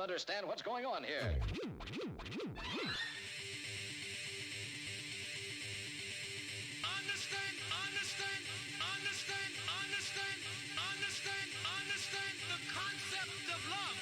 don't understand what's going on here. Understand the concept of love. Understand the concept of love.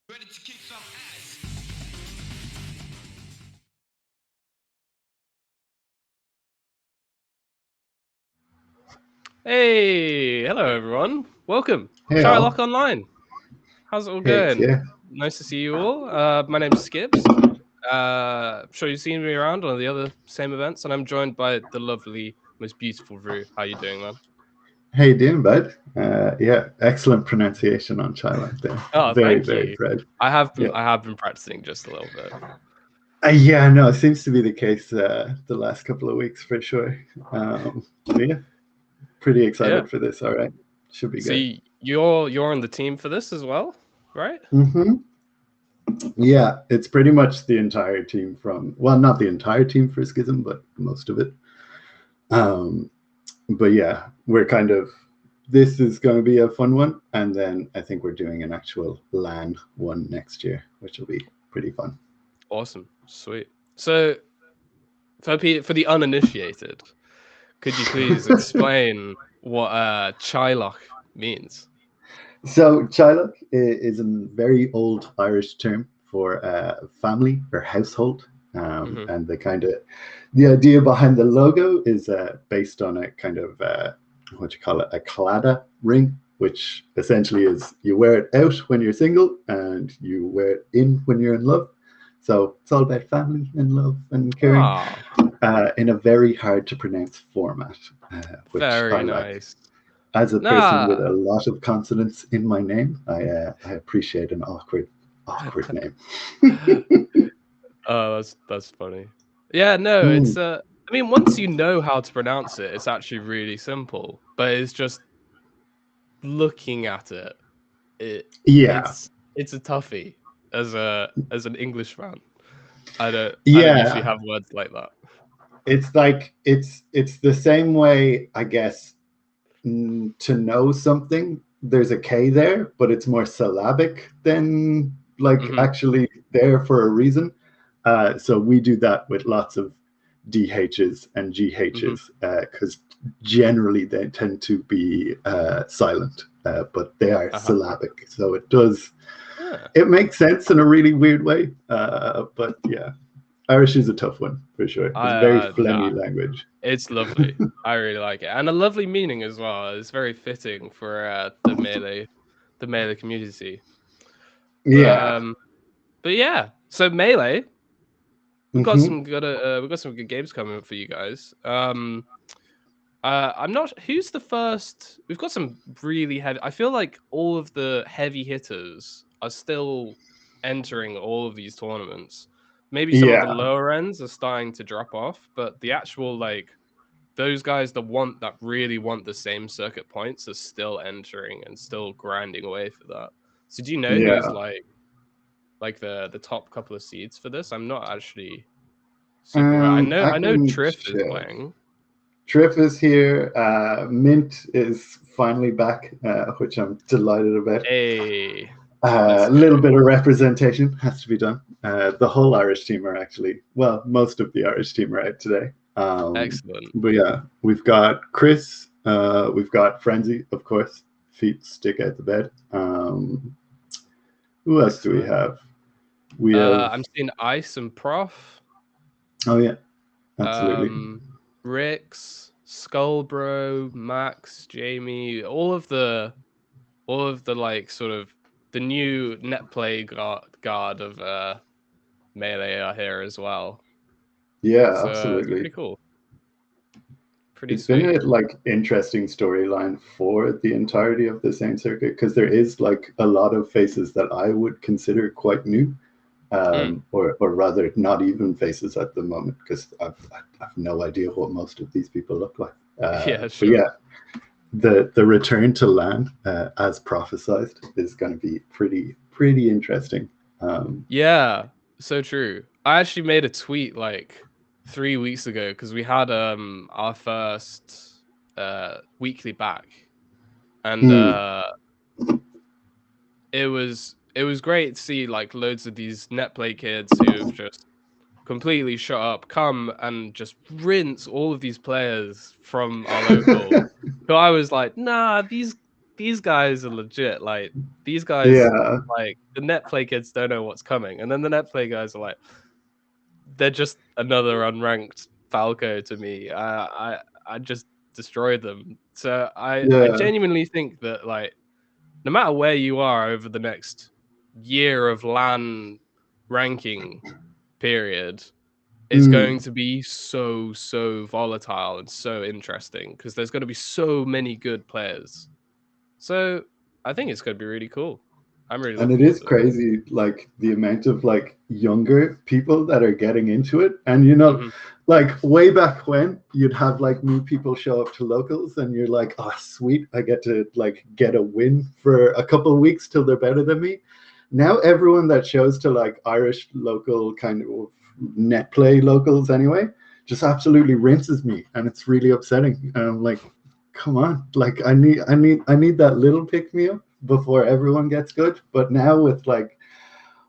Ready to kick some ass. Hey, hello everyone. Welcome. Hey, Teaghlach Online. How's it all Hey, going? yeah. Nice to see you all. My name's Skips. I'm sure you've seen me around on the other same events, and I'm joined by the lovely, most beautiful Rue. How you doing, man? How you doing, bud? Yeah, excellent pronunciation on Teaghlach there. Oh, Very, thank very you. proud. I have Yeah. been practicing just a little bit. Yeah, no, it seems to be the case the last couple of weeks for sure. Yeah, pretty excited for this. All right, should be So good. you're on the team for this as well, right? Mm-hmm. Yeah, it's pretty much the entire team well, not the entire team for Schism, but most of it. But yeah, we're this is going to be a fun one, and then I think we're doing an actual LAN one next year, which will be pretty fun. Awesome, sweet. So for the uninitiated, could you please explain what Teaghlach means? So Teaghlach is a very old Irish term for family or household, and the idea behind the logo is based on a kind of what you call it, a claddagh ring, which essentially is you wear it out when you're single and you wear it in when you're in love. So it's all about family and love and caring in a very hard to pronounce format, which Very I like. nice. As a person with a lot of consonants in my name, I appreciate an awkward name. Oh, that's funny. Yeah, no, it's I mean, once you know how to pronounce it, it's actually really simple. But it's just looking at it, Yeah, it's a toughie as an English fan. I don't usually yeah. have words like that. It's like it's the same way, I guess. To know something, there's a K there, but it's more syllabic than actually there for a reason. So we do that with lots of DHs and GHs because generally they tend to be silent, but they are syllabic. So it makes sense in a really weird way. But yeah, Irish is a tough one for sure. It's a very phlegmy language. It's lovely. I really like it, and a lovely meaning as well. It's very fitting for the melee community. Yeah. But yeah, so melee, we've got Mm-hmm. some good games coming up for you guys. I'm not. Who's the first? We've got some really heavy. I feel like all of the heavy hitters are still entering all of these tournaments. Maybe some of the Yeah, lower ends are starting to drop off, but the actual like those guys that really want the same circuit points are still entering and still grinding away for that. So do you know who's yeah. like the top couple of seeds for this? I'm not actually super aware. I I know can Triff is check. playing. Triff is here. Mint is finally back, which I'm delighted about. Hey, A let's go. little bit of representation has to be done. The whole Irish team are actually, well, most of the Irish team are out today. Excellent. But yeah, we've got Chris, we've got Frenzy, of course, feet stick out the bed. Who else do we Excellent. have? We have, I'm seeing Ice and Prof. oh yeah, absolutely. Rix, Skullbro, Max, Jamie, all of the like sort of the new net play guard of Melee are here as well. Yeah, So it's absolutely. pretty cool. Pretty It's been sweet. a like interesting storyline for the entirety of the same circuit because there is like a lot of faces that I would consider quite new, Mm. or rather not even faces at the moment because I've no idea what most of these people look like. Yeah, But sure. yeah, the return to LAN, as prophesized, is going to be pretty interesting. Yeah, so true. I actually made a tweet like 3 weeks ago because we had our first weekly back, and Hmm. it was great to see like loads of these net play kids who've just completely shut up come and just rinse all of these players from our local. So I was like, nah, these guys are legit. Like these guys, Yeah, like the net play kids don't know what's coming, and then the net play guys are like, they're just another unranked Falco to me. I just destroyed them. So I yeah. genuinely think that like no matter where you are over the next year of LAN ranking period, it's Hmm. going to be so volatile and so interesting because there's going to be so many good players. So I think it's going to be really cool. I'm really And looking it forward is to it. crazy, like the amount of like younger people that are getting into it. And Hmm. like way back when you'd have like new people show up to locals, and you're like, oh sweet, I get to like get a win for a couple of weeks till they're better than me. Now everyone that shows to like Irish local kind of net play locals anyway, just absolutely rinses me, and it's really upsetting. And I'm like, come on, like I need that little pick me up before everyone gets good. But now with like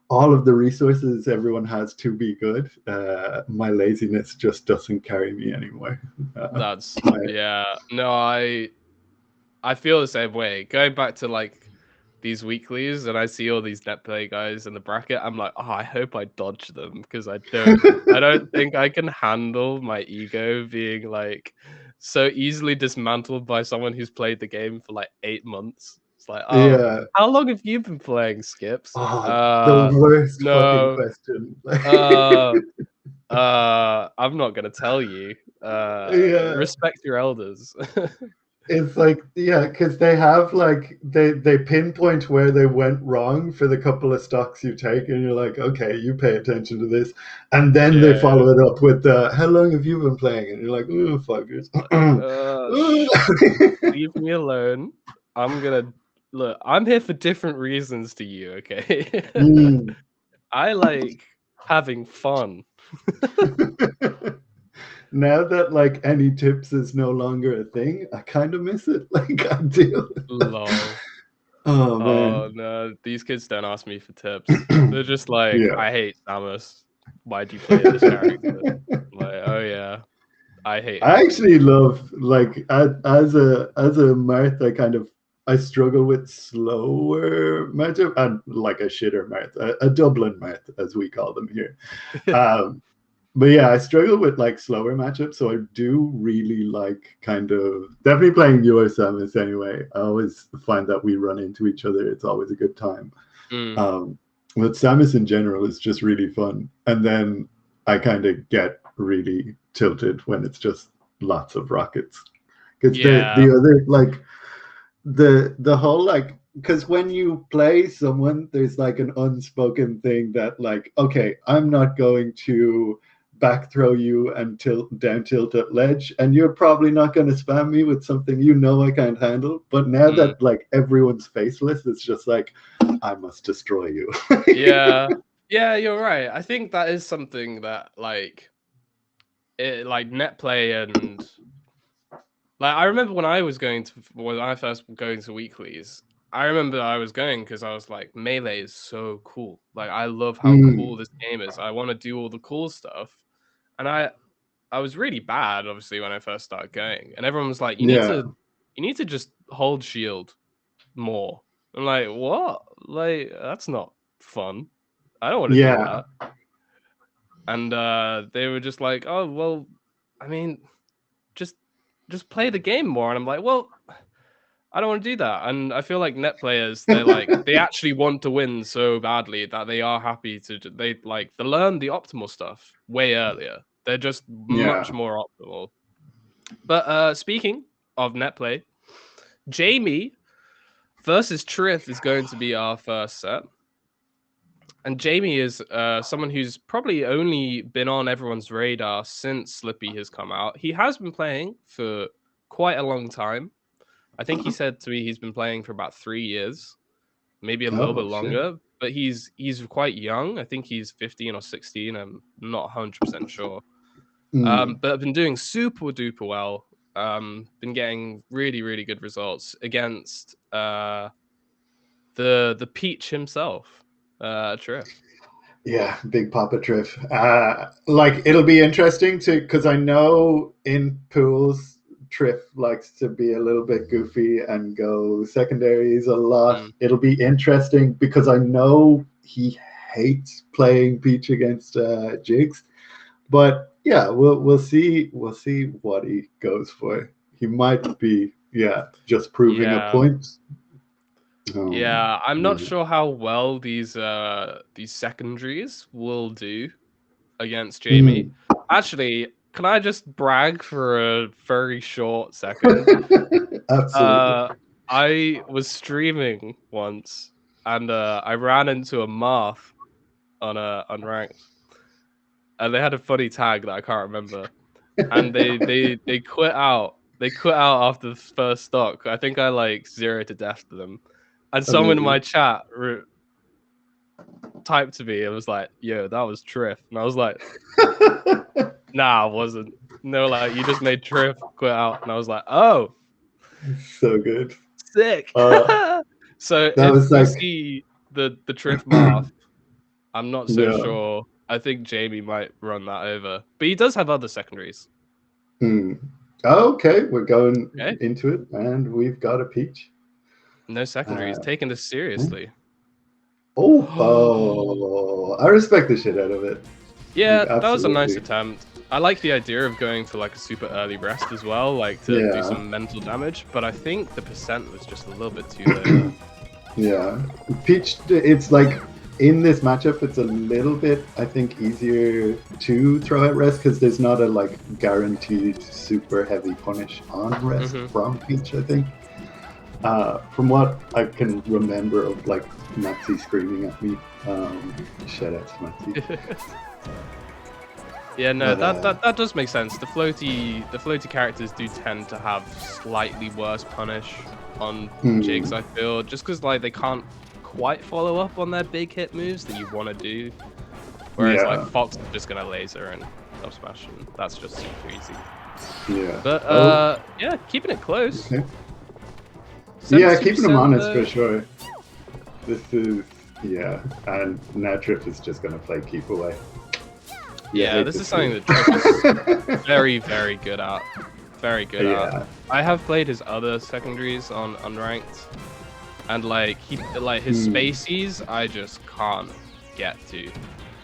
all of the resources everyone has to be good, my laziness just doesn't carry me anymore. That's My, yeah. No, I feel the same way. Going back to like these weeklies and I see all these net play guys in the bracket, I'm like, oh, I hope I dodge them because I don't think I can handle my ego being like so easily dismantled by someone who's played the game for like 8 months. It's like, oh, yeah. how long have you been playing, Skips? Oh, the worst fucking No. question. Uh I'm not gonna tell you. Yeah. Respect your elders. It's like, yeah, because they have like they pinpoint where they went wrong for the couple of stocks you take, and you're like, okay, you pay attention to this, and then they Yeah, yeah. follow it up with how long have you been playing? And you're like, oh, 5 years. Leave me alone. I'm gonna look. I'm here for different reasons to you, okay? Mm. I like having fun. Now that like any tips is no longer a thing, I kind of miss it. Like I do. Lol. Oh Oh man. no, these kids don't ask me for tips. They're just like, Yeah. I hate Samus. Why'd you play this character? I'm like, oh yeah, I hate I him too. actually love like as a Marth, I struggle with slower matchup and like a shitter Marth, a Dublin Marth as we call them here. Um, but yeah, I struggle with like slower matchups, so I do really like kind of definitely playing you or Samus anyway. I always find that we run into each other. It's always a good time. Mm. Um, but Samus in general is just really fun. And then I kind of get really tilted when it's just lots of rockets. Because the other like the whole like because when you play someone, there's like an unspoken thing that like, okay, I'm not going to back throw you and down tilt at ledge, and you're probably not going to spam me with something I can't handle. But now that like everyone's faceless, it's just like, I must destroy you. Yeah, you're right. I think that is something that like net play and like I remember when I first going to weeklies. I remember I was going because I was like, Melee is so cool. Like I love how cool this game is. I want to do all the cool stuff, and I was really bad, obviously, when I first started going, and everyone was like, you need to just hold shield more. I'm like, what? Like that's not fun. I don't want to do that. And they were just like, oh well, I mean, just play the game more. And I'm like, well, I don't want to do that. And I feel like net players, they're like, they actually want to win so badly that they are happy to, they learn the optimal stuff way earlier. They're just much more optimal. But speaking of net play, Jamie versus Trith is going to be our first set. And Jamie is someone who's probably only been on everyone's radar since Slippy has come out. He has been playing for quite a long time. I think he said to me he's been playing for about 3 years, maybe a little bit longer. But he's quite young. I think he's 15 or 16. I'm not 100% sure. But I've been doing super duper well. Been getting really, really good results against the Peach himself, Triff. Yeah, big Papa Triff. Like it'll be interesting because I know in pools Triff likes to be a little bit goofy and go secondaries a lot. It'll be interesting because I know he hates playing Peach against Jigs, but yeah, we'll see what he goes for. He might be just proving a point. I'm not sure how well these secondaries will do against Jamie. Actually, can I just brag for a very short second? Absolutely. I was streaming once, and I ran into a Marth on Unranked, and they had a funny tag that I can't remember, and they quit out. They quit out after the first stock. I think I like 0 to death to them, and someone in my chat typed to me. It was like, "Yo, that was Triff," and I was like, "Nah, it wasn't." And they were like, "You just made Triff quit out," and I was like, "Oh, so good, sick." So that if was we like... see the Triff Marth, I'm not so sure. I think Jamie might run that over, but he does have other secondaries. Okay, we're going into it, and we've got a Peach. No secondaries, taking this seriously. I respect the shit out of it. Yeah, that was a nice attempt. I like the idea of going for like a super early rest as well, like to do some mental damage, but I think the percent was just a little bit too low. Yeah, Peach, it's like in this matchup, it's a little bit, I think, easier to throw at rest because there's not a like guaranteed super heavy punish on rest from Peach, I think. From what I can remember of like Nazi screaming at me, shout out to Nazi. Yeah, no, that does make sense. The floaty characters do tend to have slightly worse punish on Jigs, I feel, just because like they can't quite follow up on their big hit moves that you want to do. Whereas like Fox is just gonna laser and up smash, and that's just super easy. Yeah. But yeah, keeping it close. Okay. Yeah, keeping them honest for sure. This is and now Triff is just gonna play keep away. Yeah, this is something that Triff is very, very good at. Very good at. I have played his other secondaries on Unranked, and like his spacies, I just can't get to.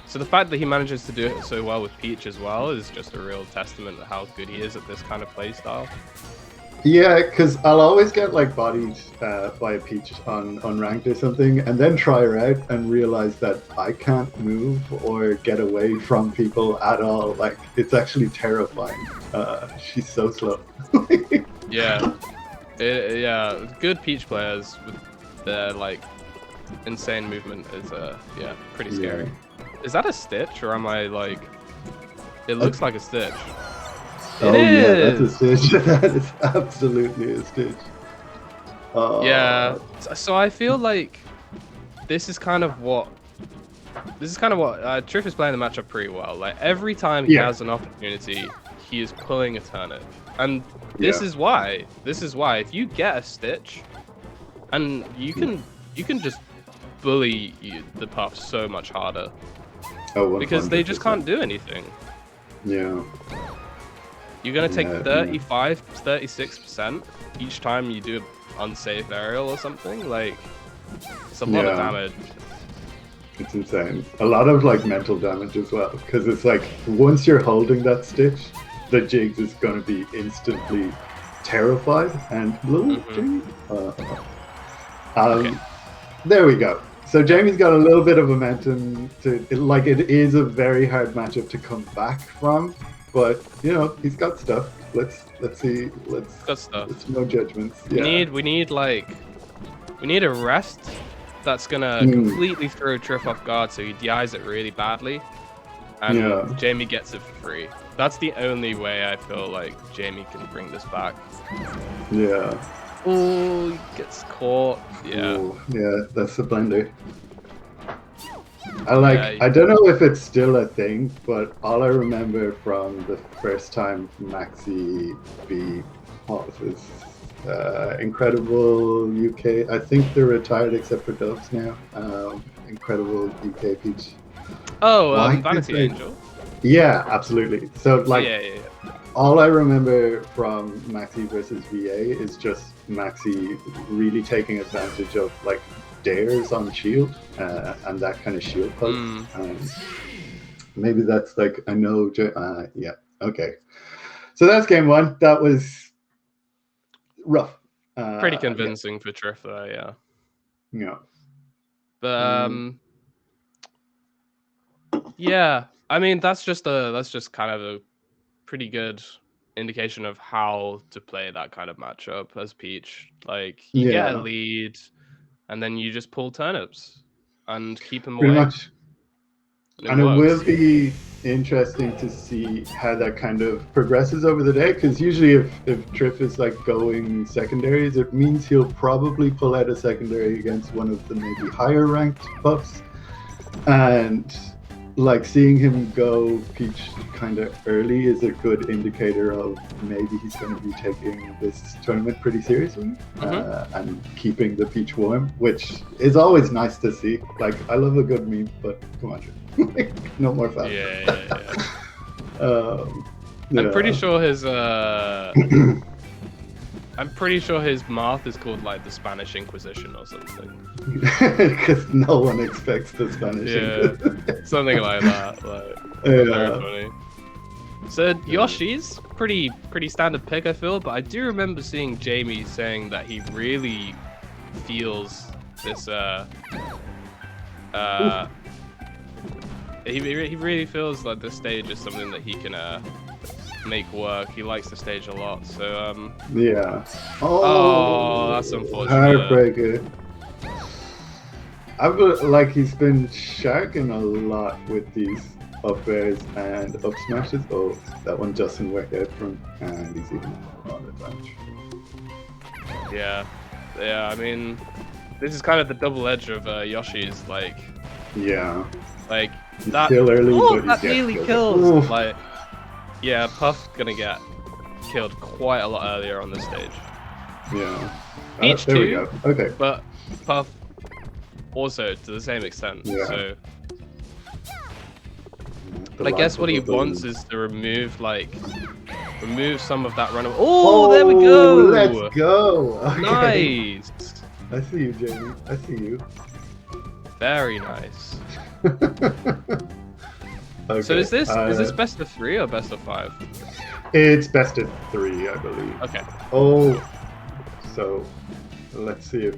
So the fact that he manages to do it so well with Peach as well is just a real testament to how good he is at this kind of play style. Yeah, because I'll always get like bodied by a Peach on Unranked or something, and then try her out and realize that I can't move or get away from people at all. Like, it's actually terrifying. She's so slow. Yeah. Yeah, good Peach players with their like insane movement is yeah, pretty scary. Yeah. Is that a Stitch or am I like? It looks like a Stitch. Oh It yeah, that's a is. Stitch. That is absolutely a Stitch. Yeah. So I feel like this is kind of what Triff is playing the matchup pretty well. Like every time he Yeah. has an opportunity, he is pulling a turnip, and this Yeah. is why. This is why if you get a Stitch, and you can just bully the Puff so much harder Oh, because they just 100%. can't do anything. Yeah. You're gonna take Yeah, 35, 36% each time you do an unsafe aerial or something. Like it's a lot of Yeah. damage. It's insane. A lot of like mental damage as well, because it's like once you're holding that Stitch, the Jigs is going to be instantly terrified and Mhm. Okay. There we go. So Jamie's got a little bit of momentum to like. It is a very hard matchup to come back from, but you know he's got stuff. Let's see. Good stuff. It's no judgments. Yeah. We need a rest that's gonna Mm. completely throw Triff off guard, so he DIs it really badly, and Yeah. Jamie gets it for free. That's the only way I feel like Jamie can bring this back. Yeah. Oh, he gets caught. Yeah. Ooh, yeah, that's the blender. I like. Yeah. I don't know if it's still a thing, but all I remember from the first time Maxi beat what was this? Incredible UK. I think they're retired except for Dubs now. Incredible UK Peach. Oh, Why can't Vanity they- Angel. Yeah, absolutely. So like, Yeah. all I remember from Maxi versus VA is just Maxi really taking advantage of like dares on shield and that kind of shield poke. Maybe that's like I know. Yeah. Okay. So that's game one. That was rough. Pretty convincing for Triff though, yeah. Yeah. But yeah, I mean that's just kind of a pretty good indication of how to play that kind of matchup as Peach. Like you get a Yeah. lead, and then you just pull turnips and keep them Pretty away. much. And it works. will be interesting to see how that kind of progresses over the day, because usually if Triff is like going secondaries, it means he'll probably pull out a secondary against one of the maybe higher ranked buffs, and like seeing him go Peach kind of early is a good indicator of maybe he's going to be taking this tournament pretty seriously and keeping the Peach warm, which is always nice to see. Like I love a good meme, but come on, no more fun. Yeah. Yeah. I'm pretty sure his I'm pretty sure his math is called like the Spanish Inquisition or something. Because no one expects the Spanish. Yeah, something like that. Like, very funny. So Yoshi's pretty standard pick, I feel, but I do remember seeing Jamie saying that he really feels this. He really feels like this stage is something that he can make work. He likes the stage a lot, so yeah. Oh, that's unfortunate. Heartbreaker. I've like he's been sharking a lot with these up airs and up smashes. Oh, that one doesn't work out for him, and he's even on advantage. Yeah. I mean, this is kind of the double edge of Yoshi's. Like He's that. still early, but That he's nearly getting killed. Oof. Like, yeah, Puff's gonna get killed quite a lot earlier on this stage. Yeah. Each there we two, go. Okay. But Puff also to the same extent. Yeah. So. But I guess what he wants is to remove some of that runaway. Oh, there we go. Let's go. Okay. Nice. I see you, Jamie. I see you. Very nice. Okay. So is this best of 3 or best of 5? It's best of 3, I believe. Okay. Oh, so let's see if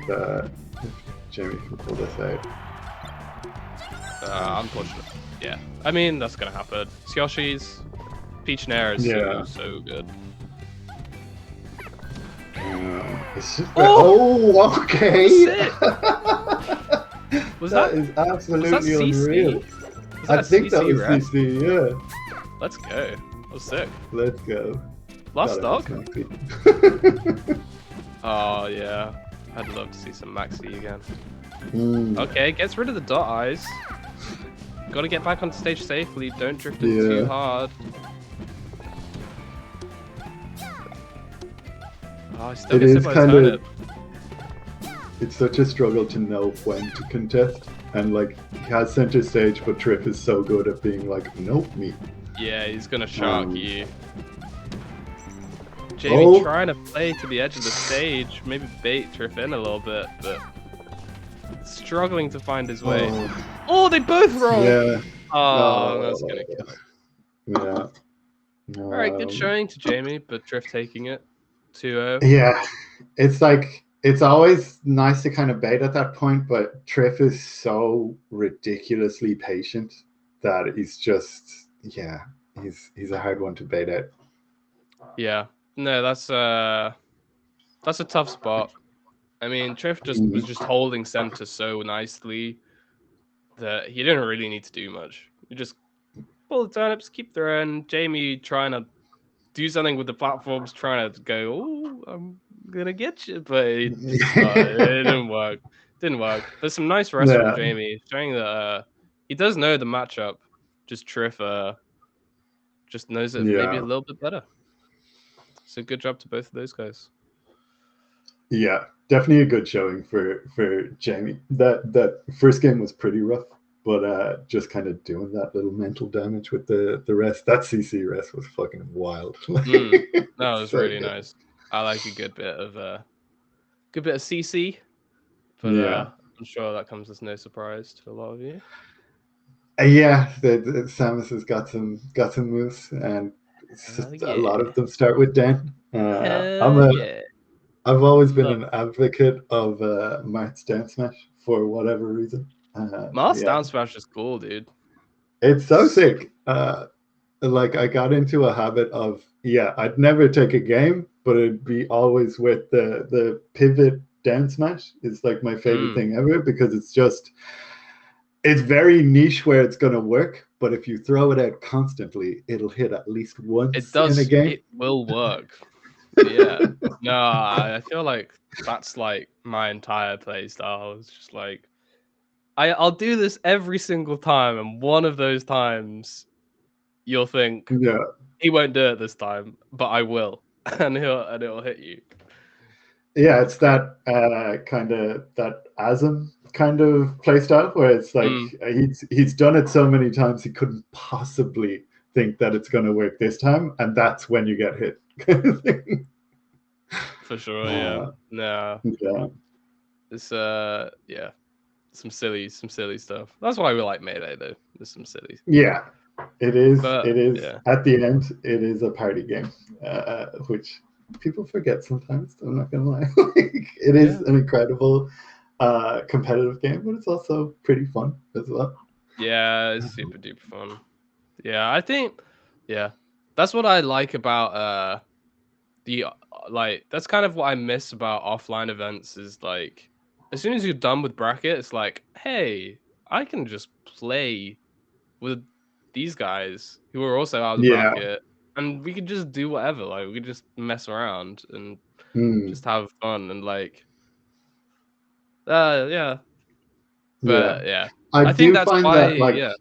Jamie can pull this out. Unfortunate. Yeah. I mean, that's gonna happen. It's Yoshi's. Peach Nair is so good. It's just That was sick. Was that that is absolutely CC? unreal. Was I that think that CC was rest? CC. Yeah, Let's go. That was sick. let's go. Last Gotta stock? miss Maxi. Oh yeah. I'd love to see some Maxi again. Mm, Okay, gets rid of the dot eyes. Gotta get back on stage safely. Don't drift in too Yeah. hard. Oh, he still It gets hit is by the kind turnip. of. It's such a struggle to know when to contest, and like he has center stage, but Trip is so good at being like, nope, me. Yeah, he's gonna shark you. Jamie Oh. trying to play to the edge of the stage, maybe bait Triff in a little bit, but struggling to find his way. Oh, they both roll! Yeah. Oh, that's gonna kill him. Yeah. Alright, good showing to Jamie, but Triff taking it. 2-0. Yeah, it's like it's always nice to kind of bait at that point, but Triff is so ridiculously patient that he's just he's a hard one to bait out. Yeah. No, that's a tough spot. I mean, Triff was just holding center so nicely that he didn't really need to do much. You just pull the turnips, keep throwing. Jamie trying to do something with the platforms, trying to go, oh, I'm gonna get you, but it didn't work. Didn't work. There's some nice rest from Yeah. Jamie, showing that he does know the matchup. Just Triff just knows it maybe a little bit better. So good job to both of those guys. Yeah, definitely a good showing for Jamie. That first game was pretty rough, but just kind of doing that little mental damage with the rest. That CC rest was fucking wild. That was So really good. nice. I like a good bit of CC, but Yeah. I'm sure that comes as no surprise to a lot of you. Yeah, the Samus has got some moves, and it's just a lot of them start with Dan. I've always been an advocate of Marth's down smash for whatever reason. Mars down smash is cool, dude. It's so sick. Like I got into a habit of I'd never take a game, but it'd be always with the pivot down smash is like my favorite thing ever, because it's very niche where it's going to work, but if you throw it out constantly, it'll hit at least once in a game. It will work. Yeah. No, I feel like that's like my entire play style. It's just like I'll do this every single time, and one of those times you'll think he won't do it this time, but I will, and it'll hit you. Yeah, it's that kind of that Asm kind of playstyle where it's like he's done it so many times he couldn't possibly think that it's going to work this time, and that's when you get hit. For sure, yeah. No. Yeah. It's some silly stuff. That's why we like Melee though. There's some silly. Yeah. It is. But, it is. Yeah. At the end, it is a party game, which people forget sometimes. I'm not gonna lie. It is an incredible competitive game, but it's also pretty fun as well. Yeah, it's super duper fun. Yeah, I think. Yeah, that's what I like about that's kind of what I miss about offline events is like, as soon as you're done with bracket, it's like, hey, I can just play with these guys who are also out of the bracket, and we could just do whatever. Like we could just mess around and just have fun and like, yeah. But yeah, I think that's find why. that, like, Yeah,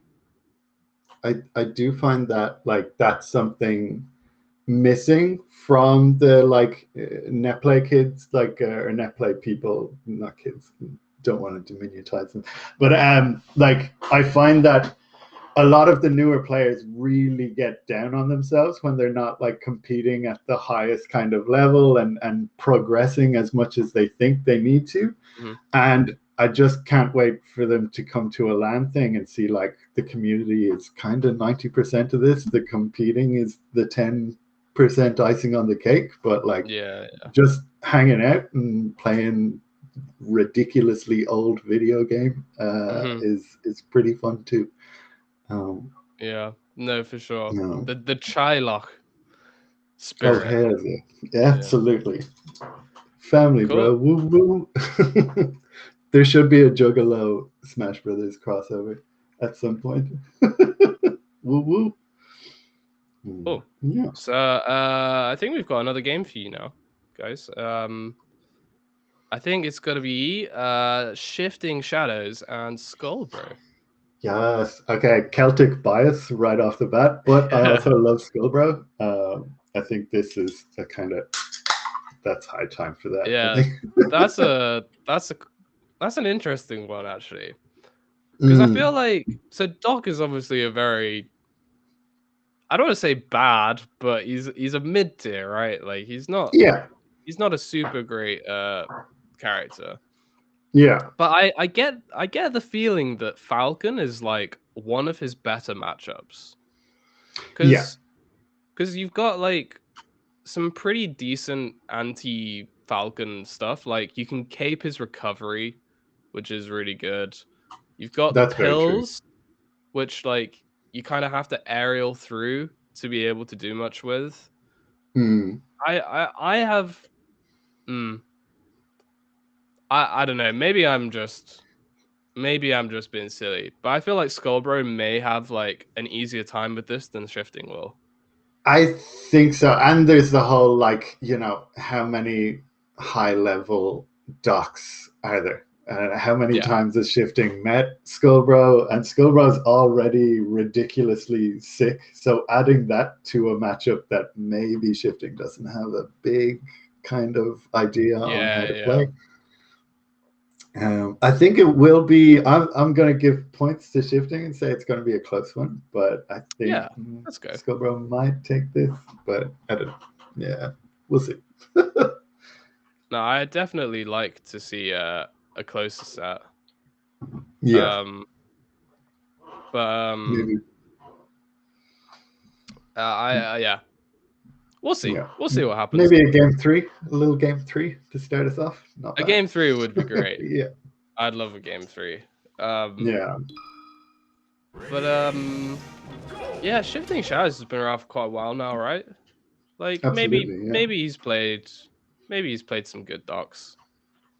I do find that like that's something missing from the like netplay kids, like or netplay people, not kids. Don't want to diminutize them, but like I find that a lot of the newer players really get down on themselves when they're not like competing at the highest kind of level and progressing as much as they think they need to. And I just can't wait for them to come to a LAN thing and see like the community is kind of 90% of this. The competing is the 10% icing on the cake, but like just hanging out and playing ridiculously old video game is pretty fun too. Yeah, no, for sure. No. The Teaghlach spirit. Oh, hell yeah. Absolutely. Family, Cool. bro. Woo woo. There should be a Juggalo Smash Brothers crossover at some point. Woo woo. Cool. Yeah. So I think we've got another game for you now, guys. I think it's gonna be Shifting Shadows and Skullbro. Yes. Okay. Celtic bias right off the bat, but I also love Skullbro. I think this is a kind of that's high time for that. I Yeah, think. that's an interesting one actually, because I feel Mm, like so Doc is obviously a very, I don't want to say bad, but he's a mid tier, right? Like he's not yeah. a super great character. Yeah. But I get the feeling that Falcon is like one of his better matchups. Yeah. Because you've got like some pretty decent anti Falcon stuff. Like you can cape his recovery, which is really good. You've got the That's very true. pills, which like you kind of have to aerial through to be able to do much with. Mm. I have mm, I don't know, maybe I'm just being silly, but I feel like Skullbro may have like an easier time with this than Shifting will. I think so. And there's the whole like, how many high level docs are there? How many Yeah. times has Shifting met Skullbro? And Skullbro's already ridiculously sick. So adding that to a matchup that maybe Shifting doesn't have a big kind of idea on how to Yeah. play. I think it will be. I'm going to give points to Shifting and say it's going to be a close one, but I think Yeah. Let's go. Scobro might take this, but I don't know. Yeah, we'll see. No, I definitely like to see a closer set. Yeah, But maybe. yeah, we'll see. Yeah, We'll see what happens. maybe a little game three to start us off. Not A bad. game 3 would be great. Yeah, I'd love a game 3. yeah, But yeah, Shifting Shadows has been around for quite a while now, right? Like absolutely. Yeah, maybe he's played some good docs.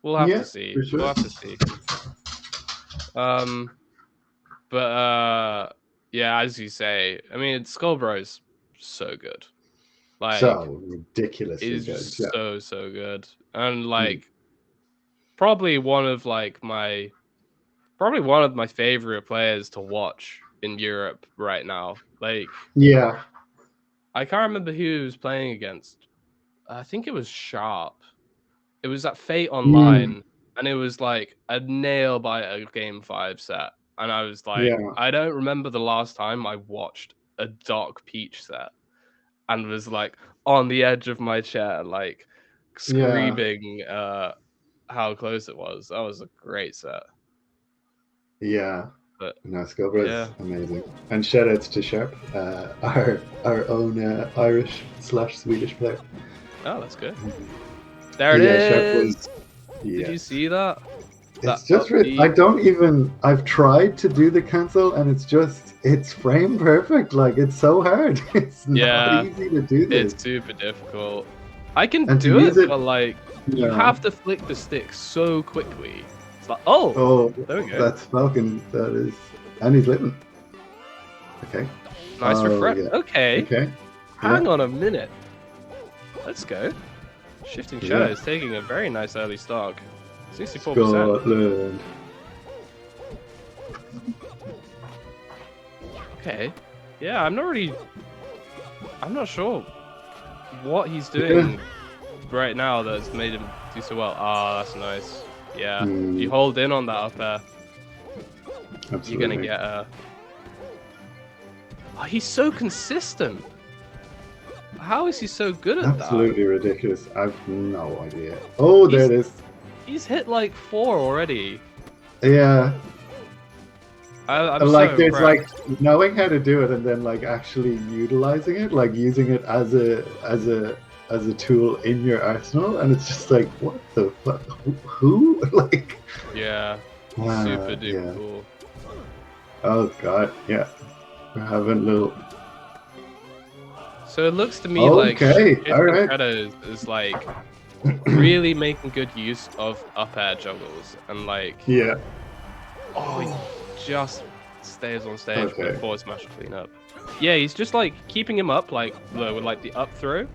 We'll have yeah, to see. for sure. We'll have to see. But yeah, as you say, I mean, Skullbro's so good. Like, So ridiculously is good. just Yeah. so good, and like probably one of my favorite players to watch in Europe right now. Like, Yeah. I can't remember who he was playing against. I think it was Sharp. It was at Fate Online, and it was like a nail biter game 5 set. And I was like, Yeah. I don't remember the last time I watched a Dark Peach set and was like on the edge of my chair, like Yeah. screaming how close it was. That was a great set. Yeah. But No, Scobra is yeah. amazing. And shout outs to Sharp, our own Irish/Swedish player. Oh, that's good. There it Yeah, Sharp is. was- Did you yes. see that? It's just I don't even. I've tried to do the cancel, and it's frame perfect. Like it's so hard. It's not easy to do this. It's super difficult. I can And to do use it, it- but like you Yeah. have to flick the stick so quickly. It's like, oh, Oh, there we go. that's Falcon. That is, and he's living. Okay. Nice Oh, refresh. yeah. Okay, Okay. hang on a minute. Let's go. Shifting Shadows taking a very nice early start. 64%. Scotland. Okay. Yeah, I'm not sure what he's doing right now that's made him do so well. Ah, that's nice. Yeah. If you hold in on that up air, Absolutely. you're gonna get Oh, he's so consistent. How is he so good at Absolutely ridiculous. I've no idea. Oh, there it is. that? He's hit like 4 already. Yeah. I'm And like so there's impressed. like knowing how to do it and then like actually utilizing it, like using it as a tool in your arsenal, and it's just like what the fuck? Who? Like Yeah. wow, Super duper yeah. cool. Oh god, yeah. We're having little So it looks to me like Okay, Shifting alright. Shadows is like really making good use of up air juggles and like Yeah. he just stays on stage Okay. with forward smash cleanup. Yeah, he's just like keeping him up like with like the up throw.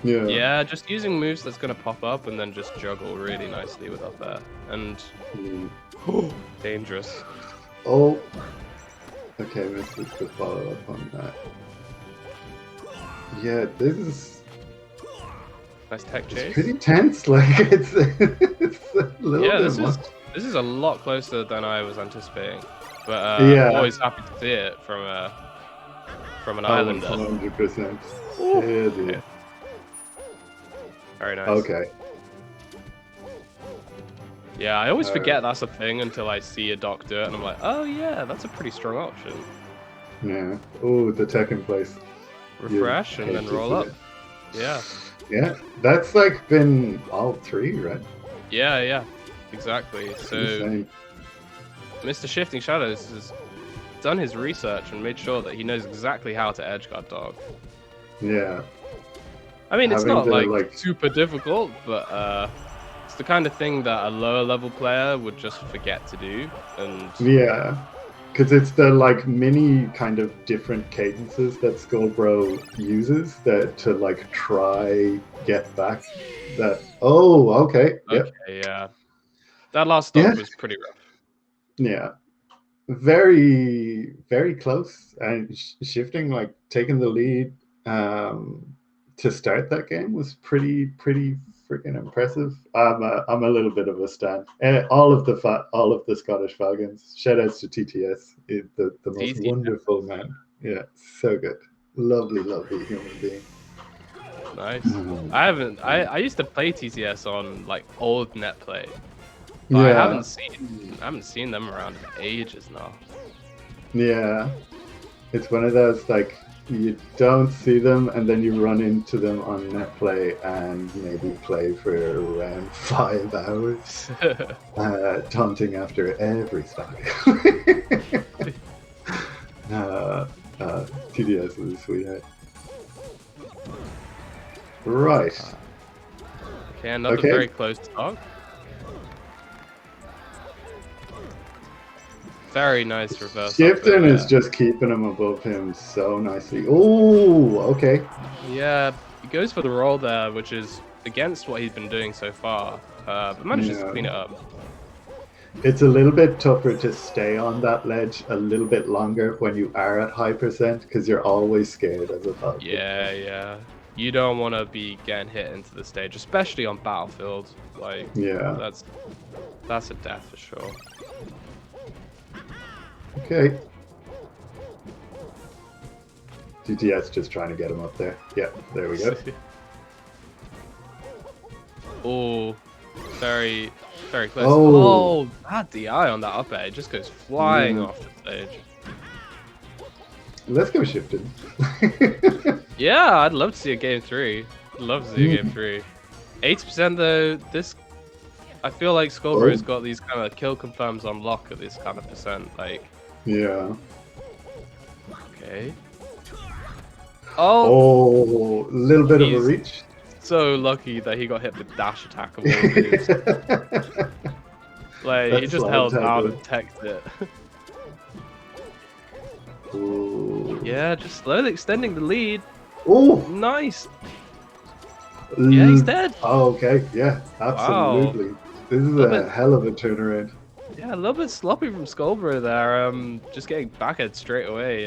Yeah. Yeah, just using moves that's gonna pop up and then just juggle really nicely with up air and dangerous. Oh. Okay, let's just follow up on that. Yeah, this is Nice tech chase. pretty tense. Like it's a little bit much. This is a lot closer than I was anticipating. But Yeah. I'm always happy to see it from an islander. 100%. Yeah, dude. Yeah. Very nice. Okay. Yeah, I always forget that's a thing until I see a doc do it, and I'm like, oh yeah, that's a pretty strong option. Yeah. Oh, the tech in place. Refresh and then roll up. Yeah. Yeah, that's like been all 3, right? Yeah, exactly. So Insane. Mr. Shifting Shadows has done his research and made sure that he knows exactly how to edgeguard dog. Yeah. I mean, it's Having not the, like super difficult, but it's the kind of thing that a lower level player would just forget to do. And Yeah. Because it's the like mini kind of different cadences that Skullbro uses that to like try get back that. Oh, okay. Yep. okay, yeah, that last stop was pretty rough. Yeah. Very, very close. And shifting, like taking the lead to start that game was pretty freaking impressive. I'm a little bit of a stan. All of the Scottish Falcons. Shout outs to TTS, the most TTS. wonderful man. Yeah, so good. Lovely human being. Nice. I used to play TTS on like old net play. But I haven't seen them around in ages now. Yeah. It's one of those like you don't see them and then you run into them on net play and maybe play for around 5 hours. Taunting after every stock. TDS is a sweetheart. Right. Okay, another very close talk. Very nice reverse. Shifting is just keeping him above him so nicely. Oh, okay. Yeah, he goes for the roll there, which is against what he's been doing so far, but manages to clean it up. It's a little bit tougher to stay on that ledge a little bit longer when you are at high percent because you're always scared as a pup. Yeah. You don't want to be getting hit into the stage, especially on Battlefield. Like, that's a death for sure. Okay. TTS just trying to get him up there. Yeah, there we go. Oh, very close. Oh, bad DI on that up air. It just goes flying off the stage. Let's go shifted. Yeah, I'd love to see a game 3. I'd love to see a game 3. 80% though, I feel like Skullbro's got these kind of kill confirms on lock at this kind of percent. Like, yeah. Okay. Oh, a little bit of a reach. So lucky that he got hit with dash attack of all moves. Like, he just held down and teched it. Ooh. Yeah, just slowly extending the lead. Oh, nice. Yeah, he's dead. Oh, okay. Yeah, absolutely. Wow. This is a hell of a turnaround. Yeah, a little bit sloppy from Skullbro there. Just getting backhead straight away.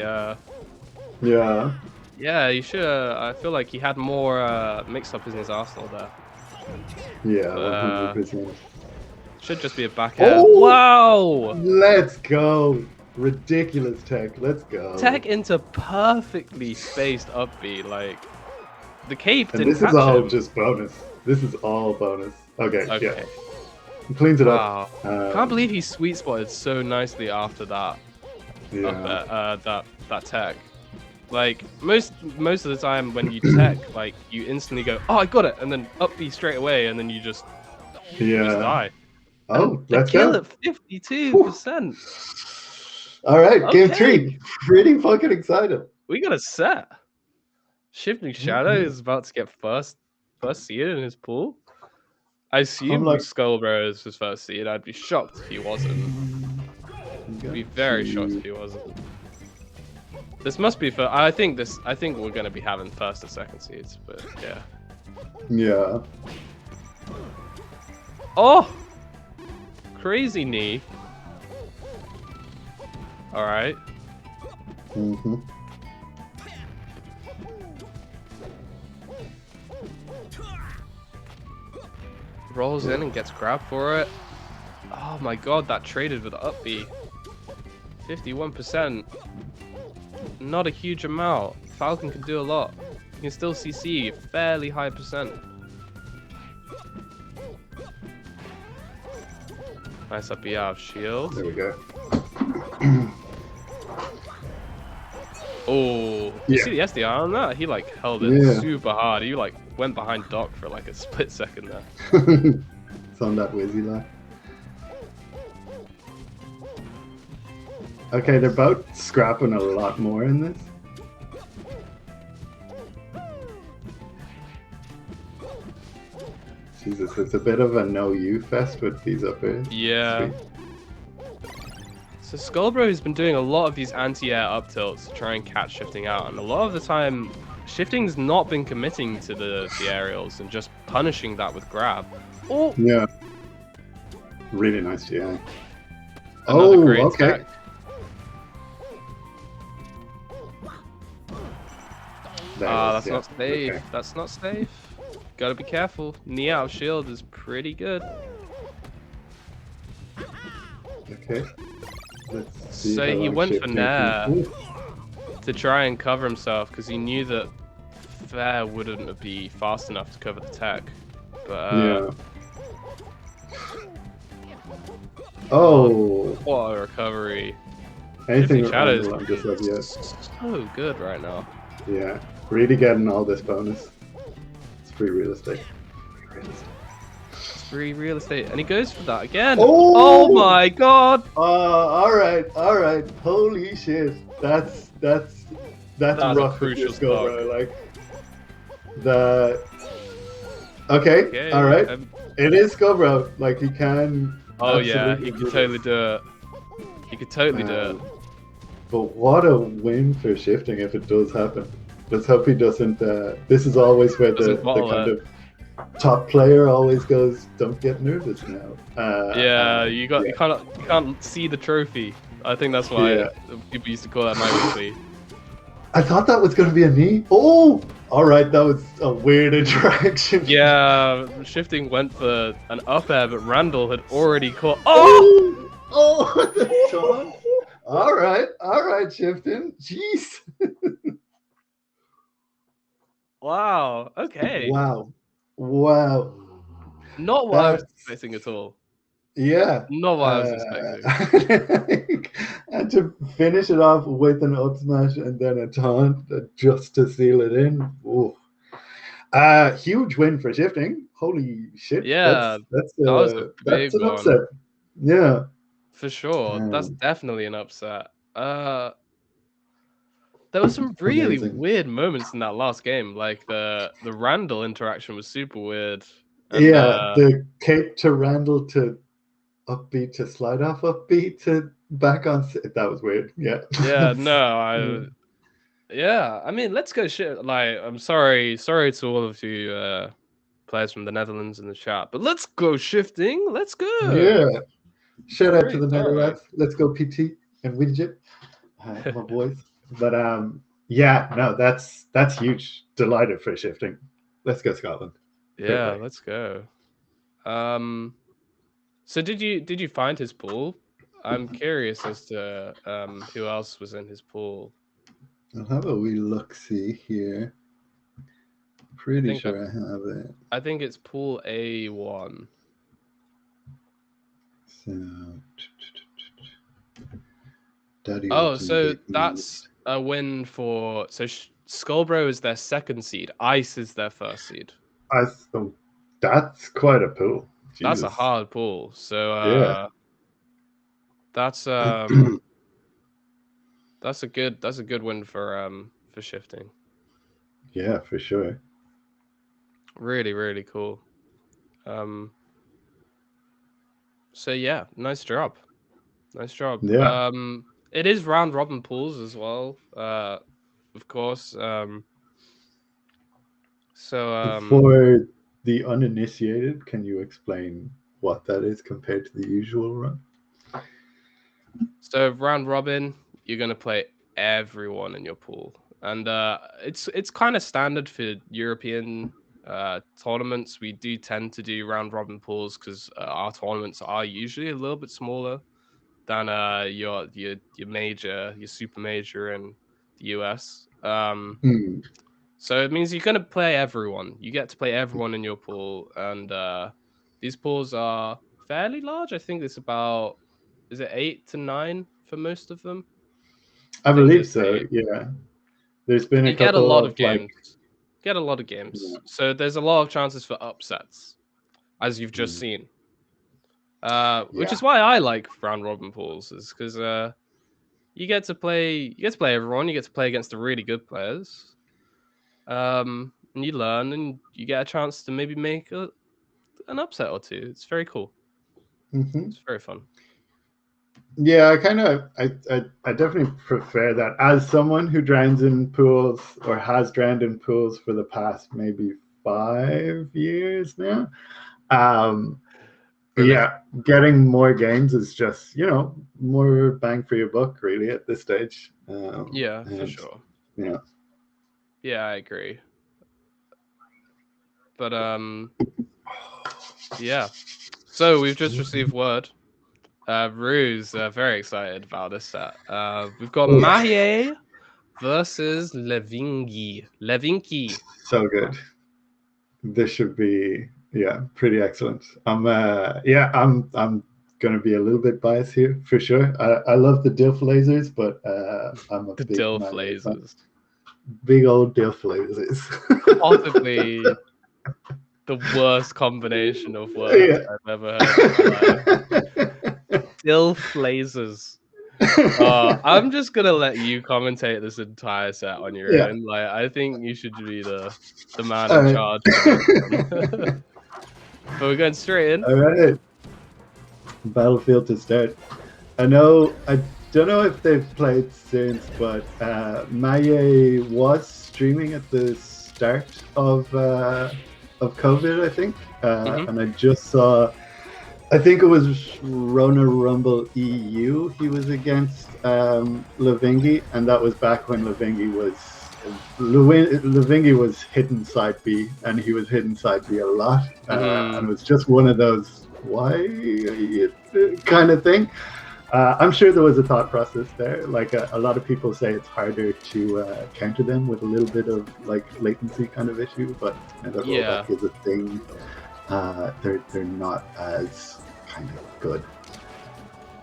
Yeah. Yeah, you should. I feel like he had more mix-up in his arsenal there. Yeah, 100%. Should just be a backhand. Oh, wow! Let's go. Ridiculous tech. Let's go. Tech into perfectly spaced up B. Like, the cape didn't this catch is all him. just bonus. This is all bonus. Okay. Yeah. He cleans it up. Wow. Can't believe he sweet spotted so nicely after that. Yeah. That tech. Like, most of the time when you tech, like, you instantly go, oh, I got it, and then up B straight away, and then you just die. Oh, let's kill at 52%. All right, game 3. Pretty fucking excited. We got a set. Shifting Shadow is about to get first seed in his pool. I I'm assume like, Skullbro is his first seed. I'd be shocked if he wasn't. I'd be very shocked if he wasn't. This must be for. I think we're gonna be having first or second seeds, but yeah. Yeah. Oh, crazy knee. All right. Mm-hmm. Rolls in and gets grabbed for it. Oh my god, that traded with up B. 51%. Not a huge amount. Falcon can do a lot. You can still CC fairly high percent. Nice up B out of shield. There we go. Oh, you see the SDR on that? He like held it super hard. He like went behind Doc for like a split second there. It's on that Wizzy line. Okay, they're both scrapping a lot more in this. Jesus, it's a bit of a no-you fest with these up airs. Yeah. Sweet. So Skullbro has been doing a lot of these anti-air up tilts to try and catch shifting out, and a lot of the time, shifting's not been committing to the aerials and just punishing that with grab. Oh, Yeah. Really nice GI. another great okay. attack. That's not safe. Okay. That's not safe. Gotta be careful. Knee out of shield is pretty good. Okay. Let's see So how he long went for shifting Nair can- Ooh. to try and cover himself because he knew that Fair wouldn't be fast enough to cover the tech. But Yeah. Oh. what a recovery. Anything Shifting Shadows around this up yet? so good right now. Yeah. Really getting all this bonus. It's free real estate. Free real estate. It's free real estate. And he goes for that again. Oh! Oh my god. All right. Holy shit. That's a rough crucial skill, spot. bro. Like the. Okay. All right. It is Scobro. Like he can. Oh yeah, absolutely he do could totally this. do it. He could totally do it. But what a win for shifting if it does happen. Let's hope he doesn't. This is always where the kind of top player always goes, "Don't get nervous now." Yeah, you can't see the trophy. I think that's why people used to call that my weekly. I thought that was going to be a knee. Oh, all right, that was a weird interaction. Yeah, shifting went for an up air, but Randall had already caught. Oh, the taunt. All right, shifting. Jeez. wow. Okay. Wow. Not what I was expecting at all. Yeah. Not what I was expecting. And to finish it off with an up smash and then a taunt just to seal it in. Ooh. Huge win for shifting. Holy shit. Yeah, that's that was a big an one. upset. Yeah. For sure. That's definitely an upset. There were some really weird moments in that last game. Like the Randall interaction was super weird. And, the cape to Randall to upbeat to slide off upbeat to back on. That was weird. Yeah. Yeah. No. I mean, let's go shit. Like, I'm sorry to all of you players from the Netherlands in the chat, but let's go shifting. Let's go. Yeah. Shout out to the Sorry. Netherlands. Let's go PT and Widget, my boys. But yeah, no, that's huge. Delighted for shifting. Let's go Scotland. Yeah, let's go. So did you find his pool? I'm curious as to who else was in his pool. I'll have a wee look-see here. Pretty sure I have it. I think it's pool A1. So so that's a win for Skullbro is their second seed. Ice is their first seed. That's quite a pool. Jesus. That's a hard pool. So that's that's a good win for shifting. Yeah, for sure. Really, really cool. So yeah, nice job. Nice job. Yeah. It is round robin pools as well. Of course. So For the uninitiated, can you explain what that is compared to the usual run? so round robin, you're gonna play everyone in your pool, and it's kind of standard for European tournaments. We do tend to do round robin pools because our tournaments are usually a little bit smaller than your major, your super major in the US. Hmm. So it means you're gonna play everyone. You get to play everyone in your pool, and these pools are fairly large. I think it's about, is it 8 to 9 for most of them? I I think believe it's so. 8. Yeah. There's been So a you get a couple lot of of like, games. Get a lot of yeah. games. So there's a lot of chances for upsets, as you've just Hmm. seen. Which Yeah. is why I like round robin pools, is because you get to play everyone. You get to play against the really good players. And you learn, and you get a chance to maybe make an upset or two. It's very cool. Hmm. It's very fun. Yeah, I definitely prefer that as someone who drowns in pools or has drowned in pools for the past maybe 5 years now. Um, Brilliant. yeah, getting more games is just, more bang for your buck, really, at this stage. Yeah, for And sure. yeah, Yeah, I agree. But yeah. So we've just received word. Rue's very excited about this set. We've got oh, Mahier versus Levingi. Levinki. so good. This should be, yeah, pretty excellent. I'm gonna be a little bit biased here for sure. I love the Dilf lasers, but I'm a The big Dilf Mario fan. lasers. Big old Dilf lasers. Possibly the worst combination of words Yeah. I've ever heard in my life. Dilf lasers. I'm just gonna let you commentate this entire set on your Yeah. own. Like, I think you should be the man All in right. charge for this one. But we're going straight in. All right. Battlefield to start. I don't know if they've played since, but Maye was streaming at the start of COVID, I think, Mhm. and I just saw. I think it was Rona Rumble EU. He was against Lavingi, and that was back when Lavingi was hitting side B, and he was hitting side B a lot, and it was just one of those kind of thing. I'm sure there was a thought process there. Like a lot of people say, it's harder to counter them with a little bit of like latency kind of issue, but the Yeah. rollback is a thing. They're not as kind of good.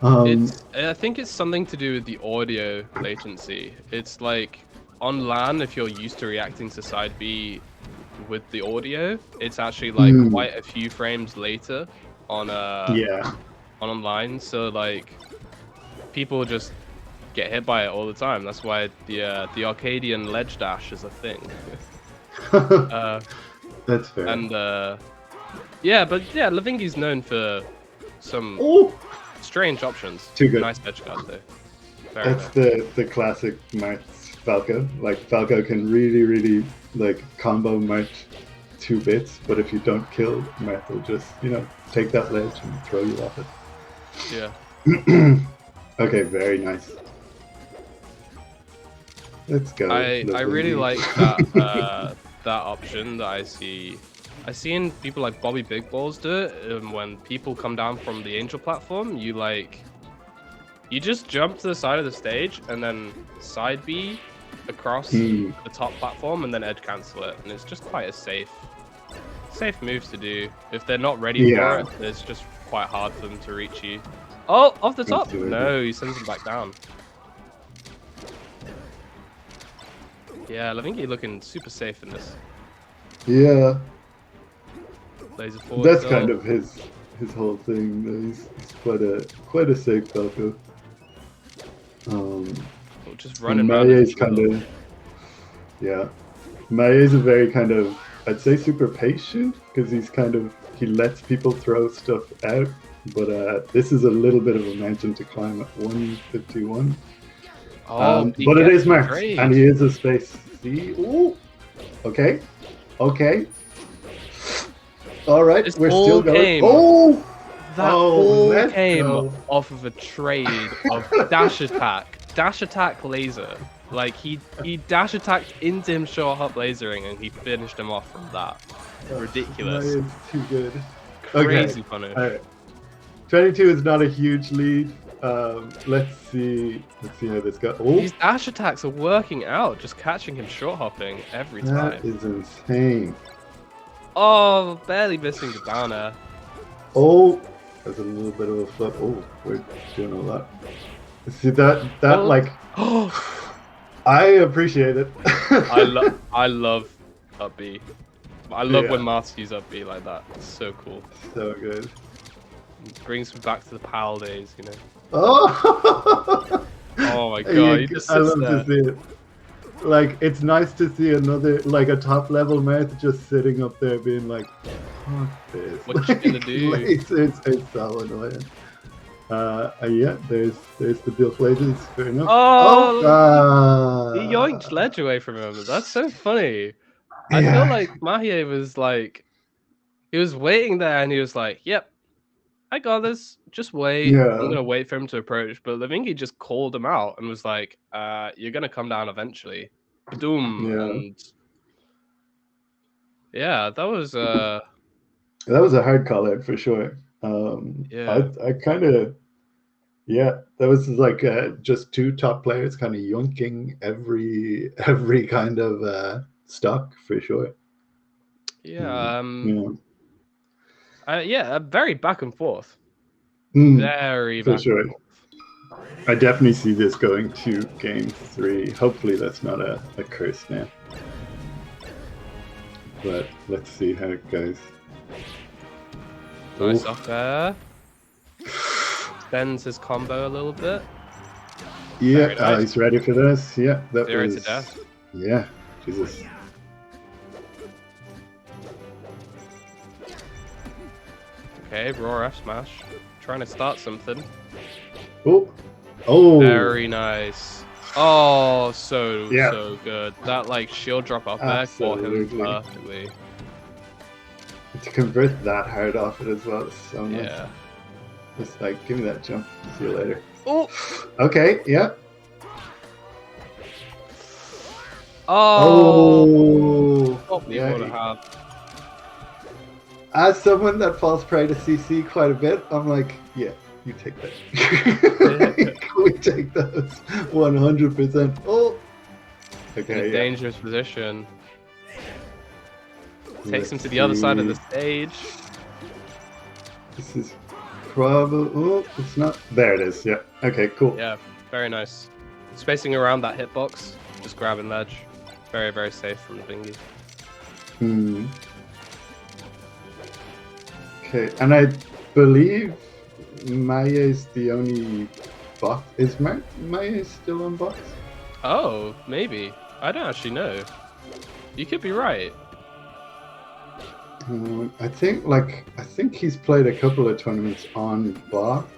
I think it's something to do with the audio latency. It's like on LAN, if you're used to reacting to side B with the audio, it's actually like quite a few frames later on Yeah. on online. So like people just get hit by it all the time. That's why the Arcadian ledge dash is a thing. That's fair. And yeah, but yeah, Lavingi's known for some Oh, strange options. too good. Nice edge guard though. Very That's nice. the classic Mart's Falco. Like Falco can really like combo Mart 2 bits, but if you don't kill, Mart will just take that ledge and throw you off it. Yeah. Okay, very nice. Let's go. I really like that that option that I see. I seen people like Bobby Big Balls do it. When people come down from the Angel platform, you just jump to the side of the stage and then side B across the top platform and then edge cancel it, and it's just quite a safe moves to do. If they're not ready for it, it's just quite hard for them to reach you. Oh, off the top! Absolutely. No, he sends him back down. Yeah, I think he's looking super safe in this. Yeah. Laser forward. That's still. kind of his whole thing. He's quite a safe Falco. Just running around. Maye's kind of, yeah. Maye's a very kind of, I'd say, super patient, because he lets people throw stuff out But this is a little bit of a mountain to climb at 151. Oh, he But it gets is marked, trade. and he is a space C. Ooh. Okay. Okay. All right, This we're all still going. came- Oh! That Oh, all let's came go. off of a trade of dash attack laser. Like he dash attacked into him short hop lasering and he finished him off from that. Ridiculous. That is too good. Crazy Okay. punish. All right. 22 is not a huge lead. Let's see how this goes. Oh, These dash attacks are working out, just catching him short hopping every that time. is insane. Oh, barely missing the down air. Oh, there's a little bit of a flip. Oh, we're doing a lot. See that Oh. like Oh, I appreciate it. I love up B. I love Yeah. when Mars use up B like that. It's so cool. So good. It brings me back to the PAL days, you know. Oh, Oh my god, he just I sits love there. to see it. Like, it's nice to see another, like, a top level Mirth just sitting up there being like, fuck this. What you gonna do? It's so annoying. Yeah, there's the Bill Flages. Fair enough. Oh, He yoinked ledge away from him. That's so funny. I Yeah. feel like Mahie was like, he was waiting there and he was like, yep, I got this. Just wait. Yeah. I'm going to wait for him to approach. But Levingi just called him out and was like, you're going to come down eventually. Doom. Yeah. And yeah, that was, That was a hard call out for sure. Yeah. I kind of, yeah, that was like just two top players kind of yoinking every kind of stock for sure. yeah, Yeah. yeah, very back and forth. Mm, Very for back sure. and forth. I definitely see this going to game 3. Hopefully that's not a curse now. But let's see how it goes. Nice Oof. up there. Extends his combo a little bit. Yeah, Very nice. he's ready for this. Yeah, that 0 was. to death. Yeah, Jesus. Okay, raw F smash. Trying to start something. Oh, oh. Very nice. Oh, so Yeah. good. That like shield drop up there for him Absolutely. perfectly. To convert that hard off it as well is so nice. Yeah. Just like, give me that jump. See you later. Oh. Okay, yeah. Oh. Oh, What people to have. As someone that falls prey to CC quite a bit, I'm like, yeah, you take that. We take those 100%. Oh, In okay. a Yeah. dangerous position. Takes him Let's to the other side of the see. stage. This is probably. Oh, it's not. There it is. Yeah. Okay. Cool. Yeah, very nice. Spacing around that hitbox, just grabbing ledge. Very, very safe from Bingy. Hmm. Okay, and I believe Maya is the only box. Is Maya still on box? Oh, maybe. I don't actually know. You could be right. I think he's played a couple of tournaments on box,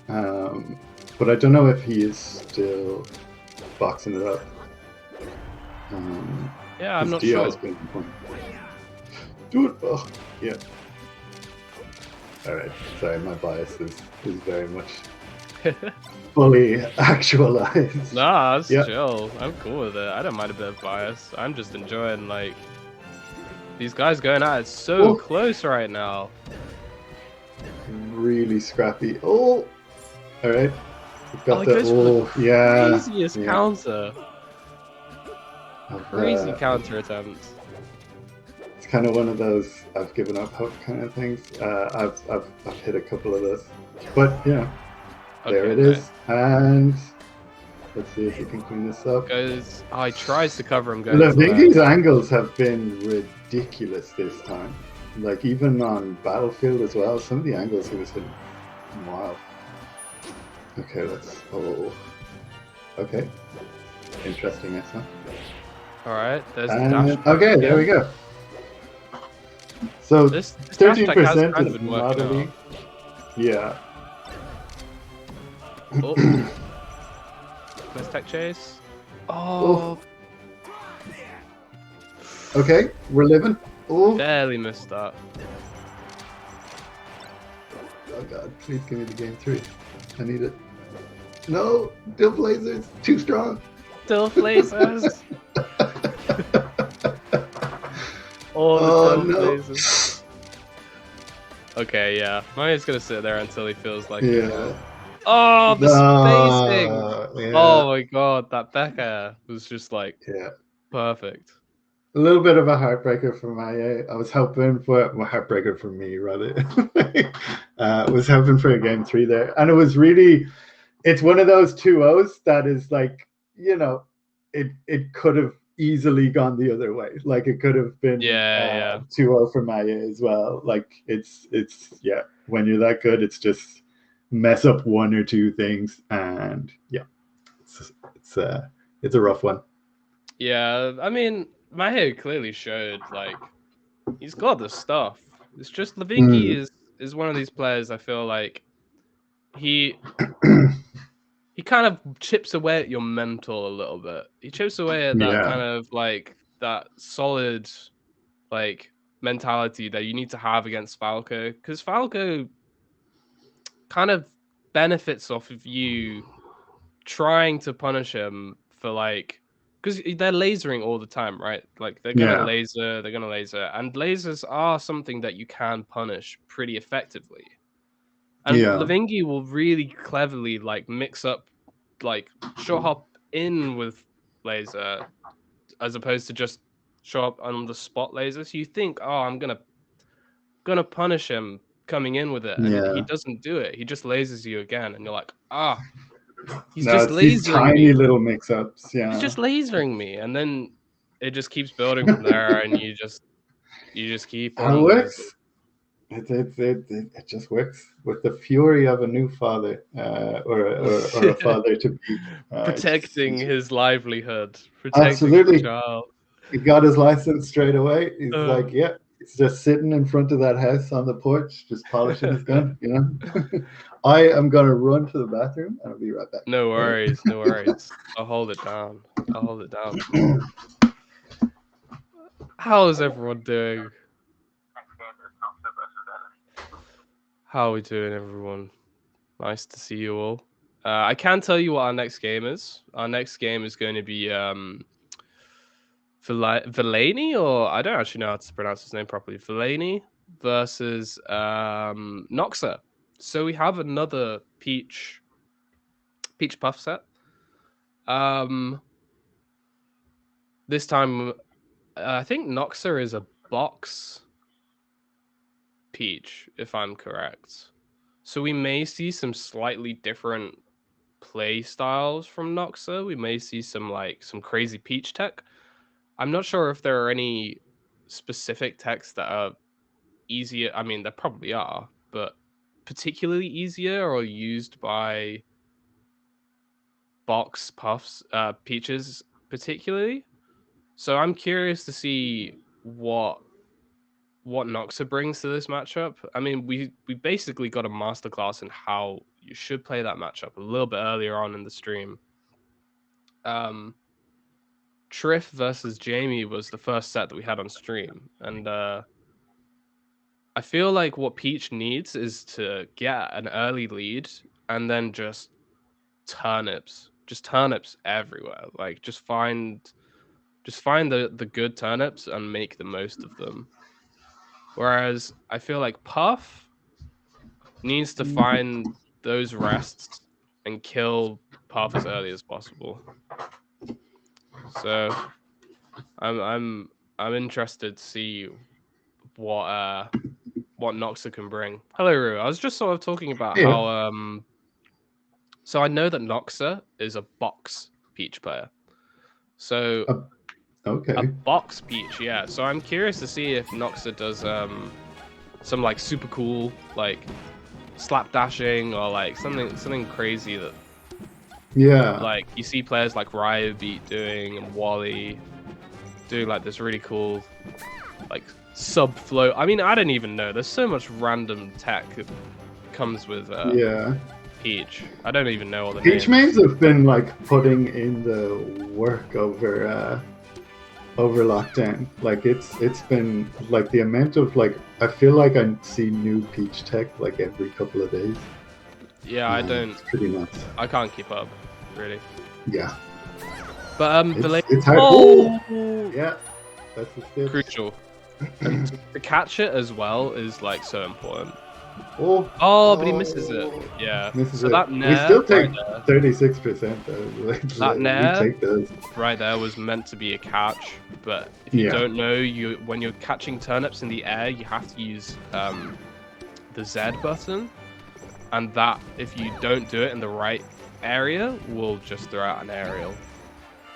but I don't know if he is still boxing it up. Yeah, I'm not His DI has sure. been on point. Do it. Oh, yeah. All right. Sorry, my bias is very much fully actualized. Nah, it's Yeah. chill. I'm cool with it. I don't mind a bit of bias. I'm just enjoying like these guys going at it so Oh. close right now. Really scrappy. Oh, all right. We've got Oh, he the goes for the yeah. Craziest yeah. counter. I've, Crazy counter attempt. It's kind of one of those I've given up hope kind of things. I've hit a couple of those, but yeah, there it is. And let's see if we can clean this up. Goes. Oh, he tries to cover him. Going. Levingi's angles have been ridiculous this time. Like even on Battlefield as well, some of the angles he was hitting, wild. Okay, let's. Oh, okay. Interesting, excellent. All right. There's the dash. Okay, there we go. So This dash attack has 13% kind is of been not working elite. out. Yeah. Oh. Nice tech chase. Oh. Oh, Okay, we're living. Oh. barely missed that. Oh god, please give me the game 3. I need it. No, Dill Blazers, too strong. Still lasers. All the Oh Dill no. blazers. Okay, yeah. Maya's gonna sit there until he feels like it. Yeah. Oh, the spacing! Yeah. Oh my god, that Becca was just like Yeah. perfect. A little bit of a heartbreaker for Maya. I was hoping for well, heartbreaker for me rather. Was hoping for a game 3 there, and it was really. It's one of those 2-0s that is like, it could have easily gone the other way. Like it could have been Yeah. 2-0 for Maya as well. Like it's yeah. When you're that good, it's just mess up one or two things, and yeah, it's a rough one. Yeah, I mean, Mahe clearly showed like he's got the stuff. It's just Levinky is one of these players I feel like he kind of chips away at your mental a little bit. He chips away at that Yeah. kind of like that solid like mentality that you need to have against Falco, because Falco kind of benefits off of you trying to punish him for like, because they're lasering all the time, right? Like they're gonna Yeah. laser, and lasers are something that you can punish pretty effectively. And Yeah. Lavingi will really cleverly like mix up like short hop in with laser as opposed to just show up on the spot laser. So you think, oh, I'm gonna punish him coming in with it, and he Yeah. doesn't do it. He just lasers you again, and you're like, ah, he's No, just it's these lasering tiny me. little mix-ups. He's Yeah. just lasering me, and then it just keeps building from there, and you just keep How it on lasering. works. It just works with the fury of a new father, or a father to be. Protecting It's his livelihood, protecting his absolutely. child. He got his license straight away. He's Uh. like, yeah, he's just sitting in front of that house on the porch, just polishing his gun. I am gonna run to the bathroom, and I'll be right back. No worries, no worries. I'll hold it down. How is everyone doing? How are we doing, everyone? Nice to see you all. I can tell you what our next game is. Our next game is going to be Vilani, or I don't actually know how to pronounce his name properly. Vilani versus Noxa. So we have another Peach Puff set. This time, I think Noxa is a box Peach, if I'm correct. So we may see some slightly different play styles from Noxa. We may see some crazy Peach tech. I'm not sure if there are any specific techs that are easier. I mean, there probably are, but particularly easier or used by box puffs, Peaches particularly. So I'm curious to see what Noxa brings to this matchup. I mean, we basically got a masterclass in how you should play that matchup a little bit earlier on in the stream. Triff versus Jamie was the first set that we had on stream, and I feel like what Peach needs is to get an early lead and then just turnips everywhere. Like just find the good turnips and make the most of them. Whereas I feel like Puff needs to find those rests and kill Puff as early as possible. So I'm interested to see what Noxa can bring. Hello, Rue. I was just sort of talking about how so I know that Noxa is a box Peach player. So Okay. a box Peach, yeah. So I'm curious to see if Noxa does some like super cool like slap dashing or like something crazy that like you see players like Ryo Beat doing and Wally doing like this really cool like sub flow. I mean, I don't even know. There's so much random tech comes with Yeah. Peach. I don't even know all the Peach names. mains have been like putting in the work over lockdown. Like it's been like the amount of like I feel like I see new Peach tech like every couple of days. Yeah, I don't. It's pretty nuts. I can't keep up, really. Yeah. But It's hard. Oh, Yeah. That's the stitch. crucial. And to catch it as well is like so important. Oh, But he misses it. Yeah. Misses So it. that We nair still take right there, 36% though. that We nair take those. right there was meant to be a catch. But if you don't know, when you're catching turnips in the air, you have to use the Z button, and that if you don't do it in the right area, will just throw out an aerial.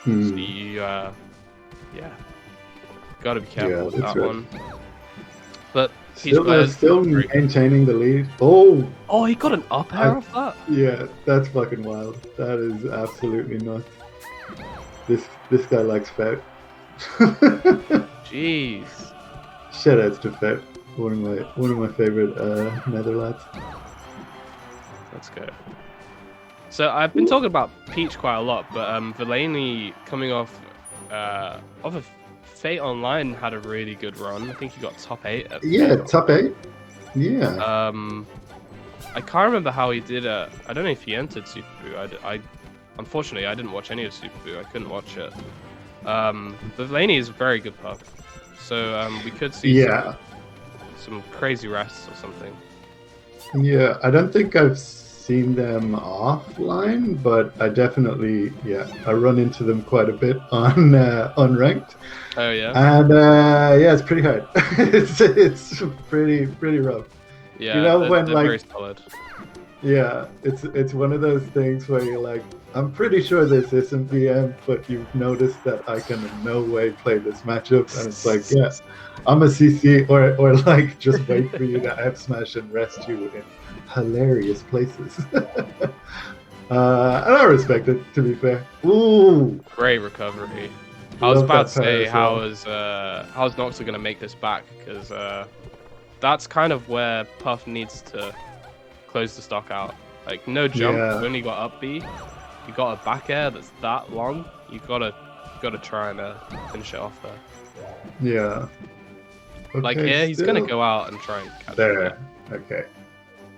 So you gotta be careful with that one. But Still maintaining the lead. Oh, he got an up air off that? Yeah, that's fucking wild. That is absolutely nuts. This guy likes Fet. Jeez. Shout outs to Fet. One of my favorite nether lads. Let's go. So I've been talking about Peach quite a lot, but Vilani coming off of Fate Online had a really good run. I think he got top 8. Top 8. Yeah. I can't remember how he did it. I don't know if he entered Super Boo. I unfortunately I didn't watch any of Super Boo. I couldn't watch it. But Vilani is a very good pup, so we could see some crazy rests or something. Yeah, I don't think I've seen them offline, but I definitely I run into them quite a bit on unranked. Oh yeah. And it's pretty hard. it's pretty rough. Yeah, you know, when they're like very solid. Yeah, it's one of those things where you're like, I'm pretty sure this isn't VM, but you've noticed that I can in no way play this matchup, and it's like, I'm a CC, or like just wait for you to F smash and rest you in hilarious places. And I respect it, to be fair. Ooh, great recovery. I was about to say how is Noxa gonna make this back, because that's kind of where Puff needs to close the stock out. Like no jump, only got up B. You got a back air that's that long. You gotta try and finish it off there. Yeah. Okay, like here, he's gonna go out and try and catch there. it. Okay.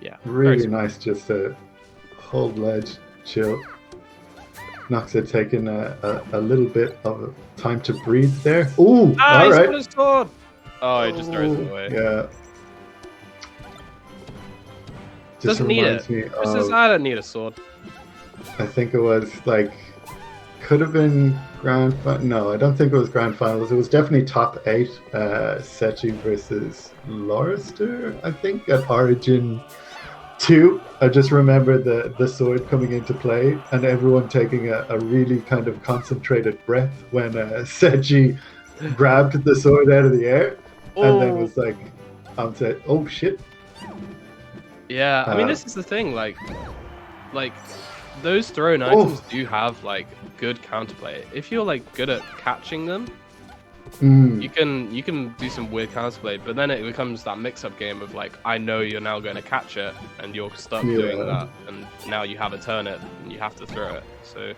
Yeah. Really nice, just to hold ledge, chill. Noxa taking a little bit of time to breathe there. Ooh, all right. His sword. Oh, he just throws it away. Yeah. Doesn't need it. Says, I don't need a sword. I think it was like, could have been no, I don't think it was grand finals. It was definitely top 8. Sechi versus Lorister, I think, at Origin 2. I just remember the sword coming into play and everyone taking a really kind of concentrated breath when Sechi grabbed the sword out of the air and then was like, oh shit. Yeah, I mean, this is the thing, like those thrown items do have like good counterplay. If you're like good at catching them, you can do some weird counterplay, but then it becomes that mix-up game of like, I know you're now going to catch it and you're stuck doing that, and now you have a turnip and you have to throw it. So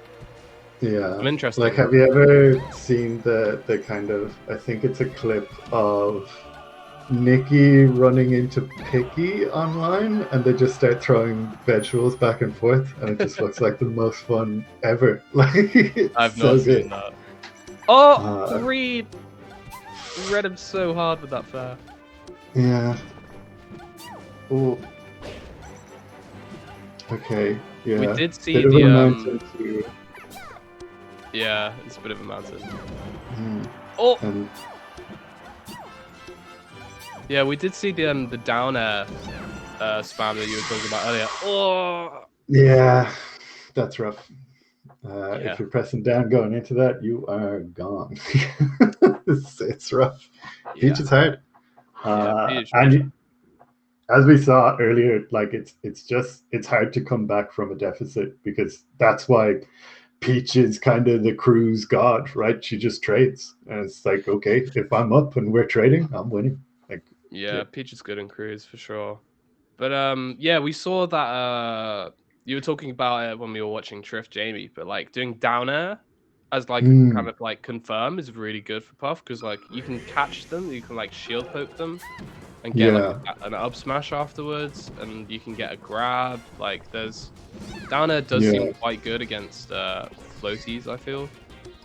I'm interested. Like, have you ever seen the kind of, I think it's a clip of Nikki running into Picky online, and they just start throwing vegetables back and forth, and it just looks like the most fun ever. Like, I've not seen that. Reed read him so hard with that fair. Yeah. Oh. Okay. Yeah. We did see Yeah, it's a bit of a mountain. And... Yeah, we did see the down air spam that you were talking about earlier. Oh. Yeah, that's rough. If you're pressing down going into that, you are gone. it's rough. Peach is hard. And as we saw earlier, like it's hard to come back from a deficit, because that's why Peach is kind of the crew's god, right? She just trades, and it's like, okay, if I'm up and we're trading, I'm winning. Like, Peach is good in crews for sure. But yeah, we saw that you were talking about it when we were watching Triff Jamie, but like doing down air as like a kind of like confirm is really good for Puff because like you can catch them, you can like shield poke them and get like Yeah. an up smash afterwards, and you can get a grab. Like there's down air does Yeah. seem quite good against floaties, I feel,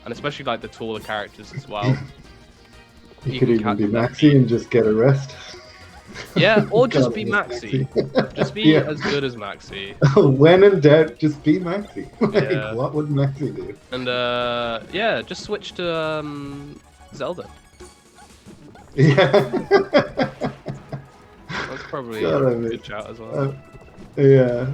and especially like the taller characters as well. You could can even catch be them at Maxi speed. and just get a rest. Yeah, or just God, be I miss Maxi. Just be Yeah. as good as Maxi. When in doubt, just be Maxi. Like, Yeah. what would Maxi do? And yeah, just switch to Zelda. Yeah. That's probably God, I a miss- good shout as well. Yeah.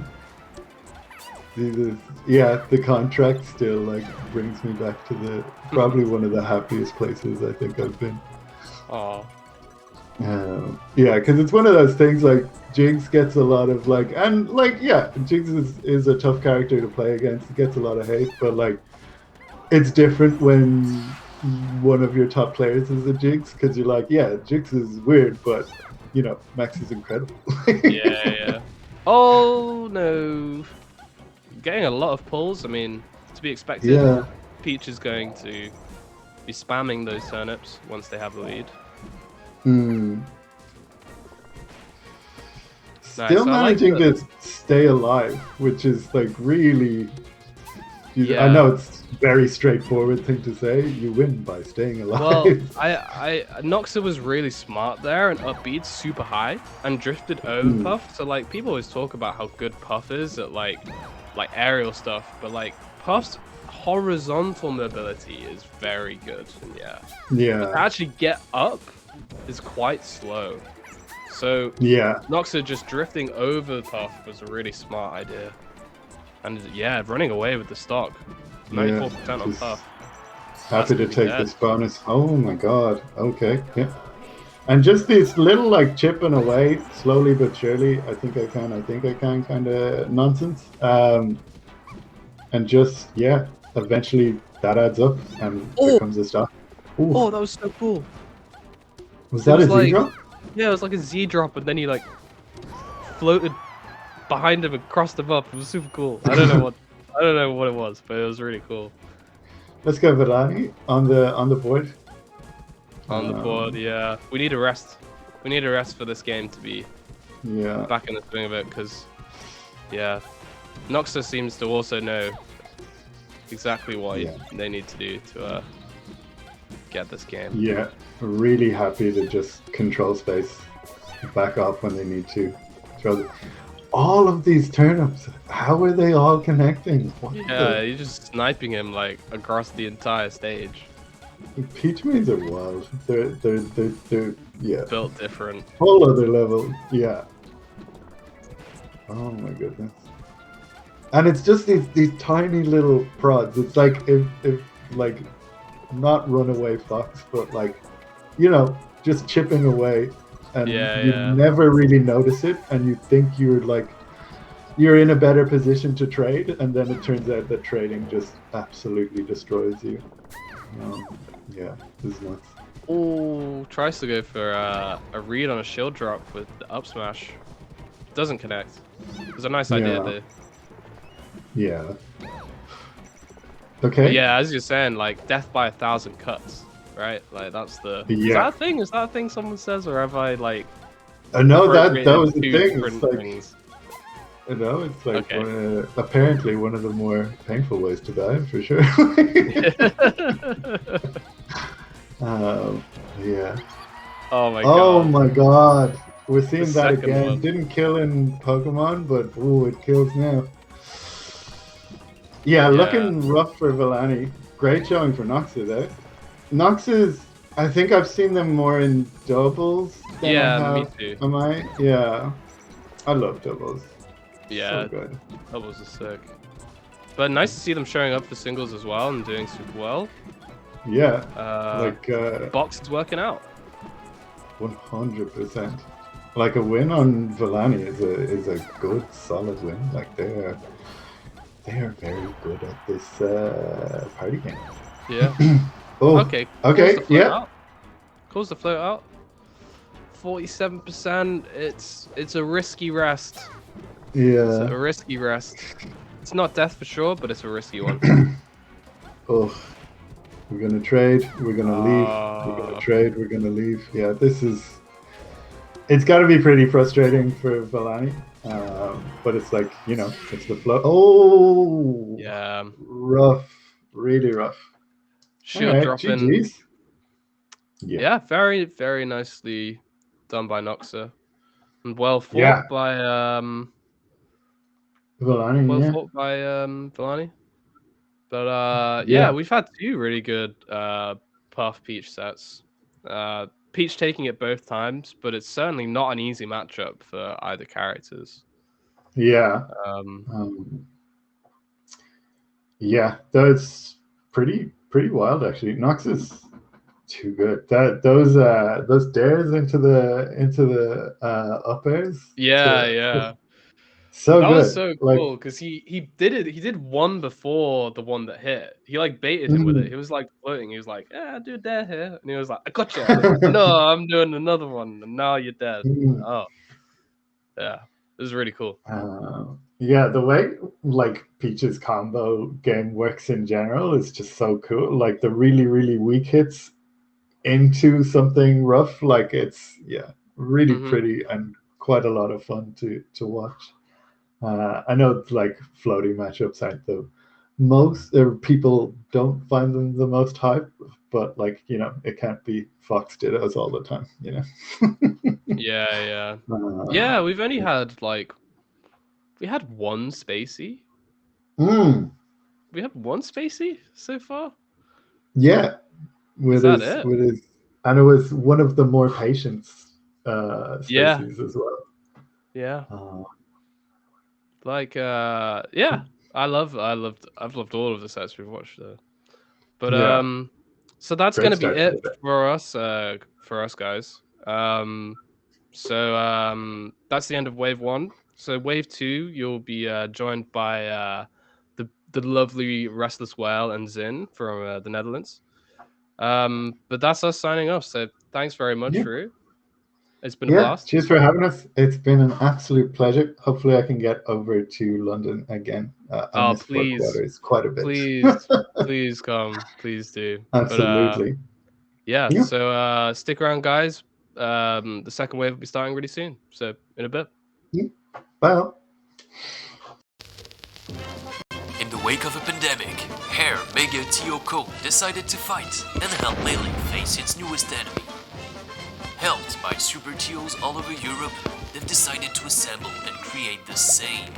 Jesus. Yeah, the contract still like brings me back to the probably one of the happiest places I think I've been. Oh, Yeah, because it's one of those things like Jinx gets a lot of like, and like, yeah, Jinx is a tough character to play against. It gets a lot of hate, but like, it's different when one of your top players is a Jinx because you're like, yeah, Jinx is weird, but you know, Max is incredible. yeah. Oh no, getting a lot of pulls. I mean, to be expected. Yeah. Peach is going to be spamming those turnips once they have the lead. Still I like managing to stay alive, which is like really. Yeah. I know it's a very straightforward thing to say. You win by staying alive. Well, I Noxa was really smart there and up B's super high and drifted over Puff. So like people always talk about how good Puff is at like aerial stuff, but like Puff's horizontal mobility is very good. And Yeah. to actually get up is quite slow. So Yeah. Noxa just drifting over Puff was a really smart idea. And yeah, running away with the stock. 94% on just Puff. Happy to That's take pretty this bonus. Oh my god. Okay. Yeah. And just these little like chipping away slowly but surely. I think I can kind of nonsense. And just eventually that adds up and becomes a stock. Ooh. Oh, that was so cool. Was that was a like- Z-drop? Yeah, it was like a Z drop, and then he like floated behind him and crossed him up. It was super cool. I don't know what it was, but it was really cool. Let's go Villani on the board. On the board, yeah. We need a rest. We need a rest for this game to be Yeah. back in the swing of it, because Noxa seems to also know exactly what they need to do to get this game. Yeah. Really happy to just control space, back off when they need to. All of these turnips, how are they all connecting? What Yeah, you're just sniping him like across the entire stage. Peach mains are wild. They're Built different. whole other level. Yeah. Oh my goodness. And it's just these tiny little prods. It's like if like not runaway fox, but like, you know, just chipping away, and you never really notice it, and you think you're in a better position to trade, and then it turns out that trading just absolutely destroys you. Yeah, this is nuts. Oh, tries to go for a read on a shield drop with the up smash. Doesn't connect. It was a nice idea there. Yeah. Okay. But yeah, as you're saying, like death by 1,000 cuts, right? Like that's the. Is that a thing? Is that a thing someone says, or have I like? No, that was the two thing. different It's like, things? it's like Okay. apparently one of the more painful ways to die, for sure. Yeah. Oh my god. Oh my god. We're seeing The that second again. one. Didn't kill in Pokemon, but ooh, it kills now. Yeah, looking rough for Villani. Great showing for Noxa though. Noxa's, I think I've seen them more in doubles than I have. Me too. Am I? Yeah. I love doubles. Yeah, So good. doubles are sick. But nice to see them showing up for singles as well and doing super well. Yeah. Box is working out. 100%. Like a win on Villani is a good solid win. Like they are very good at this party game. Yeah. Oh. Okay. Okay. Calls the float out. 47%. It's a risky rest. It's Yeah. a risky rest. It's not death for sure, but it's a risky one. Oh, we're gonna trade. We're gonna leave. We're gonna trade. We're gonna leave. Yeah, it's got to be pretty frustrating for Villani. But it's like, it's the flow. Oh, Yeah. rough, really rough. Shield All right, dropping. GG's. Yeah, very, very nicely done by Noxa. And well fought Yeah. by Villani, Villani. But yeah, we've had two really good Puff Peach sets. Peach taking it both times, but it's certainly not an easy matchup for either characters. Yeah. Yeah, that's pretty wild actually. Nox is too good. Those dares into the up airs. Yeah. So that good. was so cool because he did one before the one that hit. He like baited him with it. He was like floating. He was like, "Yeah, do a dare here," and he was like, "I got you." Like, no, I'm doing another one, and now you're dead. Oh, yeah, it was really cool. Yeah, the way like Peach's combo game works in general is just so cool. Like the really weak hits into something rough, like it's really pretty and quite a lot of fun to watch. I know like floaty matchups aren't the most, people don't find them the most hype, but like it can't be Fox Dittos all the time, Yeah, we've only had we had one Spacey. We had one Spacey so far. Yeah, with his, and it was one of the more patience Spaceys as well. Yeah. I've loved all of the sets we've watched though. But so that's gonna be it for us guys. So that's the end of wave 1. So wave 2, you'll be joined by the lovely Restless Whale and Zin from the Netherlands. But that's us signing off. So thanks very much, Rue. It's been a blast. Cheers for having us. It's been an absolute pleasure. Hopefully I can get over to London again. I miss Fort Quarters quite a bit. Please come. Please do. Absolutely. But, so stick around, guys. The second wave will be starting really soon. So in a bit. Bye. In the wake of a pandemic, Hair, Mega, Teaghlach decided to fight and help Melee face its newest enemy. Helped by super Teals all over Europe, they've decided to assemble and create the same.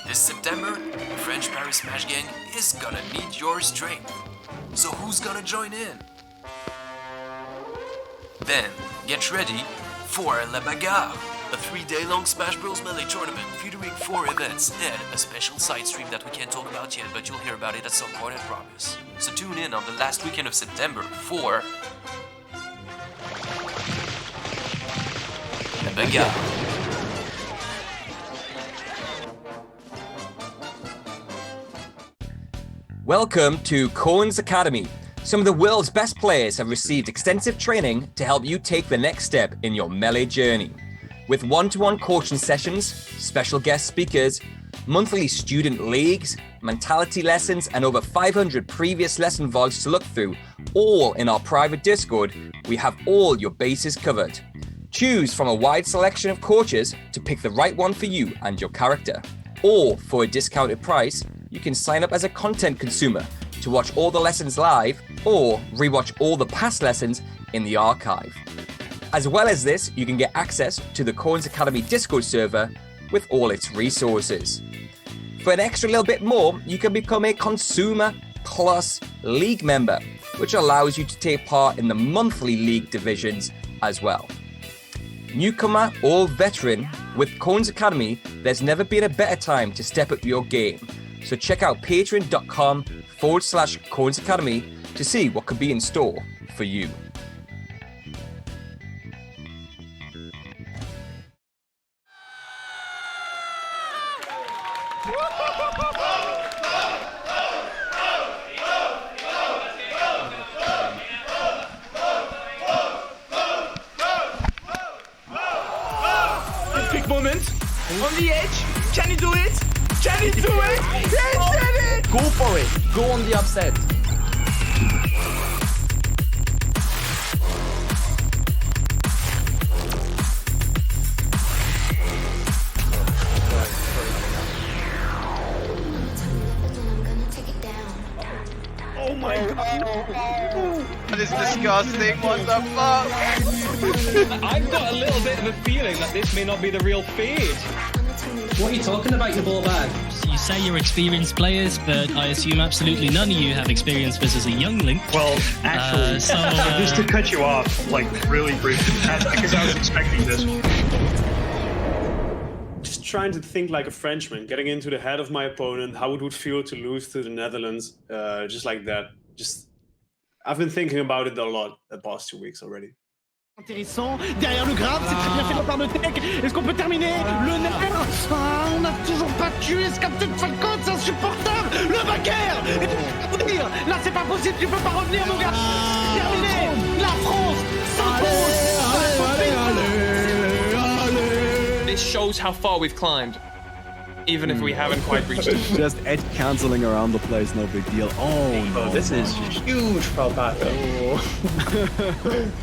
This September, French Paris Smash Gang is gonna need your strength. So who's gonna join in? Then, get ready for La Bagarre, a 3-day-long Smash Bros. Melee tournament featuring 4 events and a special side stream that we can't talk about yet, but you'll hear about it at some point, I promise. So tune in on the last weekend of September for La Bagarre. Welcome to Corn's Academy. Some of the world's best players have received extensive training to help you take the next step in your Melee journey. With one-to-one coaching sessions, special guest speakers, monthly student leagues, mentality lessons, and over 500 previous lesson vlogs to look through, all in our private Discord, we have all your bases covered. Choose from a wide selection of coaches to pick the right one for you and your character. Or, for a discounted price, you can sign up as a content consumer to watch all the lessons live or rewatch all the past lessons in the archive. As well as this, you can get access to the Corns Academy Discord server with all its resources. For an extra little bit more, you can become a Consumer Plus League member, which allows you to take part in the monthly league divisions as well. Newcomer or veteran, with Corns Academy, there's never been a better time to step up your game. So check out patreon.com/Corns Academy to see what could be in store for you. moment. On the edge. Can he do it? Can he do it? He did it! Go for it. Go on the upset. Oh my god. That is disgusting. What the fuck? I've got a little bit of a feeling that this may not be the real feed. What are you talking about, you ball bag? You say you're experienced players, but I assume absolutely none of you have experience versus a youngling. Well, actually, just to cut you off, like really briefly, because I was expecting this. Just trying to think like a Frenchman, getting into the head of my opponent, how it would feel to lose to the Netherlands, just like that. I've been thinking about it a lot the past 2 weeks already. Intéressant, derrière le grab, c'est très bien fait de la part de Tech. Est-ce qu'on peut terminer? Le nerf, on n'a toujours pas tué ce Captain Falcon, c'est insupportable. Le backer, là c'est pas possible, tu peux pas revenir mon gars. Terminé, la France s'impose. This shows how far we've climbed, even if we haven't quite reached it. Just edge canceling around the place, no big deal. Oh no, This is huge foul back.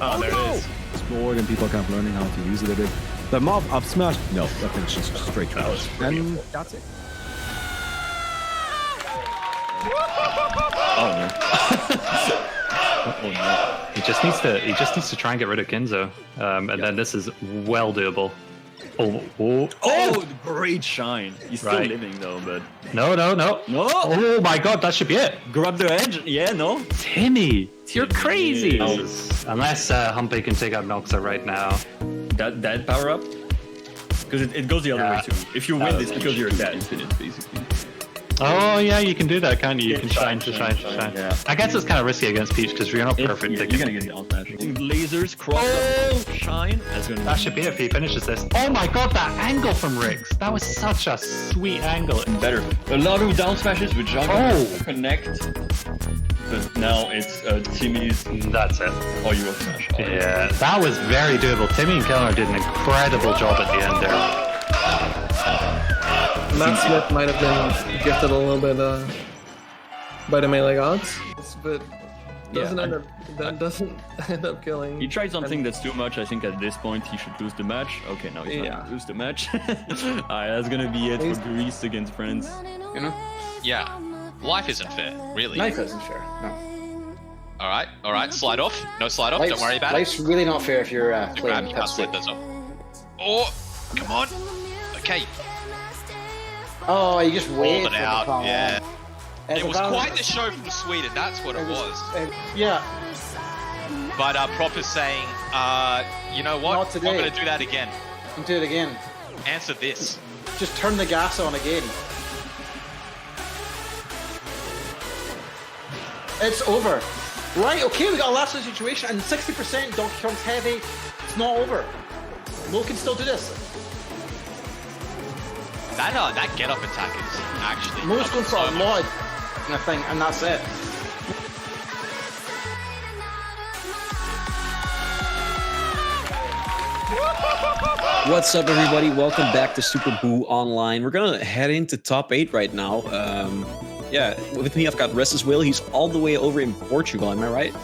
Oh, there it is. More than people kept learning how to use it a bit. The mob up smash. No, that thing's just straight trash. And that's it. Oh no. Oh no. He just needs to try and get rid of Ginzo. And then this is well doable. Oh, great shine. He's still living though, but no. Oh my god, that should be it. Grab the edge. Yeah, no. Timmy, you're crazy. Unless Humpy can take out Noxa right now. That power up? Because it goes the other way too. If you win this because you're dead, infinite basically. Oh yeah, you can do that, can't you? You can shine. Yeah. I guess it's kind of risky against Peach because you're not perfect. You're gonna get the outdash. Lasers, cross up, shine. That should be it if he finishes this. Oh my god, that angle from Riggs. That was such a sweet angle. Better. A lot of down smashes with Jungle connect. But now it's Timmy's. That's it. Oh, you will smash. Oh, yeah, that was very doable. Timmy and Kellner did an incredible job at the end there. Matt Smith might have been gifted a little bit by the melee gods, but doesn't end up killing. He tried something that's too much. I think at this point he should lose the match. Okay, now he's not gonna lose the match. Alright, that's gonna be it for Greece against France. You know? Yeah. Life isn't fair, really. Life isn't fair. No. Alright, slide off. No slide off, don't worry about life's really not fair if you're playing you can't slide those off. Oh, come on. Okay. Oh, you just wait. Hold it out, yeah. It was quite the show from Sweden, that's what it was. Yeah. But Prop is saying, you know what? Not today. I'm going to do that again. And do it again. Answer this. Just turn the gas on again. It's over. Right, okay, we got a last situation, and 60% Donkey Kong's heavy. It's not over. Mo can still do this. That get-up attack is actually... Mo's going for a lot, I think, and that's it. What's up, everybody? Welcome back to Super Boo Online. We're gonna head into top 8 right now. Yeah, with me I've got Restless Will. He's all the way over in Portugal, am I right?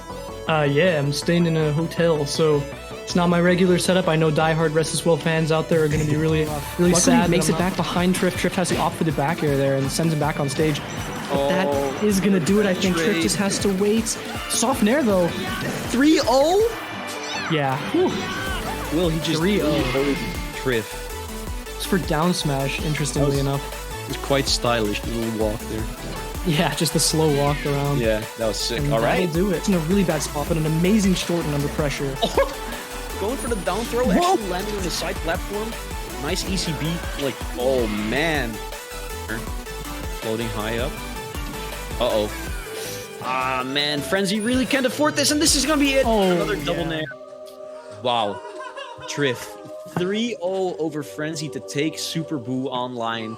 Yeah, I'm staying in a hotel, so it's not my regular setup. I know diehard Restless Will fans out there are going to be really sad. He makes it back behind Triff. Triff has the off-footed back air there and sends him back on stage. But that is going to do it, I think. Triff just has to wait. Soft Nair, though. 3-0? Yeah. Whew. Will, he just 3-0. Triff. It's for down smash, interestingly enough. It was quite stylish, the little walk there. Yeah, just the slow walk around. Yeah, that was sick. And all right. That'll do it. It's in a really bad spot, but an amazing shorten under pressure. Going for the down throw, actually landing on the side platform. Nice ECB. Like, oh man. Floating high up. Uh-oh. Ah, man. Frenzy really can't afford this, and this is going to be it. Another double nair. Wow. Triff. 3-0 over Frenzy to take Super Boo Online.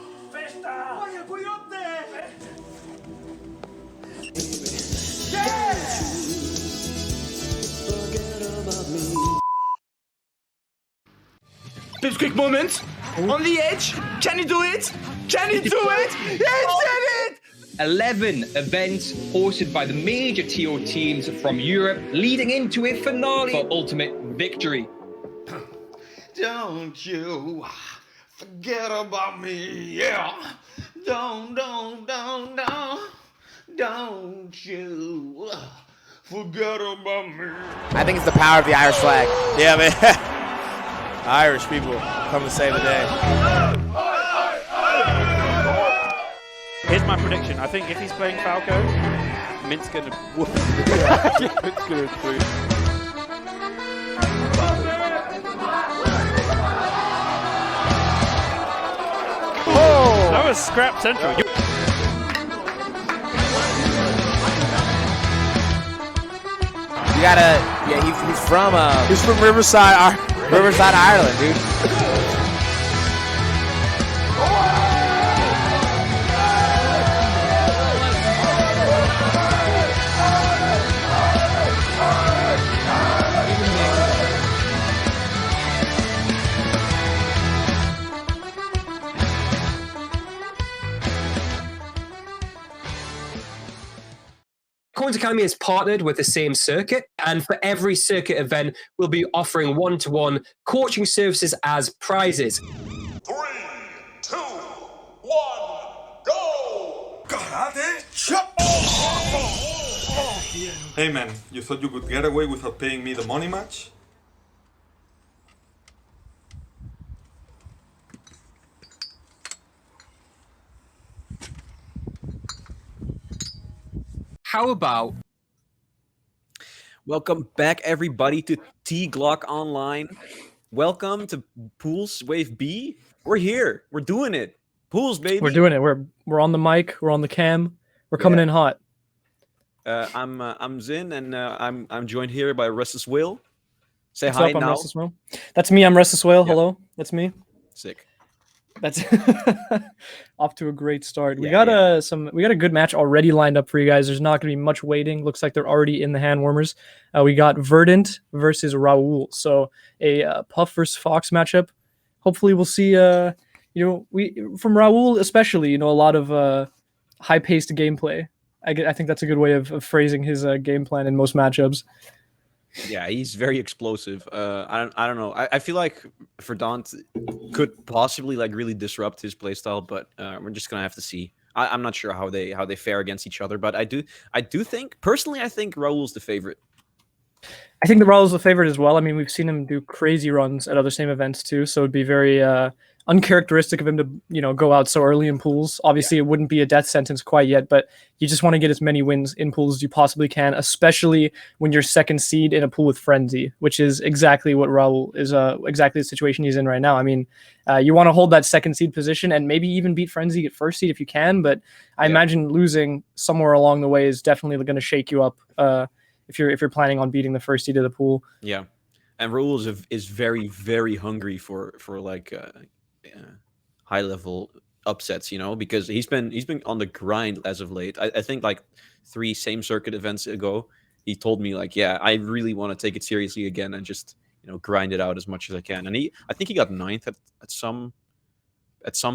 This quick moment. On the edge. Can he do it? Can he do it? He did it! 11 events hosted by the major TO teams from Europe, leading into a finale for ultimate victory. Don't you forget about me, yeah. Don't you forget about me. I think it's the power of the Irish flag. Yeah, man. Irish people come to save the day. Here's my prediction. I think if he's playing Falco, Mint's gonna whoop. Mint's gonna whoop. Oh! That was scrap central. You gotta, yeah, he's from Riverside, Ireland, dude. Coins Academy is partnered with the same circuit, and for every circuit event, we'll be offering one-to-one coaching services as prizes. 3, 2, 1, go! Karate chop! Hey man, you thought you could get away without paying me the money match? How about... Welcome back, everybody, to Teaghlach Online. Welcome to Pools Wave B. We're here. We're doing it. Pools, baby. We're doing it. We're on the mic. We're on the cam. We're coming in hot. I'm Zin, and I'm joined here by Restless Will. Say What's hi up? I'm now. Restless Whale. That's me. I'm Restless Whale. Hello. That's me. Sick. That's off to a great start. We got a good match already lined up for you guys. There's not going to be much waiting. Looks like they're already in the hand warmers. We got Verdant versus Raul. So a Puff versus Fox matchup. Hopefully we'll see from Raul especially, a lot of high-paced gameplay. I think that's a good way of phrasing his game plan in most matchups. Yeah, he's very explosive. I don't know. I feel like Verdant could possibly really disrupt his playstyle, but we're just gonna have to see. I'm not sure how they fare against each other, but I do think personally I think Raul's the favorite. I think the Raul's the favorite as well. I mean, we've seen him do crazy runs at other same events too, so it'd be very uncharacteristic of him to go out so early in pools. Obviously, it wouldn't be a death sentence quite yet, but you just want to get as many wins in pools as you possibly can, especially when you're second seed in a pool with Frenzy, which is exactly what Raul is. Exactly the situation he's in right now. I mean, you want to hold that second seed position and maybe even beat Frenzy at first seed if you can, but I imagine losing somewhere along the way is definitely going to shake you up if you're planning on beating the first seed of the pool. Yeah, and Raul is very, very hungry for high level upsets, because he's been on the grind as of late. I think 3 same circuit events ago, he told me I really want to take it seriously again and just grind it out as much as I can. And I think he got 9th at some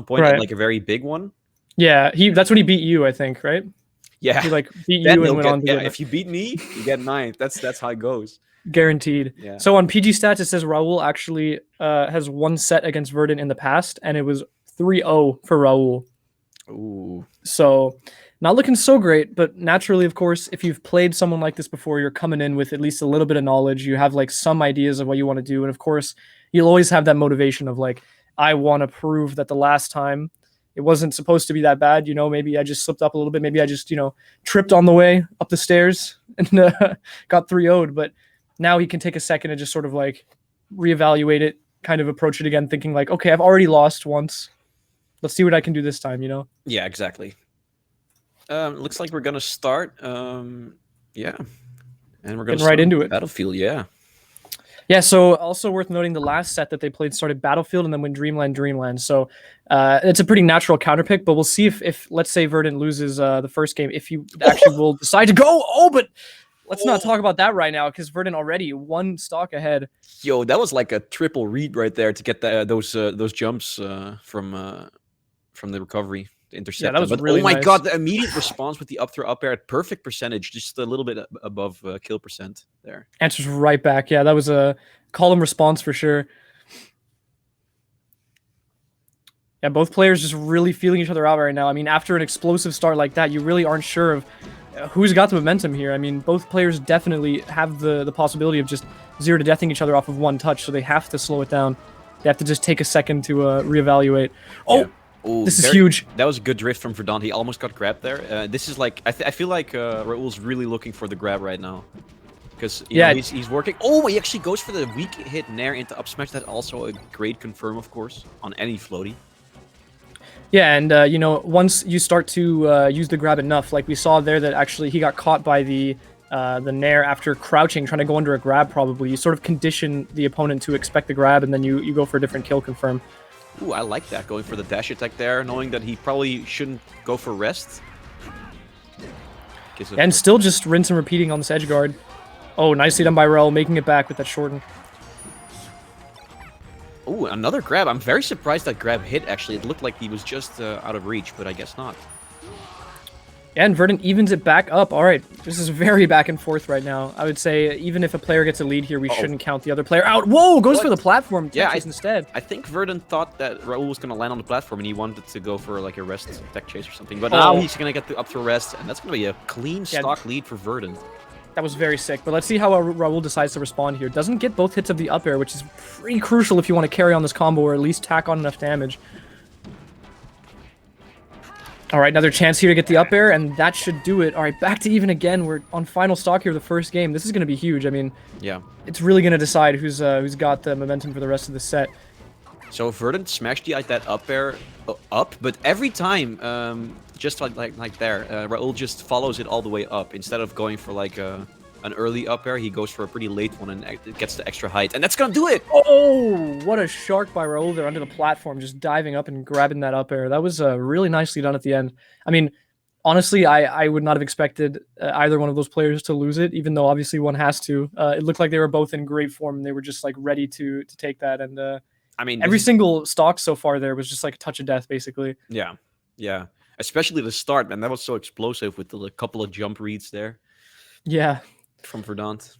point, right, at a very big one. Yeah, that's when he beat you, I think, right? Yeah, he beat you and went on to win. If you beat me, you get 9th. That's how it goes. Guaranteed. Yeah. So on PG stats, it says Raul actually has one set against Verdant in the past, and it was 3-0 for Raul. Ooh. So not looking so great, but naturally, of course, if you've played someone like this before, you're coming in with at least a little bit of knowledge. You have some ideas of what you want to do. And of course, you'll always have that motivation of I want to prove that the last time it wasn't supposed to be that bad. Maybe I just slipped up a little bit. Maybe I just, tripped on the way up the stairs and got 3-0'd. But now he can take a second and just sort of reevaluate it, kind of approach it again, thinking okay, I've already lost once. Let's see what I can do this time, Yeah, exactly. Looks like we're going to start. Yeah. And we're going to right into it. Battlefield, yeah. Yeah, so also worth noting the last set that they played started Battlefield and then went Dreamland. So it's a pretty natural counterpick, but we'll see if let's say Verdant loses the first game, if you actually will decide to go. Oh, but Let's not talk about that right now, because Verdant already one stock ahead. Yo, that was like a triple read right there to get those jumps from the recovery to intercept. Yeah, that was but really oh my nice. god, the immediate response with the up throw up air at perfect percentage, just a little bit above kill percent there. Answers right back. Yeah, that was a column response for sure. Yeah, both players just really feeling each other out right now. I mean, after an explosive start like that, you really aren't sure of who's got the momentum here. I mean, both players definitely have the possibility of just 0 to deathing each other off of one touch, so they have to slow it down. They have to just take a second to reevaluate. Oh, yeah. Ooh, this is huge. That was a good drift from Verdant. He almost got grabbed there. This is like, I feel like Raul's really looking for the grab right now. Because know, he's working. Oh, he actually goes for the weak hit Nair into up smash. That's also a great confirm, of course, on any floaty. Yeah, and you know, once you start to use the grab enough, like we saw there that actually he got caught by the Nair after crouching, trying to go under a grab probably. You sort of condition the opponent to expect the grab, and then you go for a different kill confirm. Ooh, I like that, going for the dash attack there, knowing that he probably shouldn't go for rest. And still just rinse and repeating on this edge guard. Oh, nicely done by Raul, making it back with that shorten. Ooh, another grab. I'm very surprised that grab hit, actually. It looked like he was just out of reach, but I guess not. And Verdant evens it back up. All right, this is very back and forth right now. I would say even if a player gets a lead here, we shouldn't count the other player out. Whoa, goes for the platform instead. I think Verdant thought that Raul was going to land on the platform, and he wanted to go for like a rest tech chase or something. But now he's going to get the up throw rest, and that's going to be a clean stock lead for Verdant. That was very sick, but let's see how Raul decides to respond here. Doesn't get both hits of the up air, which is pretty crucial if you want to carry on this combo or at least tack on enough damage. All right, another chance here to get the up air, and that should do it. All right, back to even again. We're on final stock here of the first game. This is going to be huge. I mean, yeah, it's really going to decide who's got the momentum for the rest of the set. So Verdant smashed that up air up, but every time, just like there, Raul just follows it all the way up. Instead of going for like an early up air, he goes for a pretty late one and it gets the extra height, and that's gonna do it. Oh, what a shark by Raul there under the platform, just diving up and grabbing that up air. That was really nicely done at the end. I mean, honestly, I would not have expected either one of those players to lose it, even though obviously one has to. It looked like they were both in great form, and they were just like ready to take that. And I mean, every single stock so far there was just like a touch of death, basically. Yeah, yeah. Especially the start, man. That was so explosive with the couple of jump reads there. Yeah. From Verdant.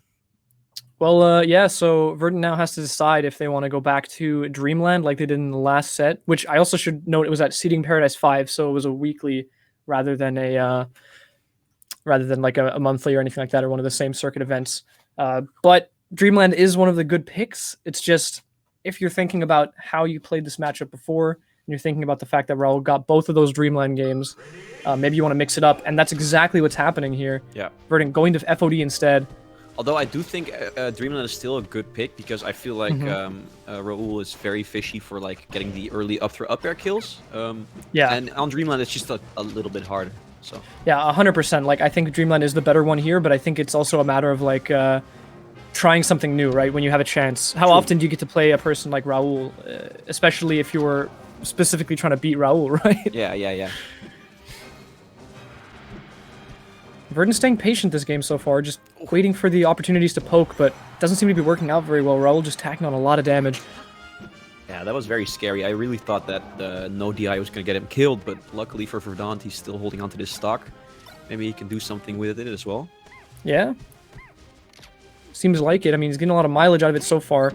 Well, yeah, so Verdant now has to decide if they want to go back to Dreamland like they did in the last set, which I also should note it was at Seeding Paradise 5, so it was a weekly rather than like a monthly or anything like that, or one of the same circuit events. But Dreamland is one of the good picks. It's just, if you're thinking about how you played this matchup before, and you're thinking about the fact that Raul got both of those Dreamland games, maybe you want to mix it up, and that's exactly what's happening here. Yeah. Verdant going to FOD instead. Although I do think Dreamland is still a good pick, because I feel like Raul is very fishy for like getting the early up throw up air kills. Yeah. And on Dreamland, it's just a little bit harder. So. Yeah, 100%. Like, I think Dreamland is the better one here, but I think it's also a matter of like trying something new, right? When you have a chance. How often do you get to play a person like Raul, especially if you're specifically trying to beat Raul, right? Yeah. Verdant's staying patient this game so far, just waiting for the opportunities to poke, but doesn't seem to be working out very well. Raul just tacking on a lot of damage. Yeah, that was very scary. I really thought that no DI was going to get him killed, but luckily for Verdant, he's still holding onto this stock. Maybe he can do something with it as well. Yeah. Seems like it. I mean, he's getting a lot of mileage out of it so far.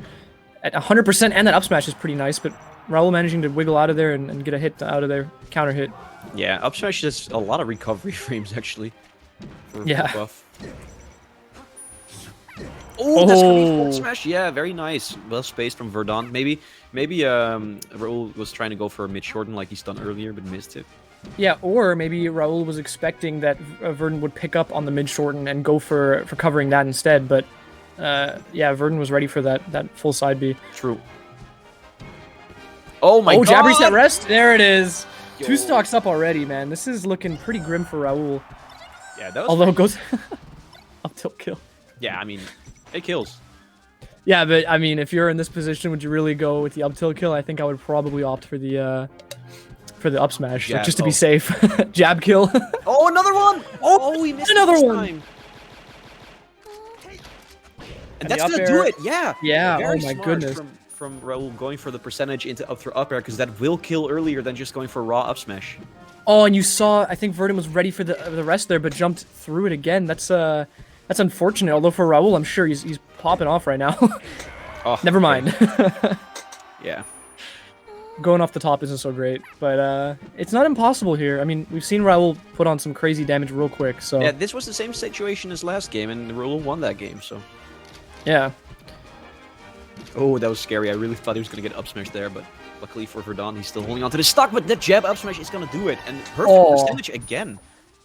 At 100%, and that up smash is pretty nice, but Raul managing to wiggle out of there and get a hit out of there, counter hit. Yeah, up smash has a lot of recovery frames, actually. Yeah. Buff. Oh, that's gonna be forward smash. Yeah, very nice. Well spaced from Verdant. Maybe Raul was trying to go for a mid shorten like he's done earlier, but missed it. Yeah, or maybe Raul was expecting that Verdant would pick up on the mid shorten and go for covering that instead. But yeah, Verdant was ready for that full side B. True. Oh my god! Jab reset rest. There it is. Yo. 2 stocks up already, man. This is looking pretty grim for Raul. Yeah, that was. Although it goes up tilt kill. Yeah, I mean, it kills. Yeah, but I mean, if you're in this position, would you really go with the up tilt kill? I think I would probably opt for the up smash, like, just to be safe. Jab kill. Oh, another one! Oh, we missed another this one. Time. And that's the gonna up do air. it. Yeah. Yeah. Very Oh my smart goodness. From Raul going for the percentage into up through up air because that will kill earlier than just going for raw up smash. Oh, and you saw, I think Verdun was ready for the rest there, but jumped through it again. That's unfortunate. Although for Raul, I'm sure he's popping off right now. Oh, never mind. Yeah. Going off the top isn't so great, but it's not impossible here. I mean, we've seen Raul put on some crazy damage real quick, so Yeah, this was the same situation as last game, and Raul won that game. So. yeah. Oh, that was scary. I really thought he was gonna get up smash there, but luckily for Verdun, he's still holding on to the stock. But that jab up smash is gonna do it, and perfect percentage again.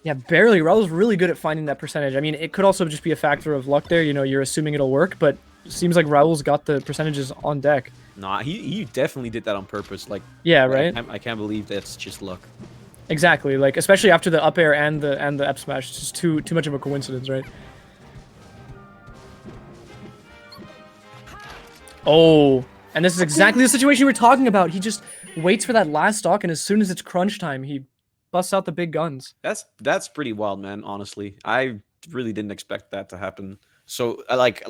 Yeah, barely. Raul's really good at finding that percentage. I mean, it could also just be a factor of luck there. You know, you're assuming it'll work, but it seems like Raul's got the percentages on deck. Nah, he definitely did that on purpose. Like, yeah, right. I can't believe that's just luck. Exactly. Like, especially after the up air and the up smash, it's just too much of a coincidence, right? Oh, and this is exactly the situation we're talking about. He just waits for that last stock, and as soon as it's crunch time, he busts out the big guns. That's pretty wild, man. Honestly, I really didn't expect that to happen. So, like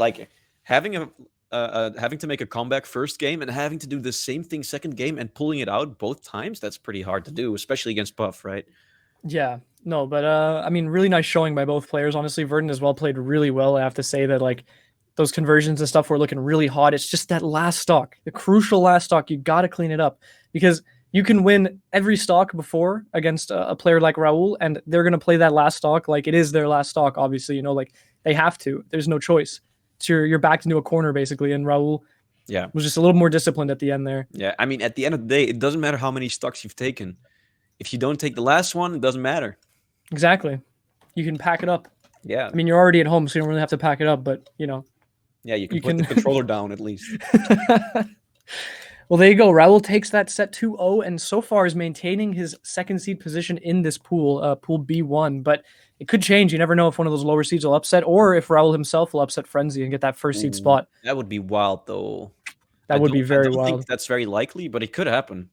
having having to make a comeback first game and having to do the same thing second game and pulling it out both times, that's pretty hard to do, especially against Puff, right? Yeah, no, but I mean, really nice showing by both players. Honestly, Verdun as well played really well. I have to say that, like, those conversions and stuff were looking really hot. It's just that last stock, the crucial last stock. You got to clean it up because you can win every stock before against a player like Raul, and they're going to play that last stock like it is their last stock, obviously. You know, like, they have to. There's no choice. So you're backed into a corner, basically, and Raul was just a little more disciplined at the end there. Yeah, I mean, at the end of the day, it doesn't matter how many stocks you've taken. If you don't take the last one, it doesn't matter. Exactly. You can pack it up. Yeah. I mean, you're already at home, so you don't really have to pack it up, but, you know. Yeah, you can put the controller down at least. Well, there you go. Raul takes that set 2-0 and so far is maintaining his second seed position in this pool, pool B1. But it could change. You never know if one of those lower seeds will upset or if Raul himself will upset Frenzy and get that first seed spot. That would be wild, though. That would be very wild. I don't think that's very likely, but it could happen.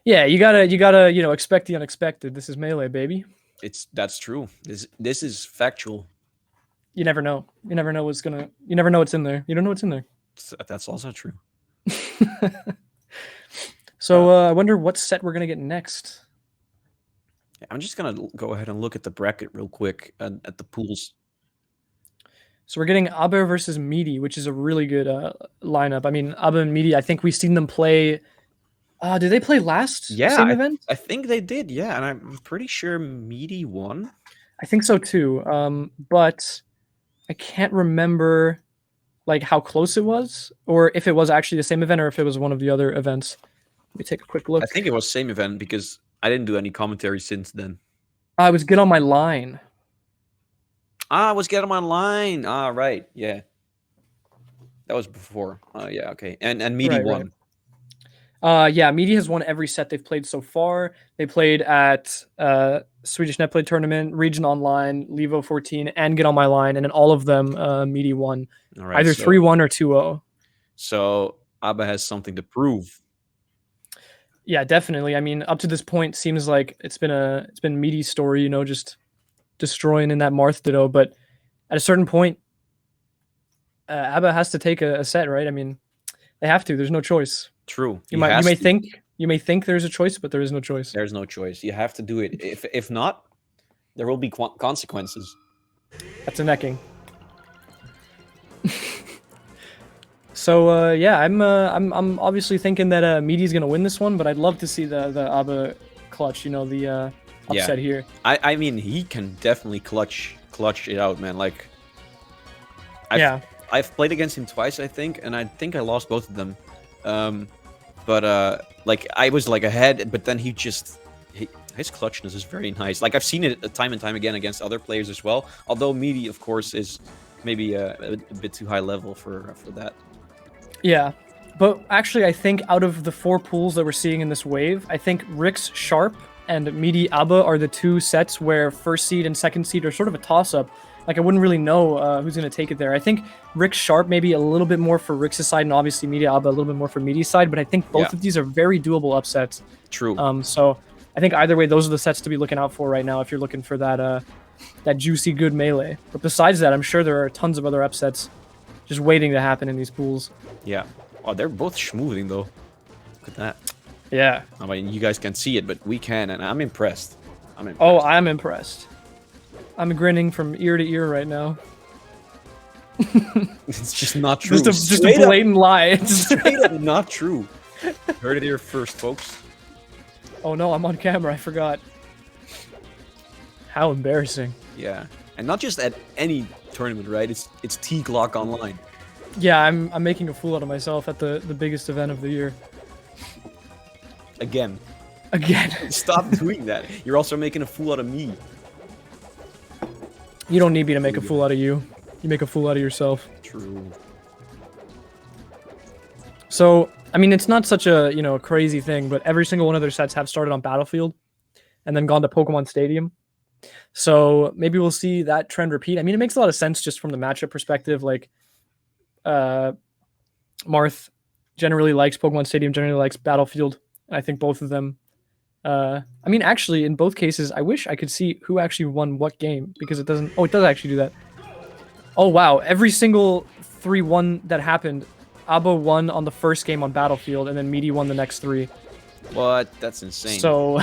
Yeah, you gotta, you know, expect the unexpected. This is Melee, baby. That's true. This is factual. You never know. You never know what's gonna. You never know what's in there. You don't know what's in there. That's also true. So I wonder what set we're gonna get next. I'm just gonna go ahead and look at the bracket real quick at the pools. So we're getting Aber versus Meaty, which is a really good lineup. I mean, Aber and Meaty, I think we've seen them play. Did they play last same event? I think they did, yeah. And I'm pretty sure Meaty won. I think so too. But I can't remember like how close it was, or if it was actually the same event, or if it was one of the other events. Let me take a quick look. I think it was same event because I didn't do any commentary since then. I was Get On My Line. I was Get On My Line. Right, yeah. That was before. Yeah, okay. And Meaty won. Right. Yeah, Meaty has won every set they've played so far. They played at Swedish Netplay Tournament, Region Online, Levo 14, and Get On My Line, and in all of them, Meaty won. All right, either 3-1 or 2-0. So Abba has something to prove. Yeah, definitely. I mean, up to this point, seems like it's been Meaty's story, you know, just destroying in that Marth Ditto. But at a certain point, Abba has to take a set, right? I mean, they have to. There's no choice. True. You may think there's a choice, but there is no choice. There's no choice. You have to do it. If not, there will be consequences. That's a necking. So yeah, I'm obviously thinking that Meaty's gonna win this one, but I'd love to see the Abba clutch. You know, the upset here. I mean, he can definitely clutch it out, man. Like, I've played against him twice, I think, and I think I lost both of them. But like I was like ahead, but then his clutchness is very nice. Like I've seen it time and time again against other players as well. Although Meaty, of course, is maybe a bit too high level for that. Yeah, but actually, I think out of the 4 pools that we're seeing in this wave, I think Rick's Sharp and Meaty Abba are the 2 sets where first seed and second seed are sort of a toss-up. Like, I wouldn't really know who's going to take it there. I think Rick Sharp maybe a little bit more for Rick's side, and obviously Meaty Abba a little bit more for Meaty's side, but I think both of these are very doable upsets. True. So I think either way, those are the sets to be looking out for right now if you're looking for that juicy, good melee. But besides that, I'm sure there are tons of other upsets just waiting to happen in these pools. Yeah. Oh, they're both schmoothing though. Look at that. Yeah. I mean, you guys can see it, but we can, and I'm impressed. Oh, I'm impressed. I'm grinning from ear to ear right now. It's just not true. Just a blatant lie. It's straight up not true. Heard it here first, folks. Oh no, I'm on camera. I forgot. How embarrassing. Yeah, and not just at any tournament, right? It's Teaghlach online. Yeah, I'm making a fool out of myself at the biggest event of the year. Again. Stop doing that. You're also making a fool out of me. You don't need me to make a fool out of you. You make a fool out of yourself. True. So, I mean, it's not such a, you know, a crazy thing, but every single one of their sets have started on Battlefield and then gone to Pokemon Stadium. So maybe we'll see that trend repeat. I mean, it makes a lot of sense just from the matchup perspective. Like, Marth generally likes Pokemon Stadium, generally likes Battlefield. I think both of them. I mean, actually, in both cases, I wish I could see who actually won what game, because it doesn't... Oh, it does actually do that. Oh, wow. Every single 3-1 that happened, Abba won on the first game on Battlefield, and then Meaty won the next 3. What? That's insane. So,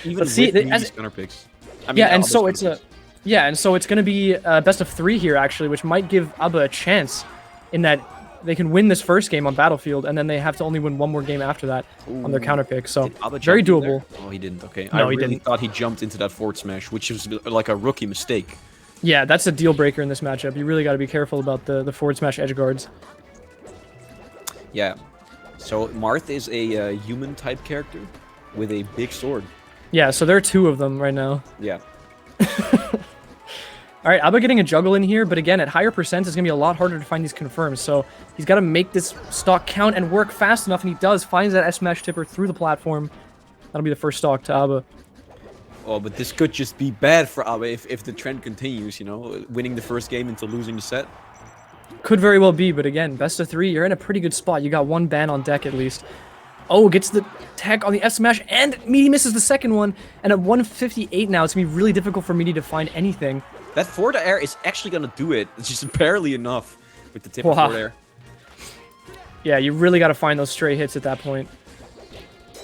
even let's see. Meaty's gunner picks. I mean, yeah, and so it's a... Yeah, and so it's going to be best of 3 here, actually, which might give Abba a chance in that they can win this first game on Battlefield, and then they have to only win one more game after that on their counter pick. So, very doable. Oh, he didn't. Okay. No, I he really didn't. thought he jumped into that forward smash, which was like a rookie mistake. Yeah, that's a deal breaker in this matchup. You really got to be careful about the forward smash edge guards. Yeah. So, Marth is a human type character with a big sword. Yeah, so there are 2 of them right now. Yeah. All right, Abba getting a juggle in here, but again, at higher percents, it's going to be a lot harder to find these confirms. So he's got to make this stock count and work fast enough, and he does. Finds that S-Smash tipper through the platform. That'll be the first stock to Abba. Oh, but this could just be bad for Abba if the trend continues, you know, winning the first game into losing the set. Could very well be, but again, best of 3, you're in a pretty good spot. You got 1 ban on deck at least. Oh, gets the tech on the S-Smash, and Meaty misses the second one. And at 158 now, it's going to be really difficult for Meaty to find anything. That forward air is actually going to do it. It's just barely enough with the tip of forward air. Yeah, you really got to find those stray hits at that point.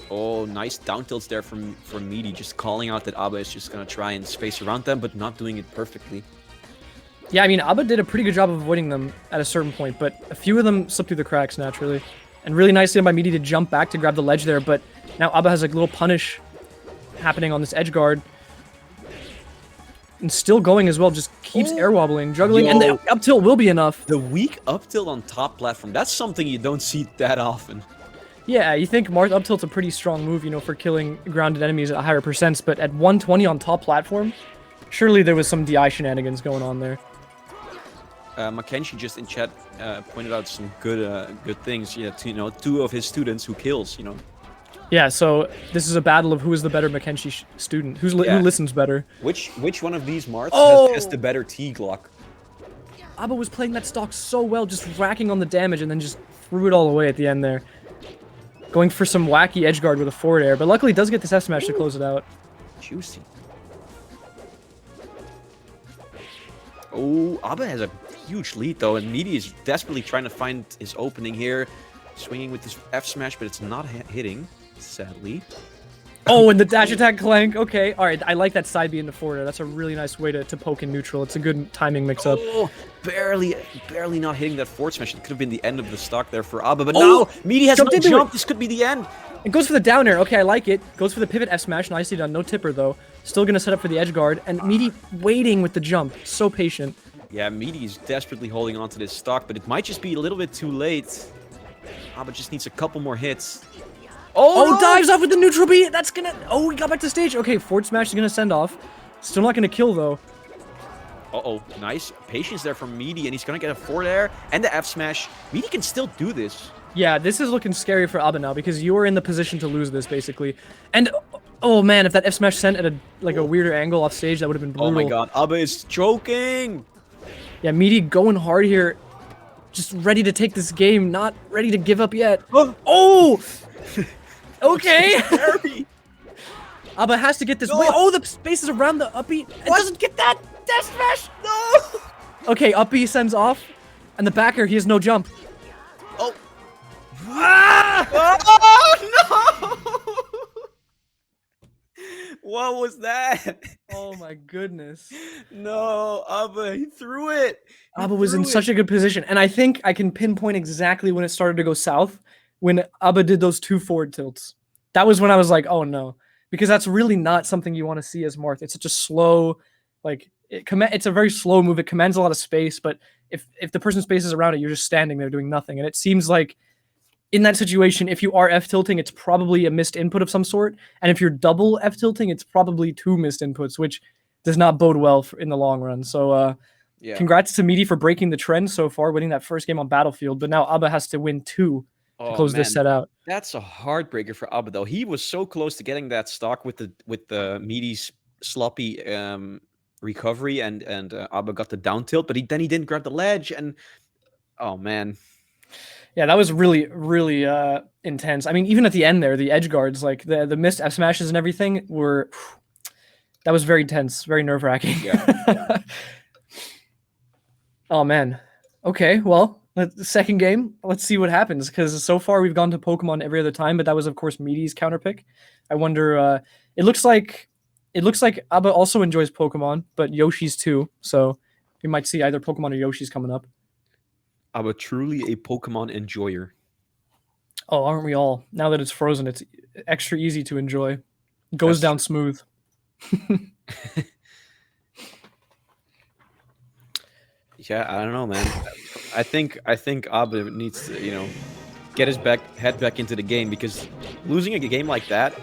Oh, nice down tilts there from Meaty, just calling out that Abba is just going to try and space around them, but not doing it perfectly. Yeah, I mean, Abba did a pretty good job of avoiding them at a certain point, but a few of them slipped through the cracks naturally. And really nicely done by Meaty to jump back to grab the ledge there, but now Abba has a little punish happening on this edge guard. And still going as well, just keeps air wobbling, juggling, and the up tilt will be enough. The weak up tilt on top platform, that's something you don't see that often. Yeah, you think Marth up tilt's a pretty strong move, you know, for killing grounded enemies at higher percents, but at 120 on top platform, surely there was some DI shenanigans going on there. Mackenzie just in chat pointed out some good things. Yeah, you know, 2 of his students who kills, you know. Yeah, so this is a battle of who is the better Mackenzie student, who listens better. Which one of these Marths has the better Teaghlach? Abba was playing that stock so well, just racking on the damage and then just threw it all away at the end there. Going for some wacky edgeguard with a forward air, but luckily does get this S-Smash to close it out. Juicy. Oh, Abba has a huge lead though, and Meaty is desperately trying to find his opening here. Swinging with this F-Smash, but it's not hitting, sadly. Oh, and the dash attack clank. Okay, all right. I like that side B in the forward air. That's a really nice way to poke in neutral. It's a good timing mix-up. Oh, barely not hitting that forward smash. It could have been the end of the stock there for Abba, but no! Meaty has no jump. This could be the end. It goes for the down air. Okay, I like it. Goes for the pivot F-Smash. Nicely done. No tipper, though. Still going to set up for the edge guard. And Meaty waiting with the jump. So patient. Yeah, Meaty is desperately holding on to this stock, but it might just be a little bit too late. Abba just needs a couple more hits. Oh, no! Dives off with the neutral B. That's gonna... Oh, he got back to stage. Okay, forward smash is gonna send off. Still not gonna kill, though. Uh-oh, nice patience there from Meaty, and he's gonna get a forward air and the F smash. Meaty can still do this. Yeah, this is looking scary for Abba now, because you are in the position to lose this, basically. And, oh man, if that F smash sent at a weirder angle off stage, that would have been brutal. Oh my god, Abba is choking! Yeah, Meaty going hard here. Just ready to take this game, not ready to give up yet. Oh! Okay. Abba has to get this. Wait, oh, the space is around the up B. It doesn't get that. Death smash. No. Okay, up B sends off. And the back air, he has no jump. Oh. Ah! Oh, no! What was that? Oh, my goodness. No, Abba, he threw it. Abba was in such a good position. And I think I can pinpoint exactly when it started to go south, when Abba did those 2 forward tilts. That was when I was like, oh, no. Because that's really not something you want to see as Marth. It's such a slow, like, it's a very slow move. It commands a lot of space, but if the person's space is around it, you're just standing there doing nothing. And it seems like in that situation, if you are F-tilting, it's probably a missed input of some sort. And if you're double F-tilting, it's probably 2 missed inputs, which does not bode well in the long run. So congrats to Meaty for breaking the trend so far, winning that first game on Battlefield. But now Abba has to win 2 to close this set out. That's a heartbreaker for Abba, though. He was so close to getting that stock with the Meaty's sloppy recovery, and Abba got the down tilt, but then he didn't grab the ledge, and oh man. Yeah, that was really, really intense. I mean, even at the end there, the edge guards, like the missed F smashes and everything were, that was very tense, very nerve-wracking. Yeah. Oh man. Okay, well, the second game, let's see what happens, because so far we've gone to Pokemon every other time, but that was of course Meaty's counter pick. I wonder, it looks like Abba also enjoys Pokemon, but Yoshi's too, so we might see either Pokemon or Yoshi's coming up. Abba, truly a Pokemon enjoyer. Oh, aren't we all? Now that it's frozen, it's extra easy to enjoy. It goes down smooth. Yeah, I don't know, man. I think Abba needs to, get his head back into the game, because losing a game like that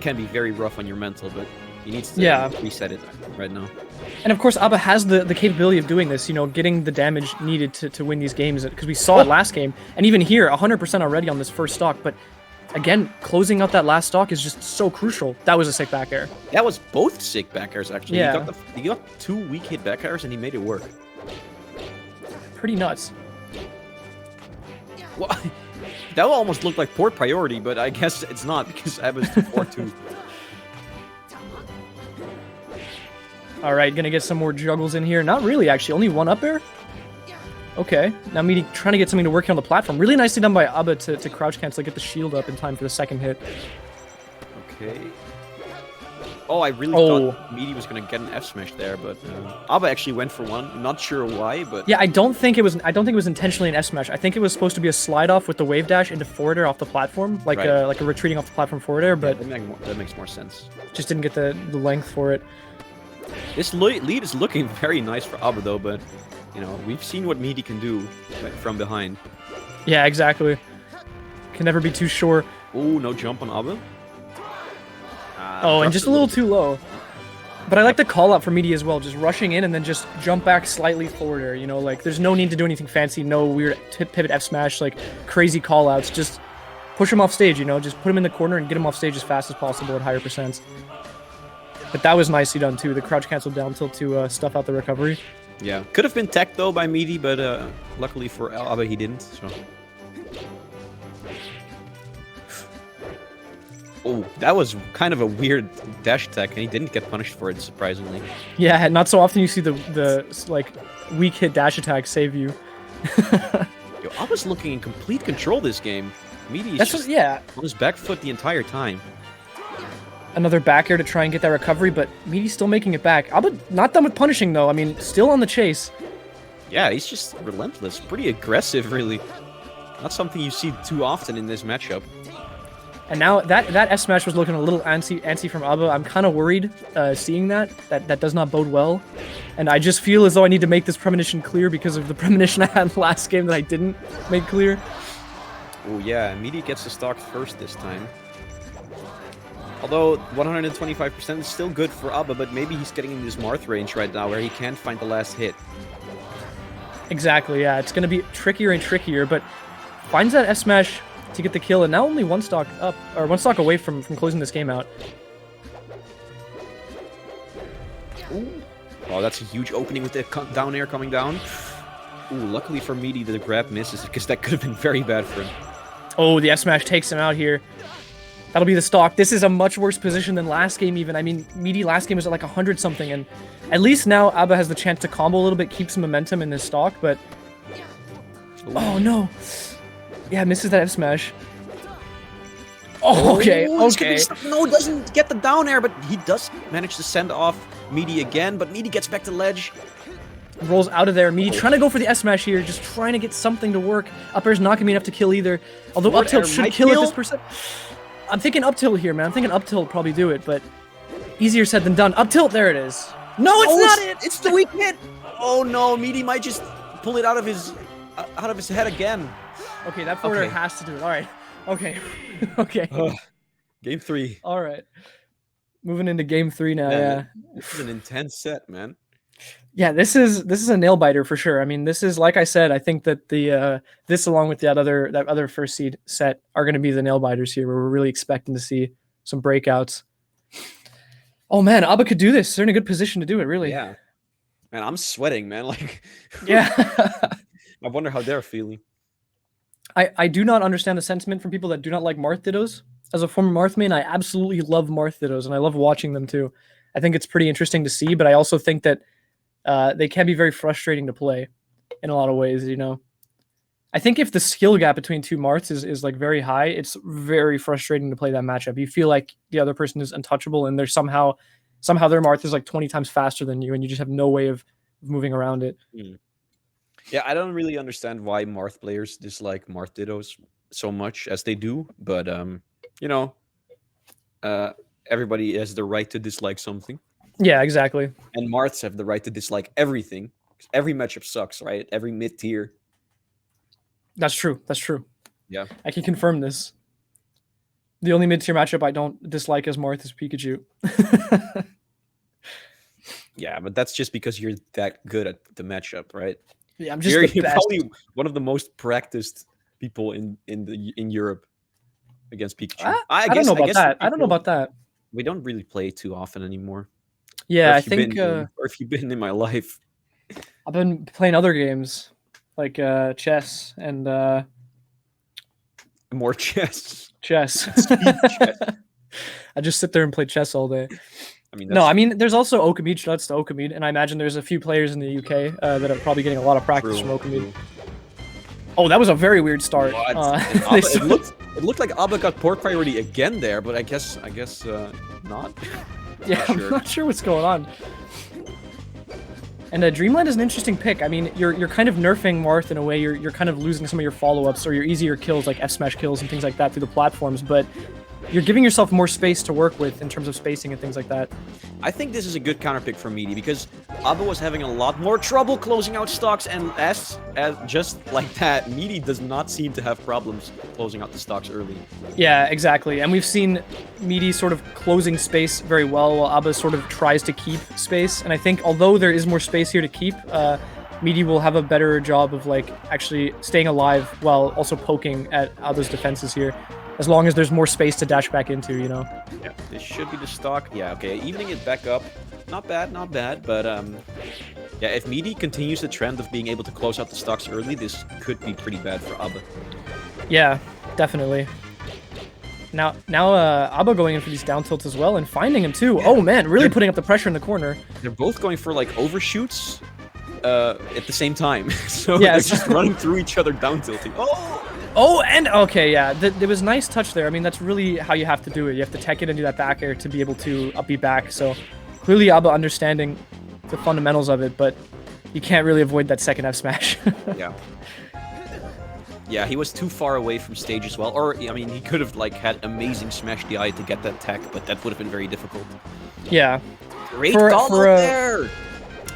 can be very rough on your mental, but he needs to reset it right now. And of course, Abba has the capability of doing this, getting the damage needed to win these games, because we saw it last game, and even here, 100% already on this first stock, but again, closing out that last stock is just so crucial. That was a sick back air. That was both sick back airs, actually. Yeah. He got 2 weak hit back airs, and he made it work. Pretty nuts. Well, that almost looked like port priority, but I guess it's not, because Abba's 4-2. All right, gonna get some more juggles in here. Not really, actually. Only 1 up air? Okay. Now Meaty trying to get something to work here on the platform. Really nicely done by Abba to crouch cancel, get the shield up in time for the second hit. Okay. Oh, I really thought Meaty was going to get an F smash there, but Abba actually went for one. Not sure why, but yeah, I don't think it was intentionally an F smash. I think it was supposed to be a slide off with the wave dash into forward air off the platform, like a retreating off the platform forward air. But that makes more sense. Just didn't get the length for it. This lead is looking very nice for Abba, though, but we've seen what Meaty can do from behind. Yeah, exactly. Can never be too sure. Oh, no jump on Abba. Oh, and just a little too low. But I like the call out for Meaty as well, just rushing in and then just jump back slightly forward air, like there's no need to do anything fancy, no weird pivot F smash, like crazy call outs, just push him off stage, just put him in the corner and get him off stage as fast as possible at higher percents. But that was nicely done too, the crouch cancel down tilt to stuff out the recovery. Yeah, could have been tech though by Meaty, but luckily for Abba he didn't, so. Oh, that was kind of a weird dash attack, and he didn't get punished for it, surprisingly. Yeah, not so often you see the like weak hit dash attack save you. Yo, I was looking in complete control this game. Meaty is just on his back foot the entire time. Another back air to try and get that recovery, but Meaty's still making it back. Abba not done with punishing though. I mean, still on the chase. Yeah, he's just relentless, pretty aggressive, really. Not something you see too often in this matchup. And now that S smash was looking a little antsy from Abba. I'm kind of worried seeing that does not bode well. And I just feel as though I need to make this premonition clear because of the premonition I had last game that I didn't make clear. Oh yeah, Meaty gets the stock first this time. Although 125% is still good for Abba, but maybe he's getting in this Marth range right now where he can't find the last hit. Exactly, yeah. It's going to be trickier and trickier, but finds that S smash to get the kill, and now only 1 stock up, or 1 stock away from closing this game out. Ooh. Oh, that's a huge opening with the down air coming down. Ooh, luckily for Meaty, the grab misses, because that could have been very bad for him. Oh, the S smash takes him out here. That'll be the stock. This is a much worse position than last game even. I mean, Meaty last game was at like 100 something, and at least now Abba has the chance to combo a little bit, keep some momentum in this stock, but Oh no. Yeah, misses that F smash. Oh, okay, this could be okay. stuff. No, doesn't get the down air, but he does manage to send off Meaty again, but Meaty gets back to ledge. Rolls out of there. Me trying to go for the S smash here, just trying to get something to work. Up air's not gonna be enough to kill either. Although Forward up tilt air should might kill at kill. this percent. I'm thinking up tilt here, man. I'm thinking up tilt will probably do it, but easier said than done. Up tilt, there it is. No, it's not it. It's the weak hit. Oh no, Meaty might just pull it out of his head again. Okay, that forward air has to do it. All right. Okay. Okay. Game 3. All right. Moving into game 3 now. Man, Yeah. This is an intense set, man. Yeah, this is a nail biter for sure. I mean, this is, like I said, I think that the this along with that other first seed set are going to be the nail biters here, where we're really expecting to see some breakouts. Oh man, Abba could do this. They're in a good position to do it, really. Yeah. Man, I'm sweating, man. Like, yeah. I wonder how they're feeling. I do not understand the sentiment from people that do not like Marth Dittos. As a former Marth main, I absolutely love Marth Dittos, and I love watching them too. I think it's pretty interesting to see, but I also think that they can be very frustrating to play in a lot of ways, you know. I think if the skill gap between two Marths is like very high, it's very frustrating to play that matchup. You feel like the other person is untouchable, and they're somehow their Marth is like 20 times faster than you, and you just have no way of moving around it. Yeah, I don't really understand why Marth players dislike Marth Dittos so much as they do, but you know, everybody has the right to dislike something. Yeah, exactly. And Marths have the right to dislike everything. Every matchup sucks, right? Every mid tier. That's true. That's true. Yeah. I can confirm this. The only mid-tier matchup I don't dislike as Marth is Pikachu. Yeah, but that's just because you're that good at the matchup, right? Yeah, I'm just you're the best. Probably one of the most practiced people in Europe against Pikachu. I don't know about that. I don't know about that. We don't really play too often anymore. Yeah, I think. Or if you've been in my life, I've been playing other games like chess and more chess. Chess. Chess. I just sit there and play chess all day. I mean, no, I mean, there's also Okamid. Shouts to Okamid, and I imagine there's a few players in the UK that are probably getting a lot of practice from Okamid. Oh, that was a very weird start. It looked like Abba got port priority again there, but I guess not. Yeah, I'm not sure what's going on. And Dreamland is an interesting pick. I mean, you're kind of nerfing Marth in a way. You're kind of losing some of your follow-ups or your easier kills like F smash kills and things like that through the platforms, but you're giving yourself more space to work with in terms of spacing and things like that. I think this is a good counter pick for Meaty because Abba was having a lot more trouble closing out stocks, and as just like that, Meaty does not seem to have problems closing out the stocks early. Yeah, exactly. And we've seen Meaty sort of closing space very well while Abba sort of tries to keep space. And I think although there is more space here to keep, Meaty will have a better job of like actually staying alive while also poking at Abba's defenses here. As long as there's more space to dash back into, you know? Yeah, this should be the stock. Yeah, okay, evening it back up. Not bad, but yeah, if Meaty continues the trend of being able to close out the stocks early, this could be pretty bad for Abba. Yeah, definitely. Now, Abba going in for these down tilts as well and finding him too. Yeah. Oh man, really putting up the pressure in the corner. They're both going for like overshoots at the same time. So yeah, they're just running through each other down tilting. Oh, and okay, yeah, there was nice touch there. I mean, that's really how you have to do it. You have to tech it and do that back air to be able to up B back. So clearly Abba understanding the fundamentals of it, but you can't really avoid that second F smash. Yeah. Yeah, he was too far away from stage as well. Or, I mean, he could have like had amazing smash DI to get that tech, but that would have been very difficult. Yeah. Great call there!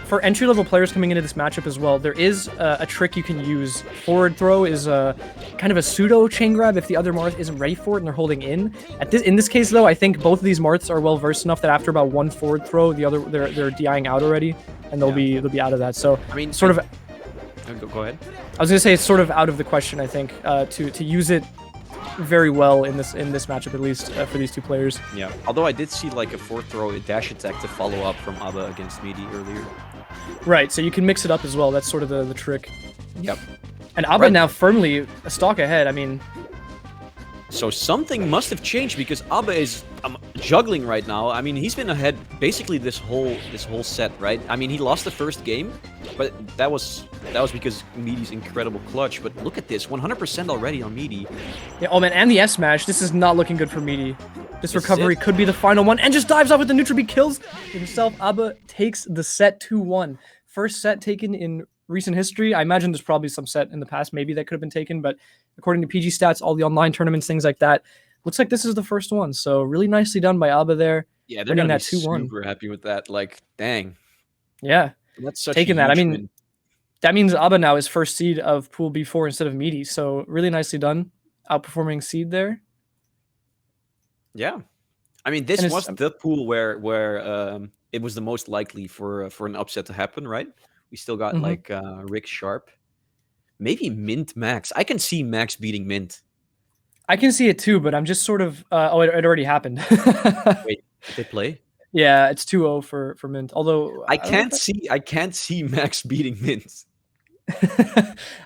For entry-level players coming into this matchup as well, there is a trick you can use. Forward throw is kind of a pseudo chain grab if the other Marth isn't ready for it and they're holding in. In this case, though, I think both of these Marths are well versed enough that after about one forward throw, they're DIing out already, and they'll be out of that. So I mean, sort of. Go ahead. I was gonna say it's sort of out of the question. I think to use it very well in this matchup, at least for these two players. Yeah. Although I did see like a forward throw, a dash attack to follow up from Abba against Meaty earlier. Right, so you can mix it up as well. That's sort of the trick. Yep. And Abba now firmly a stock ahead. I mean, so something must have changed because Abba is juggling right now. I mean, he's been ahead basically this whole set, right? I mean, he lost the first game, but that was because Meaty's incredible clutch. But look at this, 100% already on Meaty. Yeah, oh man, and the S smash. This is not looking good for Meaty. This recovery could be the final one, and just dives off with the neutral B, kills himself. Abba takes the set 2-1. First set taken in recent history. I imagine there's probably some set in the past maybe that could have been taken, but according to PG stats, all the online tournaments, things like that, looks like this is the first one. So really nicely done by Abba there. Yeah, they're gonna be super happy with that. Like, dang. Yeah, that's such taking a that. I huge mean, win. that means Abba now is first seed of Pool B4 instead of Meaty. So really nicely done, outperforming seed there. Yeah, I mean, this And was the pool where it was the most likely for an upset to happen, right? We still got like Rick Sharp, maybe Mint Max. I can see Max beating Mint. I can see it too, but I'm just sort of oh, it already happened. Wait, did they play? Yeah, it's 2-0 for Mint. Although I can't see Max beating Mint.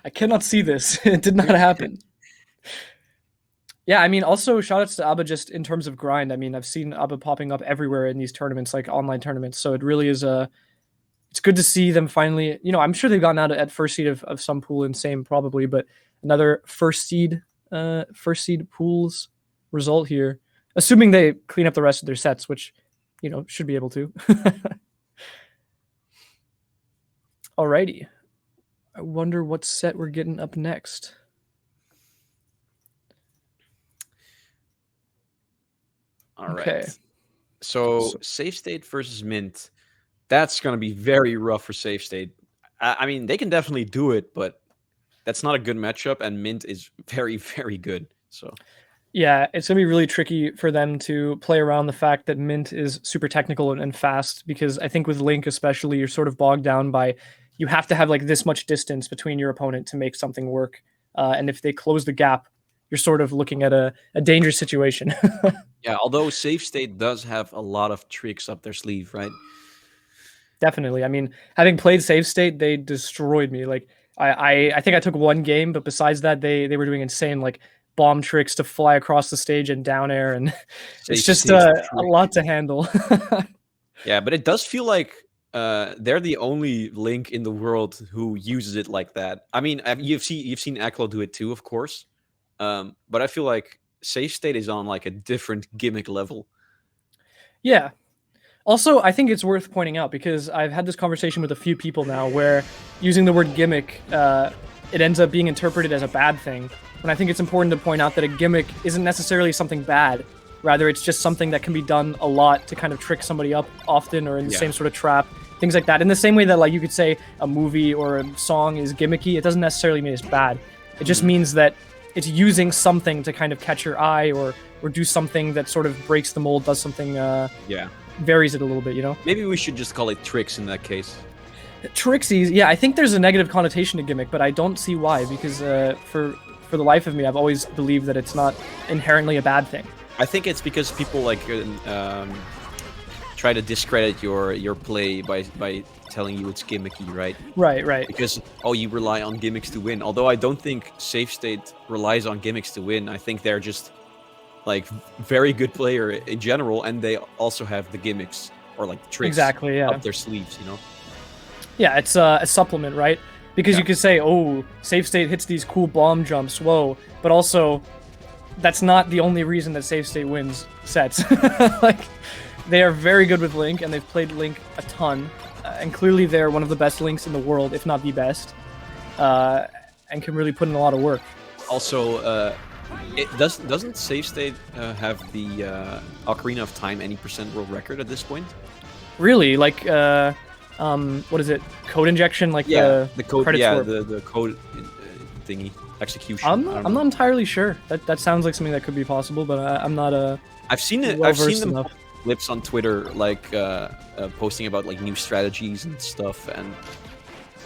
I cannot see this. It did not happen. Yeah, I mean, also shoutouts to Abba just in terms of grind. I mean, I've seen Abba popping up everywhere in these tournaments, like online tournaments. So it really is it's good to see them finally. You know, I'm sure they've gotten out at first seed of some pool in same probably, but another first seed pools result here, assuming they clean up the rest of their sets, which, you know, should be able to. Alrighty. I wonder what set we're getting up next. All right. Okay. So Safe State versus Mint. That's going to be very rough for Safe State. I mean, they can definitely do it, but that's not a good matchup, and Mint is very, very good. So yeah, it's going to be really tricky for them to play around the fact that Mint is super technical and fast, because I think with Link especially, you're sort of bogged down by, you have to have like this much distance between your opponent to make something work. And if they close the gap, you're sort of looking at a dangerous situation. Yeah, although Safe State does have a lot of tricks up their sleeve, right? Definitely. I mean, having played Safe State, they destroyed me. Like I think I took one game, but besides that, they were doing insane like bomb tricks to fly across the stage and down air, and it's just a lot to handle. Yeah, but it does feel like they're the only Link in the world who uses it like that. I mean, you've seen Aklo do it too, of course. But I feel like Safe State is on like a different gimmick level. Yeah. Also, I think it's worth pointing out, because I've had this conversation with a few people now where using the word gimmick, it ends up being interpreted as a bad thing. And I think it's important to point out that a gimmick isn't necessarily something bad. Rather, it's just something that can be done a lot to kind of trick somebody up often, or in the same sort of trap, things like that. In the same way that like you could say a movie or a song is gimmicky, it doesn't necessarily mean it's bad. It just means that it's using something to kind of catch your eye, or do something that sort of breaks the mold, does something varies it a little bit, you know? Maybe we should just call it tricks in that case. Trixies, yeah, I think there's a negative connotation to gimmick, but I don't see why, because for the life of me, I've always believed that it's not inherently a bad thing. I think it's because people like try to discredit your play by telling you it's gimmicky, right? Right. Because, oh, you rely on gimmicks to win. Although I don't think Safe State relies on gimmicks to win. I think they're just like very good player in general, and they also have the gimmicks or like tricks up their sleeves, you know? Yeah, it's a supplement, right? Because you could say, oh, Safe State hits these cool bomb jumps, whoa. But also, that's not the only reason that Safe State wins sets. Like, they are very good with Link, and they've played Link a ton. And clearly they're one of the best Links in the world, if not the best. And can really put in a lot of work. Also, doesn't Safe State have the Ocarina of Time any % world record at this point? Really? Like, what is it? Code injection? Like the code, credits the code thingy, execution. I'm not entirely sure. That sounds like something that could be possible, but I'm not I've seen it. I've seen them post clips on Twitter, like posting about like new strategies and stuff, and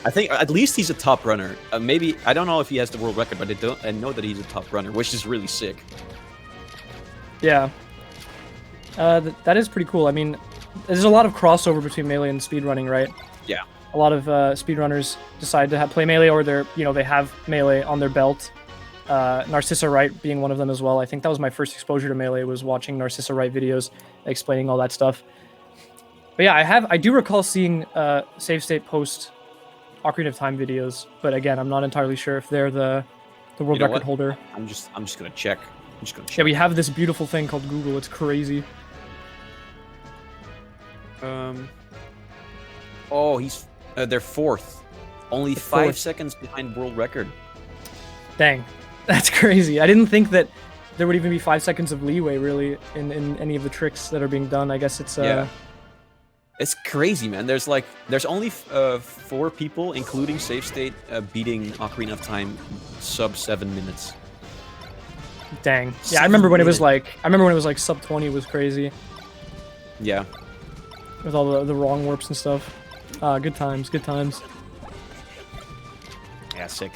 I think at least he's a top runner. Maybe I don't know if he has the world record, but I know that he's a top runner, which is really sick. Yeah, that is pretty cool. I mean, there's a lot of crossover between Melee and speedrunning, right? Yeah. A lot of speedrunners decide to play Melee, or they have Melee on their belt. Narcissa Wright being one of them as well. I think that was my first exposure to Melee, was watching Narcissa Wright videos explaining all that stuff. But yeah, I do recall seeing Safe State post Ocarina of Time videos, but again, I'm not entirely sure if they're the world record holder. I'm just gonna check. Yeah, we have this beautiful thing called Google. It's crazy. Oh, they're fourth. Only They're 5 fourth. seconds behind world record. Dang, that's crazy. I didn't think that there would even be 5 seconds of leeway, really, in any of the tricks that are being done. I guess it's Yeah. It's crazy, man. There's only 4 people, including Safe State, beating Ocarina of Time sub 7 minutes. Dang. Yeah, I remember when it was like sub 20 was crazy Yeah. with all the wrong warps and stuff. Good times, good times. Yeah, sick.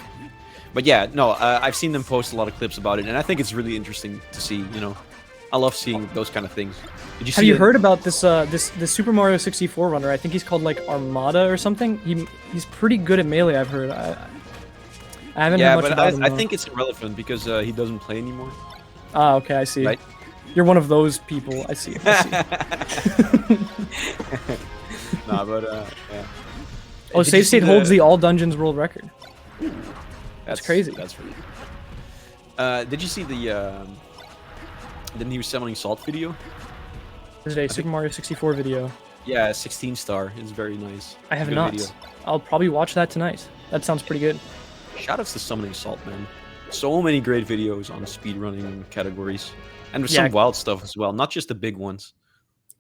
But yeah, no, I've seen them post a lot of clips about it, and I think it's really interesting to see. You know, I love seeing those kind of things. Did you Have you heard about this this Super Mario 64 runner? I think he's called like Armada or something. He's pretty good at melee, I've heard. I haven't heard much about him. I think it's irrelevant because he doesn't play anymore. Ah, okay, I see. Right? You're one of those people. I see. Nah, but yeah. Oh, Did you Safe see State holds the all dungeons world record. That's crazy. That's really. Did you see the new Summoning Salt video? There's a Super Mario 64 video. Yeah, 16 star. It's very nice. I have Good not. video. I'll probably watch that tonight. That sounds pretty good. Shoutouts to Summoning Salt, man. So many great videos on speedrunning categories. And there's Yeah. some wild stuff as well, not just the big ones.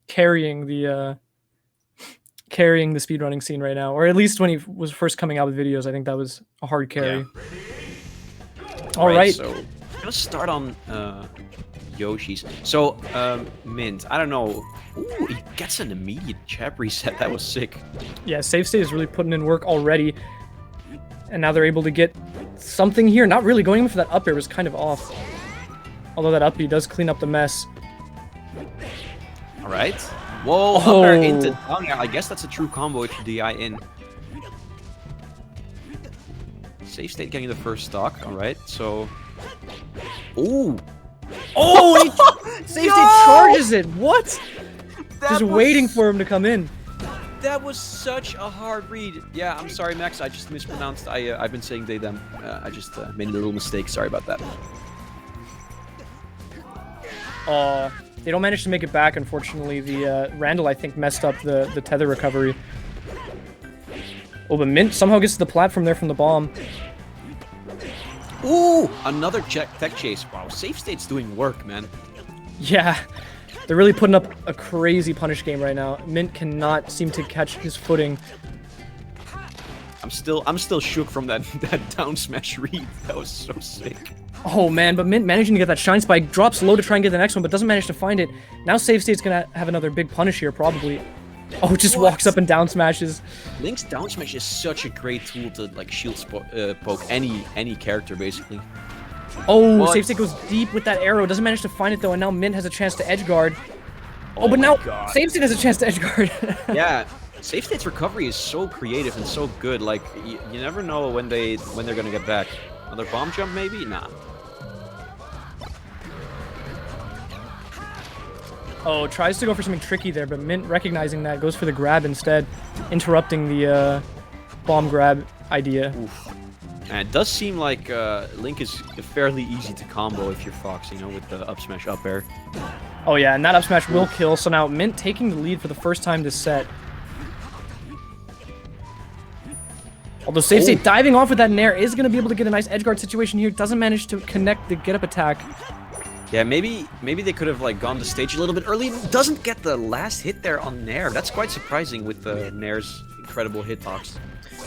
Carrying the speedrunning scene right now, or at least when he was first coming out with videos, I think that was a hard carry. All right. So I'm gonna start on Yoshi's. So Mint, I don't know. Ooh, he gets an immediate chap reset. That was sick. Yeah, Safe State is really putting in work already, and now they're able to get something here. Not really going in for that up air was kind of off. Although that up B does clean up the mess. All right. Whoa, up air into down air. I guess that's a true combo if you DI in. Safe State getting the first stock. All right, so. Ooh. Oh, Safe State charges it. What? Just waiting for him to come in. That was such a hard read. Yeah, I'm sorry, Max. I just mispronounced. I've been saying they them. I just made a little mistake. Sorry about that. They don't manage to make it back, unfortunately. The Randall, I think, messed up the tether recovery. Oh, but Mint somehow gets to the platform there from the bomb. Ooh, another tech chase. Wow, Safe State's doing work, man. Yeah, they're really putting up a crazy punish game right now. Mint cannot seem to catch his footing. I'm still shook from that down smash read. That was so sick. Oh man, but Mint managing to get that Shine Spike, drops low to try and get the next one, but doesn't manage to find it. Now Safe State's gonna have another big punish here, probably. Oh, just walks up and down smashes. Link's down smash is such a great tool to like shield poke any character basically. Oh, What? Safe State goes deep with that arrow, doesn't manage to find it though, and now Mint has a chance to edge guard. Oh, but now God. Safe State has a chance to edge guard. Yeah, Safe State's recovery is so creative and so good. Like you never know when they're gonna get back. Another bomb jump maybe? Nah. Oh, tries to go for something tricky there, but Mint recognizing that goes for the grab instead, interrupting the bomb grab idea. Oof. And it does seem like Link is fairly easy to combo if you're Fox, you know, with the up smash up air. Oh yeah, and that up smash will kill, so now Mint taking the lead for the first time this set. Although Safe State diving off with that nair is going to be able to get a nice edgeguard situation here, doesn't manage to connect the get up attack. Yeah, maybe they could have like gone to stage a little bit early. Doesn't get the last hit there on Nair. That's quite surprising with the Nair's incredible hitbox.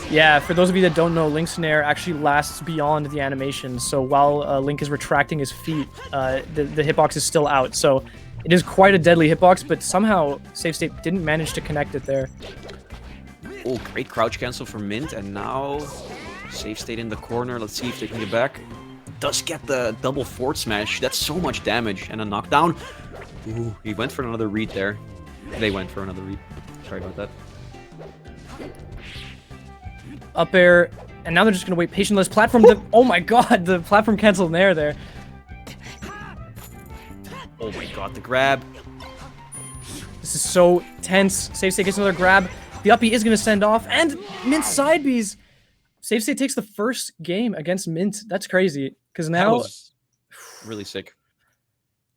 Yeah, for those of you that don't know, Link's Nair actually lasts beyond the animation. So while Link is retracting his feet, the hitbox is still out. So it is quite a deadly hitbox, but somehow Safe State didn't manage to connect it there. Oh, great crouch cancel for Mint, and now Safe State in the corner. Let's see if they can get back. Does get the double forward smash. That's so much damage and a knockdown. Ooh, he went for another read there. They went for another read. Sorry about that. Up air, and now they're just gonna wait patiently. Platform. Oh my god, the platform canceled Nair there. Oh my god, the grab. This is so tense. Safe State gets another grab. The uppie is gonna send off, and Mint side Bs. Safe State takes the first game against Mint. That's crazy. Because now... That was really sick.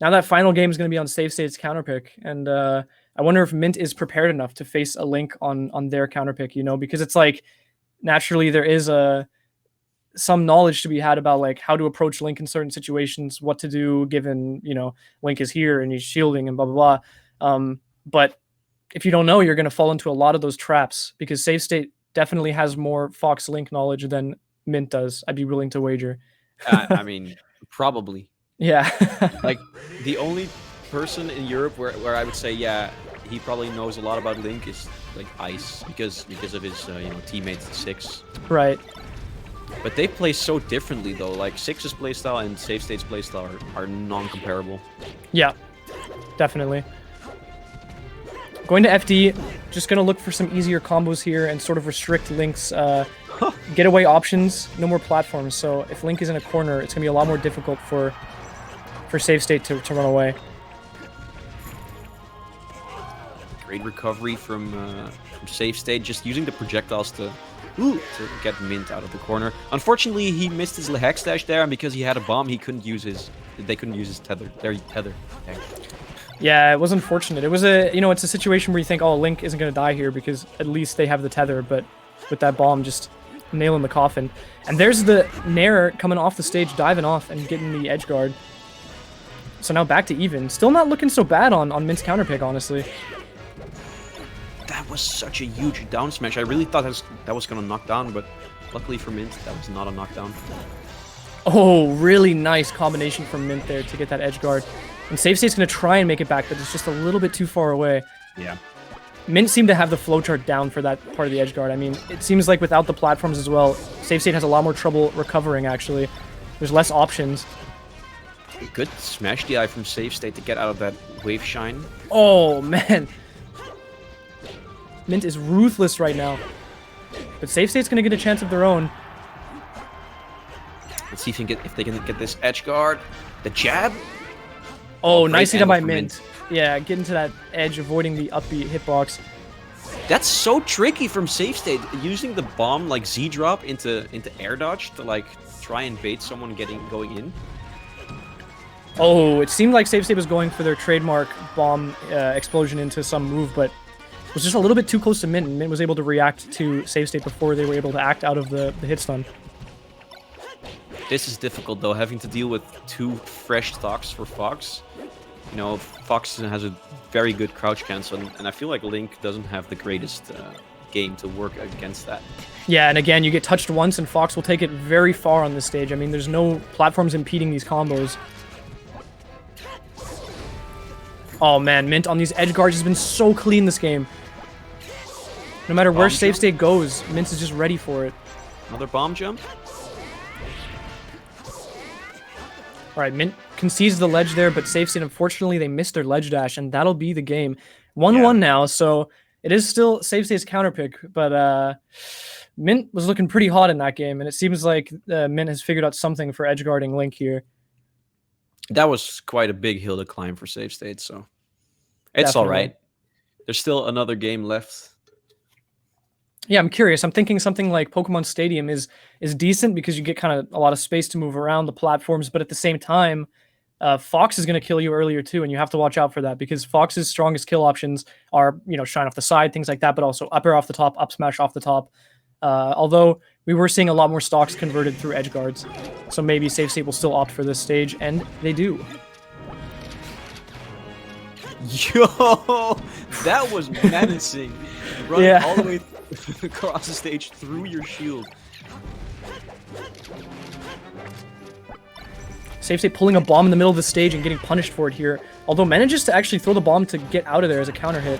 Now that final game is going to be on Safe State's counterpick. And I wonder if Mint is prepared enough to face a Link on their counterpick, you know? Because it's like, naturally, there is some knowledge to be had about like how to approach Link in certain situations, what to do given, you know, Link is here and he's shielding and blah, blah, blah. But if you don't know, you're going to fall into a lot of those traps because Safe State definitely has more Fox Link knowledge than Mint does. I'd be willing to wager. I mean, probably. Yeah. Like, the only person in Europe where I would say, yeah, he probably knows a lot about Link is like Ice because of his teammate Six. Right. But they play so differently though. Like Six's playstyle and Safe State's playstyle are non-comparable. Yeah, definitely. Going to FD, just gonna look for some easier combos here and sort of restrict Link's getaway options. No more platforms, so if Link is in a corner, it's gonna be a lot more difficult for Safe State to run away. Great recovery from Safe State, just using the projectiles to get Mint out of the corner. Unfortunately, he missed his hex dash there, and because he had a bomb, they couldn't use his tether. Their tether. Yeah, it was unfortunate. It was it's a situation where you think, oh, Link isn't gonna die here because at least they have the tether, but with that bomb, just nail in the coffin. And there's the Nair coming off the stage, diving off and getting the edge guard. So now back to even. Still not looking so bad on Mint's counterpick, honestly. That was such a huge down smash. I really thought that was gonna knock down, but luckily for Mint, that was not a knockdown. Oh, really nice combination from Mint there to get that edge guard. And Safe State's gonna try and make it back, but it's just a little bit too far away. Yeah. Mint seemed to have the flowchart down for that part of the edge guard. I mean, it seems like without the platforms as well, Safe State has a lot more trouble recovering, actually. There's less options. Good smash DI from Safe State to get out of that wave shine. Oh, man. Mint is ruthless right now. But Safe State's going to get a chance of their own. Let's see if they can get this edge guard. The jab. Oh, nicely done by Mint. Yeah, getting to that edge, avoiding the upbeat hitbox. That's so tricky from Safe State, using the bomb like Z drop into air dodge to like try and bait someone going in. Oh, it seemed like Safe State was going for their trademark bomb explosion into some move, but it was just a little bit too close to Mint, and Mint was able to react to Safe State before they were able to act out of the hit stun. This is difficult though, having to deal with two fresh stocks for Fox. You know, Fox has a very good crouch cancel, and I feel like Link doesn't have the greatest game to work against that. Yeah, and again, you get touched once, and Fox will take it very far on this stage. I mean, there's no platforms impeding these combos. Oh man, Mint on these edge guards has been so clean this game. No matter where Safe State goes, Mint is just ready for it. Another bomb jump? Alright, Mint concedes the ledge there, but Safe State, unfortunately, they missed their ledge dash, and that'll be the game. 1-1 now, so it is still Safe State's counterpick, but Mint was looking pretty hot in that game, and it seems like Mint has figured out something for edge guarding Link here. That was quite a big hill to climb for Safe State, so it's all right. There's still another game left. Yeah, I'm curious. I'm thinking something like Pokemon Stadium is decent because you get kind of a lot of space to move around the platforms, but at the same time, Fox is going to kill you earlier too, and you have to watch out for that because Fox's strongest kill options are, shine off the side, things like that, but also up air off the top, up smash off the top. Although we were seeing a lot more stocks converted through edge guards, so maybe Safe State will still opt for this stage, and they do. Yo, that was menacing. Running all the way across the stage through your shield. Safe State pulling a bomb in the middle of the stage and getting punished for it here, although manages to actually throw the bomb to get out of there as a counter hit.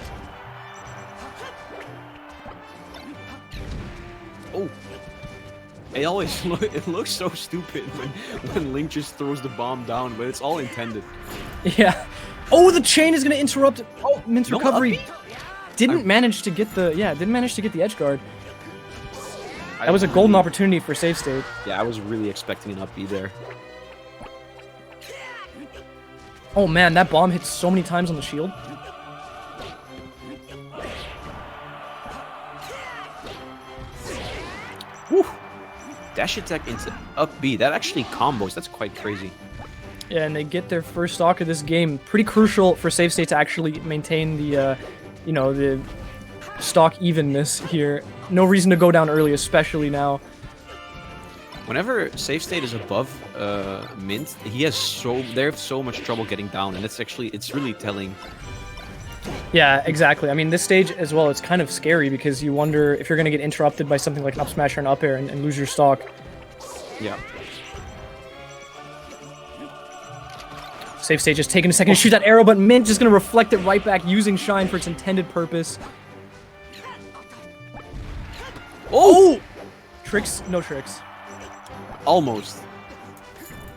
Oh, it looks so stupid when Link just throws the bomb down, but it's all intended. Yeah. Oh, the chain is going to interrupt. Oh, Mint's recovery. Didn't manage to get the edge guard. That was a golden opportunity for Safe State. Yeah, I was really expecting an up B there. Oh man, that bomb hit so many times on the shield. Woo. dash attack into up B. That actually combos. That's quite crazy. Yeah, and they get their first stock of this game. Pretty crucial for Safe State to actually maintain the, the stock evenness here. No reason to go down early, especially now. Whenever Safe State is above Mint, they have so much trouble getting down, and it's really telling. Yeah, exactly. I mean, this stage as well, it's kind of scary because you wonder if you're going to get interrupted by something like an up smash or an up air and lose your stock. Yeah. Safe State just taking a second to shoot that arrow, but Mint just going to reflect it right back using Shine for its intended purpose. Oh! Tricks? No tricks. Almost.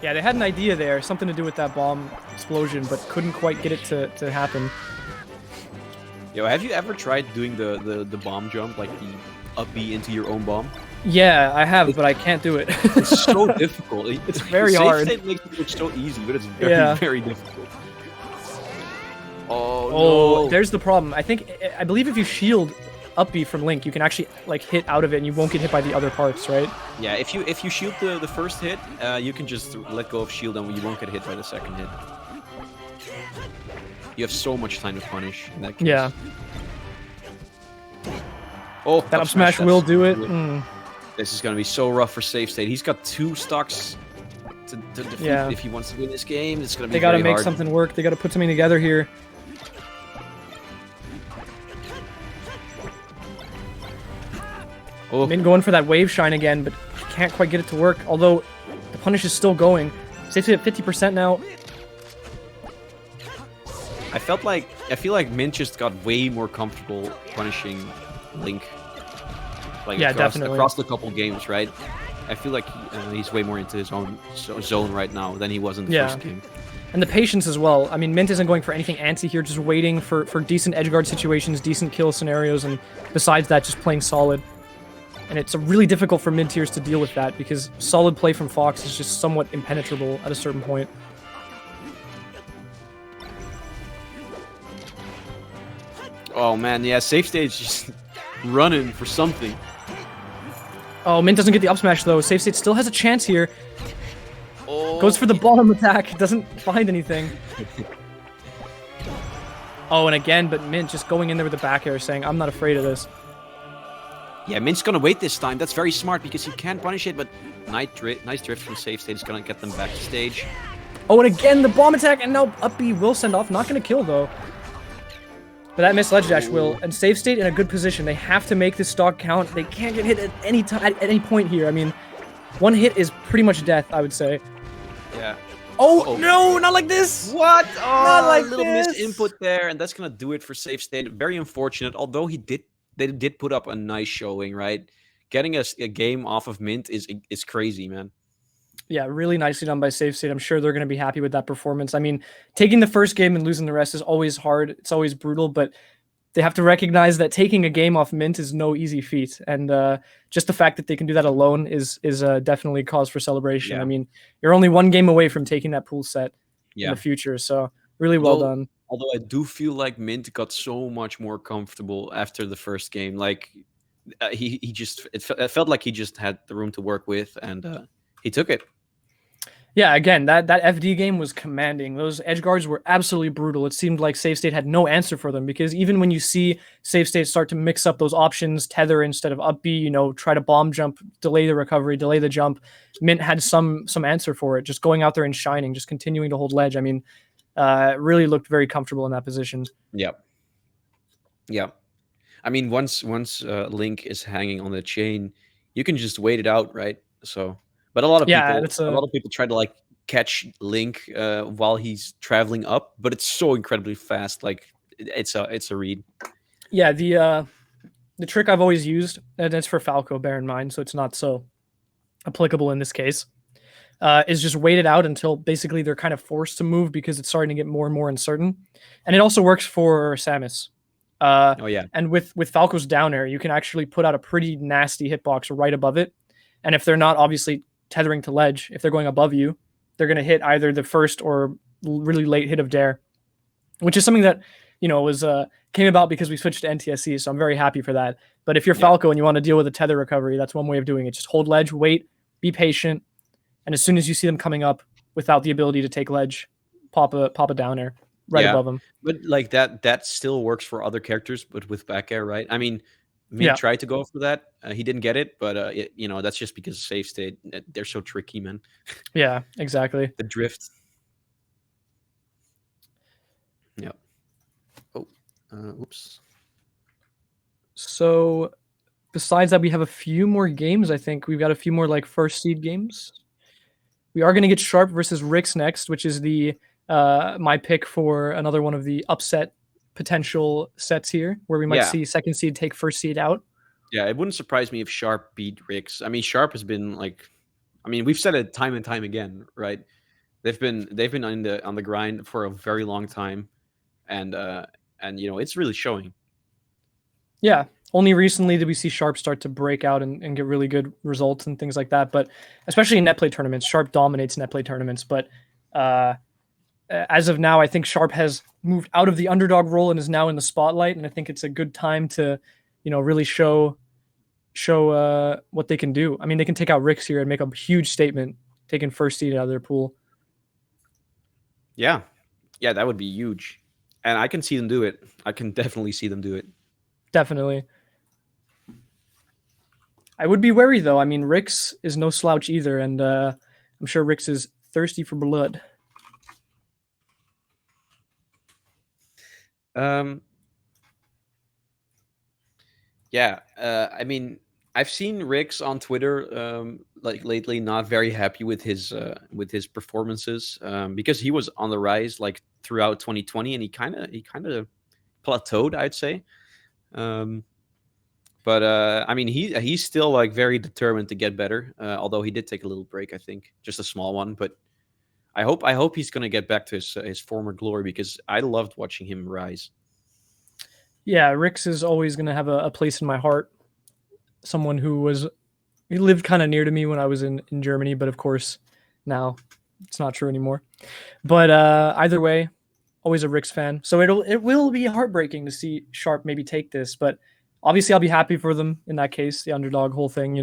Yeah, they had an idea there, something to do with that bomb explosion, but couldn't quite get it to happen. Yo, have you ever tried doing the bomb jump, like the up B into your own bomb? Yeah, I have, but I can't do it. It's so difficult. It's very hard. Safe State makes it look so easy, but it's very, very difficult. Oh, no. There's the problem. I believe if you shield up B from Link, you can actually like hit out of it and you won't get hit by the other parts, right? Yeah, if you shield the first hit, you can just let go of shield and you won't get hit by the second hit. You have so much time to punish in that case. Yeah. Oh, that up smash will do it. This is gonna be so rough for Safe State. He's got 2 stocks to defeat if he wants to win this game. It's gonna be They gotta very make hard. something work. They gotta put something together here. Oh. Min going for that wave shine again, but can't quite get it to work. Although the punish is still going. Safe State at 50% now. I feel like Mint just got way more comfortable punishing Link. Like definitely. Across the couple games, right? I feel like he's way more into his own zone right now than he was in the first game. And the patience as well. I mean, Mint isn't going for anything antsy here, just waiting for decent edgeguard situations, decent kill scenarios, and besides that, just playing solid. And it's really difficult for mid-tiers to deal with that because solid play from Fox is just somewhat impenetrable at a certain point. Oh man, yeah, Safe State's just running for something. Oh, Mint doesn't get the up smash though. Safe State still has a chance here. Oh, goes for the bomb attack, doesn't find anything. Oh, and again, but Mint just going in there with the back air saying, I'm not afraid of this. Yeah, Mint's gonna wait this time. That's very smart because you can't punish it, but nice drift from Safe State is gonna get them back to stage. Oh, and again, the bomb attack, and now up B will send off. Not gonna kill though. But that missed ledge dash will, and Safe State in a good position. They have to make this stock count. They can't get hit at any time, at any point here. I mean, one hit is pretty much death, I would say. Yeah. Oh, no, not like this. What? Oh, not like little this. missed input there, and that's gonna do it for Safe State. Very unfortunate, although they did put up a nice showing, right? Getting a game off of Mint is crazy, man. Yeah, really nicely done by Safe State. I'm sure they're going to be happy with that performance. I mean, taking the first game and losing the rest is always hard. It's always brutal, but they have to recognize that taking a game off Mint is no easy feat. And just the fact that they can do that alone is definitely cause for celebration. Yeah. I mean, you're only one game away from taking that pool set in the future. So really well done. Although I do feel like Mint got so much more comfortable after the first game. Like it felt like he just had the room to work with, and he took it. Yeah, again, that FD game was commanding. Those edge guards were absolutely brutal. It seemed like Safe State had no answer for them because even when you see Safe State start to mix up those options, tether instead of up B, try to bomb jump, delay the recovery, delay the jump, Mint had some answer for it. Just going out there and shining, just continuing to hold ledge. I mean, really looked very comfortable in that position. Yep. I mean, once Link is hanging on the chain, you can just wait it out, right? So. But a lot of people try to like catch Link while he's traveling up, but it's so incredibly fast. Like it's a read. Yeah, the trick I've always used, and it's for Falco, bear in mind, so it's not so applicable in this case, is just wait it out until basically they're kind of forced to move because it's starting to get more and more uncertain. And it also works for Samus. And with Falco's down air, you can actually put out a pretty nasty hitbox right above it. And if they're not obviously tethering to ledge, if they're going above you, they're going to hit either the first or really late hit of dare, which is something that was came about because we switched to NTSC, so I'm very happy for that. But if you're Falco and you want to deal with a tether recovery, that's one way of doing it. Just hold ledge, wait be patient, and as soon as you see them coming up without the ability to take ledge, pop a down air right above them. But like that still works for other characters, but with back air, right? I mean, Mint Yeah. tried to go for that. He didn't get it, but that's just because of save state. They're so tricky, man. Yeah, exactly. The drift. Yep. Oh, oops. So besides that, we have a few more games. I think we've got a few more like first seed games. We are going to get Sharp versus Rix next, which is the my pick for another one of the upset potential sets here, where we might see second seed take first seed out. Yeah, it wouldn't surprise me if Sharp beat Rix. I mean, Sharp has been like, I mean, we've said it time and time again, right? They've been on the grind for a very long time, and it's really showing. Yeah, only recently did we see Sharp start to break out and get really good results and things like that. But especially in net play tournaments, Sharp dominates net play tournaments. But as of now, I think Sharp has moved out of the underdog role and is now in the spotlight. And I think it's a good time to, really show what they can do. I mean, they can take out Rix here and make a huge statement, taking first seed out of their pool. Yeah, that would be huge, and I can see them do it. I can definitely see them do it. Definitely. I would be wary though. I mean, Rix is no slouch either, and I'm sure Rix is thirsty for blood. I mean, I've seen Rix on Twitter like lately not very happy with his performances because he was on the rise like throughout 2020, and he kind of plateaued, I'd say. But I mean, he's still like very determined to get better. Although he did take a little break, I think, just a small one. But I hope he's gonna get back to his former glory, because I loved watching him rise. Yeah, Rix is always gonna have a place in my heart. Someone he lived kind of near to me when I was in Germany, but of course now it's not true anymore. But either way, always a Rix fan. So it will be heartbreaking to see Sharp maybe take this, but obviously I'll be happy for them in that case, the underdog whole thing,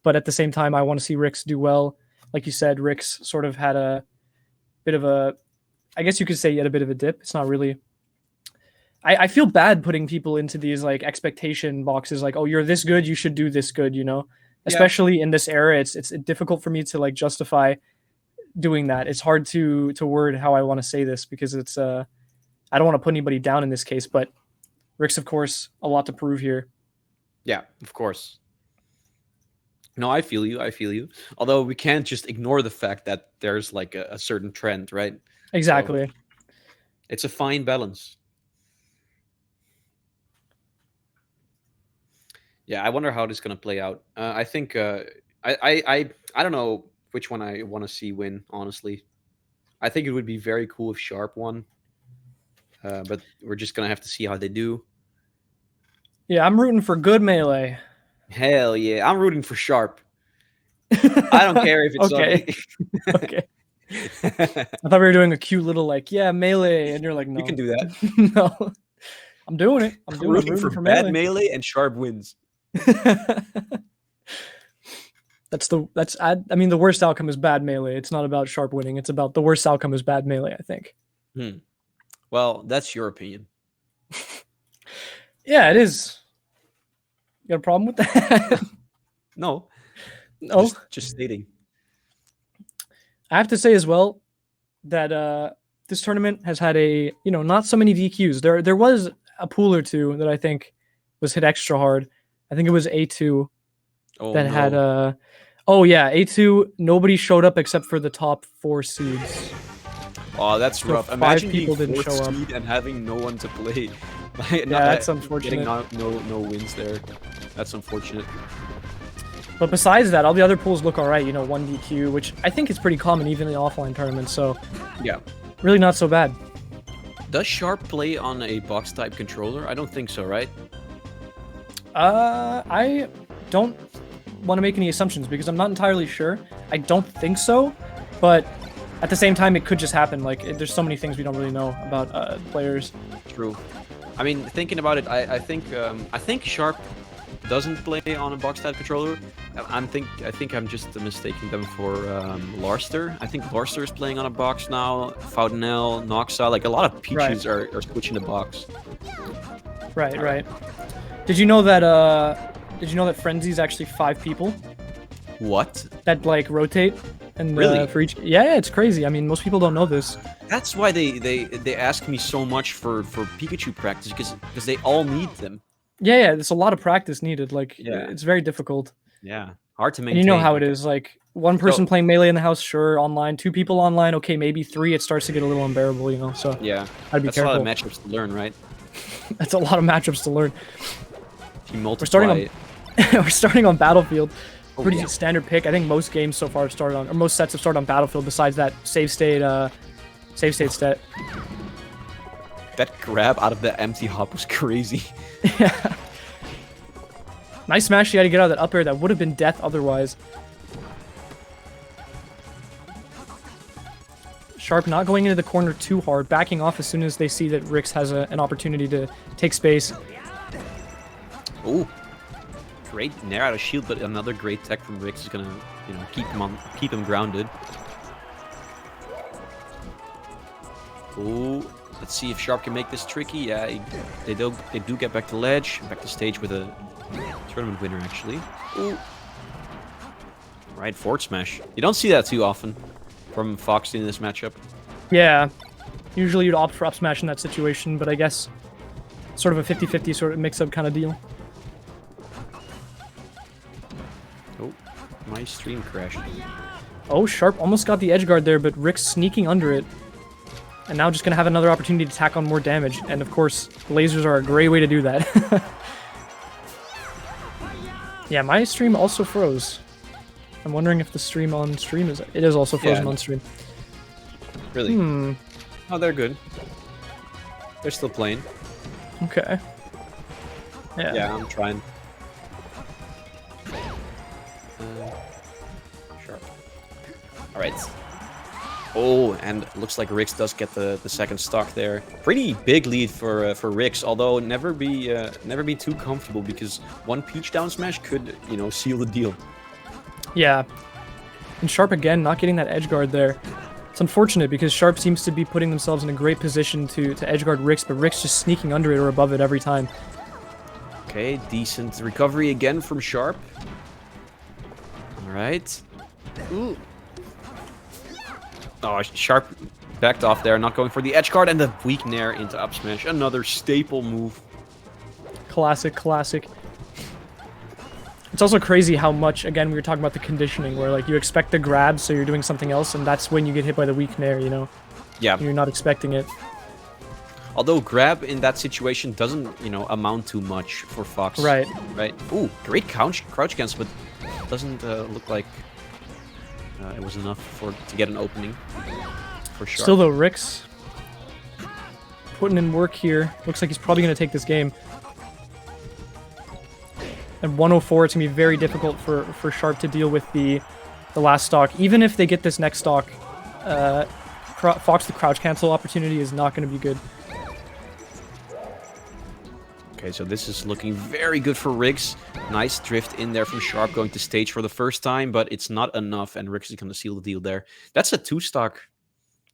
But at the same time, I want to see Rix do well. Like you said, Rix sort of had a bit of I guess you could say he had a bit of a dip. It's not really. I feel bad putting people into these like expectation boxes, like, oh, you're this good, you should do this good, Especially in this era, it's difficult for me to like justify doing that. It's hard to word how I want to say this, because it's I don't want to put anybody down in this case, but Rix, of course, a lot to prove here. Yeah, of course. No, I feel you. Although we can't just ignore the fact that there's like a certain trend, right? Exactly. So it's a fine balance. Yeah, I wonder how this is going to play out. I think I don't know which one I want to see win, honestly. I think it would be very cool if Sharp won. But we're just going to have to see how they do. Yeah, I'm rooting for good melee. Hell yeah, I'm rooting for Sharp. I don't care if it's okay. Okay. I thought we were doing a cute little like, yeah, melee, and you're like, no. You can do that. No. I'm doing it. I'm rooting for bad melee, and Sharp wins. I mean, the worst outcome is bad melee. It's not about Sharp winning. It's about the worst outcome is bad melee, I think. Well, that's your opinion. Yeah, it is. You got a problem with that? No. No. Just stating. I have to say as well that this tournament has had not so many DQs. There was a pool or two that I think was hit extra hard. I think it was A2 had A2. Nobody showed up except for the top 4 seeds. Oh, that's So rough. 5 Imagine people being didn't 4th show up. seed and having no one to play. That's unfortunate. Getting no wins there. That's unfortunate. But besides that, all the other pools look all right. 1 DQ, which I think is pretty common even in offline tournaments. So yeah, really not so bad. Does Sharp play on a box type controller? I don't think so, right? I don't want to make any assumptions because I'm not entirely sure. I don't think so, but at the same time, it could just happen. Like, there's so many things we don't really know about players. True. I mean, thinking about it, I think Sharp doesn't play on a box type controller. I think I'm just mistaking them for Larster. I think Larster is playing on a box now. Fountainelle, Noxa, like a lot of Peaches are switching the box. Right. Did you know that Frenzy's actually 5 people? What? That like rotate and Really? for each. Yeah, it's crazy. I mean, most people don't know this. That's why they ask me so much for Pikachu practice because they all need them. Yeah, there's a lot of practice needed. Like, it's very difficult. Yeah, hard to And maintain. you know how it is. Like, one person playing Melee in the house, sure, online. 2 people online, okay, maybe 3. It starts to get a little unbearable, you know. So yeah, I'd be that's careful. a lot of matchups to learn, right? That's a lot of matchups to learn. If you multiply. We're starting on Battlefield. Pretty yeah. standard pick. I think most games so far have started on, or most sets have started on Battlefield. Besides that save state stat. That grab out of the empty hop was crazy. Yeah. Nice smash he had to get out of that up air. That would have been death otherwise. Sharp not going into the corner too hard, backing off as soon as they see that Rix has an opportunity to take space. Ooh. Great nair out of shield, but another great tech from Rix is gonna, keep him grounded. Ooh, let's see if Sharp can make this tricky. Yeah, they do get back to ledge, back to stage with a tournament winner actually. Ooh. Right, forward smash. You don't see that too often from Fox in this matchup. Yeah, usually you'd opt for up smash in that situation, but I guess sort of a 50-50 sort of mix-up kind of deal. Oh, my stream crashed. Oh, Sharp almost got the edge guard there, but Rick's sneaking under it. And now just going to have another opportunity to tack on more damage. And of course, lasers are a great way to do that. Yeah, my stream also froze. I'm wondering if the stream on stream is... It is also frozen on stream. Really? Oh, they're good. They're still playing. Okay. Yeah, I'm trying. Sharp. Alright. Oh, and looks like Rix does get the second stock there. Pretty big lead for Rix, although never be too comfortable because one Peach down smash could, seal the deal. Yeah. And Sharp again not getting that edge guard there. It's unfortunate because Sharp seems to be putting themselves in a great position to edge guard Rix, but Rix just sneaking under it or above it every time. Okay, decent recovery again from Sharp. Alright. Ooh. Oh, Sharp backed off there, not going for the edge guard, and the weak nair into up smash. Another staple move. Classic. It's also crazy how much, again, we were talking about the conditioning, where like you expect the grab, so you're doing something else, and that's when you get hit by the weak nair, Yeah. You're not expecting it. Although grab in that situation doesn't, amount to much for Fox. Right. Ooh, great crouch cancel, but doesn't look like it was enough to get an opening for Sharp. Still though, Rix putting in work here. Looks like he's probably going to take this game. And 104, it's going to be very difficult for Sharp to deal with the last stock. Even if they get this next stock, Fox, the crouch cancel opportunity is not going to be good. Okay, so this is looking very good for Rix. Nice drift in there from Sharp, going to stage for the first time, but it's not enough, and Rix is going to seal the deal there. That's a 2-stock.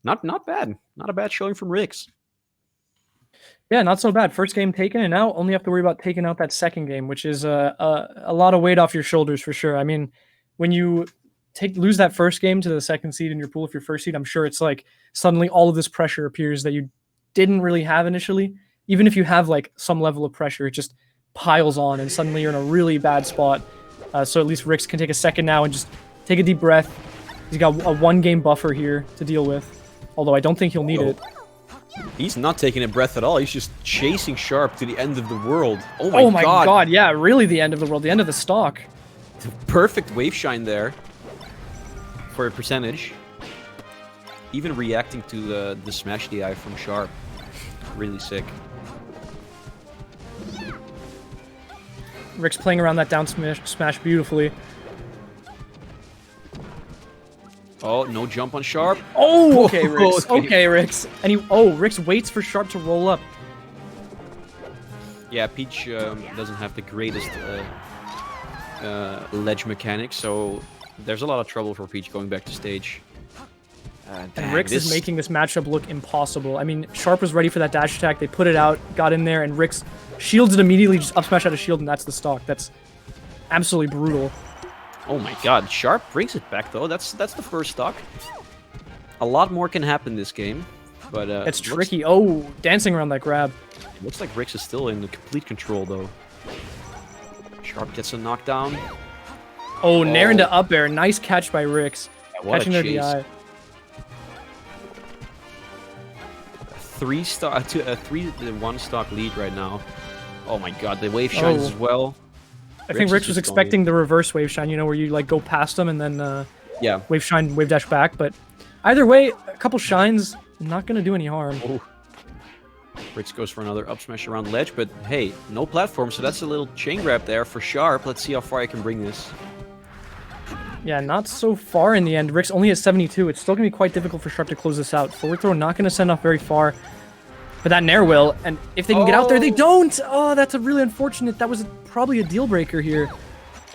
Not bad. Not a bad showing from Rix. Yeah, not so bad. First game taken, and now only have to worry about taking out that second game, which is a lot of weight off your shoulders for sure. I mean, when you lose that first game to the second seed in your pool, if you're first seed, I'm sure it's like suddenly all of this pressure appears that you didn't really have initially. Even if you have like some level of pressure, it just piles on, and suddenly you're in a really bad spot. So at least Rix can take a second now and just take a deep breath. He's got a 1-game buffer here to deal with, although I don't think he'll need it. He's not taking a breath at all. He's just chasing Sharp to the end of the world. Oh my god, yeah, really the end of the world, the end of the stock. Perfect wave shine there for a percentage. Even reacting to the smash DI from Sharp. Really sick. Rix playing around that down smash beautifully. Oh, no jump on Sharp. Oh, okay, Rix. Okay, Rix. And Rix waits for Sharp to roll up. Yeah, Peach doesn't have the greatest ledge mechanics, so there's a lot of trouble for Peach going back to stage. And Rix is making this matchup look impossible. I mean, Sharp was ready for that dash attack. They put it out, got in there, and Rix shields it immediately, just up smash out of shield, and that's the stock. That's absolutely brutal. Oh my god, Sharp brings it back, though. That's the first stock. A lot more can happen this game, but... it's tricky. Oh, dancing around that grab. It looks like Rix is still in complete control, though. Sharp gets a knockdown. Oh, Nair into up air. Nice catch by Rix. Yeah, catching their DI. 3-1 stock lead right now. Oh my god, the wave shines as well. I think Rix was expecting the reverse wave shine, you know, where you like go past them and then yeah, wave shine, wave dash back. But either way, a couple shines not gonna do any harm. Oh. Rix goes for another up smash around ledge, but hey, no platform, so that's a little chain grab there for Sharp. Let's see how far I can bring this. Yeah, not so far in the end. Rix only has 72. It's still going to be quite difficult for Sharp to close this out. Forward throw not going to send off very far. But that Nair will, and if they can get out there, they don't! Oh, that's a really unfortunate. That was probably a deal breaker here.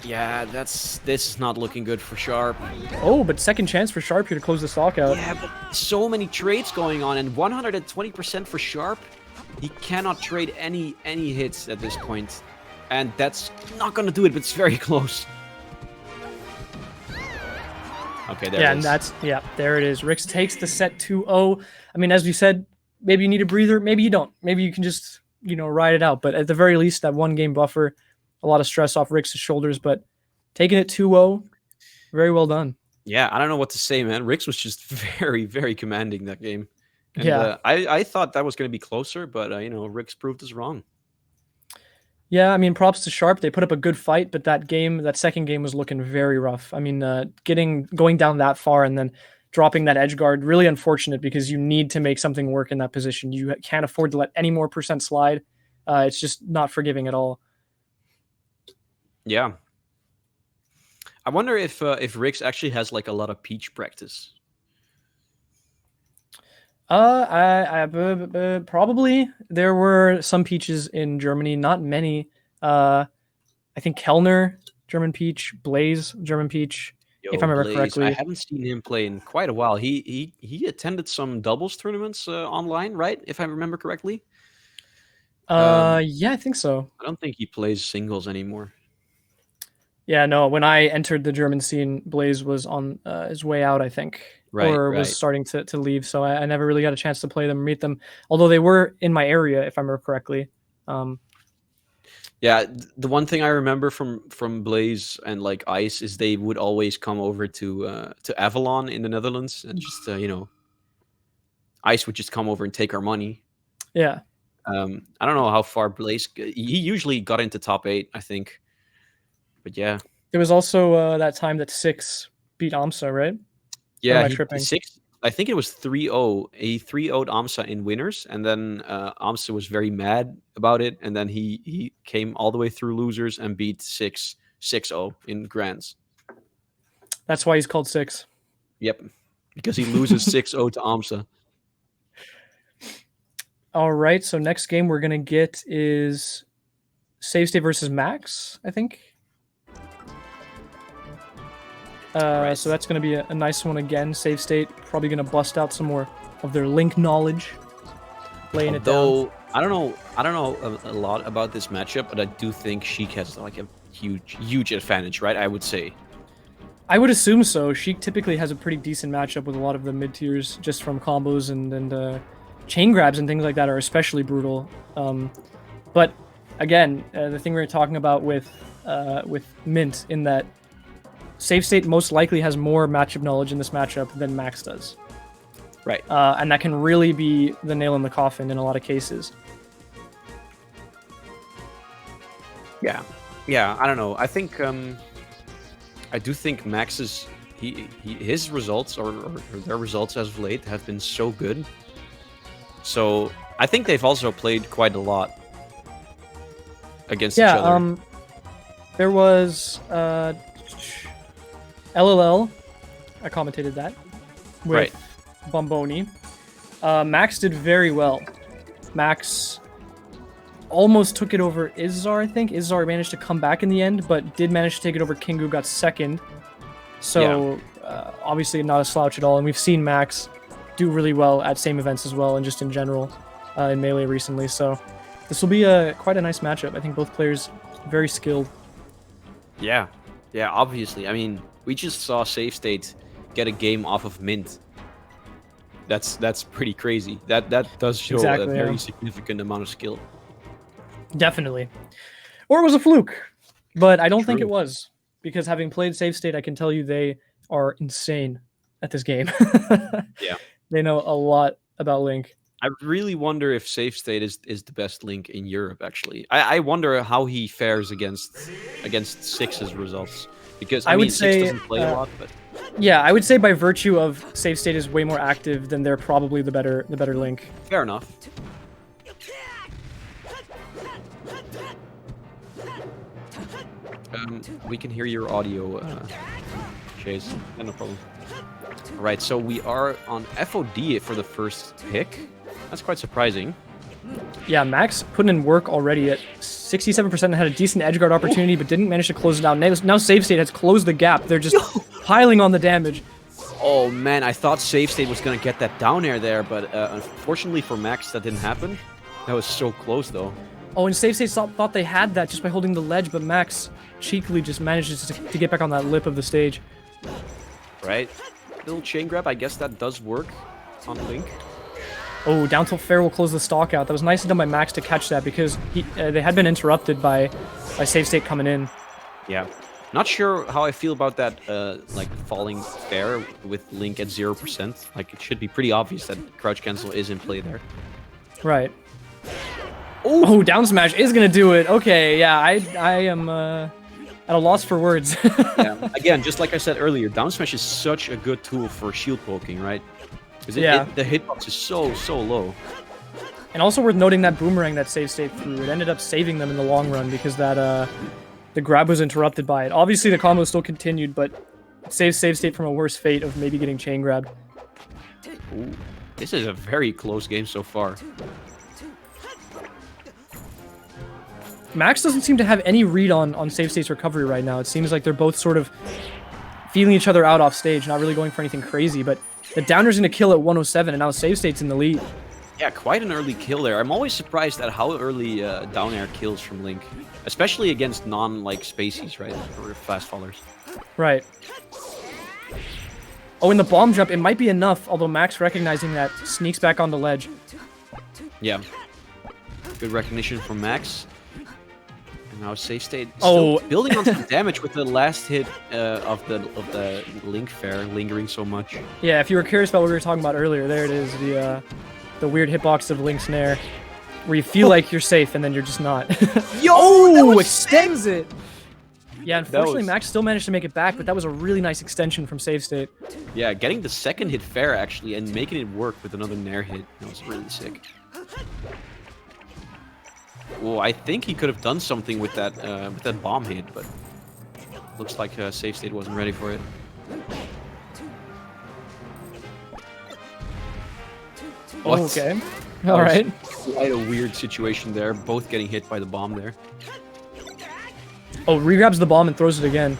Yeah, this is not looking good for Sharp. Oh, but second chance for Sharp here to close the stock out. Yeah, but so many trades going on, and 120% for Sharp. He cannot trade any hits at this point. And that's not going to do it, but it's very close. Okay, there it is. And there it is. Rix takes the set 2-0. I mean, as we said, maybe you need a breather, maybe you don't. Maybe you can just, you know, ride it out. But at the very least, that one game buffer, a lot of stress off Rix's shoulders, but taking it 2-0, very well done. Yeah, I don't know what to say, man. Rix was just very, very commanding that game. And, yeah. I thought that was going to be closer, but, you know, Rix proved us wrong. Yeah, I mean, props to Sharp. They put up a good fight, but that second game was looking very rough. I mean, going down that far and then dropping that edge guard, really unfortunate because you need to make something work in that position. You can't afford to let any more percent slide. It's just not forgiving at all. Yeah. I wonder if Rix actually has like a lot of Peach practice. Probably there were some Peaches in Germany, not many. I think Kellner, German Peach, Blaze, German Peach, if I remember Blaze, correctly. I haven't seen him play in quite a while. He attended some doubles tournaments online, right? If I remember correctly. Yeah, I think so. I don't think he plays singles anymore. Yeah, no. When I entered the German scene, Blaze was on his way out, I think. Was starting to leave, so I never really got a chance to play them or meet them, although they were in my area, if I remember correctly. Yeah, the one thing I remember from Blaze and like Ice is they would always come over to Avalon in the Netherlands and just you know, Ice would just come over and take our money. Yeah. I don't know how far Blaze. He usually got into top 8, I think. But yeah, there was also that time that 6 beat AMSA, right? Yeah, 6. I think it was 3-0. He 3-0'd AMSA in winners, and then AMSA was very mad about it, and then he came all the way through losers and beat 6-0 in grands. That's why he's called 6. Yep, because he loses 6-0 to AMSA. All right, so next game we're gonna get is Save State versus Max, I think. So that's going to be a nice one again. Save State probably going to bust out some more of their Link knowledge, laying it down. I don't know a lot about this matchup, but I do think Sheik has like a huge advantage, right? I would say. I would assume so. Sheik typically has a pretty decent matchup with a lot of the mid tiers, just from combos and chain grabs and things like that are especially brutal. But again, the thing we were talking about with Mint in that. Save State most likely has more matchup knowledge in this matchup than Max does. Right. And that can really be the nail in the coffin in a lot of cases. Yeah. Yeah, I don't know. I think I do think Max's his results or their results as of late have been so good. So I think they've also played quite a lot against each other. There was LLL, I commentated that with Bomboni. Max did very well. Max, almost took it over Izzar, I think. Izzar managed to come back in the end, but did manage to take it over Kingu, got second. So, obviously not a slouch at all. And we've seen Max do really well at same events as well, and just in general in Melee recently. So, this will be quite a nice matchup. I think both players very skilled. Yeah, obviously. I mean, we just saw Safe State get a game off of Mint. That's pretty crazy. That does show a very significant amount of skill. Definitely. Or it was a fluke, but I don't think it was, because having played Safe State, I can tell you they are insane at this game. Yeah. They know a lot about Link. I really wonder if Safe State is the best Link in Europe, actually. I wonder how he fares against Six's results. Because, I mean, would say, Six doesn't play a lot, but... Yeah, I would say by virtue of Safe State is way more active, then they're probably the better Link. Fair enough. We can hear your audio, Chase. No problem. Alright, so we are on FOD for the first pick. That's quite surprising. Yeah, Max putting in work already at 67% and had a decent edgeguard opportunity, but didn't manage to close it down. Now Safe State has closed the gap. They're just piling on the damage. Oh man, I thought Safe State was gonna get that down air there, but unfortunately for Max, that didn't happen. That was so close though. Oh, and Safe State thought they had that just by holding the ledge, but Max cheekily just manages to get back on that lip of the stage. Right. Little chain grab, I guess that does work on Link. Oh, down tilt fair will close the stock out. That was nicely done by Max to catch that, because they had been interrupted by Safe State coming in. Yeah. Not sure how I feel about that, like, falling fair with Link at 0%. Like, it should be pretty obvious that crouch cancel is in play there. Right. Oh, down smash is gonna do it. Okay, yeah, I am at a loss for words. Yeah. Again, just like I said earlier, down smash is such a good tool for shield poking, right? Because the hitbox is so low. And also worth noting that boomerang that Safe State threw. It ended up saving them in the long run, because that the grab was interrupted by it. Obviously, the combo still continued, but it saves Safe State from a worse fate of maybe getting chain grabbed. Ooh, this is a very close game so far. Max doesn't seem to have any read on Safe State's recovery right now. It seems like they're both sort of feeling each other out off stage, not really going for anything crazy, but the downer's going to kill at 107, and now Safe State's in the lead. Yeah, quite an early kill there. I'm always surprised at how early down air kills from Link, especially against non-like spacies, right, or fast fallers. Right. Oh, in the bomb jump, it might be enough, although Max, recognizing that, sneaks back on the ledge. Yeah. Good recognition from Max. And now Safe State still building on some damage with the last hit of the Link fair lingering so much. Yeah, if you were curious about what we were talking about earlier, there it is, the weird hitbox of Link's Nair, where you feel like you're safe and then you're just not. Yo, extends it! Yeah, unfortunately Max still managed to make it back, but that was a really nice extension from Safe State. Yeah, getting the second hit fair actually and making it work with another Nair hit, that was really sick. Well, I think he could have done something with that bomb hit, but looks like Safe State wasn't ready for it. What? Okay. All right. Quite a weird situation there, both getting hit by the bomb there. Oh, regrabs the bomb and throws it again.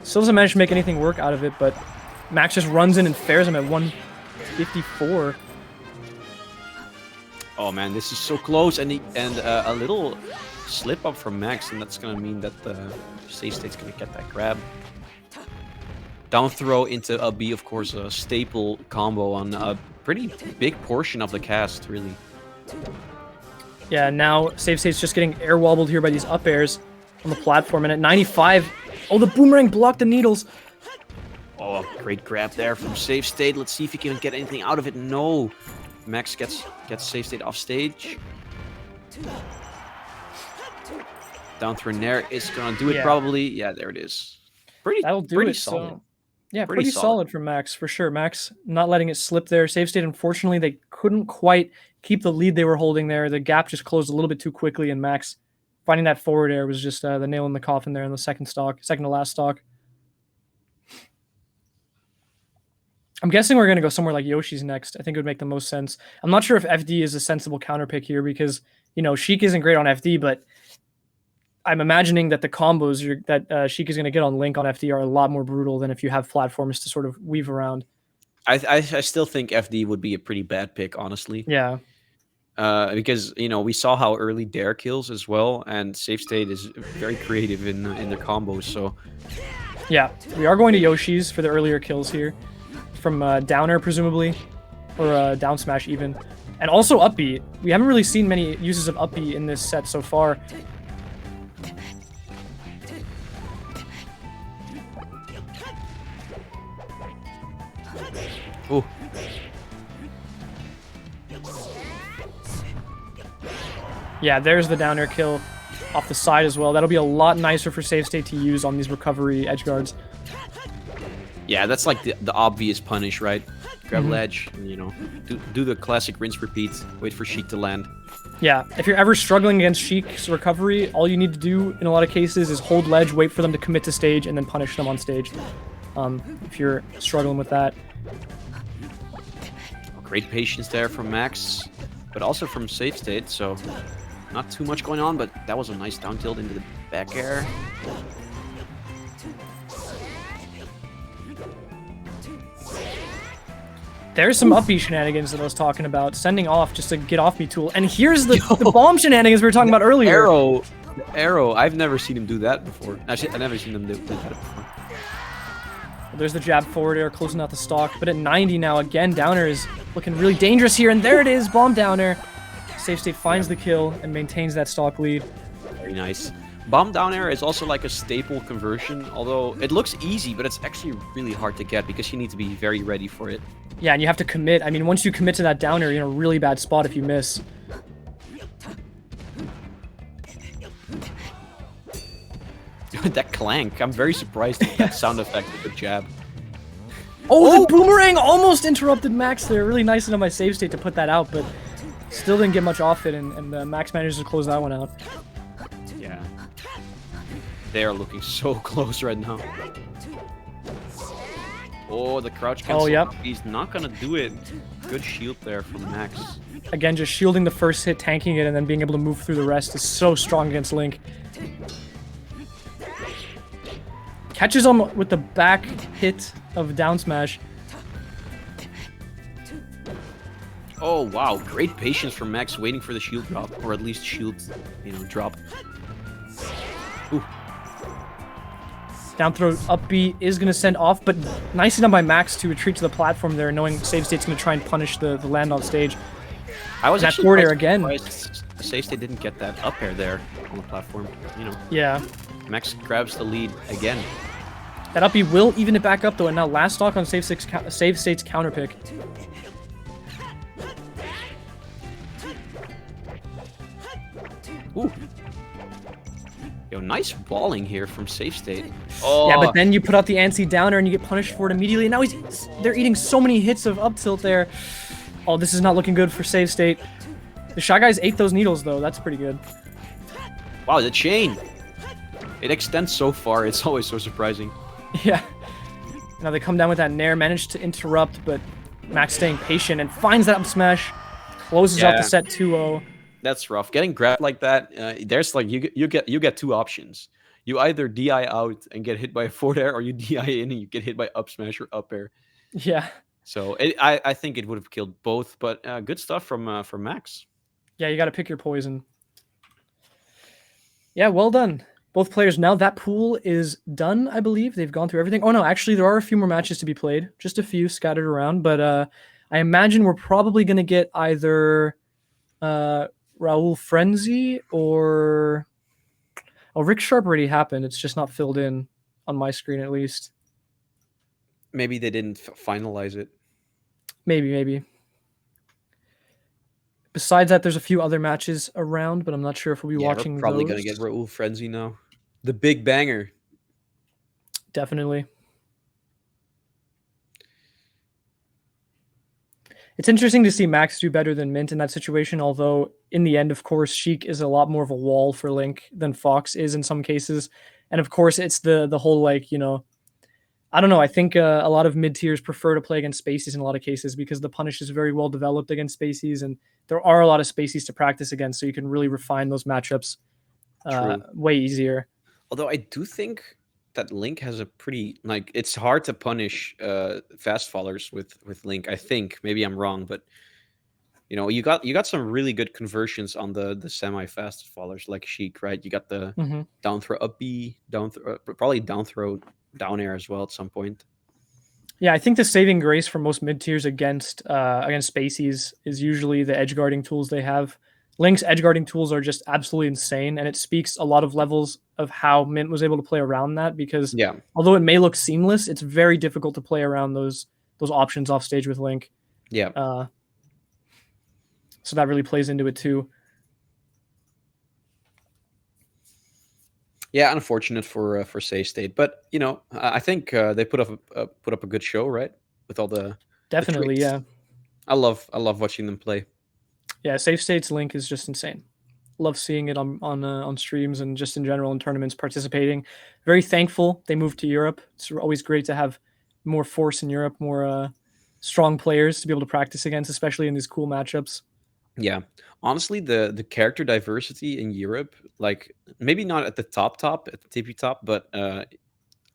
Still doesn't manage to make anything work out of it, but Max just runs in and fairs him at 154. Oh man, this is so close, and a little slip up from Max, and that's gonna mean that Safe State's gonna get that grab. Down throw into a B, of course, a staple combo on a pretty big portion of the cast, really. Yeah, now Safe State's just getting air wobbled here by these up airs on the platform, and at 95, oh, the boomerang blocked the needles. Oh, great grab there from Safe State. Let's see if he can get anything out of it. No. Max gets Safe State off stage. Down through Nair is gonna do it probably. Yeah, there it is. That'll do pretty it, solid. So. Yeah, pretty solid from Max, for sure. Max not letting it slip there. Safe State, unfortunately, they couldn't quite keep the lead they were holding there. The gap just closed a little bit too quickly, and Max finding that forward air was just the nail in the coffin there in the second to last stock. I'm guessing we're going to go somewhere like Yoshi's next. I think it would make the most sense. I'm not sure if FD is a sensible counter pick here because, you know, Sheik isn't great on FD, but I'm imagining that the combos that Sheik is going to get on Link on FD are a lot more brutal than if you have platforms to sort of weave around. I still think FD would be a pretty bad pick, honestly. Yeah. Because, you know, we saw how early Dare kills as well, and Safe State is very creative in their combos, so... Yeah, we are going to Yoshi's for the earlier kills here. From Downer, presumably. Or Down Smash, even. And also Up B. We haven't really seen many uses of Up B in this set so far. Ooh. Yeah, there's the down air kill off the side as well. That'll be a lot nicer for Safe State to use on these recovery edge guards. Yeah, that's like the obvious punish, right? Grab ledge, and, you know, do the classic rinse repeat, wait for Sheik to land. Yeah, if you're ever struggling against Sheik's recovery, all you need to do in a lot of cases is hold ledge, wait for them to commit to stage, and then punish them on stage. If you're struggling with that. Great patience there from Max, but also from Safe State, so not too much going on, but that was a nice down tilt into the back air. There's some up B shenanigans that I was talking about, sending off just to get off me tool. And here's the bomb shenanigans we were talking about earlier. Arrow, I've never seen him do that before. Actually, I've never seen him do that before. There's the jab forward air closing out the stock, but at 90 now, again, Downer is looking really dangerous here, and there it is, bomb Downer. Safe State finds the kill and maintains that stock lead. Very nice. Bomb down air is also like a staple conversion, although it looks easy, but it's actually really hard to get because you need to be very ready for it. Yeah, and you have to commit. I mean, once you commit to that downer, you're in a really bad spot if you miss. That clank, I'm very surprised at that sound effect with the jab. Oh, the boomerang almost interrupted Max there. Really nice into my save state to put that out, but still didn't get much off it, and Max managed to close that one out. Yeah. They are looking so close right now. Oh, the crouch cancel. Oh, yep. He's not gonna do it. Good shield there from Max. Again, just shielding the first hit, tanking it, and then being able to move through the rest is so strong against Link. Catches him with the back hit of down smash. Oh, wow. Great patience from Max waiting for the shield drop, or at least shield, drop. Ooh. Down throw up B is going to send off, but nicely done by Max to retreat to the platform there, knowing Save State's going to try and punish the land on stage. I was that forward air again. Save State didn't get that up air there on the platform, Yeah. Max grabs the lead again. That up B will even it back up though, and now last stock on Save State's counter pick. Ooh. Yo, nice balling here from Safe State. Oh. Yeah, but then you put out the anti downer and you get punished for it immediately. And now they're eating so many hits of up tilt there. Oh, this is not looking good for Save State. The Shy Guys ate those needles though. That's pretty good. Wow, the chain. It extends so far. It's always so surprising. Yeah. Now they come down with that Nair, managed to interrupt, but Max staying patient and finds that up smash. Closes out the set 2-0. That's rough. Getting grabbed like that, there's like you get two options. You either DI out and get hit by a forward air, or you DI in and you get hit by up smash or up air. Yeah. So I think it would have killed both, but good stuff from Max. Yeah, you got to pick your poison. Yeah, well done. Both players. Now that pool is done, I believe. They've gone through everything. Oh no, actually there are a few more matches to be played. Just a few scattered around, but I imagine we're probably going to get either Raul Frenzy or... Oh, Rick Sharp already happened. It's just not filled in on my screen, at least. Maybe they didn't finalize it. Maybe. Besides that, there's a few other matches around, but I'm not sure if we'll be watching we're probably those. going to get Raul Frenzy now. The big banger. Definitely. It's interesting to see Max do better than Mint in that situation, although in the end, of course, Sheik is a lot more of a wall for Link than Fox is in some cases. And of course, it's the whole, like, I don't know. I think a lot of mid tiers prefer to play against Spaceys in a lot of cases because the punish is very well developed against Spaceys, and there are a lot of Spaceys to practice against, so you can really refine those matchups way easier. Although I do think that Link has a pretty it's hard to punish fast fallers with Link. I think maybe I'm wrong, but you got some really good conversions on the semi fast fallers like Sheik, right? You got the down throw up B, down throw, probably down throw down air as well at some point. Yeah, I think the saving grace for most mid tiers against Spaceys is usually the edge guarding tools they have. Link's edge guarding tools are just absolutely insane, and it speaks a lot of levels of how Mint was able to play around that. Because although it may look seamless, it's very difficult to play around those options off stage with Link. Yeah. So that really plays into it too. Yeah, unfortunate for Safe State, but I think they put up a good show, right? With all the definitely, the yeah. I love watching them play. Yeah, Safe State's Link is just insane. Love seeing it on streams and just in general in tournaments participating. Very thankful they moved to Europe. It's always great to have more force in Europe, more strong players to be able to practice against, especially in these cool matchups. Yeah, honestly, the character diversity in Europe, like maybe not at the top at the tippy top, but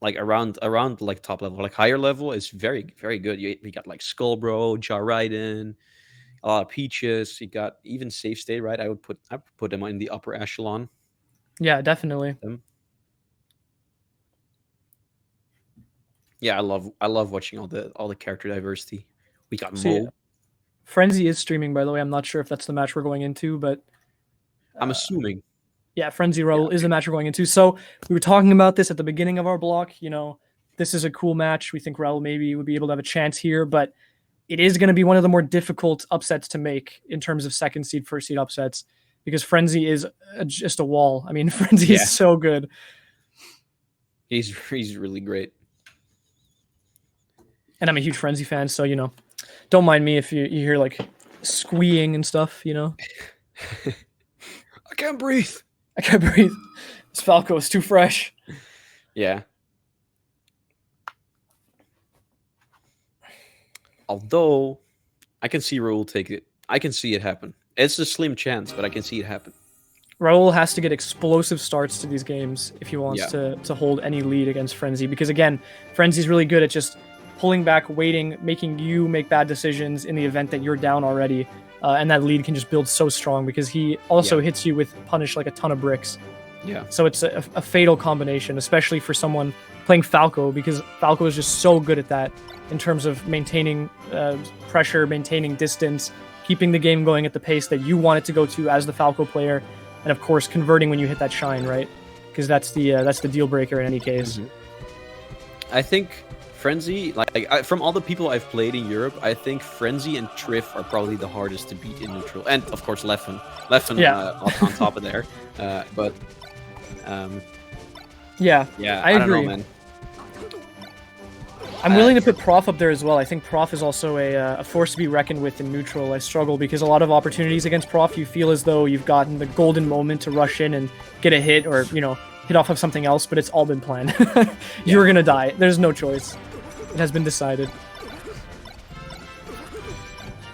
like around like top level, like higher level is very very good. We got like Skullbro, Jariden, a lot of Peaches. You got even Safe State, right? I would put them in the upper echelon. Yeah, definitely. Yeah, I love watching all the character diversity. We got Mo. Frenzy is streaming, by the way. I'm not sure if that's the match we're going into, but I'm assuming. Yeah, Frenzy Raul is the match we're going into. So we were talking about this at the beginning of our block. This is a cool match. We think Raul maybe would be able to have a chance here, but it is going to be one of the more difficult upsets to make in terms of second seed, first seed upsets, because Frenzy is just a wall. I mean, Frenzy is so good. He's really great. And I'm a huge Frenzy fan, so, don't mind me if you hear, like, squeeing and stuff, I can't breathe. I can't breathe. This Falco is too fresh. Yeah. Although, I can see Raul take it. I can see it happen. It's a slim chance, but I can see it happen. Raul has to get explosive starts to these games if he wants to hold any lead against Frenzy. Because, again, Frenzy's really good at just pulling back, waiting, making you make bad decisions in the event that you're down already. And that lead can just build so strong because he also hits you with punish like a ton of bricks. Yeah. So it's a fatal combination, especially for someone playing Falco, because Falco is just so good at that in terms of maintaining pressure, maintaining distance, keeping the game going at the pace that you want it to go to as the Falco player, and of course converting when you hit that shine, right? Because that's the deal breaker in any case. I think Frenzy, from all the people I've played in Europe, I think Frenzy and Triff are probably the hardest to beat in neutral, and of course Leffen on top of there. But yeah, I agree. Don't know, man. I'm willing to put Prof up there as well. I think Prof is also a force to be reckoned with in neutral. I struggle because a lot of opportunities against Prof, you feel as though you've gotten the golden moment to rush in and get a hit or, hit off of something else, but it's all been planned. You're going to die. There's no choice. It has been decided.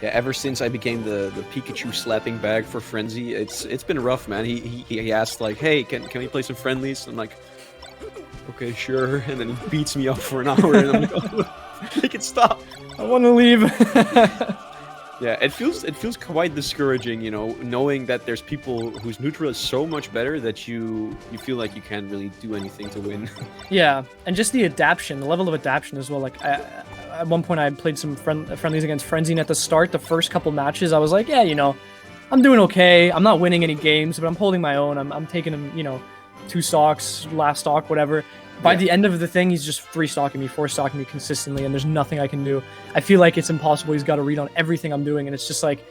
Yeah, ever since I became the Pikachu slapping bag for Frenzy, it's been rough, man. He asked like, "Hey, can we play some friendlies?" I'm like, "Okay, sure." And then he beats me up for an hour, and I'm like, "Oh, make it stop! I want to leave." Yeah, it feels quite discouraging, knowing that there's people whose neutral is so much better that you feel like you can't really do anything to win. Yeah, and just the level of adaptation as well. Like at one point, I played some friendlies against Frenzy, and at the start, the first couple matches, I was like, yeah, I'm doing okay. I'm not winning any games, but I'm holding my own. I'm taking him, 2 stocks, last stock, whatever. By the end of the thing, he's just 3-stocking me, 4-stocking me consistently, and there's nothing I can do. I feel like it's impossible. He's got to read on everything I'm doing, and it's just like,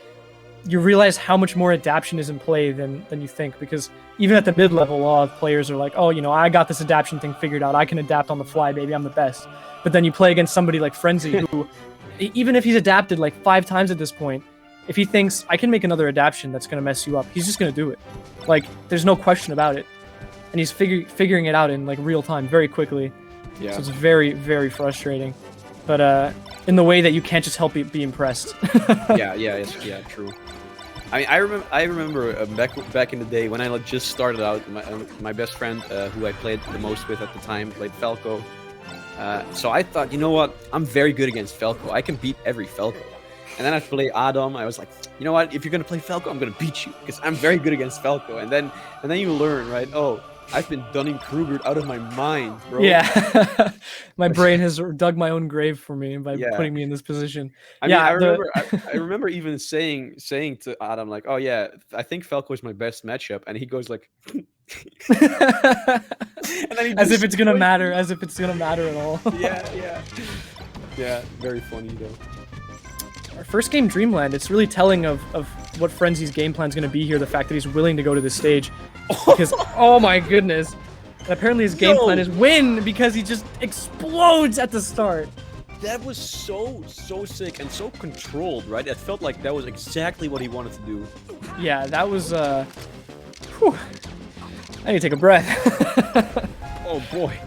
you realize how much more adaptation is in play than you think, because even at the mid-level, a lot of players are like, oh, I got this adaptation thing figured out. I can adapt on the fly, baby. I'm the best. But then you play against somebody like Frenzy, who, even if he's adapted like 5 times at this point, if he thinks, I can make another adaptation that's going to mess you up, he's just going to do it. Like, there's no question about it. And he's figuring it out in like real time, very quickly. So it's very, very frustrating. But in the way that you can't just help be impressed. Yeah, true. I remember back in the day when I just started out. My best friend, who I played the most with at the time, played Falco. So I thought, you know what? I'm very good against Falco. I can beat every Falco. And then I play Adam. I was like, you know what? If you're gonna play Falco, I'm gonna beat you because I'm very good against Falco. And then you learn, right? Oh, I've been Dunning-Krugered out of my mind, bro. Yeah, my brain has dug my own grave for me by putting me in this position. I remember even saying to Adam like, "Oh yeah, I think Falco is my best matchup," and he goes like, and then as if it's gonna matter, as if it's gonna matter at all. Yeah. Very funny though. Our first game, Dreamland. It's really telling of what Frenzy's game plan is gonna be here. The fact that he's willing to go to this stage, because oh my goodness, and apparently his game plan is win because he just explodes at the start. That was so sick and so controlled, right? It felt like that was exactly what he wanted to do. Yeah, that was whew. I need to take a breath. Oh boy.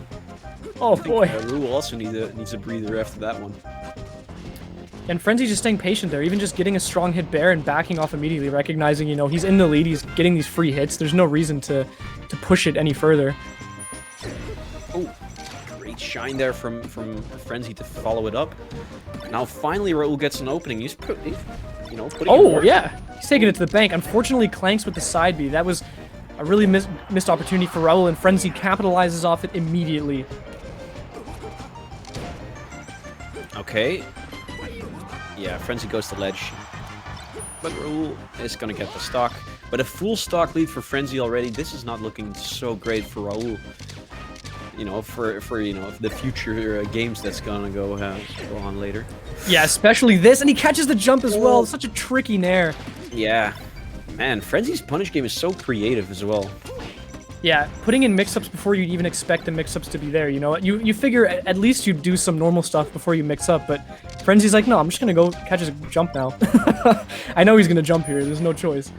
Oh boy. Raul also needs a breather after that one. And Frenzy just staying patient there, even just getting a strong hit bair and backing off immediately, recognizing, you know, he's in the lead, he's getting these free hits. There's no reason to push it any further. Oh, great shine there from Frenzy to follow it up. Now finally Raul gets an opening. He's putting yeah, he's taking it to the bank. Unfortunately, Clanks with the side B. That was a really missed opportunity for Raul, and Frenzy capitalizes off it immediately. Okay. Yeah, Frenzy goes to ledge. But Raul is going to get the stock. But a full stock lead for Frenzy already. This is not looking so great for Raul. You know, for the future games that's going to go on later. Yeah, especially this. And he catches the jump as well. Such a tricky nair. Yeah. Man, Frenzy's punish game is so creative as well. Yeah, putting in mix-ups before you'd even expect the mix-ups to be there, you know? You figure at least you'd do some normal stuff before you mix up, but Frenzy's like, no, I'm just gonna go catch his jump now. I know he's gonna jump here, there's no choice.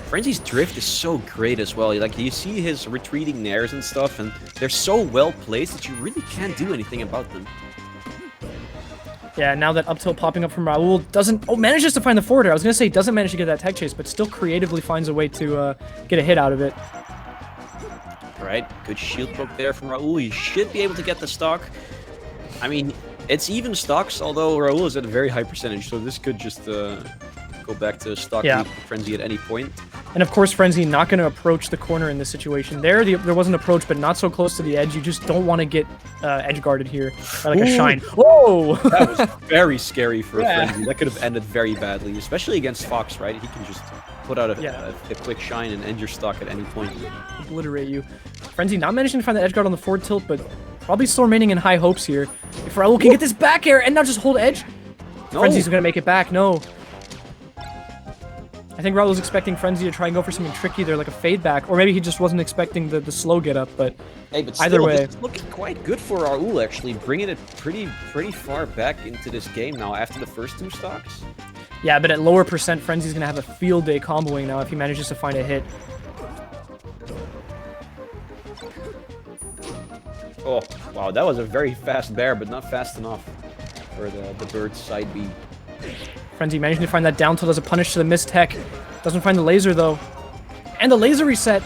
Frenzy's drift is so great as well. Like, you see his retreating nairs and stuff, and they're so well placed that you really can't do anything about them. Yeah, now that up tilt popping up from Raul manages to find the forwarder. I was gonna say doesn't manage to get that tech chase, but still creatively finds a way to get a hit out of it. Right, good shield poke there from Raul. He should be able to get the stock. I mean, it's even stocks, although Raul is at a very high percentage, so this could just go back to stock lead Frenzy at any point. And of course, Frenzy not going to approach the corner in this situation. There was an approach, but not so close to the edge. You just don't want to get edge guarded here by like a shine. Whoa! That was very scary for Frenzy. That could have ended very badly, especially against Fox, right? He can just put out a quick shine and end your stock at any point. Obliterate you. Frenzy not managing to find the edge guard on the forward tilt, but probably still remaining in high hopes here. If Raul can get this back air and not just hold edge, Frenzy's going to make it back. No. I think Raul's expecting Frenzy to try and go for something tricky there, like a fade back, or maybe he just wasn't expecting the slow get up, but, either way. It's looking quite good for Raul, actually, bringing it pretty far back into this game now after the first two stocks. Yeah, but at lower percent, Frenzy's going to have a field day comboing now if he manages to find a hit. Oh, wow, that was a very fast bear, but not fast enough for the bird's side B. Frenzy managing to find that down tilt as a punish to the missed tech. Doesn't find the laser, though. And the laser reset.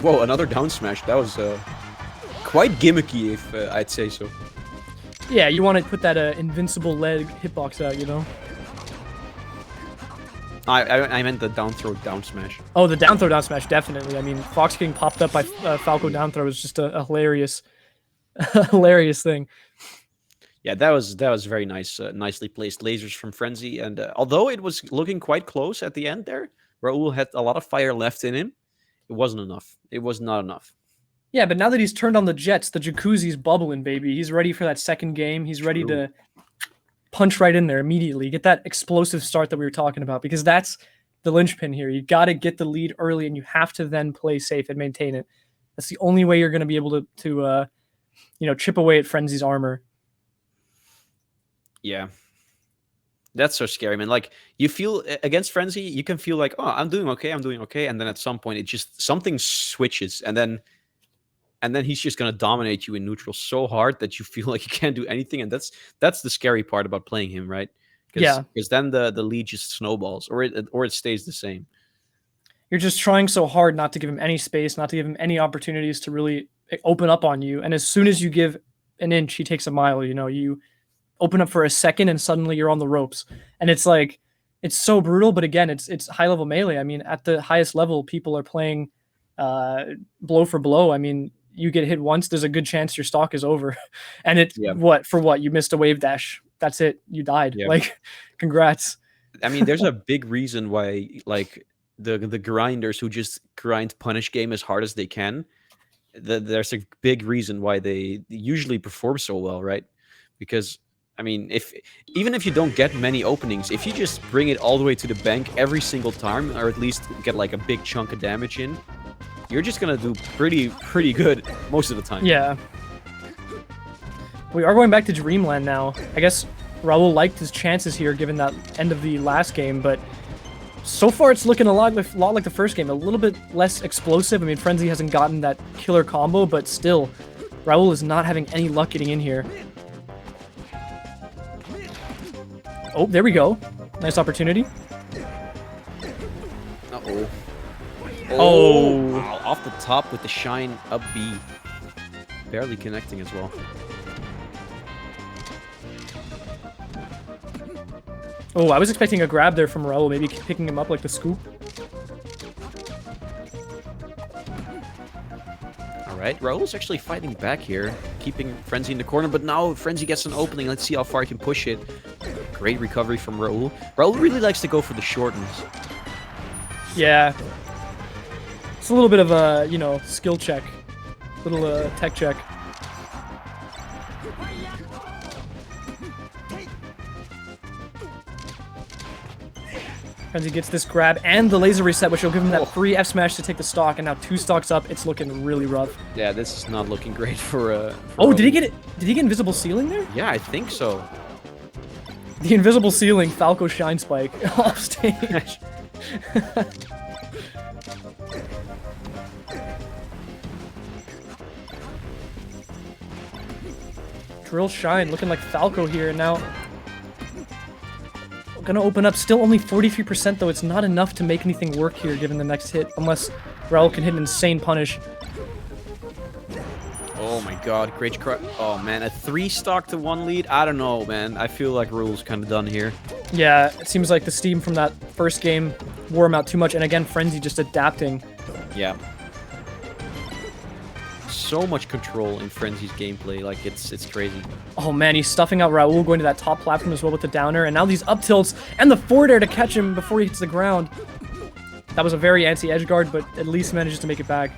Whoa, another down smash. That was quite gimmicky, if I'd say so. Yeah, you want to put that invincible leg hitbox out, you know? I meant the down throw down smash. Oh, the down throw down smash, definitely. I mean, Fox getting popped up by Falco down throw was just a hilarious, hilarious thing. Yeah, that was very nice, nicely placed lasers from Frenzy. And although it was looking quite close at the end there, Raul had a lot of fire left in him. It wasn't enough. It was not enough. Yeah, but now that he's turned on the jets, the jacuzzi's bubbling, baby. He's ready for that second game. He's ready to punch right in there immediately. Get that explosive start that we were talking about, because that's the linchpin here. You got to get the lead early, and you have to then play safe and maintain it. That's the only way you're going to be able to chip away at Frenzy's armor. Yeah. That's so scary, man. Like, you feel against Frenzy, you can feel like, oh, I'm doing okay. And then at some point, it just something switches, and then and then he's just gonna dominate you in neutral so hard that you feel like you can't do anything, and that's the scary part about playing him, right? Because then the lead just snowballs, or it stays the same. You're just trying so hard not to give him any space, not to give him any opportunities to really open up on you. And as soon as you give an inch, he takes a mile. You know, you open up for a second, and suddenly you're on the ropes. And it's like, it's so brutal. But again, it's high level melee. I mean, at the highest level, people are playing blow for blow. I mean, you get hit once, there's a good chance your stock is over. And it's what you missed a wave dash. That's it. You died. Like, congrats. I mean, there's a big reason why, like, the grinders who just grind punish game as hard as they can, there's a big reason why they usually perform so well, right? Because, I mean, even if you don't get many openings, if you just bring it all the way to the bank every single time, or at least get like a big chunk of damage in, you're just gonna do pretty good most of the time. Yeah. We are going back to Dreamland now. I guess Raul liked his chances here given that end of the last game, but so far it's looking a lot like the first game, a little bit less explosive. I mean, Frenzy hasn't gotten that killer combo, but still, Raul is not having any luck getting in here. Oh, there we go. Nice opportunity. Uh-oh. Oh. Wow, off the top with the shine up B. Barely connecting as well. Oh, I was expecting a grab there from Raul, maybe picking him up like the scoop. Alright, Raul's actually fighting back here, keeping Frenzy in the corner, but now Frenzy gets an opening. Let's see how far he can push it. Great recovery from Raul. Raul really likes to go for the shortens. Yeah. It's a little bit of a, you know, skill check. Little tech check. Frenzy gets this grab and the laser reset, which will give him that free F smash to take the stock, and now 2 stocks up. It's looking really rough. Yeah, this is not looking great for oh, Raul. Did he get it? Did he get invisible ceiling there? Yeah, I think so. The invisible ceiling Falco Shine Spike off stage. Drill Shine looking like Falco here, and now gonna open up. Still only 43% though. It's not enough to make anything work here given the next hit, unless Raul can hit an insane punish. Oh my god, great crush. Oh man, a 3 stock to 1 lead? I don't know, man. I feel like Raul's kind of done here. Yeah, it seems like the steam from that first game wore him out too much, and again, Frenzy just adapting. Yeah. So much control in Frenzy's gameplay, like it's crazy. Oh man, he's stuffing out Raul, going to that top platform as well with the downer, and now these up tilts and the forward air to catch him before he hits the ground. That was a very anti-edge guard, but at least manages to make it back.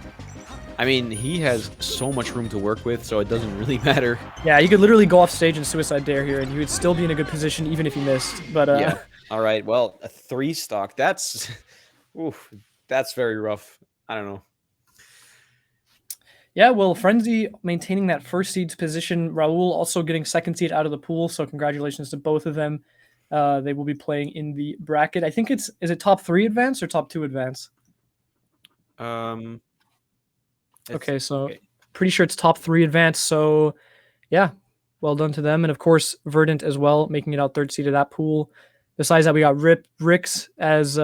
I mean, he has so much room to work with, so it doesn't really matter. Yeah, you could literally go off stage and suicide dare here, and you would still be in a good position even if you missed. But yeah. All right, well, a 3 stock, that's oof, that's very rough. I don't know. Yeah, well, Frenzy maintaining that first seed's position. Raul also getting second seed out of the pool, so congratulations to both of them. They will be playing in the bracket. I think is it top 3 advance or top 2 advance? Okay, so pretty sure it's top 3 advance. So yeah, well done to them. And of course, Verdant as well, making it out 3rd seed of that pool. Besides that, we got Rix as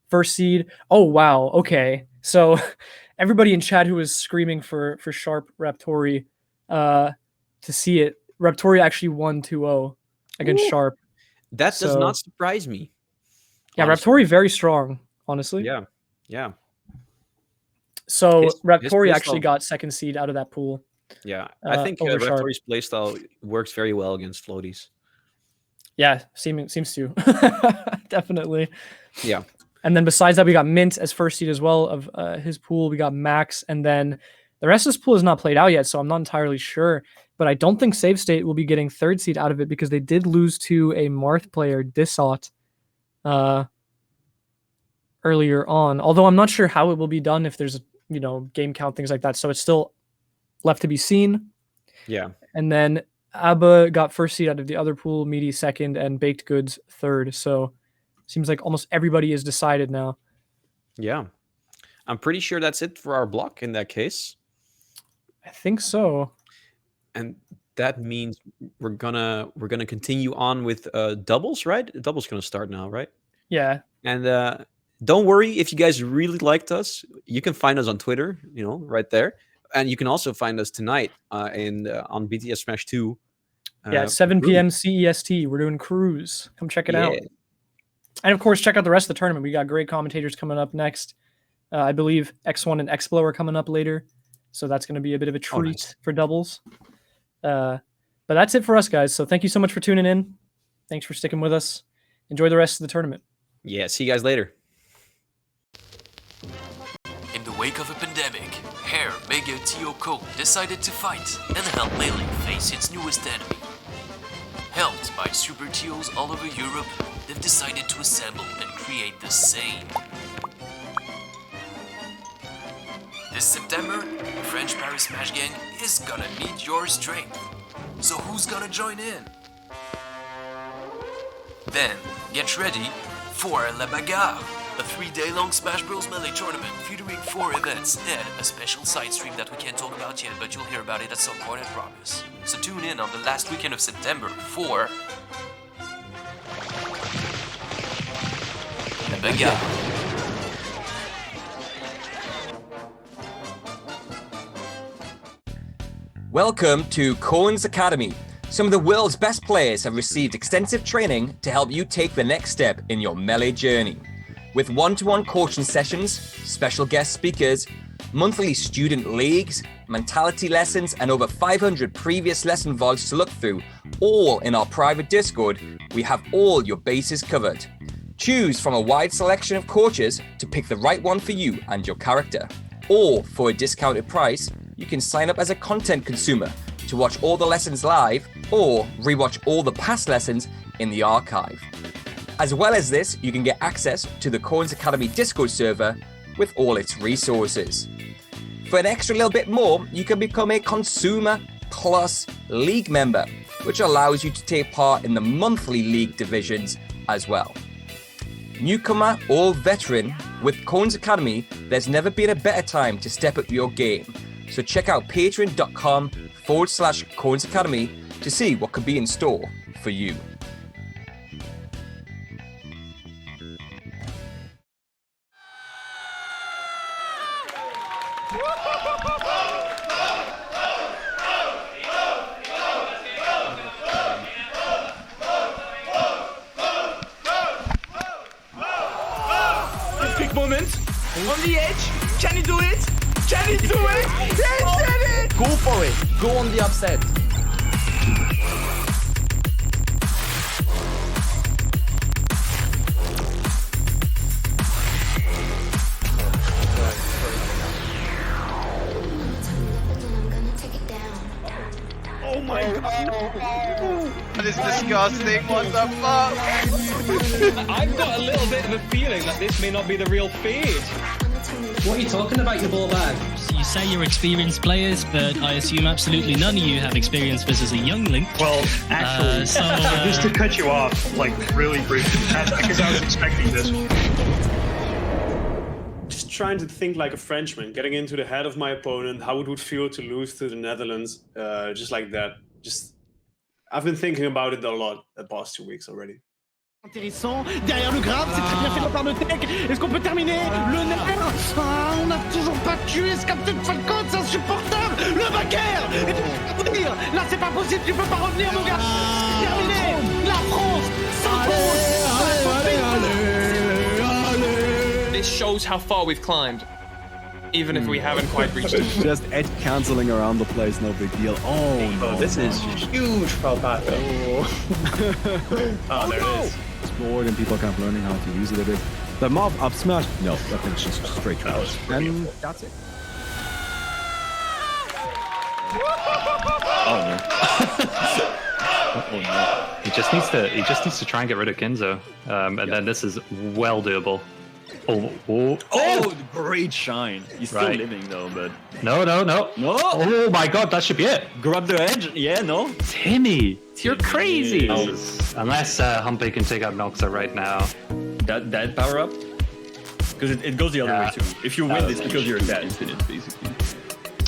first seed. Oh, wow. Okay. So everybody in chat who was screaming for Sharp Raptori to see it, Raptori actually won 2-0 against Sharp. That does not surprise me. Yeah, Raptori very strong, honestly. Yeah, yeah. So Raptori actually got second seed out of that pool. Yeah, I think Raptori's playstyle works very well against floaties. Yeah, seems to. Definitely. Yeah. And then besides that, we got Mint as first seed as well of his pool. We got Max, and then the rest of this pool is not played out yet, so I'm not entirely sure. But I don't think Save State will be getting 3rd seed out of it because they did lose to a Marth player, Dissot, earlier on. Although I'm not sure how it will be done if there's game count, things like that. So it's still left to be seen. Yeah. And then Abba got first seed out of the other pool, Meaty second, and Baked Goods 3rd. So seems like almost everybody is decided now. Yeah. I'm pretty sure that's it for our block in that case. I think so. And that means we're gonna continue on with doubles, right? Doubles gonna start now, right? Yeah. And don't worry if you guys really liked us. You can find us on Twitter, right there, and you can also find us tonight on BTS Smash 2. Yeah, 7 p.m. CEST. We're doing Cruise. Come check it out. And of course, check out the rest of the tournament. We got great commentators coming up next. I believe X1 and Xblo are coming up later. So that's going to be a bit of a treat for doubles. But that's it for us, guys. So thank you so much for tuning in. Thanks for sticking with us. Enjoy the rest of the tournament. Yeah, see you guys later. In the wake of a pandemic, Hair, Mega, Teaghlach decided to fight and help Melee face its newest enemy. Helped by super Teals all over Europe, they've decided to assemble and create the same. This September, French Paris Smash Gang is gonna need your strength. So who's gonna join in? Then, get ready for La Bagarre, a 3-day-long Smash Bros. Melee tournament featuring 4 events and a special side stream that we can't talk about yet, but you'll hear about it at some point, I promise. So tune in on the last weekend of September for La Bagarre. Welcome to Cohen's Academy. Some of the world's best players have received extensive training to help you take the next step in your Melee journey. With one-to-one coaching sessions, special guest speakers, monthly student leagues, mentality lessons, and over 500 previous lesson VODs to look through, all in our private Discord, we have all your bases covered. Choose from a wide selection of coaches to pick the right one for you and your character. Or, for a discounted price, you can sign up as a content consumer to watch all the lessons live or rewatch all the past lessons in the archive. As well as this, you can get access to the Cohen's Academy Discord server with all its resources. For an extra little bit more, you can become a Consumer Plus League member, which allows you to take part in the monthly league divisions as well. Newcomer or veteran, with Cohen's Academy, there's never been a better time to step up your game. So check out patreon.com/Cohen's Academy to see what could be in store for you. Big moment on the edge. Can he do it? Can he do it? He did it! Go for it. Go on the upset. Oh my god. That is disgusting. What the fuck? I've got a little bit of a feeling that this may not be the real Fade. What are you talking about, you ball bag? You say you're experienced players, but I assume absolutely none of you have experience versus a young Link. Well, actually, just to cut you off, like, really briefly, because I was expecting this. Just trying to think like a Frenchman, getting into the head of my opponent, how it would feel to lose to the Netherlands, just like that. I've been thinking about it a lot the past 2 weeks already. Intéressant, derrière le grab, c'est très bien fait de la part de Tech. Est-ce qu'on peut terminer le nerf? Ah, on n'a toujours pas tué ce Captain Falcon, c'est insupportable. Le backer. Là, c'est pas possible, tu peux pas revenir, mon gars. C'est terminé. La France s'impose. This shows how far we've climbed, even if we haven't quite reached it. Just edge cancelling around the place, no big deal. Oh no, this is huge for Paco. Oh, there it is. It's bored and people kept learning how to use it a bit. The mob up smash, no, that thing's just straight trash. And that's it. Oh no. Oh no. He just needs to try and get rid of Ginzo. And then this is well doable. Oh, great shine. He's still living though, but... No. Oh my god, that should be it. Grab the edge. Yeah, no. Timmy, you're crazy. Yes. Unless Humpy can take out Noxa right now. That power up? Because it goes the other way too. If you win this because you're dead. Infinite, basically.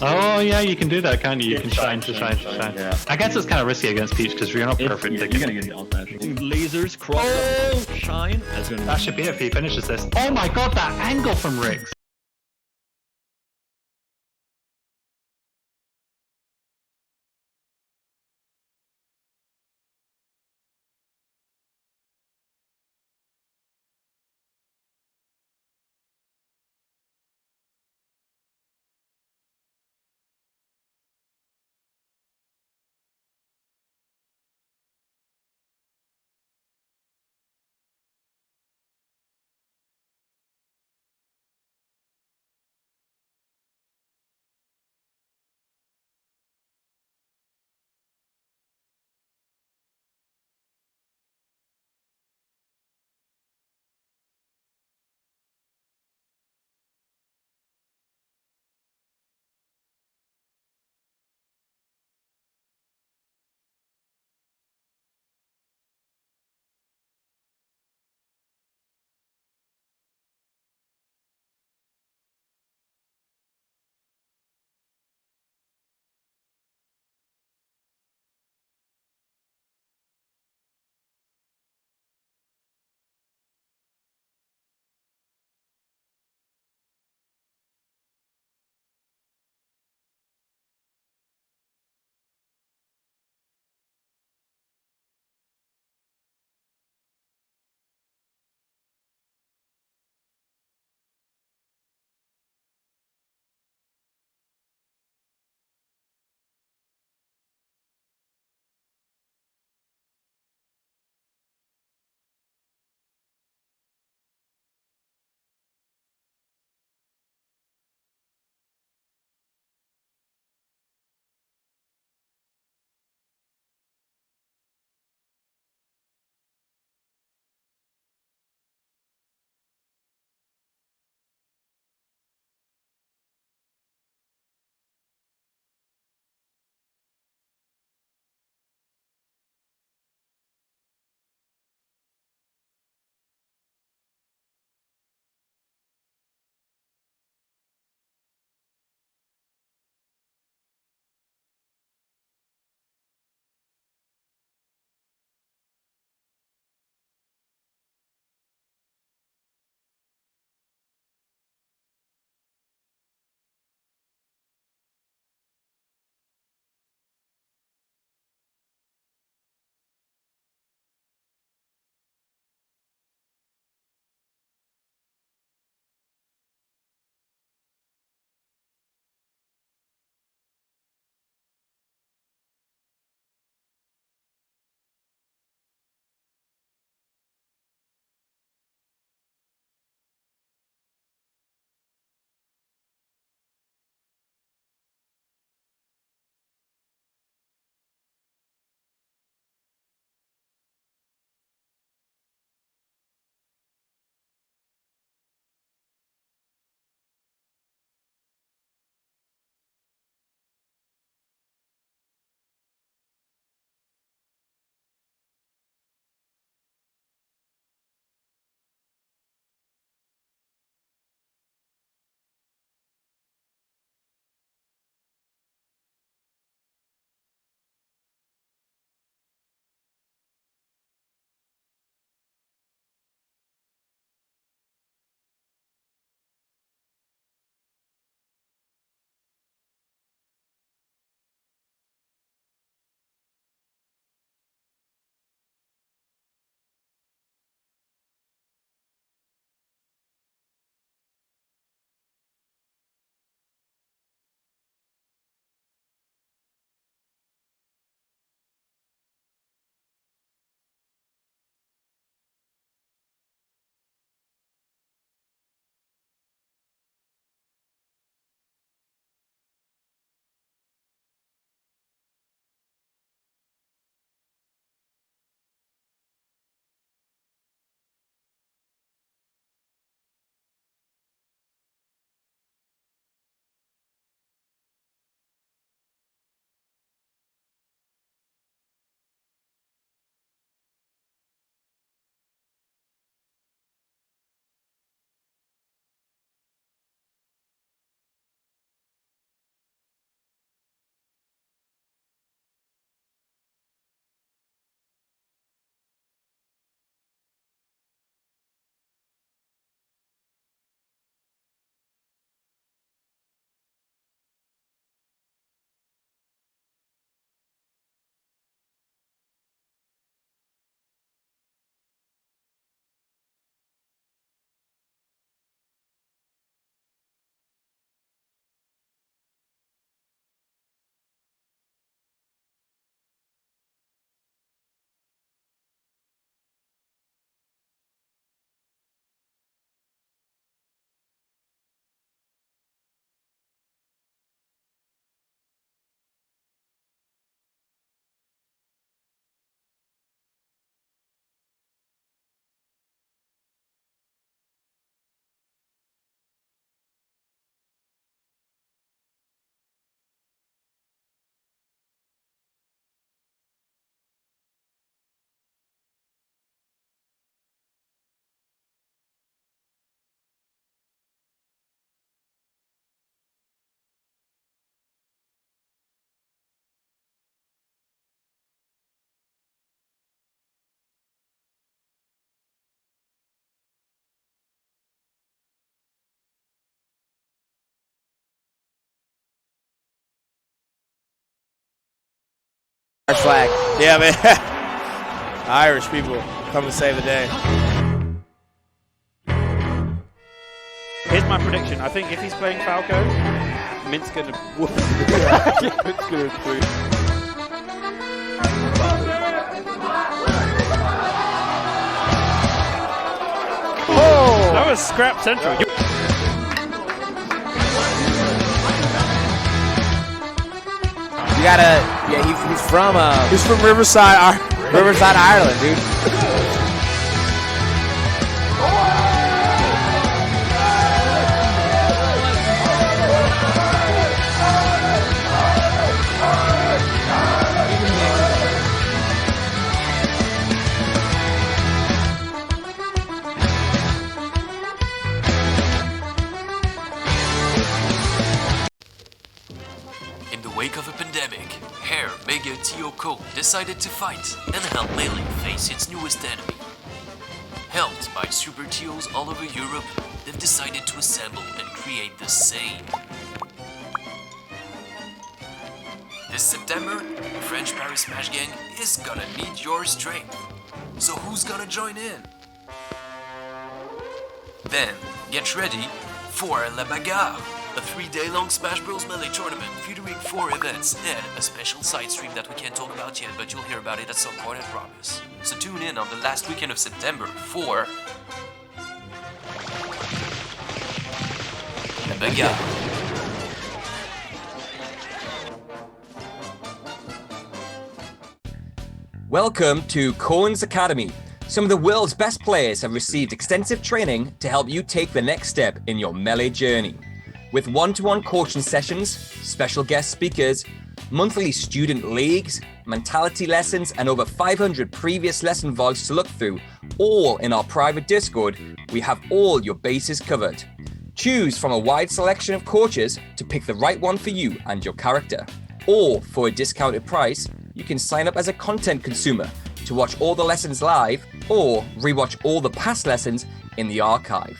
Oh yeah, you can do that, can't you? You can shine. Yeah. I guess it's kind of risky against Peach because you're not perfect. You're gonna get down smash. Lasers, cross, shine. That should be it if he finishes this. Oh my god, that angle from Riggs! Flag. Yeah, man. Irish people come to save the day. Here's my prediction. I think if he's playing Falco, Mint's gonna whoop. Mint's gonna tweet. Oh! That was scrap central. You gotta, yeah, he's from Riverside, Ireland, dude. In the wake of a pandemic, Hair, Mega, Teaghlach decided to fight and help Melee face its newest enemy. Helped by super Teals all over Europe, they've decided to assemble and create the same. This September, the French Paris Smash Gang is gonna need your strength. So who's gonna join in? Then, get ready for La Bagarre, a 3-day-long Smash Bros. Melee tournament featuring 4 events and a special side stream that we can't talk about yet, but you'll hear about it at some point, I promise. So tune in on the last weekend of September for La Bagarre. Welcome to Cohen's Academy. Some of the world's best players have received extensive training to help you take the next step in your Melee journey. With one-to-one coaching sessions, special guest speakers, monthly student leagues, mentality lessons, and over 500 previous lesson vlogs to look through, all in our private Discord, we have all your bases covered. Choose from a wide selection of coaches to pick the right one for you and your character. Or, for a discounted price, you can sign up as a content consumer to watch all the lessons live or rewatch all the past lessons in the archive.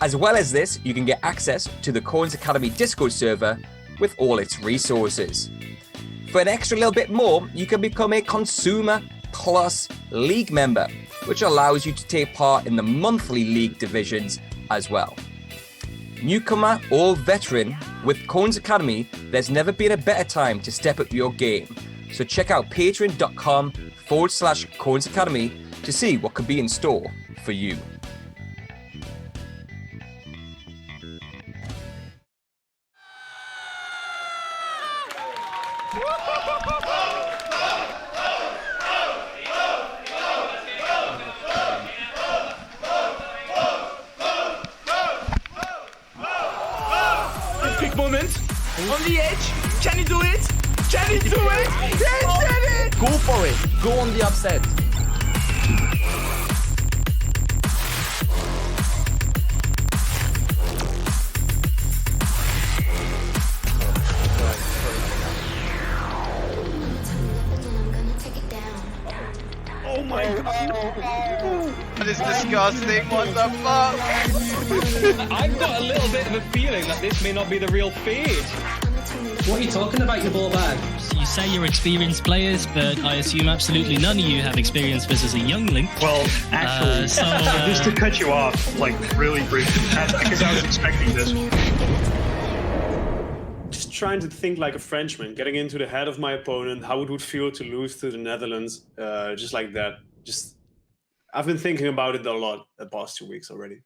As well as this, you can get access to the Cohen's Academy Discord server with all its resources. For an extra little bit more, you can become a Consumer Plus League member, which allows you to take part in the monthly league divisions as well. Newcomer or veteran, with Cohen's Academy, there's never been a better time to step up your game. So check out patreon.com/Cohen's Academy to see what could be in store for you. Quick moment. On the edge. Can you do it? Can you do it? Yes, can it! Go for it. Go on the upset. Oh my god. That is disgusting. What the fuck? I've got a little bit of a feeling that this may not be the real feed. What are you talking about, you ball bag? So you say you're experienced players, but I assume absolutely none of you have experience versus a young Link. Well, actually, just to cut you off, like really briefly, that's because I was expecting this. Just trying to think like a Frenchman, getting into the head of my opponent, how it would feel to lose to the Netherlands, just like that. I've been thinking about it a lot the past 2 weeks already.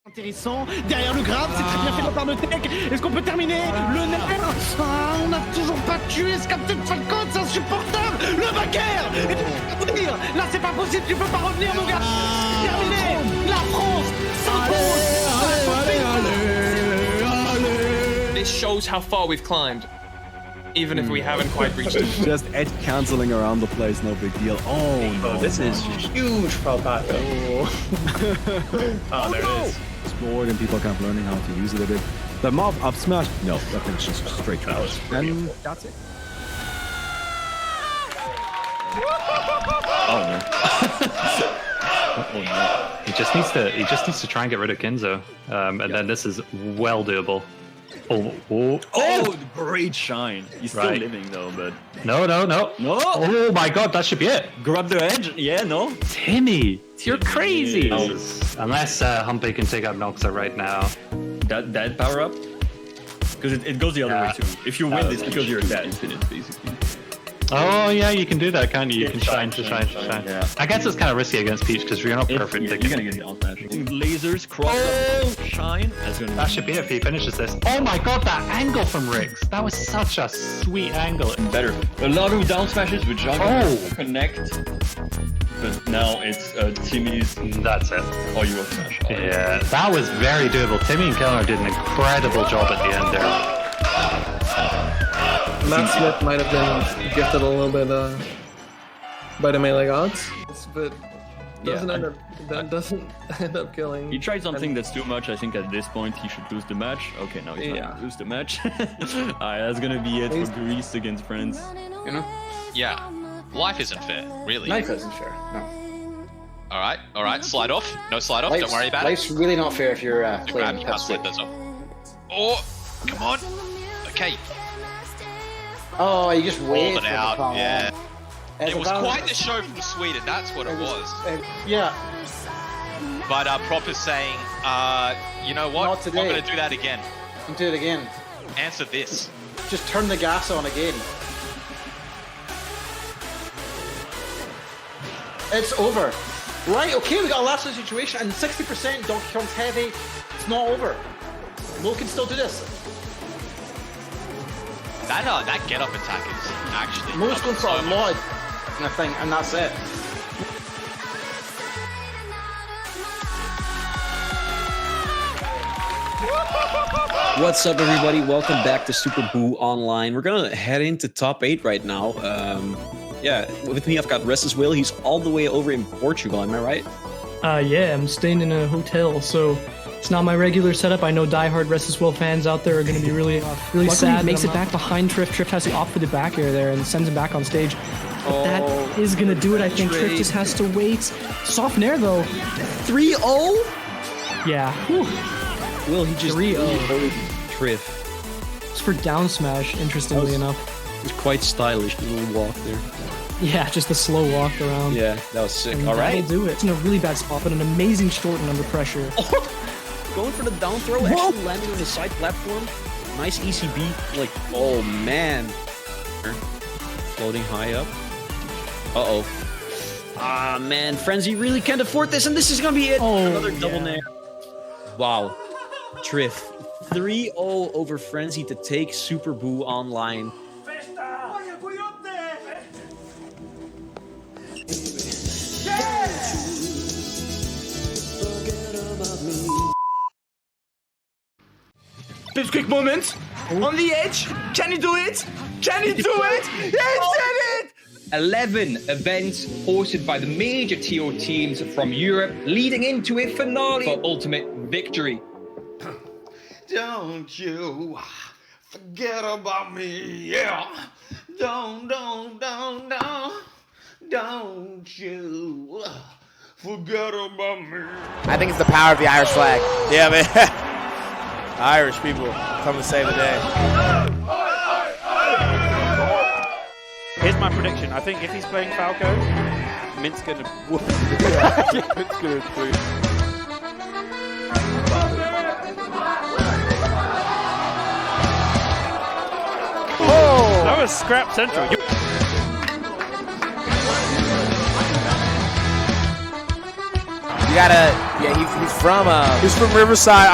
Intéressant, derrière le grab, c'est très bien fait de la part de Tech. Est-ce qu'on peut terminer le nerf? Ah, on n'a toujours pas tué ce Captain Falcon, c'est insupportable. Le backer. Là, c'est pas possible, tu peux pas revenir, mon gars. Terminé. La France s'impose. This shows how far we've climbed, even if we haven't quite reached it. Just edge cancelling around the place, no big deal. Oh, no. This is huge for Paco. Oh, there it is. Explored and people kept learning how to use it a bit. The mob up smash. No, that thing's just straight trash. And that's it. Oh no. Oh no. He just needs to try and get rid of Kinzo. And then this is well doable. Oh, great shine. He's still Right. living though, but No. no. Oh my god, that should be it. Grab the edge. Yeah, no. Timmy, you're crazy. Yeah. Unless Humpy can take out Noxa right now. That power up? Because it goes the other way too. If you win this because you're dead. Infinite, basically. Oh yeah, you can do that, can't you? You can shine. Yeah. I guess it's kind of risky against Peach because you're not perfect. You're gonna get down smash. Lasers, cross up, shine. That should be it if he finishes this. Oh my god, that angle from Riggs. That was such a sweet angle. Better. A lot of down smashes which are gonna connect. But now it's Timmy's. That's it. Oh, you will smash. Yeah, that was very doable. Timmy and Kellner did an incredible job at the end there. Matt Smith might have been gifted a little bit by the melee gods, but doesn't end up killing. He tried something that's too much. I think at this point he should lose the match. Okay, now he's not gonna lose the match. Alright, that's gonna be it for Greece against Friends. You know? Yeah. Life isn't fair, really. Life isn't fair. No. Alright, slide off. No slide off, don't worry about life's really not fair if you're playing you can't slide those off. Oh, come on. Okay. Oh, you just wait. Hold it out, yeah. It was about- quite the show from Sweden, that's what it was. Yeah. But Prop is saying, you know what? Not today. I'm going to do that again. And do it again. Answer this. Just turn the gas on again. It's over. Right, okay, we got a last situation, and 60% Donkey Kong's heavy. It's not over. Mo can still do this. That get up attack is actually. Mo's going for a lot, I think, and that's it. What's up, everybody? Welcome back to Super Boo Online. We're gonna head into top 8 right now. Yeah, with me I've got Restless Will. He's all the way over in Portugal, am I right? Yeah, I'm staying in a hotel, so it's not my regular setup. I know diehard Restless Will fans out there are going to be really sad. He makes it back behind Triff. Triff has the off-footed back air there and sends him back on stage. But that is going to do it, I think. Triff just has to wait. Soft Nair, though. 3-0? Yeah. Whew. Will, he just 3-0. Triff. It's for down smash, interestingly enough. It was quite stylish, the little walk there. Yeah, just a slow walk around. Yeah, that was sick. And All right. that'll do it. It's in a really bad spot, but an amazing shorten under pressure. Going for the down throw, actually landing on the side platform. Nice ECB. Like, oh man. Floating high up. Uh-oh. Ah, man. Frenzy really can't afford this, and this is gonna be it. Oh, another double nair. Wow. Triff. 3-0 over Frenzy to take Super Boo Online. Quick moment. On the edge. Can he do it? Can he do it? He did it! 11 events hosted by the major TO teams from Europe, leading into a finale for ultimate victory. Don't you forget about me, yeah. Don't you forget about me. I think it's the power of the Irish flag. Yeah, man. Irish people come to save the day. Here's my prediction. I think if he's playing Falco, Mint's gonna whoop. Mint's gonna do. Oh! That was scrap central. You gotta, yeah, he's from Riverside,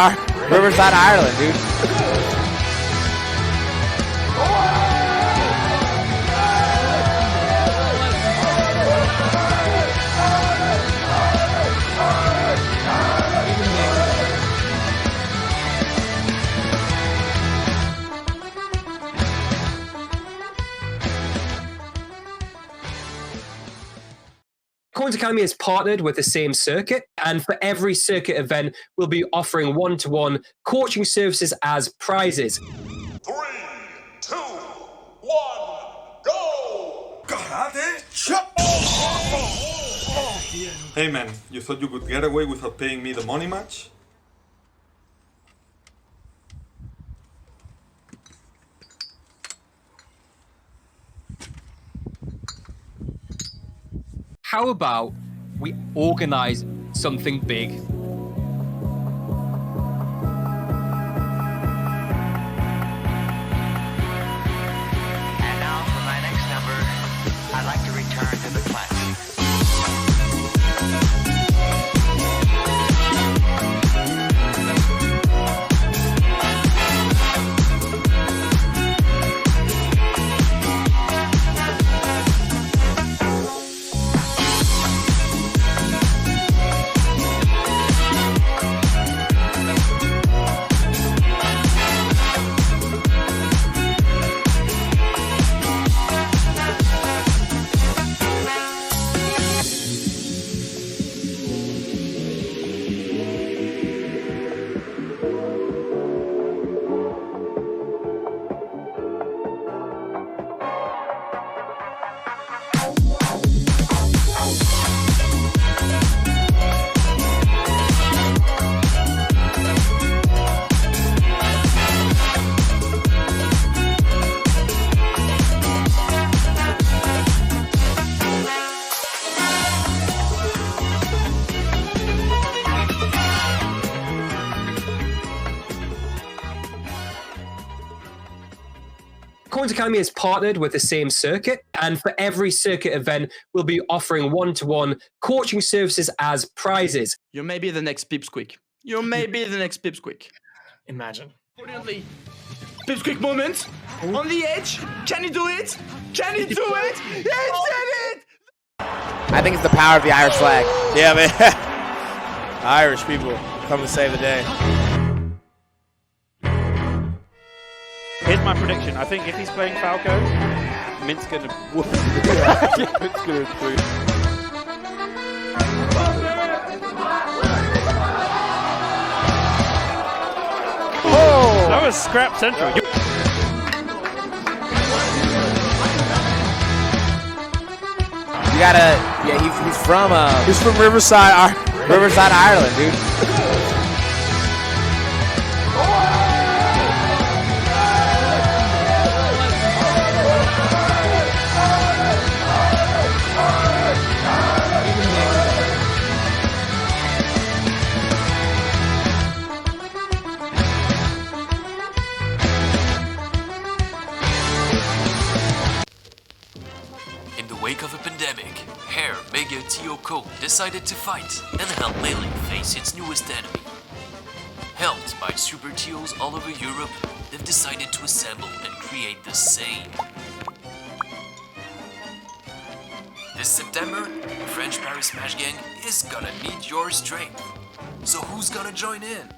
Ireland, dude. Coins Academy is partnered with the same circuit, and for every circuit event, we'll be offering one-to-one coaching services as prizes. 3, 2, 1, go! Karate chop! Hey man, you thought you could get away without paying me the money match? how about we organize something big? And now for my next number, I'd like to return to the classics. Coins Academy has partnered with the same circuit, and for every circuit event, we'll be offering one-to-one coaching services as prizes. You may be the next Pipsqueak. You may be the next Pipsqueak. Imagine. Brilliantly. Pipsqueak moment. On the edge. Can he do it? Can he do it? He did it! I think it's the power of the Irish flag. Yeah, man. Irish people come to save the day. Here's my prediction. I think if he's playing Falco, Mint's gonna whoop. Mint's gonna do. Oh! That was scrap central. You gotta, yeah, he's from Riverside, Ireland, dude. In the wake of a pandemic, Hair, Mega, Teaghlach decided to fight and help Melee face its newest enemy. Helped by super Teals all over Europe, they've decided to assemble and create the same. This September, French Paris Smash Gang is gonna need your strength. So who's gonna join in?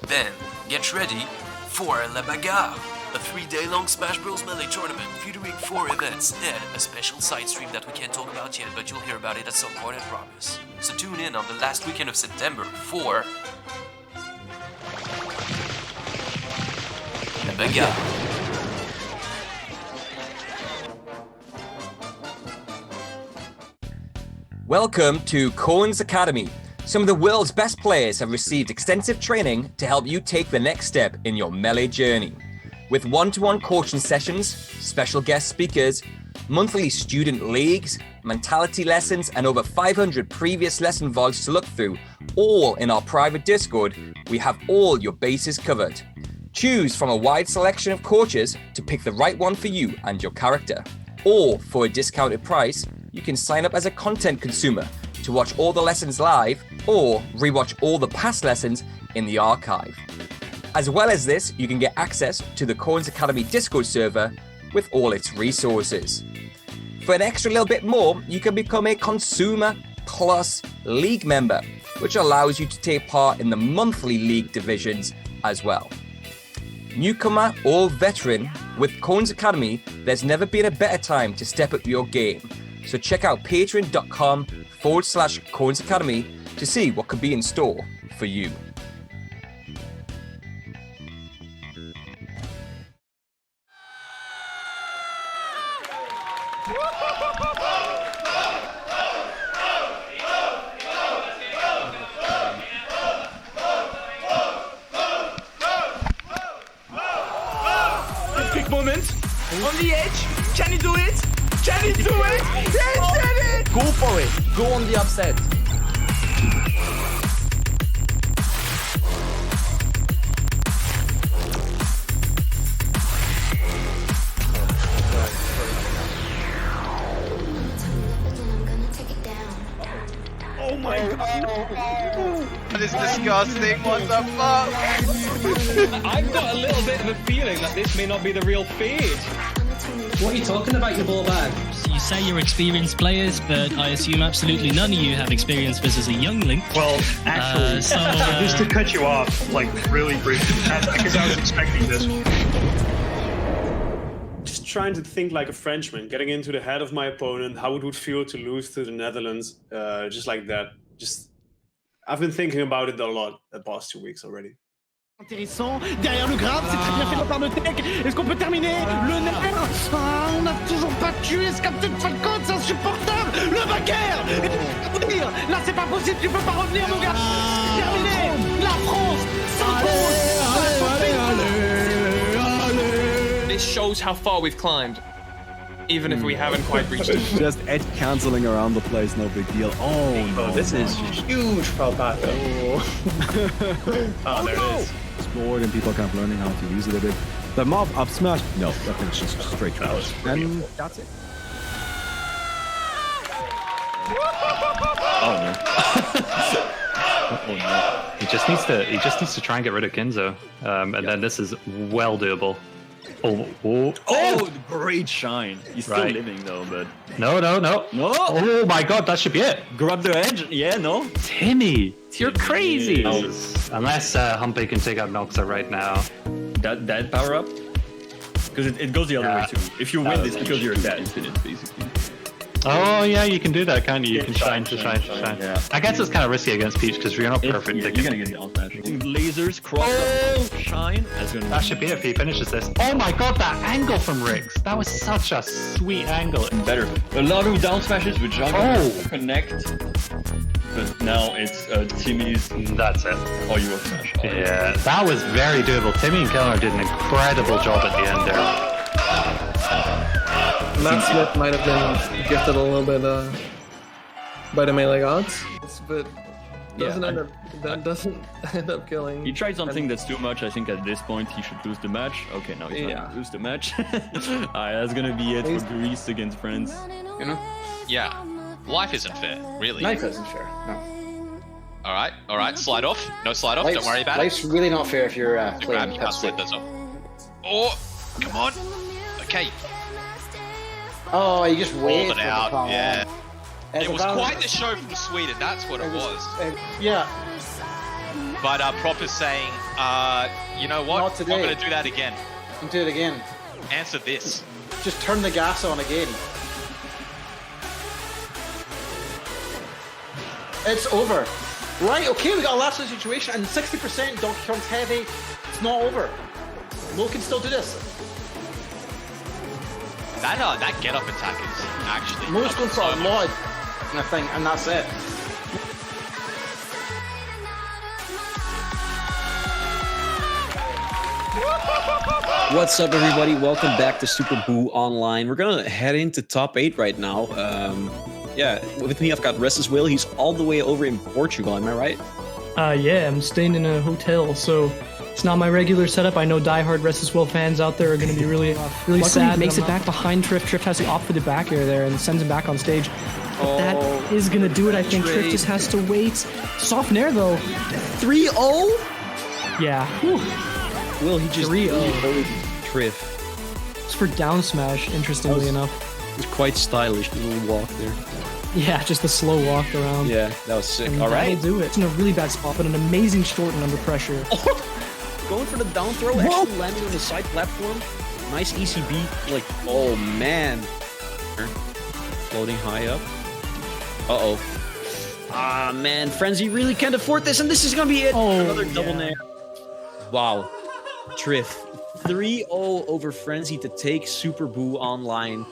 Then, get ready for La Bagarre, a 3-day-long Smash Bros. Melee tournament featuring 4 events and a special side stream that we can't talk about yet, but you'll hear about it at some point, I promise. So tune in on the last weekend of September for La Bagarre. Welcome to Cohen's Academy. Some of the world's best players have received extensive training to help you take the next step in your Melee journey. With one-to-one coaching sessions, special guest speakers, monthly student leagues, mentality lessons, and over 500 previous lesson vlogs to look through, all in our private Discord, we have all your bases covered. Choose from a wide selection of coaches to pick the right one for you and your character. Or, for a discounted price, you can sign up as a content consumer to watch all the lessons live or rewatch all the past lessons in the archive. As well as this, you can get access to the Coins Academy Discord server with all its resources. For an extra little bit more, you can become a Consumer Plus League member, which allows you to take part in the monthly league divisions as well. Newcomer or veteran, with Coins Academy, there's never been a better time to step up your game. So check out patreon.com/Coins Academy to see what could be in store for you. Quick moment. On the edge. Can he do it? Can he do it? He did it! Go for it. Go on the upset. Oh my god. That is disgusting. What the fuck? I've got a little bit of a feeling that this may not be the real fade. What are you talking about, you ball bag? You say you're experienced players, but I assume absolutely none of you have experience versus a young Link. Well, actually, just to cut you off, like really briefly, because I was expecting this. Just trying to think like a Frenchman, getting into the head of my opponent, how it would feel to lose to the Netherlands, just like that. I've been thinking about it a lot the past 2 weeks already. Intéressant. Derrière le grab, c'est très bien fait de la part de Tech. Est-ce qu'on peut terminer le nerf? Ah, on n'a toujours pas tué ce Captain Falcon, c'est insupportable. Le backer. Là, c'est pas possible, tu peux pas revenir, mon gars. Terminé. La France s'impose. This shows how far we've climbed, even if we haven't quite reached it. Just edge canceling around the place, no big deal. Oh no, this is huge for Paco. Oh, there it is. Explored and people kept learning how to use it a bit. The mob up smash. No, I think it's just straight trash. And that's it. Oh no. Oh no. He just needs to try and get rid of Kinzo. And then this is well doable. Oh, great shine. He's still Right. living though, but No. Oh my god, that should be it. grab the edge. Yeah, no. Timmy, you're crazy. Yeah. Unless Humpy can take out Noxa right now. That power up? Because it goes the other way too. If you win this because you're dead. Infinite, basically. Oh yeah, you can do that, can't you? You can shine. Yeah. I guess it's kind of risky against Peach because you're not perfect. You're gonna get the outmatch. Lasers, cross up, shine. That should be it if he finishes this. Oh my god, that angle from Riggs. That was such a sweet angle. Better. A lot of down smashes which are gonna connect. But now it's Timmy's. That's it. Oh, you will smash. Oh, Yeah, that was very doable. Timmy and Kellner did an incredible job at the end there. Matt Smith might have been gifted a little bit by the melee gods, but doesn't end up killing. He tried something that's too much. I think at this point he should lose the match. Okay, now he's not gonna lose the match. Alright, that's gonna be it for Greece against France. You know? Yeah. Life isn't fair, really. Life isn't fair. No. Alright, slide off. No slide off, don't worry about it. Life's really not fair if you're playing You can't slide those off. Oh, come on. Okay. Oh, you just waited Hold it for out, the call. yeah. It's It was about- quite the show from Sweden, that's what it was. Yeah. But Prop is saying, you know what? Not today. I'm going to do that again. And do it again. Answer this. Just turn the gas on again. It's over. Right, okay, we got a last situation, and 60% Donkey Kong's heavy. It's not over. Mo can still do this. That get-up attack is actually... Mo's going for a lot, I think, and that's it. What's up, everybody? Welcome back to Super Boo Online. We're gonna head into top 8 right now. Yeah, with me I've got Restless Will. He's all the way over in Portugal. Am I right? Yeah, I'm staying in a hotel, so it's not my regular setup. I know diehard Restless Will fans out there are going to be really Luckily, sad. He makes it back behind Triff. Triff has the off-footed back air there and sends him back on stage. But that is going to do it, I think. Triff just has to wait. Soft Nair, though. 3-0? Yeah. Whew. Will, he just 3-0. Triff. It's for down smash, interestingly enough. It was quite stylish, the little walk there. Yeah, just a slow walk around. Yeah, that was sick. And All right. that'll do it. It's in a really bad spot, but an amazing shorten under pressure. Going for the down throw, actually landing on the side platform. Nice ECB. Like, oh man. Floating high up. Uh-oh. Ah, man. Frenzy really can't afford this, and this is going to be it. Oh, another double nair. Wow. Triff. 3-0 over Frenzy to take Super Boo Online.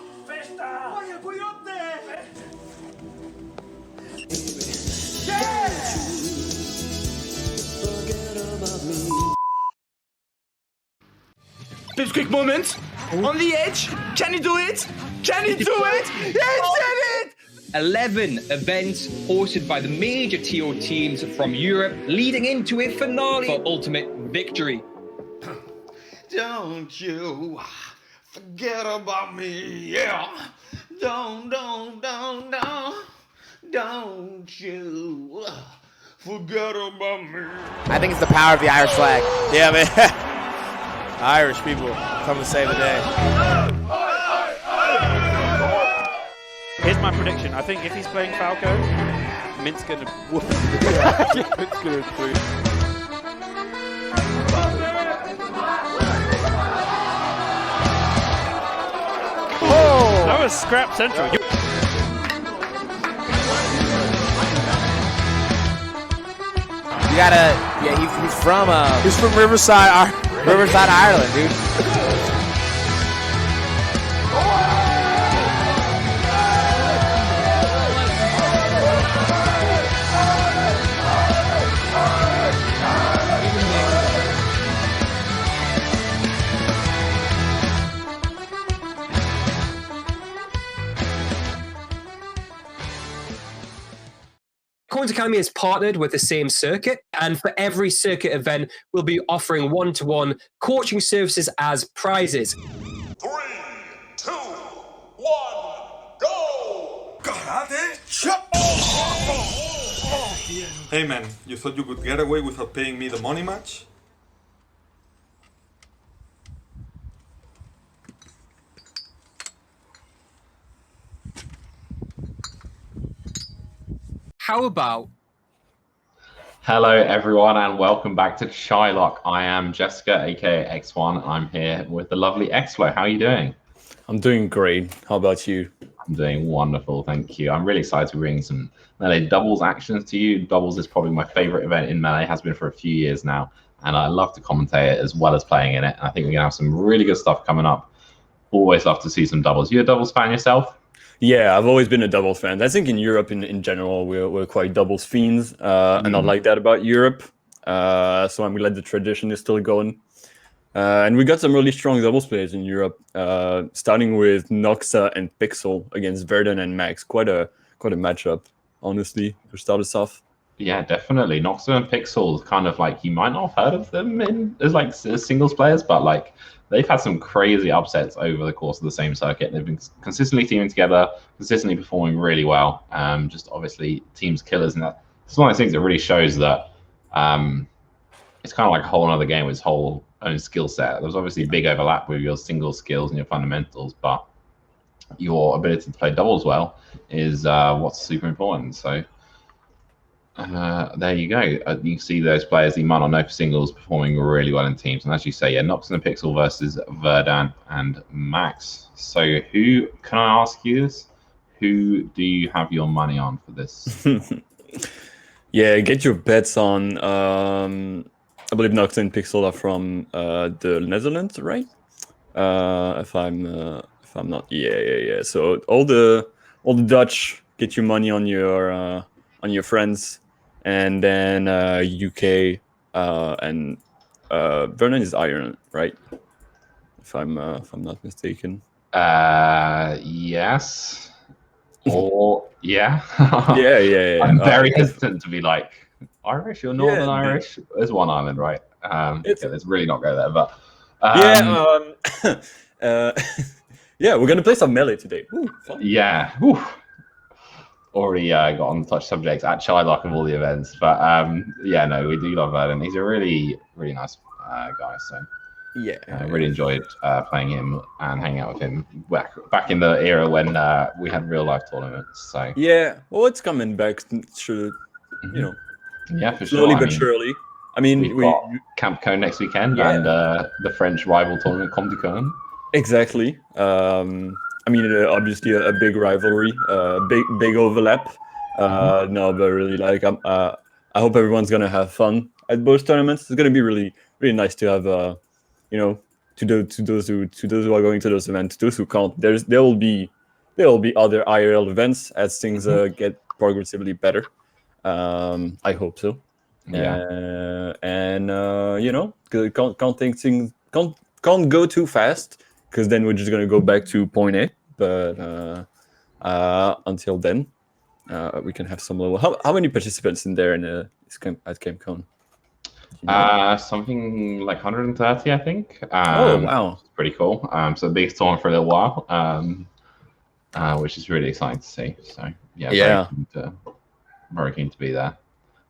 This quick moment. On the edge. Can he do it? Can he do it? He did it! 11 events hosted by the major TO teams from Europe, leading into a finale for ultimate victory. Don't you forget about me, yeah. Don't you forget about me. I think it's the power of the Irish flag. Yeah, man. Irish people come to save the day. Here's my prediction. I think if he's playing Falco, Mint's gonna whoop. Mint's gonna do. Oh! That was scrap central. You gotta, yeah, he's from Riverside, Ireland, dude. Coins Academy is partnered with the same circuit, and for every circuit event, we'll be offering one-to-one coaching services as prizes. 3, 2, 1, go! Karate chop! Hey man, you thought you could get away without paying me the money match? How about... Hello everyone and welcome back to Teaghlach. I am Jessica, aka X1. I'm here with the lovely Xflow. How are you doing? I'm doing great. How about you? I'm doing wonderful, thank you. I'm really excited to bring some Melee doubles actions to you. Doubles is probably my favorite event in Melee, has been for a few years now, and I love to commentate it as well as playing in it. And I think we're gonna have some really good stuff coming up. Always love to see some doubles. You a doubles fan yourself? Yeah, I've always been a doubles fan. I think in Europe, in general, we're quite doubles fiends, and not like that about Europe. So I'm glad the tradition is still going. And we got some really strong doubles players in Europe, starting with Noxa and Pixel against Verdun and Max. Quite a matchup, honestly, to start us off. Yeah, definitely. Noxa and Pixel, kind of like, you might not have heard of them as singles players, but like they've had some crazy upsets over the course of the same circuit. They've been consistently teaming together, consistently performing really well. Just obviously teams killers, and that it's one of those things that really shows that it's kind of like a whole other game with its whole own skill set. There's obviously a big overlap with your single skills and your fundamentals, but your ability to play doubles well is what's super important. So there you go. You can see those players that you might not know for singles performing really well in teams. And as you say, yeah, Nox and Pixel versus Verdun and Max. So who, can I ask you this? Who do you have your money on for this? Yeah, get your bets on. I believe Nox and Pixel are from the Netherlands, right? If I'm not, yeah. So all the Dutch, get your money on your friends, and then UK and Vernon is Ireland, right? If I'm not mistaken. Yes. Or yeah. yeah. I'm very hesitant to be like Irish or Northern Irish. There's one island, right? Let's really not go there, but yeah, we're gonna play some Melee today. Ooh, fun. Yeah. Ooh. Already got on touch subjects at Teaghlach of all the events, but yeah, no, we do love Vernon. He's a really nice guy. So yeah, I really enjoyed playing him and hanging out with him back in the era when we had real life tournaments. So yeah, well, it's coming back. Should you know? Yeah, for slowly sure. but surely. I mean, we've got Camp Cone next weekend and the French rival tournament, Comte de Cone. Exactly. I mean, obviously a big rivalry, big overlap. No, but really, like, I hope everyone's gonna have fun at both tournaments. It's gonna be really nice to have, you know, to those who are going to those events, those who can't. There will be other IRL events as things get progressively better. I hope so. Yeah. And you know, can't think things can't go too fast. because then we're just gonna go back to point A. But until then, we can have some level. How many participants in there at CampCon? Something like 130, I think. Oh wow, it's pretty cool. So the biggest tournament for a little while, which is really exciting to see. So yeah. Very keen to be there.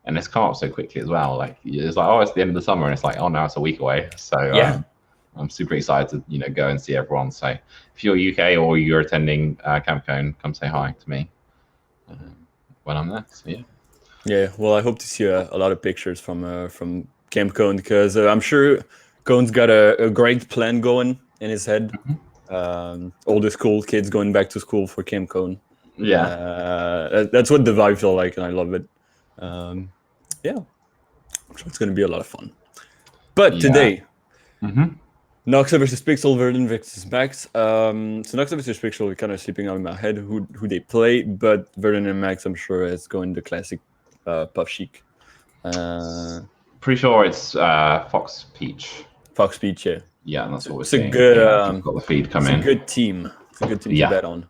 And it's come up so quickly as well. Like it's like, oh, it's the end of the summer, and it's like, oh, now it's a week away. So I'm super excited to go and see everyone. So if you're UK or you're attending CampCon, come say hi to me when I'm there. So yeah. Yeah, well, I hope to see a lot of pictures from CampCon, because I'm sure Cone's got a great plan going in his head. All the school kids going back to school for CampCon. Yeah, that's what the vibes are like, and I love it. Yeah, I'm sure it's going to be a lot of fun. But today, Noxa versus Pixel, Verdun versus Max. So Noxa versus Pixel, we're kind of sleeping out in my head who they play, but Verdun and Max, I'm sure it's going the classic Puff Chic. Pretty sure it's Fox Peach. Fox Peach, yeah. Yeah, that's what we're it's seeing. A good, I've got the feed coming. It's a good team. It's a good team to bet on.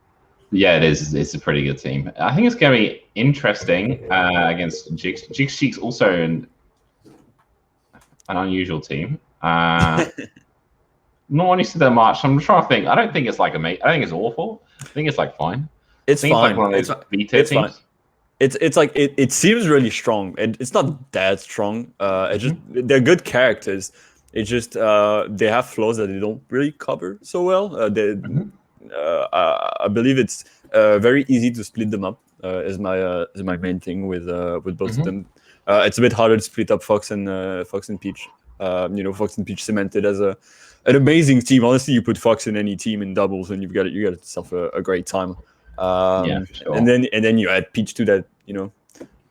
Yeah, it is. It's a pretty good team. I think it's going to be interesting against Jigs. Jigs also an unusual team. Not when you see their match, I'm trying to think. I don't think it's like I think it's awful. I think it's like fine. It's fine. It's like one of those B-tier teams. Fine. It's like it seems really strong. It's not that strong. It's just they're good characters. It's just they have flaws that they don't really cover so well. I believe it's very easy to split them up. Is my main thing with both of them. It's a bit harder to split up Fox and Peach. Fox and Peach cemented as an amazing team. Honestly, you put Fox in any team in doubles, and you got yourself a great time. For sure. And then you add Peach to that, to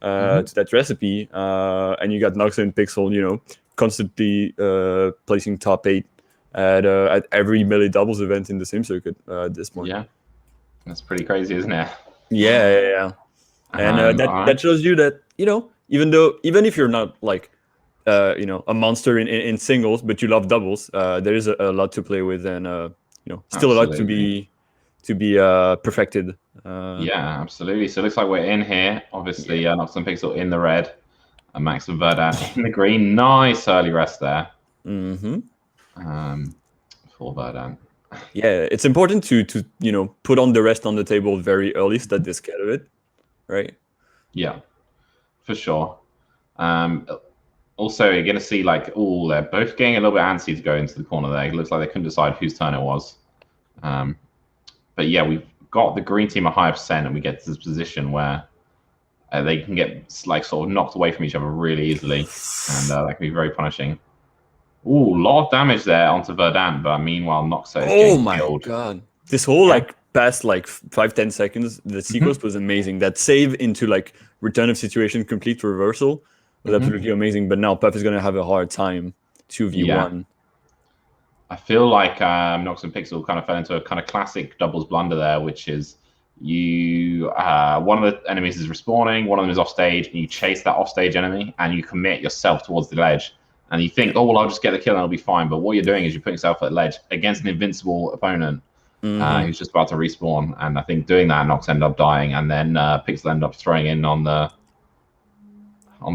that recipe, and you got Noxa and Pixel, constantly placing top 8 at every melee doubles event in the same circuit at this point. Yeah, that's pretty crazy, isn't it? Yeah. And that shows you that even if you're not like a monster in singles, but you love doubles, there is a lot to play with, and still a lot to be perfected. Yeah, absolutely. So it looks like we're in here. Obviously, Noxa and Pixel in the red, and Max and Verdun in the green. Nice early rest there. For Verdun. Yeah, it's important to put on the rest on the table very early so that they're scared of it, right? Yeah, for sure. Also, you're gonna see like, they're both getting a little bit antsy to go into the corner there. It looks like they couldn't decide whose turn it was. But yeah, we've got the green team a higher percent, and we get to this position where they can get sort of knocked away from each other really easily, and that can be very punishing. Ooh, a lot of damage there onto Verdun, but meanwhile Noxa is getting killed. God, this whole past 5-10 seconds, the sequence was amazing. That save into return of situation, complete reversal was absolutely amazing. But now Puff is gonna have a hard time 2v1. I feel like Noxa and Pixel kind of fell into a kind of classic doubles blunder there, which is one of the enemies is respawning, one of them is off stage, and you chase that off stage enemy, and you commit yourself towards the ledge, and you think, I'll just get the kill and I'll be fine. But what you're doing is you're putting yourself at the ledge against an invincible opponent who's just about to respawn. And I think doing that, Nox end up dying, and then Pixel end up throwing in on the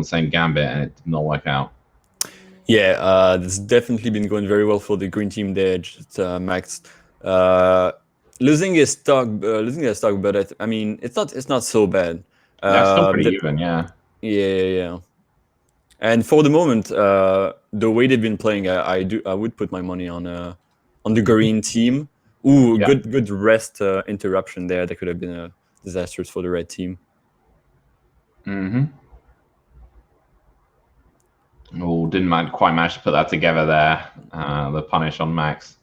same gambit, and it did not work out. Yeah, it's definitely been going very well for the green team there. Just Max losing his stock, but I mean, it's not so bad. That's still pretty even, yeah. Yeah. And for the moment, the way they've been playing, I would put my money on the green team. Ooh, good rest interruption there. That could have been disastrous for the red team. Oh, didn't quite manage to put that together there. The punish on Max.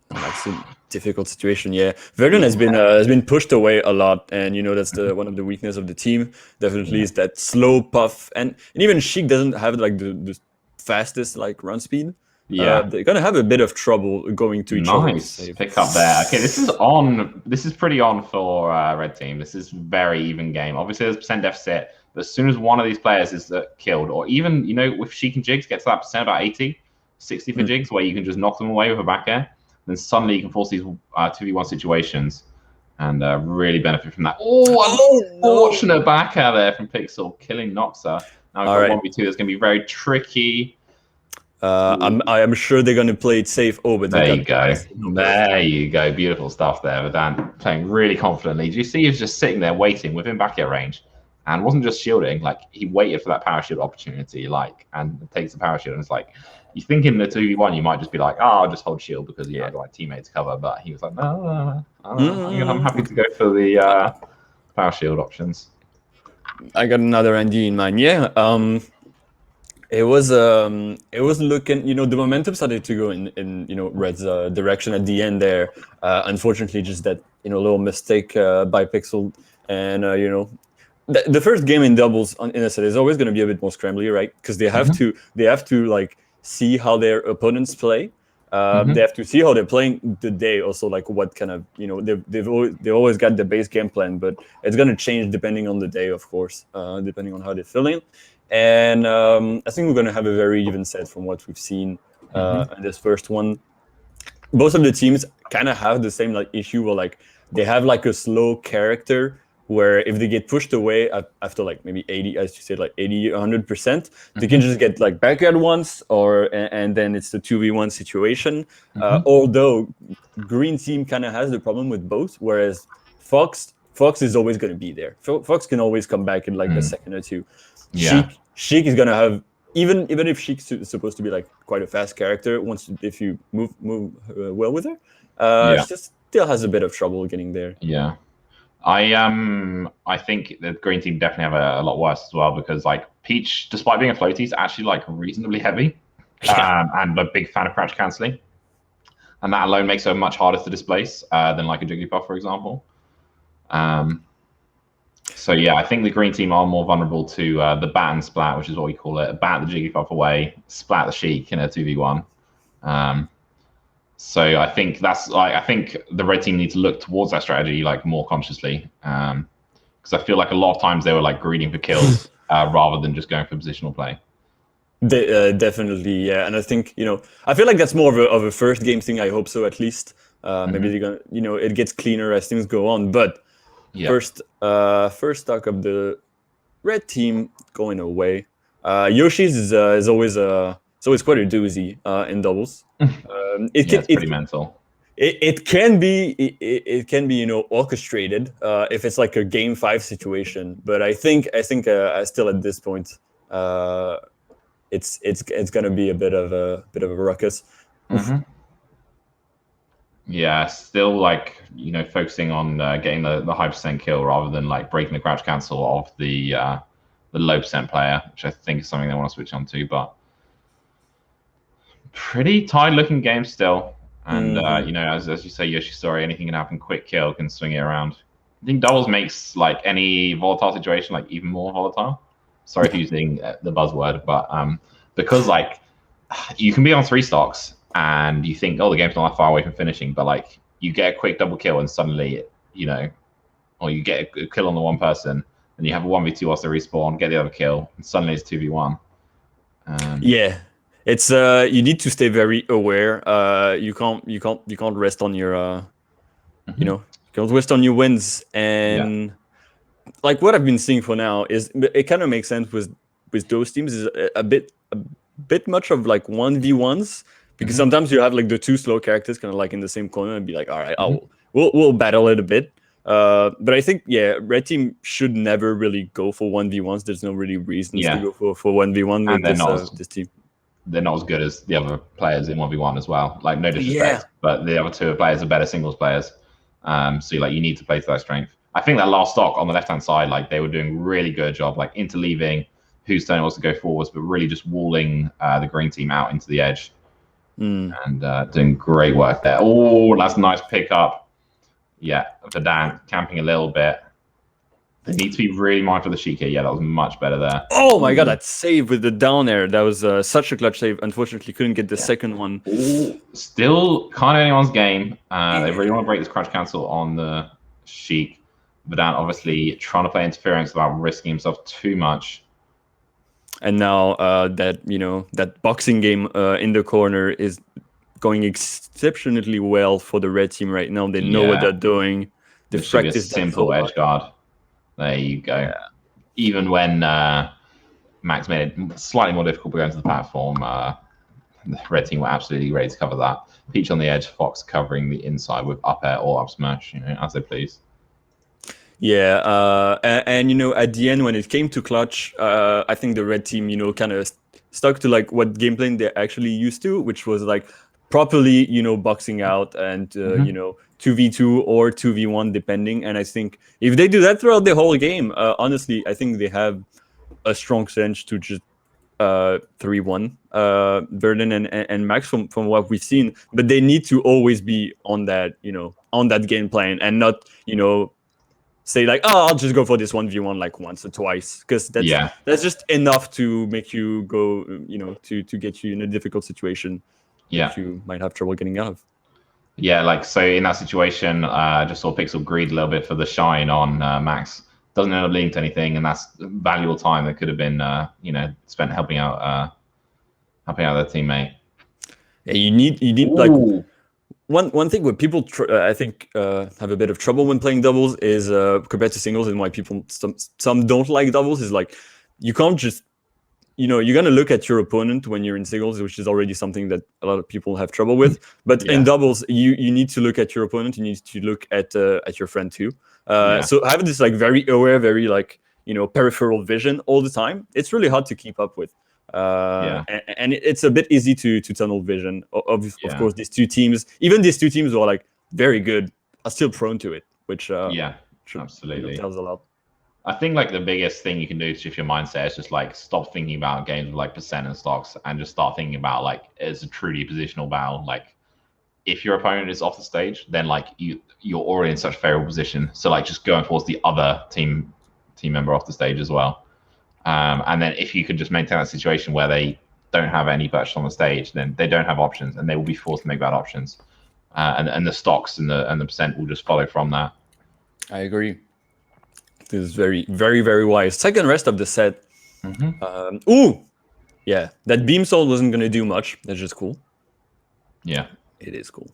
That's a difficult situation. Yeah, Verdun has been pushed away a lot, and that's one of the weakness of the team. Definitely is that slow Puff, and even Sheik doesn't have the fastest run speed. Yeah, they're gonna have a bit of trouble going to each other. Nice pick up there. Okay, this is pretty on for red team. This is very even game. Obviously, there's percent deficit, but as soon as one of these players is killed, or even with Sheik and Jigs gets to that percent about 80, 60 for Jigs, where you can just knock them away with a back air. then suddenly you can force these 2v1 situations and really benefit from that. Oh, unfortunate back out there from Pixel, killing Noxa. Now we've got 1v2 that's going to be very tricky. I'm sure they're going to play it safe. Oh, but there you go. There you go. Beautiful stuff there. Vedant playing really confidently. Do you see he's just sitting there waiting within back air range and wasn't just shielding, like he waited for that power shield opportunity, like, and takes the power shield. And it's like, you think in the 2v1, you might just be like, oh, I'll just hold shield because you have like teammates cover. But he was like, no, I'm happy to go for the power shield options. I got another ND in mind. Yeah. It was looking, the momentum started to go in Red's direction at the end there. Unfortunately, just that little mistake by Pixel, and the first game in doubles in a set is always going to be a bit more scrambly, right? Because they have to like see how their opponents play. They have to see how they're playing the day. Also, like what kind of they've always got the base game plan, but it's going to change depending on the day, of course, depending on how they're feeling. And I think we're going to have a very even set from what we've seen in this first one. Both of the teams kind of have the same like issue where like they have like a slow character where if they get pushed away after like maybe 80, as you said, like 80, 100%, they can just get like backyard once and then it's the 2v1 situation. Although green team kind of has the problem with both, whereas Fox is always going to be there. Fox can always come back in like a second or two. Yeah. Sheik is gonna have even if Sheik's supposed to be like quite a fast character. If you move well with her, she just still has a bit of trouble getting there. Yeah, I think the green team definitely have a lot worse as well because like Peach, despite being a floaty, is actually like reasonably heavy, and a big fan of crouch cancelling, and that alone makes her much harder to displace than like a Jigglypuff, for example. So yeah, I think the green team are more vulnerable to the bat and splat, which is what we call it. Bat the Jigglypuff away, splat the Sheik in a 2v1. So I think that's like, I think the red team need to look towards that strategy like more consciously, because I feel like a lot of times they were like greeding for kills rather than just going for positional play. Definitely, yeah. And I think I feel like that's more of a first game thing. I hope so, at least. Maybe they're gonna, it gets cleaner as things go on, but. Yeah. First talk of the red team going away. Yoshi's is always quite a doozy in doubles. It's pretty mental. It can be orchestrated if it's like a game 5 situation. But I think still at this point it's gonna be a bit of a ruckus. Yeah, still like focusing on getting the high percent kill rather than like breaking the crouch cancel of the low percent player, which I think is something they want to switch on to. But pretty tight looking game still, and as you say, Yoshi, sorry, anything can happen. Quick kill can swing it around. I think doubles makes like any volatile situation like even more volatile. Sorry for using the buzzword, but because like you can be on 3 stocks. And you think, oh, the game's not that far away from finishing, but like you get a quick double kill and suddenly, or you get a kill on the one person, and you have a 1v2 whilst they respawn, get the other kill, and suddenly it's 2v1. Yeah, it's you need to stay very aware. You can't rest on your you can't rest on your wins, and like what I've been seeing for now is it kind of makes sense with those teams is a bit much of like 1v1s. Because sometimes you have like the 2 slow characters kind of like in the same corner and be like, all right, we'll battle it a bit. But I think, red team should never really go for 1v1s. There's no really reason to go for 1v1 with this team. They're not as good as the other players in 1v1 as well. Like no disrespect, but the other 2 players are better singles players. So like you need to play to that strength. I think that last stock on the left-hand side, like they were doing really good job, like interleaving whose turn it was to go forwards, but really just walling the green team out into the edge. And doing great work there. Oh, that's a nice pickup. Yeah, Vedant camping a little bit. They need to be really mindful of the Sheik here. Yeah, that was much better there. Oh my god, that save with the down air. That was such a clutch save. Unfortunately, couldn't get the second one. Ooh, still kind of anyone's game. They really want to break this crouch cancel on the Sheik. Vedant obviously trying to play interference without risking himself too much. And now that that boxing game in the corner is going exceptionally well for the red team right now. They know what they're doing. They've It should be a practiced that simple so edge much. guard. There you go. Even when Max made it slightly more difficult going to the platform, the red team were absolutely ready to cover that. Peach on the edge, Fox covering the inside with up air or up smash, as they please. Yeah, and at the end when it came to clutch, I think the red team, kind of stuck to like what game plan they're actually used to, which was like properly, boxing out and 2v2 or 2v1 depending. And I think if they do that throughout the whole game, honestly, I think they have a strong sense to just 3-1 Verdun and Max from what we've seen. But they need to always be on that, on that game plan and not, say like, oh, I'll just go for this 1v1 like once or twice, because that's just enough to make you go, to get you in a difficult situation that you might have trouble getting out of. Yeah, like so in that situation, I just saw Pixel greed a little bit for the shine on Max. Doesn't end up leading to anything, and that's valuable time that could have been, spent helping out their teammate. Yeah, you need like one thing where people I think have a bit of trouble when playing doubles is compared to singles, and why people some don't like doubles is like you can't just you're gonna look at your opponent when you're in singles, which is already something that a lot of people have trouble with. But in doubles, you need to look at your opponent. You need to look at your friend too. So having this like very aware, very like peripheral vision all the time, it's really hard to keep up with. And it's a bit easy to tunnel vision. Of course, these two teams who are like very good, are still prone to it, which absolutely tells a lot. I think like the biggest thing you can do to shift your mindset is just like stop thinking about games with like percent and stocks and just start thinking about like it's a truly positional battle. Like if your opponent is off the stage, then like you're already in such a favorable position. So like just going towards the other team member off the stage as well. And then if you could just maintain that situation where they don't have any purchase on the stage, then they don't have options and they will be forced to make bad options. And the stocks and the percent will just follow from that. I agree. This is very, very, very wise. Second rest of the set. Yeah, that beam soul wasn't going to do much. That's just cool. Yeah. It is cool.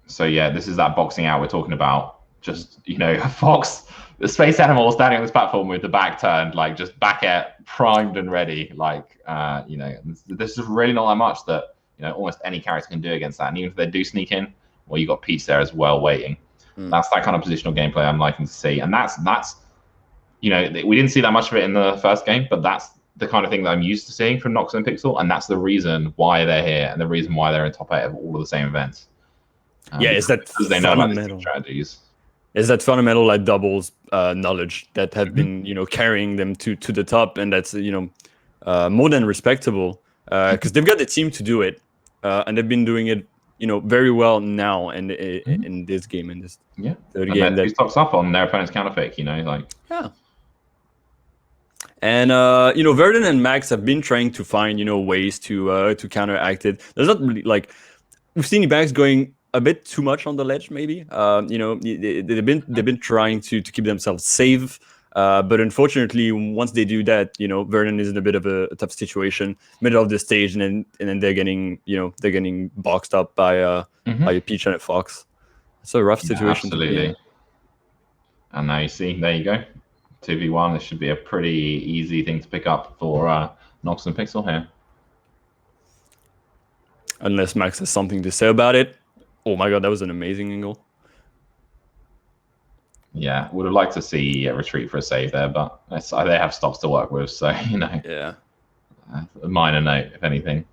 So yeah, this is that boxing out we're talking about. Just, Fox, the space animal standing on this platform with the back turned, like just back at primed and ready. Like, there's just really not that much that, almost any character can do against that. And even if they do sneak in, well, you got Peach there as well waiting. That's that kind of positional gameplay I'm liking to see. And that's we didn't see that much of it in the first game, but that's the kind of thing that I'm used to seeing from Nox and Pixel. And that's the reason why they're here and the reason why they're in top 8 of all of the same events. Is that because they know about these strategies. Is that fundamental like doubles knowledge that have been carrying them to the top, and that's more than respectable because they've got the team to do it, and they've been doing it very well now and in this game, in this third game. That stocks up on their opponent's counterpick, And Verdun and Max have been trying to find ways to counteract it. There's not really like we've seen Max going a bit too much on the ledge, maybe. They've been trying to keep themselves safe, but unfortunately, once they do that, Verdun is in a bit of a tough situation, middle of the stage, and then they're getting boxed up by a Peach and a Fox. It's a rough situation. Absolutely. And now you see, there you go, 2v1. This should be a pretty easy thing to pick up for Nox and Pixel here. Unless Max has something to say about it. Oh my god, that was an amazing angle. Yeah, would have liked to see a retreat for a save there, but they have stops to work with, so Yeah. A minor note, if anything.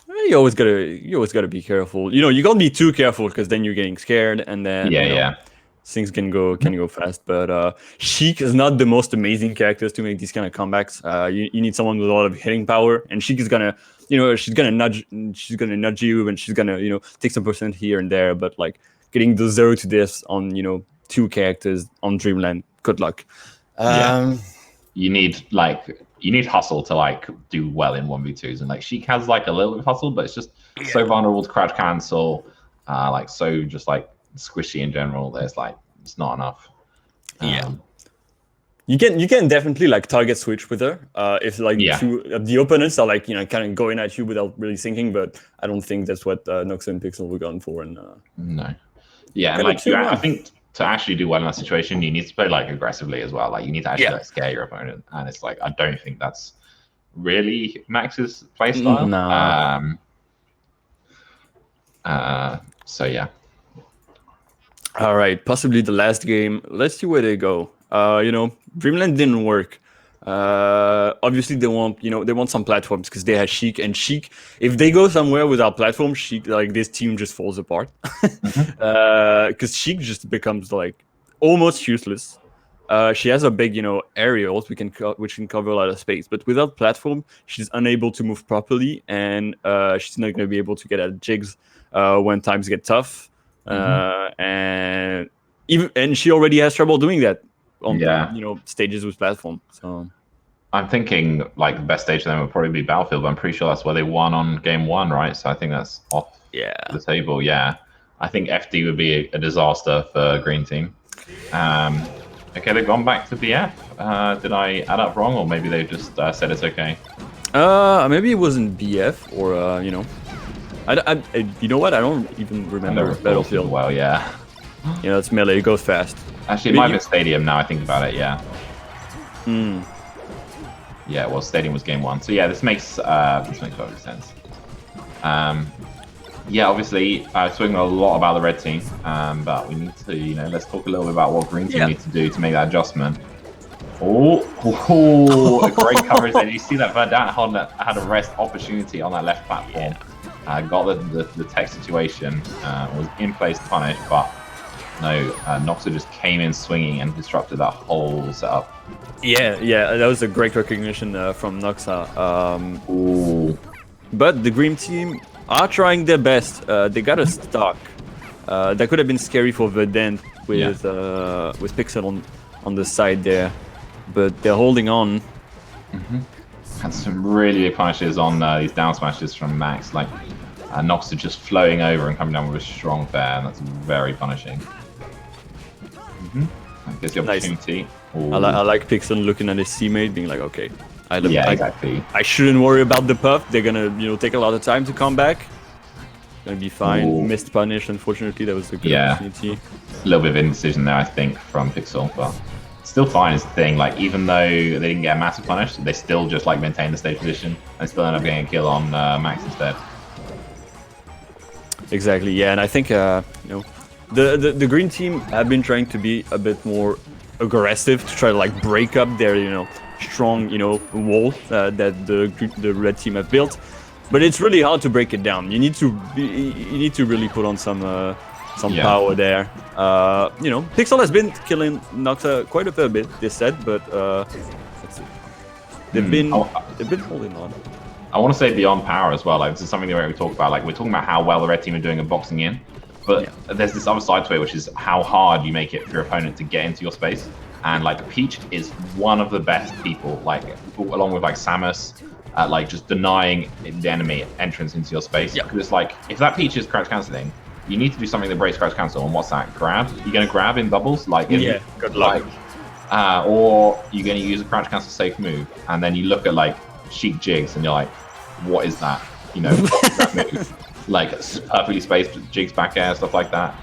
You always gotta be careful. You can't be too careful because then you're getting scared, and then things can go fast. But Sheik is not the most amazing characters to make these kind of comebacks. You need someone with a lot of hitting power, and Sheik is gonna. She's gonna nudge you, and she's gonna, take some percent here and there. But like getting the 0 to this on, two characters on Dreamland, good luck. You need hustle to like do well in 1v2s, and like Sheik has like a little bit of hustle, but it's just so vulnerable to crouch cancel, so just like squishy in general. There's like it's not enough. You can definitely like target switch with her if like two of the opponents are like kind of going at you without really thinking. But I don't think that's what Nox and Pixel were going for. And no, yeah, and like I think to actually do well in that situation, you need to play like aggressively as well. Like you need to actually like scare your opponent, and it's like I don't think that's really Max's playstyle. No. So yeah. All right, possibly the last game. Let's see where they go. Dreamland didn't work. Obviously they want some platforms because they had Sheik, and Sheik, if they go somewhere without platform, Sheik, like this team just falls apart. Because Sheik just becomes like almost useless. She has a big, aerials which can cover a lot of space, but without platform, she's unable to move properly, and she's not going to be able to get at jigs when times get tough. And she already has trouble doing that on stages with platform. So I'm thinking like the best stage for them would probably be Battlefield, but I'm pretty sure that's where they won on game 1, right? So I think that's off the table. Yeah, I think FD would be a disaster for Green Team. Okay, they've gone back to BF. Did I add up wrong, or maybe they just said it's okay? Maybe it wasn't BF, or you know what? I don't even remember Battlefield. Well, yeah. It's melee. It goes fast. Actually, it might be Stadium now I think about it, yeah. Yeah, well, Stadium was game 1. So yeah, this makes perfect sense. Yeah, obviously, I've spoken a lot about the red team, but we need to, let's talk a little bit about what green team needs to do to make that adjustment. A great coverage there. You see that Verdant had a rest opportunity on that left platform. Got the tech situation, was in place to punish, but no, Noxa just came in swinging and disrupted that whole setup. Yeah, that was a great recognition from Noxa. But the green team are trying their best. They got a stock. That could have been scary for Verdant with Pixel on the side there, but they're holding on. Had some really big punishes on these down smashes from Max. Like Noxa just flowing over and coming down with a strong fair, and that's very punishing. That gives the opportunity. I like Pixel looking at his teammate, being like, okay. Exactly. I shouldn't worry about the puff. They're gonna, take a lot of time to come back. Gonna be fine. Missed punish, unfortunately. That was a good opportunity. A little bit of indecision there, I think, from Pixel, but still fine is the thing. Like, even though they didn't get a massive punish, they still just like maintain the stage position and still end up getting a kill on Max instead. Exactly. Yeah, and I think the green team have been trying to be a bit more aggressive to try to like break up their strong wall that the red team have built, but it's really hard to break it down. You need to really put on some power there. Pixel has been killing Noxa quite a fair bit this set, but they've been holding on. I want to say beyond power as well. Like, this is something that we talk about. Like, we're talking about how well the red team are doing at boxing in, but there's this other side to it, which is how hard you make it for your opponent to get into your space. And like Peach is one of the best people, like along with like Samus, like just denying the enemy entrance into your space. Because it's like, if that Peach is crouch cancelling, you need to do something that breaks crouch cancel. And what's that? Grab? You're gonna grab in doubles, like good luck. Or you're gonna use a crouch cancel safe move, and then you look at like Sheik jigs, and you're like, what is that? What is that move? Like perfectly spaced jigs back air, stuff like that.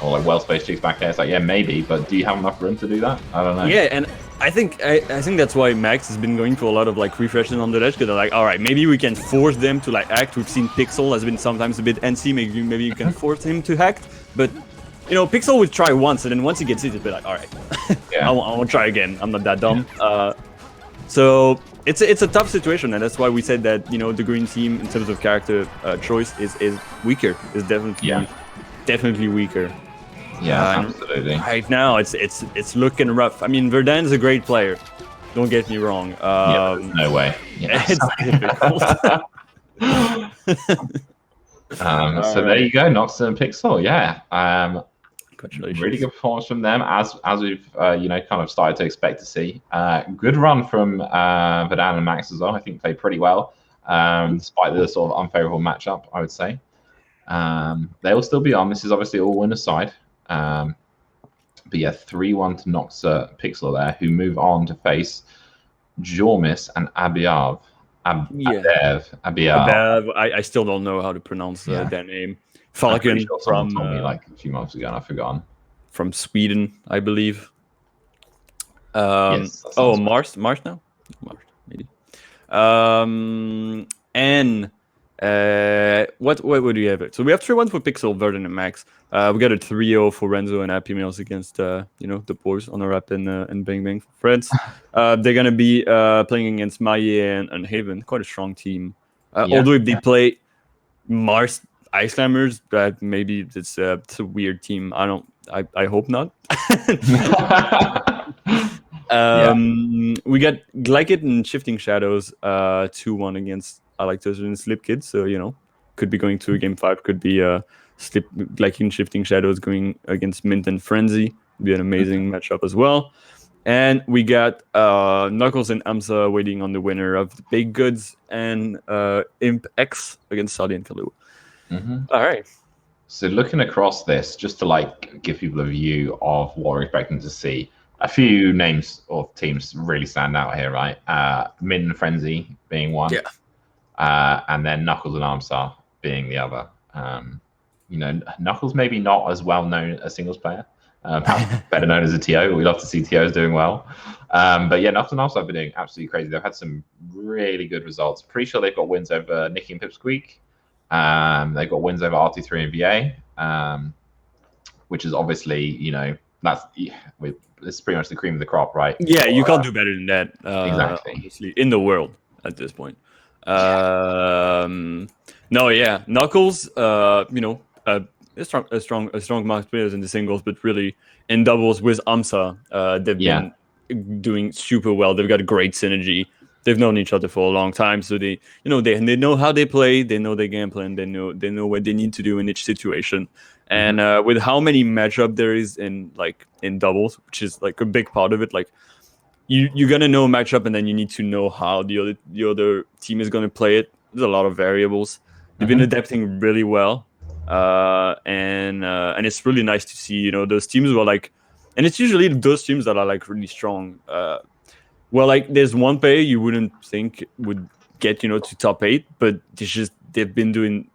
Or like well-spaced jigs back there. It's like, yeah, maybe, but do you have enough room to do that? I don't know. Yeah, and I think that's why Max has been going for a lot of like refreshes on the ledge, because they're like, all right, maybe we can force them to like act. We've seen Pixel has been sometimes a bit antsy. Maybe you can force him to act. But Pixel would try once, and then once he gets it, he'll be like, all right, I won't try again. I'm not that dumb. So it's a tough situation, and that's why we said that the green team in terms of character choice is weaker. Is definitely weaker. Yeah, absolutely. Right now, it's looking rough. I mean, Verdant's a great player. Don't get me wrong. No way. It's difficult. So there you go, Noxa and Pixel. Yeah. Congratulations. Really good performance from them, as we've kind of started to expect to see. Good run from Verdant and Max as well. I think played pretty well, despite the sort of unfavorable matchup, I would say. They will still be on. This is obviously all winner's side. But yeah, 3-1 to Noxa Pixel there, who move on to face Jormis and Abiav. Abiav. I still don't know how to pronounce that name. Falcon sure from told me like a few months ago, and I've forgotten. From Sweden, I believe. Yes, Mars now? Mars, maybe. And what would we have it? So we have 3-1 for Pixel, Verdun, and Max. We got a 3-0 for Renzo and Happy Meals against the boys on the rap and Bang Bang France. They're gonna be playing against Maye and Haven, quite a strong team. Although if they play Mars Ice Climbers, that maybe it's a weird team. I hope not. We got Glycid and Shifting Shadows 2-1 against I Like Toaster and Slip Kid, so could be going to a game 5, could be Glycid and Shifting Shadows going against Mint and Frenzy. Be an amazing matchup as well. And we got Knuckles and Amsa waiting on the winner of the Big Goods and Imp X against Saudi and Kalu. All right. So looking across this, just to give people a view of what we're expecting to see, a few names of teams really stand out here, right? Min and Frenzy being one, and then Knuckles and Armstar being the other. Knuckles maybe not as well known as singles player, better known as a TO. We love to see TOs doing well, but yeah, Knuckles and Armstar have been doing absolutely crazy. They've had some really good results. Pretty sure they've got wins over Nicky and Pipsqueak. They've got wins over RT3 and VA, which is obviously, it's pretty much the cream of the crop, right? Yeah, you can't do better than that. Exactly. Obviously, in the world at this point. Knuckles, a strong max players in the singles, but really in doubles with Amsa, they've been doing super well. They've got a great synergy. They've known each other for a long time, so they know how they play. They know their game plan. They know what they need to do in each situation. And with how many matchup there is in doubles, which is a big part of it, you're gonna know a matchup, and then you need to know how the other team is gonna play it. There's a lot of variables. They've been adapting really well, and it's really nice to see those teams were and it's usually those teams that are really strong. There's one player you wouldn't think would get to top 8, but they've been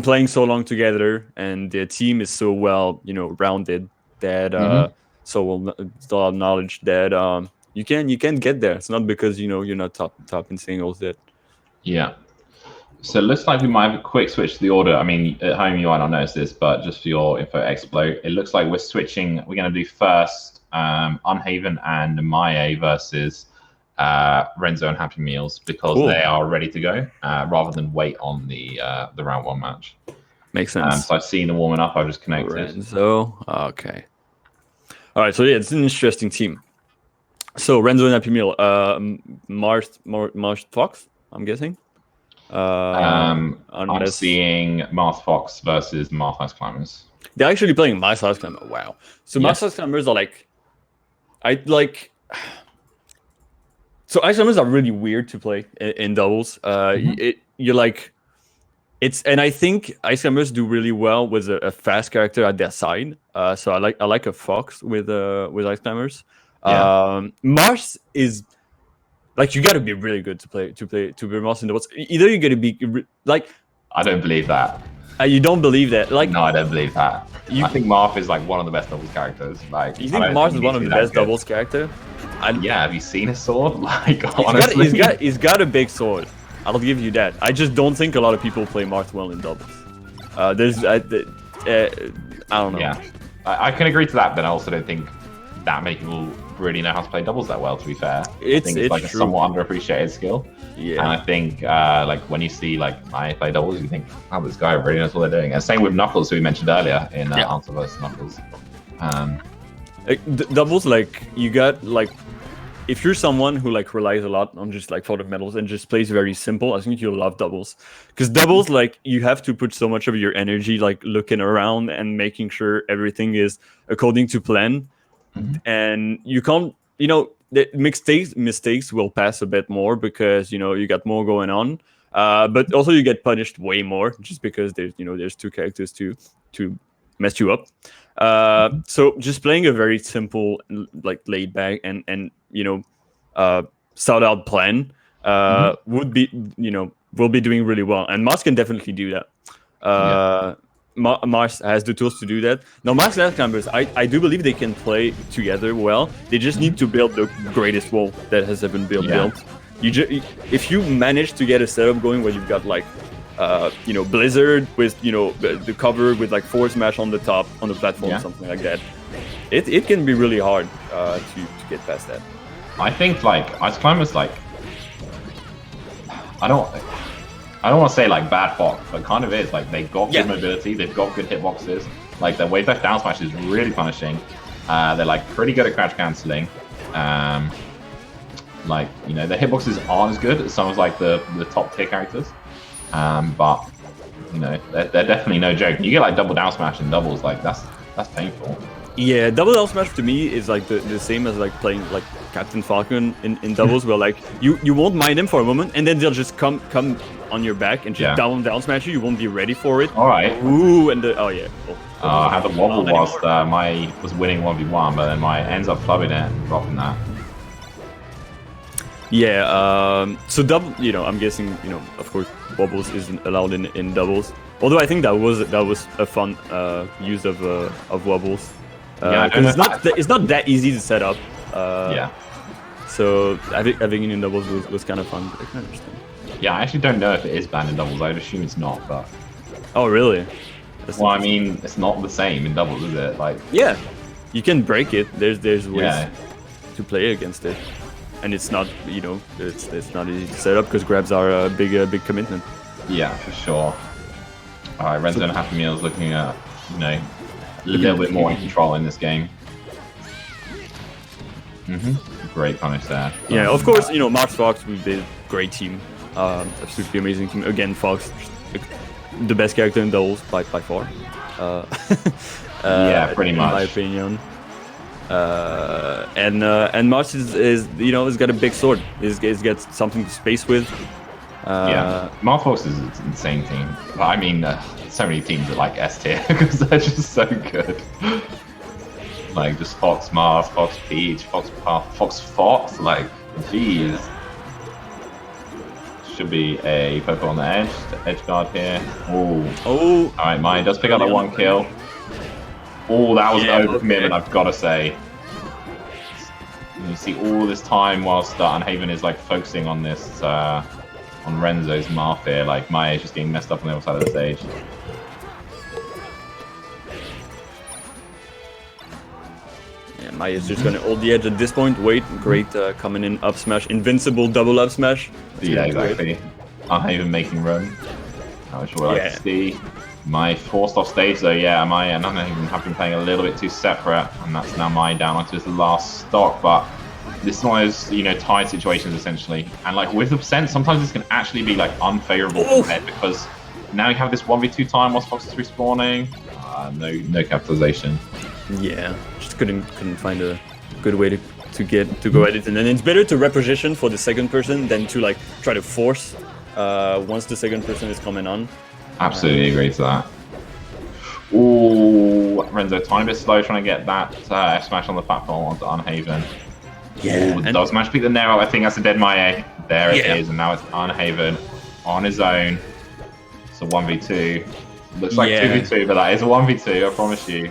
playing so long together, and their team is so well rounded that so well knowledge that you can get there. It's not because you're not top in singles yet. Yeah. So it looks like we might have a quick switch to the order. I mean, at home you might not notice this, but just for your info explode, it looks like we're switching. We're going to do first Unhaven and Maye versus Renzo and Happy Meals, because they are ready to go, rather than wait on the round 1 match. Makes sense. So I've seen them warming up. I've just connected. Renzo, okay. All right, so yeah, it's an interesting team. So Renzo and Happy Meal, Mars Fox, I'm guessing. I'm seeing Marth Fox versus Marth Ice Climbers. They're actually playing Marth Ice Climbers. Wow. So Marth Ice Climbers are so Ice Climbers are really weird to play in doubles. And I think Ice Climbers do really well with a fast character at their side. So I like a Fox with Ice Climbers. Mars is you got to be really good to be Mars in doubles. Either you're gonna be I don't believe that. You don't believe that? No, I don't believe that. I think Marth is one of the best doubles characters. You think Mars is one of the best doubles character? Have you seen his sword? Honestly, he's got a big sword. I'll give you that. I just don't think a lot of people play Marth well in doubles. I don't know. Yeah, I can agree to that, but I also don't think that many people really know how to play doubles that well, to be fair. I think it's a somewhat underappreciated skill. Yeah. And I think when you see I play doubles, you think, oh, this guy really knows what they're doing. And same with Knuckles, who we mentioned earlier in Answer vs Knuckles. Doubles, you got if you're someone who relies a lot on just for the medals and just plays very simple, I think you'll love doubles. Because doubles, you have to put so much of your energy looking around and making sure everything is according to plan. And you can't, the mistakes will pass a bit more because you got more going on, but also you get punished way more just because there's two characters to mess you up. So just playing a very simple, like laid back and thought out plan would be, will be doing really well, and Mars can definitely do that. Mars has the tools to do that. Now, Mars Last Climbers, I do believe they can play together well. They just need to build the greatest wall that has ever been built. If you manage to get a setup going where you've got like, Blizzard with the cover with like Force Smash on the top on the platform, something like that, it can be really hard to get past that. I think like Ice Climbers, like I don't want to say like bad Fox, but kind of is. Like they've got good mobility, they've got good hitboxes. Like their wave dash down smash is really punishing. They're like pretty good at crouch cancelling. Like their hitboxes aren't as good as some of like the top tier characters. But they're definitely no joke. You get like double down smash in doubles, like that's painful. Yeah, double down smash to me is like the same as like playing like Captain Falcon in doubles, where like you won't mind him for a moment, and then they'll just come on your back and just down smash you. You won't be ready for it. All right. Ooh, and I had the wobble whilst my was winning 1v1, but then my ends up flubbing it and dropping that. Yeah. So double. I'm guessing. Of course, wobbles isn't allowed in doubles. Although I think that was a fun use of wobbles. Because it's not that easy to set up. So having it in doubles was kind of fun. But I can understand. Yeah, I actually don't know if it is banned in doubles. I'd assume it's not, but. Oh really? Well, I mean, it's not the same in doubles, is it? Like. Yeah, you can break it. There's ways to play against it, and it's not it's not easy to set up because grabs are a big commitment. Yeah, for sure. All right, Renzo and Happy Meals looking at a little bit more in control in this game. Great punish there. Yeah, of course, Mars Fox would be a great team. Absolutely amazing team. Again, Fox, the best character in doubles by far. Yeah, pretty much. In my opinion. And Mars is he's got a big sword. He's got something to space with. Mars Fox is an insane team. But I mean, so many teams are like S tier because they're just so good. Like just Fox Mars, Fox Peach, Fox Puff, Fox. Like, jeez. Should be a poke on the edge guard here. Oh. All right, Mine does pick up that one kill. Oh, that was an overcommitment, I've got to say. And you see all this time whilst Unhaven is like focusing on this, on Renzo's Marth here. Like Maya is just getting messed up on the other side of the stage. Yeah, Maya's just gonna hold the edge at this point. Wait, great coming in up smash, invincible double up smash. Yeah, exactly. Unhaven making room. Which we'll like to see. My forced off stage though, Maya and Unhaven have been playing a little bit too separate, and that's now Maya down onto his last stock. But this is one of those, tied situations essentially. And like with the percent, sometimes this can actually be like unfavorable for Head because now you have this 1v2 time whilst Fox is respawning. No capitalization. Yeah, just couldn't find a good way to go at it, and then it's better to reposition for the second person than to like try to force once the second person is coming on. Absolutely agree to that. Ooh, Renzo tiny bit slow trying to get that F smash on the platform onto Unhaven. Yeah, and does manage to pick the Nero. I think that's a dead Maya. There it is, and now it's Unhaven on his own. It's a 1v2. Looks like 2v2, but that is a 1v2, I promise you.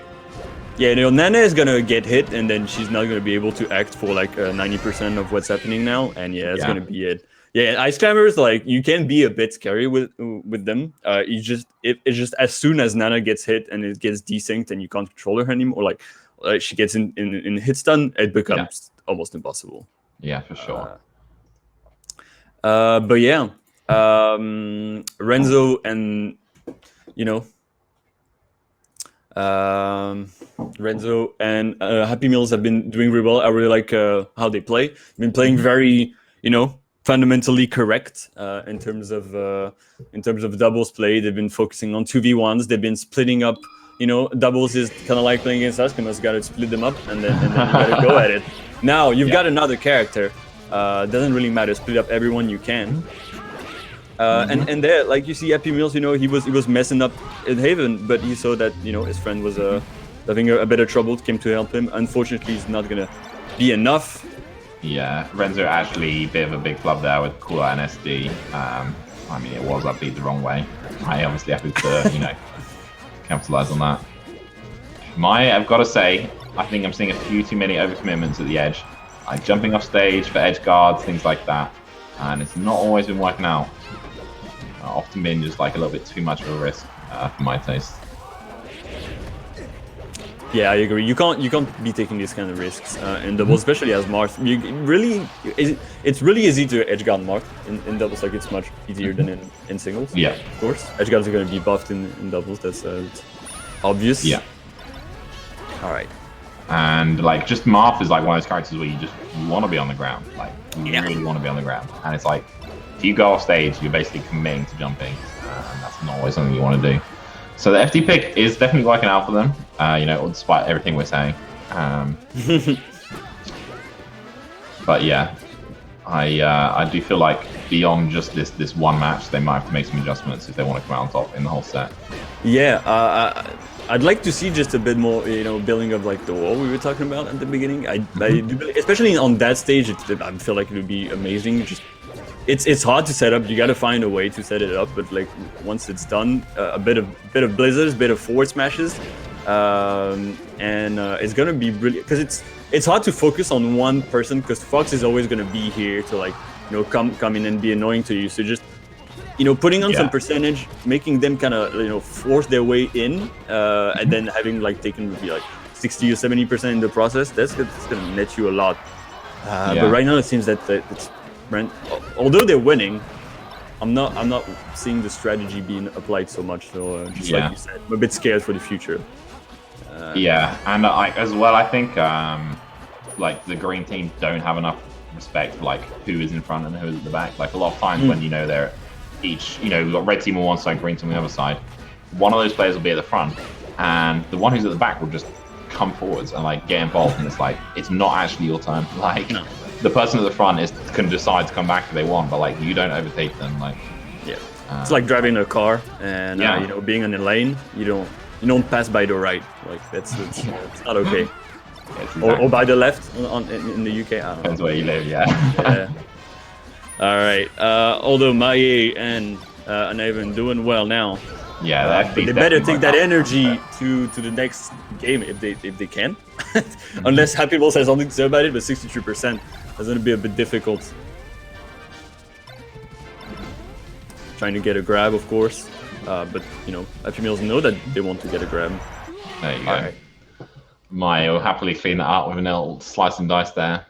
Yeah, Nana is gonna get hit, and then she's not gonna be able to act for like 90% of what's happening now, and that's gonna be it. Yeah, Ice Climbers, like you can be a bit scary with them. It's just as soon as Nana gets hit and it gets desynced and you can't control her anymore, like she gets in hit stun, it becomes almost impossible. Yeah, for sure. But yeah, Renzo and Renzo and Happy Meals have been doing really well. I really like how they play. They've been playing very, fundamentally correct in terms of doubles play. They've been focusing on 2v1s. They've been splitting up. Doubles is kind of like playing against us. You got to split them up and then you got to go at it. Now you've got another character. Doesn't really matter. Split up everyone you can. And there, like you see, Happy Meals, you know, he was messing up in Haven, but he saw that, you know, his friend was having a bit of trouble, came to help him. Unfortunately, it's not gonna be enough. Yeah, Renzo actually a bit of a big flub there with call out and SD. I mean, it was upbeat the wrong way. I obviously have to, you know, capitalize on that. I've got to say, I think I'm seeing a few too many overcommitments at the edge. Like jumping off stage for edge guards, things like that. And it's not always been working out. Often been just like a little bit too much of a risk for my taste. Yeah, I agree. You can't be taking these kind of risks in doubles, especially as Marth. It's really easy to edgeguard Marth in doubles. Like it's much easier than in singles. Yeah, of course. Edgeguards are going to be buffed in doubles. That's obvious. Yeah. All right. And like just Marth is like one of those characters where you want to be on the ground. Like you really want to be on the ground. And it's like if you go off stage, you're basically committing to jumping, and that's not always something you want to do. So the FD pick is definitely working out for them, you know, despite everything we're saying. But yeah, I do feel like beyond just this one match, they might have to make some adjustments if they want to come out on top in the whole set. Yeah, I'd like to see just a bit more, you know, building of like the wall we were talking about at the beginning. I do, especially on that stage, I feel like it would be amazing. Just it's hard to set up. You got to find a way to set it up, but like once it's done, a bit of blizzards, a bit of forward smashes, and it's gonna be brilliant because it's hard to focus on one person because Fox is always gonna be here to like, you know, come in and be annoying to you. So just, you know, putting on some percentage, making them kind of, you know, force their way in, and then having like taken maybe like 60 or 70% in the process. That's gonna net you a lot. But right now it seems that it's although they're winning, I'm not seeing the strategy being applied so much. So just like you said, I'm a bit scared for the future. And as well, I think like the green team don't have enough respect for like who is in front and who is at the back. Like a lot of times when, you know, they're each, you know, we've got red team on one side, green team on the other side. One of those players will be at the front, and the one who's at the back will just come forwards and like get involved. And it's like it's not actually your turn. Like. No. The person at the front can decide to come back if they want, but like you don't overtake them. Like, it's like driving a car and you know, being in a lane. You don't pass by the right. Like it's not okay. Or by the left in the UK. I don't know. Depends where you live. Yeah. All right. Although Maye and Anaven doing well now. Yeah, they better take that energy to the next game if they can. Unless Happy Balls has something to say about it, but 63%. That's going to be a bit difficult. Trying to get a grab, of course. But, you know, Happy Meals know that they want to get a grab. There you go. Right. Maya will happily clean that up with a little slice and dice there.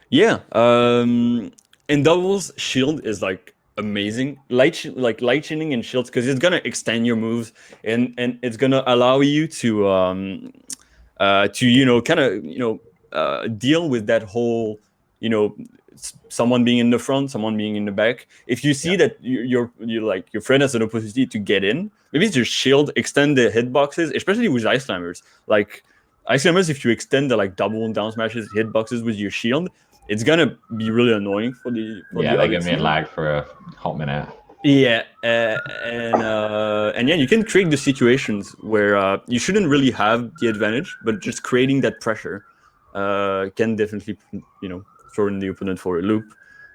Yeah. In doubles, shield is like amazing. Light shielding and shields, because it's going to extend your moves and it's going to allow you to you know, kind of, you know, deal with that whole, you know, someone being in the front, someone being in the back. If you see that you're like your friend has an opportunity to get in, maybe it's your shield, extend the hitboxes, especially with Ice Climbers. Like Ice Climbers, if you extend the like double and down smashes hitboxes with your shield, it's gonna be really annoying for the they're gonna be lag for a hot minute. Yeah, and you can create the situations where you shouldn't really have the advantage, but just creating that pressure can definitely, you know, throw in the opponent for a loop.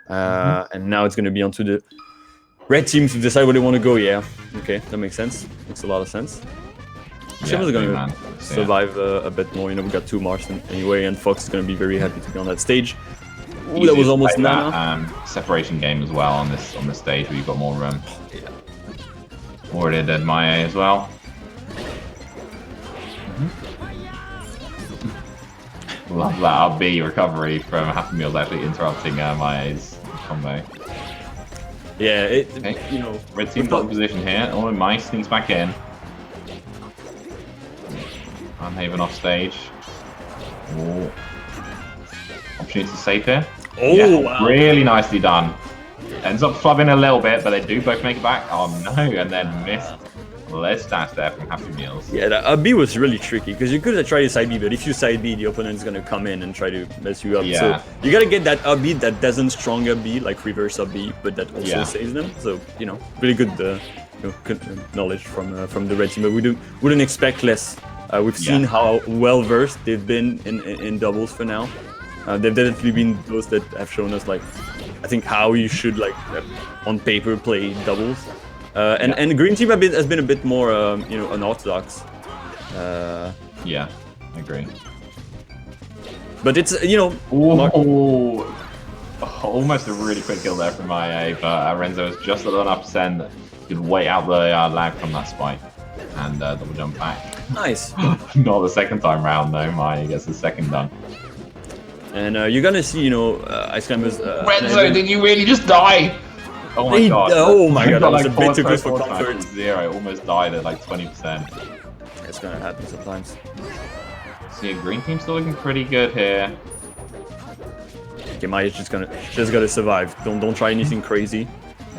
And now it's going to be onto the red team to decide where they want to go. Yeah, okay, that makes sense. Makes a lot of sense. Shiva's going to survive a bit more. You know, we got 2 Marston anyway, and Fox is going to be very happy to be on that stage. Ooh, that was almost that separation game as well on this stage where you've got more room. Already dead Maya as well. Love that RB recovery from Happy Meals actually interrupting Maya's combo. Yeah, you know, red team got in position here. Oh, Maya sneaks back in. Unhaven off stage. Oh. Opportunity to save here. Oh, yeah, wow. Really nicely done. Ends up flubbing a little bit, but they do both make it back. Oh no, and then missed Let's dash there from Happy Meals. Yeah, that up B was really tricky because you could have tried a side B, but if you side B, the opponent's gonna come in and try to mess you up. Yeah. So you gotta get that up B that doesn't strong up B, like reverse up B, but that also Yeah. saves them. So really good, good knowledge from the red team. But we wouldn't expect less. We've seen how well versed they've been in doubles for now. They've definitely been those that have shown us like, I think how you should like on paper play doubles. And the green team has been a bit more unorthodox. Yeah, I agree. But it's almost a really quick kill there from IA, but Renzo is just at enough percent. Could wait out the lag from that spike and double jump back. Nice. Not the second time round though. Maya gets the second done. And you're gonna see, Ice Climbers. Renzo, did you really just die? Oh my god. Oh my god, that was like a bit too close for comfort. Zero, almost died at like 20%. It's gonna happen sometimes. So yeah, green team's still looking pretty good here. Okay, Maya's just gotta survive. Don't try anything crazy.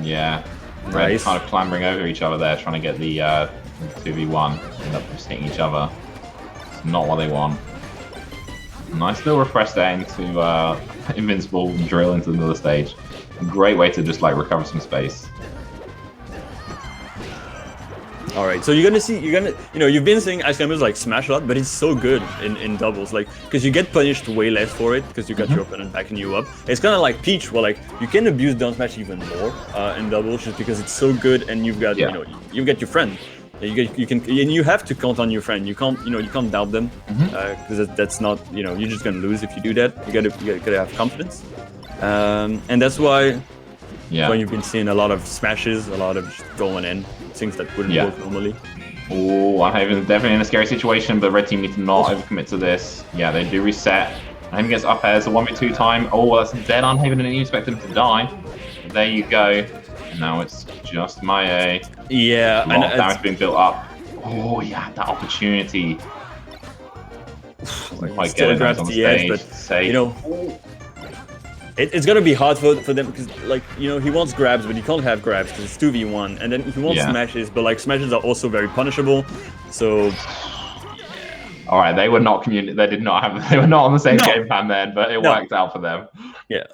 Yeah. Nice. Red kind of clambering over each other there, trying to get the 2v1. End up just hitting each other. It's not what they want. Nice little refresh there into Invincible drill into another stage. A great way to just like recover some space. All right, so you've been seeing Ice Climbers like smash a lot, but it's so good in doubles, like because you get punished way less for it because you got your opponent backing you up. It's kind of like Peach, where like you can abuse down smash even more in doubles just because it's so good, and you've got you've got your friend. You have to count on your friend. You can't doubt them because that's not you're just gonna lose if you do that. You gotta have confidence, and that's why. Yeah. When you've been seeing a lot of smashes, a lot of just going in, things that wouldn't work normally. Oh, Unhaven definitely in a scary situation, but red team need to not overcommit to this. Yeah, they do reset. Unhaven gets up airs, a 1v2 time. Oh, that's dead Unhaven, and you expect him to die. But there you go. And now it's just Maya. Yeah. A lot of damage being built up. Oh, yeah, that opportunity. Quite good on the edge, but it's gonna be hard for them because, like, he wants grabs, but he can't have grabs because it's 2v1, and then he wants smashes, but like smashes are also very punishable. So, all right, they were not They did not have. They were not on the same game plan then, but it worked out for them. Yeah.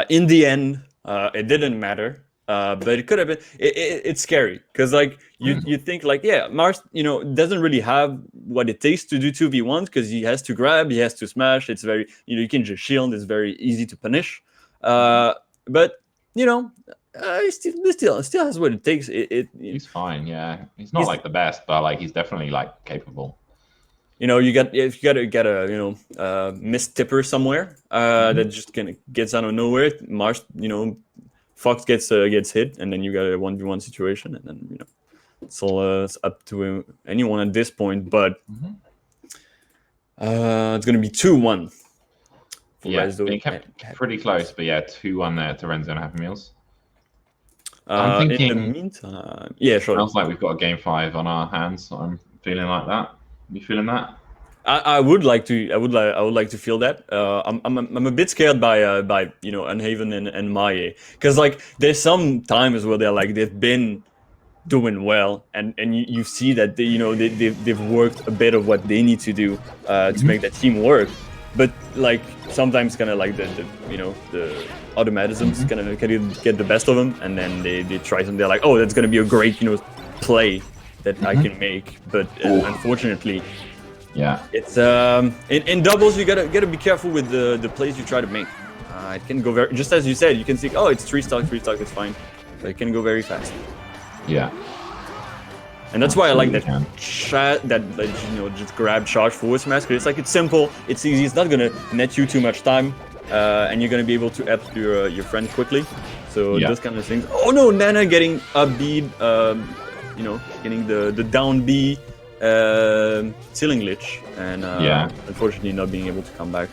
In the end, it didn't matter. But it could have been. It's scary because like you think like Mars doesn't really have what it takes to do 2v1 because he has to grab, he has to smash. It's very you can just shield. It's very easy to punish. But he still has what it takes. He's fine. Yeah, he's not like the best, but like he's definitely like capable. If you gotta get a missed tipper somewhere that just kind of gets out of nowhere. Mars Fox gets hit, and then you got a 1v1 situation, and then it's all it's up to anyone at this point. But it's gonna be 2-1. Yeah, being kept pretty close, but 2-1 there to Renzo and Happy Meals. I'm thinking. In the meantime, sure. Sounds like we've got a game 5 on our hands. So I'm feeling like that. You feeling that? I would like to. I would like to feel that. I'm a bit scared by Unhaven and Maya because like there's some times where they've been doing well and you see that they've worked a bit of what they need to do to make that team work, but like sometimes kind of like the automatisms kind of get the best of them, and then they try something. They're like, oh, that's gonna be a great play that I can make, but unfortunately. Yeah, it's in doubles you gotta be careful with the plays you try to make. It can go very, just as you said, you can think, oh, it's 3-stock, it's fine, but it can go very fast. Yeah, and that's why I like that just grab charge forward smash, because it's simple, it's easy, it's not gonna net you too much time, and you're gonna be able to help your friend quickly. So those kind of things. Oh no, Nana getting up B, getting the down B. Ceiling glitch, and unfortunately not being able to come back.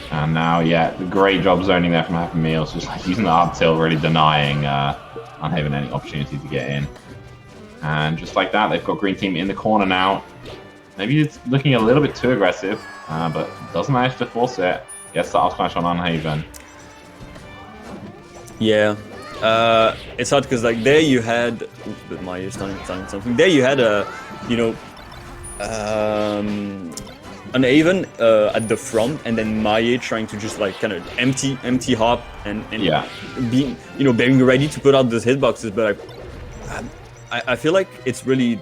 And now, the great job zoning there from Happy Meals, just like using the up tilt, really denying Unhaven any opportunity to get in. And just like that, they've got green team in the corner now. Maybe it's looking a little bit too aggressive, but doesn't manage to force it. Gets the up smash on Unhaven. Yeah, it's hard because like there you had, but my ears starting something. There you had an Haven at the front, and then Maye trying to just like kind of empty hop and being ready to put out those hitboxes. But I feel like it's really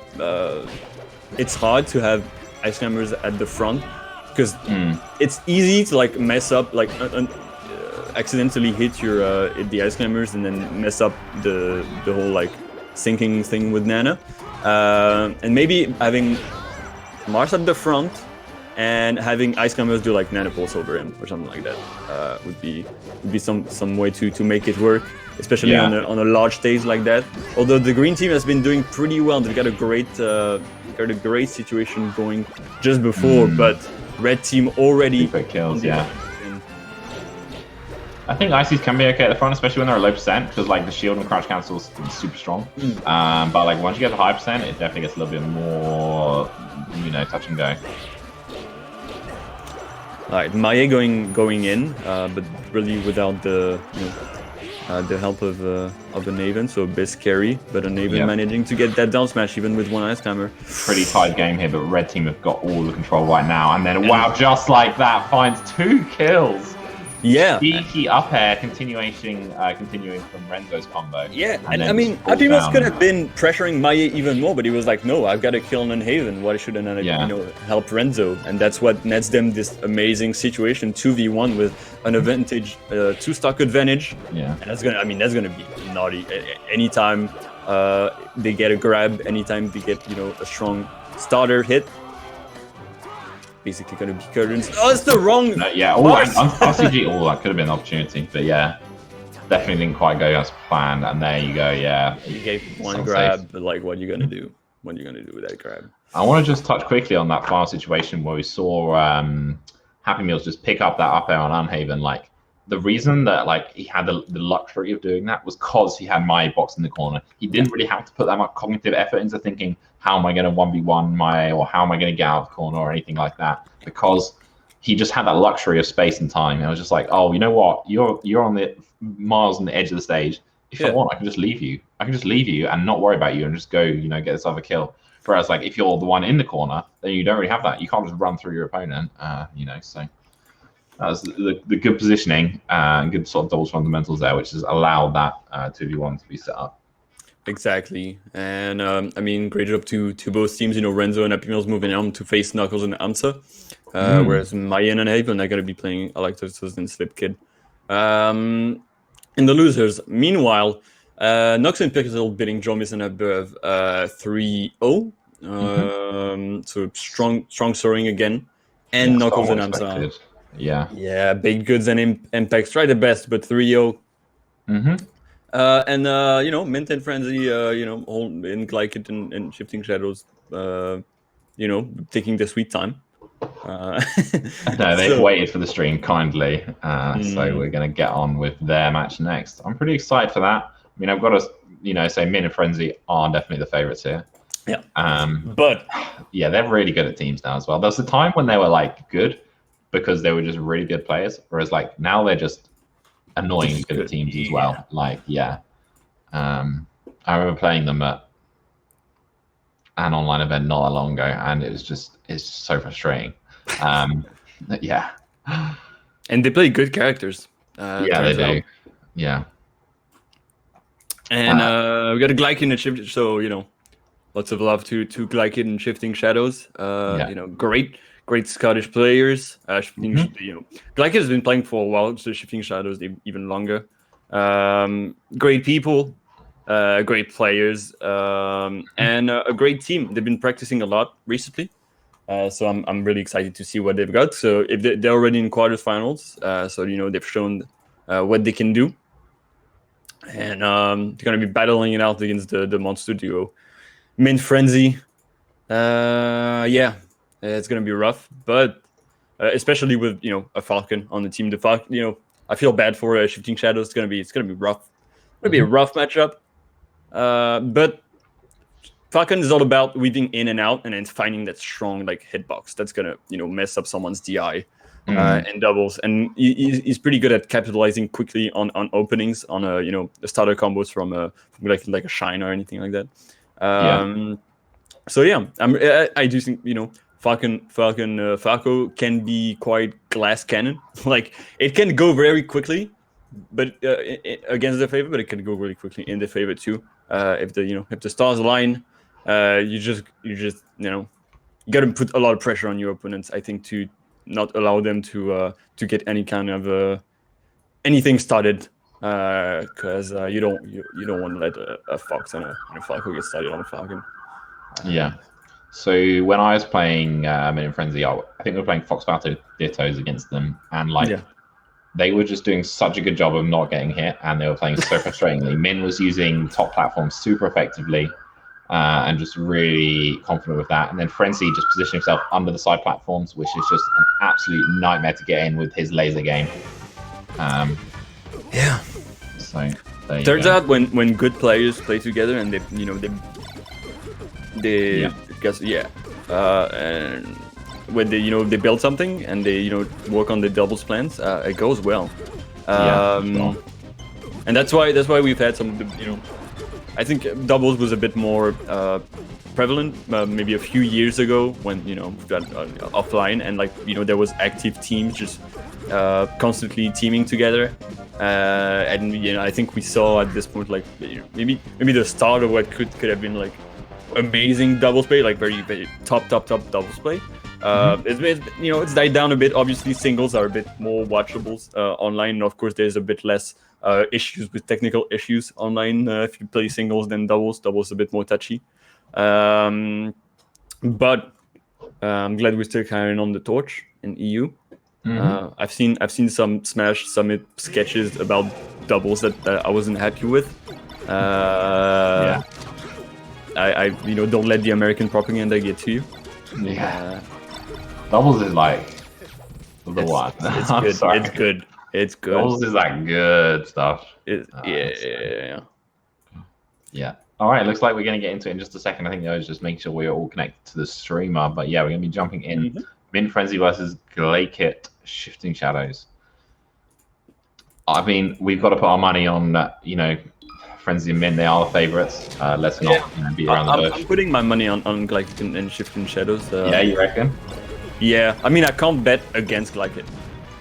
it's hard to have Ice Climbers at the front because it's easy to like mess up like accidentally hit your the Ice Climbers and then mess up the whole like sinking thing with Nana, and maybe having Mars at the front and having Ice Climbers do like Nana Pulse over him or something like that would be some way to make it work, especially on a large stage like that. Although the green team has been doing pretty well, they've got a great situation going just before, but red team already kills. I think Ices can be okay at the front, especially when they're at low percent, because like the shield and crouch cancel is super strong. But like once you get to high percent, it definitely gets a little bit more, touch and go. Alright, Maye going in, but really without the help of an Haven, so a bit scary, but an Haven managing to get that down smash even with one Ice Climber. Pretty tight game here, but red team have got all the control right now, and then wow, just like that, finds 2 kills. Yeah. Cheeky up air continuing from Renzo's combo. Yeah, and I mean, Optimus could have been pressuring Maye even more, but he was like, no, I've got to kill an Haven. Why shouldn't I, help Renzo? And that's what nets them this amazing situation, 2v1 with an advantage, 2-stock advantage. Yeah. And that's gonna be naughty. Anytime they get a grab, anytime they get, a strong starter hit, basically going to be curtains. Oh, it's the wrong. RCG. Oh, that could have been an opportunity, but definitely didn't quite go as planned. And there you go. Yeah, you gave one grab, but like, what are you going to do? What are you going to do with that grab? I want to just touch quickly on that final situation where we saw Happy Meals just pick up that up air on Unhaven. Like the reason that like he had the luxury of doing that was because he had my box in the corner. He didn't really have to put that much cognitive effort into thinking, how am I going to 1v1 my, or how am I going to get out of the corner or anything like that, because he just had that luxury of space and time. And I was just like, oh, you know what? You're on the miles on the edge of the stage. If I want, I can just leave you. I can just leave you and not worry about you and just go, get this other kill. Whereas like if you're the one in the corner, then you don't really have that. You can't just run through your opponent, so that was the good positioning and good sort of doubles fundamentals there, which has allowed that 2v1 to be set up. Exactly, and I mean, great job to both teams. Renzo and Happy Meals moving on to face Knuckles and Amsa, whereas Maye and Haven are going to be playing Alactosis and Slip Kid. In the losers, meanwhile, Nox and Pixel beating Jomis and Above 3-0. So strong soaring again, and Knuckles and Amsa. Yeah, Baked Goods and Impacts try the best, but 3-0. And Mint and Frenzy, all in Glycid and Shifting Shadows, taking the sweet time. No, they've waited for the stream kindly, so we're going to get on with their match next. I'm pretty excited for that. I mean, I've got to, say Mint and Frenzy are definitely the favorites here. Yeah. But yeah, they're really good at teams now as well. There was a time when they were like good because they were just really good players, whereas like now they're just annoying good at teams as well. Like, I remember playing them at an online event not that long ago, and it's so frustrating. And they play good characters. They do. Yeah. And we got a Glycid and Shift, so lots of love to Glycid and Shifting Shadows. Great Scottish players. Glycid has been playing for a while, so Shifting Shadows even longer. Great people, great players, and a great team. They've been practicing a lot recently, so I'm really excited to see what they've got. So if they're already in quarterfinals, so they've shown what they can do, and they're gonna be battling it out against the monster duo, Mint Frenzy. It's gonna be rough, but especially with a Falcon on the team. The Falcon, I feel bad for Shifting Shadows. It's gonna be rough. It's gonna be a rough matchup. But Falcon is all about weaving in and out and then finding that strong hitbox that's gonna mess up someone's DI. in doubles, and he's pretty good at capitalizing quickly on openings on the starter combos from like a shine or anything like that. So yeah, I do think Falco can be quite glass cannon. Like it can go very quickly, but against the favor, but it can go really quickly in the favor too. If the stars align, you just you got to put a lot of pressure on your opponents, I think, to not allow them to get any kind of anything started, because you don't want to let a fox and a Falco get started on a Falcon. Yeah. So when I was playing in Frenzy, I think we were playing Fox Battle Dittos against them, and they were just doing such a good job of not getting hit, and they were playing so frustratingly. Min was using top platforms super effectively, and just really confident with that. And then Frenzy just positioned himself under the side platforms, which is just an absolute nightmare to get in with his laser game. Yeah. So turns out when good players play together and and when they build something and they work on the doubles plans, it goes well. And that's why we've had some of the I think doubles was a bit more prevalent maybe a few years ago when offline, and there was active teams just constantly teaming together, and I think we saw at this point maybe the start of what could have been amazing doubles play, very very top doubles play. It's died down a bit. Obviously, singles are a bit more watchable online. And of course, there's a bit less issues with technical issues online if you play singles than doubles. Doubles a bit more touchy. But I'm glad we're still carrying on the torch in EU. I've seen some Smash Summit sketches about doubles that I wasn't happy with. I don't let the American propaganda get to you. Doubles is the one. It's good. Sorry. It's good. It's good. Doubles is good stuff. Yeah. All right. Looks like we're going to get into it in just a second. I think I was just making sure we're all connected to the streamer. But yeah, we're going to be jumping in. Min Frenzy versus Glaykit Shifting Shadows. I mean, we've got to put our money on Frenzy and Min. They are the favorites. Let's not beat around the bush. I'm putting my money on Glaykit and Shifting Shadows. Yeah, you reckon? Yeah, I mean, I can't bet against Glaykit.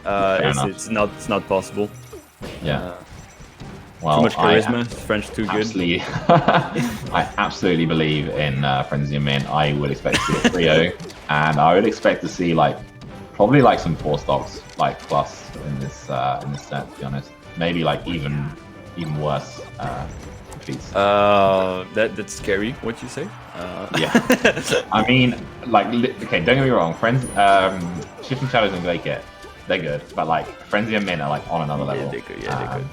It's not possible. Yeah. Too much charisma. French too good. I absolutely believe in Frenzy and Min. I would expect to see a trio, and I would expect to see probably some 4 stocks plus in this set. To be honest, maybe even worse defeats. That's scary. What you say? Yeah. I mean, okay, don't get me wrong. Shifting Shadows and Glaykit, they're good, but Frenzy and Min are on another level. They're good. They're good.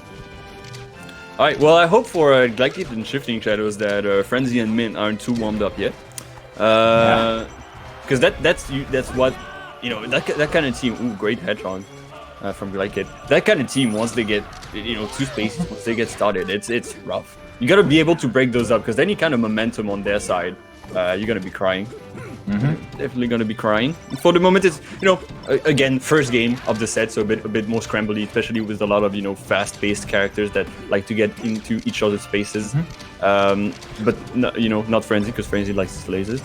All right. Well, I hope for Glaykit and Shifting Shadows that Frenzy and Min aren't too warmed up yet, because that's what that kind of team. Ooh, great hedgehog from Glaykit. That kind of team, once they get 2 spaces, once they get started, it's rough. You got to be able to break those up, because any kind of momentum on their side, you're gonna be crying. Definitely gonna be crying. For the moment, it's again, first game of the set, so a bit more scrambly, especially with a lot of fast-paced characters that like to get into each other's spaces. But not Frenzy, because Frenzy likes his lasers.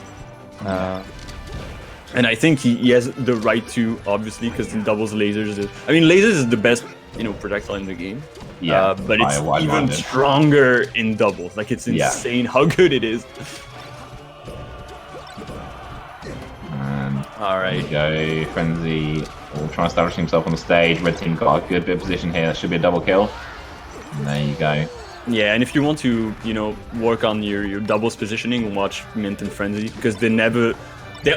And I think he has the right to, obviously, because in doubles lasers, lasers is the best projectile in the game. Yeah, but it's even stronger in doubles. It's insane how good it is. All right. There you go. Frenzy will try to establish himself on the stage. Red team got a good bit of position here. That should be a double kill. And there you go. Yeah, and if you want to, work on your doubles positioning, watch Mint and Frenzy, because they're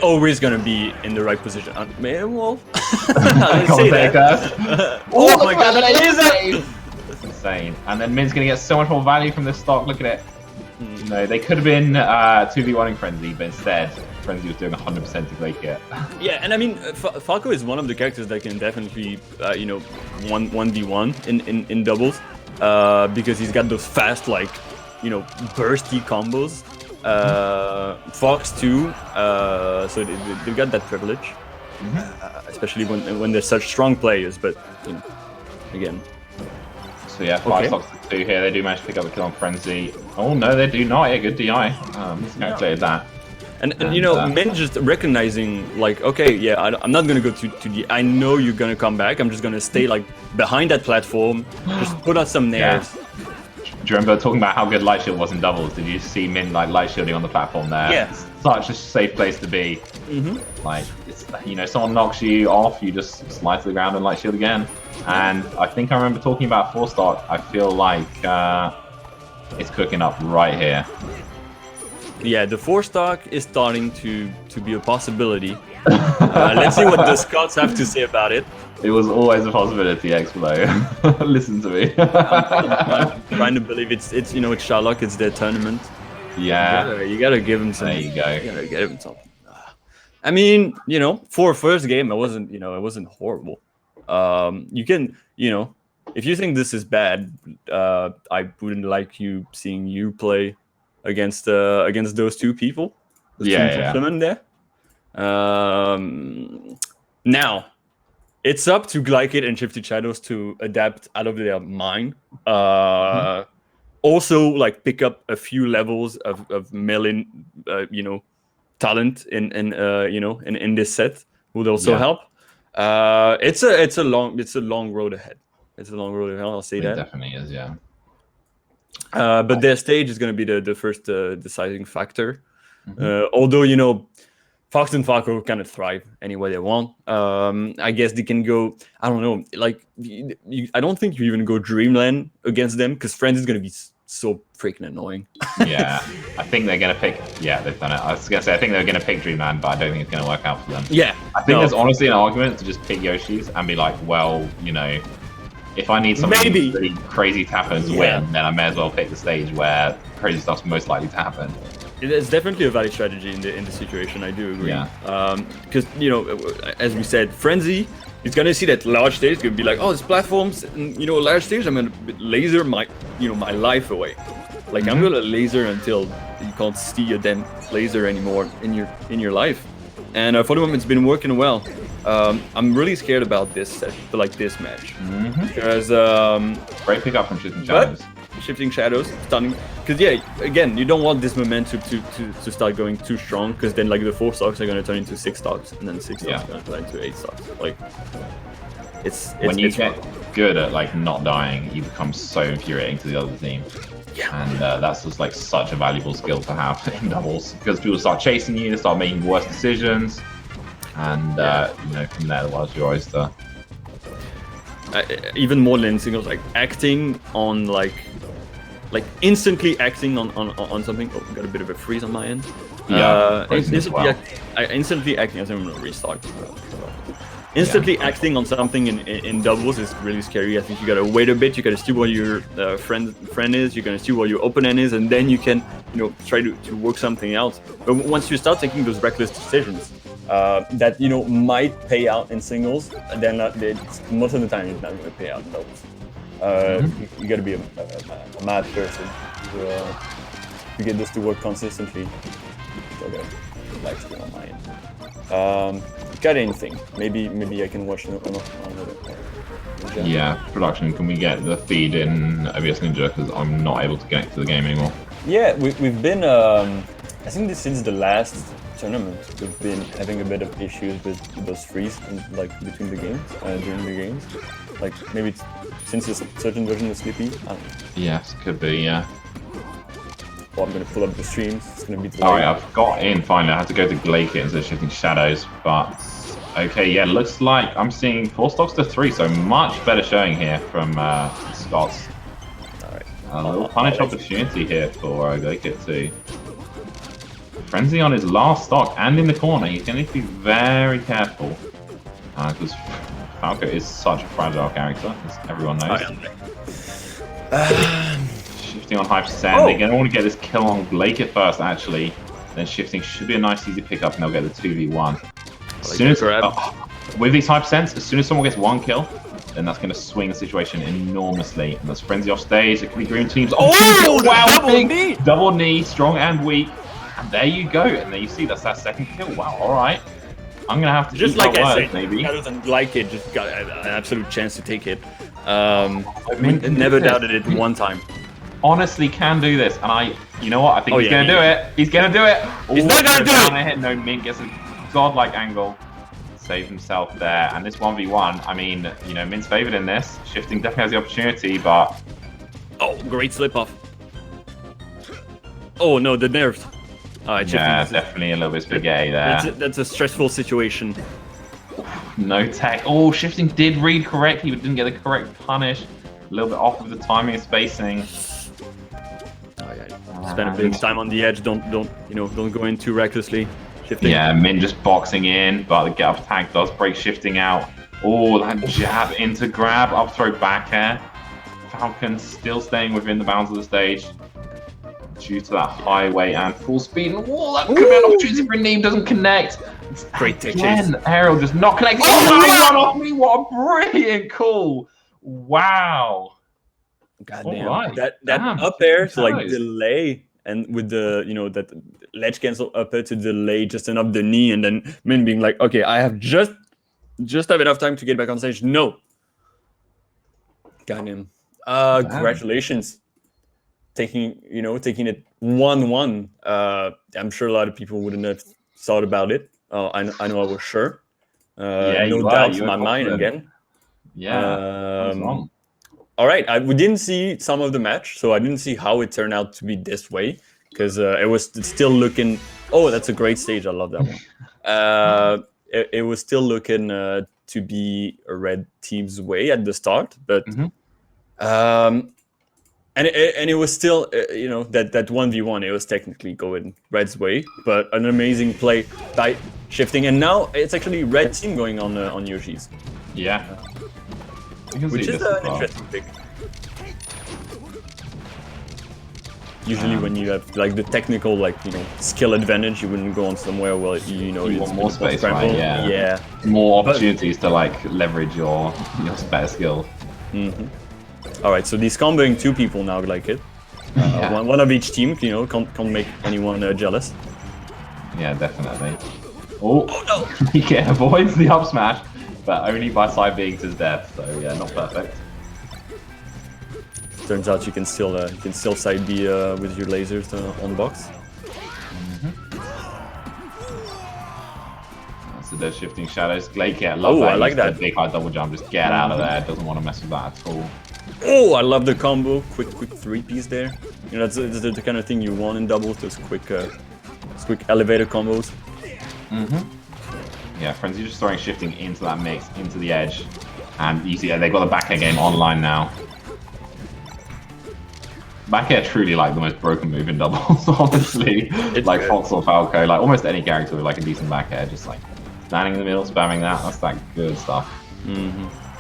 always gonna be in the right position. Well, let's say that. Oh my god, that is That's insane. And then Mint's gonna get so much more value from this stock. Look at it. They could have been 2v1ing Frenzy, but instead Frenzy was doing 100% to Glaykit. Yeah, and I mean, Falco is one of the characters that can definitely, 1v1 in doubles, because he's got those fast, bursty combos. Fox too, so they've got that privilege. especially when they're such strong players. But you know, again. So yeah, 5 stocks to 2 here. They do manage to pick up the kill on Frenzy. Oh no, they do not. Yeah, good DI. Miscalculated that. And you know, men just recognizing like, okay, yeah, I'm not gonna go to the. I know you're gonna come back. I'm just gonna stay like behind that platform, just put out some nairs. Yeah. Do you remember talking about how good Light Shield was in doubles? Did you see Min like Light Shielding on the platform there? Yeah. It's such a safe place to be. Like, it's, you know, someone knocks you off, you just slide to the ground and Light Shield again. And I think I remember talking about 4-stock. I feel like it's cooking up right here. Yeah, the 4-stock is starting to be a possibility. Let's see what the Scots have to say about it. It was always a possibility, X-Flow. Listen to me. I'm trying to believe it's you know, it's Teaghlach, it's their tournament. Yeah. You gotta give him some. There you go. You gotta give him something. I mean, you know, for a first game, it wasn't horrible. You can, you know, if you think this is bad, I wouldn't like seeing you play against those two people. The two gentlemen there. Now, it's up to Glycate and Shifty Shadows to adapt out of their mind. Also, like, pick up a few levels of melee, you know, talent in this set would also help. It's a long road ahead. It's a long road ahead. I'll say it that. Definitely is, yeah. But their stage is going to be the first deciding factor. Although, you know, Fox and Falco kind of thrive any way they want. I guess they can go, I don't know, like, I don't think you even go Dreamland against them, because Friends is going to be so freaking annoying. Yeah, I think they're going to pick, they've done it. I was going to say, I think they're going to pick Dreamland, but I don't think it's going to work out for them. Yeah. I think there's honestly an argument to just pick Yoshi's and be like, well, you know, if I need something really crazy to happen to win, then I may as well pick the stage where crazy stuff's most likely to happen. It's definitely a valid strategy in the situation. I do agree. Because you know, as we said, Frenzy is gonna see that large stage. It's gonna be like, oh, this platform's, you know, large stage. I'm gonna laser my life away. Like I'm gonna laser until you can't see a damn laser anymore in your life. And for the moment, it's been working well. I'm really scared about this set, like this match, because great pickup from Shifting Shadows. Shifting Shadows, stunning. Because again, you don't want this momentum to start going too strong, because then like the 4 stocks are going to turn into 6 stocks, and then 6 stocks are going to turn into 8 stocks. Like when you get good at like not dying, you become so infuriating to the other team. And that's just like such a valuable skill to have in doubles, because people start chasing you, they start making worse decisions, and you know, from there the world's your oyster. Even more than singles, like acting on like instantly acting on something. Oh, got a bit of a freeze on my end. Instantly acting. I'm gonna restart. Instantly acting on something in doubles is really scary. I think you gotta wait a bit. You gotta see where your friend is. You're gonna see where your opponent is, and then you can, you know, try to work something out. But once you start taking those reckless decisions that, you know, might pay out in singles, then most of the time it's not gonna pay out in doubles. You gotta be a mad person to get this to work consistently. Okay, light screen on my end. Got anything? Maybe I can watch another. Yeah, production. Can we get the feed in OBS Ninja, because I'm not able to connect to the game anymore. Yeah, we've been. I think since the last tournament, we've been having a bit of issues with those freeze like between the games, during the games. Like maybe it's since a certain version is sleepy. I don't know. Yes, could be. Yeah. Well, I'm gonna pull up the streams. It's gonna be delayed. Alright, I've got in finally. I had to go to Glycate instead of Shifting Shadows, but okay, yeah, looks like I'm seeing 4 stocks to 3, so much better showing here from Scots. Alright. A little punish opportunity here for Glycate too. Frenzy on his last stock and in the corner. He's going to need to be very careful, because Falco is such a fragile character, as everyone knows. Shifting on Hype Sand. They're going to want to get this kill on Glycate first, actually. Then Shifting should be a nice, easy pickup, and they'll get the 2v1. As soon as, with these Hype Sands, as soon as someone gets 1 kill, then that's going to swing the situation enormously. And there's Frenzy off stage. It could be Green Teams. Oh, wow! Double knee, strong and weak. And there you go. And there you see, that's that second kill. Wow, all right. I'm gonna have to just eat like my I words, said, maybe. I doesn't like it. Just got an absolute chance to take it. this. Never doubted it one time. Honestly, can do this, and you know what? I think he's yeah, gonna do it. He's gonna do it. He's not gonna do it. Ahead. No, Mint gets a godlike angle, saves himself there, and this 1v1. I mean, you know, Mint's favored in this. Shifting definitely has the opportunity, but great slip off. Oh no, the nerves. Yeah, definitely a little bit spaghetti there. That's a stressful situation. No tech. Oh, shifting did read correctly, but didn't get the correct punish. A little bit off with the timing and spacing. Spend a bit of time on the edge. Don't go in too recklessly. Shifting. Yeah, Min just boxing in, but the get up attack does break shifting out. Oh, that jab into grab, up throw back air. Falcon still staying within the bounds of the stage due to that high weight and full speed. Oh, that could be an opportunity for Neem, doesn't connect. Great take chase. Aerial just not connecting. Oh, run off me! What a brilliant call! Wow. Goddamn. Right. That up there to like delay and with the that ledge cancel up air to delay just enough the knee and then Min being like, okay, I have just have enough time to get back on stage. No. Goddamn. Congratulations. Taking it 1-1. I'm sure a lot of people wouldn't have thought about it. I know I was sure. No doubt in my mind again. Yeah. All right, we didn't see some of the match, so I didn't see how it turned out to be this way because it's still looking. Oh, that's a great stage. I love that one. It was still looking to be a red team's way at the start, but and it was still that 1v1. It was technically going red's way, but an amazing play by shifting, and now it's actually red team going on Yoshi's. Yeah. Which is an interesting pick. Usually when you have like the technical skill advantage, you wouldn't go on somewhere where you want more space, right? Yeah. More opportunities to leverage your better skill. All right, so these comboing two people now like it. One of each team, can't make anyone jealous. Yeah, definitely. Oh no! He avoids the up smash, but only by side being to his death. So yeah, not perfect. Turns out you can still side B with your lasers on the box. So they're shifting shadows. Glacier, love that. I like that. Big high double jump. Just get out of there. Doesn't want to mess with that at all. Oh, I love the combo. Quick 3-piece there. That's the kind of thing you want in doubles. Those quick elevator combos. Yeah, Frenzy just throwing shifting into that mix, into the edge. And you see they've got the back air game online now. Back air truly the most broken move in doubles, honestly. It's like Fox or Falco, almost any character with a decent back air, just standing in the middle, spamming that. That's that good stuff.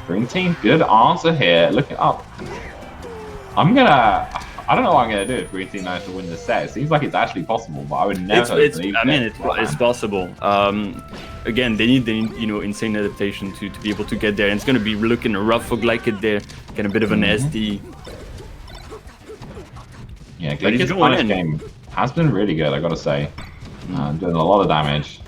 Green team, good answer here. Look it up. I don't know what I'm gonna do if Green team managed to win this set. It seems like it's actually possible, but I would never believe it. It's possible. Again, they need insane adaptation to be able to get there. And it's gonna be looking rough for Glycid there. Get a bit of an SD. Yeah, Glycid's punish game has been really good, I gotta say. Doing a lot of damage.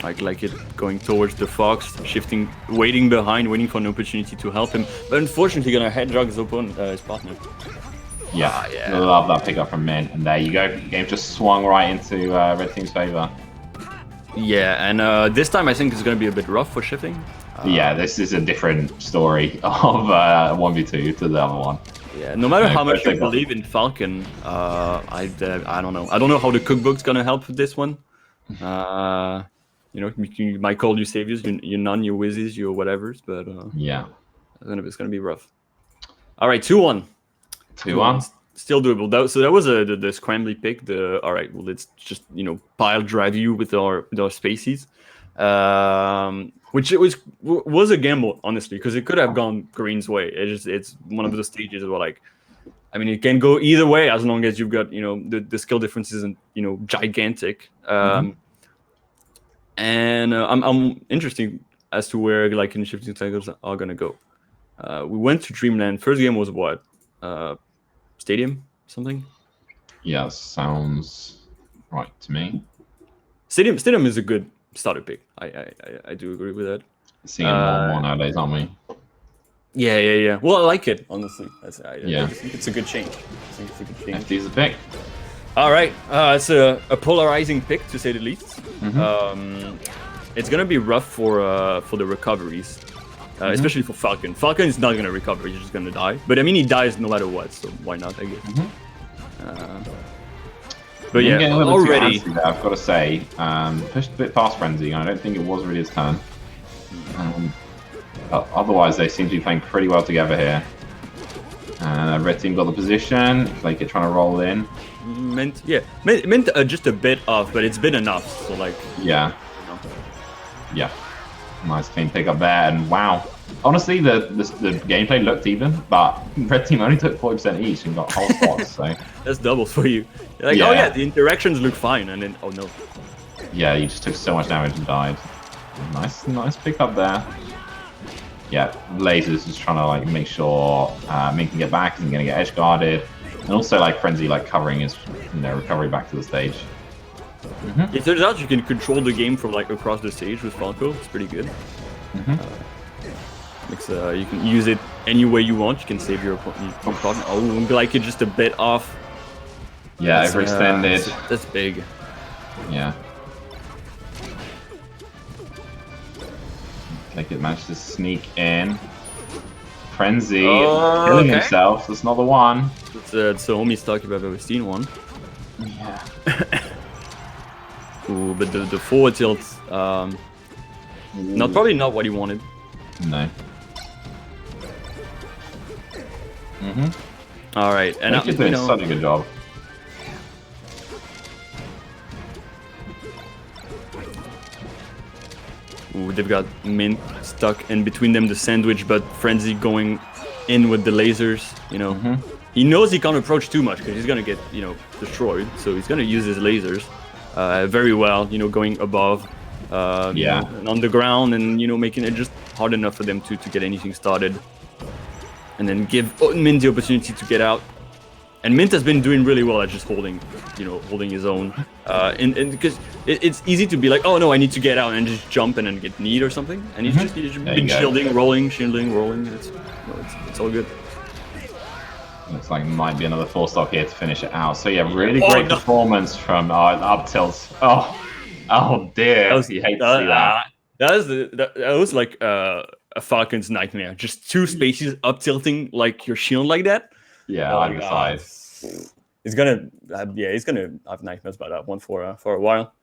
Like it going towards the Fox, shifting, waiting behind, waiting for an opportunity to help him. But unfortunately, gonna head drag his opponent, his partner. Yeah, I love that pickup from Min. And there you go. The game just swung right into red team's favor. Yeah, and this time I think it's gonna be a bit rough for shifting. Yeah, this is a different story of 1v2 to the other one. Yeah, no matter how much you believe in Falcon, I don't know. I don't know how the cookbook's gonna help with this one. You might call you saviors, you none, you whizzes, you whatevers, but yeah, it's gonna be rough. All right, 2-1. 2-1. Still doable. So that was the scrambly pick. All right, well, let's just pile drive you with our spacies, which it was a gamble, honestly, because it could have gone Green's way. It's one of those stages where it can go either way as long as you've got the skill difference isn't gigantic. And I'm interested as to where in shifting cycles are gonna go. We went to Dreamland. First game was what? Stadium something? Yeah, sounds right to me. Stadium is a good starter pick. I do agree with that. Seeing it more and more nowadays, aren't we? Yeah. Well, I like it, honestly. I Yeah. just think it's a good change. I think it's a good change. FD's a pick. All right, it's a polarizing pick to say the least. It's gonna be rough for the recoveries, especially for Falcon. Falcon is not gonna recover; he's just gonna die. But I mean, he dies no matter what, so why not? I guess. But yeah, Getting a little already. too antsy there, I've got to say, pushed a bit past Frenzy. I don't think it was really his turn. Otherwise, they seem to be playing pretty well together here. Red team got the position. Like it trying to roll in. Mint just a bit off, but it's been enough. So like. Yeah. Yeah. Nice clean pick up there, and wow. Honestly, the gameplay looked even, but Red team only took 40% each and got whole spots. So that's doubles for you. Like, oh yeah, the interactions look fine, and then oh no. Yeah, you just took so much damage and died. Nice pick up there. Yeah, Lasers just trying to like make sure Min can get back, isn't gonna get edge guarded, and also like Frenzy like covering his recovery back to the stage. It turns out you can control the game from like across the stage with Falco. It's pretty good. You can use it any way you want. You can save your opponent. Oh, like it just a bit off. Yeah, overextended. That's big. Yeah. Like it managed to sneak in. Frenzy killing himself. That's not the one. It's the homie stock if I've ever seen one. Yeah. Ooh, but the forward tilt, probably not what he wanted. No. All right, and he's doing such a good job. Ooh, they've got Mint stuck in between them, the sandwich, but Frenzy going in with the lasers. He knows he can't approach too much because he's gonna get destroyed. So he's gonna use his lasers very well. Going above, and on the ground, and making it just hard enough for them to get anything started, and then give Mint the opportunity to get out. And Mint has been doing really well at just holding his own. And because it's easy to be like, oh no, I need to get out and just jump and then get kneed or something. And he's just been shielding, rolling. It's all good. Looks like might be another 4-stock here to finish it out. So yeah, really great performance from up tilts. Oh dear. You hate to see that. That was like a Falcon's nightmare. Just two spaces up tilting like your shield like that. Yeah, on the side. He's gonna have nightmares about that one for a while.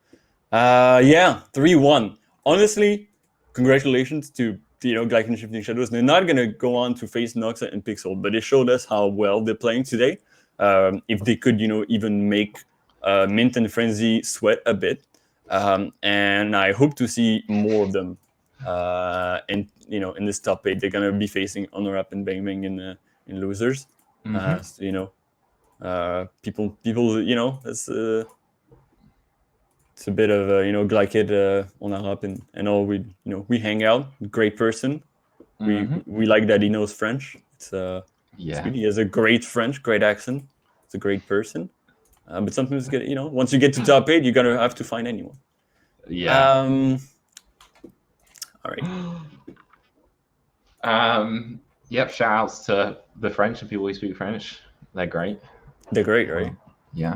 3-1. Honestly, congratulations to Glycan and Shifting Shadows. They're not gonna go on to face Noxa and Pixel, but they showed us how well they're playing today. If they could, even make Mint and Frenzy sweat a bit, and I hope to see more of them. In this top 8, they're gonna be facing Honor Up and Bang Bang in losers. People, it's a bit of Glykid on our up and all. We hang out. Great person. We like that he knows French. It's he has a great French, great accent. It's a great person. But sometimes once you get to top 8, you're gonna have to find anyone. Yeah. All right. Yep. Shout outs to the French and people who speak French. They're great. They're great, right? Yeah.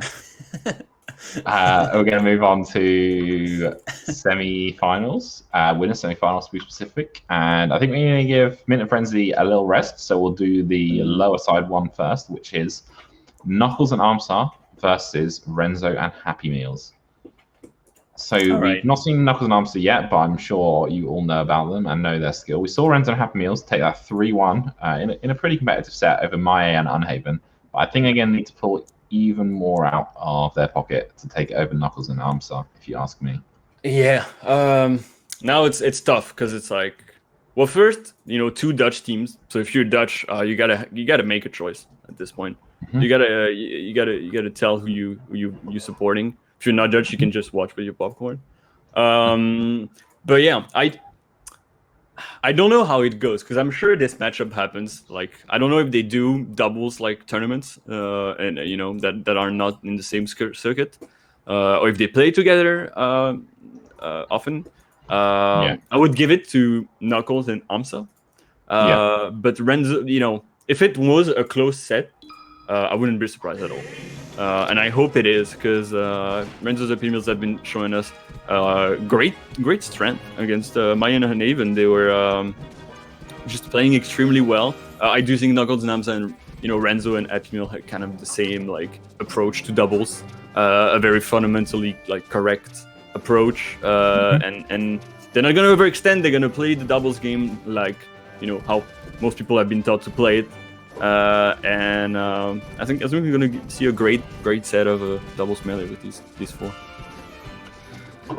We're going to move on to semi-finals, winner semi-finals to be specific. And I think we're going to give Mint and Frenzy a little rest. So we'll do the lower side one first, which is Knuckles and Armstar versus Renzo and Happy Meals. So we've not seen Knuckles and Armstar yet, but I'm sure you all know about them and know their skill. We saw Renzo and Happy Meals take that 3-1 in a pretty competitive set over Maya and Unhaven. But I think they're going to need to pull even more out of their pocket to take it over Knuckles and Armstar, if you ask me. Yeah. Now it's tough because it's like, well, first, two Dutch teams. So if you're Dutch, you gotta make a choice at this point. You gotta tell who you supporting. If you're not Dutch, you can just watch with your popcorn. But yeah, I don't know how it goes because I'm sure this matchup happens. Like, I don't know if they do doubles like tournaments, and that are not in the same circuit. or if they play together often, I would give it to Knuckles and Amsa. But Renzo, you know, if it was a close set, I wouldn't be surprised at all. And I hope it is, because Renzo's Happy Meals have been showing us great strength against Mayan and Haven. They were just playing extremely well. I do think Knuckles and Amsa and Renzo and Happy Meal had kind of the same like approach to doubles, a very fundamentally like correct approach, and they're not gonna overextend. They're gonna play the doubles game like how most people have been taught to play it. And I think we're gonna see a great set of doubles melee with these four.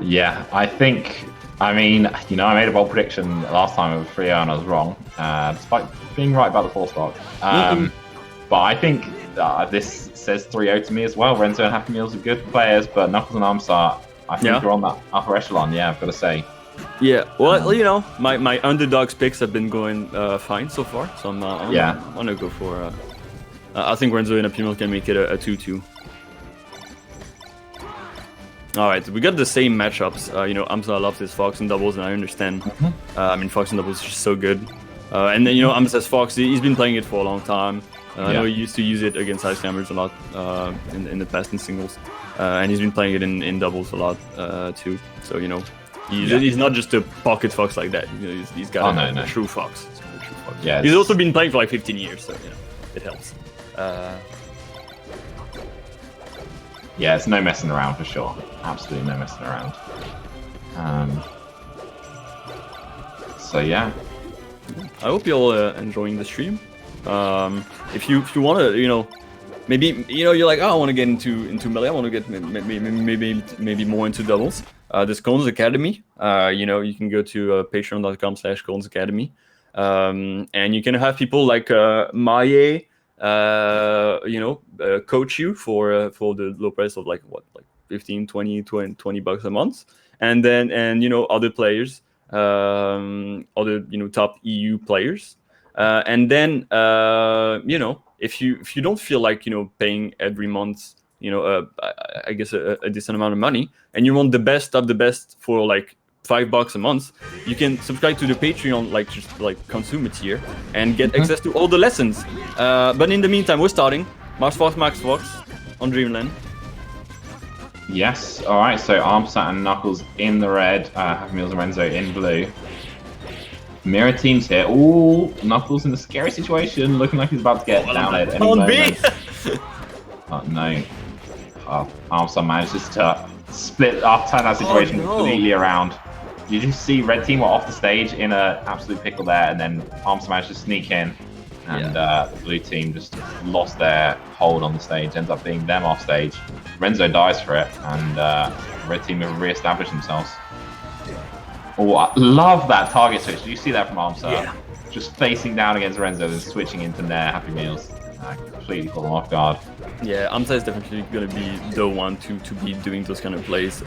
Yeah, I think. I mean, I made a bold prediction last time with 3-0 and I was wrong, despite being right about the 4-stock. But I think this says 3-0 to me as well. Renzo and Happy Meals are good players, but Knuckles and Armstar, I think are on that upper echelon. Yeah, I've got to say. Yeah, well, my underdogs picks have been going fine so far, so I'm gonna go for. I think Renzo and Happy Meals can make it a 2-2. All right, we got the same matchups. Amsa loves his Fox and doubles, and I understand. I mean, Fox and doubles is just so good. And then Amsa's Fox, he's been playing it for a long time. I know he used to use it against Ice Climbers a lot in the past in singles, and he's been playing it in doubles a lot too. So he's not just a pocket Fox like that. He's got a true Fox. Yeah, he's also been playing for like 15 years, so it helps. Yeah, it's no messing around for sure. Absolutely no messing around. So yeah, I hope you're enjoying the stream. If you want to, maybe you're like, oh, I want to get into melee. I want to get maybe more into doubles. This Cones Academy. You can go to patreon.com/Cones Academy, and you can have people like Maye, coach you for the low price of like 15, 20 bucks a month, and other players, other top EU players, and then if you don't feel like paying every month I guess a decent amount of money, and you want the best of the best for like $5 a month, you can subscribe to the Patreon, just consume a tier and get access to all the lessons. But in the meantime, we're starting Max Fox on Dreamland. Yes. All right. So Armsat and Knuckles in the red, Happy Meals and Renzo in blue. Mirror teams here. Ooh, Knuckles in a scary situation, looking like he's about to get down at any moment. Oh no. Armstar manages to turn that situation completely around. You just see red team were off the stage in an absolute pickle there, and then Armstar managed to sneak in, and the blue team just lost their hold on the stage, ends up being them off stage. Renzo dies for it, and red team have re-established themselves. Oh, I love that target switch. Did you see that from Armstar? Yeah. Just facing down against Renzo and switching into Nair Happy Meals. Completely caught them off guard. Yeah, Amsa is definitely going to be the one to be doing those kind of plays.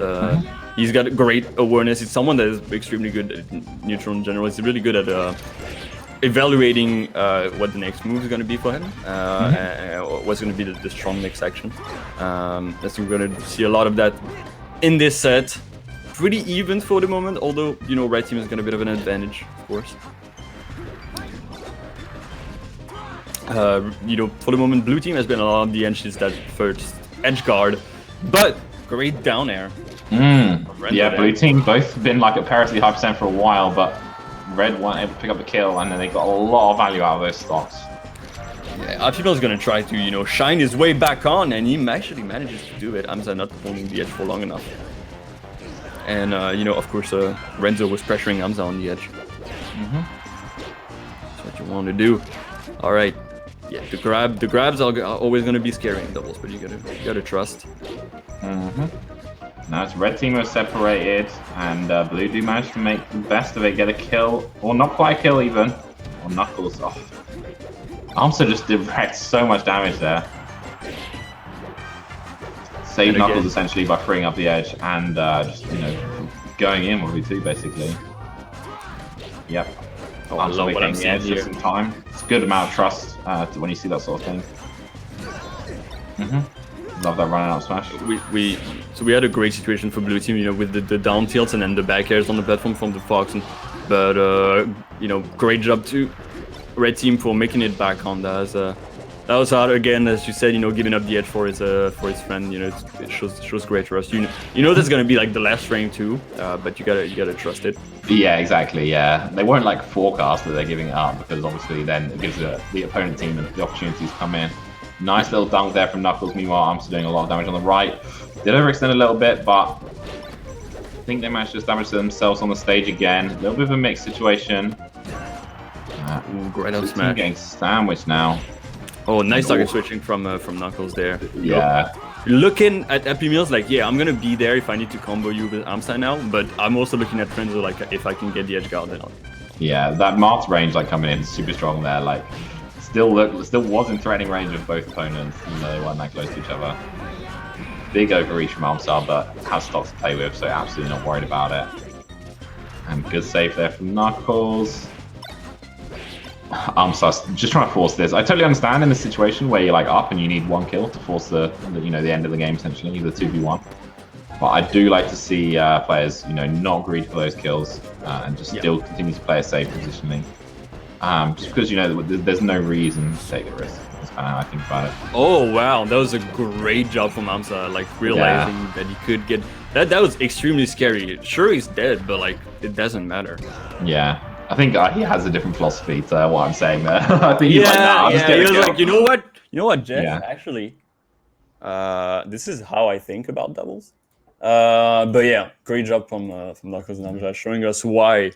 He's got great awareness. He's someone that is extremely good at neutral in general. He's really good at evaluating what the next move is going to be for him, and what's going to be the strong next action. I think we're going to see a lot of that in this set. Pretty even for the moment, although red team has got a bit of an advantage, of course. For the moment, blue team has been on the edges that first edge guard, but great down air. Yeah, blue team both been like at parity high percent for a while, but red weren't able to pick up the kill, and then they got a lot of value out of those stocks. Yeah, Archibald's gonna try to shine his way back on, and he actually manages to do it. Amsa not holding the edge for long enough, and of course Renzo was pressuring Amsa on the edge. That's what you want to do. All right. Yeah, the grabs are always going to be scary in doubles, but you gotta trust. Now it's red team are separated, and blue do manage to make the best of it, get a kill, or not quite a kill even. Or Knuckles off. Armstar just directs so much damage there. Save Knuckles essentially by freeing up the edge and just going in with V2 basically. Yep. I love what I'm seeing here. Just in time. It's a good amount of trust when you see that sort of thing. Love that running out smash. So we had a great situation for blue team, you know, with the down tilts and then the back airs on the platform from the Fox. But you know, great job to red team for making it back on that. That was hard again, as you said, you know, giving up the edge for his friend. You know, it shows great trust. You know that's gonna be like the last frame too, but you gotta trust it. Yeah, exactly. Yeah, they won't like forecast that they're giving it up, because obviously then it gives the opponent team the opportunities to come in. Nice little dunk there from Knuckles. Meanwhile, I'm still doing a lot of damage on the right. Did overextend a little bit, but I think they managed to damage themselves on the stage again. A little bit of a mixed situation. Great up smash. Getting sandwiched now. Oh, nice target switching from Knuckles there. Yeah. Looking at Happy Meals, like, yeah, I'm gonna be there if I need to combo you with Amstein now, but I'm also looking at Frenzo, like, if I can get the edge guard out. Yeah, that Mark's range, like, coming in super strong there, like, still was in threatening range of both opponents, even though they weren't that close to each other. Big overreach from Armstar, but has stocks to play with, so absolutely not worried about it. And good save there from Knuckles. Armstar's just trying to force this. I totally understand in this situation where you're like up and you need one kill to force the end of the game, essentially, the 2v1. But I do like to see players, you know, not greed for those kills and just still continue to play a safe positioning. Just because, you know, there's no reason to take a risk. That's kind of how I think about it. Oh wow, that was a great job from Amsa, like realizing that he could get that. That was extremely scary. Sure, he's dead, but like it doesn't matter. Yeah. I think he has a different philosophy to what I'm saying there. I think he's like, nah, he was like, you know what, Jeff? Yeah. Actually, this is how I think about doubles. But yeah, great job from Knuckles and Amjad, showing us why,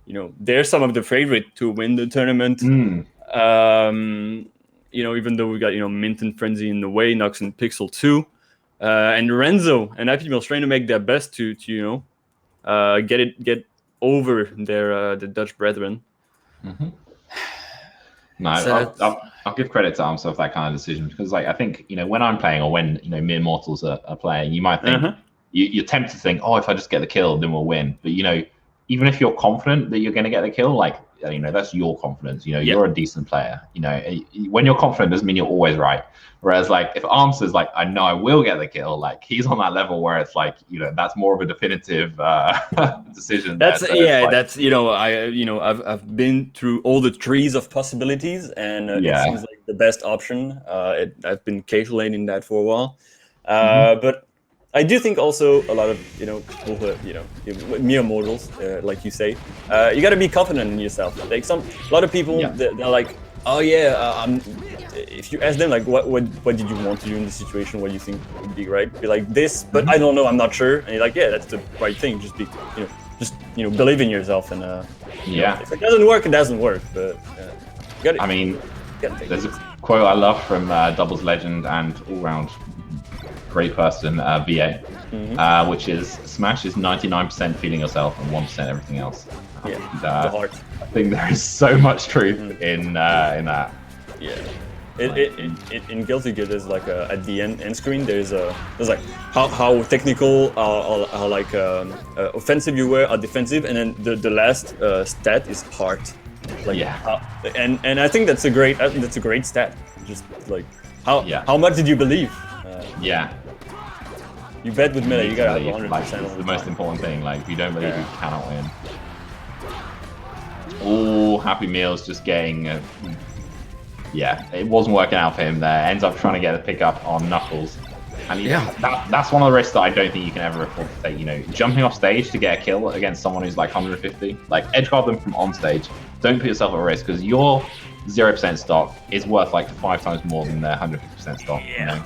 you know, they're some of the favorite to win the tournament. You know, even though we got, you know, Mint and Frenzy in the way, Nux and Pixel too, and Renzo and Happy Meals trying to make their best to you know, get over their the Dutch brethren. No, I'll give credit to Armstar for that kind of decision, because like I think, you know, when I'm playing or when, you know, mere mortals are playing, you might think you're tempted to think, oh, if I just get the kill, then we'll win. But you know, even if you're confident that you're going to get the kill, like, you know, that's your confidence. You know, you're a decent player. You know, when you're confident doesn't mean you're always right. Whereas, like, if Armstar's like, I know I will get the kill, like, he's on that level where it's like, you know, that's more of a definitive decision. That's there. So like, that's you know, I've been through all the trees of possibilities, and it seems like the best option. I've been calculating that for a while, but I do think also a lot of, you know, people who, you know, mere mortals, like you say, you got to be confident in yourself. Like a lot of people, they're like, oh yeah, if you ask them like, what did you want to do in this situation? What do you think would be right? Be like this, but I don't know, I'm not sure. And you're like, yeah, that's the right thing. Just be, you know, believe in yourself. And you know, if it doesn't work, it doesn't work. But you gotta, I mean, there's a quote I love from Doubles legend and all-round great person, VA, which is Smash is 99% feeling yourself and 1% everything else. The heart. I think there is so much truth in that. Yeah. In Guilty Gear, there's like at the end screen, there's like how technical, how like offensive you were, or defensive, and then the last stat is heart. Like, and I think that's a great stat. Just like how much did you believe? You bet with melee, you gotta have 100%. Like, it's the most important thing. Like, if you don't believe, you cannot win. Oh, Happy Meals just getting. It wasn't working out for him there. Ends up trying to get a pickup on Knuckles. And that's one of the risks that I don't think you can ever afford to take. You know, jumping off stage to get a kill against someone who's like 150. Like, edge guard them from on stage. Don't put yourself at risk, because your 0% stock is worth like 5 times more than their 150% stock. You know,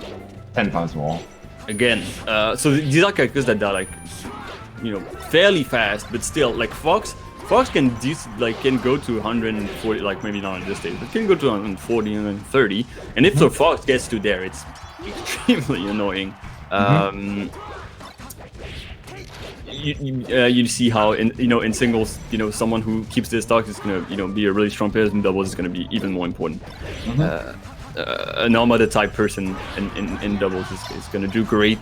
10 times more. Again, so these are characters that are like, you know, fairly fast, but still like Fox can go to 140, like maybe not on this stage, but can go to 140 and 130. And if the Fox gets to there, it's extremely annoying. You see how in singles, you know, someone who keeps their stock is gonna, you know, be a really strong player. In doubles is gonna be even more important. An Armada type person in doubles is gonna do great.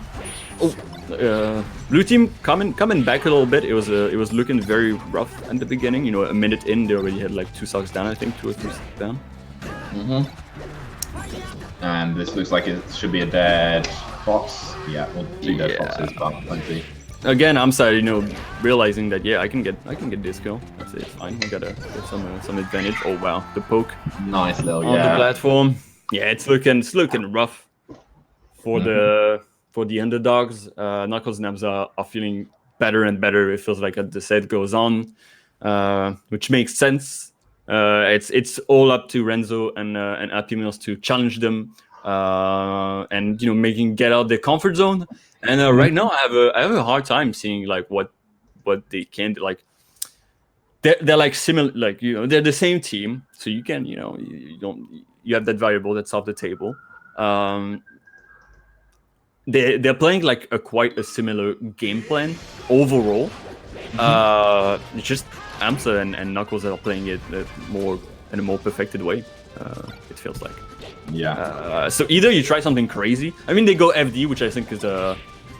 Blue team coming back a little bit. It was looking very rough at the beginning. You know, a minute in, they already had like 2 stocks down. I think 2 or 3 stocks down. And this looks like it should be a dead fox. Yeah, or 2 dead foxes, but plenty. Again, I'm sorry, realizing that I can get this kill. That's it. Fine. We gotta get some advantage. Oh wow, the poke. Nice little on the platform. Yeah, it's looking rough for the underdogs. Knuckles and Hamza are feeling better and better. It feels like as the set goes on, which makes sense. It's all up to Renzo and Happy Meals to challenge them, and get out their comfort zone. And right now, I have a hard time seeing like what they can do. Like they're like similar, like they're the same team, so you can you have that variable that's off the table. They're playing like quite a similar game plan overall. It's just Hamza and Knuckles are playing it in a more perfected way. It feels like. Yeah. So either you try something crazy. I mean, they go FD, which I think is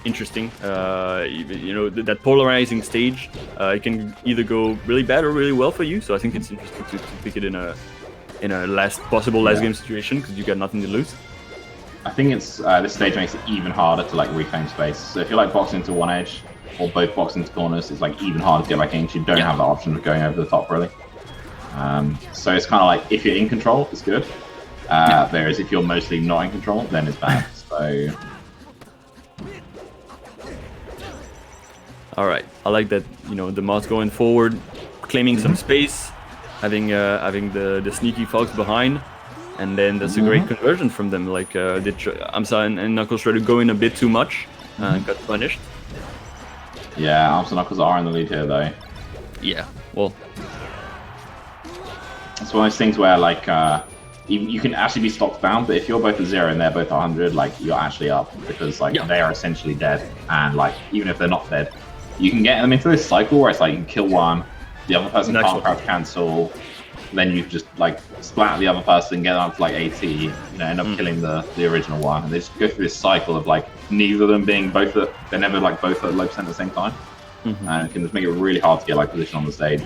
interesting. That polarizing stage. It can either go really bad or really well for you. So I think it's interesting to pick it in a last game situation because you got nothing to lose. I think it's this stage makes it even harder to like reclaim space. So if you're like boxing into one edge or both boxing into corners, it's like even harder to get back in. You don't have the option of going over the top really. So it's kind of like if you're in control, it's good. Whereas if you're mostly not in control, then it's bad. So. All right, I like that. The Moss going forward, claiming some space, having the sneaky fox behind, and then that's a great conversion from them. Like Hamza and Knuckles tried to go in a bit too much, and got punished. Yeah, Hamza and Knuckles are in the lead here though. Yeah, well, it's one of those things where like you can actually be stopped down, but if you're both at 0 and they're both at 100, like you're actually up because like they are essentially dead, and like even if they're not dead, you can get them into this cycle where it's like you can kill one, the other person can't crouch cancel, then you just like splat the other person, get them up to like 80, end up killing the original one, and they just go through this cycle of like neither of them being they're never like both at low percent at the same time, and it can just make it really hard to get like position on the stage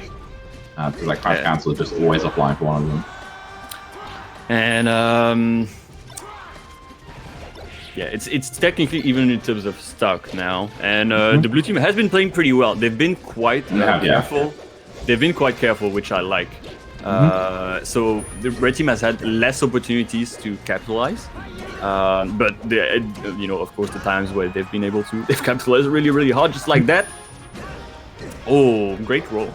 because like crouch cancel is just always offline for one of them. And it's technically even in terms of stock now, and the blue team has been playing pretty well. They've been quite careful. They've been quite careful, which I like. So the red team has had less opportunities to capitalize, but of course, the times where they've been able to, they've capitalized really, really hard, just like that. Oh, great roll.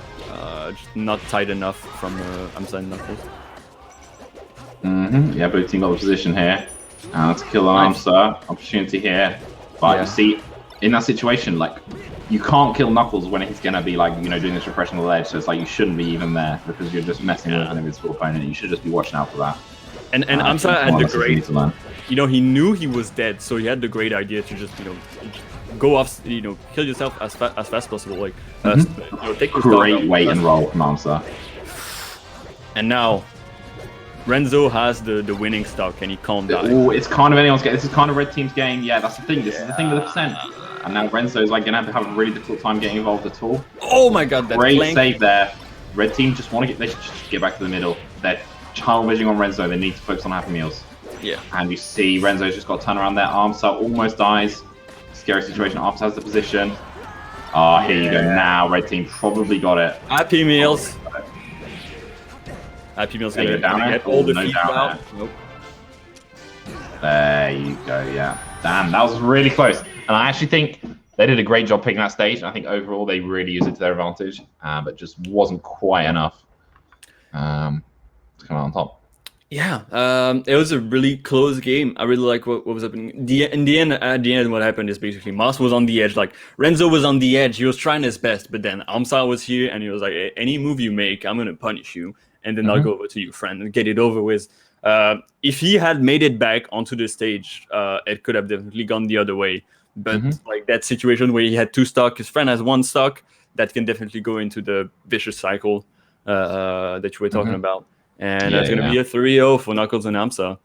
Just not tight enough from Hamza and Knuckles. Yeah, blue team got the position here. Let's kill an Hamza. Opportunity here. But you see, in that situation, like, you can't kill Knuckles when he's going to be, like, doing this repression on the ledge. So it's like you shouldn't be even there because you're just messing with an invisible opponent. You should just be watching out for that. And Hamza had the great, he knew he was dead, so he had the great idea to just, go off, kill yourself as fast as possible. Like, take the great wait and roll from Hamza. And now, Renzo has the winning stock and he can't die. Oh, it's kind of anyone's game. This is kind of red team's game. Yeah, that's the thing. This is the thing with the percent. And now Renzo's like gonna have a really difficult time getting involved at all. Oh my god, that great save there. Red team just want to they should just get back to the middle. They're child vision on Renzo. They need to focus on Happy Meals. Yeah. And you see Renzo's just got to turn around there. Hamza almost dies. Scary situation. Hamza has the position. Here you go. Now red team probably got it. Happy Meals. Happy Meals gonna get all the feet out. Nope. There you go, yeah. Damn, that was really close. And I actually think they did a great job picking that stage. And I think overall they really used it to their advantage, but just wasn't quite enough to come out on top. Yeah, it was a really close game. I really like what was happening. At the end, what happened is basically Mars was on the edge. Like Renzo was on the edge. He was trying his best, but then Hamza was here and he was like, any move you make, I'm gonna punish you. And then I'll go over to you, friend, and get it over with. If he had made it back onto the stage, it could have definitely gone the other way. But like that situation where he had 2 stock, his friend has 1 stock, that can definitely go into the vicious cycle that you were talking about. And that's going to be a 3-0 for Knuckles and Hamza,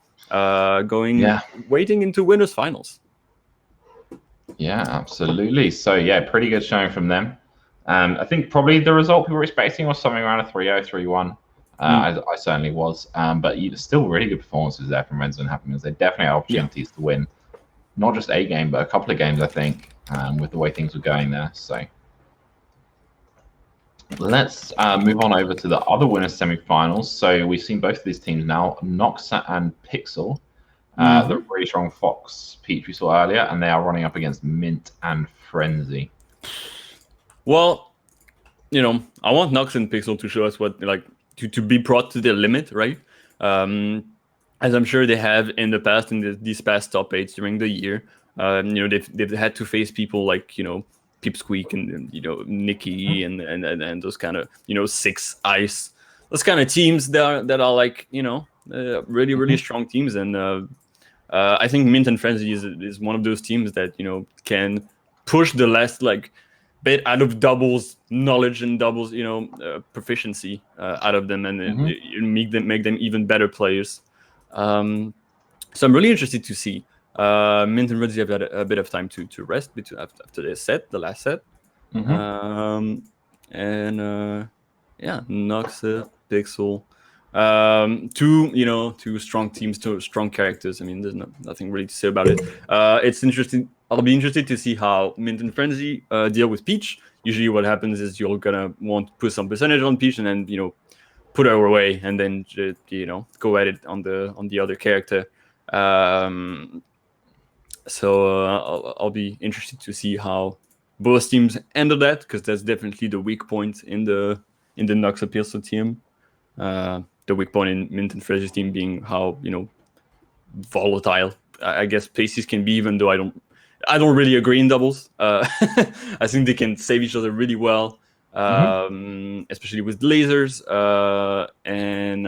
waiting into winners finals. Yeah, absolutely. So yeah, pretty good showing from them. I think probably the result we were expecting was something around a 3-0, 3-1. I certainly was. But still really good performances there from Renzo and Happymans. They definitely had opportunities to win, not just a game, but a couple of games, I think, with the way things were going there. So let's move on over to the other winners semi-finals. So we've seen both of these teams now, Noxa and Pixel. The really strong Fox Peach we saw earlier, and they are running up against Mint and Frenzy. Well, I want Nox and Pixel to show us what, to be brought to their limit, right? As I'm sure they have in the past, in these past top 8s during the year. They've had to face people like, Pipsqueak and Nikki and those kind of, 6 Ice. Those kind of teams that are like, really, really strong teams. And I think Mint and Frenzy is one of those teams that, can push the last, bit out of doubles knowledge and doubles, proficiency out of them, and make them even better players. So I'm really interested to see. Mint and Frenzy have had a bit of time to rest after their set, the last set. Noxa, Pixel. Two strong teams, two strong characters. I mean, there's nothing really to say about it. It's interesting. I'll be interested to see how Mint and Frenzy deal with Peach. Usually what happens is you're gonna want to put some percentage on Peach and then, put her away and then, go at it on the other character. So I'll be interested to see how both teams handle that, because that's definitely the weak point in the Noxa Pixel team. The weak point in Mint and Frenzy's team being how, volatile I guess Paces can be, even though I don't really agree in doubles. I think they can save each other really well, especially with lasers, and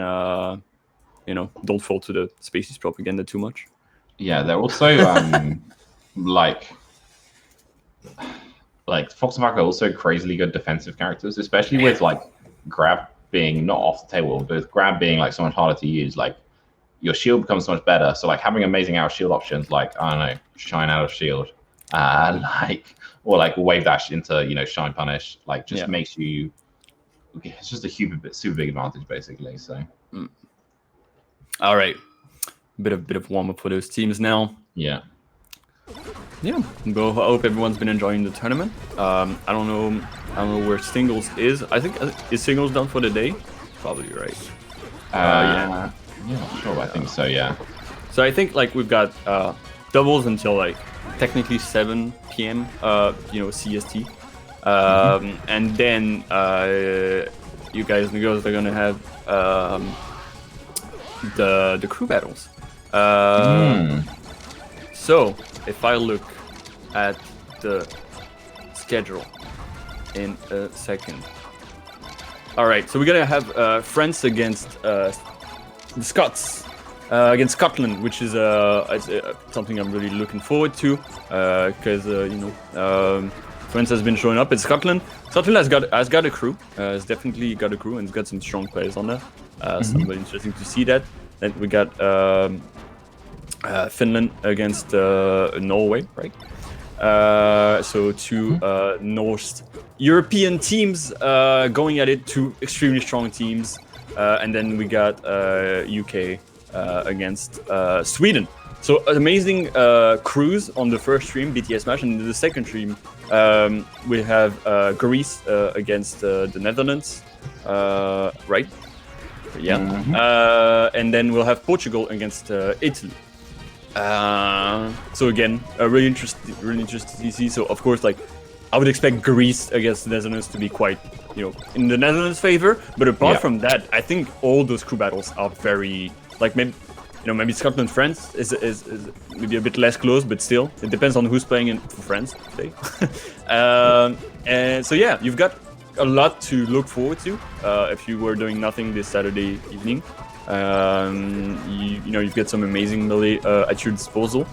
don't fall to the Spaces propaganda too much. Yeah, they're also like Fox and Falco are also crazily good defensive characters, especially with grab being not off the table, but with grab being so much harder to use. Your shield becomes so much better. So having amazing out of shield options, I don't know, shine out of shield, or wave dash into Shine Punish, makes you. It's just a super big advantage basically. So. All right, bit of warm up for those teams now. Yeah. Yeah. Well, I hope everyone's been enjoying the tournament. I don't know where singles is. I think is singles done for the day. Probably right. Yeah, sure. I think so. Yeah. So I think we've got doubles until technically 7 p.m. CST, and then you guys and girls are gonna have the crew battles. So if I look at the schedule in a second. All right, so we're gonna have France against the Scots, against Scotland, which is something I'm really looking forward to, because France has been showing up in Scotland. Scotland has got a crew, has definitely got a crew, and it's got some strong players on there. So really interesting to see that. Then we got Finland against Norway, right? So two North European teams going at it, two extremely strong teams, and then we got UK against Sweden. So an amazing cruise on the first stream, BTS match, and in the second stream we have Greece against the Netherlands, right? Yeah. And then we'll have Portugal against Italy. So again, really interesting to see. So of course, I would expect Greece against the Netherlands to be quite, in the Netherlands' favor. But apart from that, I think all those crew battles are very maybe Scotland France is maybe a bit less close, but still it depends on who's playing in for France today. And so yeah, you've got a lot to look forward to if you were doing nothing this Saturday evening. You've got some amazing melee at your disposal,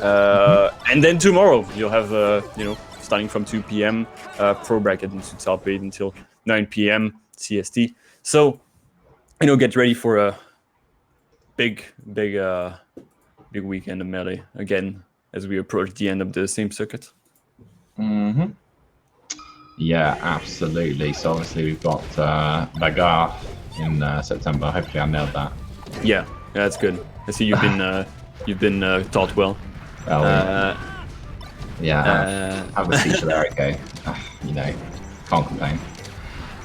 and then tomorrow you'll have starting from 2 p.m. pro bracket into top 8 until 9 p.m. CST. So get ready for a big weekend of melee again as we approach the end of the same circuit. Yeah, absolutely. So obviously we've got Bagarre in September. Hopefully, I nailed that. Yeah, that's good. I see you've been taught well. Yeah, have the teacher there, okay. You know, can't complain.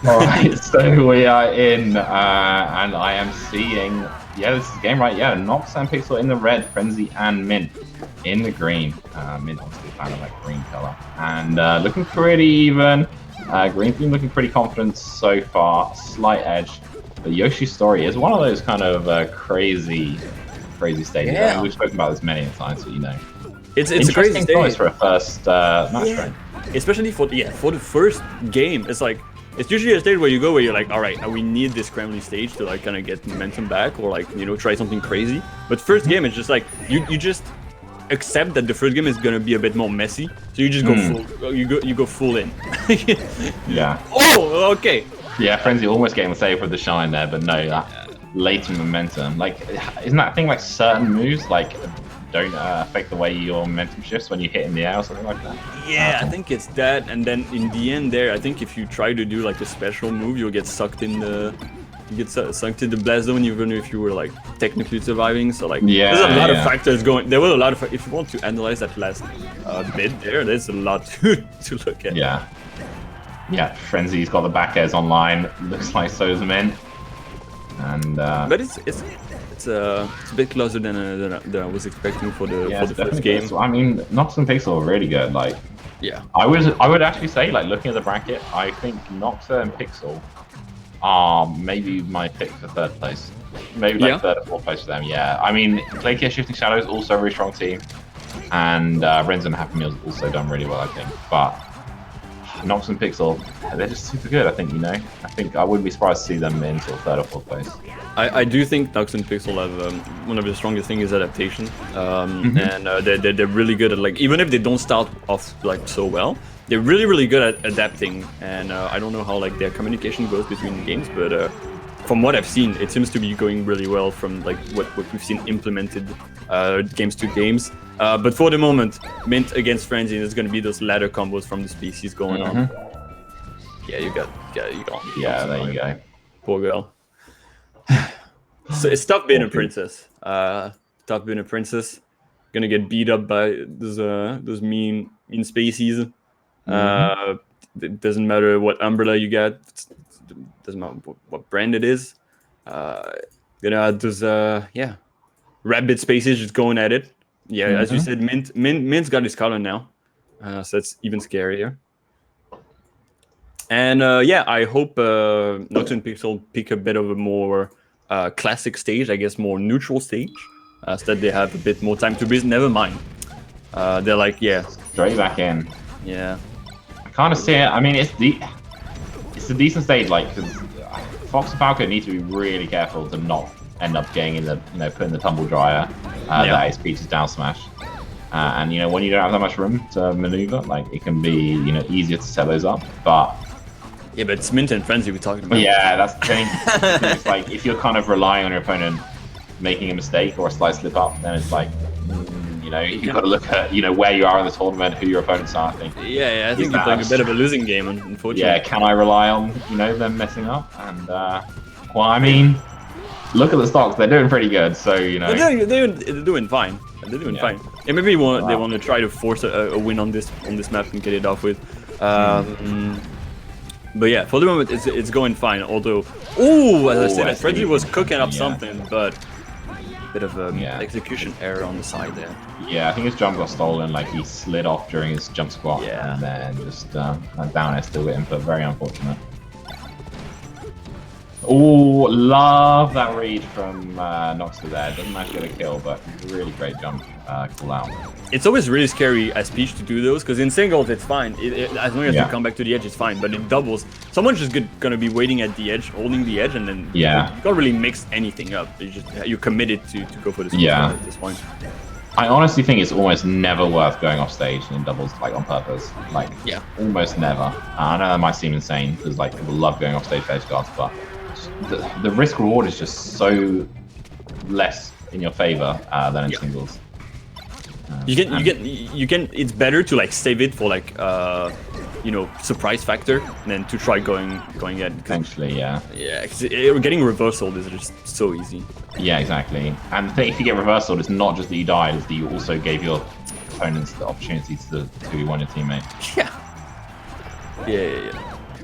Alright, so we are in, and I am seeing, this is the game, right? Yeah, Nox and Pixel in the red, Frenzy and Mint in the green. Mint obviously kind of like green color. And looking pretty even. Green team looking pretty confident so far, slight edge. But Yoshi's story is one of those kind of crazy stages. Yeah. I mean, we've spoken about this many times, so you know. It's a crazy choice stage for a first match, right? Especially for the first game. It's usually a stage where you're like, all right, we need this scrambly stage to like kind of get momentum back, or like, you know, try something crazy. But first game, it's just like you just accept that the first game is gonna be a bit more messy, so you just go full. You go full in. Yeah. Oh, okay. Yeah, Frenzy almost getting the save with the shine there, but no, that later momentum. Like, isn't that thing like certain moves like don't affect the way your momentum shifts when you hit in the air or something like that? Yeah, I think it's that, and then in the end there, I think if you try to do like a special move, you'll get sucked in the sucked in the blast zone, even if you were like technically surviving. So like, there's a lot of factors going. There were a lot of. If you want to analyze that last bit there's a lot to look at. Yeah, Frenzy's got the back airs online. Looks like so's Mint. And but it's a bit closer than I was expecting for the first game. I mean, Nox and Pixel are really good. Like, I would actually say, like, looking at the bracket, I think Noxa and Pixel are maybe my pick for third place. Maybe like third or fourth place for them. Yeah, I mean, Claycare Shifting Shadows also a very strong team, and Renzo and Happy Meal's also done really well, I think. But Nox and Pixel, they're just super good, I think, you know. I think I wouldn't be surprised to see them in sort of third or fourth place. I do think Nox and Pixel have one of the strongest things is adaptation, and they're really good at, like, even if they don't start off like so well, they're really good at adapting. And I don't know how like their communication goes between games, but from what I've seen, it seems to be going really well from like what we've seen implemented games to games. But for the moment, Mint against Frenzy, there's going to be those ladder combos from the species going on. Yeah, you got. Yeah, there you go. Poor girl. So it's tough being a princess. Tough being a princess. Gonna get beat up by those mean species. It doesn't matter what umbrella you get. It doesn't matter what brand it is. Those rabbit spaces just going at it. Yeah, as you said, Mint's got his color now, so that's even scarier. And I hope Nox and Pixel pick a bit of a more classic stage, I guess more neutral stage, so that they have a bit more time to breathe. Never mind. They're like, straight back in. Yeah. I kind of see it. I mean, it's a decent stage, like, because Fox and Falco need to be really careful to not end up getting in the, putting the tumble dryer that is Peach's down smash. And when you don't have that much room to maneuver, like, it can be easier to set those up. But but it's Mint and Frenzy we're talking about. Yeah, that's the thing. It's like if you're kind of relying on your opponent making a mistake or a slight slip up, then it's like you've got to look at where you are in the tournament, who your opponents are. I think. I think you're playing a bit of a losing game, unfortunately. Yeah, can I rely on them messing up? And I mean, look at the stocks; they're doing pretty good. So they're doing fine. They're doing fine. And maybe they want to try to force a win on this map and get it off with. But yeah, for the moment it's going fine. Although, as I said, Freddy was cooking up something, but a bit of execution error on the side there. Yeah, I think his jump got stolen. Like he slid off during his jump squat, and then just down air still with input. Very unfortunate. Oh, love that read from Nox there. Doesn't actually get a kill, but really great jump call out. It's always really scary as Peach to do those, because in singles it's fine. As long as you come back to the edge, it's fine. But in doubles, someone's just gonna be waiting at the edge, holding the edge, and then you can't really mix anything up. You're committed to go for this at this point. I honestly think it's almost never worth going off stage in doubles, like on purpose. Like, almost never. I know that might seem insane because like people love going off stage for edge guards, but the risk reward is just so less in your favor than in singles. You can. It's better to like save it for like surprise factor, and then to try going at. Essentially, yeah. Yeah, because getting reversal is just so easy. Yeah, exactly. And the thing, if you get reversal, it's not just that you died, it's that you also gave your opponents the opportunity to 2v1 your teammate. Yeah. Yeah.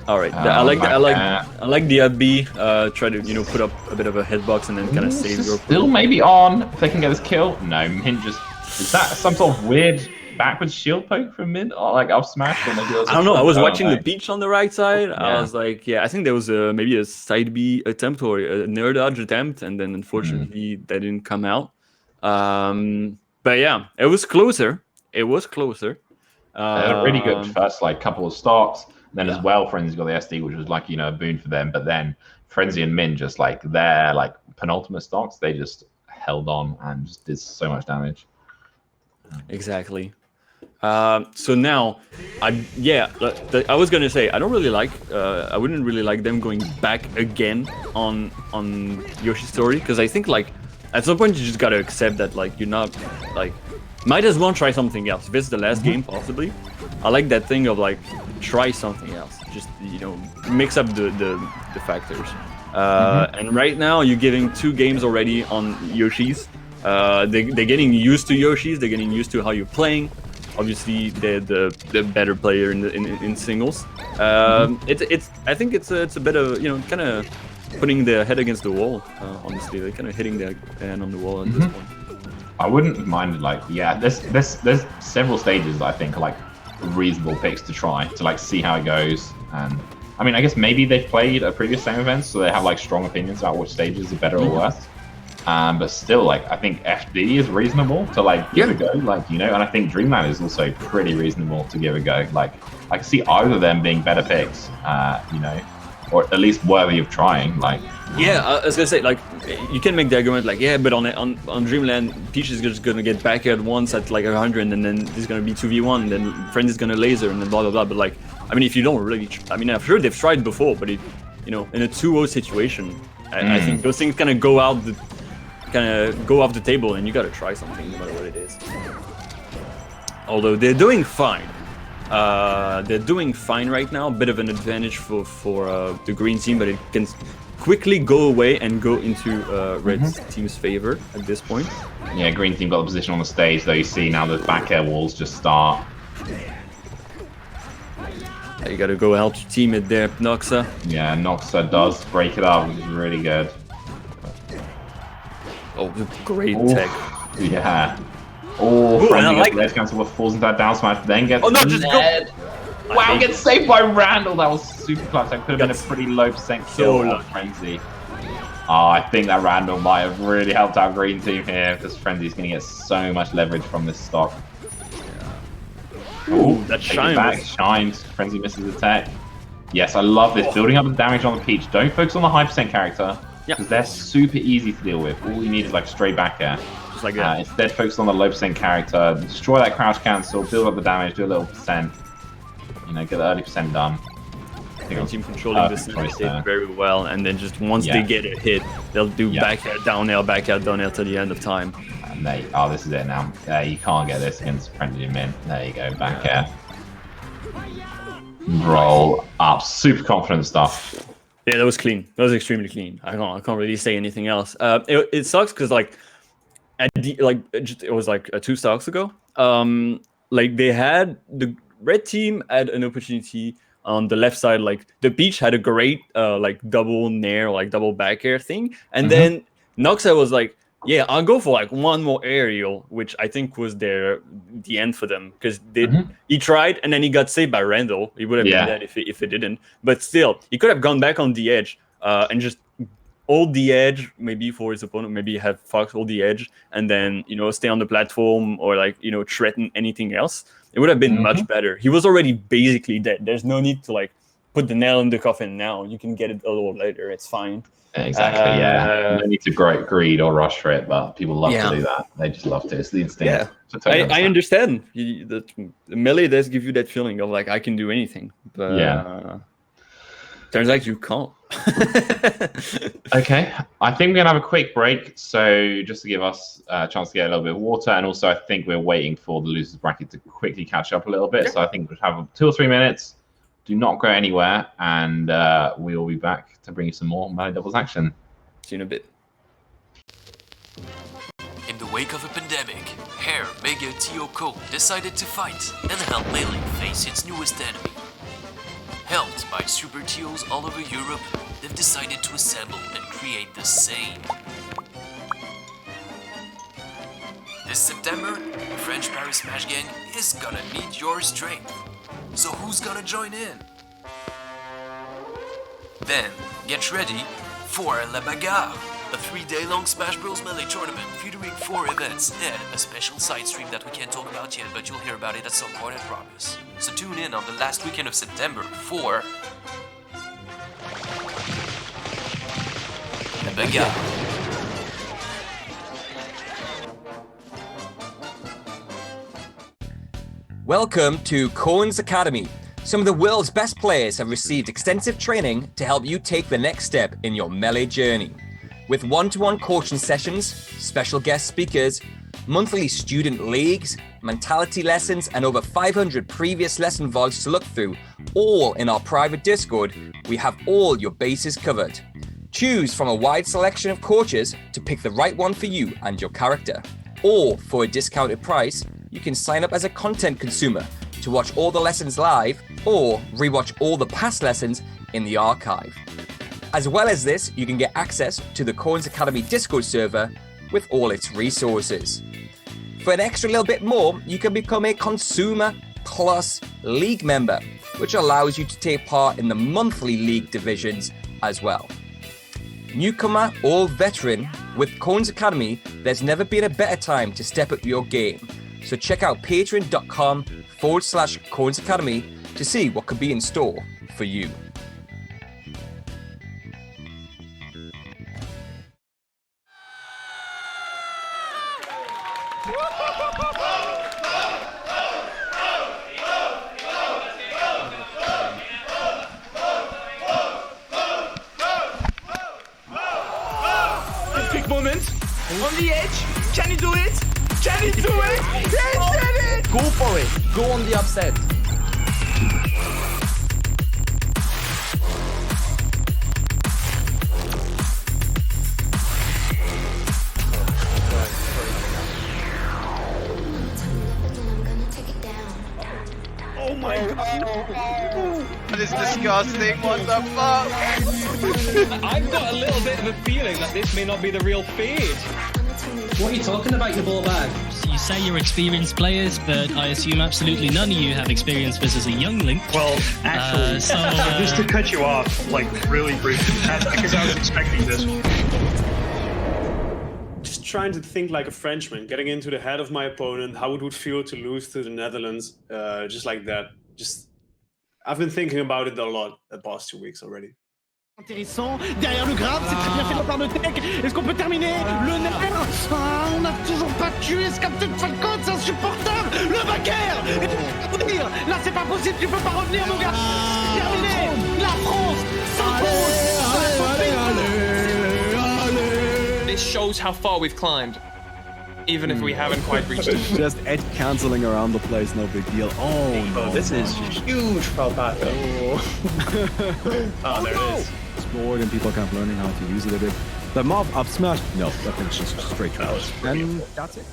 All right. I like the up B. Try to put up a bit of a hitbox and then kind of save your. Still maybe on if they can get this kill. No, Mint just is that some sort of weird backwards shield poke from Mint or like up smash? Or maybe I don't know. I was watching the Peach on the right side. Yeah. I was like, I think there was maybe a side B attempt or a nerd dodge attempt, and then unfortunately that didn't come out. But yeah, it was closer. It was closer. A really good first couple of stocks. Then as well, Frenzy got the SD, which was a boon for them. But then Frenzy and Min just their penultimate stocks, they just held on and just did so much damage. Exactly. So now, I was gonna say I don't really like. I wouldn't really like them going back again on Yoshi's story, because I think at some point you just gotta accept that you're not might as well try something else. If it's the last game, possibly. I like that thing of try something else. Just mix up the factors. And right now you're giving 2 games already on Yoshi's. They're getting used to Yoshi's. They're getting used to how you're playing. Obviously, they're the better player in singles. I think it's a bit of kind of putting their head against the wall. Honestly, they're kind of hitting their hand on the wall at this point. I wouldn't mind there's several stages that I think are reasonable picks to try to see how it goes. And I mean, I guess maybe they've played a previous same events, so they have strong opinions about which stages are better or worse. But still, I think FD is reasonable to give a go, and I think Dreamland is also pretty reasonable to give a go. I can see either of them being better picks, or at least worthy of trying. Yeah, I was gonna say you can make the argument but on Dreamland, Peach is just gonna get back at once at 100, and then there's gonna be 2v1, and then Friend is gonna laser, and then blah blah blah. But I mean, if you don't really, I'm sure they've tried before, but in a 2-0 situation, I think those things kind of go off the table, and you gotta try something no matter what it is. Although they're doing fine. They're doing fine right now. A bit of an advantage for the green team, but it can quickly go away and go into red team's favor at this point. Yeah, green team got the position on the stage, though. You see now the back air walls just start. You gotta go help your teammate there, Noxa. Yeah, Noxa does break it up, which is really good. Oh, great tech. Yeah. Oh, Friendly gets ledge cancel but falls into that down smash, then gets Ned. Wow, gets saved by Randall. That was super clutch. That could have been a pretty low % kill on Frenzy. Oh, I think that Randall might have really helped our green team here, because Frenzy's going to get so much leverage from this stock. Ooh, that shines. Frenzy misses the tech. Yes, I love this. Building up the damage on the Peach. Don't focus on the high % character, because they're super easy to deal with. All you need is straight back air. Just like that. Instead, focus on the low % character. Destroy that crouch cancel. Build up the damage. Do a little %. Get the early % done. Green team controlling this very well, and then just once they get a hit, they'll do back air, down air, to the end of time. And this is it now. You can't get this against Frenzy and Min. There you go, back air. Roll up. Super confident stuff. Yeah, that was clean. That was extremely clean. I can't really say anything else. It sucks because it was 2 stocks ago. They had the red team had an opportunity on the left side. The Peach had a great double nair, double back air thing, and then Noxa was yeah, I'll go for one more aerial, which I think was the end for them, because he tried and then he got saved by Randall. He would have been dead if it didn't, but still he could have gone back on the edge and just hold the edge, maybe for his opponent, maybe have Fox hold the edge, and then stay on the platform or threaten anything else. It would have been much better. He was already basically dead. There's no need to put the nail in the coffin now. You can get it a little later. It's fine. Exactly. No need to greed or rush for it, but people love to do that. They just love to. It's the instinct. Yeah. I understand. The melee does give you that feeling of I can do anything, but turns out you can't. Okay, I think we're gonna have a quick break, so just to give us a chance to get a little bit of water, and also I think we're waiting for the losers bracket to quickly catch up a little bit. So I think we'll have 2 or 3 minutes, do not go anywhere, and we will be back to bring you some more melee doubles action. See you in a bit. In the wake of a pandemic, Hair, Mega, Tio, Cole decided to fight and help Melee face its newest enemy. Helped by Super Tios all over Europe, they've decided to assemble and create the same. This September, French Paris Smash Gang is gonna need your strength. So who's gonna join in? Then, get ready for La Bagarre, a 3-day-long Smash Bros. Melee tournament featuring 4 events and a special side stream that we can't talk about yet, but you'll hear about it at some point, I promise. So tune in on the last weekend of September for La Bagarre. Welcome to Cohen's Academy. Some of the world's best players have received extensive training to help you take the next step in your Melee journey. With one-to-one coaching sessions, special guest speakers, monthly student leagues, mentality lessons, and over 500 previous lesson vlogs to look through, all in our private Discord, we have all your bases covered. Choose from a wide selection of coaches to pick the right one for you and your character. Or, for a discounted price, you can sign up as a content consumer to watch all the lessons live or rewatch all the past lessons in the archive. As well as this, you can get access to the Cohen's Academy Discord server with all its resources. For an extra little bit more, you can become a Consumer Plus League member, which allows you to take part in the monthly league divisions as well. Newcomer or veteran, with Cohen's Academy, there's never been a better time to step up your game. So check out patreon.com/Cohen's Academy to see what could be in store for you. Big moment. On the edge. Can you do it? Can you do it? He did it! Go for it. Go on the upset. Oh my god. That is disgusting. What the fuck? I've got a little bit of a feeling that this may not be the real feed. What are you talking about, your ball bag? You say you're experienced players, but I assume absolutely none of you have experience versus a young Link. Well, actually, just to cut you off, like really briefly, because I was expecting this. Just trying to think like a Frenchman, getting into the head of my opponent, how it would feel to lose to the Netherlands, just like that. I've been thinking about it a lot the past 2 weeks already. Intéressant, derrière le grab, c'est très bien fait de la part de Tech. Est-ce qu'on peut terminer le nerf? Ah, on n'a toujours pas tué ce Captain Falcon, c'est insupportable. Le backer. Là, c'est pas possible, tu peux pas revenir, mon gars. Terminé. La France s'impose. This shows how far we've climbed, even if we haven't quite reached it. Just edge cancelling around the place, no big deal. Oh, no. This is huge for Paco. Oh, there it is. Explored and people kept learning how to use it a bit. The mob up smash. No, that thing's just straight trash. And that's it.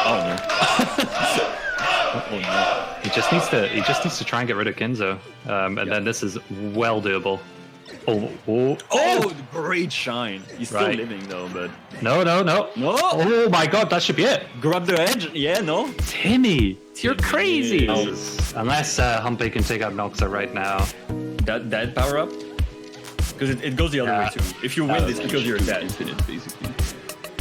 Oh no. Oh no. He just needs to try and get rid of Kinzo. And then this is well doable. Oh, great shine. He's still living though, but No. Oh my god, that should be it. grab the edge. Yeah, no. Timmy, you're crazy. Yes. Unless Humpy can take out Noxa right now. That power up? Because it goes the other way too. If you win this because you're dead. Infinite, basically.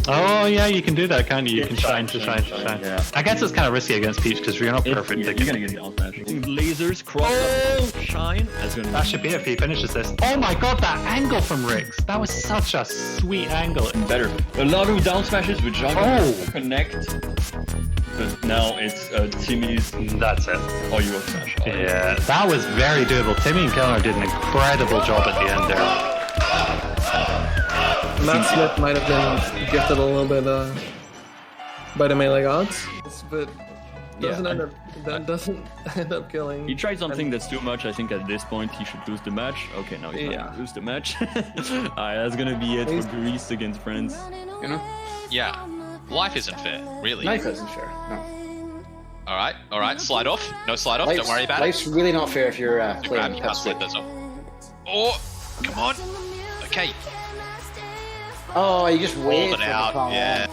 Oh yeah, you can do that, can't you? You can shine. Yeah. I guess it's kind of risky against Peach because you're not perfect. You're gonna get down smash. Lasers, cross, shine. That should be it if he finishes this. Oh my god, that angle from Riggs. That was such a sweet angle. Better. A lot of down smashes with jungle connect. But now it's Timmy's. That's it. Oh, you will smash. Yeah, that was very doable. Timmy and Kellner did an incredible job at the end there. Matt Smith might have been gifted a little bit by the melee gods, but doesn't end up killing. He tried something that's too much. I think at this point he should lose the match. Okay, now he's not gonna lose the match. Alright, that's gonna be it for Greece against France. You know? Yeah. Life isn't fair, really. Life isn't fair. No. All right. Slide off. No slide off. Don't worry about life's it. Life's really not fair if you're playing. You can't slide those off. Oh, come on. Okay. Oh, you just wait. Hold it out. Yeah.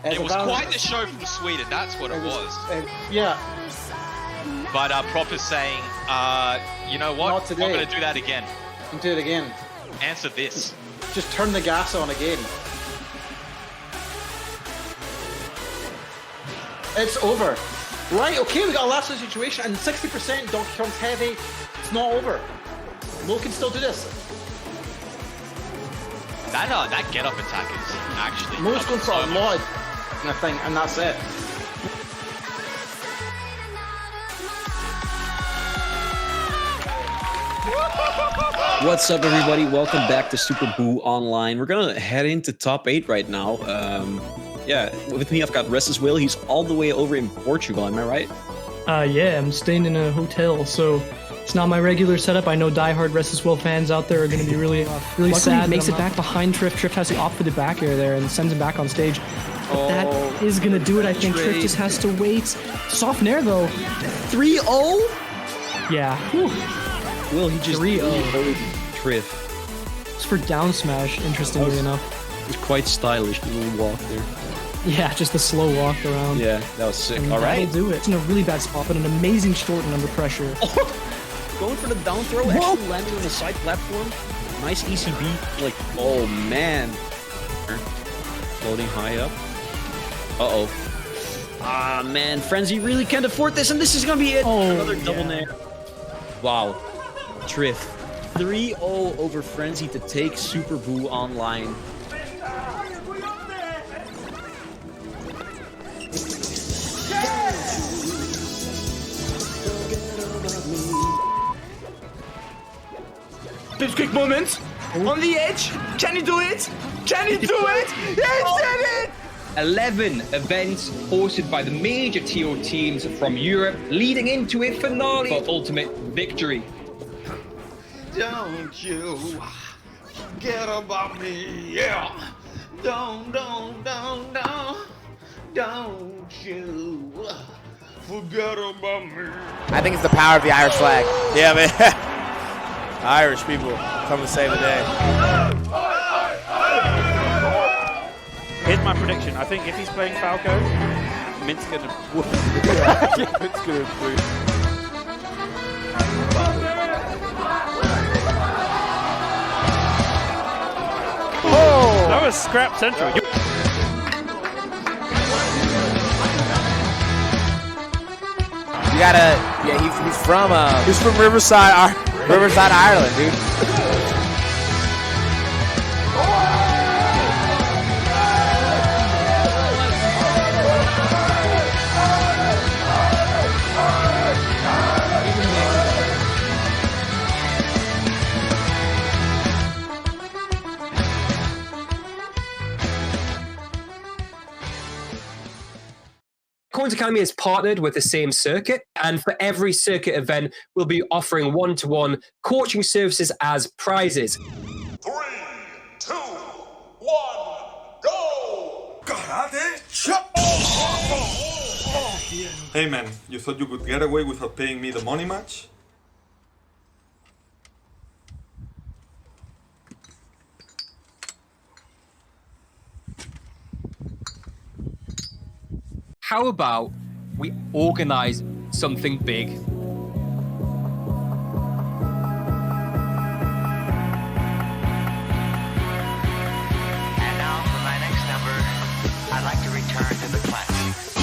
It was quite the show from Sweden. That's what it was. Yeah. But Prop is saying, you know what? Not today. I'm going to do that again. You can do it again. Answer this. Just turn the gas on again. It's over. Right, okay, we got a last situation, and 60% Donkey Kong's heavy. It's not over. Mo can still do this. That get-up attack is actually... Mo's going for a lot, I think, and that's it. What's up, everybody? Welcome back to Super Boo Online. We're gonna head into top 8 right now. Yeah, with me I've got Restless Will. He's all the way over in Portugal, am I right? Yeah, I'm staying in a hotel, so it's not my regular setup. I know diehard Restless Will fans out there are going to be really sad. He makes it back behind Triff. Triff has to opt for the back air there and sends him back on stage. But that is going to do it, I think. Triff just has to wait. Soft Nair, though. 3-0? Yeah. Whew. Will, he just 3-0. Triff. It's for down smash, interestingly enough. It was quite stylish, the little walk there. Yeah, just the slow walk around. Yeah, that was sick. And all right. That'll do it. It's in a really bad spot, but an amazing shorten under pressure. Going for the down throw, actually landing on the side platform. Nice ECB. Like, oh man. Floating high up. Uh-oh. Ah, man. Frenzy really can't afford this, and this is going to be it. Oh, another double nair. Wow. Triff. 3-0 over Frenzy to take Super Boo Online. This quick moment on the edge. Can you do it? Can you do it? He did it! 11 events hosted by the major TO teams from Europe, leading into a finale for ultimate victory. Don't you forget about me, yeah. Don't you forget about me. I think it's the power of the Irish flag. Yeah, man. Irish people come to save the day. Here's my prediction. I think if he's playing Falco, Mint's gonna whoop. Mint's gonna whoop. Oh! That was scrap central. You gotta, yeah, he's from Riverside, Ireland, dude. Coins Academy is partnered with the same circuit, and for every circuit event, we'll be offering one-to-one coaching services as prizes. 3, 2, 1, go! Hey man, you thought you could get away without paying me the money match? How about we organize something big? And now for my next number, I'd like to return to the classics.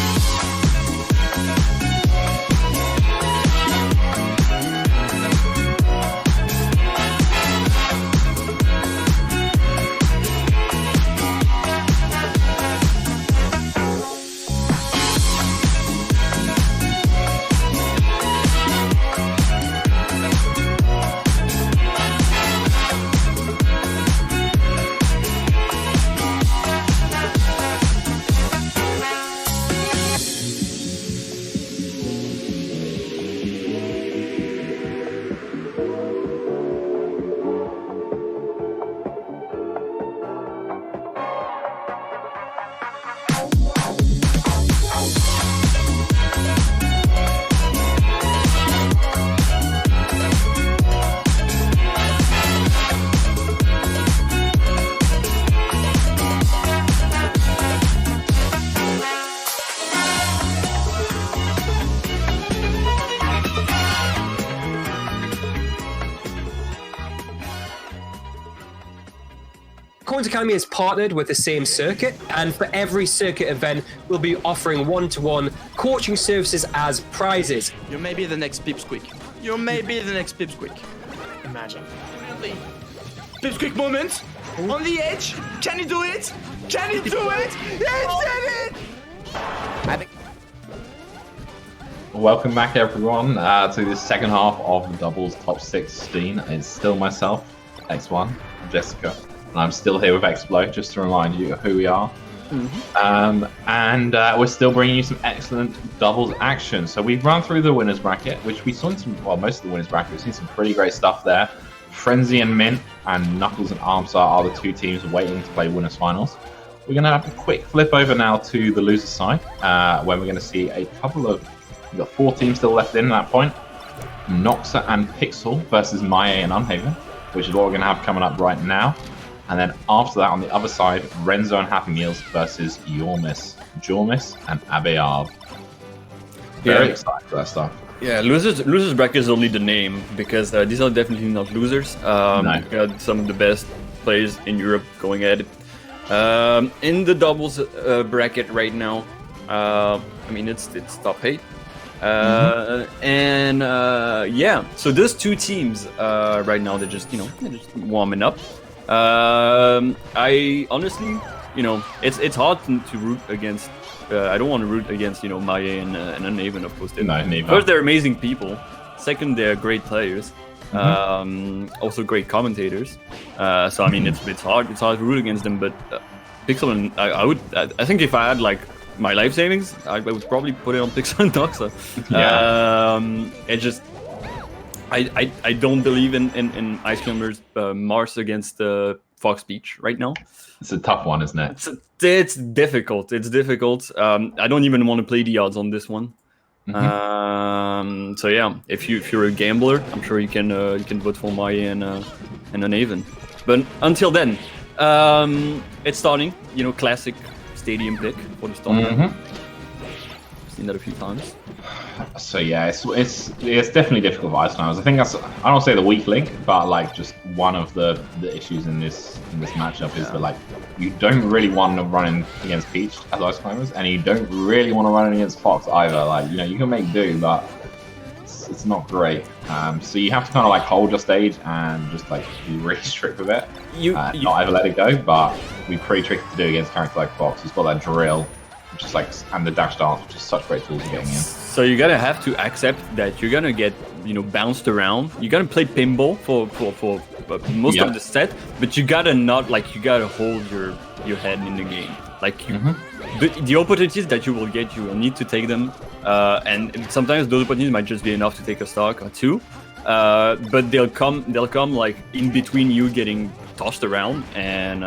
Coins Academy is partnered with the same circuit, and for every circuit event, we'll be offering one-to-one coaching services as prizes. You may be the next Pipsqueak. You may be the next Pipsqueak. Imagine. Really? Pipsqueak moment. On the edge. Can he do it? Can he do it? He did it! I think. Welcome back, everyone, to the second half of the doubles top 16. It's still myself, X1, Jessica, and I'm still here with Explode, just to remind you who we are. And we're still bringing you some excellent doubles action. So we've run through the winners bracket, which we saw in some, well, most of the winners bracket. We've seen some pretty great stuff there. Frenzy and Mint and Knuckles and Armstar are the two teams waiting to play winners finals. We're going to have a quick flip over now to the loser side, where we're going to see a couple of, we've got 4 teams still left in at that point. Noxa and Pixel versus Maya and Unhaven, which is what we're going to have coming up right now. And then after that, on the other side, Renzo and Happy Meals versus Jormis and Abayard. Very excited for that stuff. Yeah, losers bracket is only the name, because these are definitely not losers. No. We got some of the best players in Europe going at it. In the doubles bracket right now, I mean it's top 8. And yeah, so those two teams right now, they're just warming up. I honestly, it's hard to root against. I don't want to root against Maya and Unhaven, of course. First, they're amazing people. Second, they're great players. Also great commentators. So I mean, it's hard to root against them. But Pixel and I think if I had like my life savings, I would probably put it on Pixel and Noxa. It just I don't believe in Ice Climbers Mars against Fox Beach right now. It's a tough one, isn't it? It's difficult. It's difficult. I don't even want to play the odds on this one. So yeah, if you're a gambler, I'm sure you can vote for Maya and Unhaven. But until then, it's starting. Classic stadium pick for the start. Seen that a few times. So yeah, it's definitely difficult for Ice Climbers. I think I don't want to say the weak link, but like just one of the issues in this matchup is that like you don't really want to run in against Peach as Ice Climbers, and you don't really want to run in against Fox either. Like you can make do, but it's not great. So you have to kind of like hold your stage and just like be really strict with it. Not ever let it go, but be pretty tricky to do against a character like Fox. He's got that drill, which is like, and the dash dance, which is such great tools for getting in. So you're gonna have to accept that you're gonna get bounced around. You're gonna play pinball for most of the set, but you gotta hold your head in the game. Like the opportunities that you will get, you will need to take them, and sometimes those opportunities might just be enough to take a stock or two, but they'll come like in between you getting tossed around, and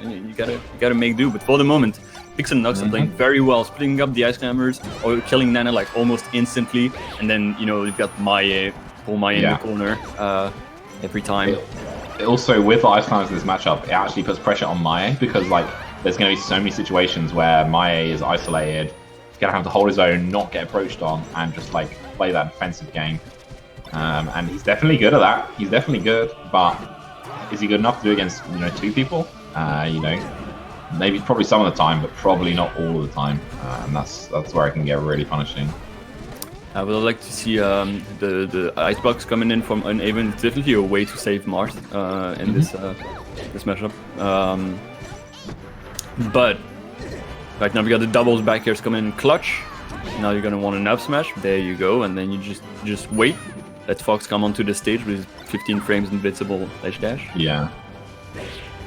you gotta make do. But for the moment, Pixel and Nox are playing very well, splitting up the Ice Climbers or killing Nana like almost instantly, and then you've got Maya in the corner every time. Also, with Ice Climbers in this matchup, it actually puts pressure on Maya, because like there's going to be so many situations where Maya is isolated. He's going to have to hold his own, not get approached on, and just like play that defensive game. And he's definitely good at that. He's definitely good, but is he good enough to do against 2 people? Maybe probably some of the time, but probably not all of the time. And that's where it can get really punishing. I would like to see the icebox coming in from Unhaven. It's definitely a way to save Mars in this matchup. But right now we got the doubles back here coming in clutch. Now you're gonna want an up smash. There you go, and then you just wait. Let Fox come onto the stage with 15 frames invincible dash. Yeah.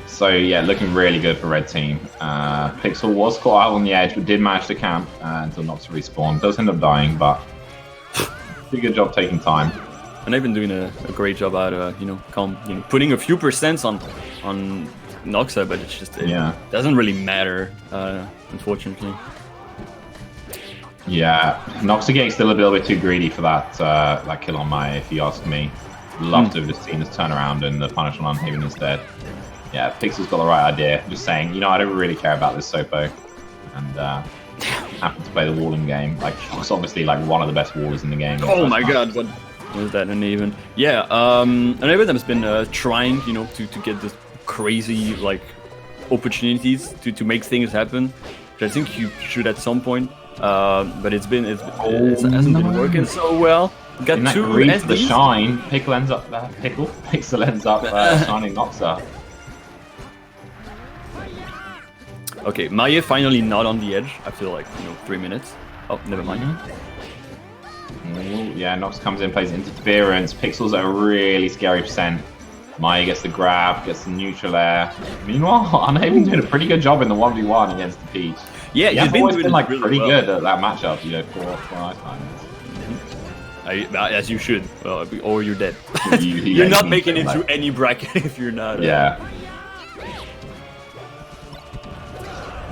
So yeah, looking really good for red team. Pixel was caught out on the edge, but did manage to camp until Nox respawn. Does end up dying, but pretty good job taking time. And they've been doing a great job at putting a few percents on Noxa, but it's just doesn't really matter, unfortunately. Yeah, Noxa getting still a little bit too greedy for that kill on Maya, if you ask me. Love to have just seen this turn around and the punish on Unhaven instead. Yeah, Pixel's got the right idea. Just saying, I don't really care about this Sopo, and happen to play the walling game. Like, Fox obviously like one of the best wallers in the game. Oh my god, Was that uneven? Yeah, uneven has been trying, you know, to get this crazy like opportunities to make things happen, which I think you should at some point. But it hasn't been working so well. Got in that two greed SDs. for the shine, Pixel ends up Pixel ends up shining Noxa. Okay, Maya finally not on the edge after like 3 minutes. Oh, never mind. Ooh, yeah, Nox comes in, plays interference. Pixel's at a really scary percent. Maya gets the grab, gets the neutral air. Meanwhile, Unhaven doing a pretty good job in the 1v1 against the Peach. Yeah, he's always been like really pretty well. good at that matchup, you know, for Ice Diamonds. As you should, or you're dead. You're You're not making it through any bracket if you're not. Yeah.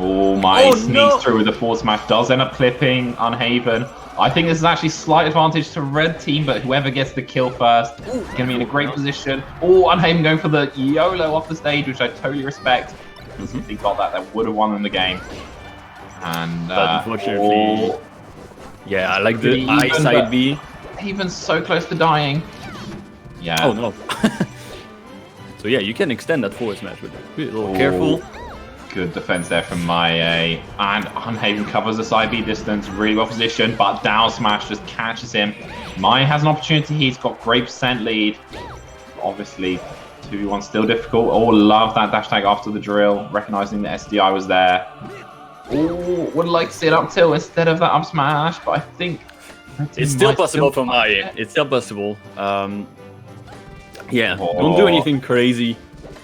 Oh, Maya sneaks through with the forward smash, does end up clipping Unhaven. I think this is actually slight advantage to red team, but whoever gets the kill first is going to be in a great position. Oh, Unhaven going for the YOLO off the stage, which I totally respect. Because if he got that, that would have won them the game. And but unfortunately, yeah, I like the I side B. Even so close to dying. Yeah. Oh no. So yeah, you can extend that forward smash with it. Be a little careful. Good defense there from Maya. And Unhaven covers the side B distance, really well positioned, but down smash just catches him. Maya has an opportunity, he's got great percent lead. Obviously, 2v1 still difficult. Oh, love that dash tag after the drill, recognizing the SDI was there. Oh, would like to see it up tilt instead of that up smash, but I think it's still possible for Maya. It's still possible. Yeah, don't do anything crazy.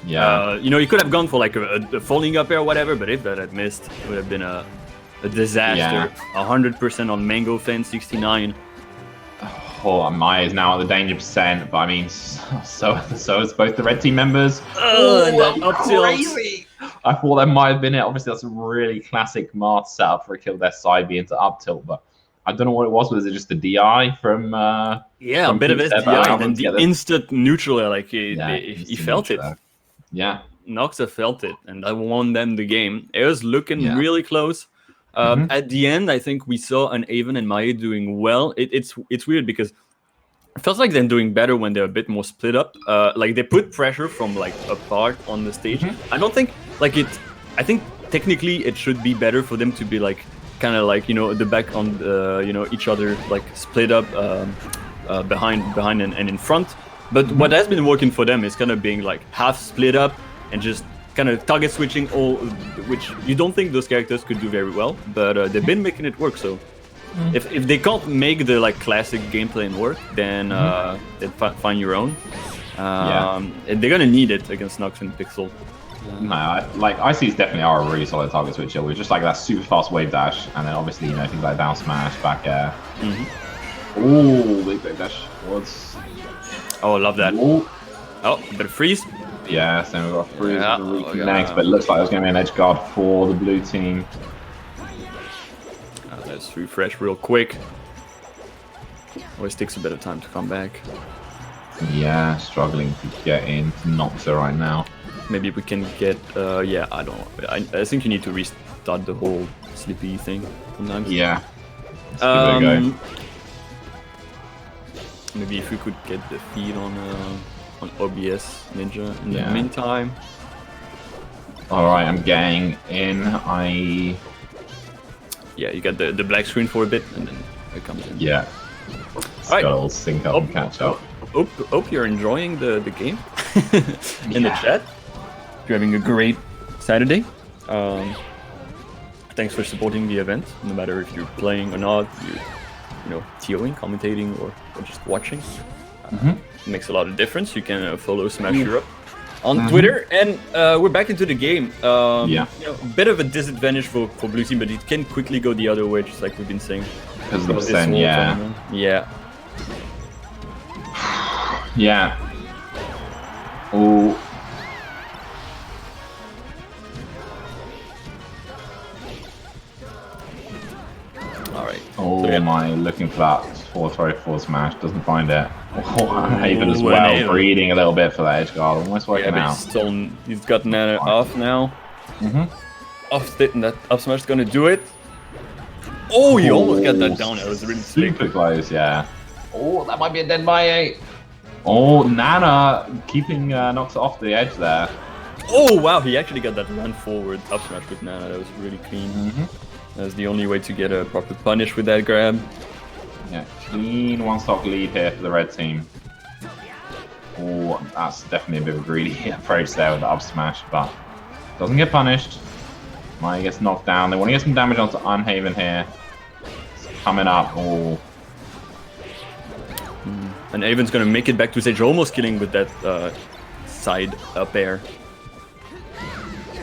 Yeah. You know, you could have gone for like a falling up air or whatever, but if that had missed, it would have been a disaster. 100% on Mango Fan 69. Oh, Maya is now at the danger percent, but I mean, so is both the red team members. That up tilt. Crazy! I thought that might have been it. Obviously, that's a really classic Mart setup for a kill their side B into up tilt, but I don't know what it was. Was it just a DI from? Yeah, from a bit of SDI, and then the instant neutral air, like he felt it. Yeah, Noxa felt it, and that won them the game. It was looking really close. At the end, I think we saw Unhaven and Maya doing well. It's weird because it feels like they're doing better when they're a bit more split up. Like they put pressure from like apart on the stage. I don't think like it. I think technically it should be better for them to be like kind of like the back on each other, like split up behind and in front. But what has been working for them is kind of being like half split up and just kind of target switching, all which you don't think those characters could do very well, but they've been making it work. So if they can't make the like classic gameplay work, then then find your own. And they're gonna need it against Nox and Pixel. No, like ICs definitely are a really solid target switcher with just like that super fast wave dash, and then obviously things like down smash, back air. Ooh, big dash was. Oh, I love that. Ooh. Oh, a bit of freeze. Yeah, so we've got freeze with the next, but it looks like there's going to be an edge guard for the blue team. Let's refresh real quick. Always takes a bit of time to come back. Yeah, struggling to get into Noxa right now. Maybe we can get, yeah, I don't know. I think you need to restart the whole Sleepy thing sometimes. Yeah. Let's give it a go. Maybe if we could get the feed on OBS Ninja in the meantime. Alright, I'm getting in. Yeah, you got the black screen for a bit and then it comes in. Yeah. Alright. Gotta sync up and catch up. Hope you're enjoying the game in the chat. If you're having a great Saturday. Thanks for supporting the event, no matter if you're playing or not, you're TOing, commentating, or just watching. It makes a lot of difference. You can follow Smash Europe on Twitter, and we're back into the game. A bit of a disadvantage for blue team, but it can quickly go the other way, just like we've been saying. Because of the percent, yeah. Oh. Alright. Oh, am I looking for that forward smash? Doesn't find it. Oh, Haven as well, breeding a little bit for that edge guard. Almost working out. He's gotten that off now. Off it, and that up smash is gonna do it. Oh, he almost got that down. It was really slick. Super close, yeah. Oh, that might be a dead Maie. Oh, Nana keeping Nox off the edge there. Oh wow, he actually got that run forward up smash with Nana. That was really clean. That was the only way to get a proper punish with that grab. Yeah, clean one-stock lead here for the red team. Oh, that's definitely a bit of a greedy approach there with the up smash, but doesn't get punished. Maie gets knocked down. They want to get some damage onto Unhaven here. It's coming up. Oh. And Avon's gonna make it back to stage, almost killing with that side up air.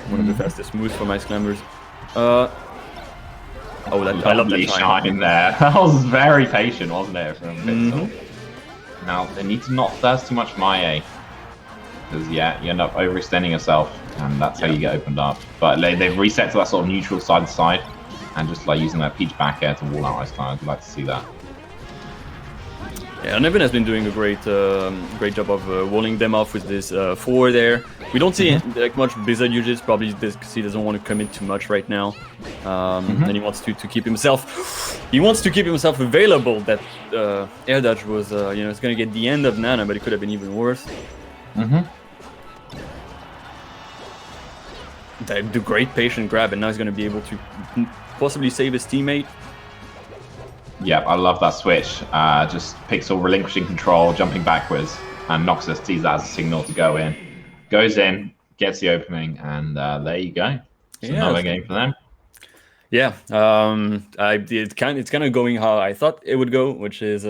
One of the fastest moves for Ice Climbers. Oh, that I love that shine there. That was very patient, wasn't it, from Pixel? Now they need to not thirst too much Maie, because yeah, you end up overextending yourself, and that's how you get opened up. But they've reset to that sort of neutral side to side, and just like using that Peach back air to wall out Ice Climbers. I'd like to see that. Yeah, and Evan has been doing a great job of walling them off with this 4 there. We don't see like much Blizzard uses, probably because he doesn't want to commit too much right now, and he wants to keep himself. He wants to keep himself available. That air dodge was, you know, it's gonna get the end of Nana, but it could have been even worse. The great patient grab, and now he's gonna be able to possibly save his teammate. Yep, I love that switch. Just Pixel relinquishing control, jumping backwards, and Noxus sees that as a signal to go in. Goes in, gets the opening, and there you go. It's another game for them. Yeah, it's kind of going how I thought it would go, which is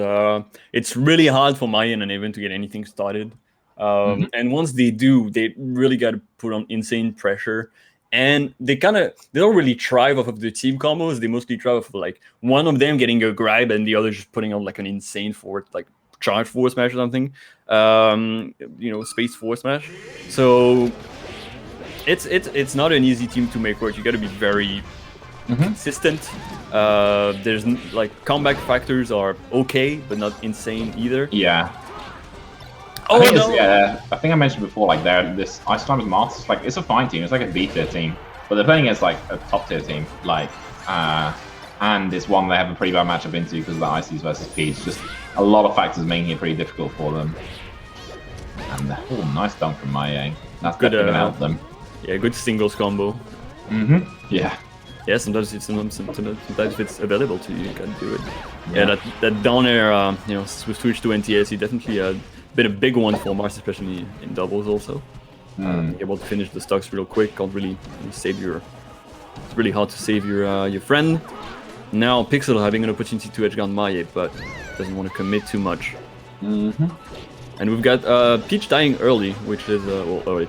it's really hard for Maie and Evan to get anything started. And once they do, they really got to put on insane pressure. And they don't really thrive off of the team combos. They mostly thrive off of like one of them getting a grab and the other just putting on like an insane forward, like charge forward smash or something. You know, space forward smash. So it's not an easy team to make work. You got to be very consistent. There's like comeback factors are okay, but not insane either. Yeah. Oh no! I think I mentioned before, like this Ice Climbers Masters, like it's a fine team. It's like a B tier team, but they're playing against like a top tier team, like, and it's one they have a pretty bad matchup into because of the Ices versus Peach. Just a lot of factors making it pretty difficult for them. And nice dunk from Maie. That's good to help them. Yeah, good singles combo. Yeah. Yeah, sometimes if it's available to you, you can do it. Yeah, that down air, you know, switch to NTS, definitely been a big one for Mars, especially in doubles also. Able to finish the stocks real quick, can't really save your... It's really hard to save your friend. Now Pixel having an opportunity to edge guard Maie, but doesn't want to commit too much. And we've got Peach dying early, which is, you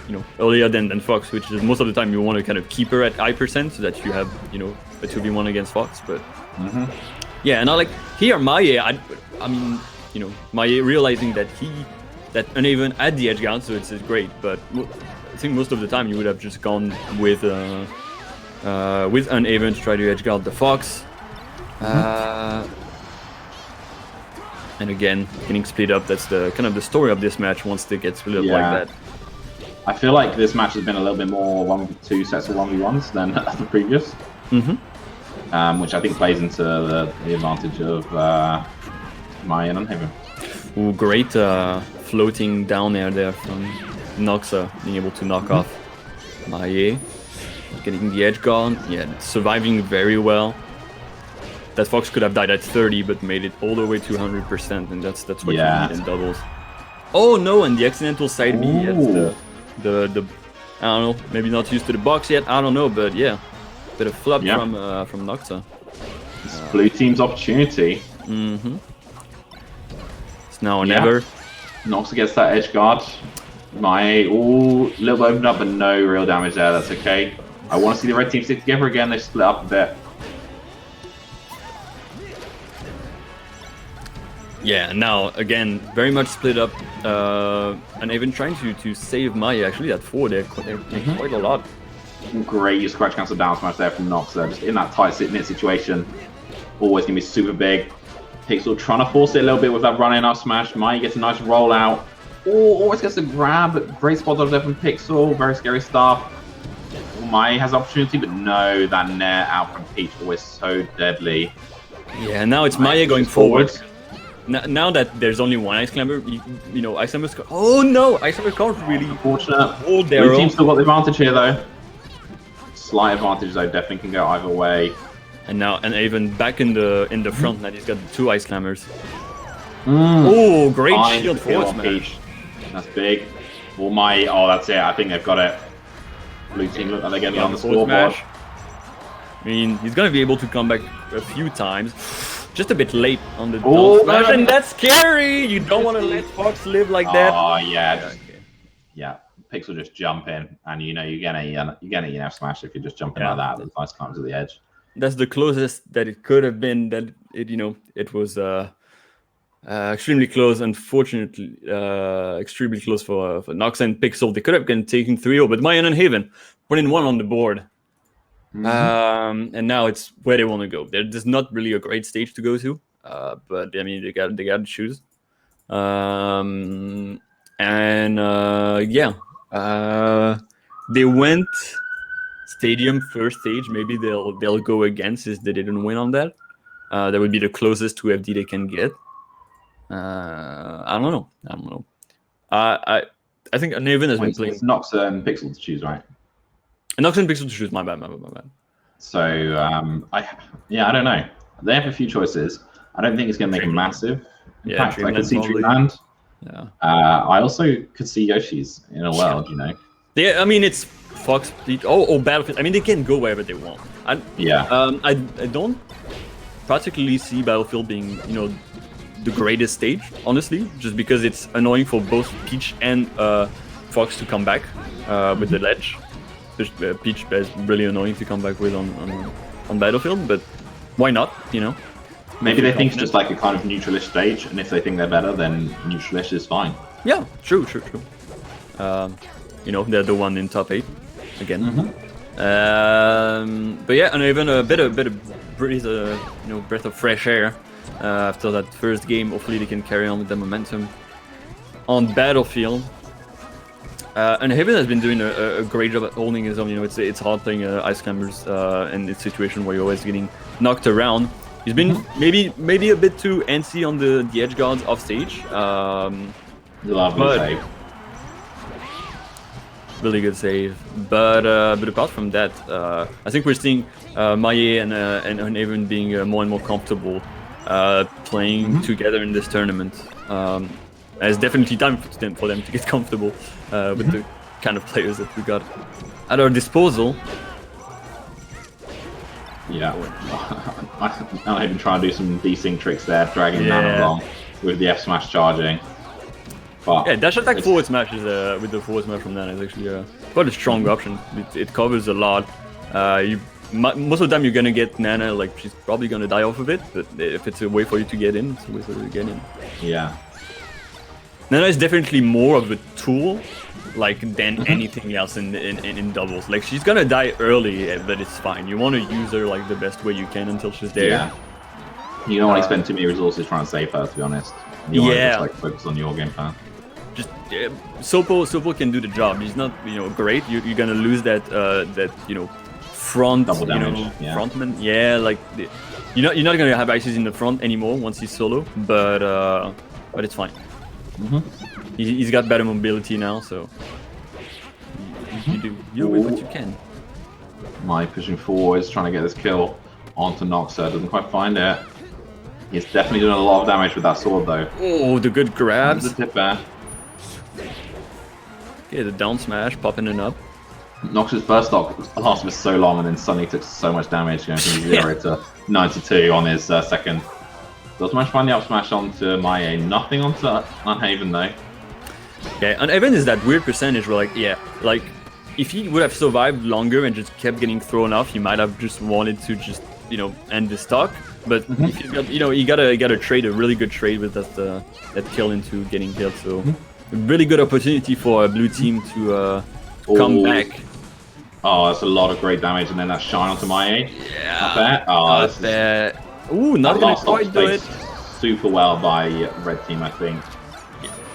know, earlier than Fox, which is most of the time you want to kind of keep her at high percent so that you have, you know, a 2v1 against Fox, but... Yeah, and I like, here Maie, I mean, you know, Maie realizing that Uneven had the edge guard, so it's great. But I think most of the time you would have just gone with Uneven to try to edge guard the Fox. And again, getting split up. That's the kind of the story of this match. Once they get split up like that. I feel like this match has been a little bit more 2 sets of 1v1s than the previous. Which I think plays into the advantage of Maie and Unhaven. Ooh, great floating down air there from Noxa, being able to knock off Maie. Getting the edge guard, yeah, surviving very well. That Fox could have died at 30, but made it all the way to 100%, and that's what you need in doubles. Oh no, and the accidental side B, the I don't know, maybe not used to the box yet, I don't know, but yeah, bit of flub from Noxa. It's blue team's opportunity. It's now or never. Noxa gets that edge guard. Maie, a little bit opened up, but no real damage there. That's okay. I want to see the red team stick together again. They split up a bit. Yeah, now again, very much split up, and even trying to save Maie. Actually, that forward there quite a lot. Great scratch cancel down smash there from Noxa. Just in that tight knit situation, always gonna be super big. Pixel trying to force it a little bit with that running up smash. Maie gets a nice rollout. Always gets a grab. Great spot dodge there from Pixel. Very scary stuff. Maie has opportunity, but no, that nair out from Peach always so deadly. Yeah, now it's Maie going forward. now that there's only one Ice Climber, you know, Ice Climbers. Oh no, Ice Climbers can't really hold their Blue own. team's still got the advantage here though. Slight advantage though, definitely can go either way. And now, and even back in the front, now he's got 2 Ice Climbers. Oh, great Fine, shield kill forward on smash. Peach. That's big. Oh that's it. I think they've got it. Blue team look like they're getting on the Forward scoreboard. smash. I mean, he's gonna be able to come back a few times. Just a bit late on the down smash, and that's scary! You don't want to let Fox live like that. Oh yeah. Yeah. Pix will just jump in, and you know you're gonna EF smash if you're just jumping like that. The Ice Climbers at the edge. That's the closest that it could have been. That it was extremely close. Unfortunately, extremely close for Nox and Pixel. They could have been taking 3-0, but Mayan and Haven putting 1 on the board. And now it's where they want to go. There's not really a great stage to go to, but I mean they got to choose. They went Stadium first stage. Maybe they'll go again since they didn't win on that. That would be the closest to FD they can get. I don't know. I think Naven has been playing. It's Nox and Pixel to choose, right? Nox and Pixel to choose. My bad. So I don't know. They have a few choices. I don't think it's going to make a massive impact. I can see Dreamland. Yeah. I also could see Yoshi's in a world, you know. Yeah, I mean it's Fox. Battlefield. I mean they can go wherever they want. I don't particularly see Battlefield being the greatest stage, honestly, just because it's annoying for both Peach and Fox to come back with the ledge. Peach is really annoying to come back with on Battlefield, but why not? Maybe they think it's just like a kind of neutralish stage, and if they think they're better, then neutralish is fine. Yeah, true. They're the one in top 8 again. But yeah, and even a bit of breath of fresh air after that first game. Hopefully they can carry on with the momentum on Battlefield. And Haven has been doing a great job at holding his own. It's hard playing Ice Climbers in this situation where you're always getting knocked around. He's been maybe a bit too antsy on the edge guards off stage. Lovely save. Really good save. But apart from that, I think we're seeing Maye and Haven being more and more comfortable playing together in this tournament. It's definitely time for them to get comfortable with the kind of players that we got at our disposal. Yeah, I'm even trying to do some desync tricks there, dragging Nana along with the F smash charging. But yeah, dash attack forward smash is with the forward smash from Nana is actually quite a strong option. It covers a lot. Most of the time you're gonna get Nana, like she's probably gonna die off of it, but if it's a way for you to get in, it's a way for you to get in. Yeah. Nana is definitely more of a tool, than anything else in doubles. Like she's gonna die early, but it's fine. You want to use her the best way you can until she's there. Yeah. You don't want to spend too many resources trying to save her, to be honest. You want to just focus on your game plan. Just Sopo can do the job. He's not great. You're gonna lose that front double damage. Frontman. Yeah, you're not gonna have Ices in the front anymore once he's solo, but it's fine. He's got better mobility now, so you do with what you can. Mai pushing forwards, trying to get this kill onto Noxa, doesn't quite find it. He's definitely doing a lot of damage with that sword though. Oh, the good grabs. The tip there. Okay, the down smash popping it up. Nox's first stock lasted for so long and then suddenly took so much damage, going from 0 to 92 on his second. Does manage to find the up smash onto Maye, nothing onto Unhaven though. Yeah, Unhaven is that weird percentage where if he would have survived longer and just kept getting thrown off, he might have just wanted to just end the stock. But if he's got he gotta trade a really good trade with that kill into getting killed. So a really good opportunity for a blue team to come back. Oh, that's a lot of great damage, and then that shine onto Maye. Yeah. Not bad. Oh, this is... Ooh, not gonna quite do it. Super well by red team, I think.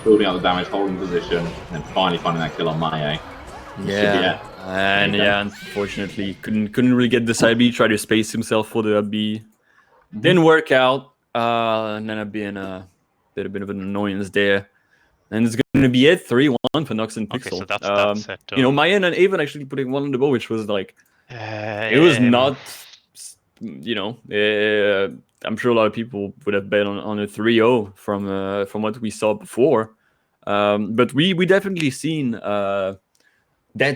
Building up the damage, holding position, and finally finding that kill on Maye. Yeah. And unfortunately, couldn't really get the side B. Tried to space himself for the up B. Didn't work out. Nana being bit of an annoyance there. And it's going to be it, 3-1 for Nox and Pixel. Okay, so that's it. You know, Mayan and Avon actually putting one on the board, which was like, it was not, you know, I'm sure a lot of people would have bet on a 3-0 from what we saw before. But we definitely seen that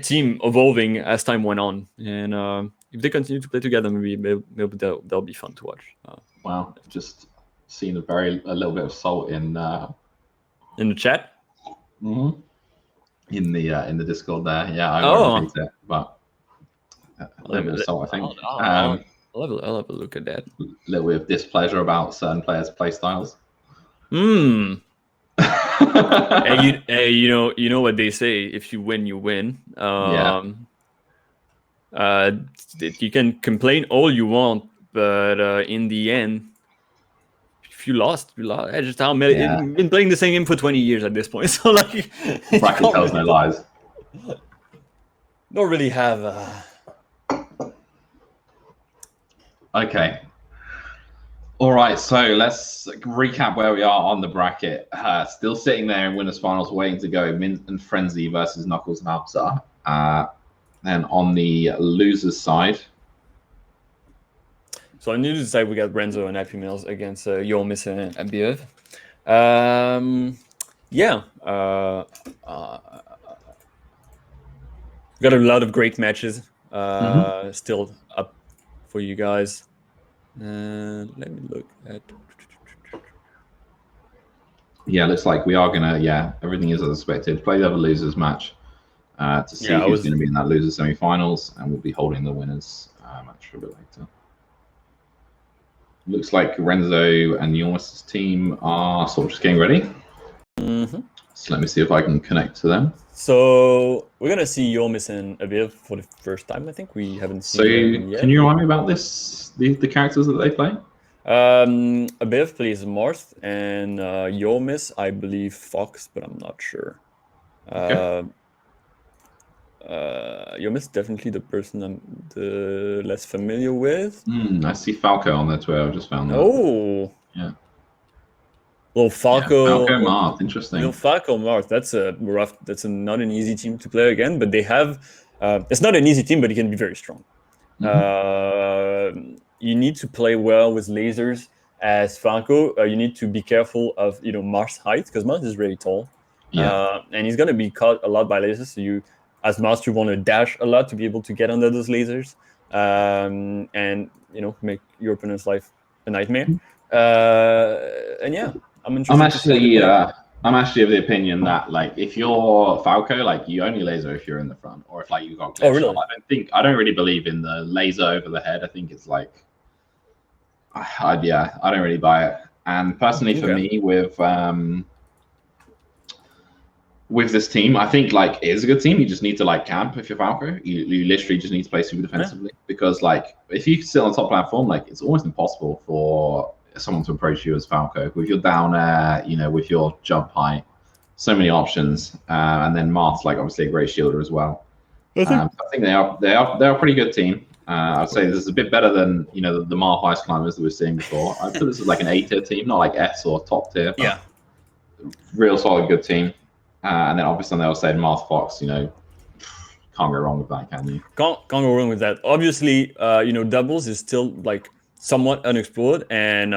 team evolving as time went on. And if they continue to play together, maybe they'll be fun to watch. Wow, just seen a little bit of salt in the chat. Mm-hmm. In the Discord there, yeah. I won't repeat it, but a little bit of salt, I think. I'll have a look at that. A little bit of displeasure about certain players' play styles. Hey, you know what they say: if you win, you win. You can complain all you want, but in the end, if you lost, you lost. I just I've been playing the same game for 20 years at this point, so like, bracket tells no lies. Don't really have. Okay. All right, so let's recap where we are on the bracket. Still sitting there in winners finals, waiting to go. Mint and Frenzy versus Knuckles and Absa. Then on the losers side. So on the losers side, we got Renzo and Happy Meals against Yomis and Abiev. Got a lot of great matches still up for you guys. Let me look at. Yeah, looks like we are gonna. Everything is as expected. Play the other losers match to see who's going to be in that losers semi-finals, and we'll be holding the winners match a bit later. Looks like Renzo and Yormis' team are sort of just getting ready. So let me see if I can connect to them. So we're gonna see Yormis and Abiev for the first time. I think we haven't seen them yet. Can you remind me about the characters that they play? Abiev plays Marth, and Yormis, I believe Fox, but I'm not sure. Yormis definitely the person I'm the less familiar with. I see Falco on their Twitter. I just found that. Oh, yeah. Well, Falco, Falco Marth, interesting. No, Falco Marth. That's not an easy team to play again, but they have. It's not an easy team, but it can be very strong. You need to play well with lasers as Falco. You need to be careful of Marth's height, because Marth is really tall. And he's gonna be caught a lot by lasers. So as Marth, you want to dash a lot to be able to get under those lasers, and make your opponent's life a nightmare. And yeah, I'm interested. I'm actually of the opinion that if you're Falco, you only laser if you're in the front, or if you got glitch. Oh, really? I don't really believe in the laser over the head. I think it's I don't really buy it. And personally, for me, with this team, I think it is a good team. You just need to camp if you're Falco. You literally just need to play super defensively, because if you sit on the top platform, it's almost impossible for someone to approach you as Falco with your down air, with your jump height. So many options, and then Marth's obviously a great shielder as well. I think they're a pretty good team. I'd say this is a bit better than the Marth Ice Climbers that we were seeing before. I put this as an A-tier team, not S or top tier. But real solid, good team. And then obviously on the other side, Marth Fox. Can't go wrong with that, can you? Can't go wrong with that. Obviously, doubles is still somewhat unexplored, and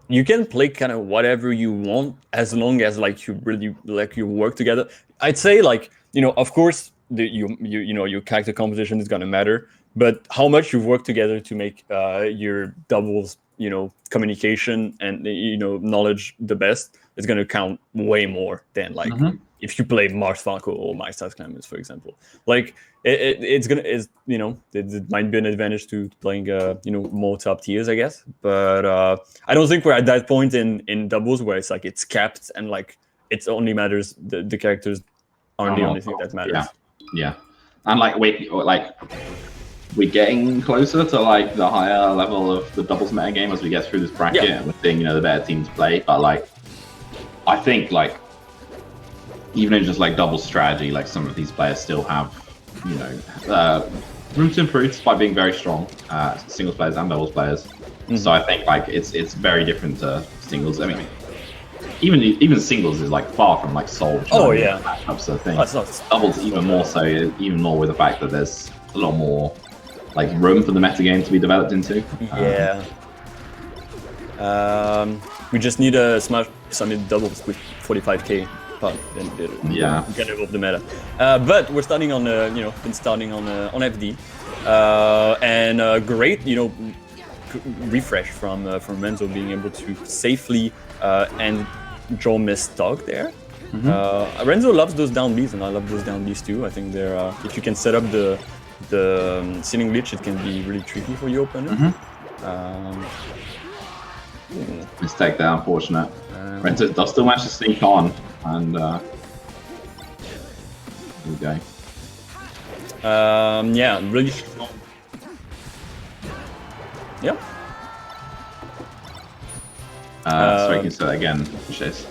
you can play kind of whatever you want as long as you really you work together. I'd say of course your character composition is gonna matter, but how much you work together to make your doubles communication and knowledge the best is gonna count way more than if you play Marth Falco or My Stars Climbers, for example. It might be an advantage to playing more top tiers, I guess. But I don't think we're at that point in doubles where it's capped and it only matters the characters aren't the only thing that matters. Yeah. And we're getting closer to the higher level of the doubles meta game as we get through this bracket, and we're seeing the better teams play. But I think even in just double strategy, some of these players still have room to improve despite being very strong, singles players and doubles players. So I think like it's very different to singles. I mean, even singles is like far from like solved. Oh yeah, matchups of things. That's not Doubles even more so, even more with the fact that there's a lot more like room for the metagame to be developed into. Yeah. We just need a Smash Summit doubles with 45k. Then yeah, get evolve the meta. But we're starting on been starting on FD, and great refresh from Renzo being able to safely end draw miss dog there. Renzo loves those down Bs, and I love those down Bs too. I think they're if you can set up the ceiling glitch, it can be really tricky for your opponent. Mistake there, unfortunate. Renzo does still manage to sneak on, and here we go. Yeah, really strong. Yeah. Sorry, can you say that again, Chase?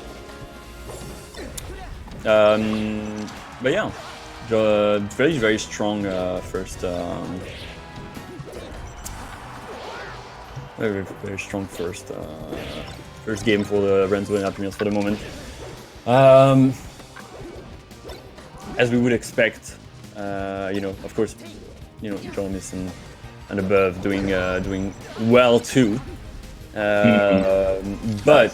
But yeah, very, very strong first. Very, very strong first game for the Renzo and Happy Meals for the moment. As we would expect, of course, Jonas and above doing well too. But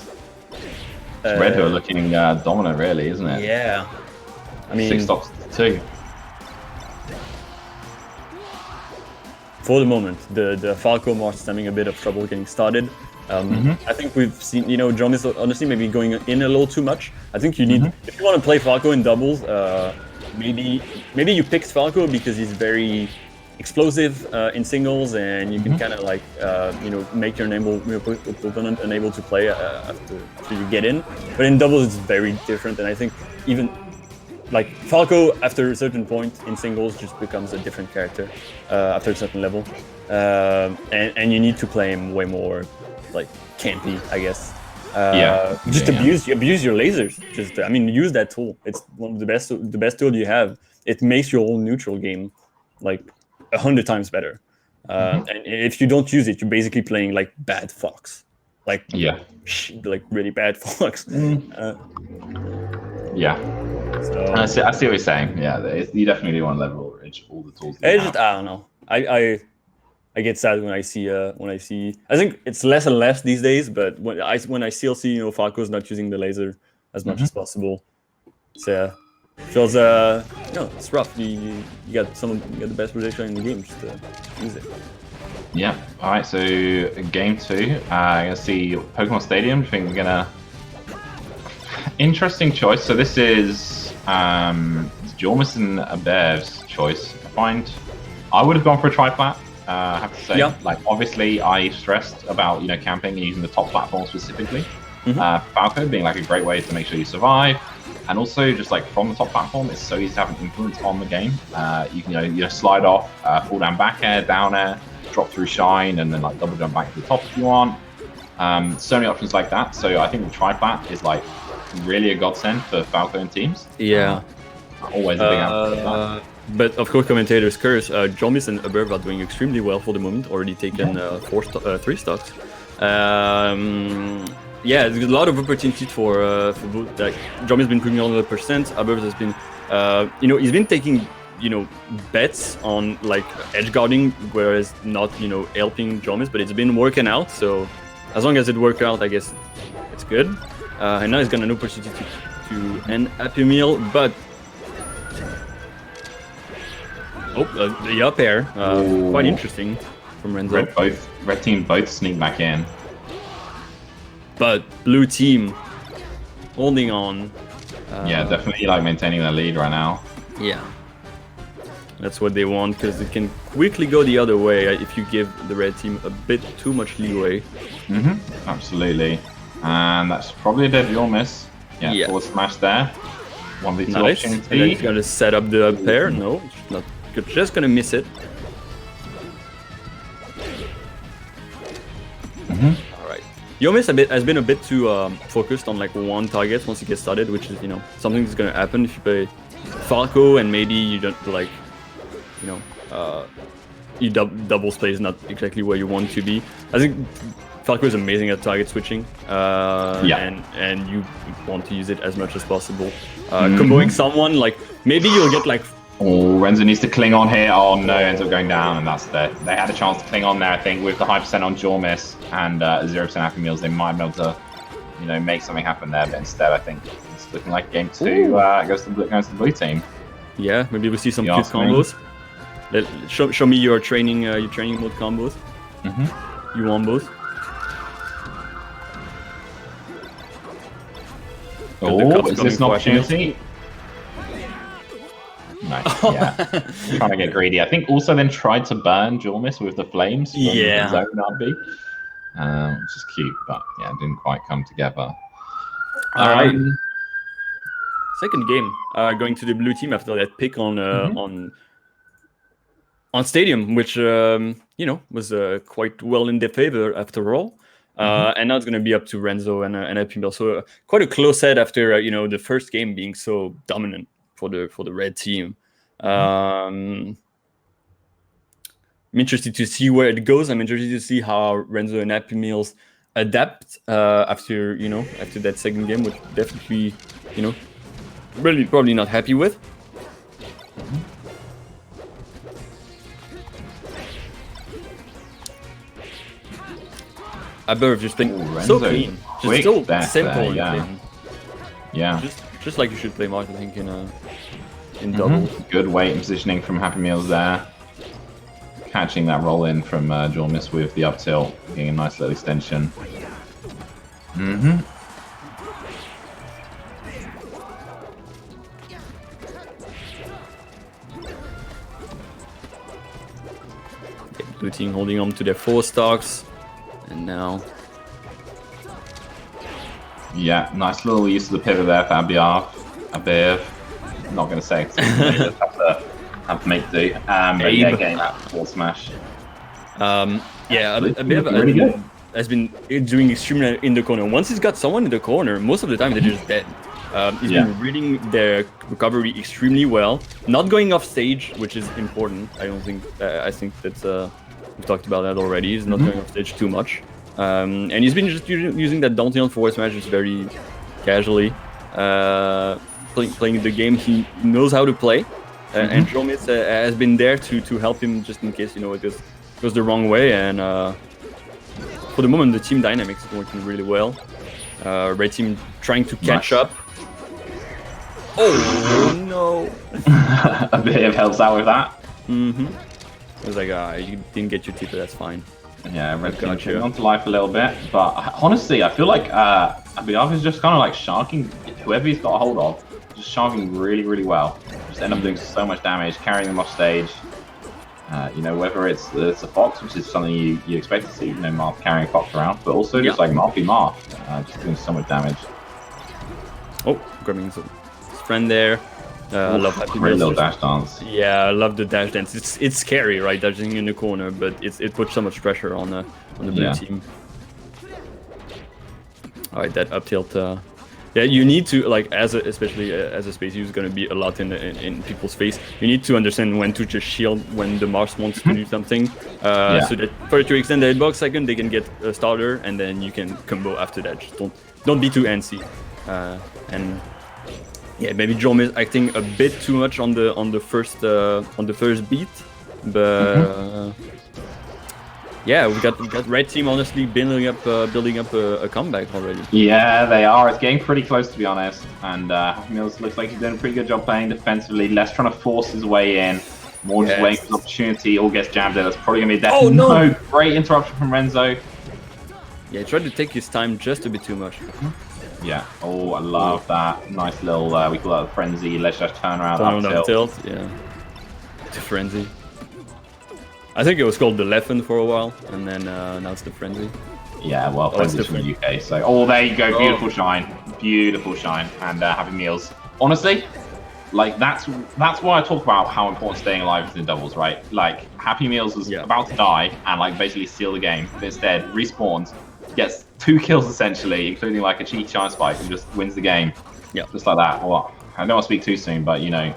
Red Hill looking dominant, really, isn't it? Yeah, I mean 6 stocks to 2. For the moment, the Falco March is having a bit of trouble getting started. I think we've seen, John is honestly maybe going in a little too much. I think you need, if you want to play Falco in doubles, maybe you picked Falco because he's very explosive in singles, and you can kind of like, make your opponent unable to play after you get in. But in doubles, it's very different, and I think even like Falco, after a certain point in singles, just becomes a different character after a certain level, and you need to play him way more like campy, I guess. Abuse your lasers. Use that tool. It's one of the best tool you have. It makes your whole neutral game like 100 times better. And if you don't use it, you're basically playing like bad Fox, like really bad Fox. So, I see what you're saying. Yeah, you definitely want to level all the tools. I don't know. I get sad when I see. I think it's less and less these days. But when I still see Falco's not using the laser as much as possible, so feels it's rough. You got the best position in the game. Just use it. Yeah. All right. So game 2. I'm gonna see Pokemon Stadium. I think we're gonna. Interesting choice. So this is Jormus and Abev's choice. I would have gone for a tri-plat. I have to say, like obviously I stressed about camping and using the top platform specifically. Falco being like a great way to make sure you survive, and also just like from the top platform, it's so easy to have an influence on the game. You can slide off, fall down back air, down air, drop through shine, and then like double jump back to the top if you want. So many options like that. So I think the tri-plat is like really a godsend for Falco and teams. Yeah. Always a big advocate of that. But of course, commentators curse. Jomis and Above are doing extremely well for the moment. Already taken 3 stocks. There's a lot of opportunity for both. Like Jomis has been putting on 100%. Above has been, he's been taking bets on like edge guarding, whereas not helping Jomis. But it's been working out. So as long as it works out, I guess it's good. And now he's got an opportunity to end Happy Meal, but the up air, quite interesting from Renzo. Red team both sneak back in, but blue team holding on. Definitely like maintaining their lead right now. Yeah, that's what they want, because it can quickly go the other way if you give the red team a bit too much leeway. Absolutely. And that's probably a bit of your miss. Yeah. Forward smash there. 1v2 opportunity. And then he's gonna set up the up air. No, not. You're just gonna miss it. Alright. Yomis has been a bit too focused on like one target once he gets started, which is something that's gonna happen if you play Falco and maybe you don't like doubles play is not exactly where you want to be. I think Falco is amazing at target switching, and you want to use it as much as possible. Comboing someone, like maybe you'll get like. Oh, Renzo needs to cling on here. Oh no, ends up going down, and that's there. They had a chance to cling on there, I think, with the high % on Jormis and 0% Happy Meals. They might be able to, you know, make something happen there, but instead, I think it's looking like game 2 goes to the blue team. Yeah, maybe we'll see some cute combos. Show me your training mode combos. You want both? Oh, is this an opportunity? Nice, yeah. Trying to get greedy. I think also then tried to burn Jormis with the flames from his own RB, which is cute, but yeah, didn't quite come together. Alright. Second game, going to the blue team after that pick on Stadium, which you know, was quite well in their favor after all. And now it's going to be up to Renzo and Happy Meal. So quite a close set after you know, the first game being so dominant for the red team. I'm interested to see where it goes. I'm interested to see how Renzo and Happy Meals adapt after that second game, which definitely, you know, really probably not happy with. Above just playing so clean, just so simple. Yeah. Just like you should play Mark, I think, in doubles. Good weight and positioning from Happy Meals there. Catching that roll in from Jormis with the up tilt, getting a nice little extension. Blue team holding on to their 4 stocks, and now. Yeah, nice little use of the pivot there for Abiv. I'm not going to say it, have to make do. But yeah, getting that forward smash. Yeah, Abiv has been doing extremely in the corner. Once he's got someone in the corner, most of the time they're just dead. He's been reading their recovery extremely well. Not going off stage, which is important. I think that's we've talked about that already. He's not going off stage too much. And he's been just using that down tilt forward smash just very casually. Playing the game he knows how to play. And Jormis has been there to help him just in case, you know, it goes the wrong way. And for the moment, the team dynamics is working really well. Red team trying to catch up. Oh no! A bit of helps out with that. It was like, you didn't get your tip, but that's fine. Yeah, Red team coming onto life a little bit, but honestly, I feel like Abiyav is just kind of like sharking whoever he's got a hold of, just sharking really, really well. Just end up doing so much damage, carrying them off stage. You know, whether it's a Fox, which is something you expect to see, you know, Marth carrying Fox around, but also just like Marth, just doing so much damage. Oh, grabbing his friend there. I love Happy Meals. Little dash dance. Yeah, I love the dash dance. It's scary, right? Dashing in the corner, but it puts so much pressure on the blue team. All right, that up tilt. Yeah, you need to, like, especially as a space user, going to be a lot in people's face. You need to understand when to just shield when the Mars wants to do something, so that to extend the hitbox second, they can get a starter, and then you can combo after that. Just don't be too antsy. And yeah, maybe Jom is acting a bit too much on the first beat, but yeah, we got red team honestly building up a comeback already. Yeah, they are. It's getting pretty close, to be honest. And Happy Meals looks like he's doing a pretty good job playing defensively. Less trying to force his way in, more just waiting for an opportunity. All gets jammed in. That's probably gonna be a death. Oh no! Great interruption from Renzo. Yeah, he tried to take his time just a bit too much. Yeah. Oh, I love that. Nice little, we call that a frenzy. Let's just turn around up tilt. Yeah. The frenzy. I think it was called the Leffen for a while, and then now it's the frenzy. Yeah, well, frenzy's from the UK. So, there you go. Beautiful shine. Beautiful shine. And Happy Meals. Honestly, like, that's why I talk about how important staying alive is in doubles, right? Like, Happy Meals was about to die and, like, basically steal the game. But instead, respawns, gets 2 kills essentially, including like a cheeky shine spike, and just wins the game. Yeah. Just like that. Well, I don't want to speak too soon, but you know,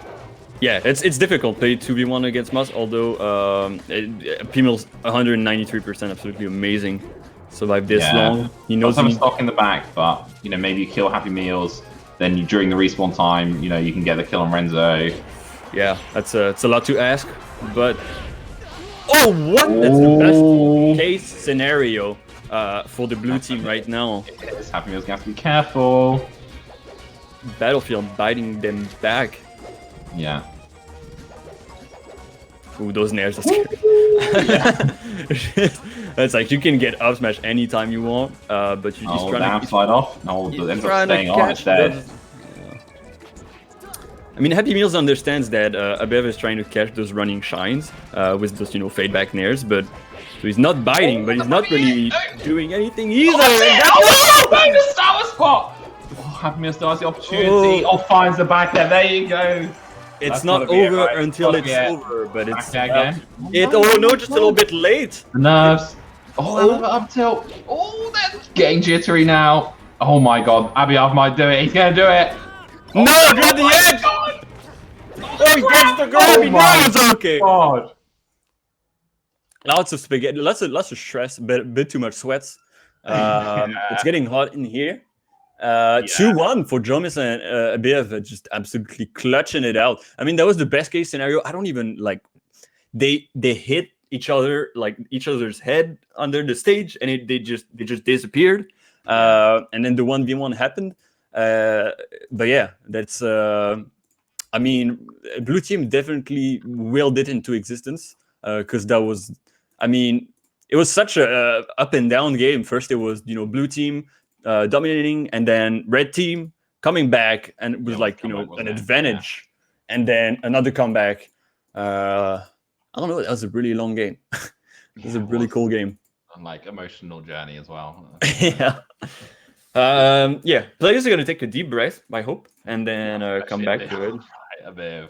Yeah, it's difficult play 2v1 against Moss, although P-Mill's 193% absolutely amazing. Survived this long. He knows he stock in the back, but you know, maybe you kill Happy Meals, then you, during the respawn time, you know, you can get the kill on Renzo. Yeah, it's a lot to ask, but oh, what? That's the best case scenario for the blue team right now. Happy Meals gonna have to be careful. Battlefield biting them back. Yeah. Ooh, those nairs are scary. It's like you can get up smash anytime you want, but you're just trying to slide off. No, it ends up staying on instead. I mean, Happy Meals understands that Abev is trying to catch those running shines with those, you know, fade back nairs, but so he's not biting, but he's not really doing anything either. The Star Spot! Oh, Happy Meals still has the opportunity. Oh, finds the back there. There you go. It's not over until it's over, but it's again. Oh no, just a little bit late. The nerves. Oh, up tilt. Oh, that's getting jittery now. Oh my god, Abiyav might do it. He's gonna do it. No, grab the edge. Oh, he gets the grab. He knows. Okay. God. Lots of spaghetti, lots of stress, bit too much sweats. It's getting hot in here. 2-1 for Jomis and Abiyav, just absolutely clutching it out. I mean, that was the best case scenario. I don't even like they hit each other, like each other's head under the stage, and they just disappeared. And then the 1v1 happened. But yeah, that's I mean, blue team definitely willed it into existence because that was, I mean, it was such a up and down game. First it was, you know, blue team dominating, and then red team coming back, and it was like, you know, an advantage, and then another comeback. I don't know, that was a really long game. It was a really cool game. And like emotional journey as well. Yeah. Yeah, players are gonna take a deep breath, I hope, and then come back to it. Abiyav.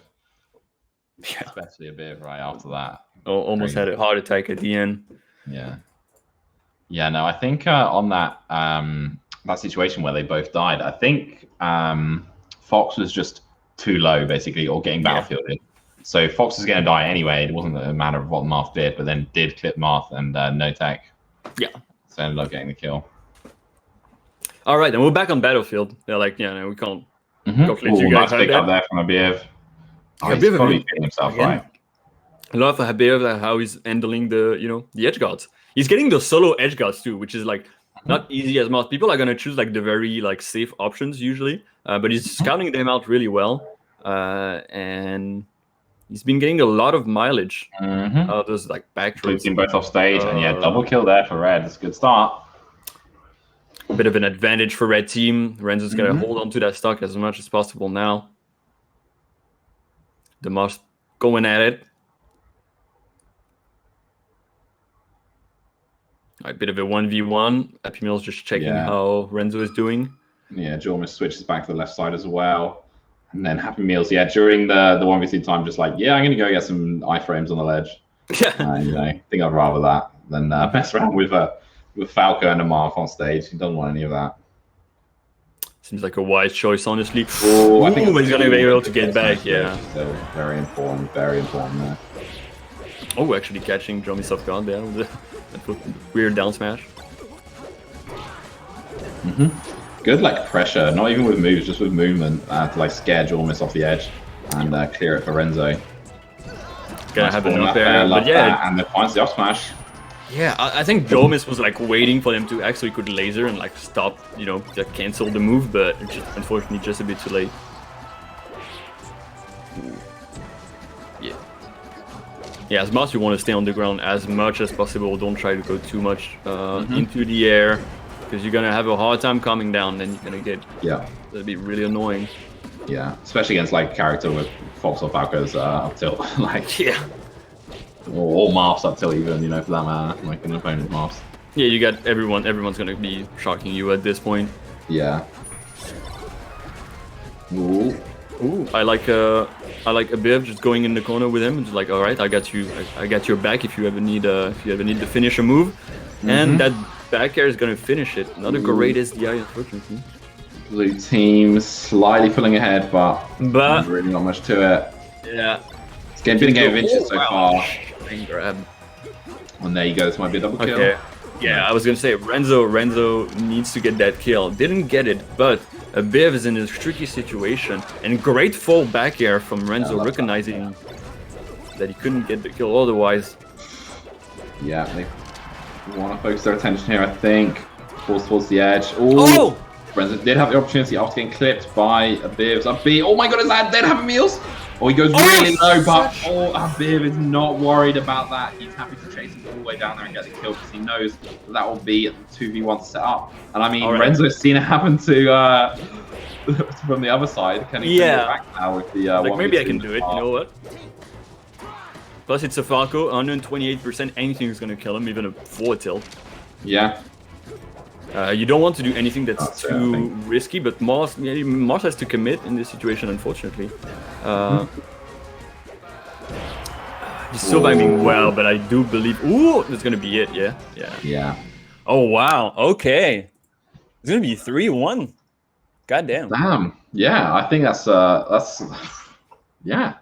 Yeah. Especially Abiyav right after that. Almost had a heart attack at the end. Yeah. Yeah, no, I think on that that situation where they both died, I think Fox was just too low, basically, or getting battlefielded. So Fox is going to die anyway. It wasn't a matter of what Marth did, but then did clip Marth and no tech. Yeah. So ended up getting the kill. All right, then we're back on Battlefield. They're like, yeah, no, we can't calculate you guys. Nice pick up there from Abiyav. Oh, he's probably getting himself right. I love Abiyav, how he's handling the, you know, the edge guards. He's getting the solo edge guards too, which is like not easy as most people are gonna choose like the very like safe options usually, but he's scouting them out really well, and he's been getting a lot of mileage. Those like back trades. Team both off stage, and yeah, double kill there for red. It's a good start. A bit of an advantage for red team. Renzo's gonna hold on to that stock as much as possible now. The Moss going at it. A bit of a 1v1. Happy Meals just checking how Renzo is doing. Yeah, Jormus switches back to the left side as well. And then Happy Meals, yeah, during the 1v2 time, just like, yeah, I'm going to go get some iframes on the ledge. Yeah. You know, I think I'd rather that than mess around with Falco and a Marth on stage. He doesn't want any of that. Seems like a wise choice, honestly. Oh, I think he's going to be able to get back, yeah. So very important there. Oh, actually catching Jomis off guard there with a weird down smash. Good, like, pressure, not even with moves, just with movement to, like, scare Jomis off the edge and clear it for Renzo. Gonna have it up there, but yeah. And then finds the up smash. Yeah, I think Jomis was, like, waiting for them to actually could laser and, like, stop, you know, to cancel the move, but just, unfortunately just a bit too late. Yeah. Yeah, as much as you want to stay on the ground as much as possible, don't try to go too much into the air, because you're gonna have a hard time coming down, then you're gonna get that'll be really annoying. Yeah, especially against like character with Fox or Falco's up tilt, like or Marth's up tilt even, you know, for that matter, like an opponent's Marth's. Yeah, you got everyone's gonna be shocking you at this point. Yeah. Ooh. Ooh, I like Abiyav just going in the corner with him and just like, all right, I got your back if you ever need to finish a move, and that back air is gonna finish it. Not a great SDI, unfortunately. Blue team slightly pulling ahead, but really not much to it. Yeah. It's been a game of inches so far. Fine grab. And there you go. This might be a double kill. Okay. Yeah, I was gonna say Renzo needs to get that kill. Didn't get it, but Biv is in a tricky situation, and great full back air from Renzo, recognizing that he couldn't get the kill otherwise. Yeah, they want to focus their attention here, I think. Falls towards the edge. Ooh. Oh! Renzo did have the opportunity after getting clipped by Abiv's. Abib, oh my god, is that dead Happy Meals? Oh, he goes really low, but Abib is not worried about that. He's happy to chase him all the way down there and get the kill because he knows that will be a 2v1 setup. And I mean, Renzo's seen it happen to from the other side. Can he bring it back now with the like maybe I can do it, you know what? Plus it's a Falco, 128%, anything is gonna kill him, even a forward tilt. Yeah. You don't want to do anything that's too risky, but Mars has to commit in this situation, unfortunately. He's surviving well, but I do believe... Ooh, that's going to be it, yeah? Yeah. Oh, wow. Okay. It's going to be 3-1. Goddamn. Damn. Yeah, I think that's yeah.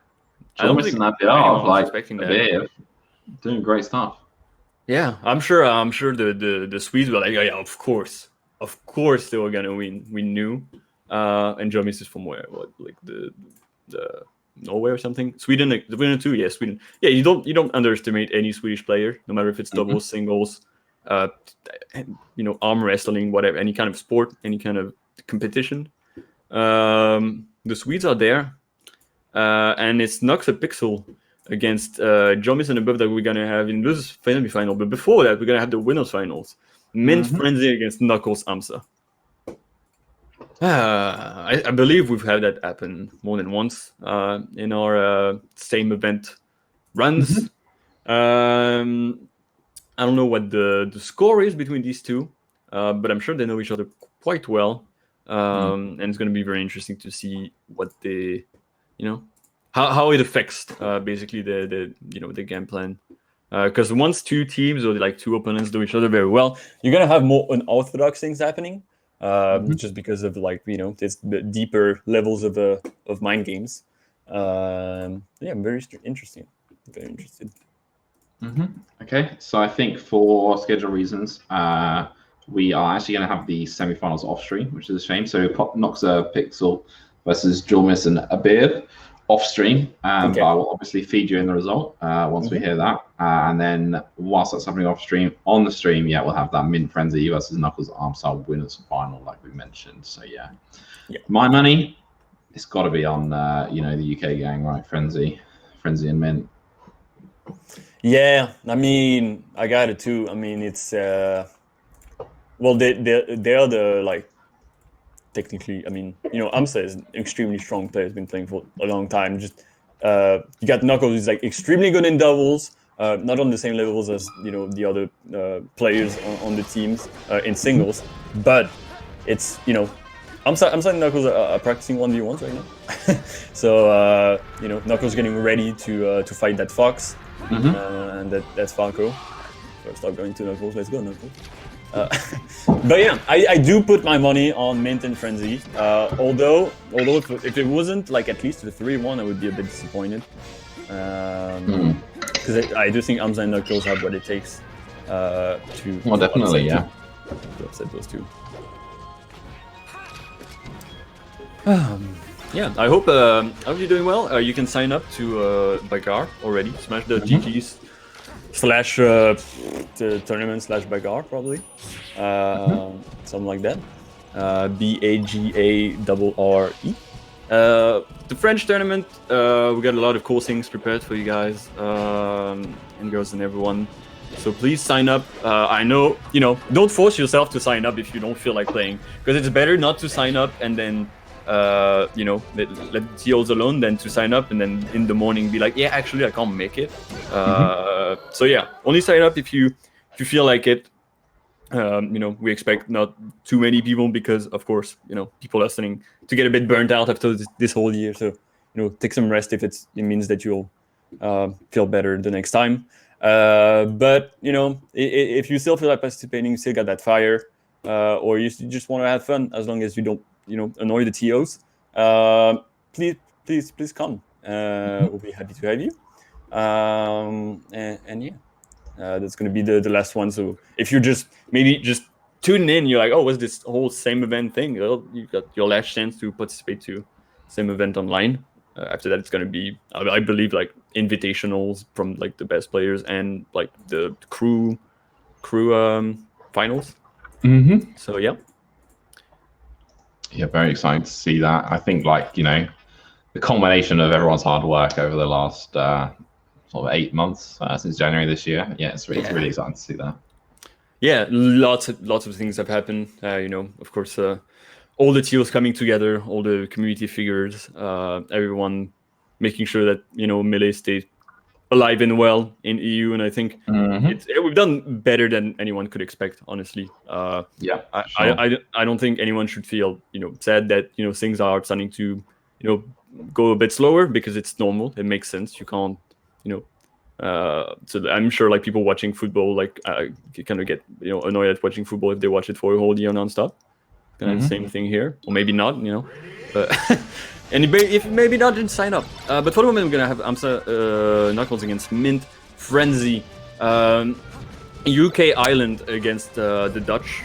I don't think anyone was expecting that. Doing great stuff. Yeah, I'm sure the Swedes were like, oh, yeah, of course they were gonna win. We knew. And Jomis is from where? What, like the Norway or something? Sweden, like, the winner too. Yeah, Sweden. Yeah, you don't underestimate any Swedish player, no matter if it's doubles, singles, arm wrestling, whatever, any kind of sport, any kind of competition. The Swedes are there, and it's Nox a Pixel against Jomis and above that we're gonna have in this semi-final. But before that, we're gonna have the winners finals. Mint Frenzy against Knuckles Amsa. I believe we've had that happen more than once in our same event runs. I don't know what the score is between these two, but I'm sure they know each other quite well. And it's going to be very interesting to see what they, how it affects basically the game plan. Because once two teams or like two opponents do each other very well, you're gonna have more unorthodox things happening. Just because of it's the deeper levels of mind games. I'm very interesting. Very interested. Okay, so I think for schedule reasons, we are actually going to have the semi-finals off stream, which is a shame. So Noxa Pixel versus Jormis and Abir off stream. But I will obviously feed you in the result once we hear that. And then whilst that's happening off stream, on the stream, we'll have that Mint Frenzy versus Knuckles Armstyle winners final, like we mentioned. So my money, it's got to be on the UK gang, right? Frenzy and Mint. Yeah, I mean, I got it too. I mean, it's well, they are the technically. I mean, Amsa is an extremely strong player. Has been playing for a long time. Just you got Knuckles, who's like extremely good in doubles. Not on the same levels as the other players on the teams in singles, but it's Amsa and Knuckles are practicing 1v1s right now. So Knuckles getting ready to fight that Fox, and that's Falco. So stop going to Knuckles. Let's go Knuckles. But yeah, I do put my money on Mint and Frenzy. Although if it wasn't like at least the 3-1, I would be a bit disappointed. Because I do think Amsa and Knuckles have what it takes to definitely, to upset those two. I hope you're doing well. You can sign up to Bagar already. Smash the GGs / the tournament / Bagar probably. Something like that. BAGARRE. The French tournament, we got a lot of cool things prepared for you guys and girls and everyone. So please sign up. I know, don't force yourself to sign up if you don't feel like playing, because it's better not to sign up and then let TOs alone than to sign up and then in the morning be like, yeah, actually I can't make it. So yeah, only sign up if you feel like it. We expect not too many people because, of course, people are starting to get a bit burnt out after this whole year. So, take some rest if it means that you'll feel better the next time. But, if you still feel like participating, you still got that fire, or you just want to have fun, as long as you don't, annoy the TOs, please come. We'll be happy to have you. And yeah, that's going to be the last one. So if you're just tuning in, you're like, oh, what's this whole same event thing? Well, you got your last chance to participate to same event online. After that, it's going to be, I believe, like invitationals from like the best players and like the crew finals. So yeah. Yeah, very exciting to see that. I think, like, you know, the culmination of everyone's hard work over the last sort of 8 months since January this year. Yeah, it's really exciting to see that. Yeah, lots of things have happened. You know, of course, all the teams coming together, all the community figures, everyone making sure that, you know, Melee stays alive and well in EU, and I think we've done better than anyone could expect, honestly. Yeah, I don't think anyone should feel, you know, sad that, you know, things are starting to, you know, go a bit slower, because it's normal. It makes sense. You can't, you know. So I'm sure like people watching football, like kind of get, you know, annoyed at watching football if they watch it for a whole year nonstop. Kind of the same thing here, or maybe not, you know. But and if maybe not, then sign up. But for the moment, we're gonna have AMSA Knuckles against Mint Frenzy, UK Island against the Dutch.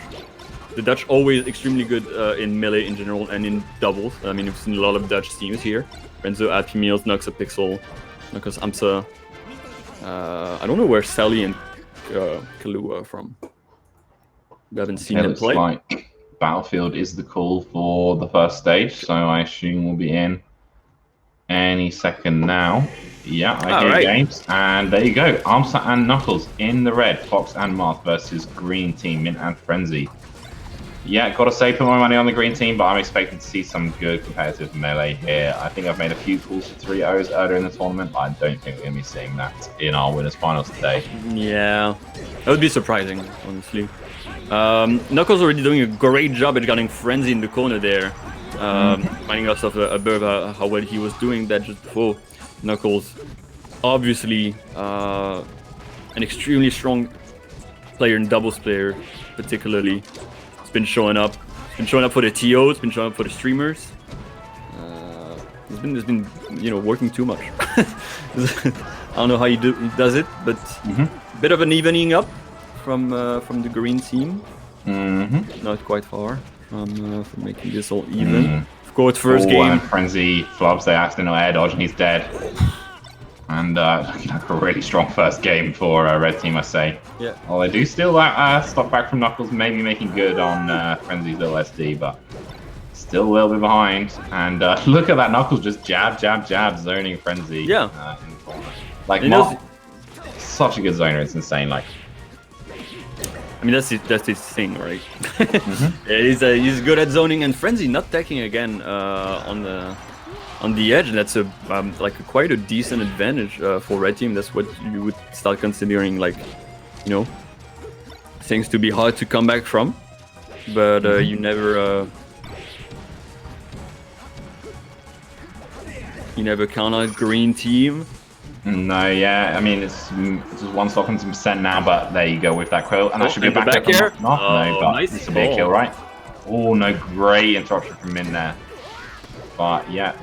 The Dutch always extremely good in melee in general and in doubles. I mean, we've seen a lot of Dutch teams here. Renzo, Happy Meals, Nuxa, Pixel, Knuckles, AMSA. I don't know where Sally and Kalu are from. We haven't seen them play. Like Battlefield is the call for the first stage, so I assume we'll be in any second now. Yeah, I hear games. And there you go. AMSA and Knuckles in the red. Fox and Marth versus green team, Mint and Frenzy. Yeah, gotta say, put my money on the green team, but I'm expecting to see some good competitive melee here. I think I've made a few calls for 3-0s earlier in the tournament, but I don't think we're going to be seeing that in our winners finals today. Yeah, that would be surprising, honestly. Knuckles already doing a great job at getting Frenzy in the corner there. Reminding us of a bit of how well he was doing that just before. Knuckles, obviously, an extremely strong player and doubles player, particularly. Been showing up. Been showing up for the TOs. Been showing up for the streamers. He's been you know, working too much. I don't know how he does it, but bit of an evening up from the green team. Not quite far from making this all even. Of course, first game. And Frenzy flubs the accidental air dodge, and he's dead. And looking like a really strong first game for Red Team, I say. Yeah. Well, they do still stop back from Knuckles, maybe making good on Frenzy's little SD, but still a little bit behind. And look at that, Knuckles just jab, zoning Frenzy. Yeah. In the corner. Like, Marth, such a good zoner, it's insane. Like, I mean, that's his thing, right? Yeah, he's good at zoning, and Frenzy not taking again on the edge, and that's quite a decent advantage for Red Team. That's what you would start considering, like, you know, things to be hard to come back from. But you never count out green team. No, yeah, I mean it's just one stock and some percent now, but there you go with that quill, and that should be a back here. No, but nice, it's a big kill, right? Oh no, great interruption from Min there. But yeah,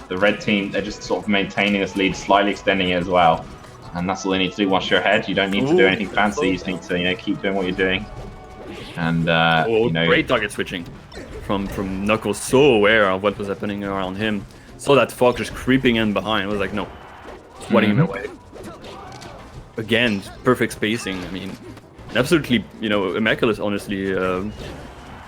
the red team, they're just sort of maintaining this lead, slightly extending it as well. And that's all they need to do once you're ahead. You don't need to do anything fancy, you just need to, you know, keep doing what you're doing. And, you know... Great target switching from Knuckles, so aware of what was happening around him. Saw that Fox just creeping in behind, I was like, no, swatting him away. Again, perfect spacing, I mean, absolutely, you know, immaculate, honestly,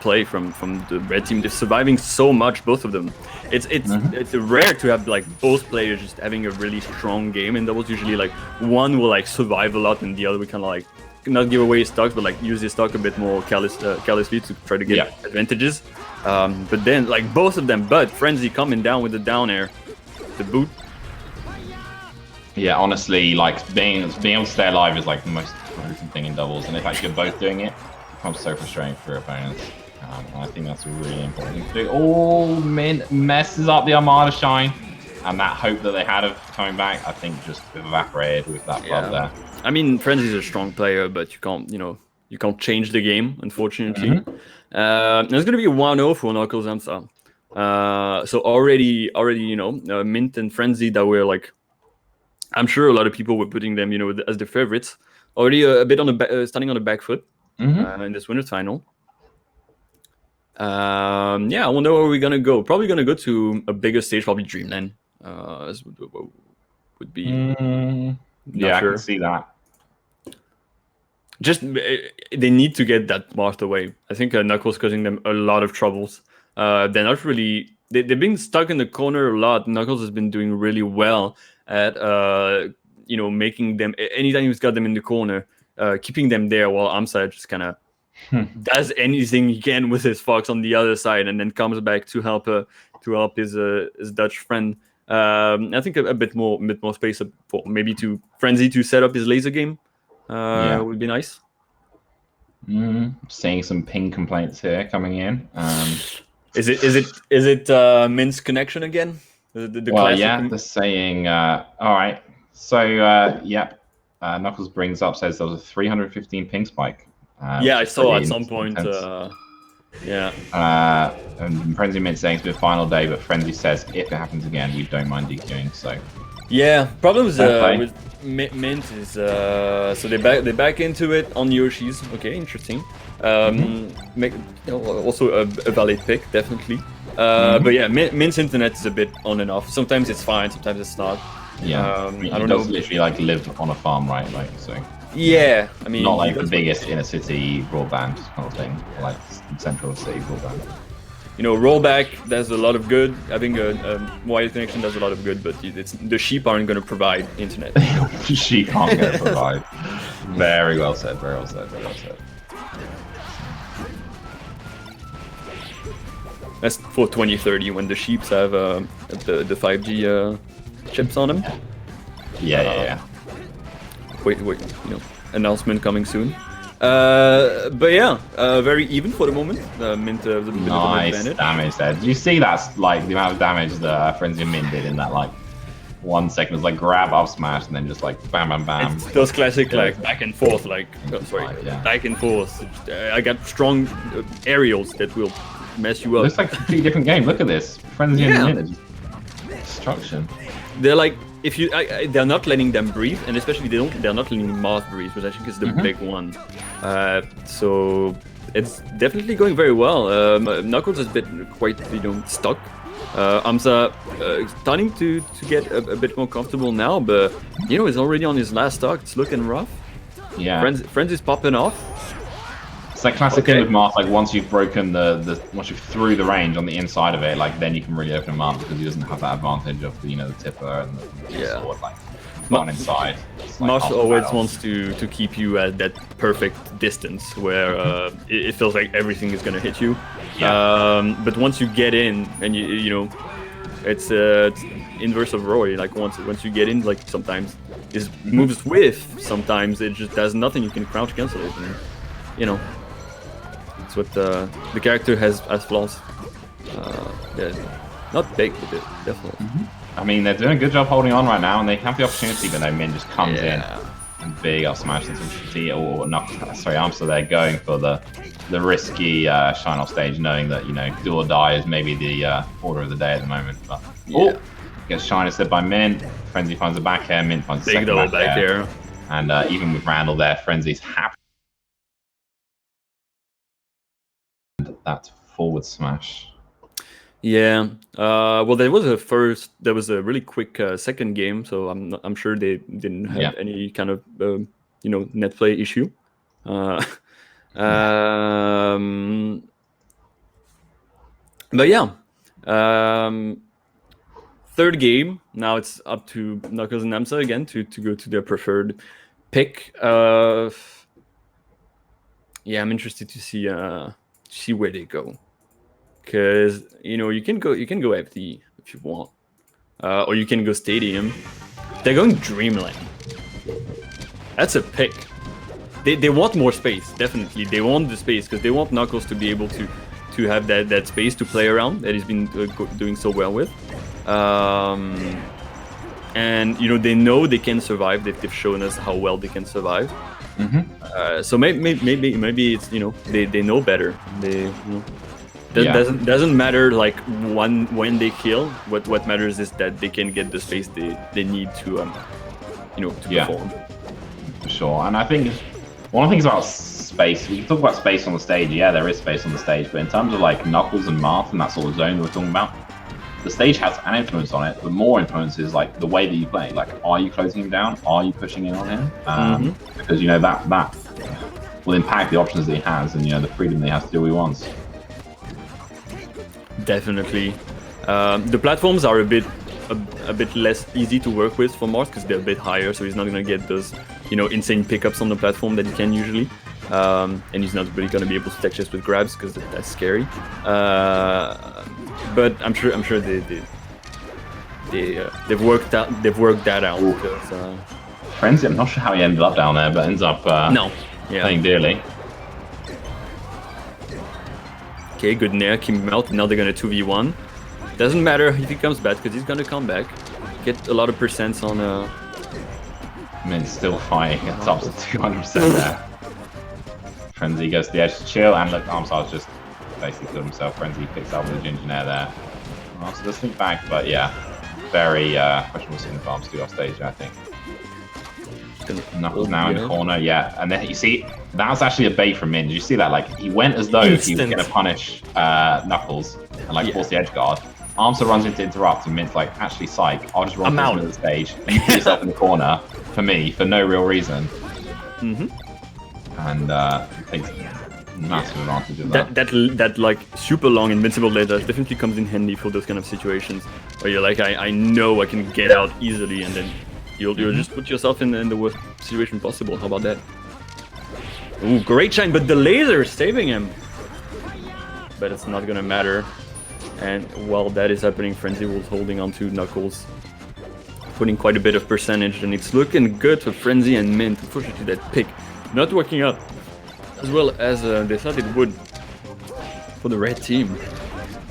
play from the red team. They're surviving so much, both of them. It's rare to have like both players just having a really strong game in doubles. Usually like one will like survive a lot and the other we can like not give away his stocks, but like use his stock a bit more carelessly to try to get advantages. But then like both of them, but Frenzy coming down with the down air, the boot. Yeah, honestly, like being able to stay alive is like the most important thing in doubles, and if actually you're both doing it, it becomes so frustrating for opponents. And I think that's a really important thing to do. Oh, Min messes up the Armada shine. And that hope that they had of coming back, I think just evaporated with that flub there. I mean, Frenzy's a strong player, but you can't, you know, you can't change the game, unfortunately. There's going to be a 1-0 for Knuckles AMSA. So already, Mint and Frenzy that were like, I'm sure a lot of people were putting them, as their favorites. Already a bit on the standing on the back foot in this winners final. I wonder where we're gonna go. Probably gonna go to a bigger stage, probably Dreamland. Would be. I can see that. Just they need to get that Marth away. I think Knuckles causing them a lot of troubles. They're not really. They've been stuck in the corner a lot. Knuckles has been doing really well at making them. Anytime he's got them in the corner, keeping them there, while Amsa just kind of does anything he can with his fox on the other side, and then comes back to help his Dutch friend. I think a bit more space for maybe to Frenzy to set up his laser game. Would be nice. Seeing some ping complaints here coming in. Is it Mint's connection again? They're saying. All right. So Knuckles brings up, says there was a 315 ping spike. I saw at some point. And Frenzy Mint saying it's been final day, but Frenzy says if it happens again, we don't mind DQing. So. Yeah, problems with Mint is so they back into it on Yoshi's. Okay, interesting. Also a valid pick, definitely. But yeah, Mint's internet is a bit on and off. Sometimes it's fine, sometimes it's not. Yeah, I don't know. Literally like live on a farm, right? Like so. Yeah, I mean, not like the biggest inner city broadband kind of thing, like central city broadband. Rollback does a lot of good. Having a wired connection does a lot of good, but the sheep aren't going to provide internet. The sheep aren't going to provide. Very well said. Very well said. Very well said. That's for 2030 when the sheeps have the 5G chips on them. Yeah. Wait, announcement coming soon. But yeah, very even for the moment. Mint a bit nice of an advantage. Damage there. Did you see that's like the amount of damage that Frenzy and Mint did in that like 1 second? It was like grab up smash and then just like bam bam bam. It's those classic like back and forth back and forth. I got strong aerials that will mess you up. Looks like a completely different game. Look at this. Frenzy and Mint are just destruction. They're like they're not letting them breathe, and especially they're not letting Marth breathe, which I think is the big one. So it's definitely going very well. Knuckles has been quite stuck. Amsa starting to get a bit more comfortable now, but he's already on his last stock. It's looking rough. Yeah, Friends is popping off. It's like classic thing with Marth, like once you've broken once you've through the range on the inside of it, like then you can really open him up because he doesn't have that advantage of the tipper and the sword, like on inside. Marth always wants to keep you at that perfect distance where it feels like everything is gonna hit you. Yeah. But once you get in and it's inverse of Roy. Like once you get in, like sometimes it moves with, sometimes it just does nothing. You can crouch cancel it, and it's what the character has flaws. Not big, but definitely. I mean, they're doing a good job holding on right now, and they have the opportunity, but then Min just comes in and big up smash into Amsa there going for the risky shine off stage, knowing that do or die is maybe the order of the day at the moment. But gets shine instead by Min. Frenzy finds the back air, Min finds the big second back air. And even with Randall there, Frenzy's happy. That forward smash. Yeah. Well, there was a really quick second game, so I'm sure they didn't have any kind of net play issue. But yeah. Third game. Now it's up to Knuckles and Amsa again to go to their preferred pick. I'm interested to see where they go. Because you can go FD if you want, or you can go Stadium. They're going Dreamland. That's a pick. They want more space, definitely. They want the space because they want Knuckles to be able to have that space to play around that he's been doing so well with. And they know they can survive. They've shown us how well they can survive. So maybe it's they know better. Doesn't matter like when they kill. What matters is that they can get the space they need to to perform. For sure. And I think one of the things about space, we can talk about space on the stage. Yeah, there is space on the stage, but in terms of like Knuckles and Marth and that sort of zone we're talking about, the stage has an influence on it, but more influence is like the way that you play. Like, are you closing him down? Are you pushing in on him? Because that will impact the options that he has and the freedom that he has to do what he wants. Definitely. The platforms are a bit less easy to work with for Marth because they're a bit higher, so he's not gonna get those insane pickups on the platform that he can usually. And he's not really gonna be able to tech chase with grabs because that's scary. But I'm sure they've worked that out. Because, Frenzy, I'm not sure how he ended up down there, but ends up playing dearly. Okay, good nair, keep him out. Now they're gonna 2v1. Doesn't matter if he comes back because he's gonna come back. Get a lot of percents on. Mint's still fighting. It's up to 200% there. Frenzy goes to the edge to chill, and look, Armstar's just basically killed himself. Frenzy picks up with a ginger nair there. Armstar does think back, but yeah, very questionable seeing the Arms do off stage, I think. Knuckles now in the corner, and then you see that was actually a bait from Min. Did you see that? Like he went as though he was going to punish Knuckles and like force the edge guard. Armstar runs in to interrupt, and Mint's like, actually, psych, I'll just run through the stage. You put yourself in the corner for me for no real reason. And takes massive advantage of that. That like super long invincible laser definitely comes in handy for those kind of situations where you're like, I know I can get out easily, and then you'll just put yourself in the worst situation possible. How about that? Ooh, great shine, but the laser is saving him. But it's not gonna matter. And while that is happening, Frenzy was holding on to Knuckles, putting quite a bit of percentage, and it's looking good for Frenzy and Mint. Unfortunately, that pick not working out as well as they thought it would for the red team.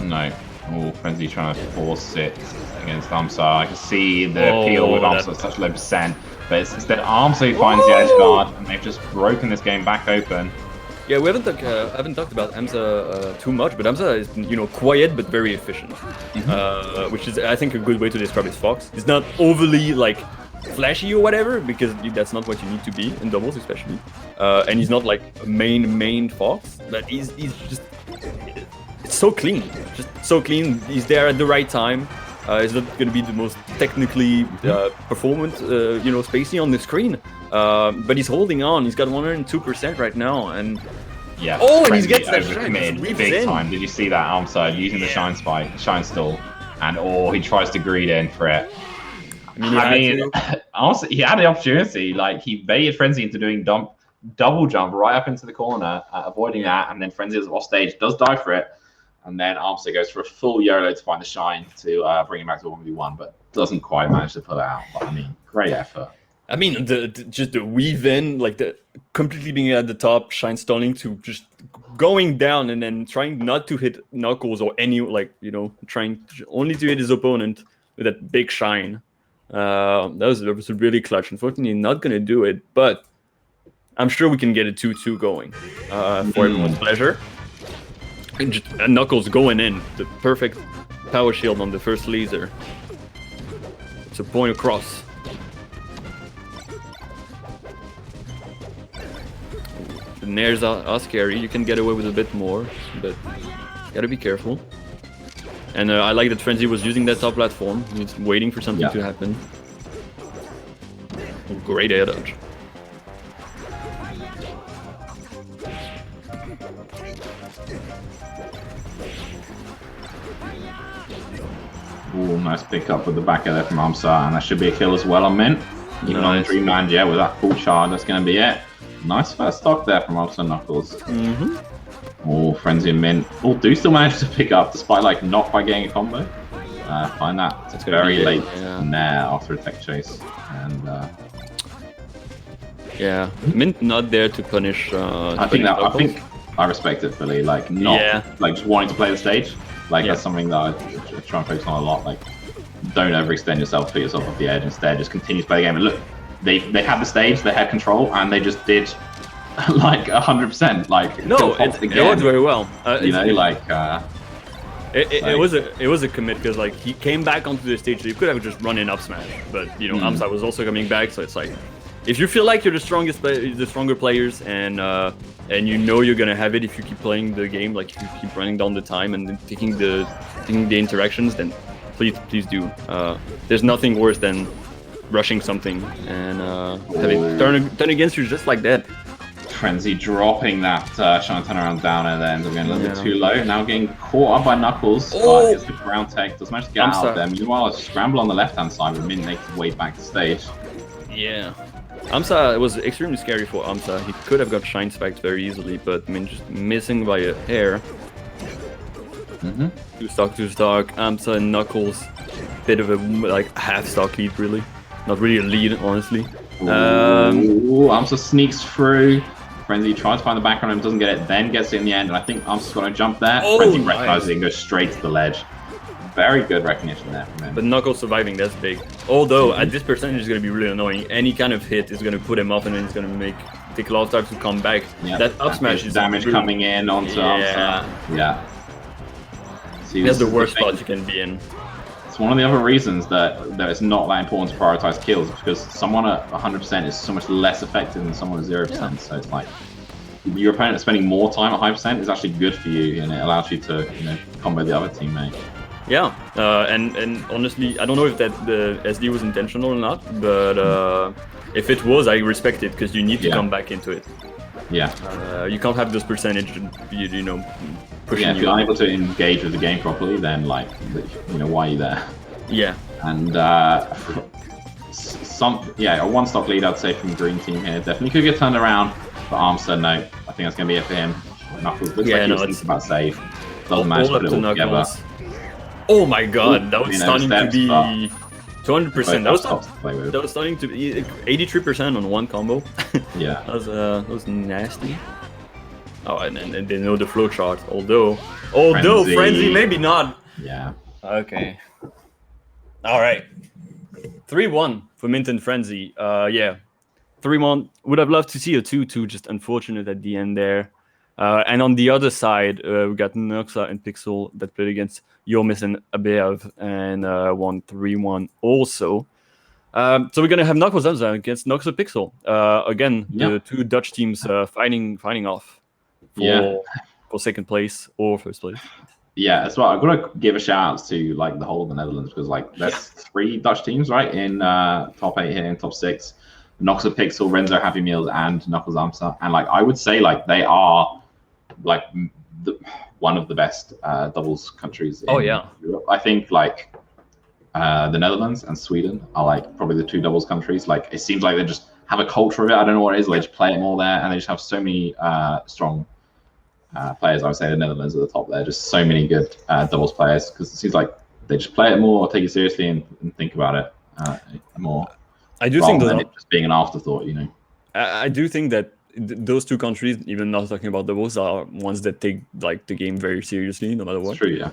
No. Oh, Frenzy trying to force it against Armstar. I can see the appeal with Armstar at such low percent, but it's instead Armstar who finds the edge guard, and they've just broken this game back open. Yeah, we haven't talked about Hamza too much, but Hamza is quiet but very efficient, which is I think a good way to describe his Fox. He's not overly like flashy or whatever, because that's not what you need to be in doubles especially, and he's not like a main Fox, but he's just it's so clean, just so clean. He's there at the right time. He's not going to be the most technically performant, spacey on the screen, but he's holding on. He's got 102% right now, and and he gets that shine. Big time. Did you see that Armstar using the shine spike, shine stall, and he tries to greed in for it. I mean, honestly, he had the opportunity. Like he baited Frenzy into doing double jump right up into the corner, avoiding that, and then Frenzy is off stage, does die for it. And then Armstar goes for a full YOLO to find the shine to bring him back to 1v1, but doesn't quite manage to pull it out. But I mean, great effort. I mean, just the weave in, like the completely being at the top, shine stalling to just going down and then trying not to hit Knuckles or any, trying only to hit his opponent with that big shine. That was really clutch. Unfortunately, not going to do it, but I'm sure we can get a 2-2 going for everyone's pleasure. And Knuckles going in, the perfect power shield on the first laser. It's a point across. The nairs are scary. You can get away with a bit more, but gotta be careful. And I like that Frenzy was using that top platform. He's waiting for something to happen. Great air dodge. Ooh, nice pick up with the back air there from Armstar, and that should be a kill as well on Mint. Even on the Dreamland, with that full charge, that's going to be it. Nice first stock there from Armstar Knuckles. Oh, Frenzy and Mint. Oh, do still manage to pick up despite like not quite getting a combo. Find that it's very late nair after a tech chase, and Mint not there to punish. I think I respect it fully. Like just wanting to play the stage. Like that's something that I try and focus on a lot. Like, don't overextend yourself, put yourself off the edge. Instead, just continue to play the game. And look, they had the stage, they had control, and they just did like 100%. Like No, it worked very well. You know, like. It was a commit because like he came back onto the stage. So you could have just run in up smash, but you know Amsa was also coming back. So it's like, if you feel like you're the stronger players, and you know you're gonna have it if you keep playing the game, like if you keep running down the time and then taking the interactions, then please do. There's nothing worse than rushing something and having turn against you just like that. Frenzy dropping that trying to turn around down and then going a little bit too low. Now getting caught up by Knuckles. But gets the ground tech. Does manage to get out of there. Meanwhile, a scramble on the left hand side with Min making his way back to stage. Yeah. Amsa, it was extremely scary for Amsa. He could have got shine spiked very easily, but Min just missing by a hair. Two stock. Amsa and Knuckles, bit of a like half stock lead really. Not really a lead, honestly. Amsa sneaks through. Frenzy tries to find the background and doesn't get it, then gets it in the end, and I think Amsa's going to jump there. Frenzy recognizes it and goes straight to the ledge. Very good recognition there from him. But Knuckles surviving, that's big. Although, at this percentage is going to be really annoying. Any kind of hit is going to put him off and then it's going to take a lot of time to come back. Yep. That up smash is damage really coming in onto Amsa. Yeah. See, that's the worst spot you can be in. It's one of the other reasons that it's not that important to prioritize kills, because someone at 100% is so much less effective than someone at 0%. Yeah. So it's like your opponent spending more time at 100% is actually good for you, and it allows you to combo the other teammate. Yeah, and honestly, I don't know if that the SD was intentional or not, but if it was, I respect it because you need to come back into it. Yeah. You can't have those percentage, you know, pushing if you're unable to engage with the game properly, then like, why are you there? Yeah. And a one stock lead I'd say from green team here. Definitely could get turned around, but Armster, no. I think that's gonna be it for him. Knuckles looks like he was thinking about save. Doesn't manage to put it all together. Oh my god, that was starting to be 200%. That was starting to be 83% on one combo. Yeah. That was nasty. Oh, and they know the flow chart. Although Frenzy maybe not. Yeah. Okay. All right. 3-1 for Mint and Frenzy. Yeah. 3-1. Would have loved to see a 2-2. Just unfortunate at the end there. And on the other side, we got Noxa and Pixel that played against Yomis and Abeav and won 3-1 also. So we're gonna have Knuckles against Noxa Pixel. Again, the two Dutch teams fighting off for second place or first place. Yeah, that's right. I've got to give a shout out to like the whole of the Netherlands, because like there's 3 Dutch teams right in top 8 here in top 6. Noxa Pixel, Renzo Happy Meals, and Knuckles Amsa. And like I would say, like they are like one of the best doubles countries in Europe. I think like the Netherlands and Sweden are like probably the 2 doubles countries. Like it seems like they just have a culture of it. I don't know what it is. They just play it more there, and they just have so many strong players. I would say the Netherlands are the top there. Just so many good doubles players, because it seems like they just play it more, take it seriously, and think about it more. I do think that it just being an afterthought, I do think that those 2 countries, even not talking about doubles, are ones that take like the game very seriously, no matter what. It's true, yeah.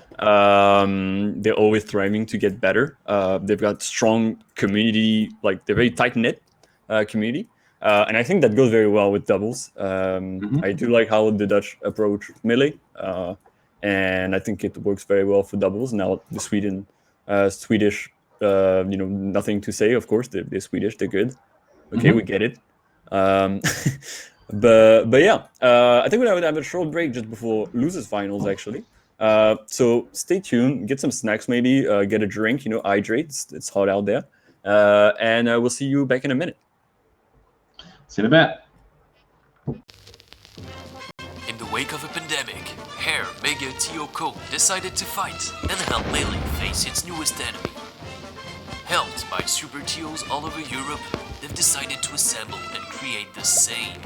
They're always striving to get better. They've got strong community, like they're very tight knit community, and I think that goes very well with doubles. I do like how the Dutch approach melee, and I think it works very well for doubles. Now the Swedish. Nothing to say. Of course, they're Swedish. They're good. Okay, we get it. But yeah, I think we're gonna have a short break just before losers finals actually. So stay tuned. Get some snacks, maybe. Get a drink. Hydrate. It's hot out there. And we'll see you back in a minute. See you in a bit. In the wake of a pandemic, Hair, Mega, Teaghlach decided to fight and help Melee face its newest enemy. Helped by super Teals all over Europe, they've decided to assemble and create the same.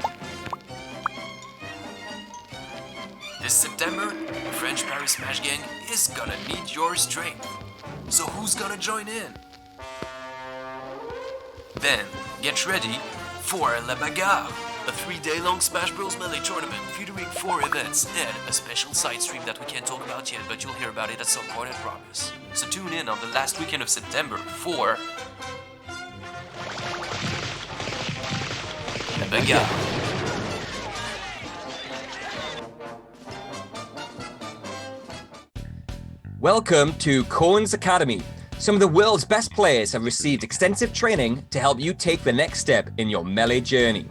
This September, the French Paris Smash Gang is gonna need your strength. So who's gonna join in? Then, get ready for La Bagarre, a 3-day-long Smash Bros. Melee tournament featuring 4 events and a special side stream that we can't talk about yet, but you'll hear about it at some point, I promise. So tune in on the last weekend of September for La Bagarre. Welcome to Cohen's Academy. Some of the world's best players have received extensive training to help you take the next step in your Melee journey.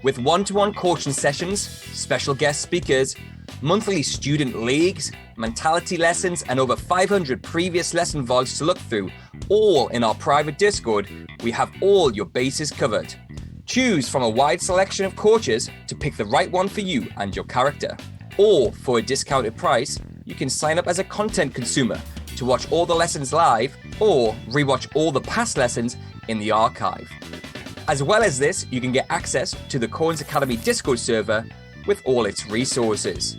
With one-to-one coaching sessions, special guest speakers, monthly student leagues, mentality lessons, and over 500 previous lesson vlogs to look through, all in our private Discord, we have all your bases covered. Choose from a wide selection of coaches to pick the right one for you and your character. Or, for a discounted price, you can sign up as a content consumer to watch all the lessons live or rewatch all the past lessons in the archive. As well as this, you can get access to the Cohen's Academy Discord server with all its resources.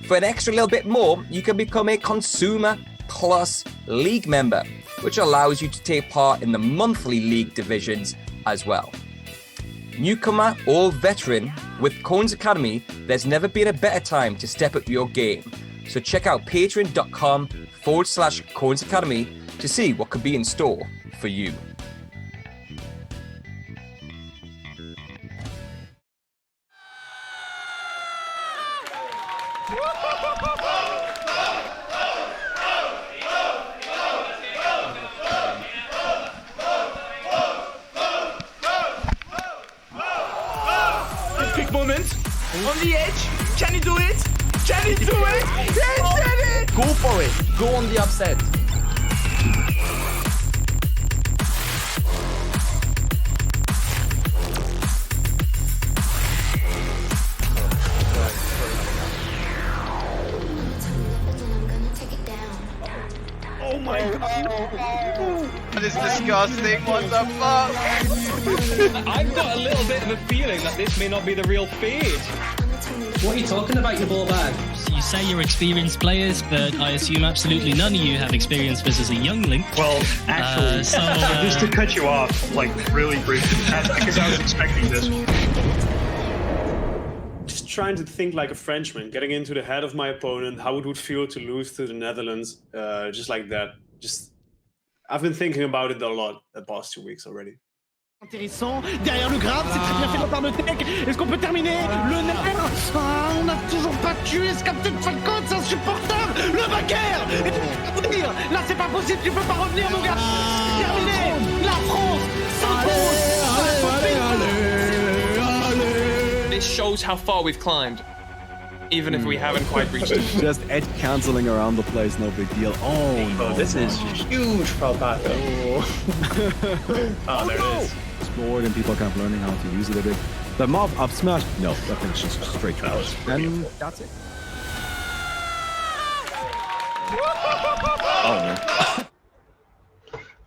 For an extra little bit more, you can become a Consumer Plus League member, which allows you to take part in the monthly league divisions as well. Newcomer or veteran, with Cohen's Academy, there's never been a better time to step up your game. So check out patreon.com/Cohen's Academy to see what could be in store for you. Quick moment. On the edge. Can he do it? Can he do it? He did it! Go for it. Go on the upset. Oh my god. That is disgusting. What the fuck? I've got a little bit of a feeling that this may not be the real feed. What are you talking about, you ball bag? So you say you're experienced players, but I assume absolutely none of you have experience versus a youngling. Well, actually, just to cut you off, like really briefly, because I was expecting this. Just trying to think like a Frenchman, getting into the head of my opponent, how it would feel to lose to the Netherlands, just like that. I've been thinking about it a lot the past 2 weeks already. Intéressant, derrière le grab, c'est très bien fait de la part de Tech. Est-ce qu'on peut terminer le nerf? Ah, on n'a toujours pas tué ce Captain Falcon, c'est insupportable. Le backer. Là, c'est pas possible, tu peux pas revenir, mon gars. Terminé. La France s'impose. This shows how far we've climbed, even if we haven't quite reached it. Just edge cancelling around the place, no big deal. Oh, no. This is huge for Paco. Oh, there it is. Explored and people kept learning how to use it a bit. The mob up smash. No, that thing's just straight trash. And that's it. Oh, no.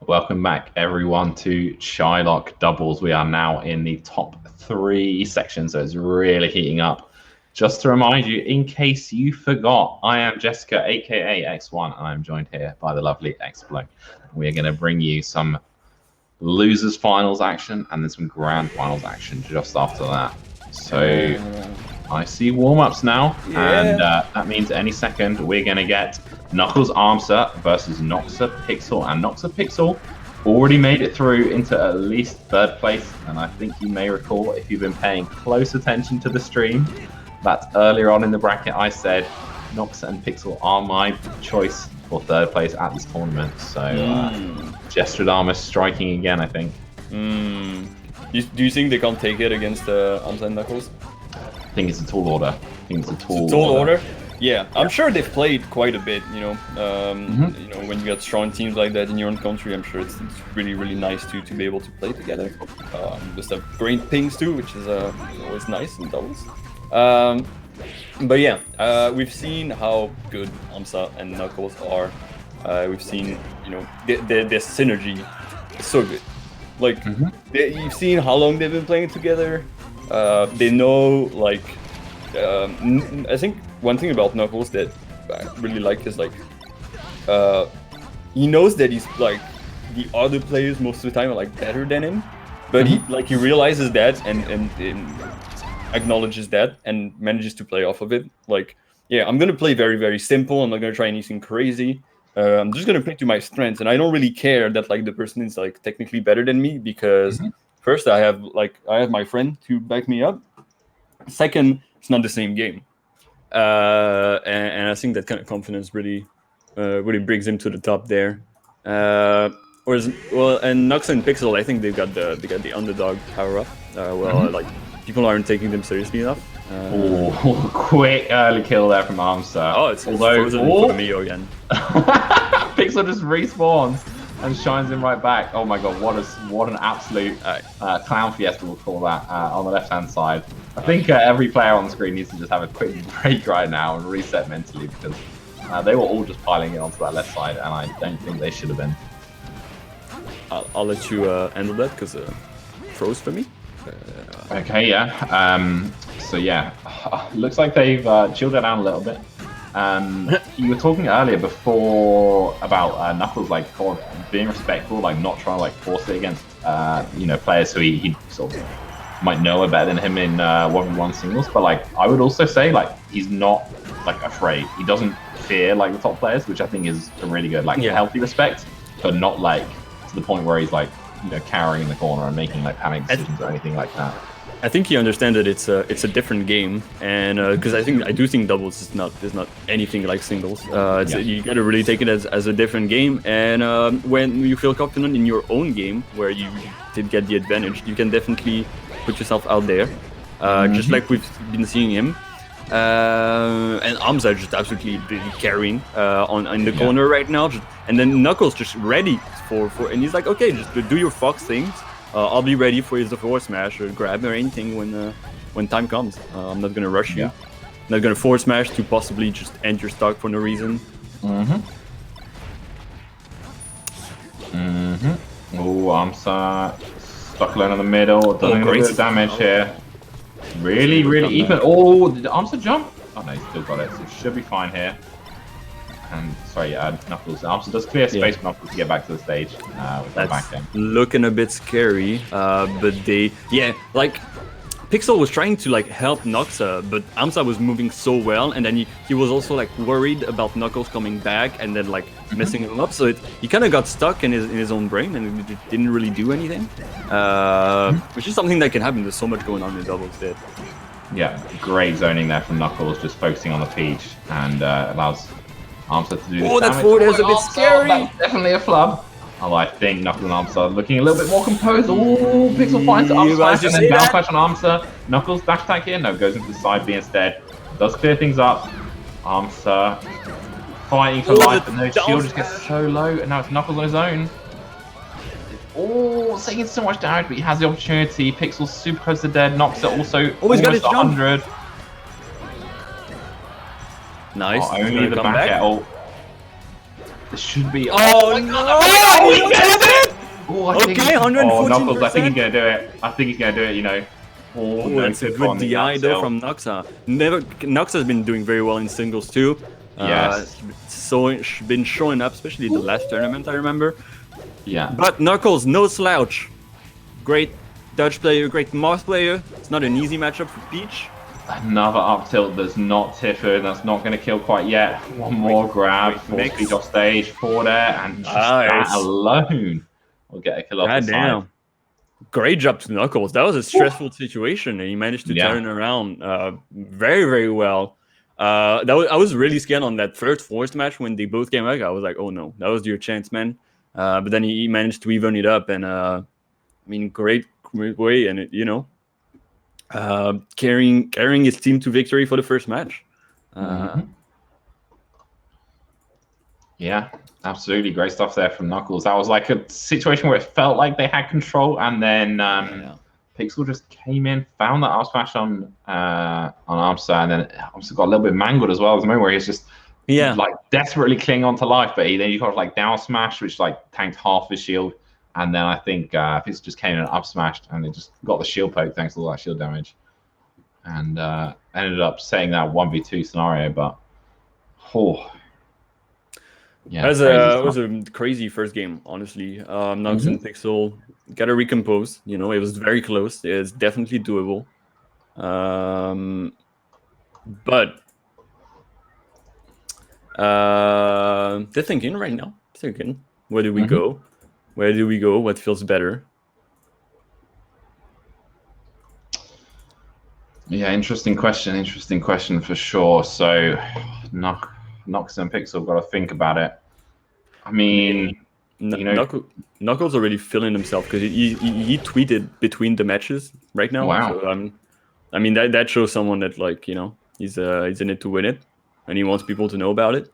Welcome back, everyone, to Teaghlach Doubles. We are now in the top 3 sections, so it's really heating up. Just to remind you, in case you forgot, I am Jessica, aka X1, and I'm joined here by the lovely X-Bloke. We're going to bring you some losers finals action and then some grand finals action just after that. So I see warm-ups now, and that means any second we're going to get Knuckles Armser versus Noxa Pixel, and Noxa Pixel already made it through into at least 3rd place, and I think you may recall, if you've been paying close attention to the stream, that earlier on in the bracket I said Noxa and Pixel are my choice for 3rd place at this tournament. So Gestradamus striking again, I think. Do you think they can't take it against Armsa and Knuckles? I think it's a tall order. I think it's a tall order. Yeah, I'm sure they've played quite a bit. You know, you know, when you got strong teams like that in your own country, I'm sure it's really, really nice to be able to play together. Just have great pings too, which is always nice in doubles. But yeah, we've seen how good Armsa and Knuckles are. We've seen, you know, their synergy is so good. Like, you've seen how long they've been playing together. They know, like, I think one thing about Knuckles that I really like is, like, he knows that he's, like, the other players most of the time are, like, better than him. But he realizes that and acknowledges that and manages to play off of it. Like, yeah, I'm gonna play very, very simple. I'm not gonna try anything crazy. I'm just gonna play to my strengths, and I don't really care that like the person is like technically better than me because first I have my friend to back me up. Second, it's not the same game, and I think that kind of confidence really really brings him to the top there. And Nux and Pixel, I think they got the underdog power up. Like people aren't taking them seriously enough. Quick early kill there from Armster. Oh, it's frozen for me again. Pixel just respawns and shines him right back. Oh my god, what an absolute clown fiesta we'll call that on the left-hand side. I think every player on the screen needs to just have a quick break right now and reset mentally, because they were all just piling it onto that left side, and I don't think they should have been. I'll let you handle that, because froze for me. Okay, yeah. So yeah, looks like they've chilled it down a little bit. You were talking earlier before about Knuckles like being respectful, like not trying to like force it against players who he sort of might know are better than him in 1v1 singles. But like I would also say like he's not like afraid. He doesn't fear like the top players, which I think is a really good healthy respect, but not like to the point where he's like cowering in the corner and making like panic decisions or anything like that. I think he understands that it's a different game, and because I do think doubles is not anything like singles. You gotta really take it as a different game, and when you feel confident in your own game where you did get the advantage, you can definitely put yourself out there, just like we've been seeing him. And Amza just absolutely carrying in the corner right now, and then Knuckles just ready for and he's like, okay, just do your Fox things. I'll be ready for his forward smash or grab or anything when time comes. I'm not gonna rush you. I'm not gonna forward smash to possibly just end your stock for no reason. Oh, I'm stuck alone in the middle. Doing a bit of damage here. Really even. Oh, did Armster jump? Oh no, he's still got it, so it should be fine here. And sorry, Knuckles. Armster does clear space for Knuckles to get back to the stage with that back end. Looking a bit scary, but Pixel was trying to like help Noxa, but Amsa was moving so well, and then he was also like worried about Knuckles coming back and then like messing him up. So he kind of got stuck in his own brain and didn't really do anything, which is something that can happen. There's so much going on in doubles there. Yeah, great zoning there from Knuckles, just focusing on the Peach, and allows Armster to do this damage. That forward is a bit scary. That's definitely a flub. Oh, I think Knuckles and Armster are looking a little bit more composed. Oh, Pixel finds the up smash and then down smash on Armster. Knuckles dash attack here. No, goes into the side B instead. Does clear things up. Armster fighting for life, but no shield just gets so low, and now it's Knuckles on his own. Oh, taking so much damage, but he has the opportunity. Pixel's super close to dead. Knocks it also almost got his 100. Nice. Oh, only the back air. Oh, this should be. Oh no! Oh, he gets it! Oh, okay, 114%. Oh, Knuckles, I think he's gonna do it. Oh, no, that's a good DI though from Noxa. Noxa's been doing very well in singles too. Yes. So been showing up, especially the last tournament I remember. Yeah. But Knuckles, no slouch. Great Dutch player, great Moss player. It's not an easy matchup for Peach. Another up tilt that's not Tiffin, that's not going to kill quite yet. One more grab, force Peach off stage, forward air, and just that alone will get a kill off the side. Great job to Knuckles. That was a stressful situation, and he managed to turn around very, very well. I was really scared on that first forced match when they both came back. I was like, oh no, that was your chance, man. But then he managed to even it up, and I mean, great way, and carrying his team to victory for the first match. Yeah, absolutely great stuff there from Knuckles. That was like a situation where it felt like they had control, and then Pixel just came in, found that up smash on Armster, and then Armster got a little bit mangled as well. There's a moment where he's just like desperately clinging on to life, but then you got like down smash, which like tanked half his shield, and then I think Pixel just came in and up smashed, and it just got the shield poke thanks to all that shield damage, and ended up setting that 1v2 scenario. But yeah, it was a crazy first game, honestly. Nux and Pixel gotta recompose. It was very close. It's definitely doable. But they're thinking right now. Where do we go? Where do we go? What feels better? Yeah, interesting question for sure. So, Nox and Pixel got to think about it. I mean, you know, Knuckles already feeling himself because he tweeted between the matches right now. Wow. So I mean that shows someone that, like, you know, he's in it to win it, and he wants people to know about it.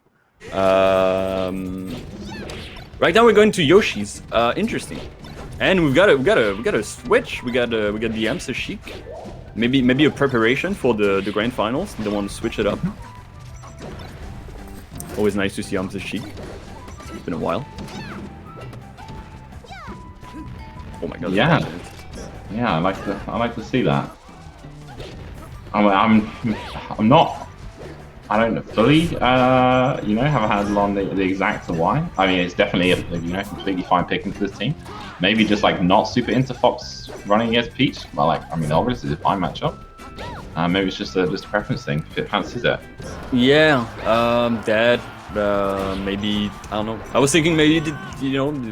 Right now we're going to Yoshi's. Interesting, and we've got a switch. We got the Amsa Sheik. Maybe a preparation for the grand finals. They want to switch it up. Always nice to see Amsa Sheik. It's been a while. Oh my god. Yeah. Yeah, I like to see that. I'm not. I don't fully, you know, have a handle on the exact why. I mean, it's definitely a completely fine picking for this team. Maybe just like not super into Fox running against Peach. Well, like, I mean, obviously it's a fine matchup. Maybe it's just a preference thing. If it fancies it. Yeah. That. Maybe I don't know. I was thinking maybe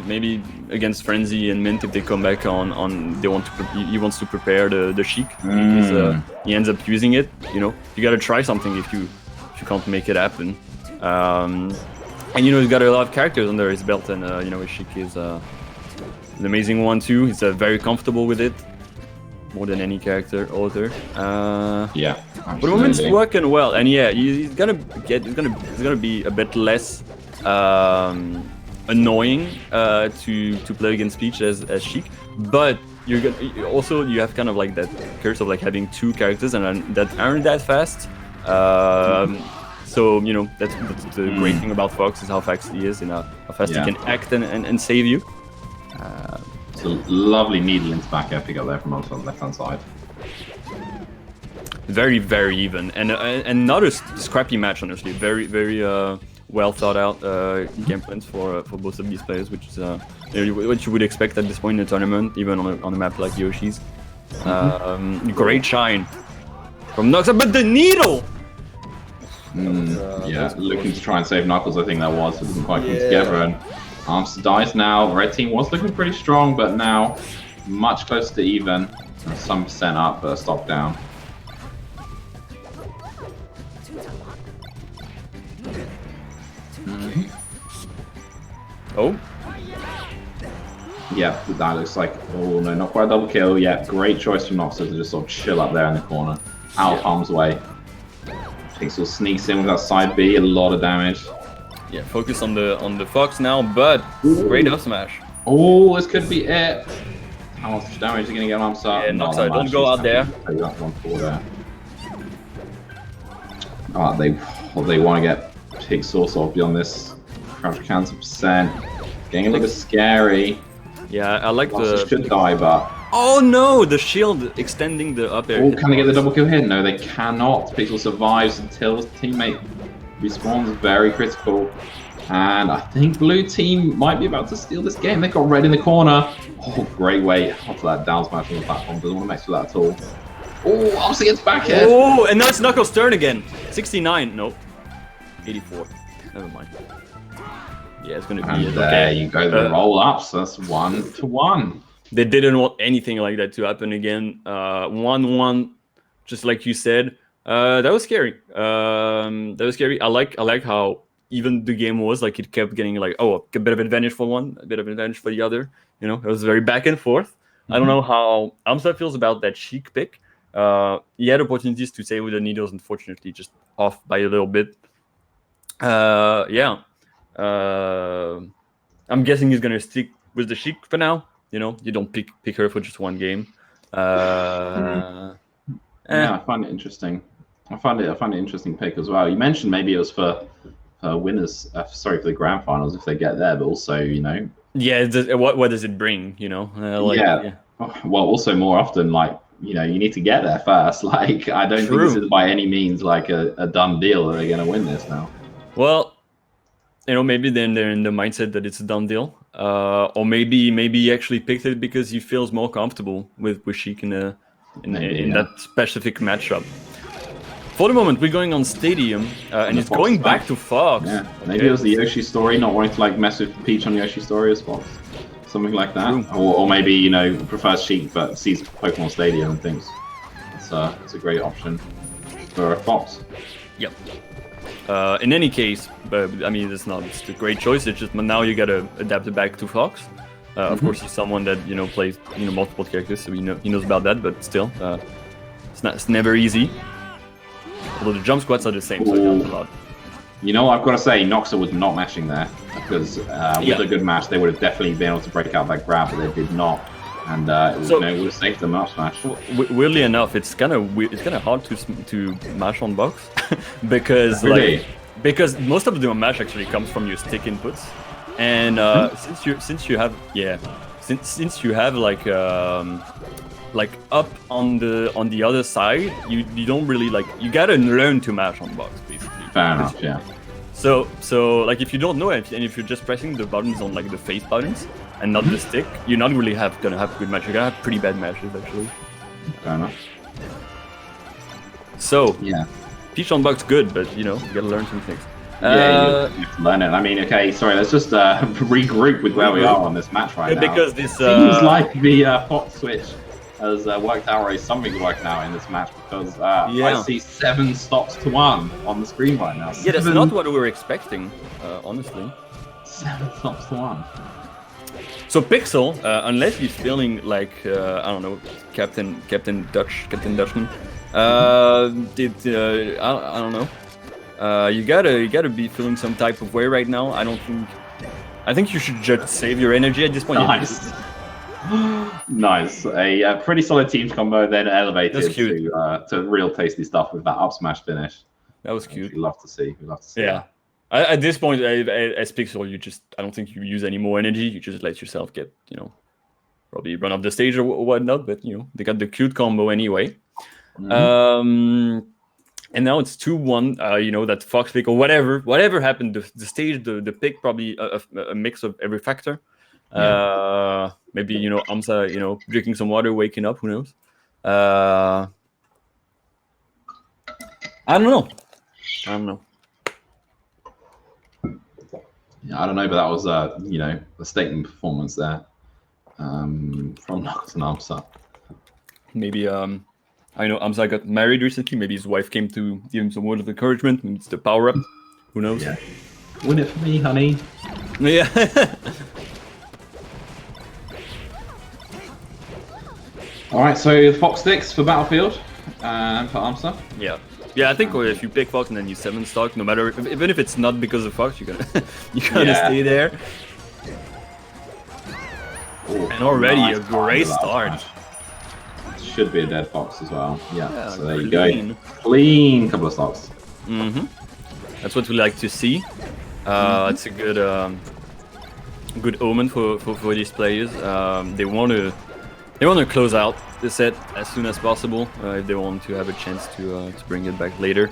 maybe against Frenzy and Mint, if they come back on they want to he wants to prepare the Sheik because he ends up using it. You know, you gotta try something if you can't make it happen. And you know, he's got a lot of characters under his belt, and you know, his Sheik is an amazing one too. He's very comfortable with it, more than any character author. Yeah. But the moment's working well, and yeah, he's gonna be a bit less annoying to play against Peach as Sheik. But you have kind of like that curse of like having two characters and that aren't that fast. So you know, that's the great thing about Fox is how fast he is and how fast he can act and save you. It's a lovely needle into back air pick up there from on the left hand side. Very, very even, and not a scrappy match, honestly. Very, very well thought out game plans for both of these players, which is what you would expect at this point in the tournament, even on a map like Yoshi's. Great shine from Knuckles, but the needle. Yeah, looking to try and save Knuckles. I think that was. It didn't quite come together, and Arms dies now. Red team was looking pretty strong, but now much closer to even. Some percent up, but a stop down. Oh. Yeah, that looks like, oh no, not quite a double kill. Yeah, great choice from Noxer to just sort of chill up there in the corner, out of harm's way. Pixel sneaks in with that side B, a lot of damage. Yeah, focus on the Fox now, but great up smash. Oh, this could be it. How much damage are you gonna get on Noxer? Yeah, Noxer, don't go out there. They want to get Pixel sort of beyond this. Crouch cancel percent. Getting a little bit scary. Yeah, I like the should die, but oh no, the shield extending the up air. Oh, can they get the double kill here? No, they cannot. Pixel survives until his teammate respawns. Very critical. And I think blue team might be about to steal this game. They got red in the corner. Oh, great way after that down smash on the platform. Doesn't want to mess with that at all. Oh, obviously gets back here. Oh, and now it's Knuckles' turn again. 69. Nope. 84. Never mind. Yeah, it's gonna be and there you go, the roll ups. That's 1-1. They didn't want anything like that to happen again. 1-1, just like you said. That was scary. That was scary. I like how even the game was. Like, it kept getting like, oh, a bit of advantage for one, a bit of advantage for the other. You know, it was very back and forth. I don't know how Amsa feels about that Sheik pick. He had opportunities to save with the needles, unfortunately, just off by a little bit. Yeah. I'm guessing he's gonna stick with the Sheik for now. You know, you don't pick her for just one game. Yeah, I find it interesting. I find it an interesting pick as well. You mentioned maybe it was for winners. Sorry, for the grand finals if they get there, but also, you know. Yeah, what does it bring? You know. Yeah. Well, also more often, like, you know, you need to get there first. Like, I don't think this is by any means like a done deal that they're gonna win this now. Well, you know, maybe then they're in the mindset that it's a done deal, or maybe he actually picked it because he feels more comfortable with Sheik in that specific matchup. For the moment, we're going on Stadium, and it's going back to Fox. Yeah, maybe it was the Yoshi story, not wanting to like mess with Peach on Yoshi story as Fox, something like that, or maybe, you know, prefers Sheik but sees Pokemon Stadium and thinks it's a great option for Fox. Yep. In any case, I mean, it's a great choice. It's just now you gotta adapt it back to Fox. Of course, he's someone that plays multiple characters, so he knows about that. But still, it's never easy. Although the jump squats are the same, so it helps a lot. You know, I've got to say, Noxa was not matching there because with a good match, they would have definitely been able to break out that grab, but they did not, and it would have saved them up smash. Weirdly enough, it's kind of hard to mash on box because because most of the mash actually comes from your stick inputs, and since you have like up on the other side, you don't really you gotta learn to mash on box basically. Fair enough, yeah. So like if you don't know it and if you're just pressing the buttons on like the face buttons and not the stick, you're not really gonna have good matches. You're gonna have pretty bad matches actually. Fair enough. So yeah, Peach on box good, but you gotta learn some things. Yeah, you have to learn it. I mean, okay, sorry, let's just regroup with where we are on this match right now. Because this seems like the Fox switch has worked out, or something's working out in this match, because I see 7 stops to 1 on the screen right now. Yeah, that's not what we were expecting, honestly. 7 stops to 1. So Pixel, unless he's feeling like I don't know, Captain Dutchman, I don't know. You gotta be feeling some type of way right now. I think you should just save your energy at this point. Nice. Nice. A pretty solid teams combo, then elevated to real tasty stuff with that up smash finish. That was cute. We'd love to see. Yeah. At this point, as Pixel, I don't think you use any more energy. You just let yourself get, probably run off the stage or whatnot. But they got the cute combo anyway. And now it's 2-1. That Fox pick or whatever happened. The stage, the pick, probably a mix of every factor. Maybe Amsa, drinking some water, waking up. Who knows? I don't know. Yeah, I don't know, but that was a statement performance there from Knuckles and Amsa. Maybe I know Amsa got married recently. Maybe his wife came to give him some words of encouragement. Maybe it's the power up. Who knows? Yeah. Win it for me, honey. Yeah. All right, so Fox sticks for Battlefield and for Amsa. Yeah. Yeah, I think if you pick Fox and then you 7 stock, no matter even if it's not because of Fox, you're gonna stay there. Ooh, and already nice a great start. Should be a dead Fox as well. Yeah. So there you go. Clean couple of stocks. That's what we like to see. It's a good omen for these players. They want to close out the set as soon as possible if they want to have a chance to bring it back later.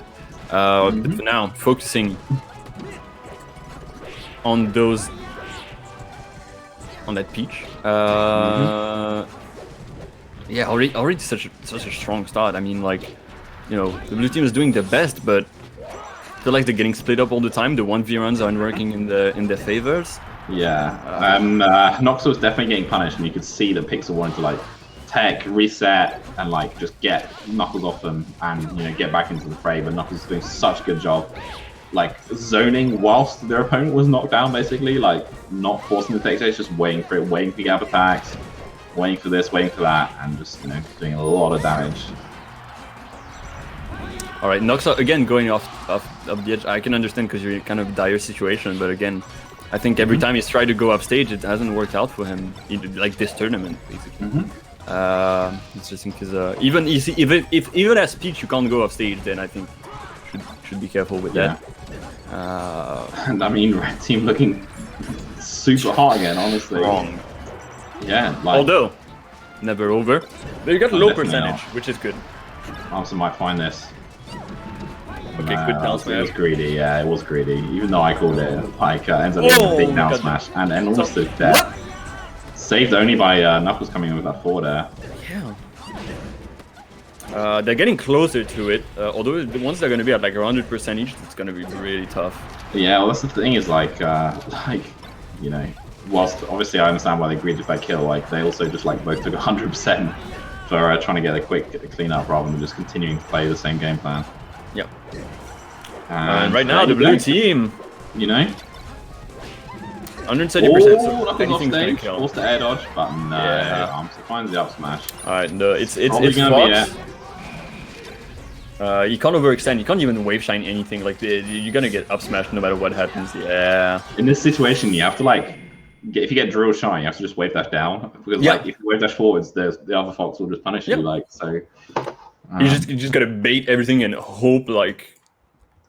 But for now, focusing on that Peach. Yeah, already such a strong start. I mean, the blue team is doing their best, but I feel like they're getting split up all the time. The 1v runs aren't working in their favors. Yeah, Noxa was definitely getting punished, and you could see that Pixel wanted to tech, reset, and just get Knuckles off them and get back into the fray. But Knuckles is doing such a good job, zoning whilst their opponent was knocked down, basically, not forcing the tech stage, just waiting for it, waiting for gap attacks, waiting for this, waiting for that, and just doing a lot of damage. All right, Noxa again going off the edge. I can understand because you're in kind of dire situation, but again, I think every time he's tried to go upstage, it hasn't worked out for him. This tournament, basically. It's just because even as Peach you can't go upstage, then I think should be careful with that. And I mean, Red Team looking super hot again, honestly. Wrong. Yeah. Although never over. They got low percentage, which is good. Amsa might find this. Okay, good down smash. It was greedy, yeah, it was greedy. Even though I called it, ends up being a big down smash and almost dead. Saved only by Knuckles coming in with that forward air. Yeah. They're getting closer to it, although once they're going to be at 100% each, it's going to be really tough. Yeah, well, that's the thing is whilst obviously I understand why they agreed with that kill, they also just both took 100% for trying to get a quick clean up rather than just continuing to play the same game plan. Yep. And right now, the blue team, you know, 170%. Oh, nothing off stage. Forced the air dodge, but no. Yeah. Finds the up smash. All right, no, it's Probably Fox. gonna be You can't overextend. You can't even wave shine anything. Like you're gonna get up smashed no matter what happens. Yeah. In this situation, you have to like, if you get drill shine, you have to just wave dash down because like if you wave dash forwards, the other Fox will just punish you. Like so. You just gotta bait everything and hope like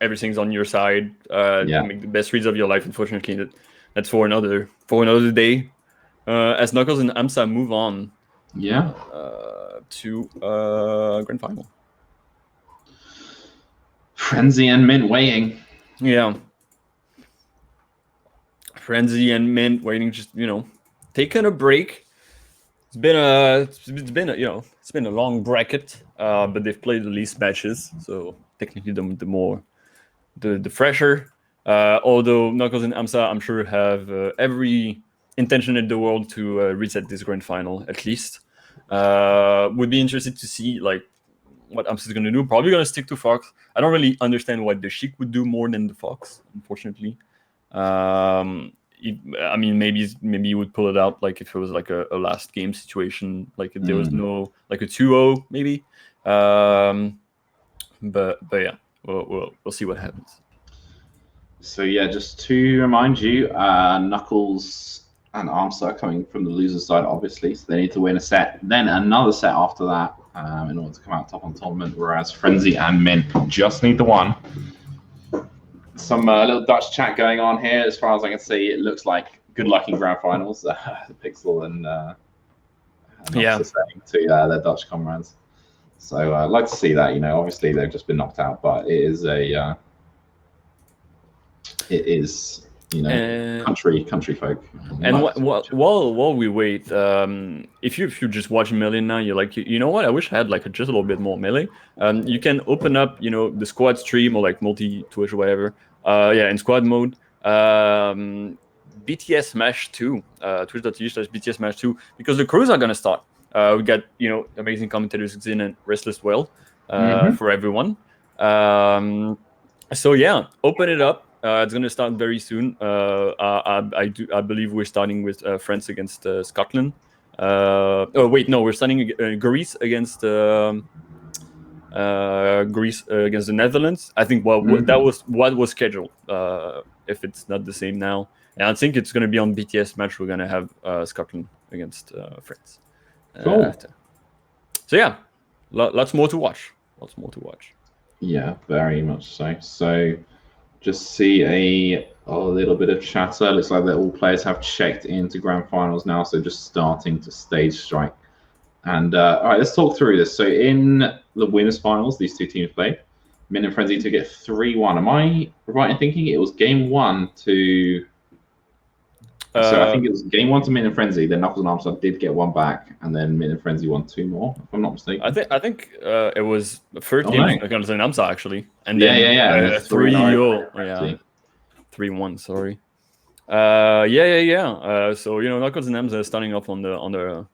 everything's on your side. Make the best reads of your life. Unfortunately, that's for another day. As Knuckles and Amsa move on. Yeah. To grand final. Frenzy and Mint waiting. Yeah. Frenzy and Mint waiting, just taking a break. It's been a long bracket, but they've played the least matches, so technically the fresher. Although Knuckles and Amsa, I'm sure have every intention in the world to reset this grand final at least. Would be interested to see like what Amsa is going to do. Probably going to stick to Fox. I don't really understand what the Sheik would do more than the Fox, unfortunately. Maybe you would pull it out like if it was like a last game situation, like if there was no like a 2-0 maybe. But yeah, we'll see what happens. So yeah, just to remind you, Knuckles and Armstar are coming from the loser's side, obviously, so they need to win a set, then another set after that in order to come out top on the tournament, whereas Frenzy and Mint just need the one. Some little Dutch chat going on here. As far as I can see, it looks like good luck in grand finals. Pixel and saying to their Dutch comrades. So I'd like to see that. Obviously they've just been knocked out, but it is country folk. And while we wait, if you're just watching Melee now, you're like, you know what? I wish I had like just a little bit more Melee. You can open up, the squad stream or like multi-Twitch or whatever. In squad mode. BTS Smash 2, twitch.tv/BTS Smash 2, because the crews are gonna start. We got amazing commentators, Xin and Restless Well, for everyone. So yeah, open it up. It's gonna start very soon. I believe we're starting with France against Scotland. We're starting Greece against against the Netherlands. I think that was what was scheduled. If it's not the same now, and I think it's gonna be on BTS match. We're gonna have Scotland against France. Cool. So yeah, lots more to watch. Yeah, very much so. So. Just see a little bit of chatter. Looks like that all players have checked into grand finals now, so just starting to stage strike. And all right, let's talk through this. So in the winners finals, these two teams played. Mint and Frenzy to get 3-1. Am I right in thinking it was game 1 to? So I think it was game 1 to Mint and Frenzy. Then Knuckles and Armstrong did get one back, and then Mint and Frenzy won 2 more. If I'm not mistaken. I think it was the first game against Amsa actually, and then 3-1. Sorry. So Knuckles and Amsa starting off on the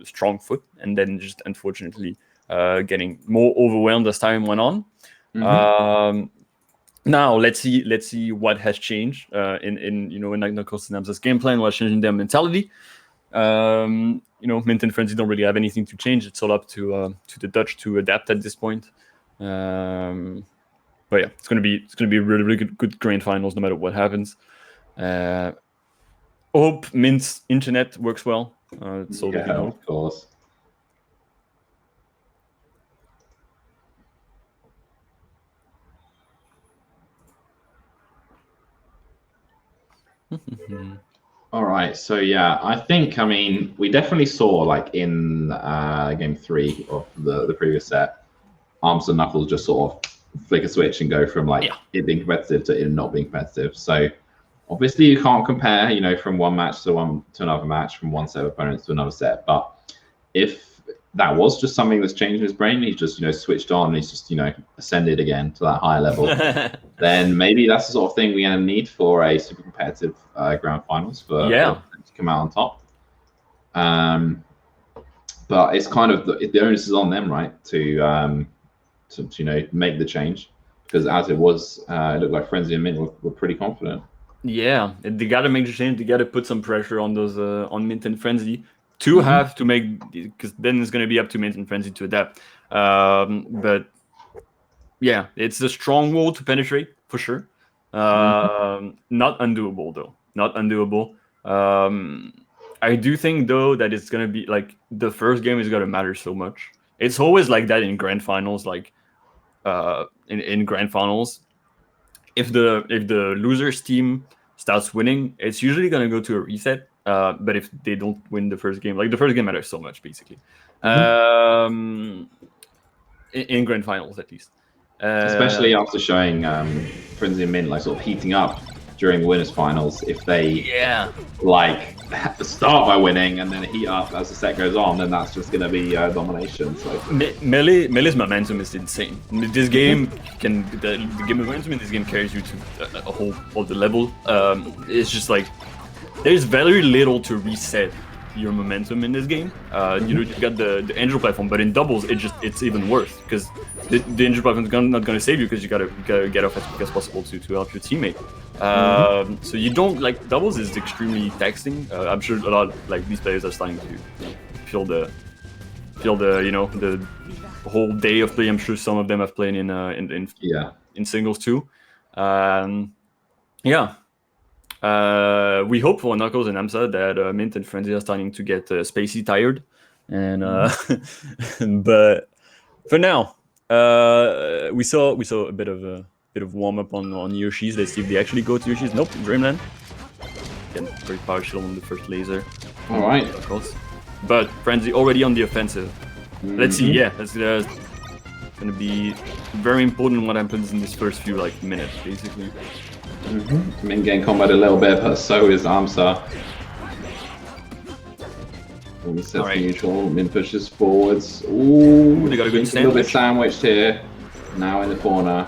strong foot, and then just unfortunately getting more overwhelmed as time went on. Now let's see what has changed in Knuckles and Amsa's game plan. What's changing their mentality? Mint and Frenzy don't really have anything to change. It's all up to the Dutch to adapt at this point. But yeah, it's gonna be really, really good grand finals no matter what happens. Hope Mint's internet works well. That's all that of course. All right, so yeah, I think we definitely saw like in game 3 of the previous set, Arms and Knuckles just sort of flick a switch and go from it being competitive to it not being competitive. So obviously you can't compare, from one match to another match, from one set of opponents to another set. But if that was just something that's changed in his brain, he's just switched on, and he's just ascended again to that higher level, then maybe that's the sort of thing we're going to need for a super competitive grand finals for to come out on top. But it's kind of the onus is on them, right, to make the change, Because as it was, it looked like Frenzy and Mint were pretty confident. Yeah, they gotta make the change. They gotta put some pressure on those on Mint and Frenzy to have to make, because then it's gonna be up to Mint and Frenzy to adapt. But yeah, it's a strong wall to penetrate for sure. Not undoable though. Not undoable. I do think though that it's gonna be like the first game is gonna matter so much. It's always like that in grand finals, like in grand finals. If the losers team starts winning, it's usually gonna go to a reset. But if they don't win the first game, like the first game matters so much, basically. In grand finals, at least. Especially after showing Frenzy and Mint like sort of heating up during the winners finals. If they like start by winning and then heat up as the set goes on, then that's just going to be domination. So Melee's momentum is insane. This game can the game momentum in this game carries you to a whole other level. It's just like there's very little to reset your momentum in this game. You know, you got the angel platform, but in doubles it's even worse because the angel platform is not going to save you because you gotta get off as quick as possible to help your teammate. So you don't like doubles is extremely taxing. I'm sure a lot like these players are starting to feel the you know the whole day of play. I'm sure some of them have played in singles too. We hope for Knuckles and Amsa that Mint and Frenzy are starting to get spacey tired, and but for now, we saw a bit of warm up on Yoshi's. Let's see if they actually go to Yoshi's. Nope, Dreamland. Again, very power shield on the first laser. All right, Knuckles. But Frenzy already on the offensive. Let's see. Yeah, that's gonna be very important what happens in this first few like minutes, basically. Mint getting combat a little bit, but so is Amsa. When he sets the neutral, Mint pushes forwards. Ooh, they got a good a little bit sandwiched here. Now in the corner.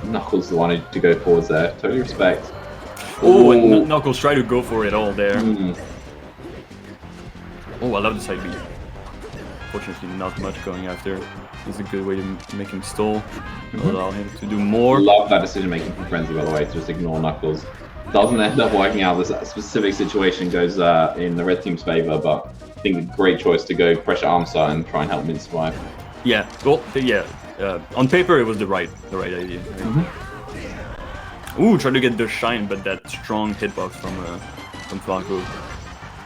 Knuckles the one to go forwards there. Totally respect. Oh, and Knuckles try to go for it all there. Oh, I love the side B. Fortunately, not much going after. It's a good way to make him stall. Allow him to do more. Love that decision making from Frenzy, by the way, to just ignore Knuckles. Doesn't end up working out. This specific situation goes in the red team's favor, but I think a great choice to go pressure Amsa and try and help Mint survive. Yeah, well, yeah. On paper, it was the right idea. Right? Ooh, try to get the shine, but that strong hitbox from Franco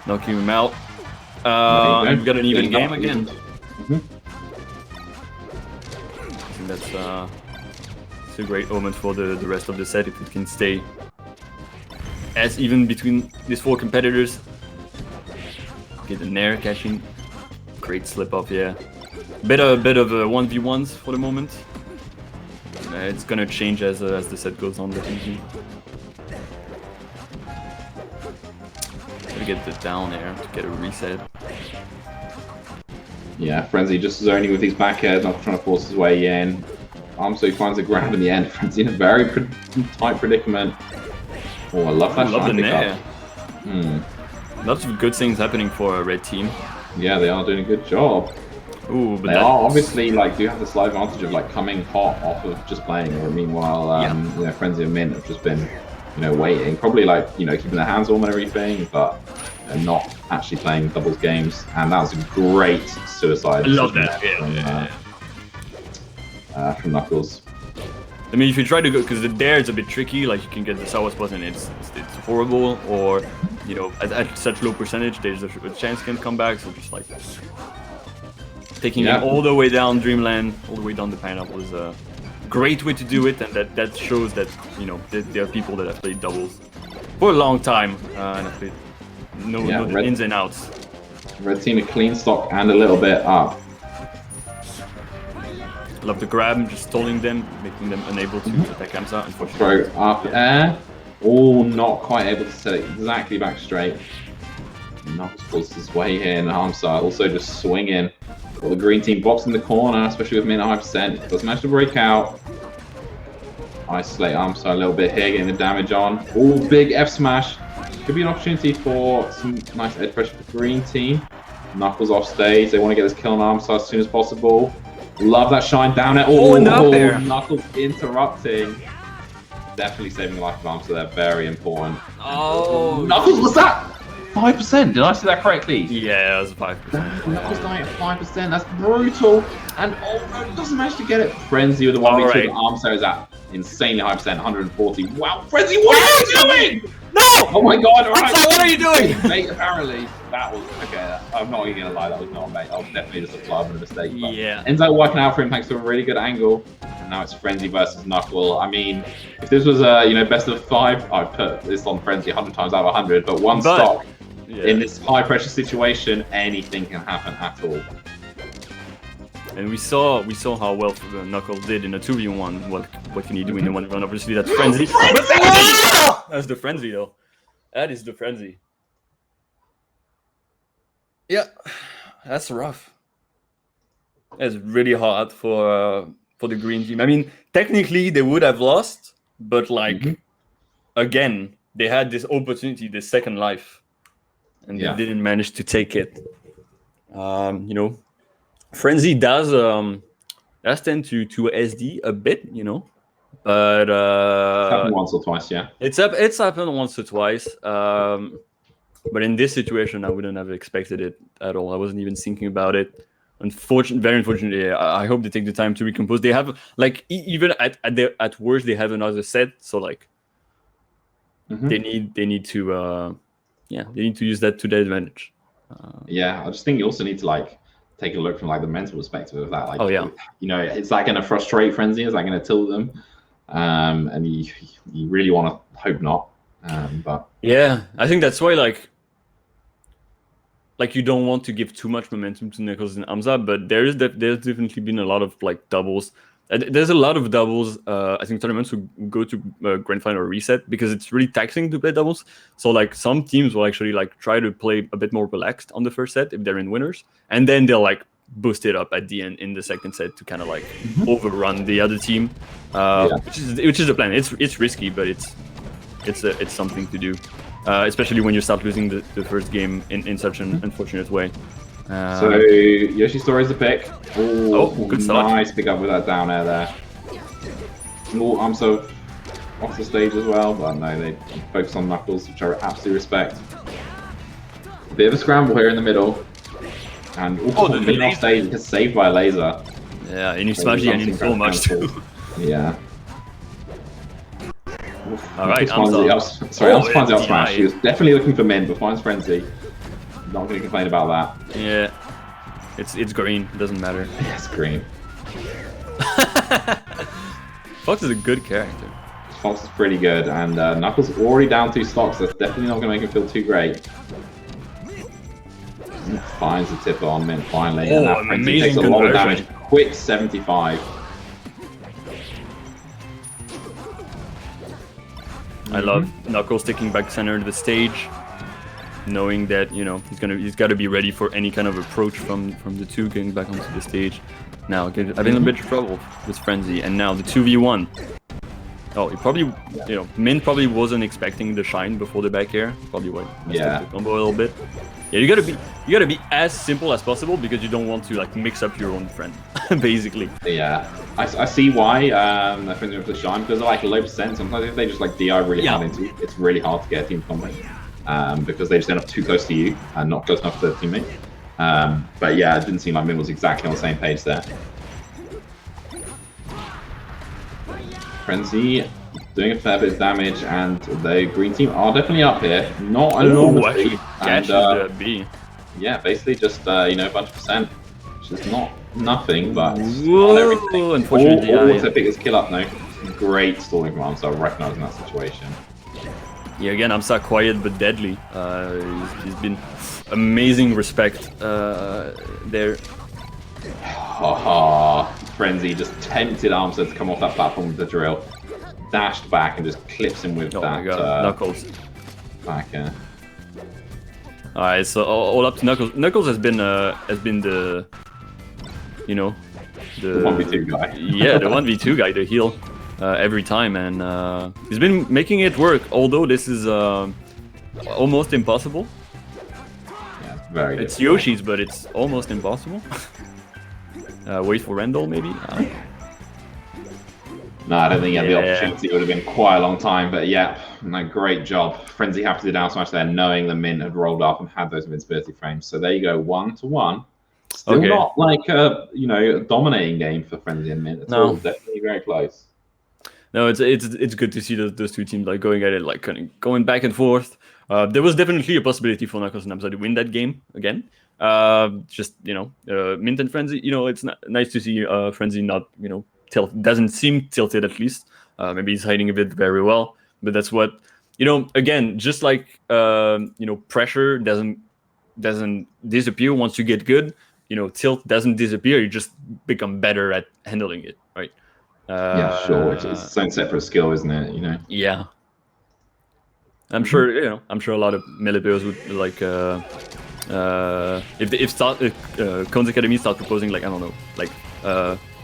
knocking him out. We've got an even game again. I think that's a great omen for the rest of the set if it can stay as even between these four competitors. Get the Nair catching. Great slip up, yeah. Bit of 1v1s for the moment. It's gonna change as the set goes on, definitely. Gotta get the down air to get a reset. Yeah, Frenzy just zoning with his back air, not trying to force his way in. So he finds a grab in the end. Frenzy in a very tight predicament. Oh, I love that shot. I love the Nair. Lots of good things happening for a red team. Yeah, they are doing a good job. Ooh, but they are obviously do have the slight advantage of like coming hot off of just playing. Or meanwhile, you know, Frenzy and Mint have just been, you know, waiting, probably like keeping their hands warm and everything, but not actually playing doubles games. And that was a great suicide. I love that. From Knuckles. I mean, if you try to go, because the dare is a bit tricky, like you can get the sour spot and it's horrible, or you know, at such low percentage, there's a chance can come back. So just like taking it all the way down Dreamland, all the way down the pineapple is a great way to do it, and that shows that there are people that have played doubles for a long time and have played no ins and outs. Red team a clean stock and a little bit up. Love the grab, just stalling them, making them unable to attack Amsa, unfortunately. Throw up air. Oh, not quite able to set it exactly back straight. Knuckles pulls his way here, and Amsa also just swinging. Well, the green team boxing the corner, especially with Mint at 100%. Does manage to break out. Isolate Amsa a little bit here, getting the damage on. Oh, big F smash. Could be an opportunity for some nice edge pressure for the green team. Knuckles off stage. They want to get this kill on Amsa as soon as possible. Love that shine down there. Oh, and up there. Knuckles interrupting. Definitely saving the life of Arm, so they're very important. Oh. Knuckles, what's that? 5%? Did I see that correctly? Yeah, it was 5%. Knuckles dying at 5%. That's brutal. And oh no, doesn't manage to get it. Frenzy with the 1v2. Right. The Arm is at insanely high percent, 140. Wow, Frenzy, what are you doing? No! Oh my god, alright. What are you doing? Mate, apparently, that was, okay, I'm not even gonna lie, that was not a mate. That was definitely just a fly and a mistake. But Yeah. ends up working out for him thanks to a really good angle. And now it's Frenzy versus Knuckle. I mean, if this was a best of 5, I'd put this on Frenzy 100 times out of 100. But one stock in this high pressure situation, anything can happen at all. And we saw how well Knuckles did in a 2v1. What can he do in the 1v1? Obviously, that's Frenzy. That's the Frenzy, though. That is the Frenzy. Yeah, that's rough. That's really hard for the green team. I mean, technically they would have lost, but like again, they had this opportunity, this second life, and they didn't manage to take it. You know, Frenzy does tend to SD a bit, you know, but It's happened once or twice, yeah. It's happened once or twice. But in this situation, I wouldn't have expected it at all. I wasn't even thinking about it. Very unfortunately, I hope they take the time to recompose. They have like even at worst, they have another set. So like, they need to use that to their advantage. Yeah, I just think you also need to like take a look from like the mental perspective of that. Like, you know, is that going to frustrate Frenzy? Is that going to tilt them? And you really want to hope not. But yeah, I think that's why like you don't want to give too much momentum to Knuckles and Amza, but there's definitely been a lot of like doubles. There's a lot of doubles. I think tournaments who go to grand final reset because it's really taxing to play doubles. So like some teams will actually like try to play a bit more relaxed on the first set if they're in winners, and then they'll like boost it up at the end in the second set to kind of like overrun the other team, which is the plan. It's risky, but it's something to do, especially when you start losing the first game in such an unfortunate way. So Yoshi Story's the pick. Oh, good start. Nice pick up with that down air there. Oh, I'm so off the stage as well, but no, they focus on Knuckles, which I absolutely respect. A bit of a scramble here in the middle, and the mid off stage gets saved by a laser. Yeah, and you smash the engine so much too. Yeah. Alright, I'm finds the up smash. He was definitely looking for Min, but finds Frenzy. Not going to complain about that. Yeah. It's green, it doesn't matter. Yeah, it's green. Fox is a good character. Fox is pretty good, and Knuckles already down 2 stocks. That's definitely not going to make him feel too great. Finds the tipper on Min finally, and that Frenzy takes a lot of damage. Quick 75. I love Knuckles taking back center of the stage, knowing that he's got to be ready for any kind of approach from the 2 getting back onto the stage. Now having a little bit of trouble with Frenzy, and now the 2v1. Oh, he probably Min probably wasn't expecting the shine before the back air. Probably messed up the combo a little bit. Yeah, you gotta be as simple as possible because you don't want to like mix up your own friend, basically. Yeah, I see why they're Frenzy with the shine, because they're like low percent. Sometimes if they just like DI really hard into it, it's really hard to get a team combo. Because they just end up too close to you and not close enough to their teammate. But yeah, it didn't seem like Min was exactly on the same page there. Frenzy doing a fair bit of damage, and the green team are definitely up here. Not enormously. And B. Yeah, basically just a bunch of percent, which is not nothing, but whoa, unfortunately, what's their biggest kill up now? Great stalling from Armstar, recognizing that situation. Yeah, again, Amsa quiet but deadly. He's been amazing respect there. Frenzy just tempted Armstar to come off that platform with the drill. Dashed back and just clips him with that. My God. Knuckles. Back. Alright, so all up to Knuckles. Knuckles has been the the 1v2 guy. Yeah, the 1v2 guy, the heal. Every time, and he's been making it work, although this is almost impossible. Yeah, it's very It's Yoshi's, but it's almost impossible. Wait for Randall, maybe? No, I don't think he had the Yeah. opportunity. It would have been quite a long time. But yeah, no, great job. Frenzy happy to do down smash there, knowing the Mint had rolled up and had those invincibility frames. So there you go, 1-1. Still Okay. not like a dominating game for Frenzy and Mint at all. Definitely very close. No, it's good to see those two teams like going at it, like kind of going back and forth. There was definitely a possibility for Knuckles and Hamza to win that game again. Just Mint and Frenzy. It's nice to see Frenzy not doesn't seem tilted at least. Maybe he's hiding a bit very well, but that's what again, just like pressure doesn't disappear once you get good. Tilt doesn't disappear. You just become better at handling it, right? Yeah, sure. It's its own separate skill, isn't it? Yeah. I'm sure. I'm sure a lot of melee players would like. If Cone's Academy start proposing like, I don't know, like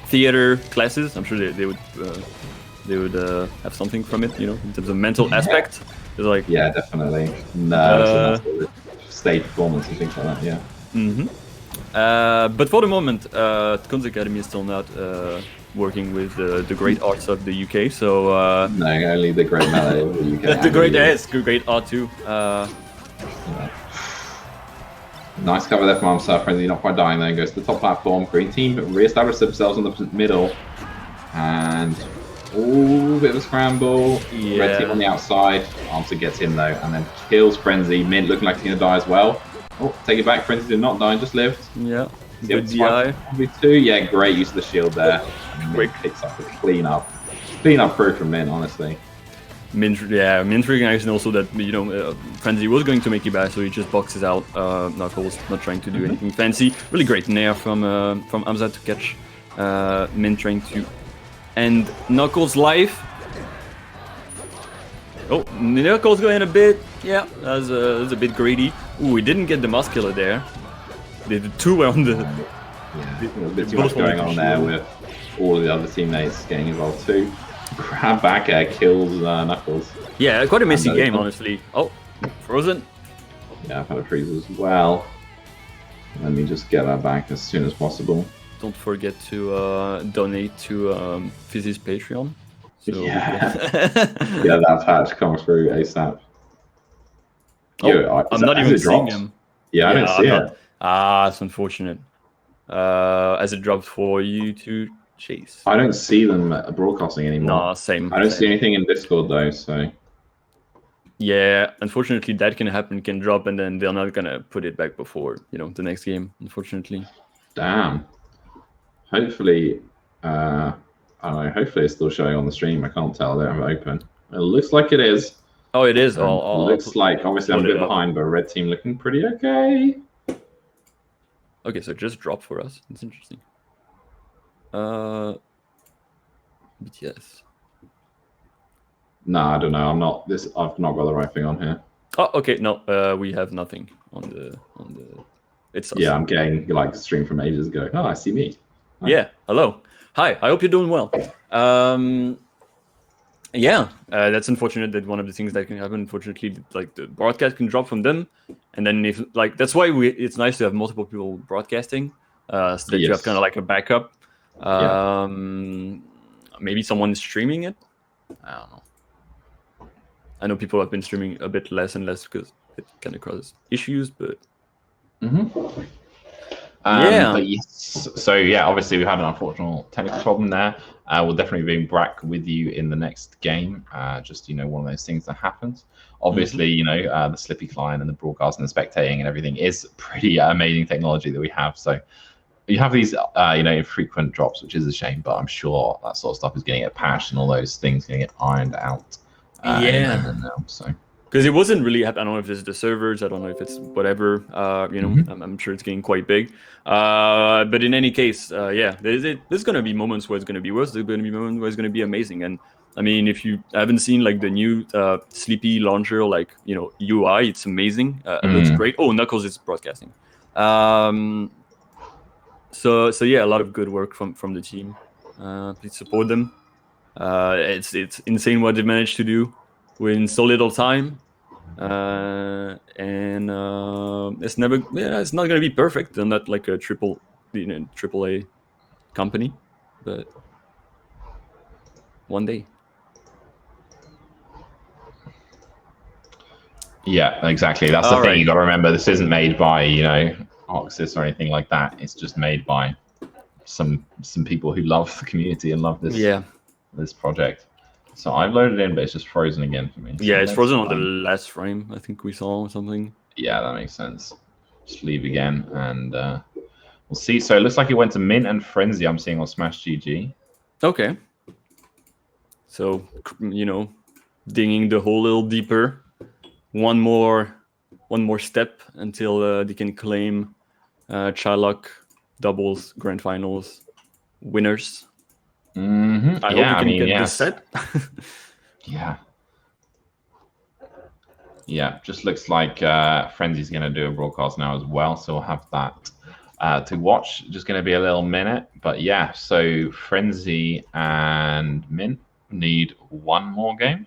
theater classes, I'm sure they would have something from it, in terms of mental aspect. It's like, yeah, definitely. No, stage performance and things like that. Yeah. Mm-hmm. But for the moment, Cone's Academy is still not working with the great arts of the UK. So no, only the great melee of the UK. The great art too. Nice cover there from himself. Frenzy not quite dying there. Goes to the top platform. Green team re-establish themselves in the middle. And bit of a scramble. Yeah. Red team on the outside. Armster gets in though and then kills Frenzy. Mint looking like he's going to die as well. Oh, take it back. Frenzy did not die, just lived. Yeah. Good DI. Yeah, great use of the shield there. Quick picks up the clean up crew from Mint, honestly. Mint recognizing also that Frenzy was going to make it back, so he just boxes out Knuckles, not trying to do anything fancy. Really great nair from Hamza to catch Mint trying to end Knuckles' life. Oh, Knuckles going a bit. Yeah, that's a bit greedy. Ooh, we didn't get the muscular there. The two were on the. Yeah, there's a bit too much going on there with all of the other teammates getting involved too. Grab back air kills Knuckles. Yeah, quite a messy game, honestly. Oh, frozen. Yeah, I've had a freeze as well. Let me just get that back as soon as possible. Don't forget to donate to Fizzy's Patreon. So yeah, yeah, that patch comes through ASAP. I'm not even seeing him. Yeah, I didn't see it. It's unfortunate. As it dropped for you to chase. I don't see them broadcasting anymore. No, same. I don't see anything in Discord though, so. Yeah, unfortunately that can happen, can drop, and then they're not gonna put it back before, the next game, unfortunately. Damn. Hopefully, I don't know, hopefully it's still showing on the stream. I can't tell, I don't have it open. It looks like it is. Oh, it is? Looks like, obviously I'm a bit behind, but red team looking pretty okay. Okay, so it just dropped for us. That's interesting. BTS. No, I don't know. I've not got the right thing on here. Oh, okay. No, we have nothing on the. It's us. Yeah, I'm getting like a stream from ages ago. Oh, I see me. Hi. Yeah. Hello. Hi. I hope you're doing well. Yeah, that's unfortunate that one of the things that can happen. Unfortunately, like the broadcast can drop from them, and then if like that's why it's nice to have multiple people broadcasting, so that you have kind of like a backup. Maybe someone is streaming it. I don't know. I know people have been streaming a bit less and less because it kind of causes issues, but but yes. So yeah, obviously we had an unfortunate technical problem there. We'll definitely be back with you in the next game. Just one of those things that happens. Obviously, the Slippy client and the broadcast and the spectating and everything is pretty amazing technology that we have. So you have these, infrequent drops, which is a shame. But I'm sure that sort of stuff is going to get patched and all those things going to get ironed out. So. Because it wasn't really, I don't know if it's the servers, I don't know if it's whatever, I'm sure it's getting quite big. But in any case, there's going to be moments where it's going to be worse, there's going to be moments where it's going to be amazing. And I mean, if you haven't seen like the new Sleepy launcher, like, UI, it's amazing. It looks great. Oh, Knuckles is broadcasting. So yeah, a lot of good work from the team. Please support them. It's insane what they've managed to do in so little time. And it's not going to be perfect. They're not like a triple A company, but one day. Yeah, exactly. That's the thing. You got to remember, this isn't made by, you know, Oxys or anything like that. It's just made by some people who love the community and love this project. So I've loaded in, but it's just frozen again for me. Yeah, so it's frozen on the last frame. I think we saw or something. Yeah, that makes sense. Just leave again, and we'll see. So it looks like it went to Mint and Frenzy. I'm seeing on Smash GG. Okay. So, you know, digging the hole a little deeper. One more step until they can claim Teaghlach doubles grand finals winners. Mm-hmm. I hope we can get this set. Yeah. Yeah, just looks like Frenzy's going to do a broadcast now as well, so we'll have that to watch. Just going to be a little minute, but yeah, so Frenzy and Mint need one more game,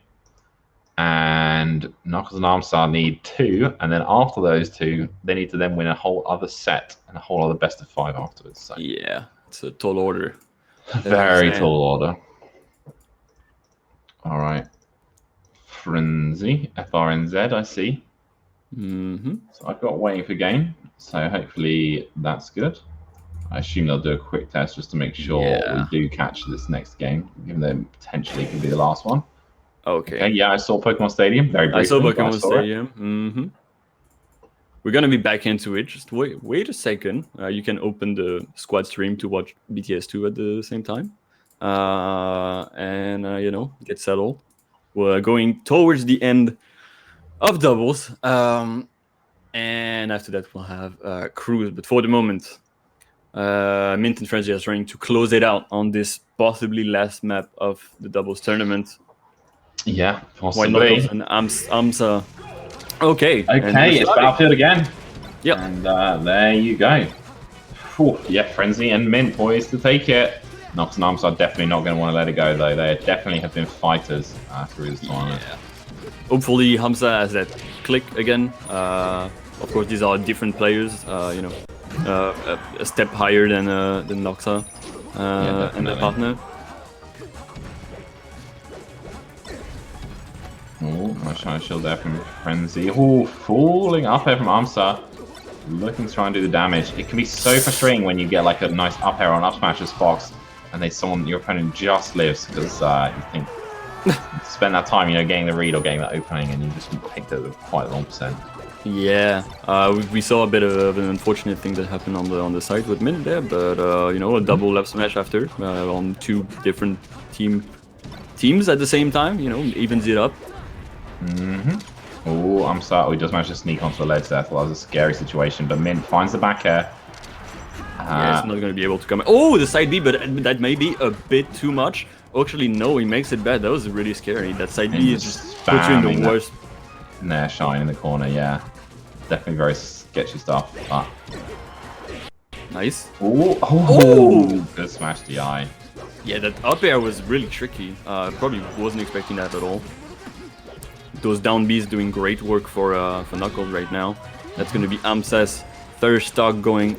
and Knuckles and Armstar need 2, and then after those 2, they need to then win a whole other set and a whole other best of 5 afterwards. So. Yeah, it's a tall order. Very tall order. All right. Frenzy, FRNZ, I see. So I've got waiting for game, so hopefully that's good. I assume they'll do a quick test just to make sure we do catch this next game, even though it potentially could be the last one. Okay. Yeah, I saw Pokemon Stadium very briefly. I saw Pokemon Stadium. We're gonna be back into it. Just wait a second. You can open the squad stream to watch BTS2 at the same time, and you know, get settled. We're going towards the end of doubles, and after that we'll have Cruise. But for the moment, Mint and Frenzy are trying to close it out on this possibly last map of the doubles tournament. Yeah, possibly. White Knuckles and Amsa. Okay. Okay, it's Battlefield again. Yep. And there you go. Whew, yeah, Frenzy and Mint poised to take it. Knuckles and Arms are definitely not going to want to let it go, though. They definitely have been fighters through this tournament. Yeah. Hopefully, Hamza has that click again. Of course, these are different players. You know, a step higher than Noxa and their partner. Oh, nice shiny shield there from Frenzy. Oh, falling up there from Armstar. Looking to try and do the damage. It can be so frustrating when you get like a nice up air on up smash as Fox, and your opponent just lives because you think spend that time, you know, getting the read or getting that opening, and you just picked it with quite a long percent. Yeah, we saw a bit of an unfortunate thing that happened on the side with Mint there, but you know, a double left smash after on 2 different teams at the same time, you know, evens it up. Oh, I'm sorry. He does manage to sneak onto the ledge there. I thought that was a scary situation, but Mint finds the back air. Yeah, it's not going to be able to come. Oh, the side B, but that may be a bit too much. Actually, no, he makes it bad. That was really scary. That side B is just puts you in the worst. Nair shine in the corner, yeah. Definitely very sketchy stuff. But... Nice. Oh, good smash DI. Yeah, that up air was really tricky. Probably wasn't expecting that at all. Those down Bs doing great work for Knuckles right now. That's going to be Amsa's third stock going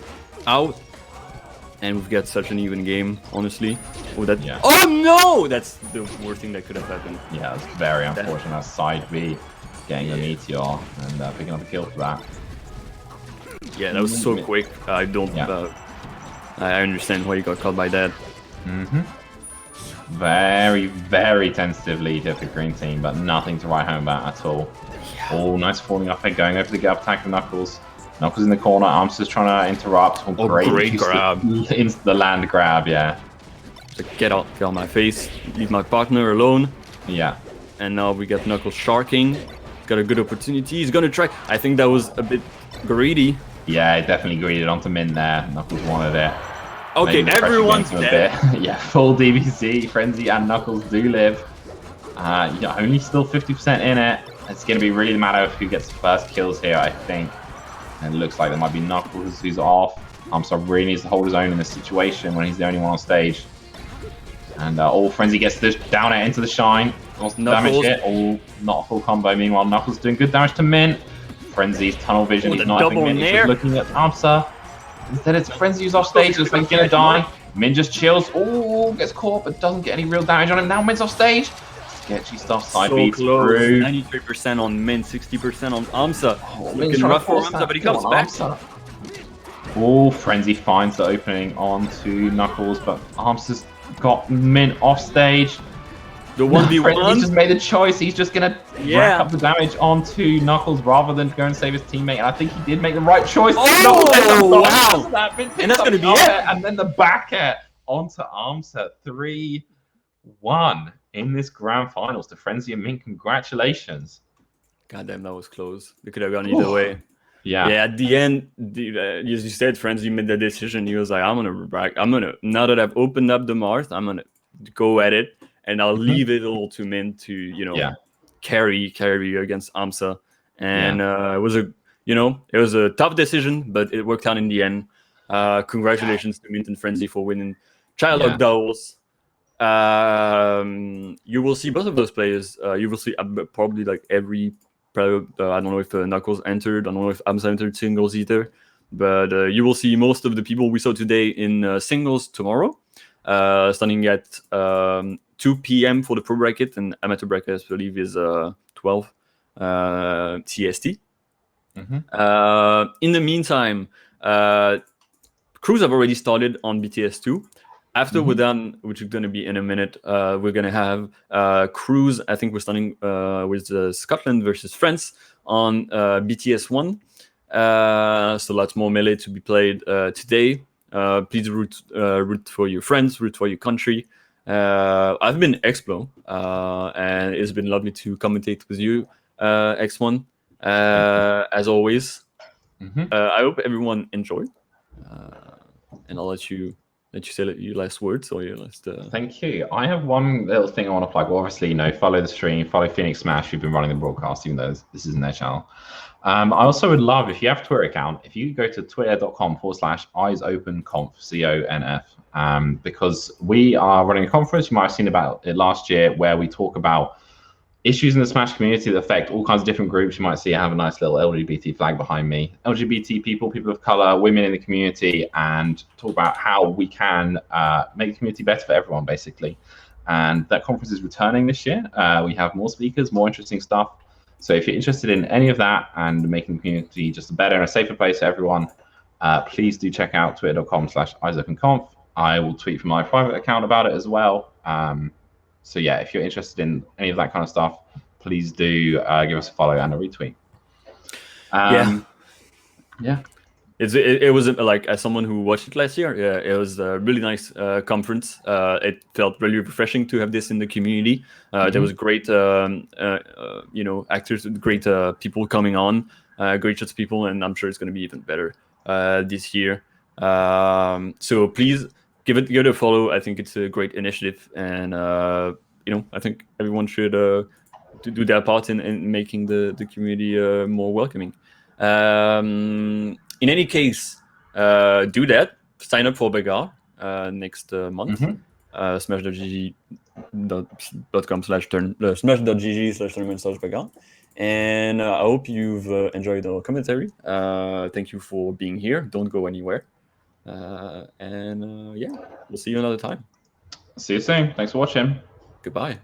out. And we've got such an even game, honestly. Oh, oh no! That's the worst thing that could have happened. Yeah, it's very unfortunate. That side B getting the meteor and picking up a kill for that. Yeah, that was so quick. I don't... I understand why you got caught by that. Very, very tentative lead here for the green team, but nothing to write home about at all. Yeah. Oh, nice falling up and going over the gap attack of Knuckles. Knuckles in the corner, Arms just trying to interrupt. Great grab. Into the land grab, yeah. So get out my face, leave my partner alone. Yeah. And now we get Knuckles sharking. He's got a good opportunity. He's gonna try. I think that was a bit greedy. Yeah, definitely greeded onto Min there. Knuckles wanted it. Okay, everyone's dead. Yeah, full DBC, Frenzy and Knuckles do live. Only still 50% in it. It's going to be really the matter of who gets the first kills here, I think. And it looks like there might be Knuckles who's off. Armstar really needs to hold his own in this situation when he's the only one on stage. And Frenzy gets this down air into the shine. Wants to damage it. Not a full combo. Meanwhile, Knuckles doing good damage to Mint. Frenzy's tunnel vision. He's not having Mint. He's just looking at Armstar. Instead, it's Frenzy who's off stage. Looks like he's going to die. Min just chills. Oh, gets caught, but doesn't get any real damage on him. Now Min's off stage. Sketchy stuff. Side So beats close. through. 93% on Min, 60% on Amsa. Oh, It's Min's looking trying rough to for force Amsa, that but he kill comes on back. Amsa. Oh, Frenzy finds the opening onto Knuckles, but Amsa's got Min off stage. The 1v1. He's just made the choice. He's just gonna rack up the damage onto Knuckles rather than go and save his teammate. And I think he did make the right choice. Oh, wow! And that's gonna be it. And then the back air onto Amsa. 3-1 in this grand finals to Frenzy and Min. Congratulations. Goddamn, that was close. It could have gone either way. Yeah. Yeah. At the end, as you said, Frenzy made the decision. He was like, now that I've opened up the Marth, I'm gonna go at it. And I'll leave it all to Min to, carry against Amsa. And it was a tough decision, but it worked out in the end. Congratulations to Mint and Frenzy for winning Teaghlach doubles. You will see both of those players. You will see probably like every player. I don't know if Knuckles entered. I don't know if Amsa entered singles either. But you will see most of the people we saw today in singles tomorrow. Starting at 2 p.m. for the pro bracket, and amateur bracket, I believe, is 12 CST. In the meantime, crews have already started on BTS2. After we're done, which is going to be in a minute, we're going to have crews. I think we're starting with Scotland versus France on BTS1. So lots more melee to be played today. Please root for your friends, root for your country. I've been Explo, and it's been lovely to commentate with you, X1, as always. I hope everyone enjoyed, and I'll let you say your last words or your last. Thank you. I have one little thing I want to plug. Well, obviously, follow the stream, follow Phoenix Smash, who've been running the broadcast, even though this isn't their channel. I also would love, if you have a Twitter account, if you go to twitter.com/eyesopenconf, CONF, because we are running a conference. You might have seen about it last year, where we talk about issues in the Smash community that affect all kinds of different groups. You might see I have a nice little LGBT flag behind me. LGBT people, people of color, women in the community, and talk about how we can make the community better for everyone, basically. And that conference is returning this year. We have more speakers, more interesting stuff. So if you're interested in any of that and making the community just a better and a safer place for everyone, please do check out twitter.com/eyesopenconf. I will tweet from my private account about it as well. So yeah, if you're interested in any of that kind of stuff, please do give us a follow and a retweet. Yeah. It was like, as someone who watched it last year, it was a really nice conference. It felt really refreshing to have this in the community. There was great, actors, great people coming on, great shots people, and I'm sure it's going to be even better this year. So please give it a follow. I think it's a great initiative, and I think everyone should do their part in making the community more welcoming. In any case, do that. Sign up for Begar next month. Smash.gg.com/tournament/Begar. And I hope you've enjoyed our commentary. Thank you for being here. Don't go anywhere. We'll see you another time. See you soon. Thanks for watching. Goodbye.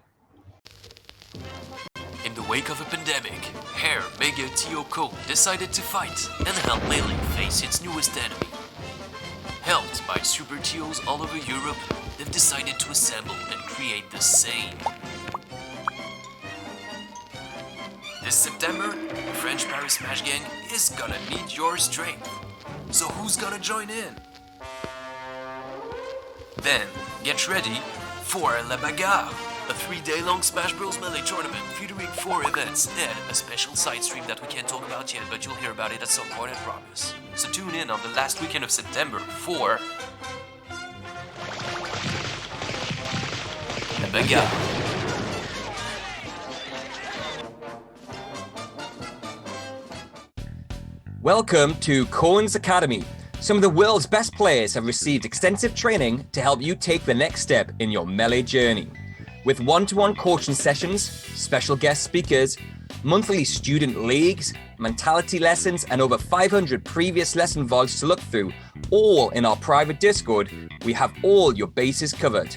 In the wake of a pandemic, Hair, Mega, Teaghlach decided to fight and help Melee face its newest enemy. Helped by super Teals all over Europe, they've decided to assemble and create the same. This September, the French Paris Smash Gang is gonna need your strength. So who's gonna join in? Then, get ready for La Bagarre, a 3-day-long Smash Bros. Melee tournament featuring 4 events and a special side stream that we can't talk about yet, but you'll hear about it at some point, I promise. So tune in on the last weekend of September for La Bagarre. Welcome to Cohen's Academy. Some of the world's best players have received extensive training to help you take the next step in your Melee journey. With one-to-one coaching sessions, special guest speakers, monthly student leagues, mentality lessons, and over 500 previous lesson vlogs to look through, all in our private Discord, we have all your bases covered.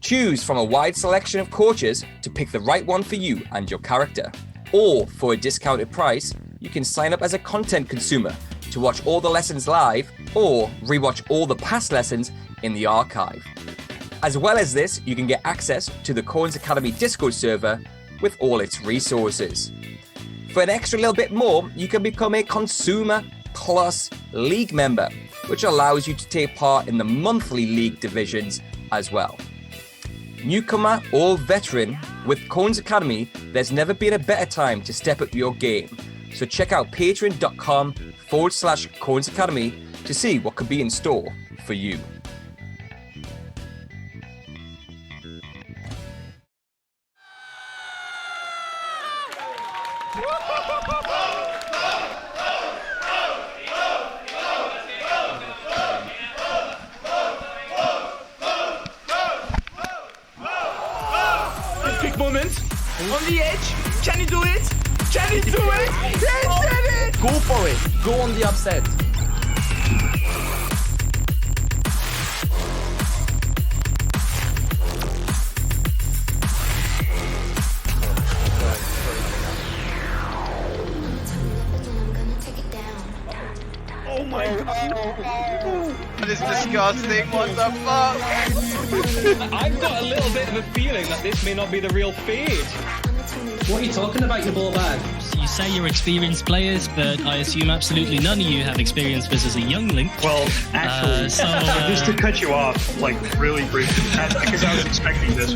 Choose from a wide selection of coaches to pick the right one for you and your character. Or, for a discounted price, you can sign up as a content consumer to watch all the lessons live or rewatch all the past lessons in the archive. As well as this, you can get access to the Coins Academy Discord server with all its resources. For an extra little bit more, you can become a Consumer Plus League member, which allows you to take part in the monthly league divisions as well. Newcomer or veteran, with Coins Academy, there's never been a better time to step up your game. So check out patreon.com/Coins Academy to see what could be in store for you. Quick moment. On the edge. Can you do it? Can you do it? He did it! Go for it. Go on the upset. Oh my god. That is disgusting. What the fuck? I've got a little bit of a feeling that this may not be the real fade. What are you talking about, you ball bag? So you say you're experienced players, but I assume absolutely none of you have experienced this as a youngling. Well, actually, just to cut you off, like really briefly, because I was expecting this.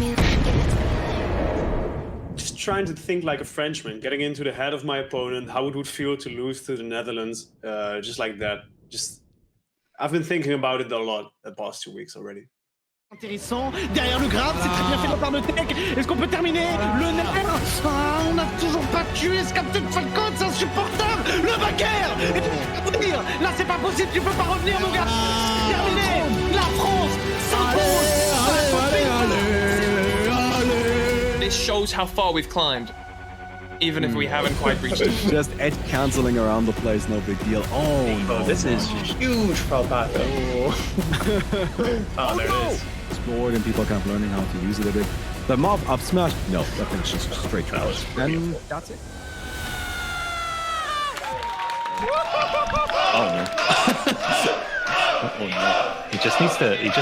Just trying to think like a Frenchman, getting into the head of my opponent, how it would feel to lose to the Netherlands, just like that. I've been thinking about it a lot the past 2 weeks already. Intéressant, derrière le grab, c'est très bien fait de la part de Tech. Est-ce qu'on peut terminer le nerf? Ah, on n'a toujours pas tué ce Captain Falcon, c'est insupportable. Le backer. Là, c'est pas possible, tu peux pas revenir, mon gars. C'est terminé. La France s'impose. This shows how far we've climbed, even if we haven't quite reached it. Just edge cancelling around the place, no big deal. Oh, no, this is huge for Paco. Oh, there it is. Scored and people kept learning how to use it a bit. The mob up smash, no, that thing's just straight trash. And that's it. Oh no. Oh no. He just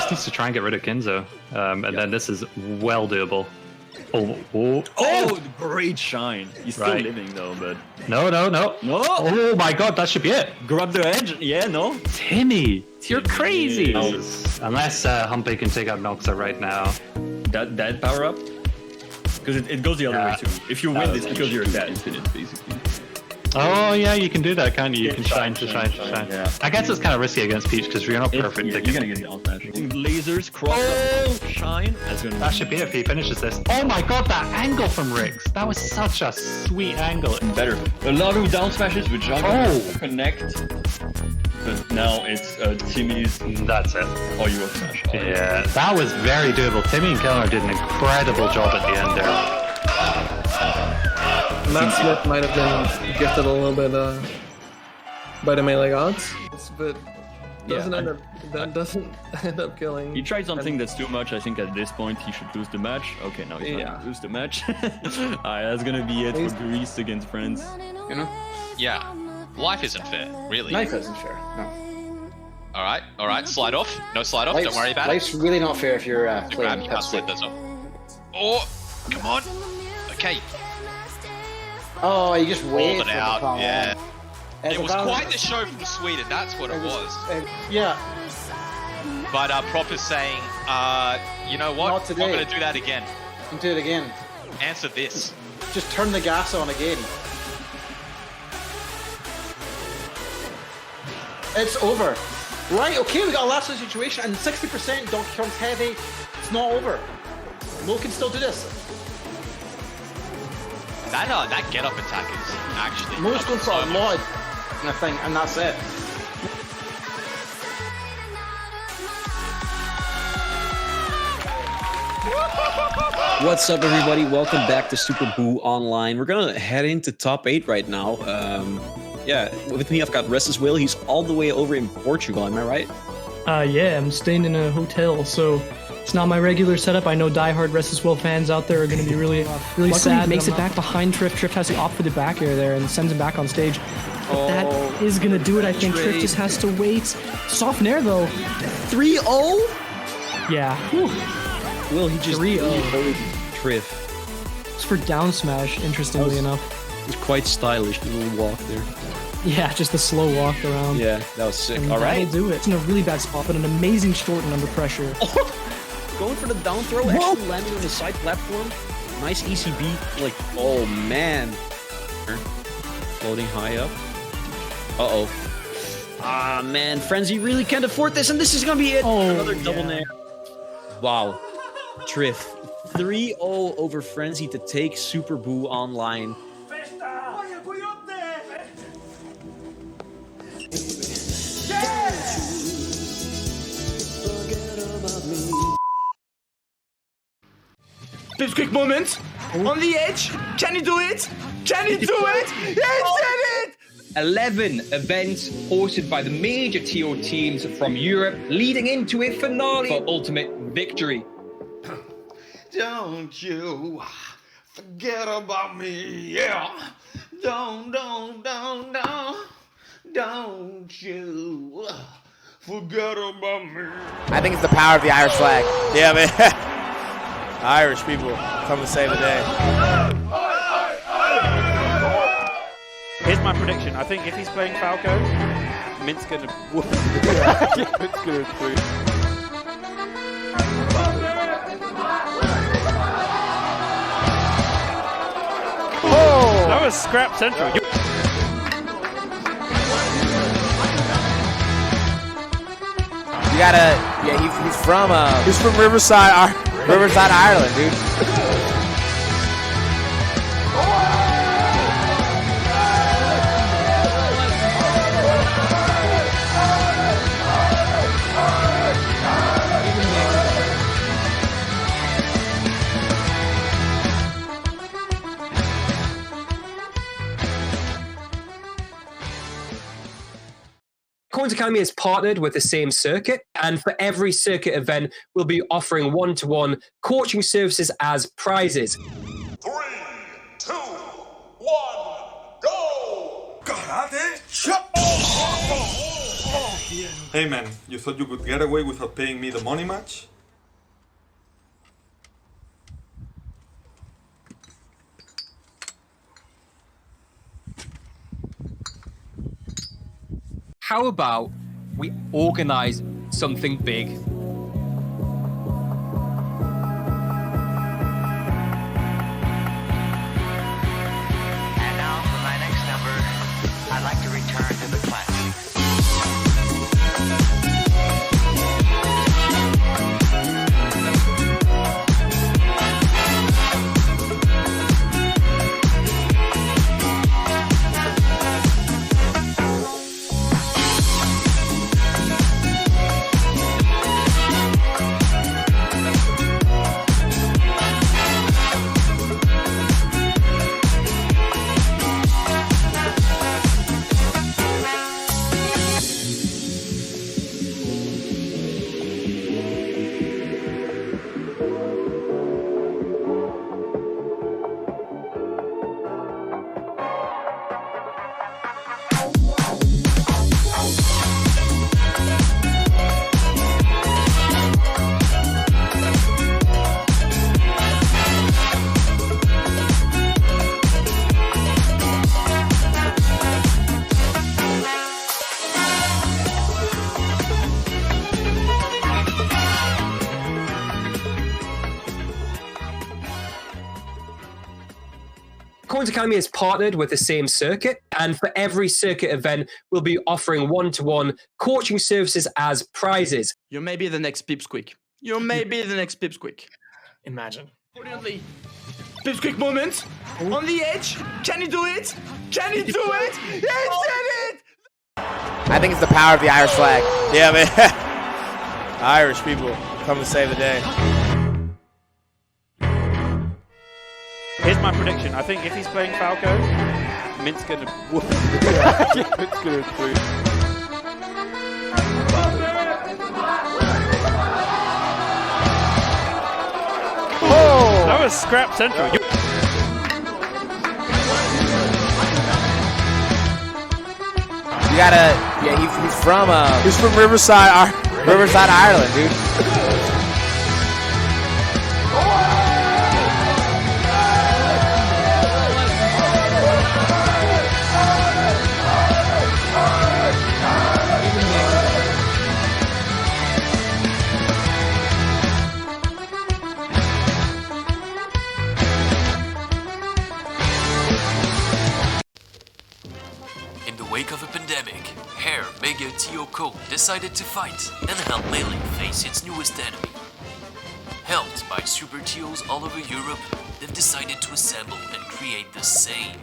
needs to try and get rid of Ginzo. And then this is well doable. Oh, great shine. He's still living though, but... No. Oh my god, that should be it. Grab the edge. Yeah, no. Timmy, you're crazy. Unless Humpy can take out Noxa right now. That power up? Because it goes the other way too. If you win, it's because you're dead. Infinite, basically. Oh yeah, you can do that, can't you? You can shine. Yeah. I guess it's kind of risky against Peach because you're not perfect. You're gonna get the outmatch. Lasers cross up, shine. That should be it if he finishes this. Oh my god, that angle from Rix! That was such a sweet angle. Better. A lot of down smashes which are gonna connect. But now it's Timmy's. That's it. Oh, you will smash. Yeah, that was very doable. Timmy and Kellner did an incredible job at the end there. Matt Smith might have been gifted a little bit by the melee gods, but doesn't end up killing. He tried something that's too much. I think at this point he should lose the match. Okay, now he's not gonna lose the match. Alright, that's gonna be it for Greece against France. You know? Yeah. Life isn't fair, really. Life isn't fair, no. Alright, slide off. No slide off, don't worry about life's really not fair if you're playing you can't slide those off. Oh, come on. Okay. Oh, you just waited for it out, yeah. It was quite the show from Sweden, that's what it was. Yeah. But Prop is saying, you know what? Not today. I'm going to do that again. Do it again. Answer this. Just turn the gas on again. It's over. Right, okay, we got a last situation, and 60% Donkey Kong's heavy. It's not over. Mo can still do this. That get-up attack is actually... Mo's going for a lot, I think, and that's it. What's up, everybody? Welcome back to Super Boo Online. We're gonna head into top 8 right now. Yeah, with me I've got Restless Will. He's all the way over in Portugal. Am I right? Yeah, I'm staying in a hotel, so it's not my regular setup. I know diehard Restless Will fans out there are going to be really Luckily, sad. He makes it back behind Triff. Triff has the opposite back air there and sends him back on stage. But that is going to do it. I think Triff just has to wait. Soft Nair, though. 3-0? Yeah. Whew. Will, he just 3-0. Triff. It's for down smash, interestingly enough. It was quite stylish, the little walk there. Yeah, just the slow walk around. Yeah, that was sick. And All right. that'll do it. It's in a really bad spot, but an amazing shorten under pressure. Going for the down throw, actually landing on the side platform. Nice ECB. Like, oh man. Floating high up. Uh-oh. Ah, man. Frenzy really can't afford this, and this is gonna be it. Another double nair. Wow. Triff. 3-0 over Frenzy to take Super Boo Online. Quick moment. On the edge. Can he do it? Can he do it? He did it! 11 events hosted by the major TO teams from Europe, leading into a finale for ultimate victory. Don't you forget about me, yeah. Don't you forget about me. I think it's the power of the Irish flag. Yeah, man. Irish people come to save the day. Here's my prediction. I think if he's playing Falco, Mint's gonna whoop. Mint's gonna do. Oh! That was scrap central. You gotta, yeah, he's from Riverside, Ireland, dude. Coins Academy is partnered with the same circuit, and for every circuit event, we'll be offering one-to-one coaching services as prizes. 3, 2, 1, go! Karate chop! Hey man, you thought you could get away without paying me the money match? How about we organize something big? And now for my next number, I'd like to return to the classics. Coins Academy is partnered with the same circuit, and for every circuit event, we'll be offering one-to-one coaching services as prizes. You may be the next Pipsqueak. You may be the next Pipsqueak. Imagine. Brilliantly. Pipsqueak moment. On the edge. Can he do it? Can he do it? He did it! I think it's the power of the Irish flag. Yeah, man. Irish people come to save the day. Here's my prediction. I think if he's playing Falco, Mint's gonna whoop. Mint's gonna do. Oh! That was scrap central. You gotta, yeah, he's from Riverside, Ireland, dude. In the wake of a pandemic, Hair, Mega, Teaghlach decided to fight and help Melee face its newest enemy. Helped by super Teals all over Europe, they've decided to assemble and create the same.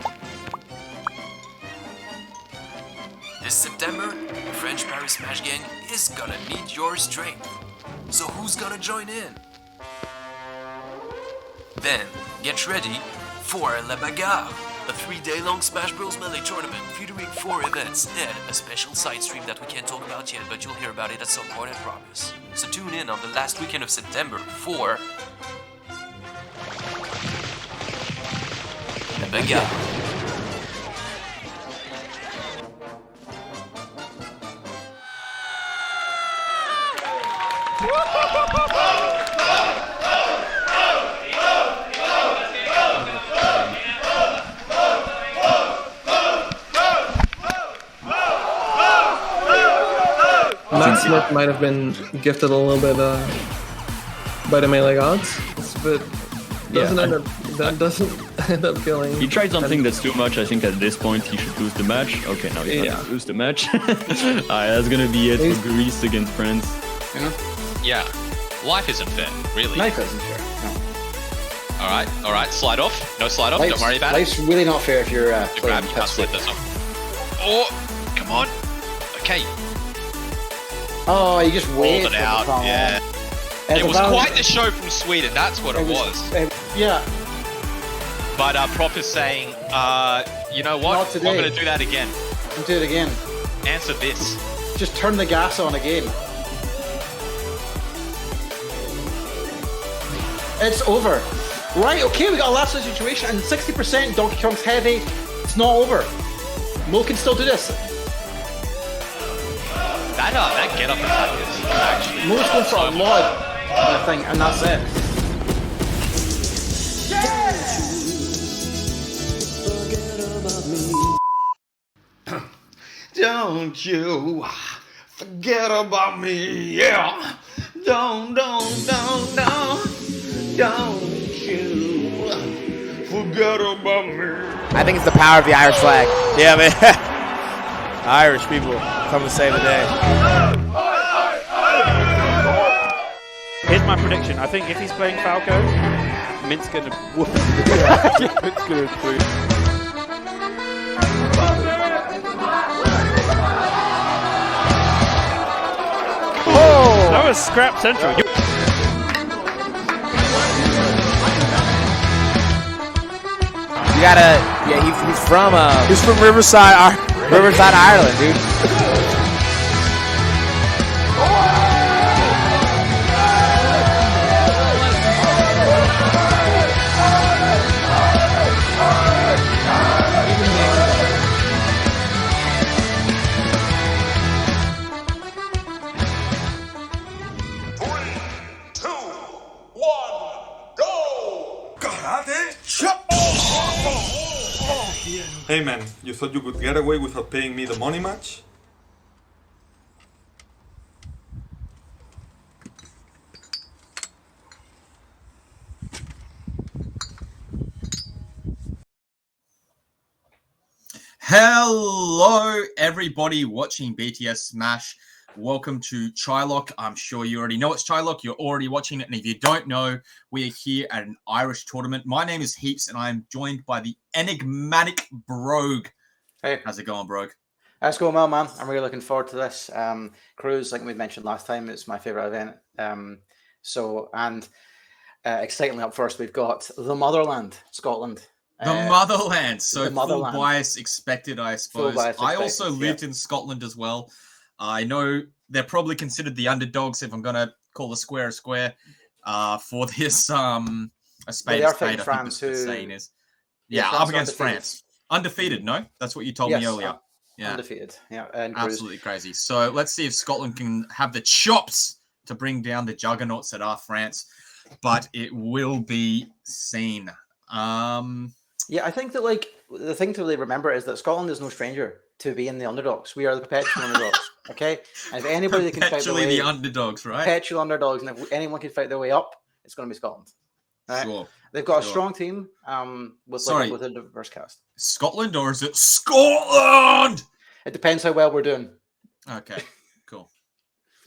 This September, the French Paris Smash Gang is gonna need your strength. So who's gonna join in? Then, get ready for La Bagarre, a 3-day-long Smash Bros. Melee tournament featuring 4 events and a special side stream that we can't talk about yet, but you'll hear about it at some point, I promise. So tune in on the last weekend of September for La Bagarre. Matt Smith might have been gifted a little bit by the melee gods, but doesn't end up killing. He tried something that's too much. I think at this point he should lose the match. Okay, now he's not gonna lose the match. Alright, that's gonna be it for Greece against France. You know? Yeah. Life isn't fair, really. Life isn't fair. No. Alright, slide off. No slide off, don't worry about life's really not fair if you're grab, you can't slide those off. Oh, come on. Okay. Oh, you just waited it out, yeah. It was quite the show from Sweden, that's what it was. Yeah. But Prop is saying, you know what? Not today. I'm going to do that again. Do it again. Answer this. Just turn the gas on again. It's over. Right, okay, we got a last situation and 60% Donkey Kong's heavy. It's not over. Mo can still do this. That get up attack is actually. Mo's going for a lot, I think, and that's it. Don't you forget about me, yeah. Don't you forget about me. I think it's the power of the Irish flag. Yeah, man. Irish people come to save the day. Here's my prediction. I think if he's playing Falco, Mint's gonna whoop. Mint's gonna do. Oh! That was scrap central. You gotta, yeah, he's from Riverside, Ireland, dude. Hey man, you thought you could get away without paying me the money match? Hello, everybody watching BTS Smash. Welcome to Teaghlach. I'm sure you already know it's Teaghlach. You're already watching it. And if you don't know, we are here at an Irish tournament. My name is Heaps, and I'm joined by the enigmatic Brogue. Hey. How's it going, Brogue? It's going well, man. I'm really looking forward to this. Cruise, like we mentioned last time, it's my favorite event. And excitingly up first, we've got the motherland, Scotland. The motherland. So the motherland. full bias expected, I suppose. I also lived in Scotland as well. I know they're probably considered the underdogs, if I'm going to call the square a square, for this a spade a spade, I think that's the saying is. Yeah, up against France. Undefeated, no? That's what you told me earlier. Yeah. Undefeated. Yeah. And absolutely crazy. So let's see if Scotland can have the chops to bring down the juggernauts that are France, but it will be seen. Yeah, I think that like the thing to really remember is that Scotland is no stranger to being the underdogs. We are the perpetual underdogs. Okay, and if anybody that can fight their way, the underdogs, right? Perpetual underdogs, and if anyone can fight their way up, it's going to be Scotland. Right? Sure. They've got a strong team with a diverse cast. Scotland, or is it Scotland? It depends how well we're doing. Okay, cool.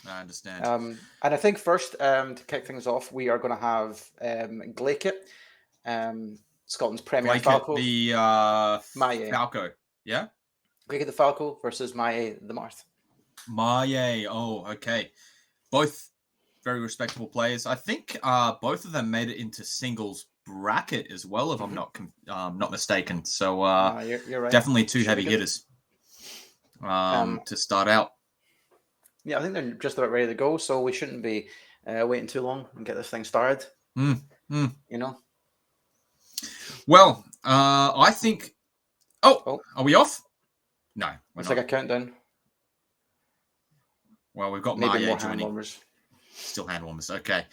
I understand. And I think first to kick things off, we are going to have Teaghlach, Scotland's Premier Falco. The Maie. Falco, yeah? Teaghlach the Falco versus Maie the Marth. Maie, oh, okay. Both very respectable players. I think both of them made it into singles bracket as well, if I'm not mistaken. So you're right. Definitely two heavy hitters to start out. Yeah, I think they're just about ready to go, so we shouldn't be waiting too long and get this thing started. You know? Well, I think... Oh, are we off? No, we're it's not. like a countdown. Well, we've got maybe Maie more joining. hand warmers. Still hand warmers. Okay.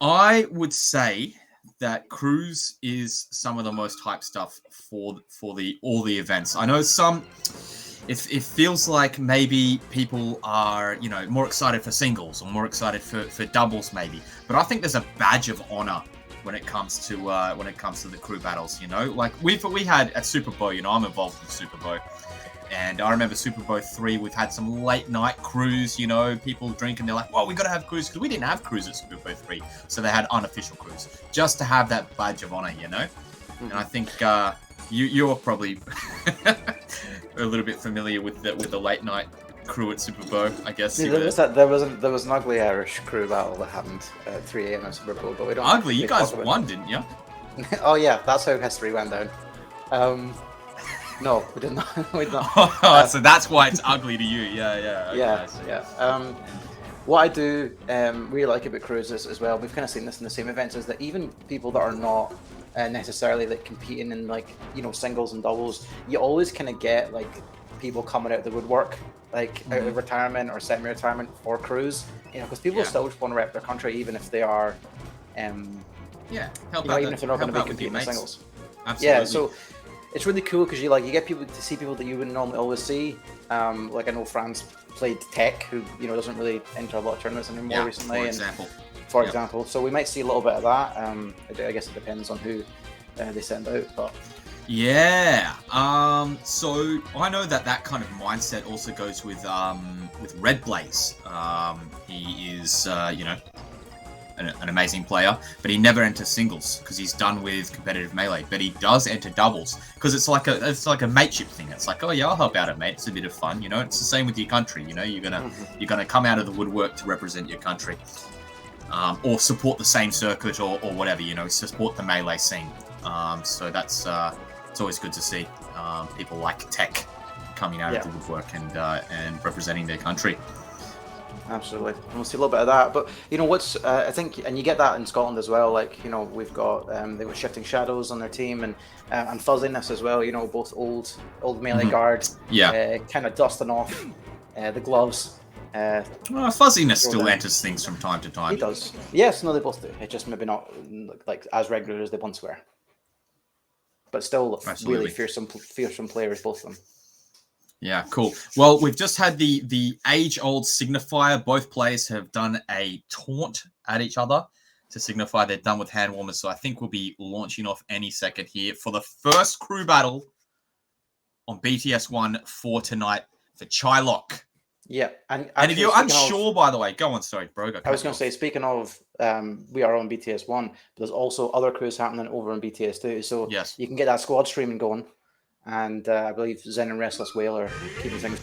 I would say that Cruise is some of the most hype stuff for all the events. I know some... It feels like maybe people are, more excited for singles or more excited for doubles, maybe. But I think there's a badge of honor when it comes to the crew battles. Like we had at Super Bowl. I'm involved with Super Bowl, and I remember Super Bowl 3. We've had some late night crews. People drinking. They're like, "Well, we got to have crews because we didn't have crews at Super Bowl 3, so they had unofficial crews just to have that badge of honor." And I think you're probably. A little bit familiar with the late night crew at Super Bowl, I guess. Yeah, there was an ugly Irish crew battle that happened at 3 a.m. at Super Bowl, but we don't. Ugly, you guys won, didn't you? Oh yeah, that's how history went down. No, we did not. We did not. So that's why it's ugly to you. Yeah. Okay, yeah. What I do really like about crews is, as well, we've kind of seen this in the same events, is that even people that are not necessarily like competing in singles and doubles, you always kind of get like people coming out of the woodwork, like out of retirement or semi-retirement for crews, because people still just want to rep their country even if they are even if they're not going to be competing in singles. Absolutely. Yeah, so it's really cool because you get people to see people that you wouldn't normally always see. Like I know Franz played Tech, who doesn't really enter a lot of tournaments anymore recently. For example, so we might see a little bit of that. I guess it depends on who they send out, but yeah. So I know that kind of mindset also goes with Red Blaze. He is an amazing player, but he never enters singles because he's done with competitive melee. But he does enter doubles because it's like a mateship thing. It's like, oh yeah, I'll help out a mate. It's a bit of fun, It's the same with your country. You're gonna come out of the woodwork to represent your country. Or support the same circuit or whatever, support the melee scene. So that's it's always good to see people like Tech coming out of the woodwork and representing their country. Absolutely, and we'll see a little bit of that. But what's I think, and you get that in Scotland as well. Like we've got they got Shifting Shadows on their team and Fuzziness as well. Both old melee guards. Kind of dusting off the gloves. Fuzziness still enters things from time to time. He does. Yes, no, they both do. It just maybe not like as regular as they once were. But still, really fearsome players, both of them. Yeah, cool. Well, we've just had the age-old signifier. Both players have done a taunt at each other to signify they're done with hand warmers. So I think we'll be launching off any second here for the first crew battle on BTS 1 for tonight for Teaghlach. Yeah, and if you're unsure, by the way, go on. Sorry, bro. I was going to say, speaking of, we are on BTS 1, but there's also other crews happening over on BTS 2. So you can get that squad streaming going. And I believe Zen and Restless Whale are keeping things.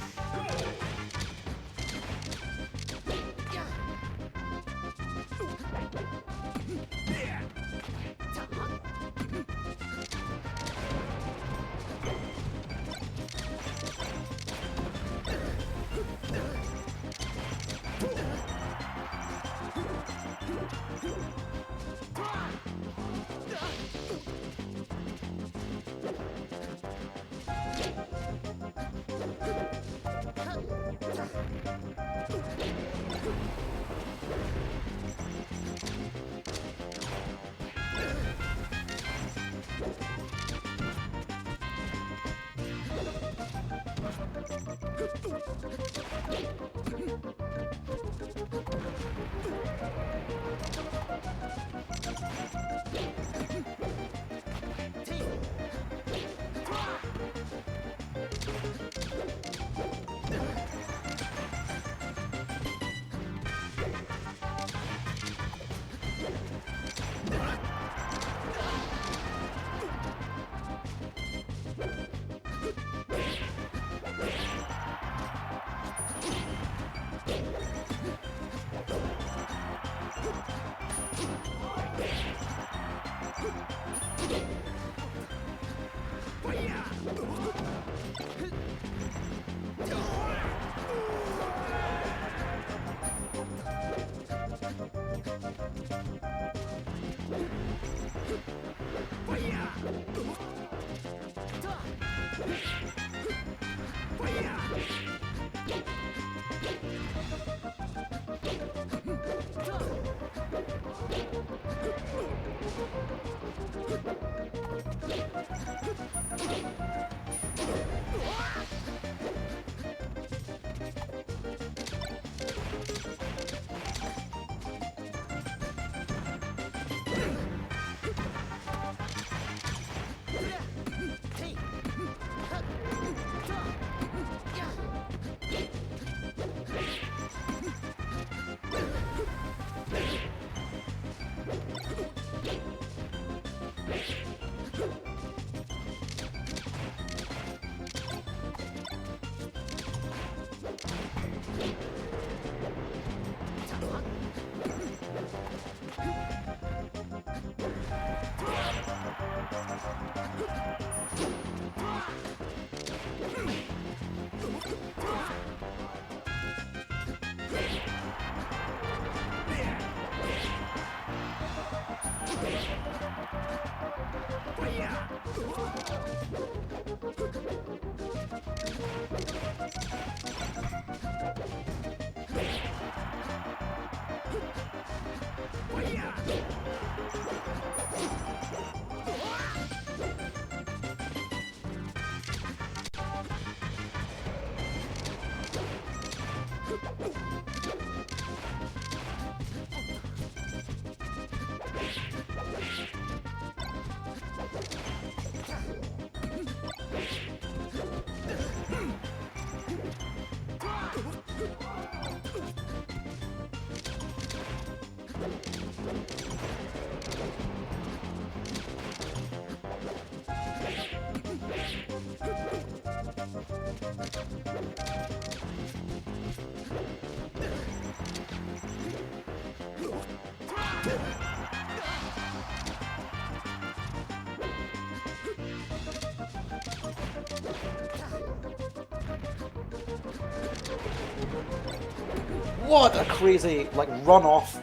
What a crazy like run off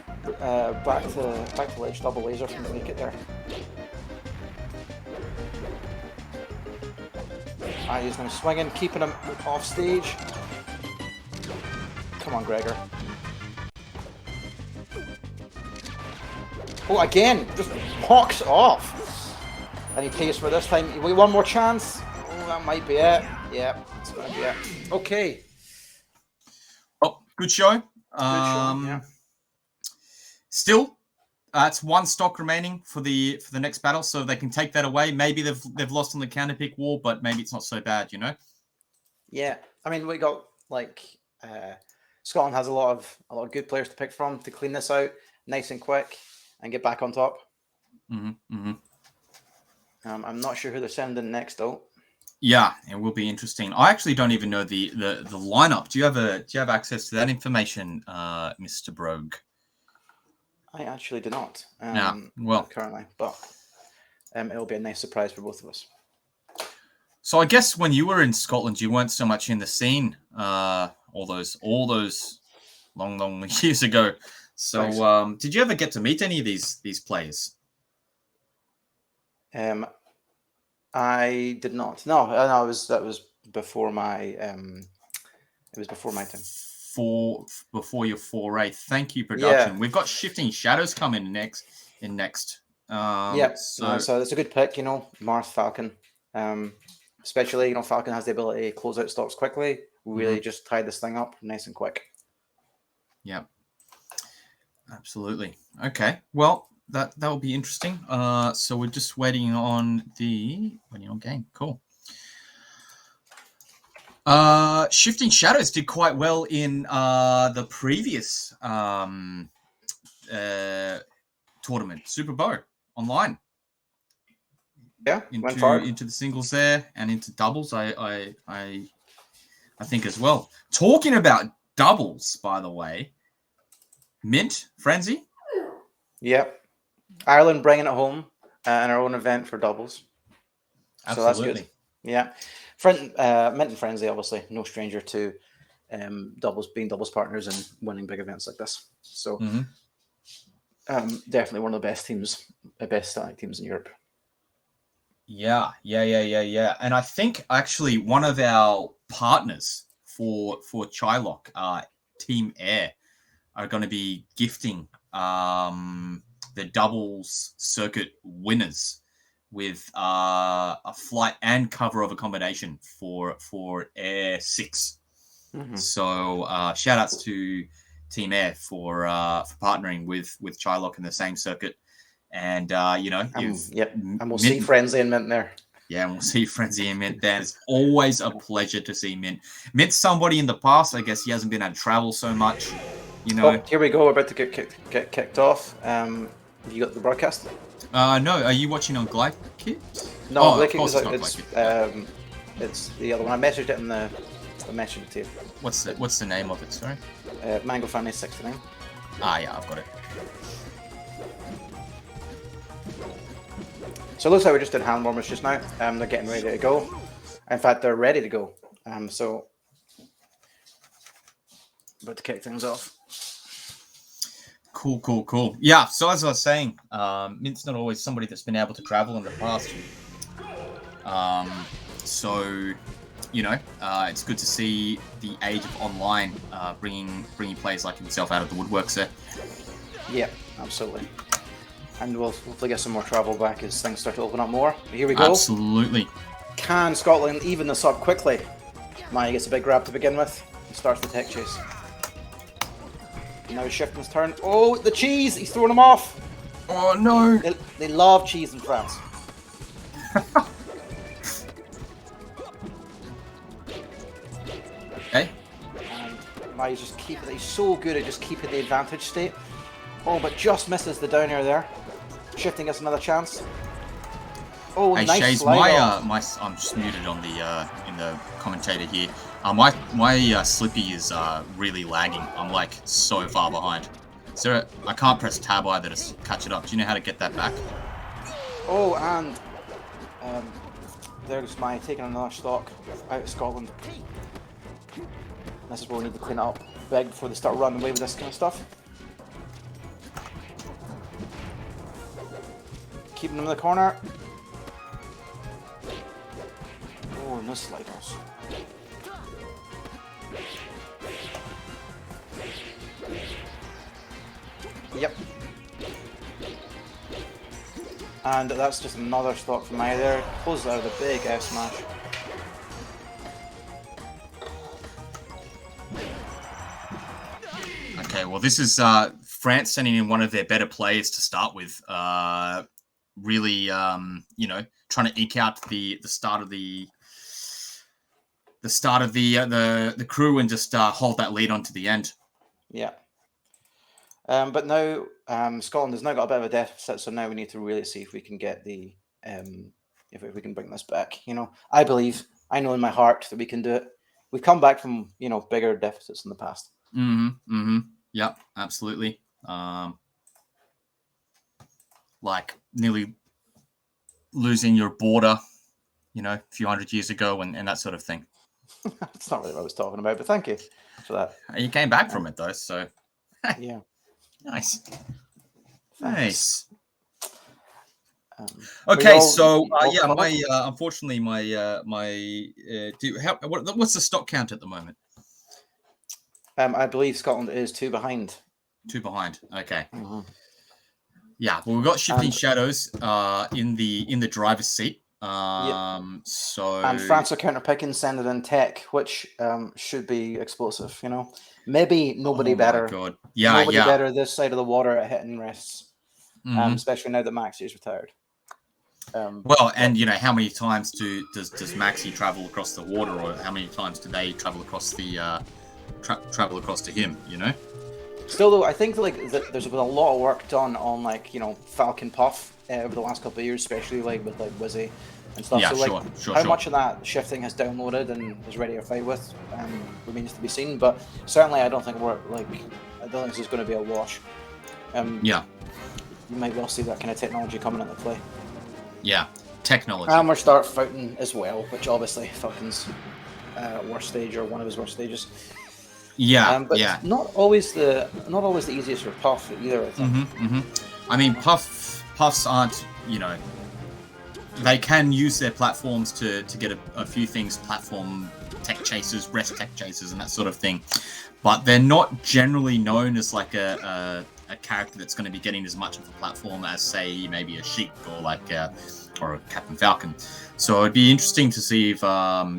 back to ledge double laser from the wicket there. He's now swinging, keeping him off stage. Come on, Gregor. Oh, again, just walks off. And he pays for this time. One more chance. Oh, that might be it. Yeah, it's going to be it. Okay. Oh, good show. Yeah. Still, it's one stock remaining for the next battle, so they can take that away. Maybe they've lost on the counter pick war, but maybe it's not so bad, you know. Yeah, I mean we got like Scotland has a lot of good players to pick from to clean this out nice and quick and get back on top. I'm not sure who they're sending next though. Yeah, it will be interesting. I actually don't even know the lineup. Do you have access to that information, Mr. Brogue? I actually do not. Well, currently, but it'll be a nice surprise for both of us. So I guess when you were in Scotland, you weren't so much in the scene all those long years ago. So Nice. did you ever get to meet any of these players? I did not. No, that was before my it was before my time. Before your foray. Thank you, production. Yeah. We've got Shifting Shadows coming next. So it's a good pick, you know, Mars Falcon. Especially, you know, Falcon has the ability to close out stocks quickly really just tie this thing up nice and quick. Yeah, absolutely. Okay, well that will be interesting. So we're just waiting on game. Cool. Shifting Shadows did quite well in the previous tournament, Super Bowl online. Yeah, went forward into the singles there and into doubles. I think as well. Talking about doubles, by the way, Mint Frenzy. Yep, Ireland bringing it home in our own event for doubles. Absolutely. So that's good. Yeah, Mint and Frenzy, obviously, no stranger to being doubles partners and winning big events like this. So definitely one of the best teams, best static teams in Europe. Yeah. And I think actually one of our partners for Teaghlach, Team Air, are going to be gifting the doubles circuit winners with a flight and cover of accommodation for Air 6. So shout outs to Team Air for partnering with Teaghlach in the same circuit. And and we'll see Frenzy and Mint there. Yeah, and we'll see Frenzy and Mint there. It's always a pleasure to see Mint. Mint's somebody in the past. I guess he hasn't been able to travel so much. Oh, here we go. We're about to get kicked off. Have you got the broadcast? No. Are you watching on Glide Kit? No, of course it's the other one. I messaged it in the message to you. What's the name of it? Sorry. Mango Family 69. Yeah, I've got it. So it looks like we just did hand warmers just now. They're getting ready to go. In fact, they're ready to go. So about to kick things off. Cool. Yeah. So as I was saying, Mint's not always somebody that's been able to travel in the past. So it's good to see the age of online bringing players like himself out of the woodworks there. Yeah, absolutely. And we'll hopefully get some more travel back as things start to open up more. But here we go. Absolutely. Can Scotland even this up quickly? Maya gets a big grab to begin with. He starts the tech chase. Now he's shifting his turn. Oh, the cheese! He's throwing him off! Oh, no! They love cheese in France. Okay. And Maya's just keeping it. He's so good at just keeping the advantage state. Oh, but just misses the down air there. Shifting us another chance. Oh, hey, nice Shays, slide I'm just muted on the in the commentator here. My Slippy is really lagging. I'm like so far behind. So I can't press tab either to catch it up. Do you know how to get that back? Oh, and there's Maya taking another stock out of Scotland. This is where we need to clean it up big before they start running away with this kind of stuff. Keeping them in the corner. Oh, no sliders. Yep. And that's just another stock from Maya there. Closes out with a big F smash. Okay, well this is France sending in one of their better players to start with. Really, trying to eke out the start of the crew and just hold that lead on to the end. Yeah. But now Scotland has now got a bit of a deficit, so now we need to really see if we can get the if we can bring this back. I know in my heart that we can do it. We've come back from bigger deficits in the past. Yeah, absolutely. Like nearly losing your border, a few hundred years ago and that sort of thing. That's not really what I was talking about, but thank you for that. You came back from it though, so yeah. Nice. Thanks. Nice. Okay, so unfortunately what's the stock count at the moment? I believe Scotland is 2 behind. 2 behind. Okay. Yeah, well, we've got Shifting Shadows in the driver's seat. So and France are counterpicking, sending in tech, which should be explosive. You know, maybe nobody better. God. Nobody better this side of the water at hitting rests, Mhm. especially now that Maxi is retired. Well, and you know, how many times does Maxi travel across the water, or how many times do they travel across the travel across to him? You know. Still, though, I think there's been a lot of work done on Falcon Puff over the last couple of years, especially with Wizzy and stuff. Yeah, so sure. How much of that shifting has downloaded and is ready to fight with remains to be seen. But certainly, I don't think this is going to be a wash. Yeah. You might well see that kind of technology coming into play. Yeah, technology. And we'll start fighting as well, which obviously Falcon's worst stage or one of his worst stages. Yeah, but it's not always the easiest for Puff either. I think. I mean, Puffs aren't, you know, they can use their platforms to get a few things, platform tech chasers, rest tech chasers, and that sort of thing, but they're not generally known as like a character that's going to be getting as much of a platform as, say, maybe a Sheik or a Captain Falcon. So it'd be interesting to see if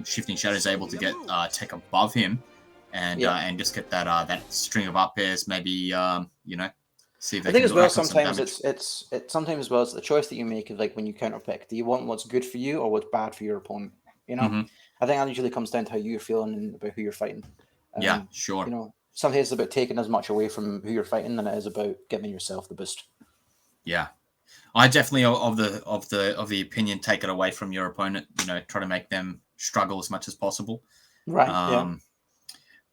Shifting Shadow is able to get tech above him. And just get that string of up pairs, maybe see if they I think can as well. rack up some Sometimes damage. it's sometimes as well as the choice that you make of when you counter pick. Do you want what's good for you or what's bad for your opponent? You know, I think that usually comes down to how you're feeling and about who you're fighting. Yeah, sure. You know, sometimes it's about taking as much away from who you're fighting than it is about giving yourself the boost. Yeah, I definitely of the opinion, take it away from your opponent. You know, try to make them struggle as much as possible. Right.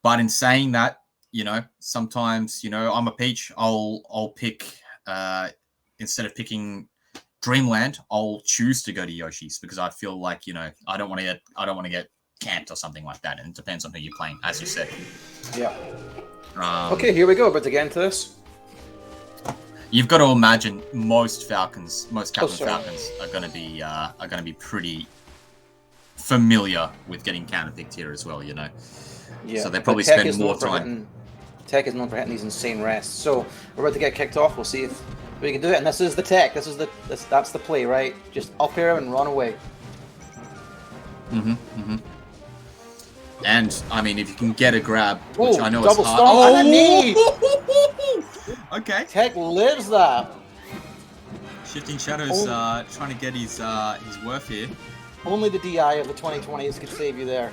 But in saying that, you know, sometimes, you know, I'm a peach. I'll pick instead of picking Dreamland, I'll choose to go to Yoshi's because I feel like, you know, I don't want to get camped or something like that. And it depends on who you're playing, as you said. Yeah. Okay, here we go. About to get into this. You've got to imagine most Captain Falcons are going to be pretty familiar with getting counterpicked here as well. You know. Yeah, so they probably spend more time. Tech is known for hitting these insane rests. So we're about to get kicked off. We'll see if we can do it. And this is the tech. That's the play, right? Just up air and run away. And I mean, if you can get a grab, which I know double is hard. stomp and a knee. Okay. Tech lives that. Shifting Shadows trying to get his worth here. Only the DI of the 2020s could save you there.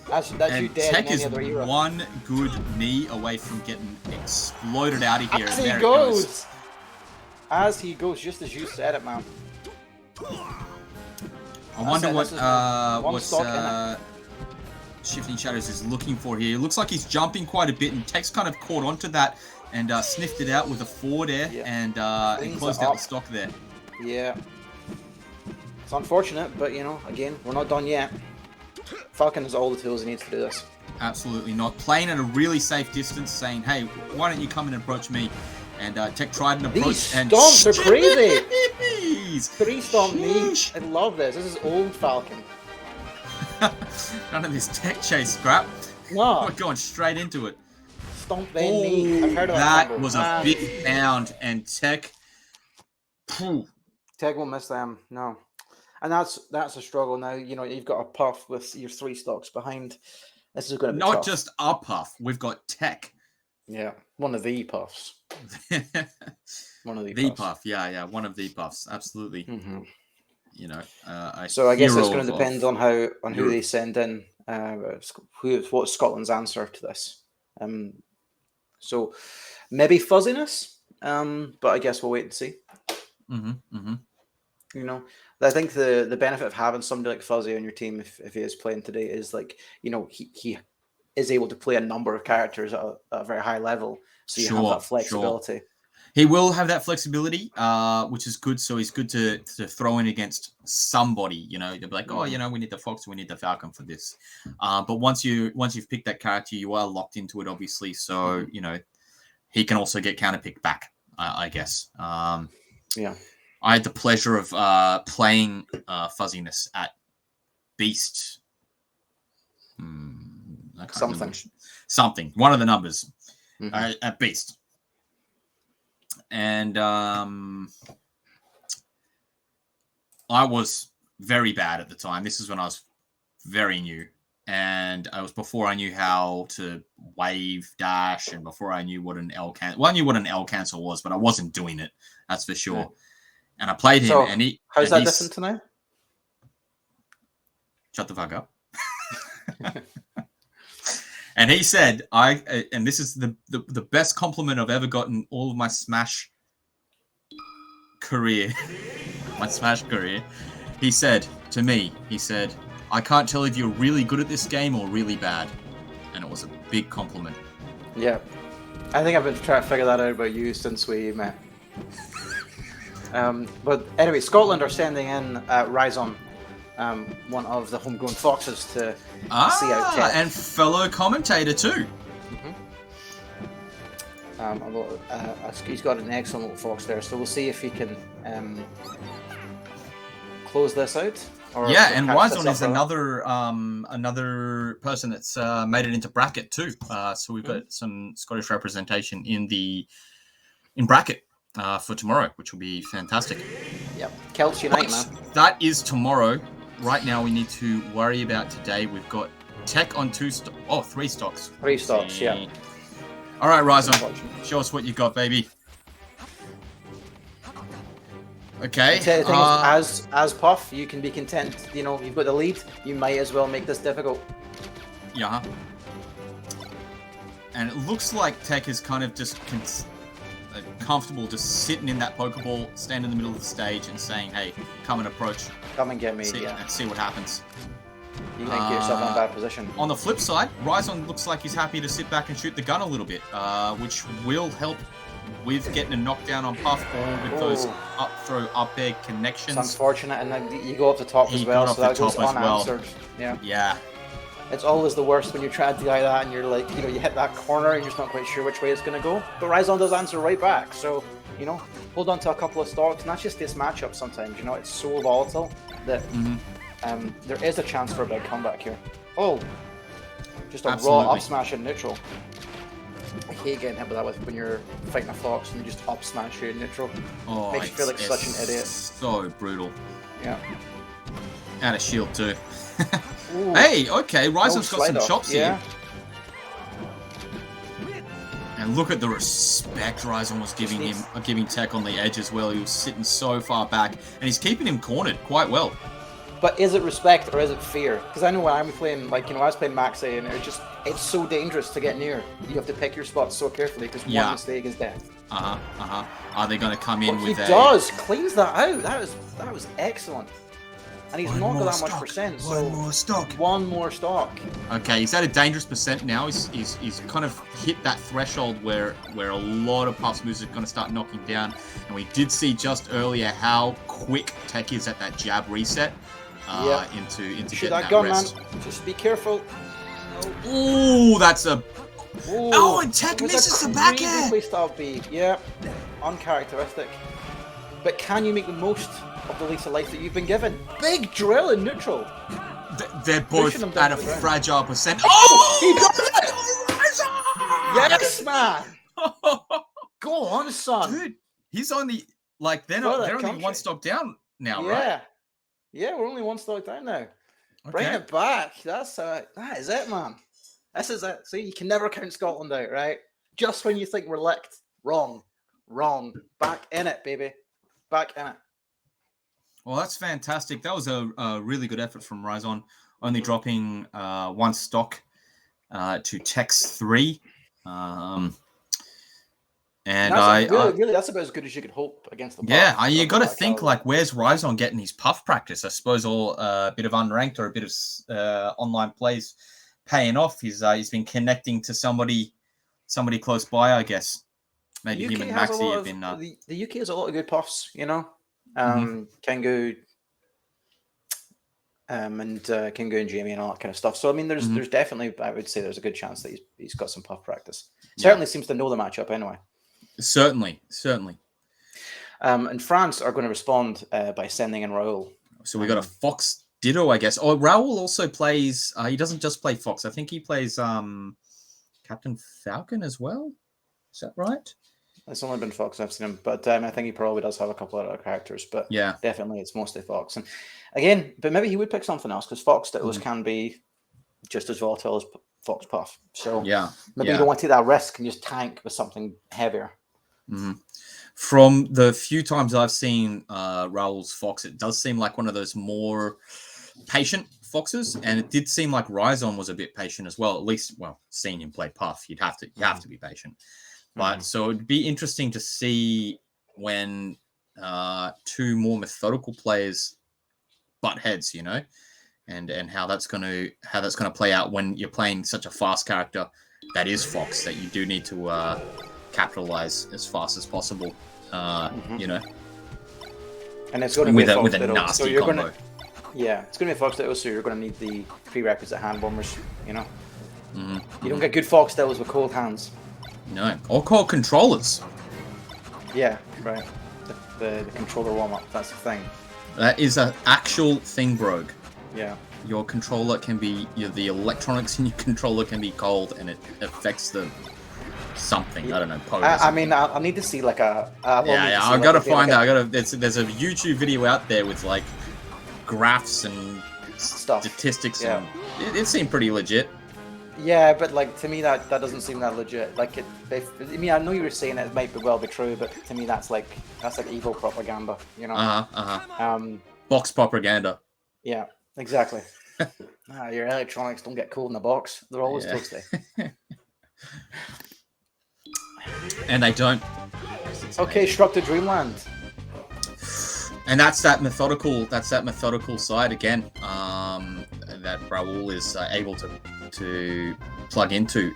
That's you dead Tech in any is other era. one good knee away from getting exploded out of here. As he goes. As he goes, just as you said it, man. I wonder what Shifting Shadows is looking for here. It looks like he's jumping quite a bit, and Tech's kind of caught onto that and sniffed it out with a forward air and closed out the stock there. Yeah. It's unfortunate, but you know, again, we're not done yet. Falcon has all the tools he needs to do this. Absolutely not. Playing at a really safe distance, saying, hey, why don't you come and approach me? And Tech tried an approach. These and stomps are crazy. 3-stomp me. I love this. This is old Falcon. None of this Tech chase crap. No. We're going straight into it. Stomp then knee. I've heard of that was a big pound, and Tech. Tech won't miss them. No. And that's a struggle now. You know, you've got a Puff with your 3 stocks behind. This is going to be not tough. just a Puff. We've got Tech. Yeah, one of the Puffs. One of the Puffs. Puff. Yeah, one of the Puffs. Absolutely. You know, so I guess it's going to depend on who they send in. What's Scotland's answer to this? So maybe fuzziness. But I guess we'll wait and see. You know, I think the benefit of having somebody like Fuzzy on your team, if he is playing today, is like, you know, he is able to play a number of characters at a very high level, so you have that flexibility. Sure. He will have that flexibility, which is good. So he's good to throw in against somebody. You know, they'll be like, oh, you know, we need the Fox, we need the Falcon for this. But once you've picked that character, you are locked into it, obviously. So you know, he can also get counterpicked back, I guess. Yeah. I had the pleasure of playing Fuzziness at Beast. Something. One of the numbers at Beast. And I was very bad at the time. This is when I was very new. And it was before I knew how to wave dash, and before I knew what an L cancel. Well, I knew what an L cancel was, but I wasn't doing it. That's for sure. And I played him, So, and he. how's and that different tonight? Shut the fuck up. And he said, and this is the best compliment I've ever gotten all of my Smash career. My Smash career. He said to me, I can't tell if you're really good at this game or really bad. And it was a big compliment. Yeah. I think I've been trying to figure that out about you since we met. But anyway, Scotland are sending in Ryzon, one of the homegrown foxes, to see out Tech. And fellow commentator too. He's got an excellent little fox there, so we'll see if he can close this out. Yeah, and Ryzon is another person that's made it into bracket too. So we've got some Scottish representation in bracket for tomorrow, which will be fantastic. Yep, Celts Unite, man. That is tomorrow. Right now, we need to worry about today. We've got Tech on 3 stocks. 3 stocks, yeah. All right, Ryzon, show us what you got, baby. Okay. As Puff, you can be content. You know, you've got the lead. You might as well make this difficult. Yeah. And it looks like Tech is kind of just comfortable just sitting in that Pokeball, stand in the middle of the stage and saying, hey, come and approach. Come and get me, and see what happens. You can get yourself in a bad position. On the flip side, Ryzon looks like he's happy to sit back and shoot the gun a little bit, which will help with getting a knockdown on Puff or with those up throw up air connections. It's unfortunate, and then you go up the top as well, so that goes unanswered. Yeah. Yeah. It's always the worst when you try to do like that and you're like, you know, you hit that corner and you're just not quite sure which way it's going to go. But Ryzon does answer right back, so, you know, hold on to a couple of stocks. And that's just this matchup sometimes, you know, it's so volatile that there is a chance for a big comeback here. Oh, just a raw up smash in neutral. I hate getting hit with that when you're fighting a fox and you just up smash you in neutral. Oh, makes you feel like such an idiot. So brutal. Yeah. And a shield too. Hey, okay, Ryzon's got some chops here. And look at the respect Ryzon was giving Tech on the edge as well. He was sitting so far back, and he's keeping him cornered quite well. But is it respect or is it fear? Because I know when I'm playing, like, you know, I was playing Max A, and it's so dangerous to get near. You have to pick your spots so carefully because one mistake is death. Are they going to come in with He does cleans that out. That was excellent. And he's not got that much percent, so one more stock. Okay, he's at a dangerous percent now. He's kind of hit that threshold where a lot of Puff's moves are going to start knocking down. And we did see just earlier how quick Tech is at that jab reset into getting that gun, rest. Man. Just be careful. Ooh, that's a... Oh, and Tech misses the back air! Place to be. Yeah, uncharacteristic. But can you make the most of the lease of life that you've been given? Big drill in neutral. They're both at a fragile percent. Oh! He does it! Yes, man! Go on, son. Dude, he's only, like, they're only one stock down now, right? Yeah, we're only one stock down now. Bring it back. That is it, man. This is it. See, you can never count Scotland out, right? Just when you think we're licked. Wrong. Back in it, baby. Back in it. Well, that's fantastic. That was a really good effort from Ryzon, only dropping one stock to Tech's 3. And really, that's about as good as you could hope against the Puff. Yeah, you got to think, like, where's Ryzon getting his Puff practice? I suppose a bit of unranked or a bit of online plays paying off. He's been connecting to somebody close by, I guess. Maybe him and Maxi have been... The UK has a lot of good Puffs, you know? Kingu and Kingu and Jamie and all that kind of stuff. So, I mean, there's definitely, I would say there's a good chance that he's got some Puff practice. Certainly seems to know the matchup anyway. Certainly. And France are going to respond by sending in Raul. So we got a Fox Ditto, I guess. Oh, Raul also plays, he doesn't just play Fox. I think he plays Captain Falcon as well. Is that right? It's only been Fox I've seen him, but I think he probably does have a couple of other characters. But yeah, definitely it's mostly Fox. And again, but maybe he would pick something else because Fox Dittos can be just as volatile as Fox Puff. So maybe you don't want to take that risk and just tank with something heavier. From the few times I've seen Raul's Fox, it does seem like one of those more patient Foxes, and it did seem like Rhizon was a bit patient as well. At least, well, seeing him play Puff, you have to be patient. But so it'd be interesting to see when two more methodical players butt heads, you know, and how that's gonna play out when you're playing such a fast character that is Fox, that you do need to capitalize as fast as possible. You know, and it's going to be with a nasty combo. It's going to be a Fox Ditto, so you're going to need the prerequisite hand bombers, you know. You don't get good Fox Dittos with cold hands. No, or cold controllers. Yeah, right. The controller warm-up, that's the thing. That is an actual thing, Brogue. Yeah. Your controller can be, the electronics in your controller can be cold, and it affects the something. I don't know. I mean, I need to see like a. I gotta find out. There's a YouTube video out there with like graphs and statistics, and it seemed pretty legit. Yeah, but like to me that doesn't seem that legit. Like I mean, I know you were saying it might well be true, but to me that's like evil propaganda. You know. Box propaganda. Yeah, exactly. Your electronics don't get cold in the box. They're always toasty. And they don't. Okay, Struck to Dreamland. And that's that methodical side again. That Raul is able to plug into.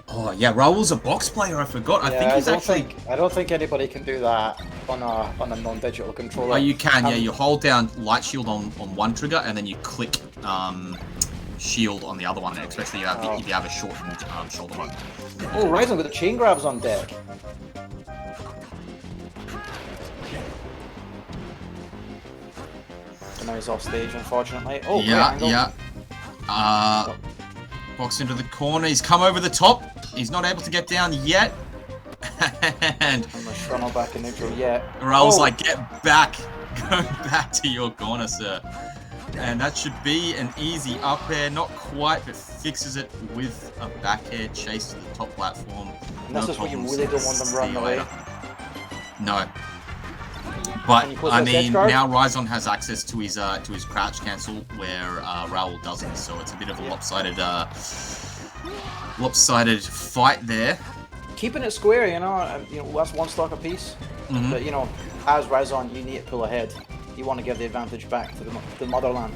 Raul's a box player. I forgot. I don't think anybody can do that on a non-digital controller. Oh, you can. You hold down light shield on one trigger, and then you click shield on the other one, especially if you have a short shoulder one. Oh, Rhizon with the chain grabs on deck. And now he's off stage, unfortunately. Oh, box into the corner. He's come over the top. He's not able to get down yet. And not back in neutral yet. Raul's like, get back. Go back to your corner, sir. And that should be an easy up air. Not quite, but fixes it with a back air chase to the top platform. And that's just what you really don't want them running away. No. But I mean, now Rhizon has access to his crouch cancel, where Raul doesn't. So it's a bit of a lopsided fight there. Keeping it square, you know, that's one stock apiece. But you know, as Rhizon, you need to pull ahead. You want to give the advantage back to the motherland.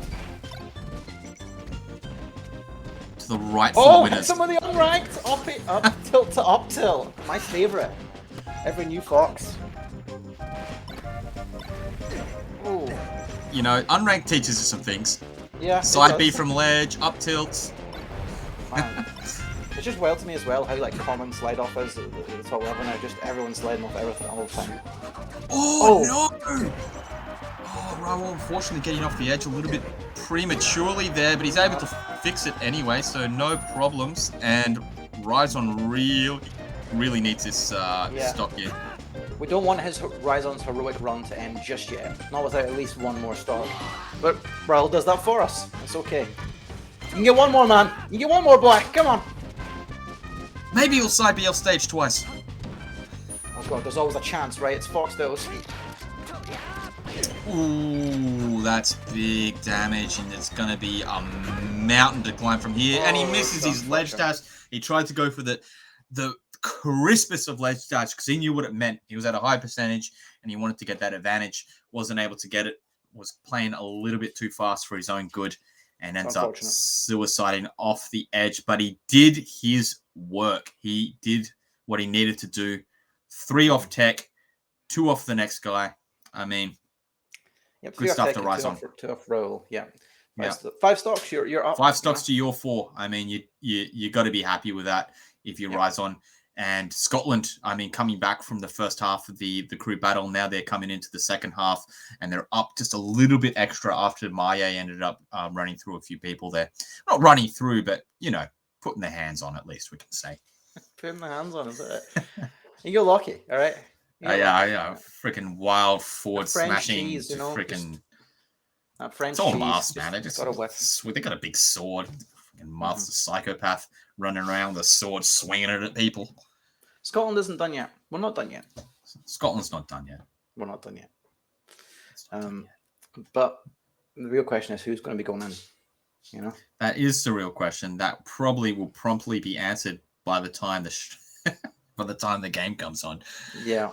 To the right for the winners. Some of the unranked up tilt to up tilt. My favorite. Every new Fox. Ooh. You know, unranked teaches you some things. Yeah. Side B from ledge, up tilts. It's just wild to me as well how like common slide off is at the top level now. Just everyone's sliding off everything all the time. Oh no! Oh, Raul unfortunately getting off the edge a little bit prematurely there, but he's able to fix it anyway, so no problems. And Rhizon really needs this stock here. We don't want Rhizon's heroic run to end just yet. Not without at least one more stock. But Raul does that for us. It's okay. You can get one more, man. You can get one more, Black. Come on. Maybe he'll side BL stage twice. Oh god, there's always a chance, right? It's Fox Dittos. Ooh, that's big damage, and it's going to be a mountain to climb from here. And he misses his ledge dash. He tried to go for the crispest of ledge dash because he knew what it meant. He was at a high percentage, and he wanted to get that advantage. Wasn't able to get it. Was playing a little bit too fast for his own good, and ends up suiciding off the edge. But he did his work. He did what he needed to do. 3 off tech, 2 off the next guy. I mean, good stuff to Rhizon. 2 off roll, yeah. 5 stocks, you're up. 5 stocks to your 4. I mean, you got to be happy with that if you're Rhizon. And Scotland, I mean, coming back from the first half of the crew battle, now they're coming into the second half, and they're up just a little bit extra after Maye ended up running through a few people there. Not running through, but, you know, putting their hands on, at least we can say. Putting my hands on, is it? You go lucky, all right? Yeah. Freaking wild forward French smashing cheese, to you know, freaking. That French It's all cheese, masks, man. They just just got a whiff. they got a big sword. Freaking master psychopath running around with a sword, swinging it at people. Scotland isn't done yet. We're not done yet. Scotland's not done yet. We're not done yet. But the real question is who's going to be going in? You know, that is the real question. That probably will promptly be answered by the time by the time the game comes on. Yeah.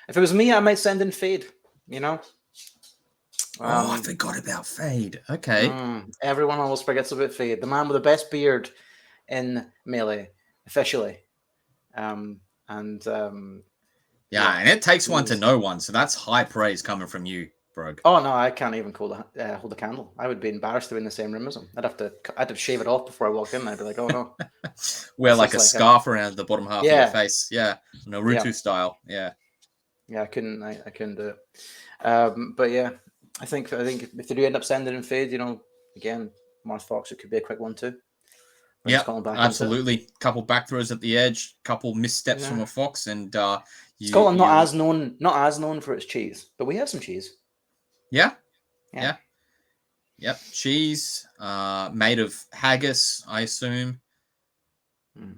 If it was me, I might send in Fade. You know. I forgot about Fade. Okay. Everyone always forgets about Fade, the man with the best beard in Melee, officially. Yeah, and it takes one to know one, so that's high praise coming from you, Brog. Oh no, I can't even hold a candle. I would be embarrassed to be in the same room as him. I'd have to shave it off before I walk in. I'd be like, oh no. Wear like a scarf around the bottom half of your face. Yeah, Naruto style. Yeah. Yeah, I couldn't do it. But yeah, I think if they do end up sending in Fade, you know, again, Marth Fox, it could be a quick one too. Yeah, absolutely. Couple back throws at the edge, couple missteps from a Fox, and Scotland not as known for its cheese, but we have some cheese. Yeah. Yep, cheese made of haggis, I assume.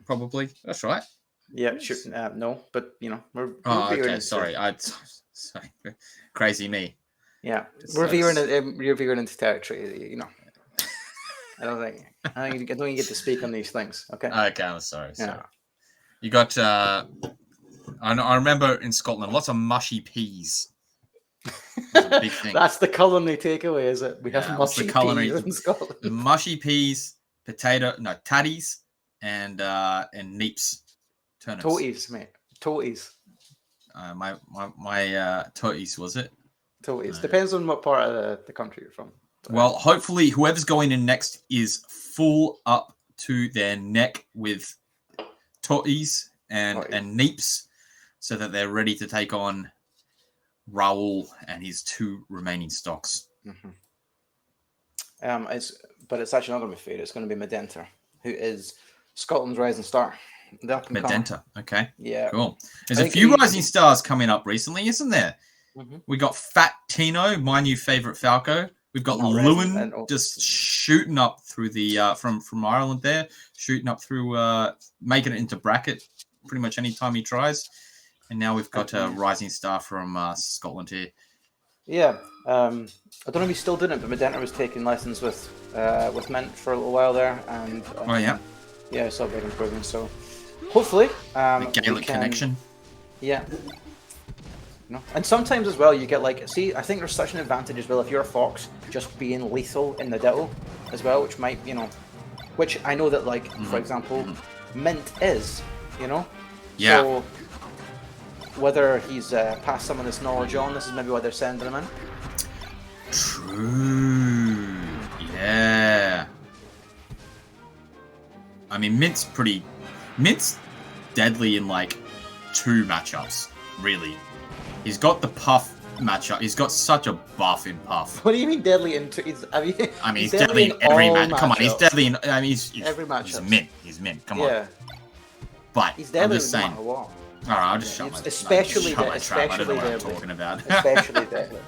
Probably. That's right. Yeah, sure. No, but you know, we're okay. Sorry, sorry. Crazy me. Yeah, we're veering into territory. You know, I don't think you get to speak on these things. Okay. Okay, I'm sorry. Yeah. You got. I remember in Scotland, lots of mushy peas. That's a big thing. That's the culinary takeaway, is it? We have mushy peas in Scotland. Mushy peas, tatties, and neeps. Turnips. Toties, mate. Toties. My toties, was it? Toties. Depends on what part of the country you're from. Well, hopefully whoever's going in next is full up to their neck with toties and neeps, so that they're ready to take on Raoul and his 2 remaining stocks. It's actually not going to be Fade. It's going to be Medenta, who is Scotland's rising star. Medenta, okay. Yeah. Cool. There's a few rising stars coming up recently, isn't there? We got Fat Tino, my new favorite Falco. We've got Lewin just shooting up through the from Ireland there, shooting up through making it into bracket pretty much any time he tries. And now we've got a rising star from Scotland here. Yeah. I don't know if he's still doing it, but Medenta was taking lessons with Mint for a little while there, and yeah, I saw a big improvement. So hopefully, the Gaelic connection. Yeah. No. And sometimes as well, you get I think there's such an advantage as well if you're a Fox, just being lethal in the Ditto as well, which might, which I know that, for example, Mint is, Yeah. So whether he's passed some of this knowledge on, this is maybe why they're sending him in. True. Yeah. I mean, Mint's deadly in 2 matchups, really. He's got the Puff matchup. He's got such a buff in Puff. What do you mean deadly in 2? He's deadly in every match. Come on, he's deadly in. He's every match. He's Mint. He's Mint. Come on. But he's deadly I'm just saying. No matter what. All right, I'll just shut my especially trap. I don't know what I'm talking about. Especially deadly.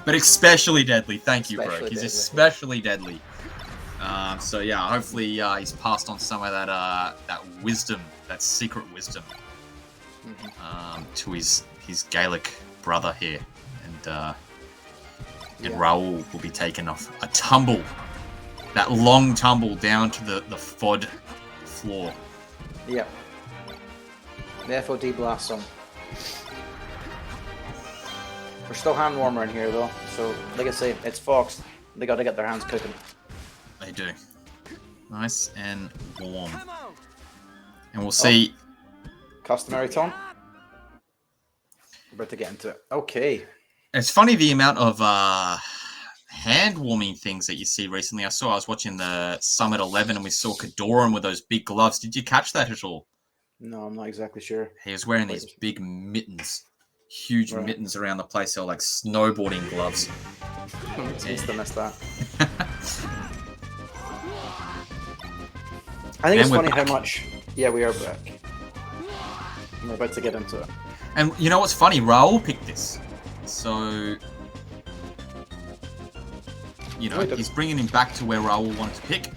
But especially deadly. Thank you, bro. He's especially deadly. So yeah, hopefully he's passed on some of that wisdom, that secret wisdom, to his Gaelic brother here, and Raoul will be taking off a tumble, that long tumble down to the FOD floor. Yeah. The FOD blast song. We're still hand warmer in here though, so like I say, it's Fox. They got to get their hands cooking. They do. Nice and warm. And we'll see. Customary taunt. We're about to get into it. Okay. It's funny the amount of hand warming things that you see recently. I was watching the Summit 11 and we saw Kadoran with those big gloves. Did you catch that at all? No, I'm not exactly sure. He was wearing these big mittens, huge mittens around the place. They were like snowboarding gloves. Must have missed that. I think it's funny how much Yeah, we are back. We're about to get into it. And you know what's funny? Raul picked this. So, you know, he's bringing him back to where Raul wanted to pick.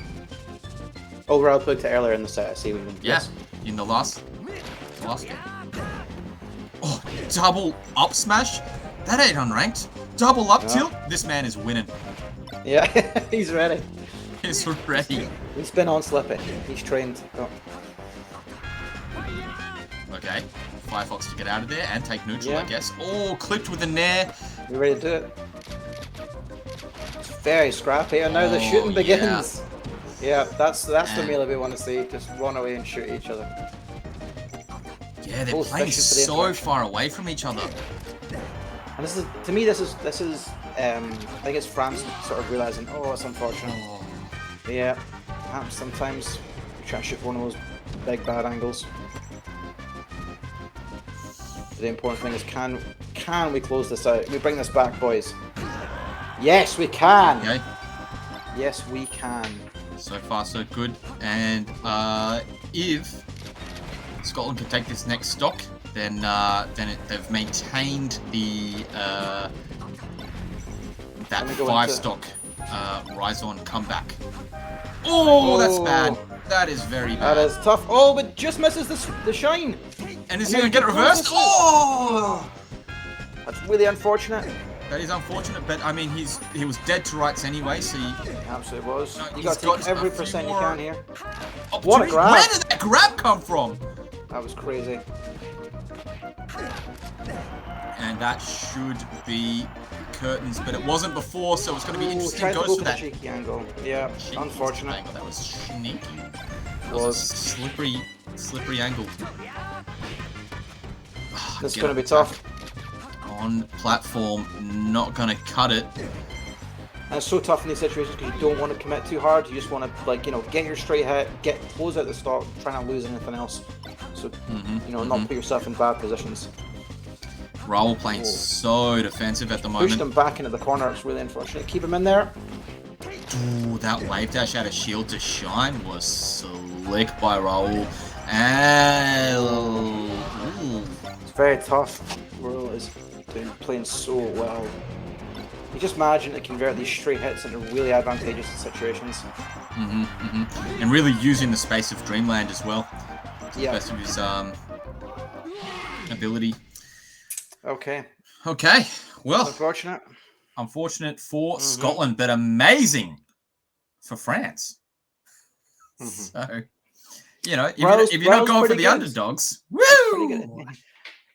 Oh, Raul picked it earlier in the set. I see. In the last game. Oh, double up smash? That ain't unranked. Double up tilt? This man is winning. Yeah, he's ready. He's ready. He's been on Slippy. He's trained. Oh. Okay. Firefox to get out of there and take neutral, I guess. Oh, clipped with a nair. You ready to do it? It's very scrappy, and now the shooting begins. Yeah, that's the melee we want to see. Just run away and shoot each other. Yeah, they're playing so far away from each other. And this is, to me, this is I think it's France sort of realizing, oh, it's unfortunate. Yeah, happens sometimes. You try to shoot one of those big bad angles. The important thing is, can we close this out? Can we bring this back, boys? Yes, we can. Okay. Yes, we can. So far, so good. And if Scotland can take this next stock, then they've maintained the that 5-stock Rise On comeback. Oh, that's bad. That is very bad. That is tough. Oh, but just misses the shine. And is he going to get it reversed? Oh! That's really unfortunate. That is unfortunate, but I mean, he was dead to rights anyway, so he absolutely was. You got to take every percent you can here. What a grab! Where did that grab come from? That was crazy. And that should be curtains, but it wasn't before, so it's going to be interesting. Goes for that cheeky angle. Yeah, cheeky unfortunate. Angle. That was sneaky. That was a slippery angle. This is going to be tough. On platform, not going to cut it. And it's so tough in these situations because you don't want to commit too hard. You just want to, like, you know, get your straight hit, close out the stock, try not to lose anything else. So, you know, not put yourself in bad positions. Raul playing so defensive at the moment. Pushed him back into the corner. It's really unfortunate. Keep him in there. Ooh, that wave dash out of shield to shine was slick by Raul. And it's very tough. Raul is playing so well. You just imagine to convert these straight hits into really advantageous situations. And really using the space of Dreamland as well. To the best of his ability. Okay. Okay. Well, unfortunate for Scotland, but amazing for France. So, you know, if you're not going for the underdogs, woo!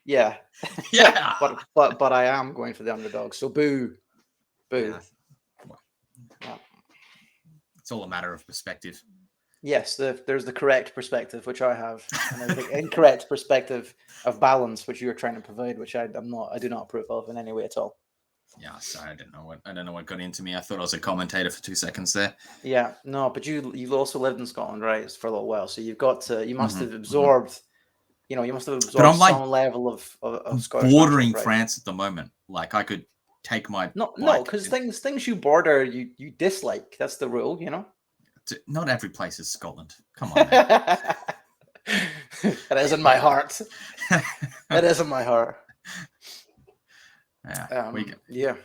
Yeah. Yeah. but I am going for the underdogs. So boo. Yeah. It's all a matter of perspective. Yes, there's the correct perspective, which I have, and there's the incorrect perspective of balance, which you are trying to provide, which I do not approve of in any way at all. Yeah, sorry, I don't know what got into me. I thought I was a commentator for 2 seconds there. Yeah, no, but you've also lived in Scotland, right, for a little while, so you must have absorbed, you must have absorbed some level of Scottish bordering France at the moment. Like I could take my no, because things you border you dislike. That's the rule, you know. Not every place is Scotland. Come on. It is in my heart. It is in my heart. Yeah. Yeah.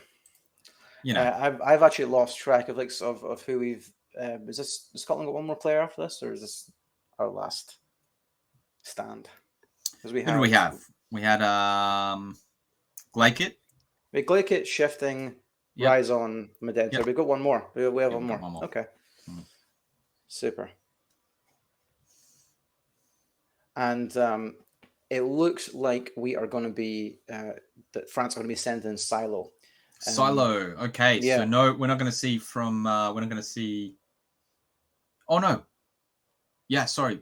You know, I've actually lost track of who we've. Is Scotland got one more player after this, or is this our last stand? Who do we have? We had Glaikit. We Glaikit, Shifting, Rise On, Medenta. We've got one more. We have one more. Okay. Super. And it looks like we are going to be that France are going to be sending Silo. Silo. Okay. So no, we're not going to see from. We're not going to see. Oh no. Yeah. Sorry.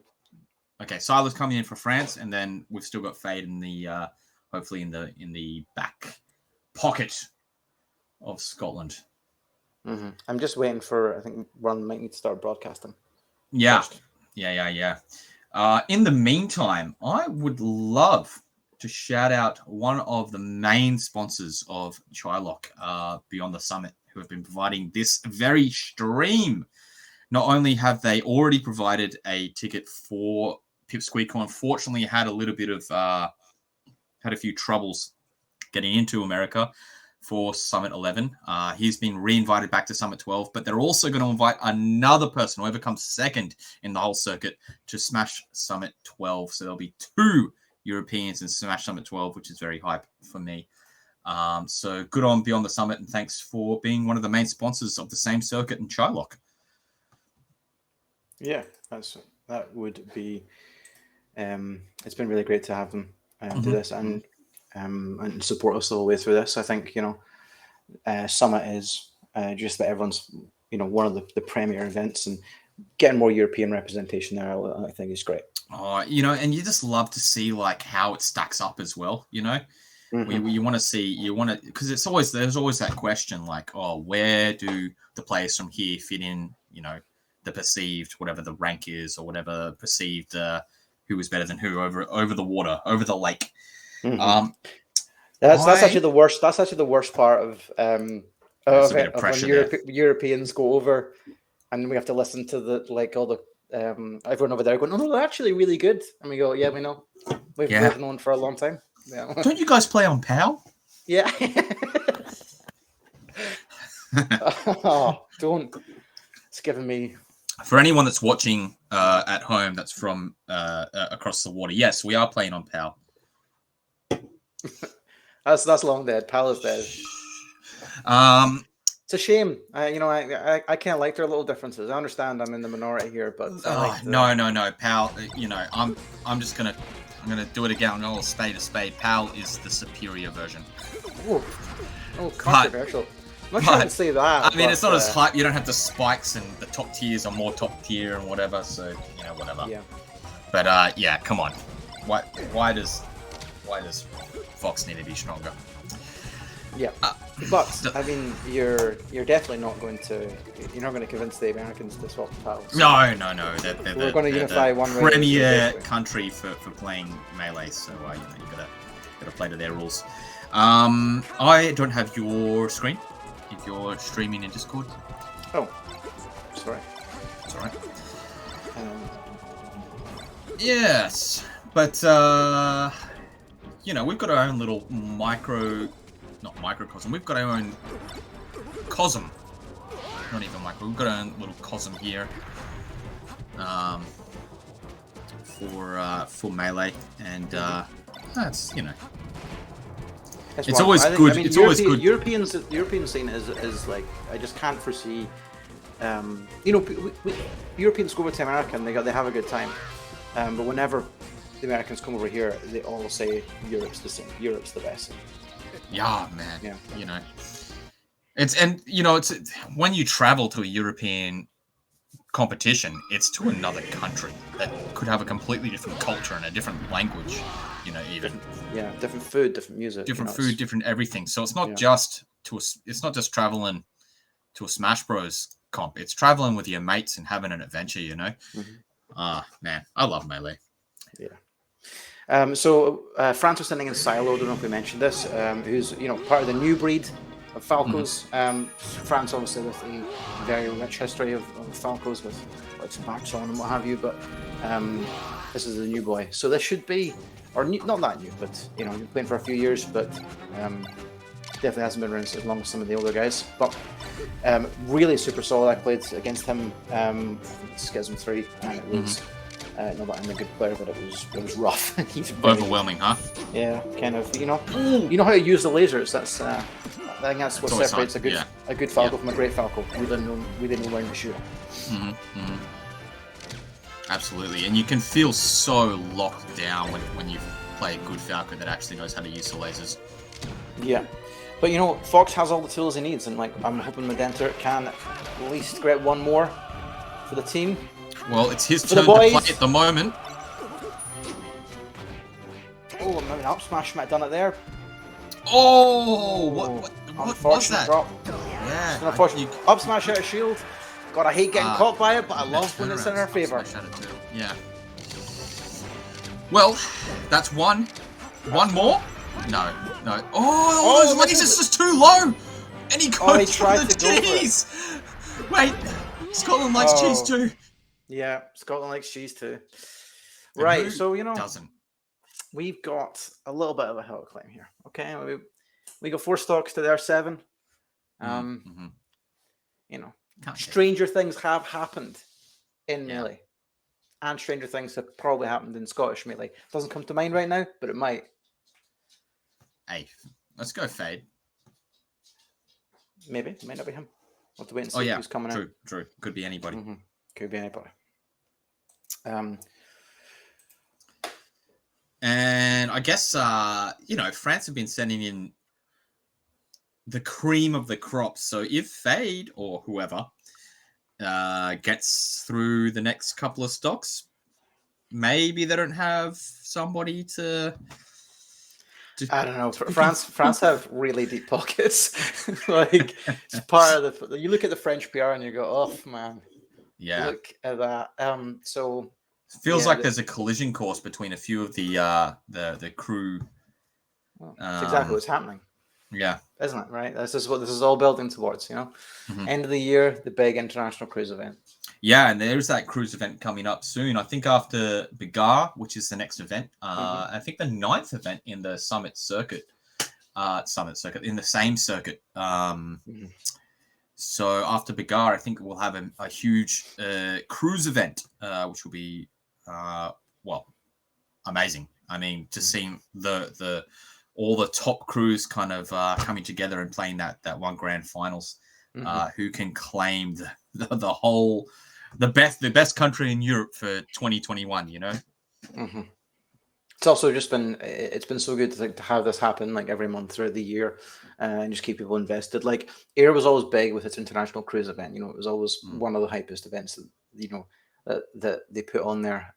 Okay. Silo's coming in for France, and then we've still got Fade in the hopefully in the back pocket of Scotland. I'm just waiting for. I think Ron might need to start broadcasting. Yeah. Yeah. In the meantime, I would love to shout out one of the main sponsors of Teaghlach, Beyond the Summit, who have been providing this very stream. Not only have they already provided a ticket for Pipsqueak, who unfortunately had a little bit of had a few troubles getting into America for Summit 11. He's been re-invited back to Summit 12, but they're also going to invite another person, whoever comes second in the whole circuit, to Smash Summit 12. So there'll be 2 Europeans in Smash Summit 12, which is very hype for me. So good on Beyond the Summit, and thanks for being one of the main sponsors of the same circuit in Teaghlach. Yeah, that would be. It's been really great to have them do this and support us the whole way through this. I think Summit is just that everyone's one of the premier events, and getting more European representation there, I think is great. Oh, and you just love to see like how it stacks up as well. You want to see, because there's always that question like, oh, where do the players from here fit in? The perceived, whatever the rank is, or whatever perceived who is better than who over the water, over the lake. That's actually the worst. That's actually the worst part of when Europeans go over, and we have to listen to all the everyone over there going, "Oh no, they're actually really good," and we go, "Yeah, we know. We've known for a long time." Yeah. Don't you guys play on PAL? Yeah. Oh, don't. It's giving me. For anyone that's watching at home, that's from across the water. Yes, we are playing on PAL. That's long dead. PAL is dead. It's a shame. I can't like their little differences. I understand I'm in the minority here, but no, PAL. I'm gonna do it again. I'll spade a spade. PAL is the superior version. Oh, controversial. I'm not sure I can say that. I mean, it's not as hype. You don't have the spikes, and the top tiers are more top tier and whatever. So whatever. Yeah. But yeah, come on. Why does Fox need to be stronger? Yeah, but I mean, you're definitely not going to convince the Americans to swap PAL. So no. We're going to unify one way. Premier country for playing Melee, so you gotta play to their rules. I don't have your screen. If you're streaming in Discord. Oh, sorry. It's alright. Yes, but we've got our own little not microcosm. We've got our own cosm. Not even micro. We've got our own little cosm here. For Melee, and that's It's always good. It's always good. European scene is like, I just can't foresee. Europeans go over to America and they have a good time, but whenever the Americans come over here, they all say Europe's the same. Europe's the best. Yeah, man. Yeah. It's when you travel to a European competition, it's to another country that could have a completely different culture and a different language. Different food, different music, different food, different everything. So it's not just traveling to a Smash Bros comp. It's traveling with your mates and having an adventure. Man, I love Melee. Yeah. So France was sending in Silo. I don't know if we mentioned this. Who's part of the new breed of Falcos. France obviously with a very rich history of Falcos with lots of backs on and what have you. But this is a new boy. So this should be. Or not that new, but been playing for a few years, but definitely hasn't been around as long as some of the older guys. But really super solid. I played against him Schism 3, and it was not that I'm a good player, but it was rough. He's overwhelming, huh? Yeah, kind of. You know how to use the lasers. That's I think that's what separates a good Falco from a great Falco. We didn't know when to shoot. Absolutely, and you can feel so locked down when you play a good Falco that actually knows how to use the lasers. Yeah, but Fox has all the tools he needs, and I'm hoping Medenter can at least get one more for the team. Well, it's his turn to play at the moment. Oh, maybe an up smash might have done it there. Oh, what was that? Drop. Yeah, unfortunate. Up smash out of shield. God, I hate getting caught by it, but I love when it's in our favor. Yeah. Well, that's one. One more? No. Oh, those lasers just too low! And he goes for the cheese! Wait, Scotland likes cheese too. Yeah, Scotland likes cheese too. Right, so doesn't? We've got a little bit of a hill to climb here. Okay, we got 4 stocks to their 7. Stranger things have happened in Melee, and stranger things have probably happened in Scottish Melee. Doesn't come to mind right now, but it might. Hey, let's go Fade. Maybe it might not be him. We'll have to wait and see who's coming in. True. Could be anybody. Could be anybody. And I guess France have been sending in the cream of the crop. So if Fade or whoever gets through the next couple of stocks, maybe they don't have somebody to I don't know. France have really deep pockets. Like it's part of the. You look at the French PR and you go, "Oh man, look at that." So it feels like there's a collision course between a few of the crew. That's exactly what's happening. Yeah, isn't it? Right. This is what this is all building towards. End of the year, the big international cruise event. Yeah, and there's that cruise event coming up soon. I think after Bigar, which is the next event. I think the 9th event in the Summit Circuit. In the same circuit. So after Bigar, I think we'll have a huge cruise event, which will be amazing. I mean, to see all the top crews kind of coming together and playing that one grand finals. Who can claim the whole the best country in Europe for 2021? It's also just been so good to have this happen like every month throughout the year, and just keep people invested. Like Air was always big with its international cruise event. It was always one of the hypest events that they put on there.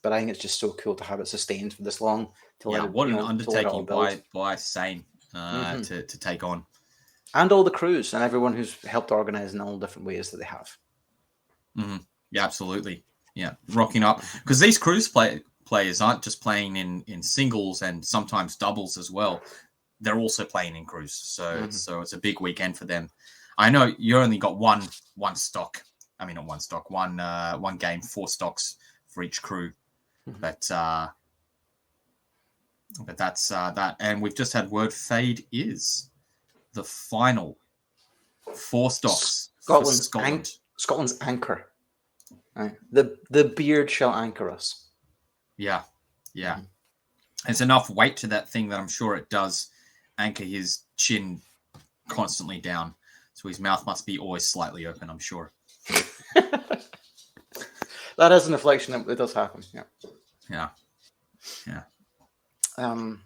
But I think it's just so cool to have it sustained for this long. What an undertaking by Sane to take on. And all the crews and everyone who's helped organize in all different ways that they have. Yeah, absolutely. Yeah, rocking up. Because these cruise players aren't just playing in singles and sometimes doubles as well. They're also playing in crews. So it's a big weekend for them. I know you only got one stock. I mean, not one stock, one game, 4 stocks for each crew. But that's that. And we've just had word Fade is the final 4 stocks for Scotland. Scotland's anchor. Right. The beard shall anchor us. Yeah. There's enough weight to that thing that I'm sure it does anchor his chin constantly down. So his mouth must be always slightly open, I'm sure. That is an affliction. It does happen. Yeah. Man,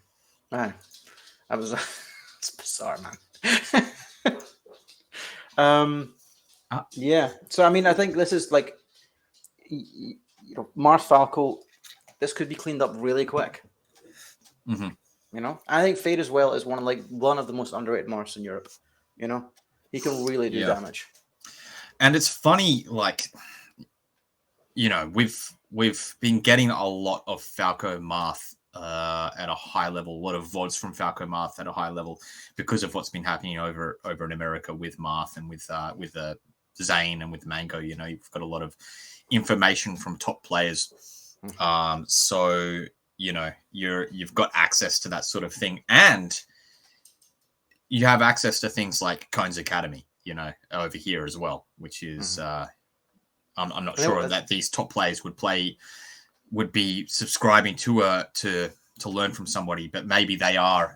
I was. It's bizarre, man. Yeah. So I mean, I think this is like, Marth Falco. This could be cleaned up really quick. I think Fade as well is one of the most underrated Marths in Europe. He can really do damage. And it's funny, we've been getting a lot of Falco Marth at a high level, a lot of VODs from Falco Marth at a high level because of what's been happening over in America with Marth and with Zane and with Mango. You've got a lot of information from top players. So you've got access to that sort of thing, and you have access to things like Cone's Academy, over here as well, which is I'm not sure that these top players would be subscribing to learn from somebody, but maybe they are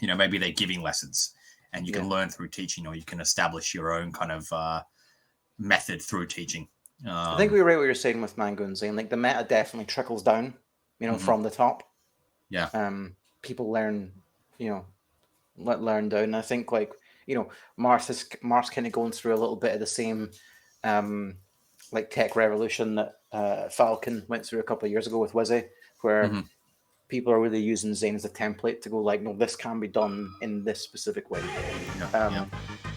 maybe they're giving lessons, and you can learn through teaching, or you can establish your own kind of method through teaching. I think we were right what you're saying with Mango and Zane. Like the meta definitely trickles down, from the top. Yeah. People learn, learn down. I think Marth's kind of going through a little bit of the same tech revolution that Falcon went through a couple of years ago with Wizzy, where people are really using Zane as a template to go no, this can be done in this specific way.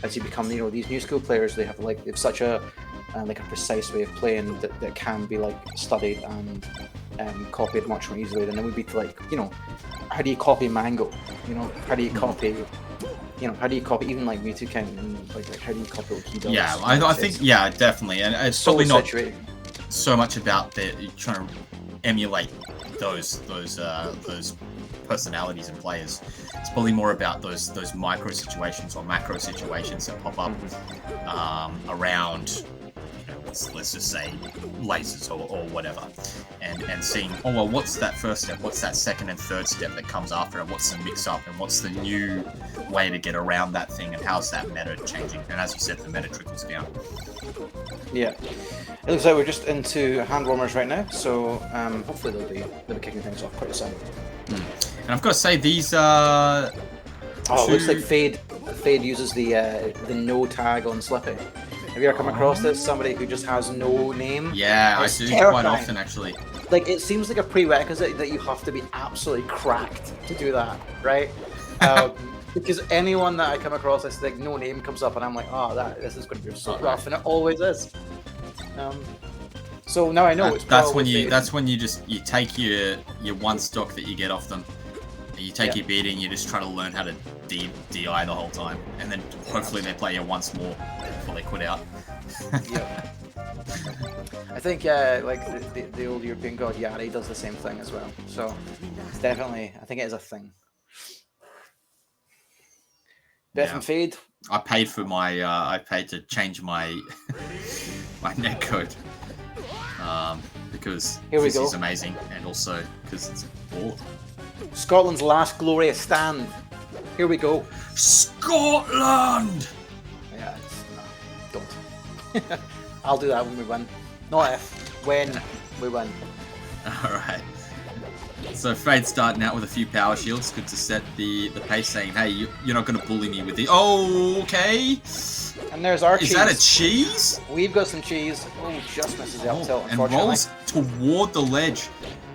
As you become, these new school players, they have such a precise way of playing that can be studied and copied much more easily than it would be to how do you copy Mango? How do you copy? How do you copy even Mewtwo Count and how do you copy what he does? Yeah, I think definitely, and it's so probably not saturated. so much about trying to emulate those personalities and players. It's probably more about those micro situations or macro situations that pop up around, let's just say lasers or whatever, and seeing, oh well, what's that first step, what's that second and third step that comes after it, what's the mix up, and what's the new way to get around that thing, and how's that meta changing. And as you said, the meta trickles down. Yeah, it looks like we're just into hand warmers right now, so hopefully they'll be kicking things off pretty soon. And I've got to say, these it looks like Fade uses the no tag on Slippy. Have you ever come across this? Somebody who just has no name? Yeah, It's I do terrifying. quite often, actually. Like, it seems like a prerequisite that you have to be absolutely cracked to do that, right? Because anyone that I come across, this like no name comes up, and I'm like, oh, this is going to be so rough, and it always is. So now I know it's that's probably when you take your one stock that you get off them, and you take your beating, you just try to learn how to DI the whole time, and then hopefully they play you once more before they quit out. I think like the old European god Yari does the same thing as well. So it's definitely, I think it is a thing. Death and Fade. I paid for my I paid to change my my netcode because this is amazing, and also because it's bored. Scotland's last glorious stand. Here we go. Scotland! Yeah, don't. I'll do that when we win. Not if, when we win. Alright. So Fade's starting out with a few power shields. Good to set the pace, saying, hey, you're not going to bully me with the... Oh, okay. And there's our cheese. Is that a cheese? We've got some cheese. Oh, just misses the up tilt, and unfortunately. rolls toward the ledge.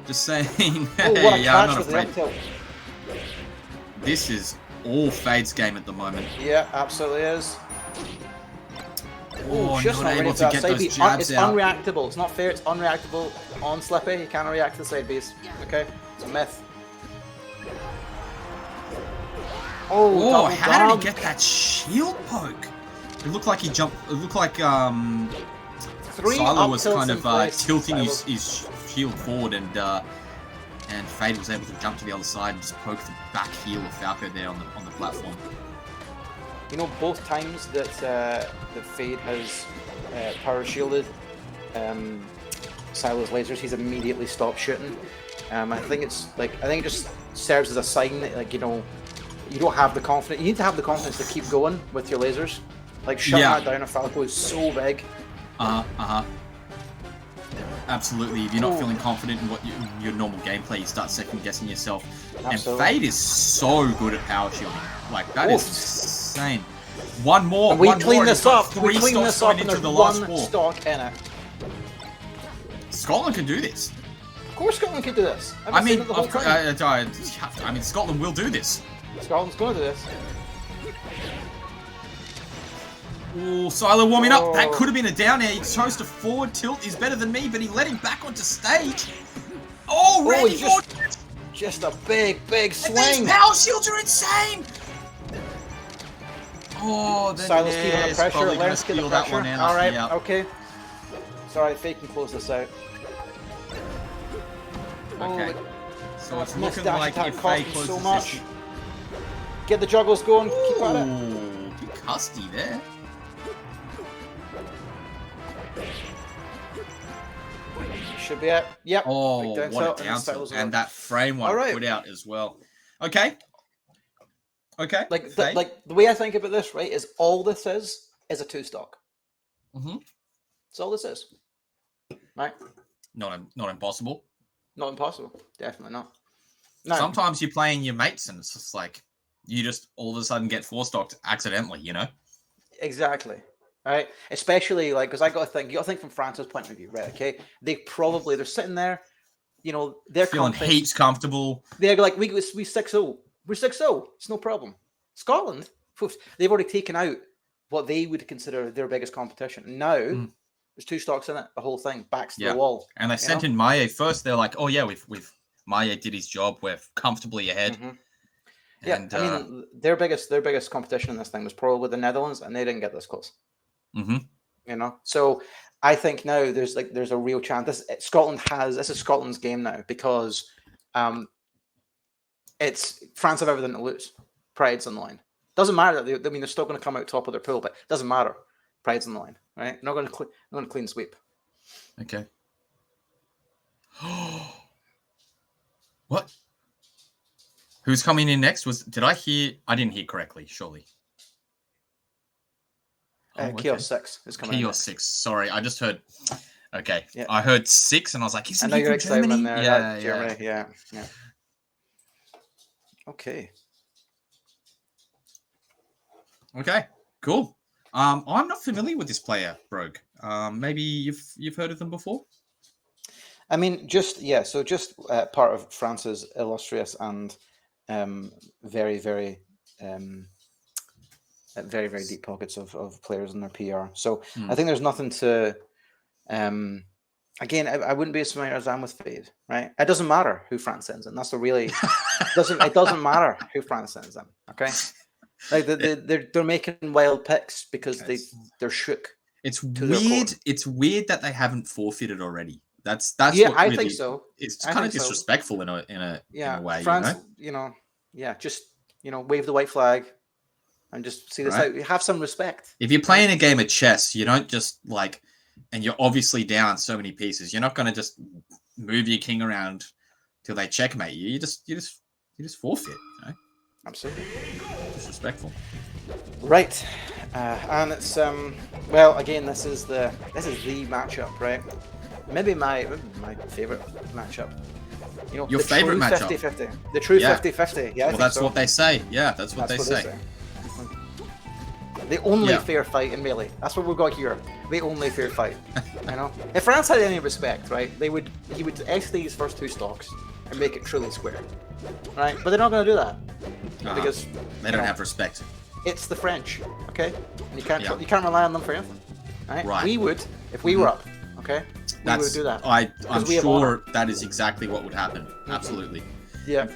Just saying, hey, Oh, what a yeah, I'm catch not with the afraid. up tilt. This is all Fade's game at the moment. Yeah, absolutely is. Oh, just not ready able for to that get side those B. jabs It's out. unreactable. It's not fair. It's unreactable on Slippy. He can't react to the side Bs. Okay, it's a myth. Oh, how did he get that shield poke? It looked like he jumped. It looked like Silo was kind of tilting his shield forward, and Fade was able to jump to the other side and just poke the back heel of Falco there on the platform. You know, both times that that Fade has power shielded Silo's lasers, he's immediately stopped shooting. I think it just serves as a sign that, like, you know, you don't have the confidence. You need to have the confidence to keep going with your lasers. Like, shutting that down a Falco is so big. Absolutely. If you're not feeling confident in what your normal gameplay, you start second guessing yourself. Absolutely. And Fade is so good at power shielding. Like, that is insane. One more. And we one clean more, this and up. it's got We 3 clean stocks this up, going and into there's the last one 4. stock in it. Scotland can do this. Of course, Scotland can do this. I mean, Scotland will do this. Scotland's going to do this. Oh, Silo warming up. That could have been a down air. He chose to forward tilt. He's better than me, but he let him back onto stage. Oh, Randy just a big swing. And these power shields are insane. Oh, the Silo's keeping the pressure. probably going to Let's get the steal that pressure. one out. All right, Yeah. okay. Sorry, Fade can close this out. Okay. So it's looking dash like attack if cost Faye him closes so much. this... Get the juggles going. Keep at it. Ooh, big custy there. Should be it. Yep. Oh, Big what a down tilt. And that frame one put out as well. Okay. Okay. Like the way I think about this, right, is all this is a 2-stock. Mm-hmm. That's all this is. Right? Not impossible. Not impossible. Definitely not. No. Sometimes you're playing your mates and it's just like you just all of a sudden get 4-stocked accidentally, you know? Exactly. Right? Especially like, because you got to think from France's point of view, right? Okay, they're sitting there, you know, they're feeling heaps comfortable. They're like, we 6-0, we're 6-0, it's no problem. Scotland, they've already taken out what they would consider their biggest competition. Now there's 2 stocks in it, the whole thing backs to the wall. And they sent in Maye first. They're like, oh yeah, we've Maye did his job. We're comfortably ahead. Mm-hmm. Yeah, I mean, their biggest competition in this thing was probably the Netherlands, and they didn't get this close. Mm-hmm. You know, so I think now there's a real chance. This is Scotland's game now because it's France have everything to lose. Pride's on the line. Doesn't matter. They're still going to come out top of their pool, but it doesn't matter. Pride's on the line, right? Not going to clean sweep. Okay. What? Who's coming in next? Did I hear? I didn't hear correctly. Surely. Chaos 6 is coming. Chaos 6. Sorry, I just heard. Okay, yeah. I heard 6, and I was like, "Isn't he from Germany?" There. Yeah, Germany. Yeah. Okay. Okay. Cool. I'm not familiar with this player, Brogue. Maybe you've heard of them before. I mean, just part of France's illustrious and very, very, very, very deep pockets of players in their PR. So I think there's nothing to. Again, I wouldn't be as familiar as I am with Fade, right? It doesn't matter who France sends in. That's the really it doesn't matter who France sends in. Okay, like they're making wild picks because they're shook. It's weird. It's weird that they haven't forfeited already. That's yeah, what I really, think so. It's kind of disrespectful in a way. France, just wave the white flag and just see this out. Have some respect. If you're playing a game of chess, you don't just and you're obviously down so many pieces. You're not going to just move your king around till they checkmate you. You just forfeit. Absolutely disrespectful. Right, and it's well, again, this is the matchup, right? Maybe my favorite matchup. Your favorite matchup? 50-50. The true 50-50. Yeah. Well, that's what they say. Yeah, that's what they say. The only fair fight in Melee. That's what we've got here. The only fair fight. If France had any respect, right, he would exit these first 2 stocks and make it truly square, right? But they're not going to do that because they don't have respect. It's the French, okay? And you can't rely on them for anything, right? Right. We would if we were up, okay? We would do that. I'm sure that is exactly what would happen. Absolutely. Yeah.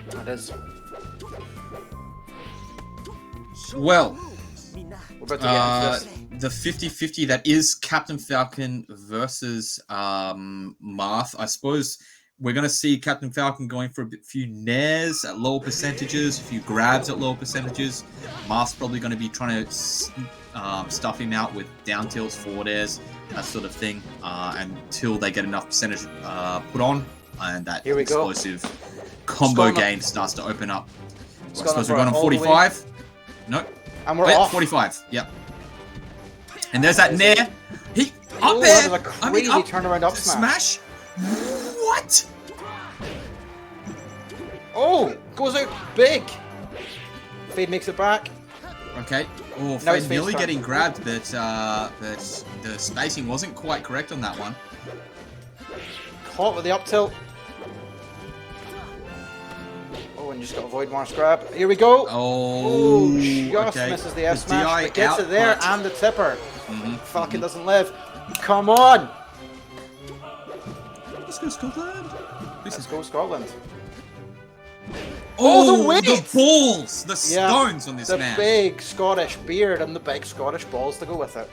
It is. Well, we're about to get into this. The 50-50 that is Captain Falcon versus Marth. I suppose we're going to see Captain Falcon going for a few nairs at lower percentages, a few grabs at lower percentages. Marth's probably going to be trying to stuff him out with down tilts, forward airs, that sort of thing, until they get enough percentage put on, and that explosive combo game starts to open up. I suppose we're going on 45. No. And we're off. 45. Yep. And there's that nair. He up there. A crazy turnaround up smash. What? Oh, goes out big. Fade makes it back. Okay. Oh, Fade nearly getting grabbed, but the spacing wasn't quite correct on that one. Caught with the up tilt. And just got to avoid Marth's grab. Here we go. Oh, just misses the F smash. But gets it there and the tipper. Falcon doesn't live. Come on. Let's go Scotland. Let's go Scotland. Oh, the weight! The balls, the stones on this man. The big Scottish beard and the big Scottish balls to go with it.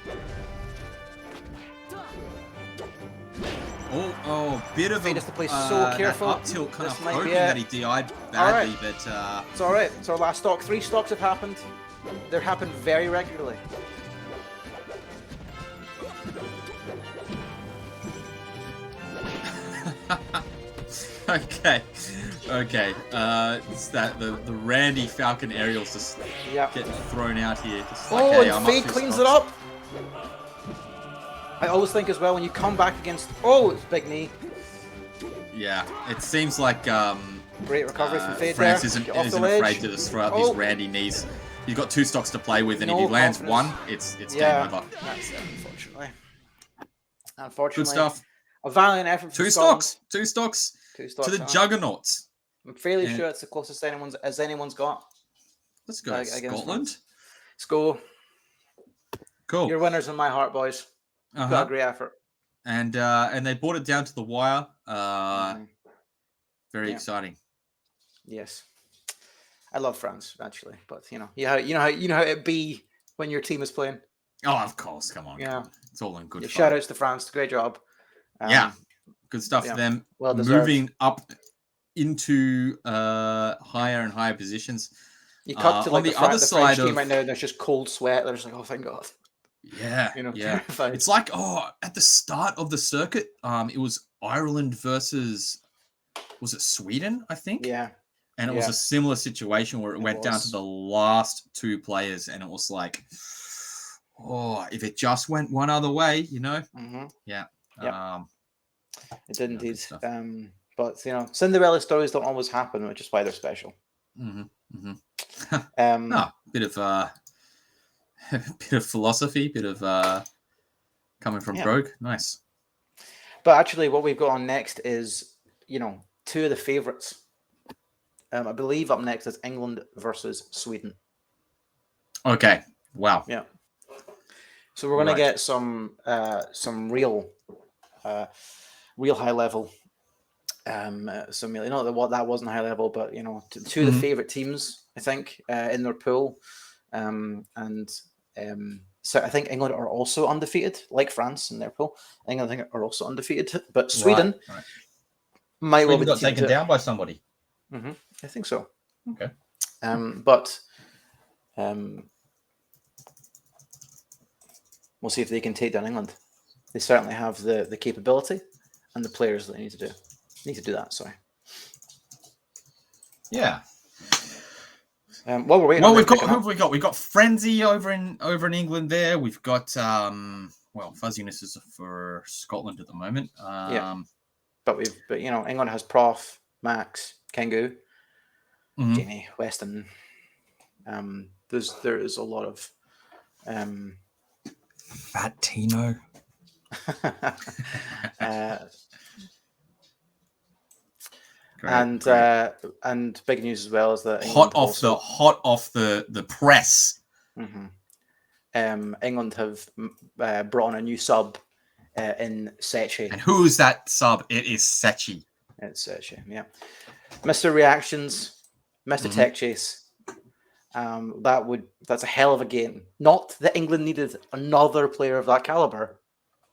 Oh, bit of a to play so careful. Up tilt, kind of hoping that he DI'd badly, but it's all right. It's our last stock. 3 stocks have happened. They're happened very regularly. Okay. It's that the Randy Falcon aerials just getting thrown out here. Just like, hey, and Fade cleans it up. I always think as well when you come back against it's big knee. Yeah, it seems like great recovery from Fade France there. isn't afraid to just throw out these Randy knees. He's got 2 stocks to play with, and if he lands one, it's game over. That's it, unfortunately. Good stuff. A valiant effort from 2 stocks. 2 stocks. 2 stocks to the juggernauts. I'm fairly sure it's the closest anyone's got. Let's go Scotland. Let's go. Cool. You're winners in my heart, boys. Got a great effort. And they brought it down to the wire. Very exciting. Yes. I love France actually, but you know how it be when your team is playing. Oh, of course. Come on. Yeah. It's all in good fun. Shout outs to France. Great job. Yeah. Good stuff for them. Well deserved. Moving up into higher and higher positions. You cut to like on the other side French team right now, and there's just cold sweat. They're just like, oh, thank God. Yeah, terrified. It's like, at the start of the circuit, it was Ireland versus, was it Sweden, I think? Yeah. And it was a similar situation where it went down to the last 2 players, and it was like, if it just went one other way, Mm-hmm. Yeah. Yep. It did indeed. But, Cinderella stories don't always happen, which is why they're special. Mm-hmm. Bit of philosophy, bit of coming from Brogue. Nice. But actually, what we've got on next is, 2 of the favourites. I believe up next is England versus Sweden. Okay. Wow. Yeah. So we're going to get some real high level. That wasn't high level, but 2 of the favourite teams, I think, in their pool, so I think England are also undefeated, like France in their pool. England, I think, are also undefeated, but Sweden might well be got taken down by somebody. Mm-hmm. I think so. Okay. But we'll see if they can take down England. They certainly have the capability and the players that they need to do. That. Sorry. Yeah. While we're waiting, who have we got? We've got Frenzy over in England. There, we've got Fuzziness is for Scotland at the moment. But England has Prof, Max, Kengu, Jamie, Weston. There is a lot of Fat Tino. And big news as well is that hot off the press. Mm-hmm. England have brought on a new sub in Sechi. And who is that sub? It is Sechi. It's Sechi, yeah. Mr. Reactions, Mr. Tech Chase. That's a hell of a game. Not that England needed another player of that caliber,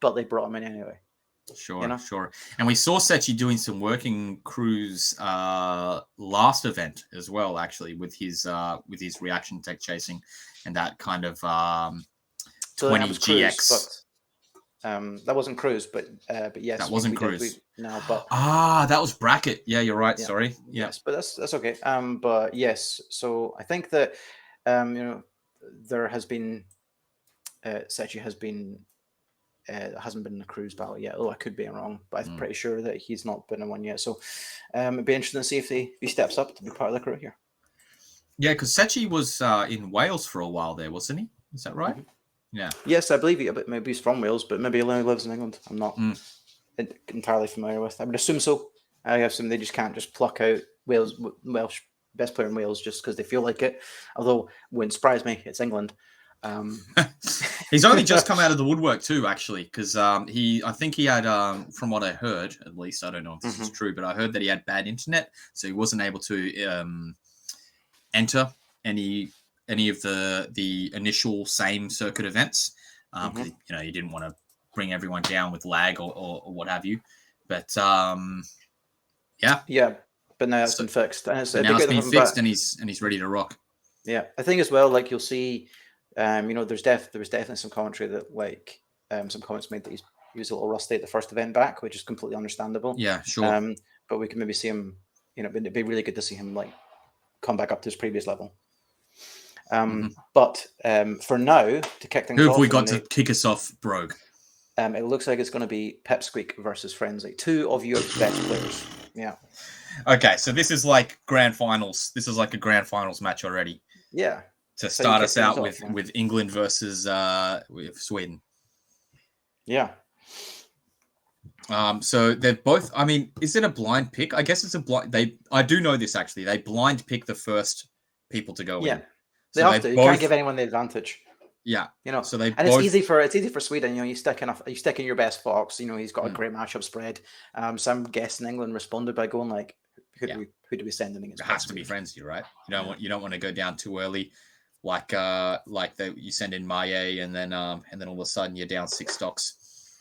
but they brought him in anyway. Sure. And we saw Sechi doing some working crews last event as well, actually, with his reaction tech chasing and that kind of 20 GX. That wasn't Cruise, but yes, that wasn't Cruise. But that was Bracket. Yeah, you're right. Yeah. Sorry. Yeah. Yes, but that's okay. But yes, so I think that there has been Sechi has been. Hasn't been in a cruise battle yet, although I could be wrong, but I'm pretty sure that he's not been in one yet. So it'd be interesting to see if he steps up to be part of the crew here. Yeah, because Sechi was in Wales for a while there, wasn't he? Is that right? Mm-hmm. Yeah. Yes, I believe maybe he's from Wales, but maybe he only lives in England. I'm not entirely familiar with. I would assume so. I assume they just can't just pluck out Welsh best player in Wales just because they feel like it. Although wouldn't surprise me, it's England. He's only just come out of the woodwork too, actually, because I think he had, from what I heard, at least, I don't know if this is true, but I heard that he had bad internet, so he wasn't able to enter any of the initial same circuit events. Because he didn't want to bring everyone down with lag or what have you. But yeah, but now it's been fixed, and now it's been fixed, and he's ready to rock. Yeah, I think as well, like you'll see. There was definitely some commentary that some comments made that he was a little rusty at the first event back, which is completely understandable. Yeah, sure. But we can maybe see him. It'd be really good to see him come back up to his previous level. But for now, to kick things off, who have we got to kick us off, Brogue? It looks like it's going to be Pipsqueak versus Frenzy, 2 of your best players. Yeah. Okay, so this is like grand finals. This is like a grand finals match already. Yeah. To start us out with England versus with Sweden. Yeah. So they're both. I mean, is it a blind pick? I guess it's a blind. I do know this actually. They blind pick the first people to go in. Yeah, they have to. You can't give anyone the advantage. Yeah, So it's easy for Sweden. You stick in your best fox. He's got a great matchup spread. So I'm guessing England responded by going like, who do we send in against? It has to be Frenzy, right? You don't want to go down too early. like you send in Maye, and then all of a sudden you're down 6 stocks.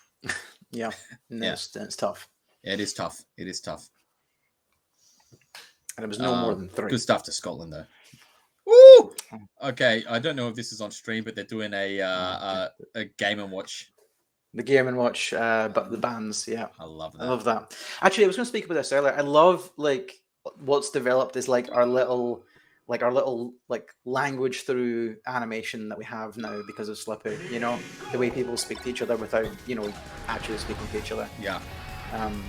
Yeah, it's tough. It is tough. It is tough. And it was no more than 3. Good stuff to Scotland though. Woo! Okay, I don't know if this is on stream, but they're doing a Game and Watch. The Game and Watch, but the bands, yeah. I love that. I love that. Actually, I was going to speak about this earlier. I love like what's developed is like our little language through animation that we have now because of Slippy. You know, the way people speak to each other without actually speaking to each other. Yeah.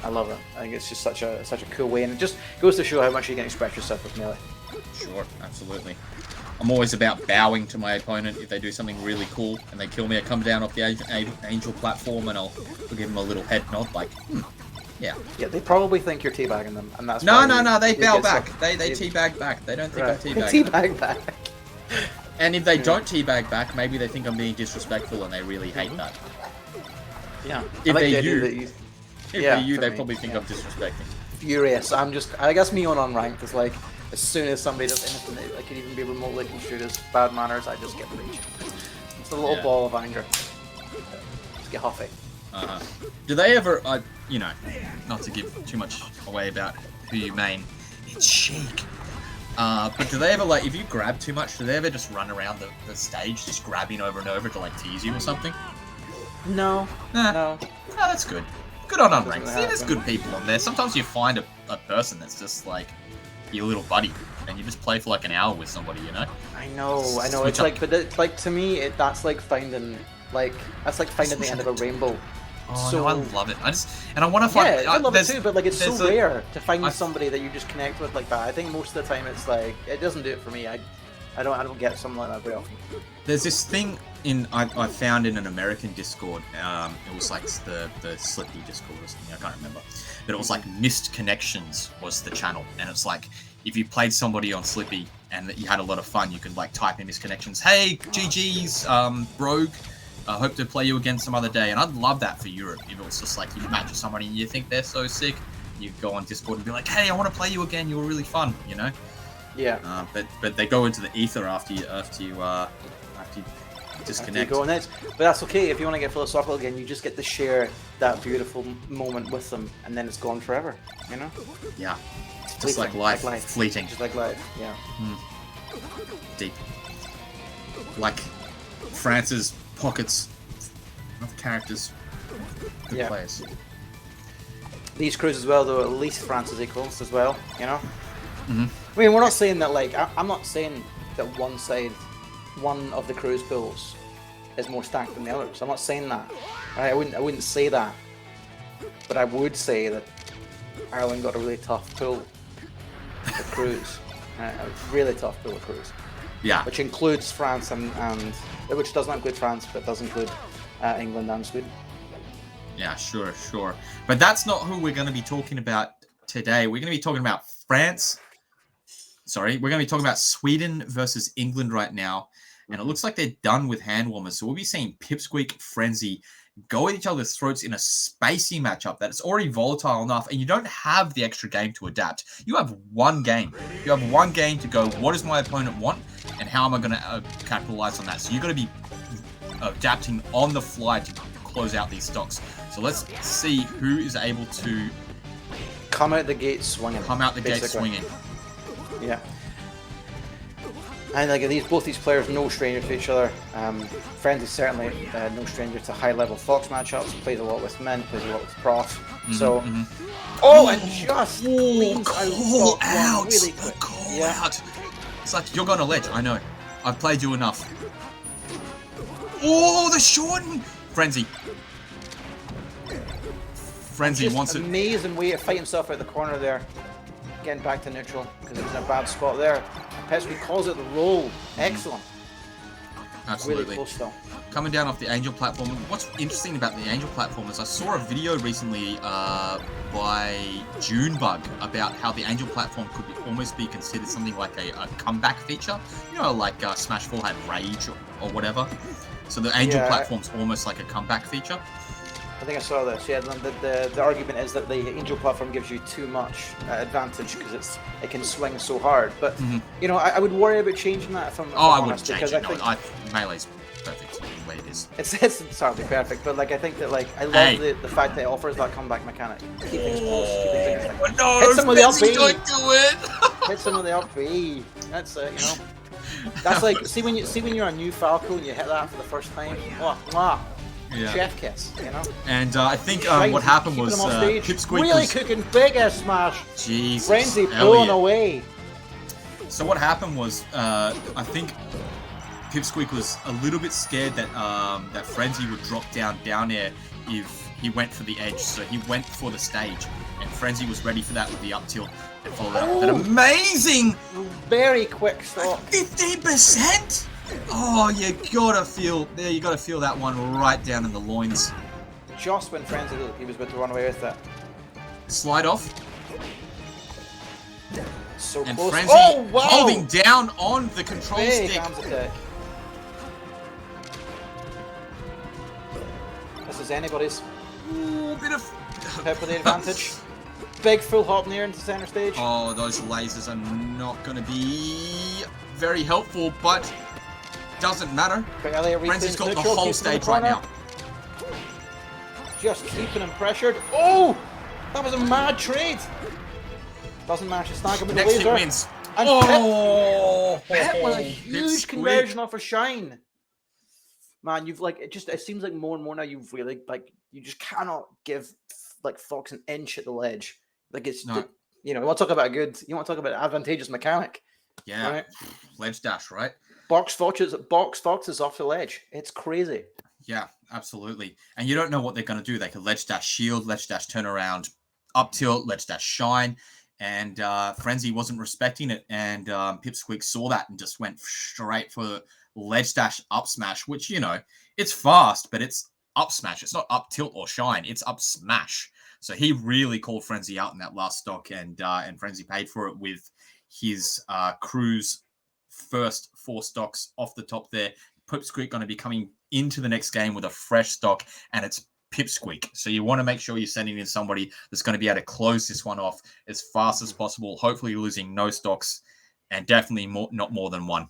I love it. I think it's just such a cool way, and it just goes to show how much you can express yourself with Melee. Sure, absolutely. I'm always about bowing to my opponent if they do something really cool and they kill me. I come down off the angel platform and I'll give them a little head nod, like, yeah. Yeah, they probably think you're teabagging them, and that's no. They bow back. They teabag back. They don't think I'm teabagging. Teabag back. And if they don't teabag back, maybe they think I'm being disrespectful and they really hate that. Yeah. If like they're the you, they probably think I'm disrespecting. Furious. I guess me on unranked is like, as soon as somebody does anything that could even be remotely construed as bad manners, I just get rage. It's a little ball of anger. Just get huffy. Do they ever, not to give too much away about who you main, it's Sheik. But do they ever, like, if you grab too much, do they ever just run around the stage just grabbing over and over to, like, tease you or something? No. No. Oh, that's good. Good on unranked. See, there's good people on there. Sometimes you find a person that's just, like, your little buddy, and you just play for like an hour with somebody, I know. It's like, but like to me, that's like finding the end of a rainbow. Oh, so, no, I love it. I want to find. Yeah, I love it too. But like, it's so rare to find somebody that you just connect with like that. I think most of the time it's like it doesn't do it for me. I don't get something like that very often. There's this thing I found in an American Discord. It was like the Slippy Discord or something. I can't remember. But it was like Missed Connections was the channel, and it's like if you played somebody on Slippy and you had a lot of fun, you could like type in Missed Connections. Hey, GG's, Rogue. I hope to play you again some other day. And I'd love that for Europe if it was just like you match with somebody and you think they're so sick, you go on Discord and be like, hey, I want to play you again. You were really fun, Yeah. But they go into the ether after you disconnect. But that's okay. If you want to get philosophical again, you just get to share that beautiful moment with them, and then it's gone forever. Yeah. It's just like life. Fleeting. Just like life. Yeah. Deep. Like France's pockets of characters. Good players. These crews as well, though, at least France is equals as well. Mm-hmm. I mean, we're not saying that like I'm not saying that one of the cruise pools is more stacked than the others. I'm not saying that. Right? I wouldn't say that. But I would say that Ireland got a really tough pool of crews. A really tough pool of crews. Yeah. Which includes France and which doesn't include France, but does include England and Sweden. Yeah, sure. But that's not who we're going to be talking about today. We're going to be talking about France. Sorry, we're going to be talking about Sweden versus England right now. And it looks like they're done with hand warmers. So we'll be seeing Pipsqueak, Frenzy go at each other's throats in a spacey matchup that is already volatile enough, and you don't have the extra game to adapt. You have one game. You have one game to go, what does my opponent want, and how am I going to capitalize on that? So you've got to be adapting on the fly to close out these stocks. So let's see who is able to come out the gate swinging. Yeah. And like both these players, no stranger to each other. Frenzy certainly no stranger to high-level Fox matchups. Plays a lot with Min, plays a lot with Prof. And just cleans out really quick. Out. It's like you're gonna ledge. I know. I've played you enough. Oh, the shorten Frenzy wants it. Amazing way to fight himself out the corner there. Getting back to neutral because it was in a bad spot there. Pipsqueak calls it the roll. Excellent. Absolutely. Really close still. Coming down off the Angel platform. What's interesting about the Angel platform is I saw a video recently by Junebug about how the Angel platform could almost be considered something like a comeback feature. Like Smash 4 had Rage or whatever. So the Angel platform's almost like a comeback feature. I think I saw this. Yeah, the argument is that the angel platform gives you too much advantage because it can swing so hard. But you know, I would worry about changing that if I'm I honest, wouldn't change because it. I think Melee's perfect the way it is. it's hardly perfect, but like I think that like I love the fact that it offers that comeback mechanic. Keep things close, keep things interesting. No, hit some of the up B. don't do it. Hit some of the up B. That's it, you know. That's like see when you're a new Falco and you hit that for the first time. Oh, mwah. Yeah. Chef kiss, you know. And I think what happened was Pipsqueak really was cooking big ass smash. Jesus, Frenzy pulling away. So what happened was I think Pipsqueak was a little bit scared that that Frenzy would drop down air if he went for the edge. So he went for the stage, and Frenzy was ready for that with the up tilt and followed up with an amazing, very quick stop. 15%. Oh, you gotta feel that one right down in the loins. Just when Frenzy looked, he was about to run away with it. Slide off. So and close. Frenzy wow. holding down on the control Big stick. arms attack. This is anybody's. Ooh, bit of Pip with the advantage. Big full hop near into center stage. Oh, those lasers are not going to be very helpful, but doesn't matter. Frenzy's got the whole stage right now. Just keeping him pressured. Oh, that was a mad trade. Doesn't manage to snag him with the laser. Next hit wins. And oh, Pip with a huge conversion off a shine. Man, you've like it seems like more and more now you've really like you just cannot give like Fox an inch at the ledge. Like it's you know, you want to talk about an advantageous mechanic. Yeah. Right? Ledge dash, right? Box Fox is off the ledge. It's crazy. Yeah, absolutely. And you don't know what they're going to do. They could ledge dash shield, ledge dash turn around, up tilt, ledge dash shine. And Frenzy wasn't respecting it. And Pipsqueak saw that and just went straight for ledge dash up smash, which, you know, it's fast, but it's up smash. It's not up tilt or shine. It's up smash. So he really called Frenzy out in that last stock. And Frenzy paid for it with his crew's first 4 stocks off the top there. Pipsqueak going to be coming into the next game with a fresh stock, and it's Pipsqueak. So you want to make sure you're sending in somebody that's going to be able to close this one off as fast as possible, hopefully losing no stocks, and definitely not more than 1.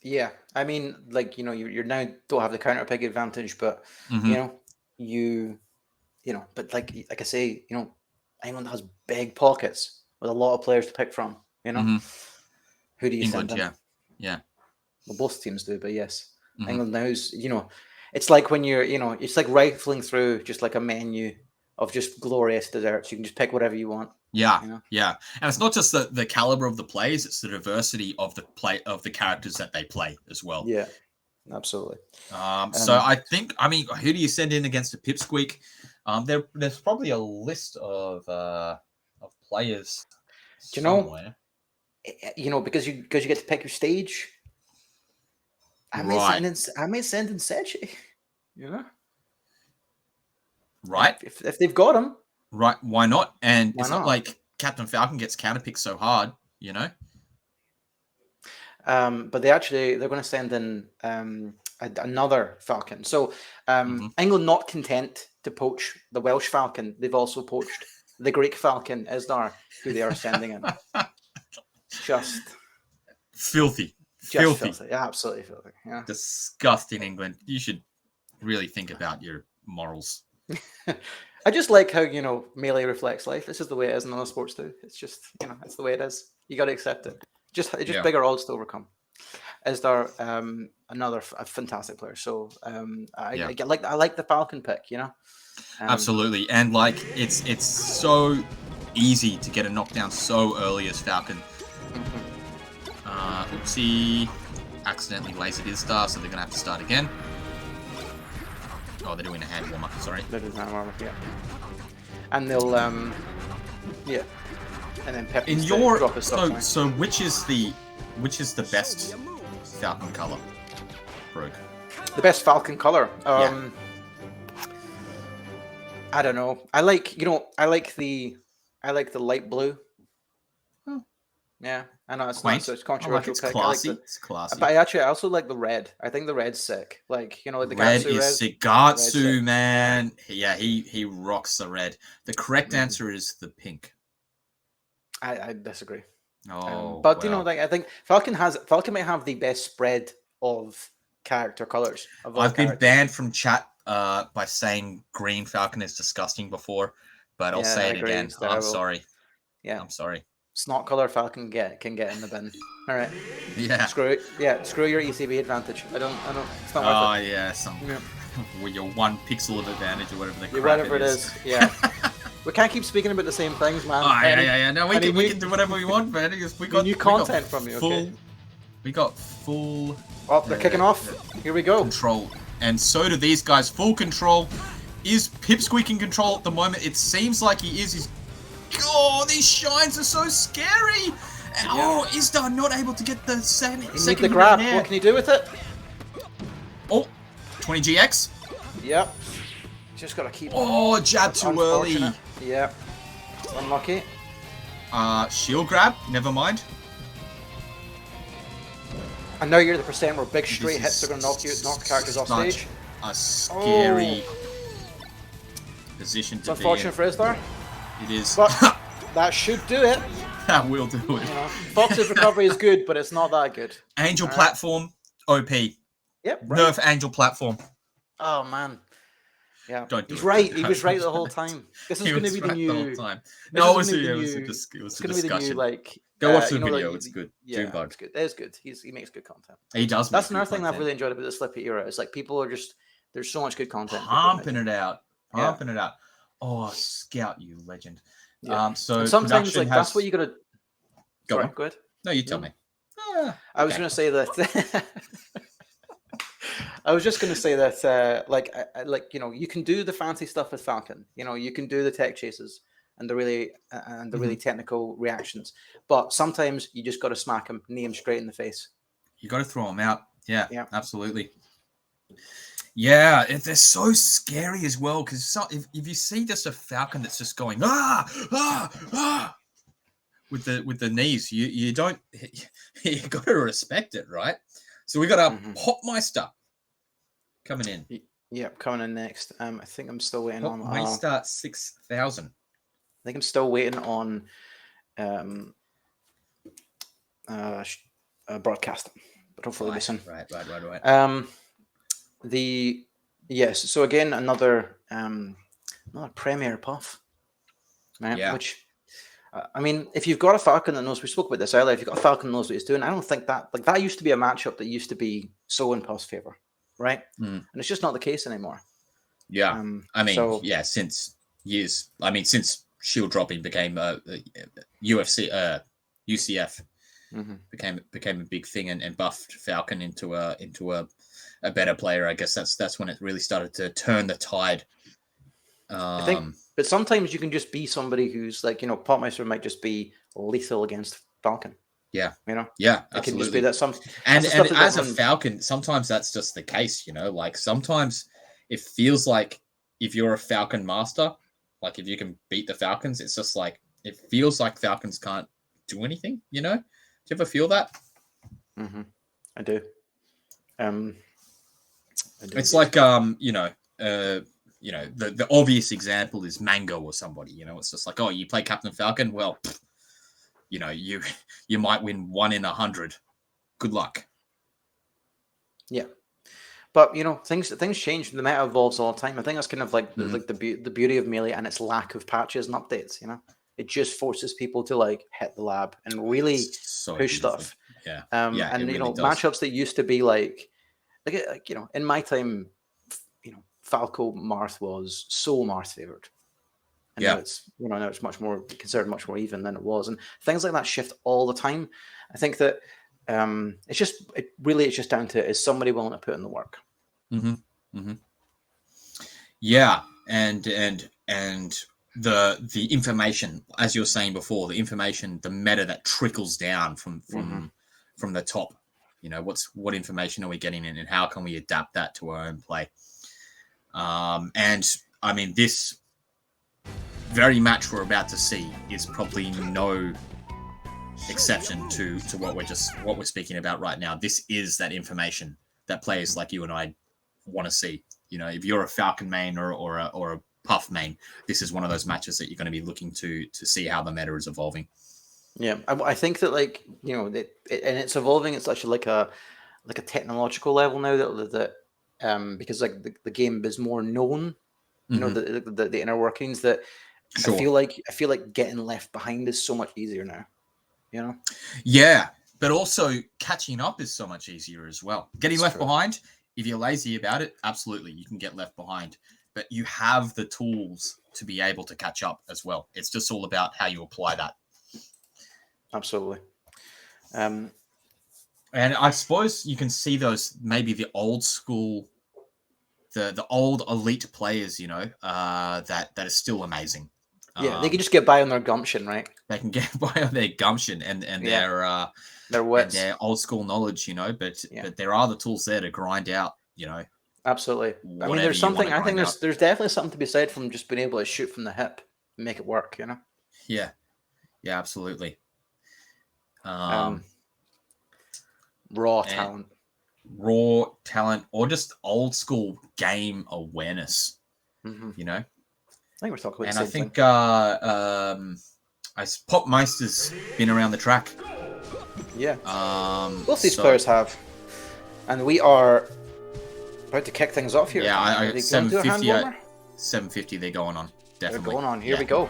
Yeah, I mean, like, you know, you're now don't have the counter pick advantage, but you know, but like I say, you know, England has big pockets with a lot of players to pick from. You know, who do you send in? Yeah. Well, both teams do, but yes, England now is, you know, it's like when you're, you know, it's like rifling through just like a menu of just glorious desserts. You can just pick whatever you want. Yeah, you know? yeah, and it's not just the caliber of the plays; it's the diversity of the characters that they play as well. Yeah, absolutely. So I think, I mean, who do you send in against a Pipsqueak? There's probably a list of players. Do you know? Somewhere. You know, because you get to pick your stage. I may send in Sechi. You know, right? If they've got him. Right, why not? And Why it's not not? like Captain Falcon gets counterpicked so hard, you know? But they're going to send in another Falcon. So England not content to poach the Welsh Falcon, they've also poached the Greek Falcon, Isdar, who they are sending in. Just filthy. Filthy. Absolutely filthy. Yeah. Disgusting, England. You should really think about your morals. I just like how, you know, Melee reflects life. This is the way it is in other sports too. It's just, you know, it's the way it is. You got to accept it. Just bigger odds to overcome. Isdar, another fantastic player. So I like the Falcon pick, you know. Absolutely, and like it's so easy to get a knockdown so early as Falcon. Oopsie, accidentally lasered his star, so they're gonna have to start again. Oh, they're doing a hand warm up. Sorry. They're doing a hand warm up, yeah. And they'll, yeah. And then Pep. In your so which is the best Falcon color, Rogue? The best Falcon color. Yeah. I don't know. I like the light blue. You Yeah, I know it's Quaint. not so it's I like controversial. it's pick. classy. I like It's classy. but I also like the red. I think the red's sick. Like like the Red Gatsu is red. Sigatsu, man. Yeah, he rocks the red. The correct Mm-hmm. answer is the pink. I disagree. Oh, but well. like I think Falcon might have the best spread of character colors. Of all I've been characters. banned from chat by saying green Falcon is disgusting before, but I'll say it again. I'm sorry. Yeah, I'm sorry. Snot color Falcon can get in the bin. All right. Yeah. Screw it. Yeah. Screw your ECB advantage. I don't. It's not worth it. Yeah. With your 1 pixel of advantage or whatever the crap Whatever it is. Yeah. We can't keep speaking about the same things, man. Oh, yeah. No, we can do whatever we want, man. We got new content from you. Okay. We got full. Oh, they're kicking off. Here we go. Control, and so do these guys. Full control. Is Pipsqueak in control at the moment? It seems like he is. Oh, these shines are so scary. And, oh, Isdar not able to get the second. You need the grab. What can you do with it? Oh, 20 GX. Yep. Just gotta keep. Oh, jab too early. Yeah. Unlucky. Shield grab. Never mind. I know you're the percent where big straight hits are gonna knock the characters off stage. A scary position to it's unfortunate for Isdar. It is. But that should do it. That will do it. Fox's recovery is good, but it's not that good. Angel platform, OP. Yep. Right. Nerf Angel platform. Oh man. Yeah. Don't do He's it. right. He was right the whole time. This is going to be the new. The whole time. No, it was a discussion. It's going to be the new like. Go watch the video. It's good. Yeah, it's good. It is good. He makes good content. He does. That's another thing I've really enjoyed about the Slippy era. Is like people are just there's so much good content. Pumping it out. Pumping it out. Oh, Scout, you legend. Yeah. So and sometimes like that's what you gotta. Go Sorry, on. go ahead. No, you tell me. I was going to say that. I was just going to say that, like you can do the fancy stuff with Falcon. You can do the tech chases and the really technical reactions. But sometimes you just got to smack him, knee him straight in the face. You got to throw him out. Yeah, absolutely. Yeah, they're so scary as well because if you see just a Falcon that's just going with the knees, you don't you got to respect it, right? So we got a Popmeister coming in. Yep, coming in next. I think I'm still waiting on Popmeister 6000. I think I'm still waiting on broadcasting, but hopefully this one. Right. So again another Premier Puff, right? Yeah. Which I mean, if you've got a Falcon that knows, we spoke about this earlier. If you've got a Falcon that knows what he's doing, I don't think that used to be a matchup that used to be so in Puff's favor, right? And it's just not the case anymore. Yeah, since years. I mean, since shield dropping became UCF became a big thing and buffed Falcon into a better player. I guess that's when it really started to turn the tide. I think, but sometimes you can just be somebody who's like, Popmeister might just be lethal against Falcon. Yeah, yeah, absolutely. It can just be that and as a Falcon, sometimes that's just the case. Like sometimes it feels like if you're a Falcon master, like if you can beat the Falcons, it's just like it feels like Falcons can't do anything. Do you ever feel that? Mm-hmm. I do. It's like the obvious example is Mango or somebody. It's just like, oh, you play Captain Falcon. Well, you might win 1 in 100. Good luck. Yeah, but things change. The meta evolves all the time. I think that's kind of like the beauty of Melee and its lack of patches and updates. It just forces people to like hit the lab and really push stuff. Yeah. And really matchups that used to be like in my time, Falco Marth was so Marth favored. And now it's now it's much more considered much more even than it was, and things like that shift all the time. I think that it's just down to, is somebody willing to put in the work? Yeah, and the information, as you were saying before, the information, the meta that trickles down from the top. What information are we getting in, and how can we adapt that to our own play? And I mean, this very match we're about to see is probably no exception to what we're speaking about right now. This is that information that players like you and I want to see. You know, if you're a Falcon main or a Puff main, this is one of those matches that you're going to be looking to see how the meta is evolving. Yeah, I think that, like, you know, and it's evolving at such like a technological level now that because like the game is more known, you know, the inner workings, that Sure. I feel like getting left behind is so much easier now. You know? Yeah, but also catching up is so much easier as well. Getting left behind, if you're lazy about it, absolutely, you can get left behind. But you have the tools to be able to catch up as well. It's just all about how you apply that. Absolutely. And I suppose you can see those, maybe the old school, the old elite players, you know, that are still amazing. Yeah, they can just get by on their gumption, right? They can get by on their gumption and their wits, and their old school knowledge, you know. But there are the tools there to grind out, you know. Absolutely. I mean, there's something. I think there's definitely something to be said from just being able to shoot from the hip and make it work, you know. Yeah, absolutely. Raw talent, or just old school game awareness. You know. I think we're talking about. And I think Popmeister's been around the track. Yeah. Both these players have, and we are about to kick things off here. Yeah, I 750. 750. They're going on. Definitely. They're going on. Here we go.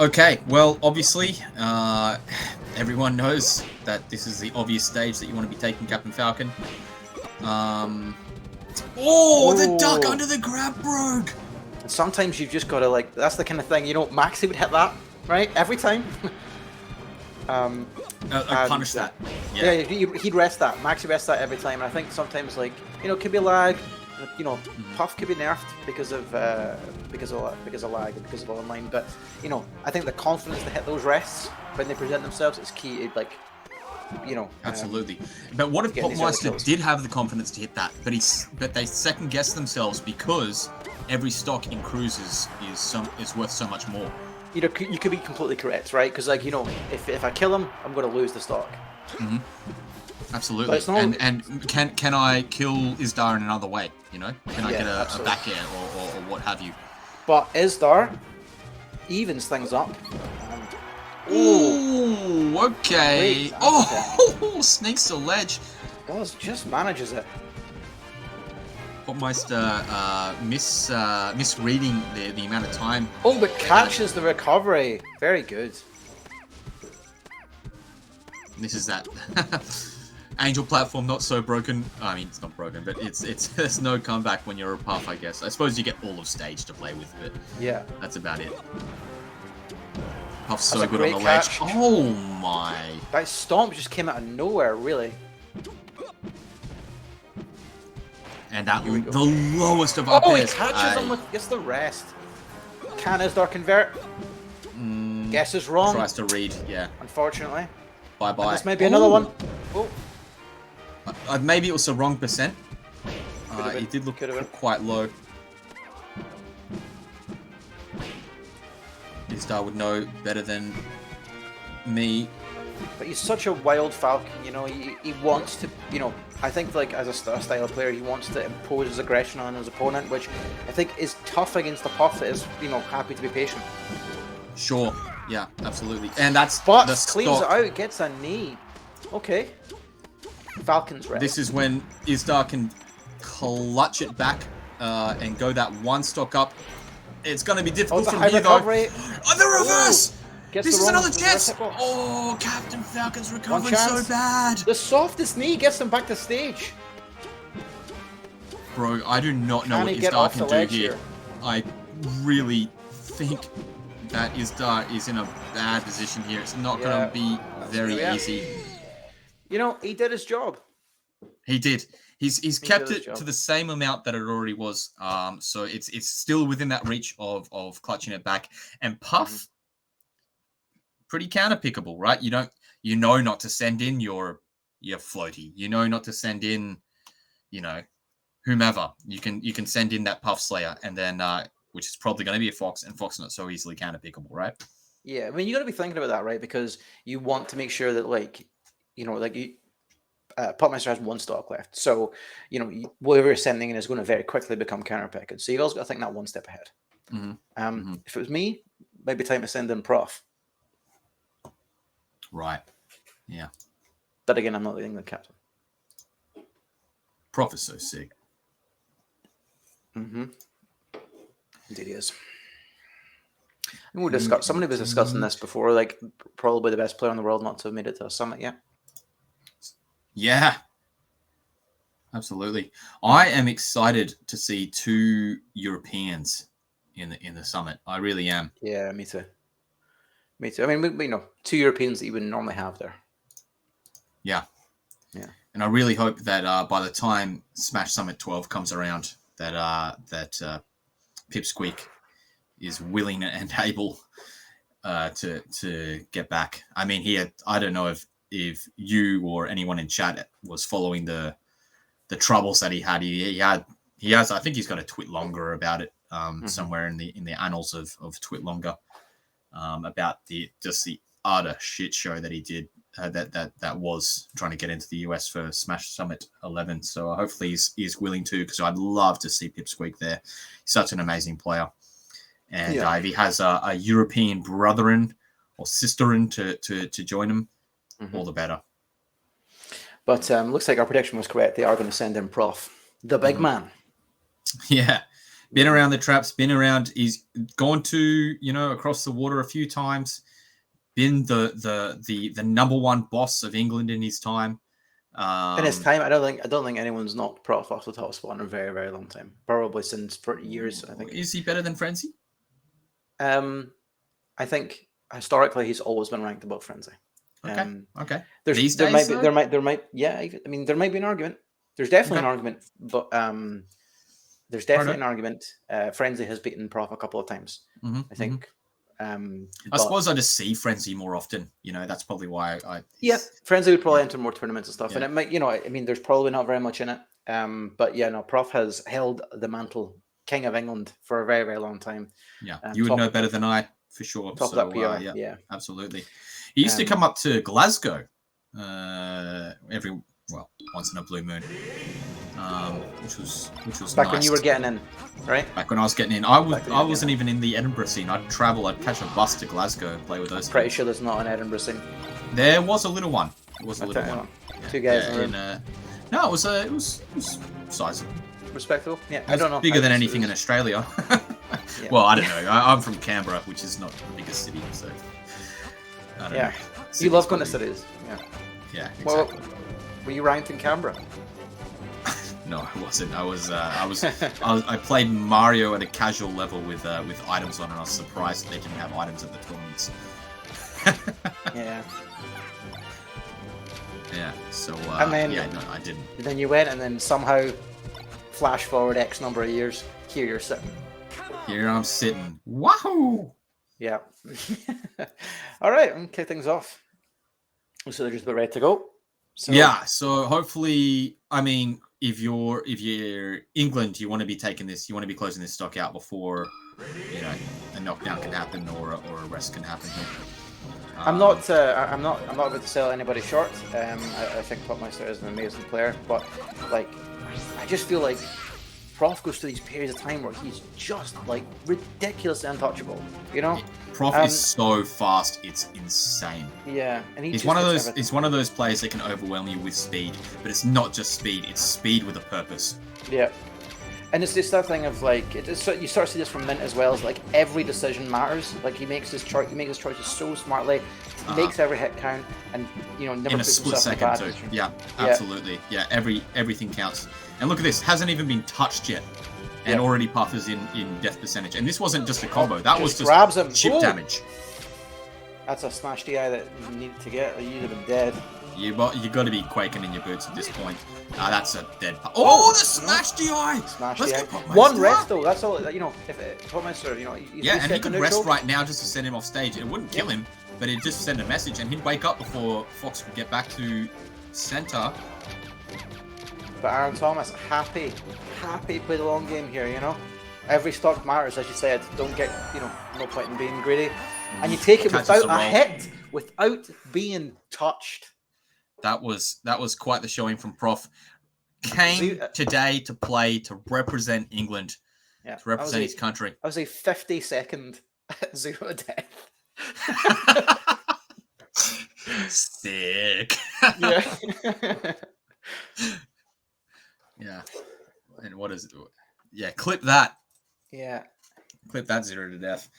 Okay. Well, obviously, everyone knows that this is the obvious stage that you want to be taking Captain Falcon. The duck under the grab brogue. And sometimes you've just got to, like, that's the kind of thing, you know, Maxi would hit that, right? Every time. Punish that. Yeah, he'd rest that. Maxi rests that every time. And I think sometimes, like, you know, it could be lag. You know, Puff could be nerfed because of lag and because of online. But, you know, I think the confidence to hit those rests when they present themselves is key. Like, you know, absolutely. But what if Popmeister did have the confidence to hit that, but they second guess themselves because every stock in cruises is worth so much more. You know, you could be completely correct, right? Because, like, you know, if I kill him, I'm going to lose the stock. Absolutely. And can I kill Isdar in another way? You know, can I get a back air or what have you? But Isdar evens things up. Ooh, okay. Sneaks the ledge. Does just manages it. Popmeister misreading the amount of time. Oh, but catches the recovery. Very good. This is that Angel platform not so broken. I mean, it's not broken, but it's there's no comeback when you're a Puff, I guess. I suppose you get all of stage to play with, but yeah, that's about it. Puff's so good on the ledge. Oh my! That stomp just came out of nowhere, really. And that the lowest of up he catches him with gets the rest. Can Isdar convert? Guess is wrong. Tries to read, yeah. Unfortunately. Bye bye. This may be another one. Oh. Maybe it was the wrong percent. It did look quite low. Isdar would know better than me. But he's such a wild Falcon, you know, he wants to, you know, I think, like, as a style player, he wants to impose his aggression on his opponent, which I think is tough against a Puff that is, you know, happy to be patient. Sure, yeah, absolutely. And that's but the cleans stock. it out, gets a knee. Okay. Falcon's ready. This is when Isdar can clutch it back and go that one stock up. It's going to be difficult from here, though. Oh, the reverse! This is another chance! Oh, Captain Falcon's recovering so bad! The softest knee gets him back to stage. Bro, I do not know what Isdar can do here. I really think that Isdar is in a bad position here. It's not going to be very easy. You know, he did his job. He did. He's kept it to the same amount that it already was. So it's still within that reach of clutching it back. And Puff, pretty counter pickable, right? You know not to send in your floaty. You know not to send in, you know, whomever. You can send in that Puff Slayer, and then which is probably going to be a Fox, and Fox not so easily counter pickable, right? Yeah, I mean, you got to be thinking about that, right? Because you want to make sure that, like, you know, like Popmeister has one stock left, so you know whatever you're sending in is going to very quickly become counterpicked. So you've also got to think that one step ahead. If it was me, maybe time to send in Prof. Right. Yeah. But again, I'm not the England captain. Prof is so sick. Indeed he is. And we discussed. Somebody was discussing this before. Like, probably the best player in the world not to have made it to a summit yet. Yeah. Absolutely. I am excited to see 2 Europeans in the summit. I really am. Yeah, me too. Me too. I mean, we you know, 2 Europeans that you wouldn't normally have there. Yeah. Yeah. And I really hope that by the time Smash Summit 12 comes around, that Pipsqueak is willing and able to get back. I mean, I don't know if you or anyone in chat was following the troubles that he had. He has. I think he's got a tweet longer about it somewhere in the annals of Twitlonger about the utter shit show that he did. That was trying to get into the US for Smash Summit 11. So hopefully he's willing to, because I'd love to see Pipsqueak there. He's such an amazing player. And if he has a European brother-in or sister-in to join him, all the better. But looks like our prediction was correct. They are going to send in Prof, the big man. Yeah. Been around the traps, been around. He's gone to, across the water a few times. Been the number one boss of England in his time. In his time, I don't think anyone's knocked Prof off the top spot in a very, very long time. Probably since 40 years, I think. Is he better than Frenzy? I think historically he's always been ranked above Frenzy. Okay. There might be an argument. There's definitely an argument, but there's definitely an argument. Frenzy has beaten Prof a couple of times. I think. I suppose I just see Frenzy more often. That's probably why Frenzy would probably enter more tournaments and stuff, and it might. I mean, there's probably not very much in it. But yeah, no, Prof has held the mantle, King of England, for a very, very long time. Yeah, you would know better than I, for sure. Top of that PR, yeah, absolutely. He used to come up to Glasgow once in a blue moon, which was back nice. when you were getting in, right? Back when I was getting in, I wasn't even in the Edinburgh scene. I'd travel, I'd catch a bus to Glasgow and play with those. Pretty sure there's not an Edinburgh scene. There was a little one. It was a little one. Yeah. 2 guys in no, it was sizable. Respectable. Yeah, I don't know. Bigger than anything in Australia. Well, I don't know. I'm from Canberra, which is not the biggest city, so. I don't know. You love going to cities. Yeah. Yeah. Exactly. Well, were you ranked in Canberra? No, I wasn't. I played Mario at a casual level with items on, and I was surprised that they didn't have items at the tournaments. Yeah. Yeah. So. And then, no, I didn't. Then you went, and then somehow, flash forward X number of years. Here you're sitting. Here I'm sitting. Wahoo! Yeah. All right, and kick things off. So they're just about ready to go. So hopefully, I mean, if you're England, you want to be taking this, you want to be closing this stock out before a knockdown can happen or a rest can happen. I'm not about to sell anybody short. I think Popmeister is an amazing player, but I just feel like Prof goes through these periods of time where he's just ridiculously untouchable. Prof is so fast, it's insane. Yeah, and he's one of those. It's one of those players that can overwhelm you with speed, but it's not just speed; it's speed with a purpose. Yeah, and it's just that thing of you start to see this from Mint as well. As every decision matters. He makes his choice. He makes his choices so smartly. He makes every hit count, and never in a split second too. Yeah, absolutely. Yeah, everything counts. And look at this, hasn't even been touched yet. And already Puff is in death percentage. And this wasn't just a combo, that was just grabs him. Chip damage. That's a smash DI that you needed to get, you'd have been dead. You got to be quaking in your boots at this point. That's a dead Puff. Oh, the smash DI! Smash DI. One rest though, that's all, if Popmeister, and he could rest right now just to send him off stage. It wouldn't kill him, but it'd just send a message and he'd wake up before Fox could get back to center. But Aaron Thomas, happy to play the long game here, Every stock matters, as you said. Don't get, no point in being greedy. And you take it Catches without the a roll. hit, without being touched. That was quite the showing from Prof. Came today to play, to represent England, Yeah, to represent his country. I was a 50-second 0 death. Sick. Yeah. Yeah. And what is it? Yeah, clip that. Yeah. Clip that 0 to death.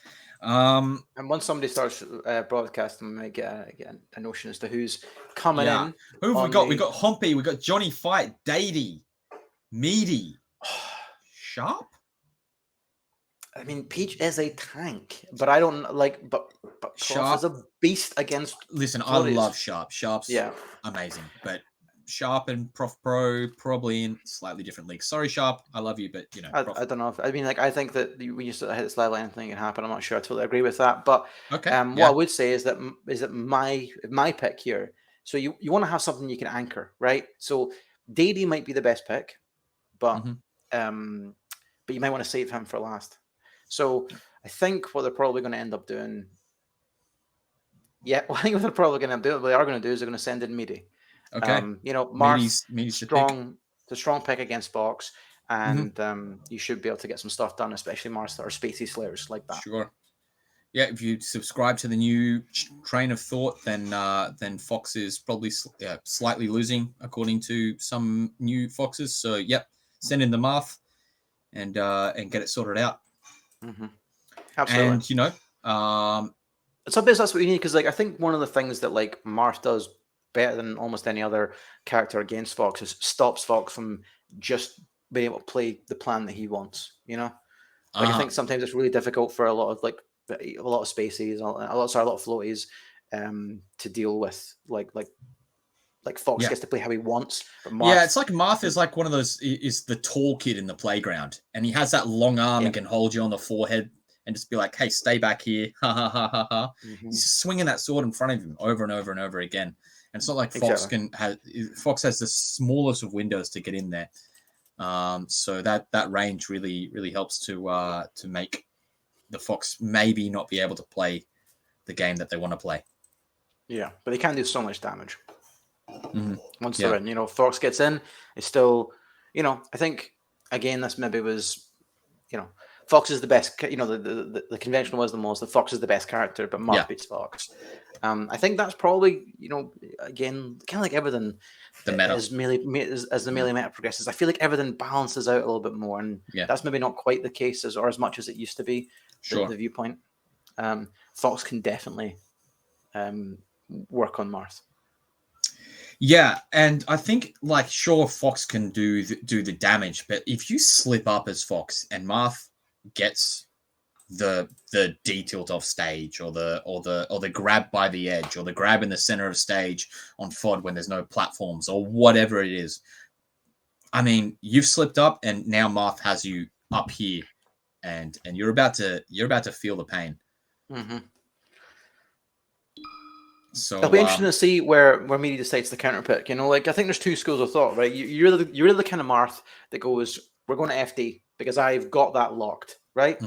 And once somebody starts broadcasting, we might get a notion as to who's coming in. Who have we got? We got Humpy, we got Johnny Fight, Datey, Meaty, Sharp. I mean, Peach is a tank, but I don't like. But Prof is a beast against. Listen, floaties. I love Sharp. Sharp's amazing, but Sharp and Prof Pro probably in slightly different leagues. Sorry, Sharp, I love you, but you know, I don't know. I mean, like, I think that when you sort of hit this level, anything can happen. I'm not sure I totally agree with that, but what I would say is that my pick here. So you want to have something you can anchor, right? So Dady might be the best pick, but you might want to save him for last. So I think what they're probably going to end up doing. Yeah, well, I think what they're probably going to do, what they are going to do is they're going to send in Meaty. Okay. You know, Marth's Meaty's strong. It's a strong pick against Fox, and you should be able to get some stuff done, especially Marth or Spacey Slayers like that. Sure. Yeah, if you subscribe to the new train of thought, then Fox is probably slightly losing according to some new Foxes. So, yep, send in the Marth and get it sorted out. Absolutely. And you know, sometimes that's what you need, because like I think one of the things that like Marth does better than almost any other character against Fox is stops Fox from just being able to play the plan that he wants. You know, like I think sometimes it's really difficult for a lot of spacies, a lot of floaties, to deal with like Fox gets to play how he wants. But Marth, it's like Marth is like one of those, is the tall kid in the playground, and he has that long arm and can hold you on the forehead and just be like, "Hey, stay back here!" Ha ha ha ha ha. He's swinging that sword in front of him over and over and over again. And it's not like Fox Fox has the smallest of windows to get in there. So that range really helps to make the Fox maybe not be able to play the game that they want to play. Yeah, but they can do so much damage. Once they're in, you know, Fox gets in, it's still, you know, I think again this maybe was, you know, Fox is the best, you know, the conventional wisdom was that Fox is the best character, but Marth beats Fox. I think that's probably, you know, again, kind of like everything, the meta as the melee meta progresses, I feel like everything balances out a little bit more, and that's maybe not quite the case or as much as it used to be. The viewpoint. Fox can definitely work on Marth. Yeah, and I think, like, sure, Fox can do the damage, but if you slip up as Fox and Marth gets the D-tilt off stage, or the grab by the edge, or the grab in the center of stage on FOD when there's no platforms, or whatever it is, I mean, you've slipped up, and now Marth has you up here, and you're about to feel the pain. So it'll be interesting to see where Meaty decides to counter pick. You know, like I think there's two schools of thought, right? You're the kind of Marth that goes, we're going to FD because I've got that locked, right?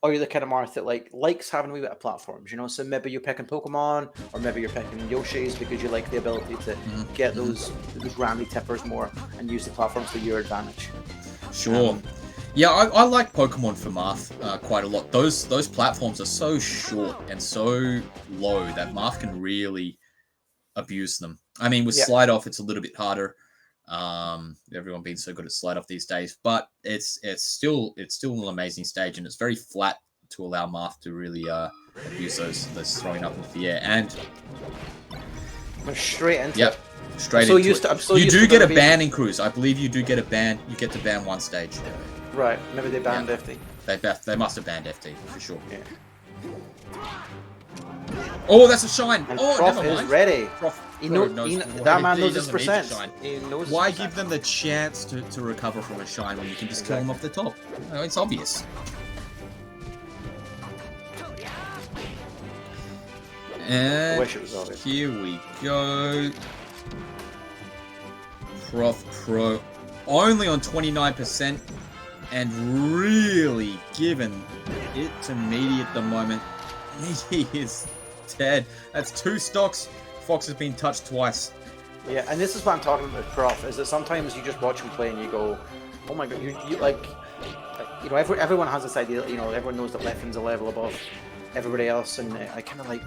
Or you're the kind of Marth that likes having a wee bit of platforms, you know. So maybe you're picking Pokemon, or maybe you're picking Yoshi's because you like the ability to get those randy tippers more and use the platforms to your advantage. Sure. Yeah, I like Pokemon for Marth quite a lot. Those platforms are so short and so low that Marth can really abuse them. I mean, with Slide Off, it's a little bit harder. Everyone being so good at Slide Off these days, but it's still an amazing stage, and it's very flat to allow Marth to really abuse those throwing up into the air. And we're straight into it. Straight into it. You do get a ban in Cruise. I believe you do get a ban. You get to ban one stage. Right, maybe they banned FD. They must have banned FD for sure. Yeah. Oh, that's a shine. And oh, Prof never mind. Is ready. Prof knows that man knows his percent. Why give them the chance to recover from a shine when you can just kill them off the top? No, it's obvious. And I wish it was obvious. Here we go. Prof Pro only on 29%, and really giving it to Meaty at the moment. Meaty is dead. That's 2 stocks. Fox has been touched twice. Yeah, and this is what I'm talking about, Prof. Is that sometimes you just watch him play and you go, "Oh my god!" You like, you know, everyone has this idea. You know, everyone knows that Leffen's a level above everybody else, and I kind of like.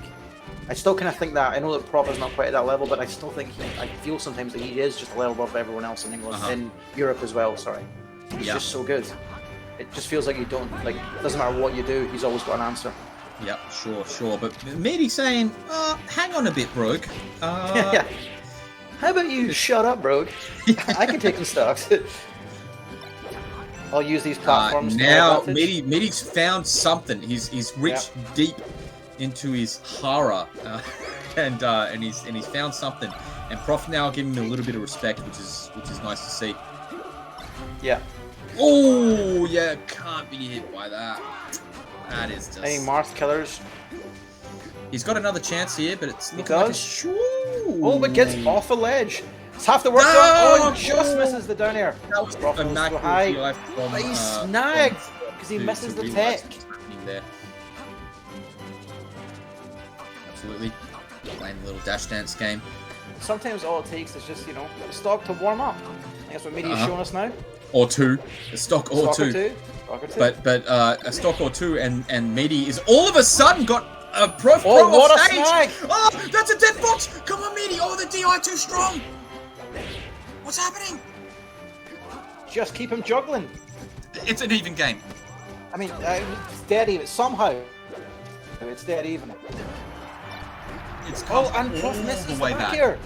I still kind of think that. I know that Prof is not quite at that level, but I still think I feel sometimes that he is just a level above everyone else in England, in Europe as well. Sorry, he's just so good. It just feels like you don't like. It doesn't matter what you do, he's always got an answer. Yep, sure. But Meaty saying, hang on a bit, Brogue. Yeah. How about you shut up, Brogue? I can take some stocks. I'll use these platforms. Now, Meaty's found something. He's reached deep into his hara, and he's found something. And Prof now giving him a little bit of respect, which is nice to see. Yeah. Oh yeah, can't be hit by that. That is just. Any Marth killers? He's got another chance here, but it's He looking like a does. Oh, but gets off a ledge. It's half the work done. Oh, he just misses the down air. That was Prof a goes knack so high. from, But he's snagged because he misses the tech. There. Absolutely. Playing a little dash dance game. Sometimes all it takes is just, you know, a stock to warm up. I think that's what Meaty is showing us now. Or 2. A stock or Stock or 2. two. Stock or two. But a stock or 2 and Meaty is all of a sudden got a Prof Oh, Pro what off a stage. snag! Oh, that's a dead fox. Come on, Meaty. Oh, the DI too strong. What's happening? Just keep him juggling. It's an even game. I mean, it's dead even. Somehow, it's dead even. It's come and Prof all misses the way back back. here.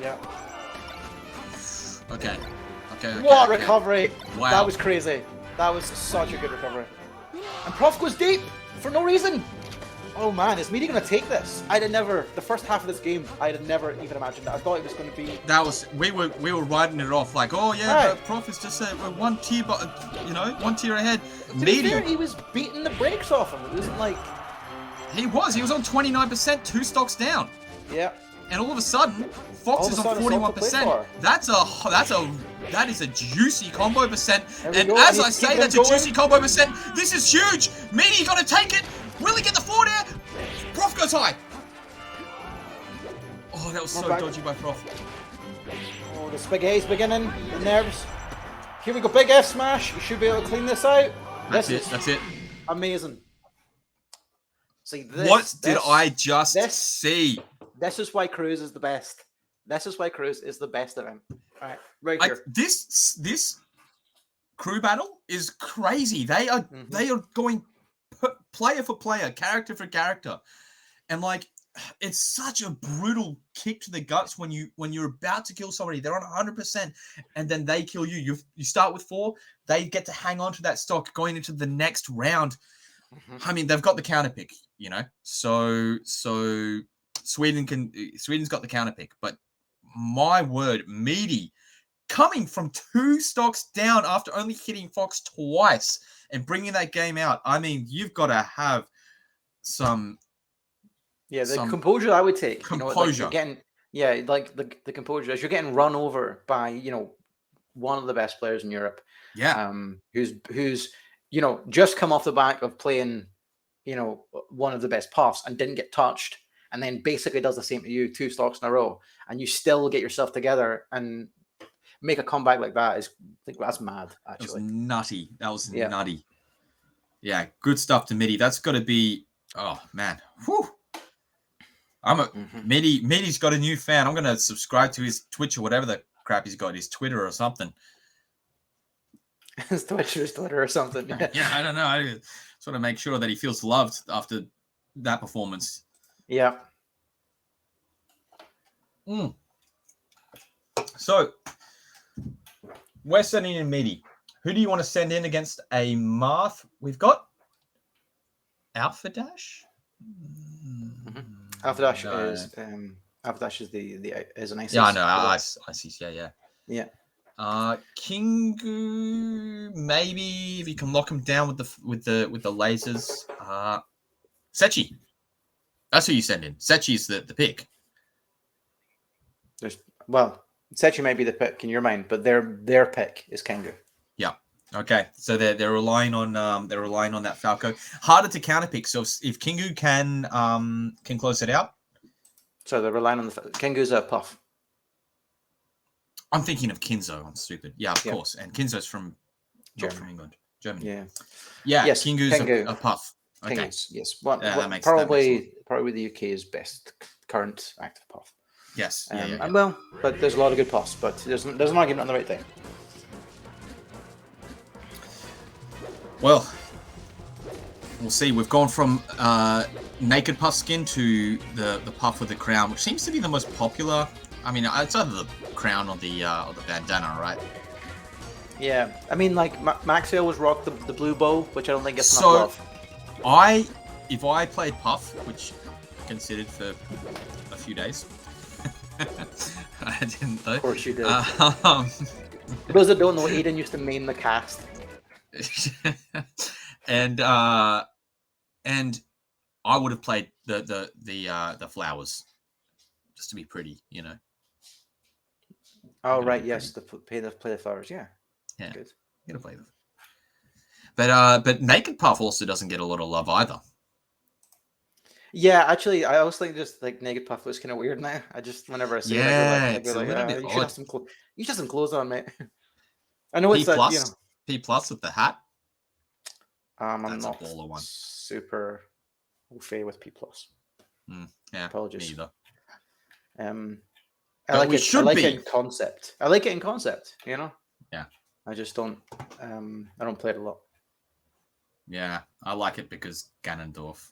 Yeah. Okay. What recovery! Wow. That was crazy. That was such a good recovery. And Prof goes deep for no reason. Oh man, is Meaty going to take this? I'd have never. The first half of this game, I'd have never even imagined that. I thought it was going to be. That was we were writing it off like, oh yeah, Right. but Prof is just one tier, but one tier ahead. To be Meaty. fair, he was beating the brakes off him. It wasn't like. He was on 29%, 2 stocks down. Yeah. And all of a sudden, Fox is on 41%. That is a juicy combo percent. And go. as And I he's say, keeping that's a going. juicy combo percent. This is huge. Meaty got to take it. Will he get the forward air? Prof goes high. Oh, that was so dodgy by Prof. Oh, the spaghetti's beginning. The nerves. Here we go. Big F smash. You should be able to clean this out. That's it. Amazing. See, What did I just see? This is why Cruz is the best. This is why Cruz is the best of him. All right, right here. This crew battle is crazy. They are going player for player, character for character, and like it's such a brutal kick to the guts when you're about to kill somebody. They're on 100%, and then they kill you. You start with 4. They get to hang on to that stock going into the next round. I mean, they've got the counter pick, So Sweden's got the counter pick, but my word, Meaty coming from 2 stocks down after only hitting Fox twice and bringing that game out. I mean, you've got to have some. Yeah, the composure I would take. Composure. The composure as you're getting run over by one of the best players in Europe. Yeah. Who's just come off the back of playing, one of the best puffs and didn't get touched, and then basically does the same to you 2 stocks in a row, and you still get yourself together and make a comeback like that. I think that's mad. Actually, that was nutty. Yeah, good stuff to Meaty. That's got to be. Oh man, whew. Meaty's got a new fan. I'm gonna subscribe to his Twitch or whatever the crap he's got, his Twitter or something. His Twitter or something. Yeah, I don't know. I just want to make sure that he feels loved after that performance. Yeah. So we're sending in Meaty. Who do you want to send in against a Marth? We've got Alpha Dash. Alpha Dash is is an ISIS. Yeah, I know. ISIS. Yeah. Yeah. Kingu, maybe if you can lock him down with the lasers. Sechi. That's who you send in. Sechi's the pick. Sechi might be the pick in your mind, but their pick is Kingu. Yeah. Okay, so they're relying on that Falco. Harder to counterpick. So if Kingu can close it out. So they're relying on the Kingu's a puff. I'm thinking of Kinzo. I'm stupid. Yeah, of course. And Kinzo's from England, Germany. Yeah. Yeah. Yes, Kingu's Kingu. a puff. Okay. Kingu's, yes. That makes sense. Probably the UK's best current active puff. Yes. And well, but there's a lot of good puffs. But there's an argument on the right thing. Well, we'll see. We've gone from naked puff skin to the puff with the crown, which seems to be the most popular. I mean, it's either the crown or the bandana, right? Yeah, I mean, like Maxi always rocked the blue bow, which I don't think gets enough love. If I played puff, which I considered for a few days, I didn't though. Of course you did. For those that don't know, Aiden used to main the cast. and I would have played the flowers just to be pretty, you know. Oh right, yes, play the flowers, yeah. Yeah, good. You gotta play them. But naked puff also doesn't get a lot of love either. Yeah, actually, I always think just like naked puff looks kind of weird now. I just whenever I see it, I go like, you should have some clothes on, mate. I know it's that, you know. P plus with the hat. I'm That's not a baller one. super au fait with P plus. Yeah, apologies. Me either. I like it. I like it in concept. I like it in concept. You know. Yeah. I just don't. I don't play it a lot. Yeah, I like it because Ganondorf.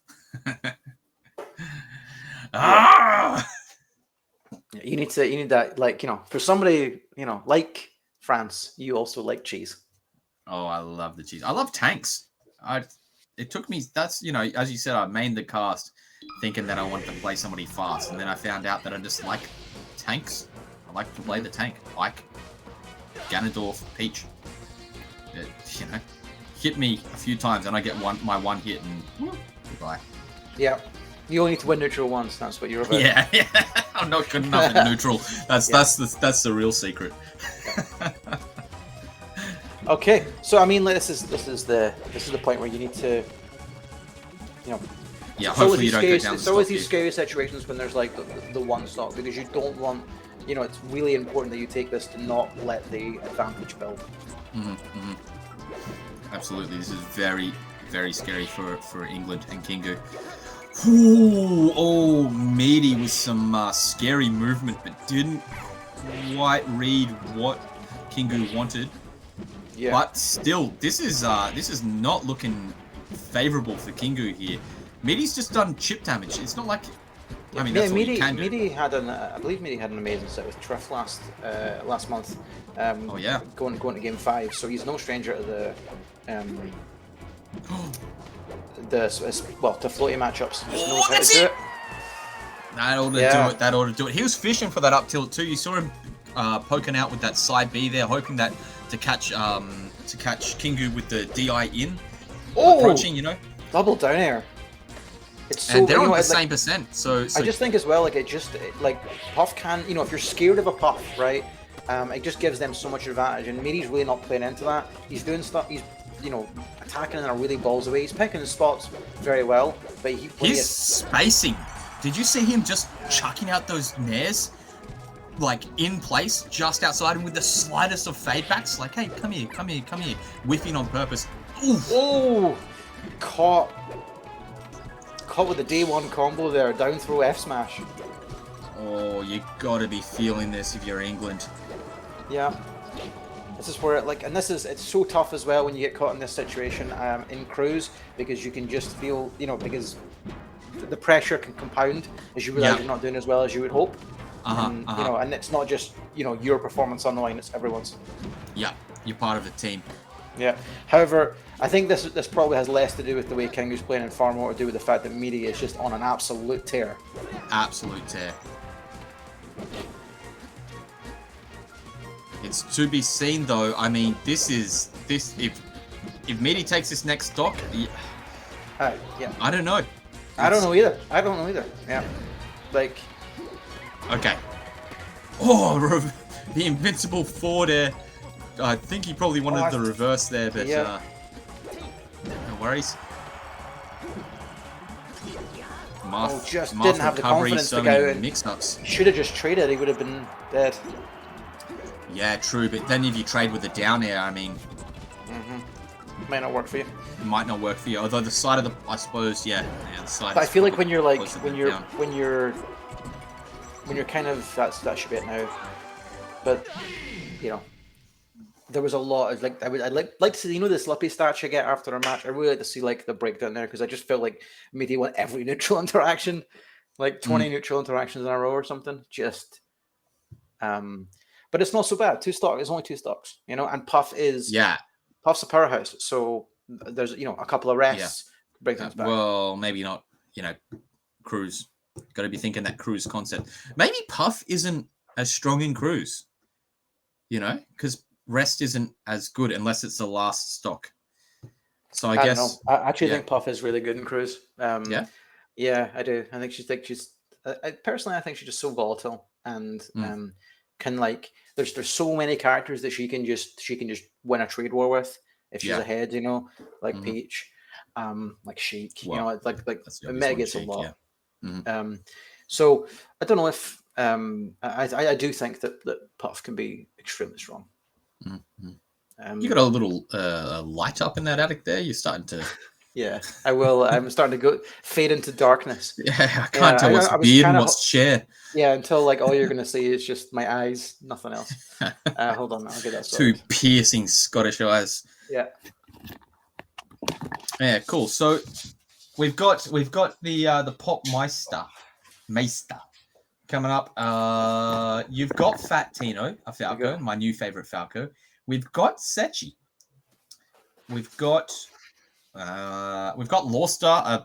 You need that, like, you know, for somebody, you know, like France, you also like cheese. Oh, I love the cheese. I love tanks. It took me, that's, you know, as you said, I mained the cast thinking that I wanted to play somebody fast, and then I found out that I just like tanks. I like to play the tank, like Ganondorf, Peach. You know, hit me a few times and I get my one hit and goodbye. Yeah. You only need to win neutral once. That's what you're about. Yeah. I'm not good enough in neutral. That's the real secret. Okay, so I mean, this is the point where you need to, you know. Yeah. Hopefully you don't go down. It's always these scary situations when there's like the one stock, because you don't want, you know, it's really important that you take this to not let the advantage build. Absolutely, this is very, very scary for England and Kingu. Ooh, oh, Meaty with some scary movement, but didn't quite read what Kingu wanted. Yeah. But still, this is not looking favorable for Kingu here. Meaty's just done chip damage. It's not like, I mean, that's what you can do. Meaty had I believe Meaty had an amazing set with Triff last month. Oh yeah. Going to game 5, so he's no stranger to the to floaty matchups. Just knows how to do it. That ought to do it. That ought to do it. He was fishing for that up tilt too. You saw him poking out with that side B there, hoping that to catch Kingu with the DI in. Approaching, you know. Double down air. It's so, and they're on the like, same percent. So I just think as well, like like Puff can, you know, if you're scared of a Puff, right? It just gives them so much advantage, and Meaty's really not playing into that. He's doing stuff. He's, you know, attacking in a really balls away. He's picking his spots very well, but he's spacing. Did you see him just chucking out those nairs, like in place, just outside him with the slightest of fadebacks? Like, hey, come here, whiffing on purpose. Oof. Oh, caught with the day one combo there, down throw F smash. Oh, you gotta be feeling this if you're England. Yeah. This is where it's so tough as well when you get caught in this situation in crews, because you can just feel, you know, because the pressure can compound as you realize you're not doing as well as you would hope. You know, and it's not just, you know, your performance on the line, it's everyone's. Yeah, you're part of the team. Yeah. However, I think this probably has less to do with the way Kingu's playing and far more to do with the fact that Meaty is just on an absolute tear. Absolute tear. It's to be seen, though. I mean, if Meaty takes this next stock, yeah. I don't know. I don't know either. Yeah. Like. Okay. Oh, the invincible forward air. I think he probably wanted the reverse there, but no worries. Just didn't have the confidence to go and mix-ups. Should have just traded. He would have been dead. Yeah, true. But then if you trade with the down air, I mean, might not work for you. It might not work for you. Although the side of the, I suppose, the side. But I feel like when you're like when you're kind of that should be it now. But you know, there was a lot of I'd like to see the sloppy stats you get after a match. I really like to see like the breakdown there because I just felt like maybe won every neutral interaction, like 20 neutral interactions in a row or something. Just but it's not so bad. 2 stocks. It's only 2 stocks, and Puff is Puff's a powerhouse. So there's a couple of rests, break things back. Well, maybe not. Cruise. Got to be thinking that cruise concept. Maybe Puff isn't as strong in cruise. Because rest isn't as good unless it's the last stock. So I guess don't know. I actually think Puff is really good in cruise. Yeah, I do. I think she's personally I think she's just so volatile and can there's so many characters that she can just win a trade war with if she's ahead, like Peach, like Sheik, like it mitigates a lot. So I don't know if I do think that Puff can be extremely strong. You got a little light up in that attic there. You're starting to. Yeah, I will. I'm starting to fade into darkness. Yeah, I can't tell what's beard and what's chair. Yeah, until all you're gonna see is just my eyes, nothing else. Hold on, I'll get that started. 2 piercing Scottish eyes. Yeah. Yeah, cool. So we've got the Pop Meister coming up. You've got Fat Tino, a Falco, my new favorite Falco. We've got Sechi. We've got Lawstar,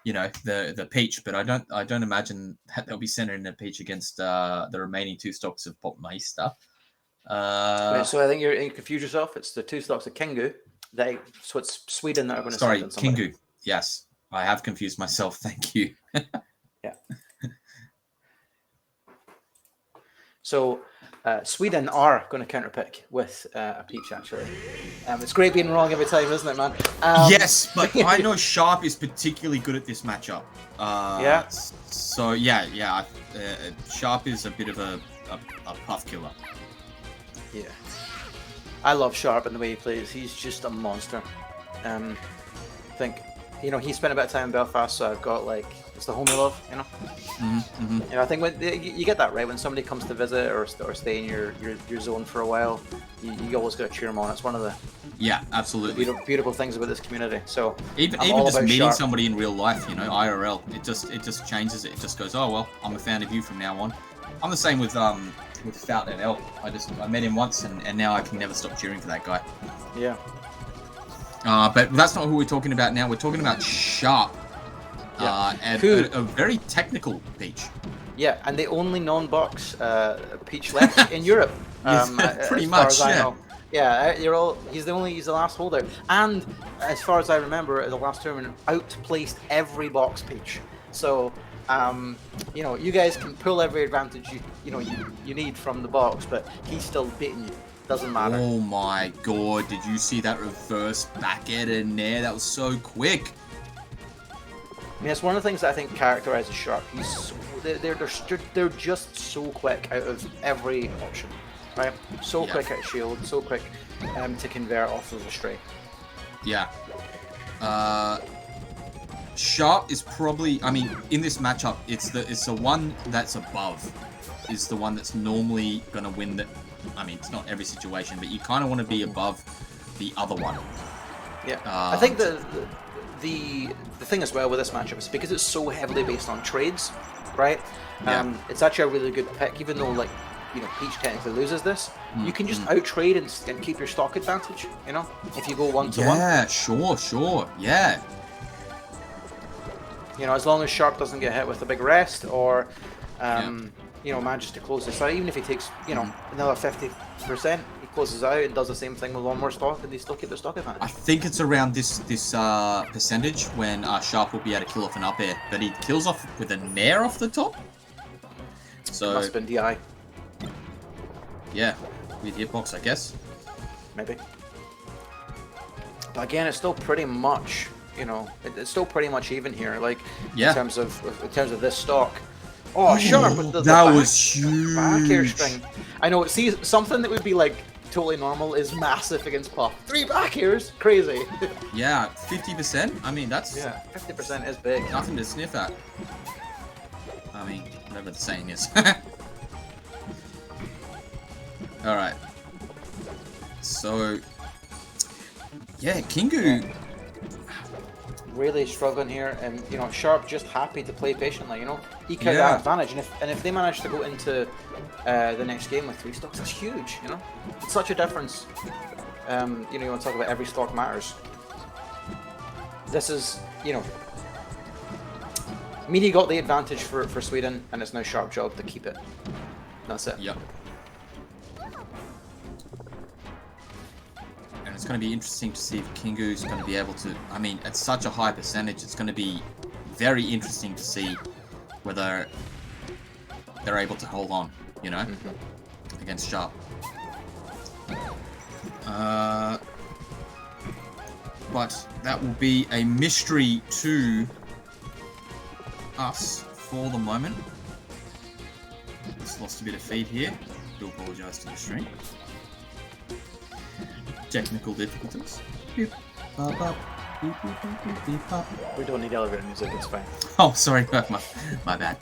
the Peach, but I don't imagine that they'll be centering the Peach against the remaining 2 stocks of Pop Meister. So I think you confuse yourself. It's the 2 stocks of Kingu. So it's Sweden that are going to Sorry, Kingu. Yes, I have confused myself. Thank you. Yeah. So Sweden are going to counterpick with a Peach, actually. It's great being wrong every time, isn't it, man? Yes, but I know Sharp is particularly good at this matchup. So, Sharp is a bit of a Puff killer. Yeah. I love Sharp and the way he plays. He's just a monster. I think, he spent a bit of time in Belfast, so I've got, it's the homie love, I think when you get that right when somebody comes to visit or stay in your zone for a while, you always got to cheer them on. It's one of the absolutely beautiful things about this community. So even just meeting somebody in real life, IRL, it just changes it. It just goes, oh well, I'm a fan of you from now on. I'm the same with Fout and L. I met him once and now I can never stop cheering for that guy. Yeah. But that's not who we're talking about now. We're talking about Sharp. And a very technical Peach. Yeah, and the only non-box Peach left in Europe. Pretty much, yeah. He's the last holdout. And as far as I remember, at the last tournament, outplaced every box Peach. So, you guys can pull every advantage you need from the box, but he's still beating you. Doesn't matter. Oh my god! Did you see that reverse back end in there? That was so quick. I mean, it's one of the things that I think characterizes Sharp. They're just so quick out of every option, right? So quick at shield, so quick to convert off of the stray. Yeah. Sharp is probably, in this matchup, it's the one that's above, is the one that's normally gonna win the. It's not every situation, but you kind of want to be above the other one. Yeah, I think the thing as well with this matchup is because it's so heavily based on trades, right? It's actually a really good pick, even though Peach technically loses this. You can just out-trade and keep your stock advantage, if you go 1-1. Yeah, sure, yeah. As long as Sharp doesn't get hit with a big rest or manages to close this out, even if he takes, another 50%, he closes out and does the same thing with 1 more stock, and they still keep their stock advantage. I think it's around this percentage when Sharp will be able to kill off an up air, but he kills off with a nair off the top. So it must have been DI. Yeah. with hitbox, I guess. Maybe. But again, it's still pretty much, you know, it's still pretty much even here. Like Yeah. in terms of this stock. Oh, Sharp with the that back, was huge. back air string. I know. See, something that would be like totally normal is massive against Puff. 3 back airs, crazy. Yeah, 50%. I mean, that's 50% is big. Nothing to sniff at. I mean, whatever the saying is. All right. So, yeah, Kingu. Really struggling here, and you know, Sharp just happy to play patiently. You know, eke out Yeah. that advantage, and if they manage to go into the next game with 3 stocks, that's huge. You know, it's such a difference. You know, you want to talk about every stock matters. This is, you know, Media got the advantage for Sweden, and it's now Sharp's job to keep it. That's it. Yep. And it's going to be interesting to see if Kingu's going to be able to... I mean, at such a high percentage, it's going to be very interesting to see whether they're able to hold on, you know, against Sharp. But that will be a mystery to us for the moment. Just lost a bit of feed here. Do apologise to the stream. Technical difficulties. We don't need elevator music, it's fine. Oh, sorry, my bad.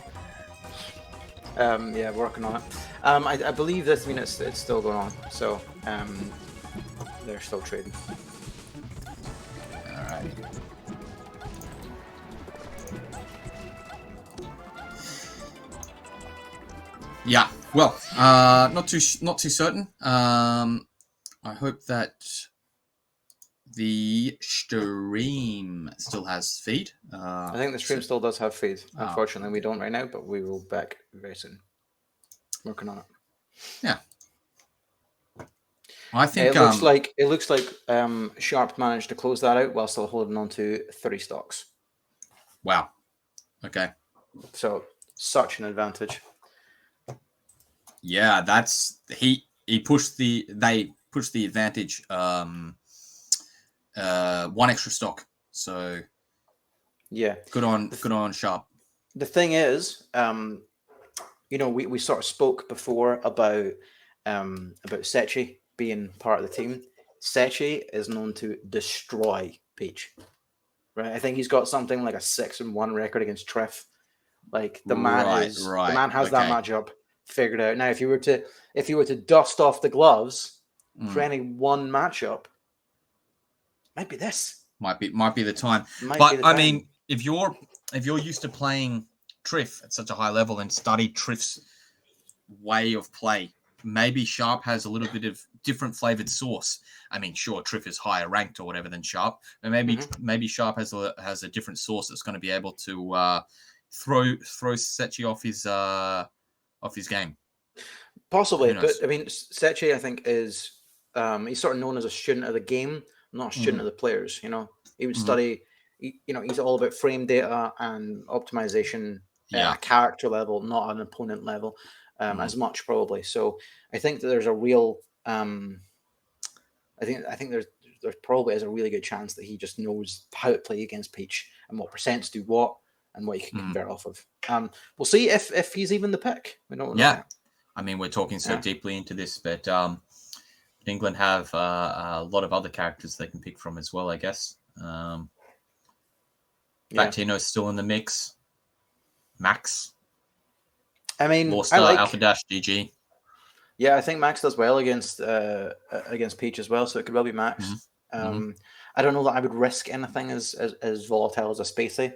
Yeah, working on it. I believe this, I mean, it's still going on, so they're still trading. Alright. Yeah, well, not too certain. I hope that the stream still has feed. I think the stream still does have feed. Unfortunately, we don't right now, but we will back very soon. Working on it. Yeah. I think it looks like Sharp managed to close that out while still holding on to 3 stocks. Wow. Okay. So such an advantage. Yeah, that's they pushed the advantage 1 extra stock. So yeah, good on Sharp. The thing is, you know, we sort of spoke before about Sechi being part of the team. Sechi is known to destroy Peach. Right? I think he's got something like a 6-1 record against Triff. Like the man has that matchup figured out. Now, if you were to dust off the gloves for any one matchup, might be this. Might be the time. I mean, if you're used to playing Triff at such a high level and studied Triff's way of play, maybe Sharp has a little bit of different flavored sauce. I mean, sure, Triff is higher ranked or whatever than Sharp, but maybe Sharp has a different sauce that's going to be able to throw Sechi off his game. Possibly, but I mean, Sechi, I think, is he's sort of known as a student of the game, not a student of the players. You know, he would study. You know, he's all about frame data and optimization at a character level, not an opponent level, as much probably. So I think that there's a real. I think there's probably is a really good chance that he just knows how to play against Peach and what percents do what and what he can convert off of. We'll see if he's even the pick. We don't know. Yeah, I mean, we're talking so deeply into this, but England have a lot of other characters they can pick from as well, I guess. Batino's still in the mix. Max. I mean, Lorstar, Alpha Dash, GG. Yeah, I think Max does well against Peach as well, so it could well be Max. I don't know that I would risk anything as volatile as a Spacey.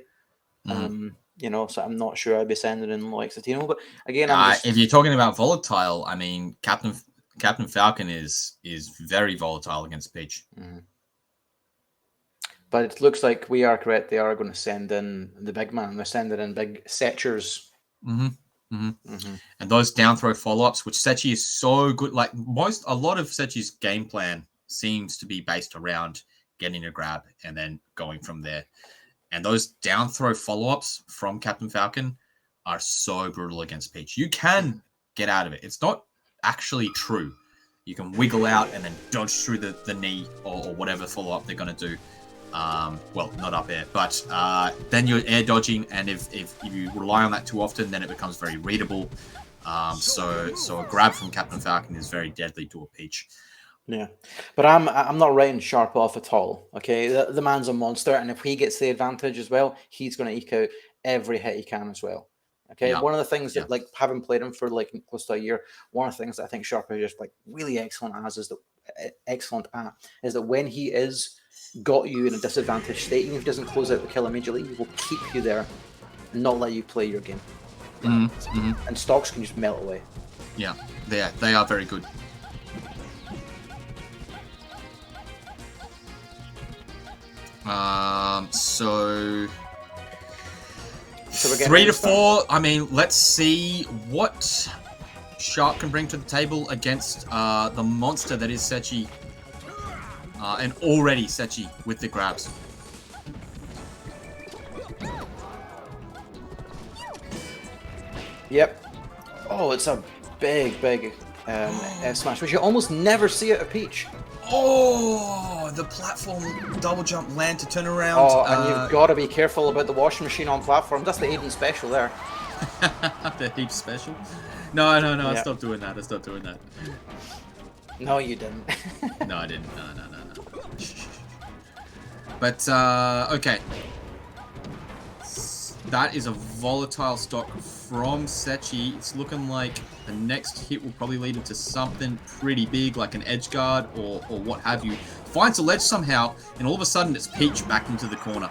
You know, so I'm not sure I'd be sending in like Satino. But again, if you're talking about volatile, I mean, Captain Falcon is very volatile against Peach. But it looks like we are correct. They are going to send in the big man. They're sending in big Setchers. And those down throw follow-ups, which Sechi is so good. Like a lot of Sechi's game plan seems to be based around getting a grab and then going from there. And those down throw follow-ups from Captain Falcon are so brutal against Peach. You can get out of it. It's not actually true You can wiggle out and then dodge through the knee or whatever follow-up they're going to do. Well, not up air, but then you're air dodging, and if you rely on that too often, then it becomes very readable. So a grab from Captain Falcon is very deadly to a Peach. Yeah, but I'm not writing Sharp off at all. Okay, the man's a monster, and if he gets the advantage as well, he's going to eke out every hit he can as well. Okay, Yeah. one of the things that, like, having played him for like close to a year, one of the things that I think Sharp is just like really excellent is that when he is got you in a disadvantaged state, even if he doesn't close out the kill immediately, he will keep you there and not let you play your game. And stocks can just melt away. Yeah, they are very good. So 3 to 4. I mean, let's see what Sharp can bring to the table against the monster that is Sechi. And already Sechi with the grabs. Yep. Oh, it's a big F smash, which you almost never see at a Peach. Oh, the platform double jump land to turn around. Oh, and you've got to be careful about the washing machine on platform. That's the Aiden special there. The Aiden special? No, I stopped doing that. No, you didn't. No, I didn't. No. But, okay. That is a volatile stock from Sechi. It's looking like the next hit will probably lead into something pretty big, like an edge guard or what have you. Finds a ledge somehow, and all of a sudden it's Peach back into the corner.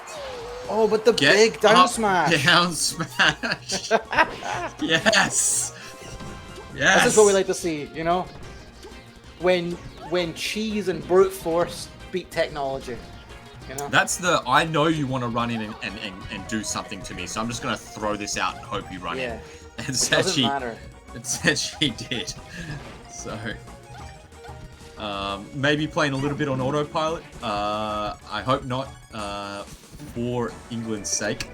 Oh, but the big down smash. Down smash. Yes. This is what we like to see, you know? When cheese and brute force beat technology. You know? That's I know you want to run in and do something to me, so I'm just going to throw this out and hope you run in. And doesn't matter. It said she did. So, maybe playing a little bit on autopilot. I hope not, for England's sake.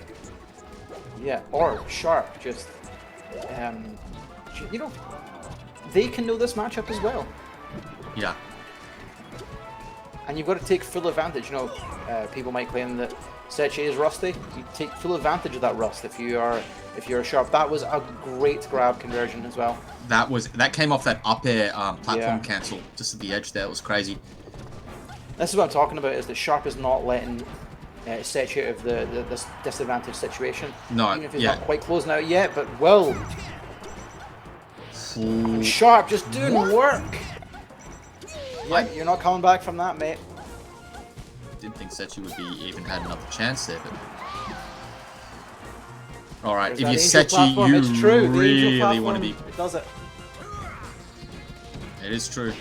Yeah, or Sharp, just, you know, they can know this matchup as well. Yeah. And you've got to take full advantage. You know, people might claim that Sechi is rusty. You take full advantage of that rust if you're Sharp. That was a great grab conversion as well. That came off that up air platform cancel just at the edge there. It was crazy. This is what I'm talking about. Is that Sharp is not letting Sechi out of this disadvantaged situation. No, even if he's not quite closing out yet, but will. Sharp just doing work. Yeah, you're not coming back from that, mate. Didn't think Sechi would be even had another chance there, but all right. If you're Sechi, you really want to be. It does it. It is true.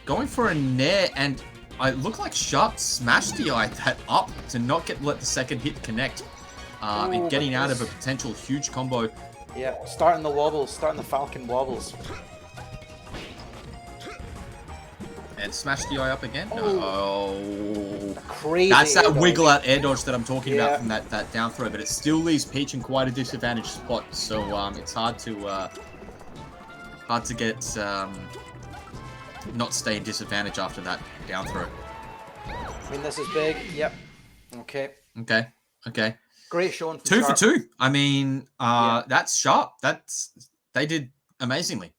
Going for a nair, and I look like Sharp smashed the eye that up to not let the second hit connect, and getting out of a potential huge combo. Yeah, starting the Falcon wobbles. And smash the eye up again. Oh, crazy! That's that wiggle out air dodge that I'm talking about from that down throw, but it still leaves Peach in quite a disadvantaged spot. So it's hard to get not stay in disadvantage after that down throw. I mean, this is big. Yep. Okay. Great showing. 2 for 2. I mean, that's Sharp. They did amazingly.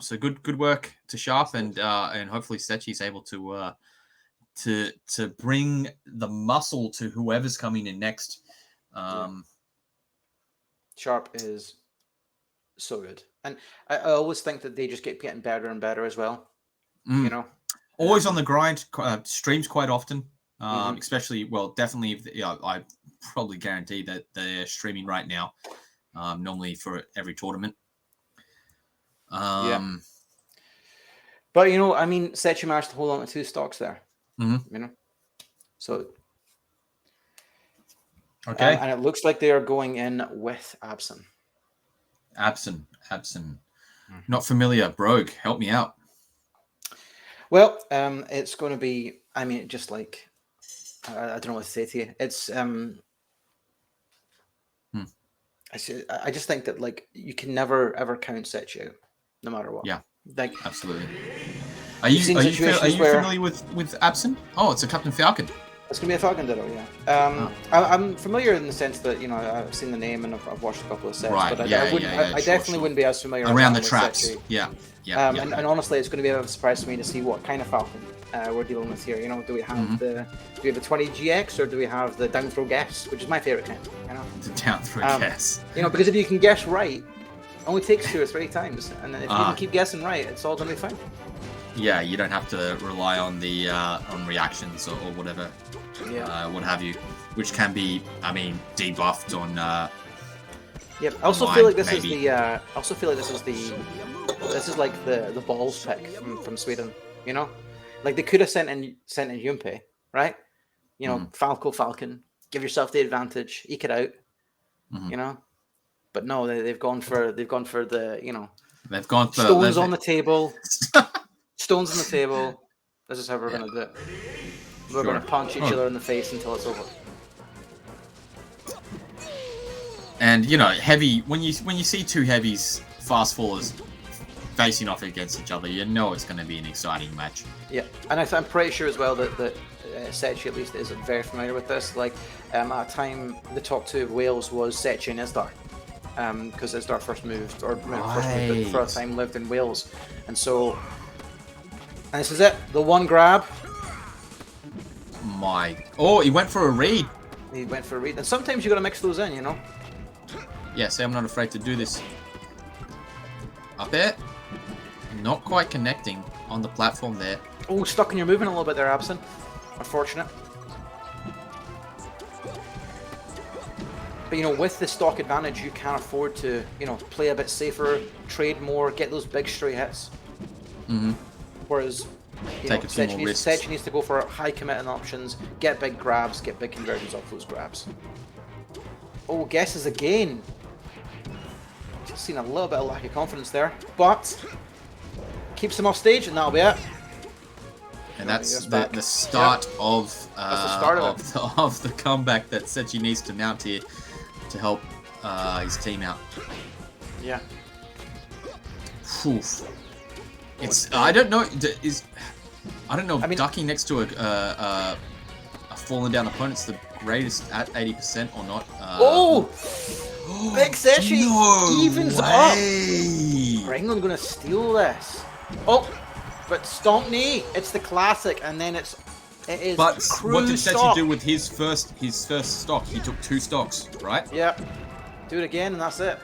So good work to Sharp, and hopefully Sechi's able to bring the muscle to whoever's coming in next. Sharp is so good, and I always think that they just keep getting better and better as well. You know, always on the grind. Streams quite often, especially definitely. I probably guarantee that they're streaming right now. Normally for every tournament. But you know, I mean, Sechi managed to hold on to 2 stocks there. You know, so okay, and it looks like they are going in with Absen. Absen. Not familiar, Brogue. Help me out. Well, it's going to be. I mean, just like I don't know what to say to you. It's I just think that like you can never ever count Sechi out, no matter what. Yeah, like absolutely. Are you familiar with Absent? Oh, it's a Captain Falcon. It's gonna be a Falcon Ditto, yeah. I'm familiar in the sense that I've seen the name and I've watched a couple of sets, Right, but yeah, I definitely wouldn't be as familiar around the with traps. Setchi. Yeah. And honestly, it's going to be a bit of a surprise for me to see what kind of Falcon we're dealing with here. Do we have the 20 GX or do we have the down throw guess, which is my favorite kind? The down throw guess. Because if you can guess right, it only takes 2 or 3 times, and then if you can keep guessing right, it's all going to be fine. Yeah, you don't have to rely on the on reactions or whatever, what have you, which can be, debuffed on. Yep. I also feel like this is the. This is like the balls pick from Sweden. Like they could have sent in Junpei, right? Falcon, give yourself the advantage, eke it out. But no, they've gone for the They've gone for stones on the table. Stones on the table. This is how we're gonna do it. We're gonna punch each other in the face until it's over. And heavy when you see 2 heavies fast fallers facing off against each other, it's going to be an exciting match. Yeah, and I'm pretty sure as well that Setchi at least is very familiar with this. Like at a time, the top 2 of Wales was Setchi and Isdar, because Isdar first moved for a time lived in Wales, and this is it. The one grab. He went for a read. And sometimes you got to mix those in, Yeah, see, I'm not afraid to do this. Up there. Not quite connecting on the platform there. Oh, stuck in your movement a little bit there, Absent. Unfortunate. But, with the stock advantage, you can afford to, play a bit safer, trade more, get those big stray hits. Whereas, Setchi needs to go for high committing options, get big grabs, get big conversions off those grabs. Oh, guesses again. Just seen a little bit of lack of confidence there, but keeps him off stage, and that'll be it. And that's the start of of the comeback that Setchi needs to mount here to help his team out. Yeah. Oof. I don't know. Ducking next to a fallen down opponent's the greatest at 80% or not. Big Setchi evens up. England gonna steal this. But stomp knee. It's the classic, and then it is. But what did Setchi do with his first stock? He took 2 stocks, right? Yep. Do it again, and that's it.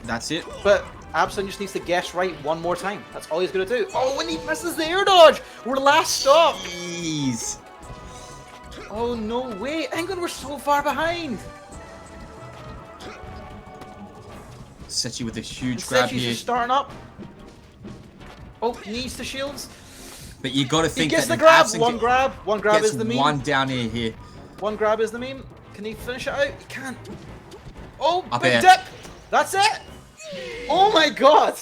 That's it. But Abson just needs to guess right one more time. That's all he's gonna do. Oh, and he misses the air dodge. We're last stop. Jeez. Oh no way! England were so far behind. Setchi with a huge grab here. Just starting up. Oh, knees to shields. But you got to think he gets that the grab. One grab is the meme. One down here. One grab is the meme. Can he finish it out? He can't. Oh, up big here. dip. That's it. Oh my god.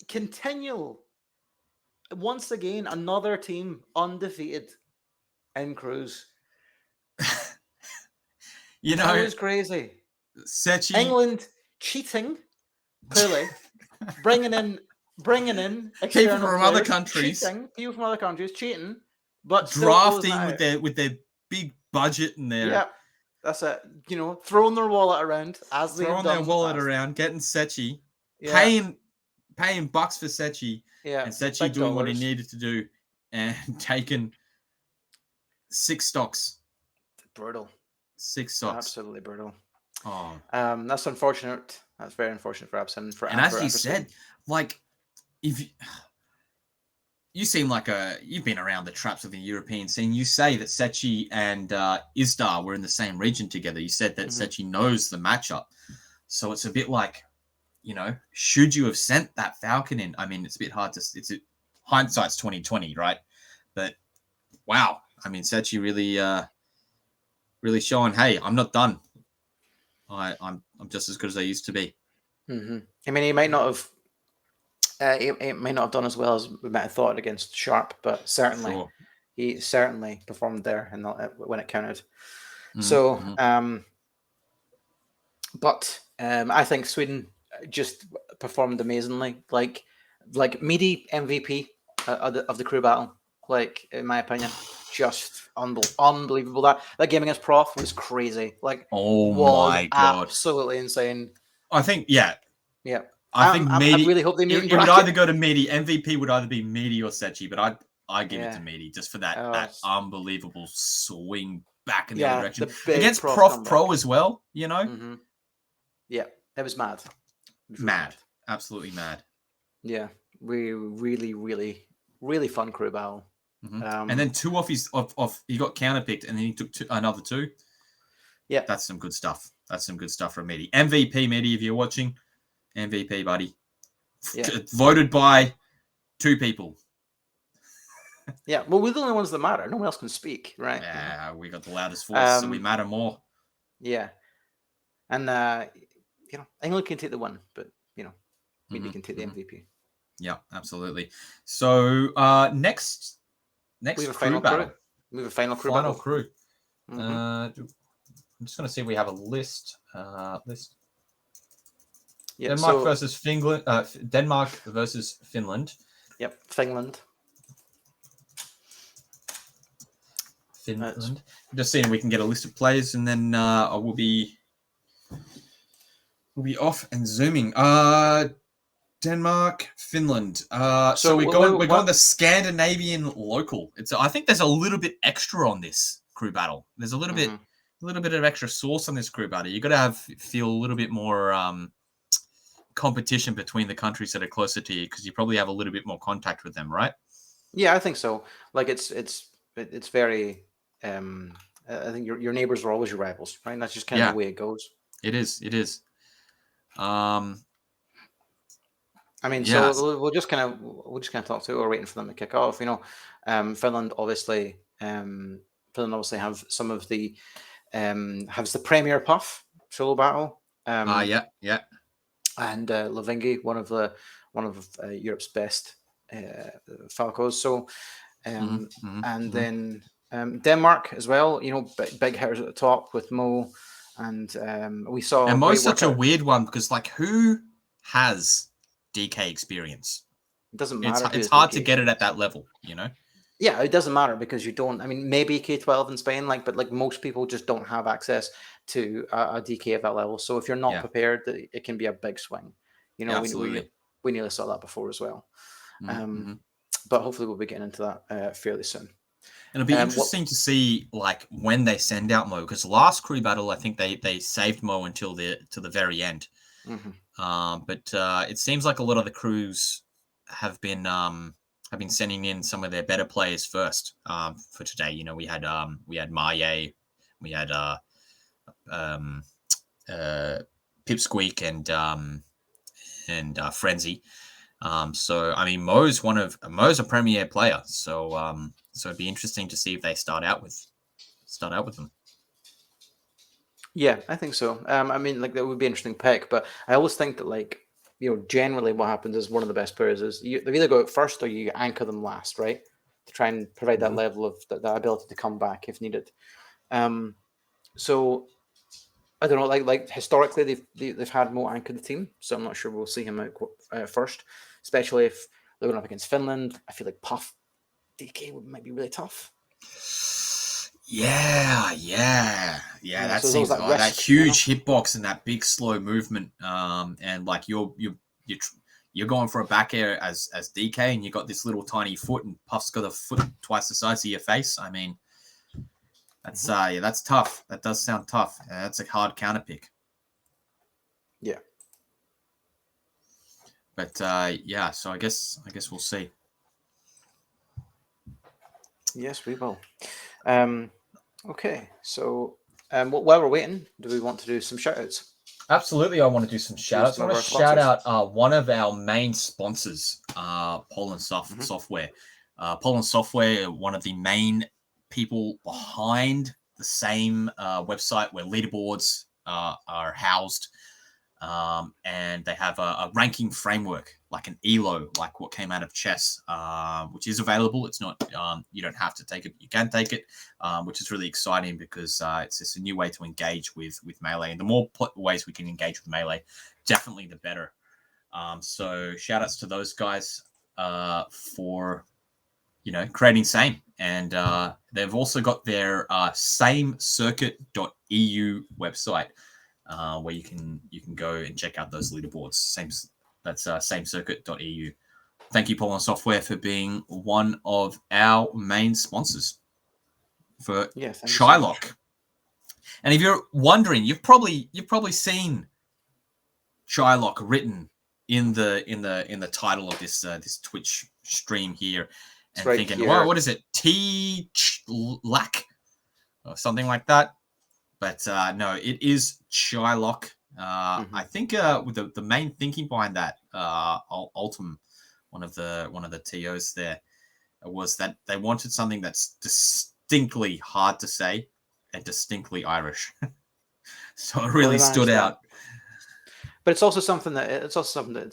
Continual. Once again, another team undefeated in Cruise. That was crazy. Setchi. England cheating, clearly. bringing in people from other countries. People from other countries cheating, but drafting with their big budget in there. Yeah, that's it. Throwing their wallet around as they throwing their wallet around, getting Setchi, paying bucks for Setchi, and Setchi doing what he needed to do, and taking 6 stocks. Brutal. 6 stocks. Absolutely brutal. Oh, that's unfortunate. That's very unfortunate for Abson. And as you said, like, if you seem like you've been around the traps of the European scene. You say that Setchi and Isdar were in the same region together. You said that Setchi knows the matchup, so it's a bit like, should you have sent that Falcon in? I mean, it's a bit hard to. Hindsight's 2020, right? But wow, I mean, Setchi really showing, hey, I'm not done. I'm just as good as I used to be. I mean, he might not have. It may not have done as well as we might have thought against Sharp, but certainly he certainly performed there and when it counted. So, but I think Sweden just performed amazingly. Like like Meaty MVP of the crew battle. Like in my opinion, just unbelievable. That game against Prof was crazy. Like, Oh was my God. absolutely insane. I think, yeah. Yeah. I think I really hope they meet in it would bracket. either go to Meaty. MVP would either be Meaty or Sechi, but I'd give it to Meaty just for that unbelievable swing back in the other direction. The big Against Prof Prof comeback. Pro as well, you know? Mm-hmm. Yeah, it was mad. It was really Mad. Absolutely mad. Yeah, really fun crew battle. And then two off he got counterpicked, and then he took another two. Yeah, that's some good stuff. That's some good stuff from Meaty. MVP, Meaty, if you're watching, MVP, buddy. Yeah. Voted by 2 people. Yeah, well, we're the only ones that matter. No one else can speak, right? Yeah, we got the loudest voice, so we matter more. Yeah, and England can take the win, but Meaty can take the MVP. Yeah, absolutely. So next we have a crew final battle. crew. We have a final crew Final battle. crew. Mhm. I'm just going to see if we have a list. Yeah, Denmark versus Finland. Denmark versus Finland. Yep, Finland. Just seeing if we can get a list of players, and then we'll be off and zooming. Denmark, Finland. So we're going the Scandinavian local. I think there's a little bit extra on this crew battle. There's a little bit of extra sauce on this crew battle. You got to feel a little bit more competition between the countries that are closer to you, because you probably have a little bit more contact with them, right? Yeah, I think so. Like it's very. I think your neighbors are always your rivals, right? And that's just kind of the way it goes. It is. I mean, so we'll just kind of talk to. We're waiting for them to kick off. Finland obviously have some of the has the Premier Puff solo battle. Yeah. And Lavingi, one of Europe's best Falcos. So, and then Denmark as well. Big hitters at the top with Mo, and we saw. And Mo's such a weird one because, like, who has DK experience? It doesn't matter. It's hard to get it at that level, Yeah, it doesn't matter because you don't. I mean, maybe K12 in Spain, but most people just don't have access to a DK at that level. So if you're not prepared, it can be a big swing. Absolutely. We nearly saw that before as well. But hopefully we'll be getting into that fairly soon. And it'll be interesting to see, like, when they send out Mo, because last crew battle, I think they saved Mo until to the very end. But it seems like a lot of the crews have been sending in some of their better players first for today. We had Maye, we had Pipsqueak and Frenzy. So I mean, Mo's a premier player. So it'd be interesting to see if they start out with them. Yeah, I think so. I mean, like, that would be an interesting pick, but I always think that, generally what happens is one of the best players is they either go out first or you anchor them last, right? To try and provide that level of that ability to come back if needed. So I don't know, like historically they've had Mo anchor the team, so I'm not sure we'll see him out first, especially if they're going up against Finland. I feel like Puff DK might be really tough. Yeah. That so seems that like that risk, huge hitbox and that big slow movement. And like you're going for a back air as DK, and you got this little tiny foot, and Puff's got a foot twice the size of your face. I mean, that's that's tough. That does sound tough. That's a hard counter pick. Yeah. But so I guess we'll see. Yes, we will. Okay, so while we're waiting, do we want to do some shout-outs? Absolutely, I want to do some shout-outs. I want to shout out one of our main sponsors, Poland Software. Poland Software, one of the main people behind the same website where leaderboards are housed. And they have a ranking framework, like an ELO, like what came out of chess, which is available. It's not, you don't have to take it, you can take it, which is really exciting because it's just a new way to engage with Melee. And the more ways we can engage with Melee, definitely the better. So shout outs to those guys for creating Same, and they've also got their samecircuit.eu website where you can go and check out those leaderboards. That's samecircuit.eu. Thank you, Pollen Software, for being one of our main sponsors for Teaghlach. And if you're wondering, you've probably seen Teaghlach written in the title of this Twitch stream here, and right thinking, here. "Wow, what is it? Teaghlach or something like that?" But no, it is Teaghlach. I think with the main thinking behind that, Ultim, one of the TOs there, was that they wanted something that's distinctly hard to say and distinctly Irish. So it really stood out. But it's also something that it's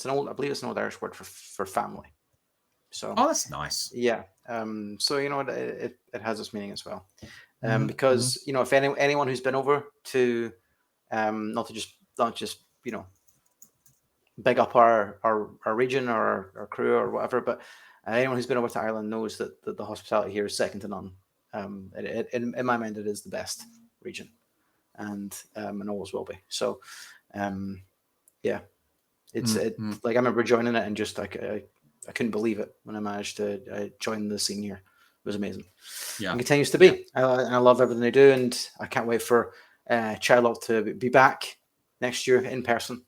an old, I believe it's an old Irish word for family. So that's nice. Yeah. So it has its meaning as well. Because if anyone who's been over to not just big up our region or our crew or whatever, but anyone who's been over to Ireland knows that the hospitality here is second to none. In my mind, it is the best region, and always will be. So it's like I remember joining it and just like I couldn't believe it when I managed to join the scene here. It was amazing. Yeah, and continues to be. And I love everything they do, and I can't wait for Teaghlach to be back next year in person.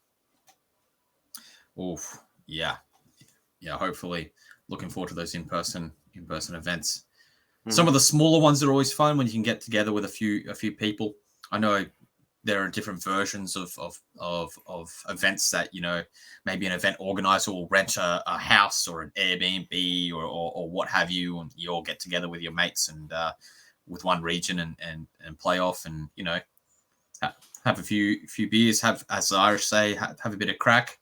Oof, yeah. Hopefully, looking forward to those in-person events. Some of the smaller ones are always fun when you can get together with a few people. I know there are different versions of events that maybe an event organizer will rent a house or an Airbnb or what have you, and you all get together with your mates and with one region and play off and have a few beers, have, as the Irish say, have a bit of crack.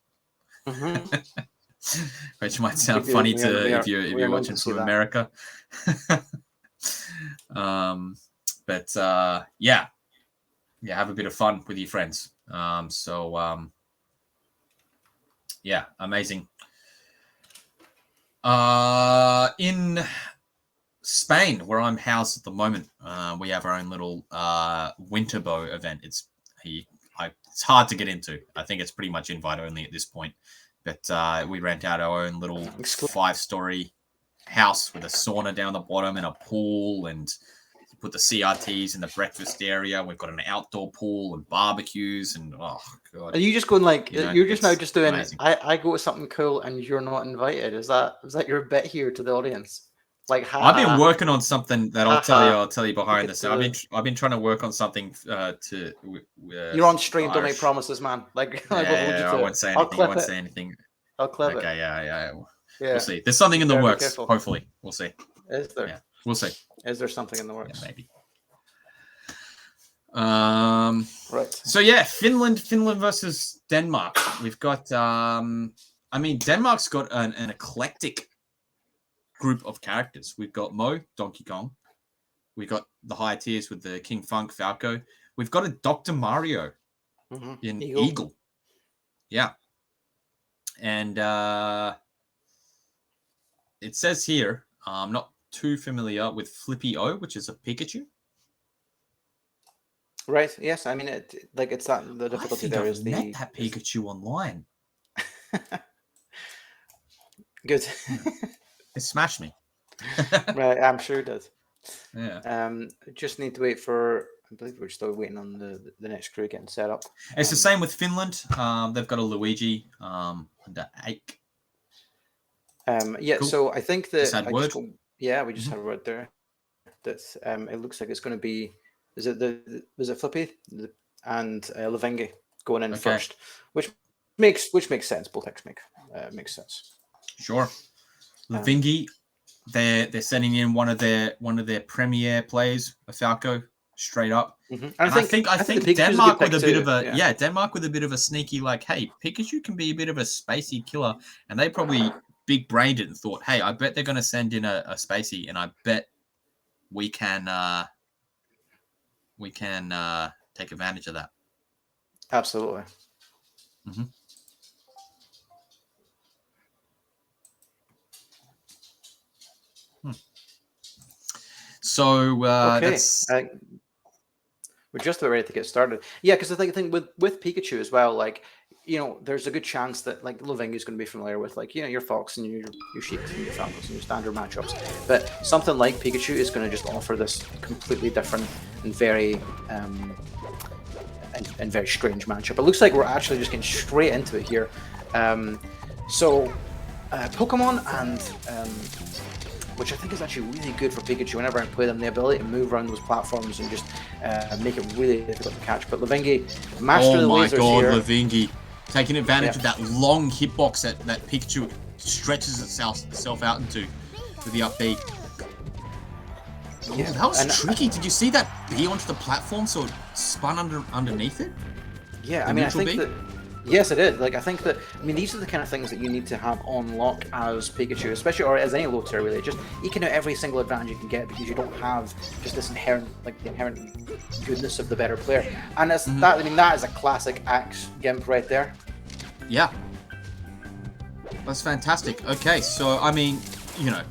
Which might sound funny if you're watching from America. But have a bit of fun with your friends. Amazing. In Spain, where I'm housed at the moment, we have our own little Winterbow event. It's hard to get into. I think it's pretty much invite only at this point. But we rent out our own little 5-story house with a sauna down the bottom and a pool, and you put the CRTs in the breakfast area. We've got an outdoor pool and barbecues, and oh god. Are you just going like you're just now just doing? Amazing. I go to something cool and you're not invited. Is that your bit here to the audience? Like I've been working on something that I'll tell you behind this. I've been trying to work on something you're on stream. Don't make promises, man. Like I won't say anything. I'll clip it. Okay, yeah. We'll see. There's something in the works. Hopefully, we'll see. Is there? Yeah, we'll see. Is there something in the works? Yeah, maybe. Right. So yeah, Finland versus Denmark. We've got. Denmark's got an eclectic group of characters. We've got Mo, Donkey Kong. We've got the higher tiers with the King Funk, Falco. We've got a Dr. Mario in Eagle. Yeah. And it says here, I'm not too familiar with Flippy O, which is a Pikachu. Right. Yes. I mean, it's not the difficulty there is the met that Pikachu online. Good. It smashed me. Right. I'm sure it does. Yeah. Just need to wait for. I believe we're still waiting on the next crew getting set up. It's the same with Finland. They've got a Luigi under 8. Yeah. Cool. So I think that we just Mm-hmm. had a word there. That it looks like it's going to be. Was it Flippy and Levingi going in first, which makes sense. Both X makes sense. Sure. Levingi, they're sending in one of their premier players, a Falco, straight up. Mm-hmm. And I think Denmark with a bit of a Denmark with a bit of a sneaky hey, Pikachu can be a bit of a spacey killer, and they probably big brained it and thought, hey, I bet they're going to send in a spacey, and I bet we can take advantage of that. Absolutely. Mm-hmm. So Okay. that's We're just about ready to get started. Yeah, because I think with Pikachu as well, like, you know, there's a good chance that like Lavingi's going to be familiar with, like, you know, your Fox and your Sheiks and your Falcons and your standard matchups. But something like Pikachu is going to just offer this completely different and very and very strange matchup. It looks like we're actually just getting straight into it here. Pokemon and which I think is actually really good for Pikachu whenever I play them, the ability to move around those platforms and just make it really difficult to catch. But Lavingi, master of the lasers here. Oh my god, Lavingi. Taking advantage of that long hitbox that Pikachu stretches itself out into with the up B. Yeah. Oh, that was tricky. Did you see that B onto the platform so it spun underneath it? Yeah, I mean, I think that... Yes, it is. Like, I think that, I mean, these are the kind of things that you need to have on lock as Pikachu, especially, or as any low tier really. Just eking out every single advantage you can get because you don't have just this inherent, like, the inherent goodness of the better player. And that's that. I mean, that is a classic Axe Gimp right there. Yeah. That's fantastic. Okay, so, I mean, you know,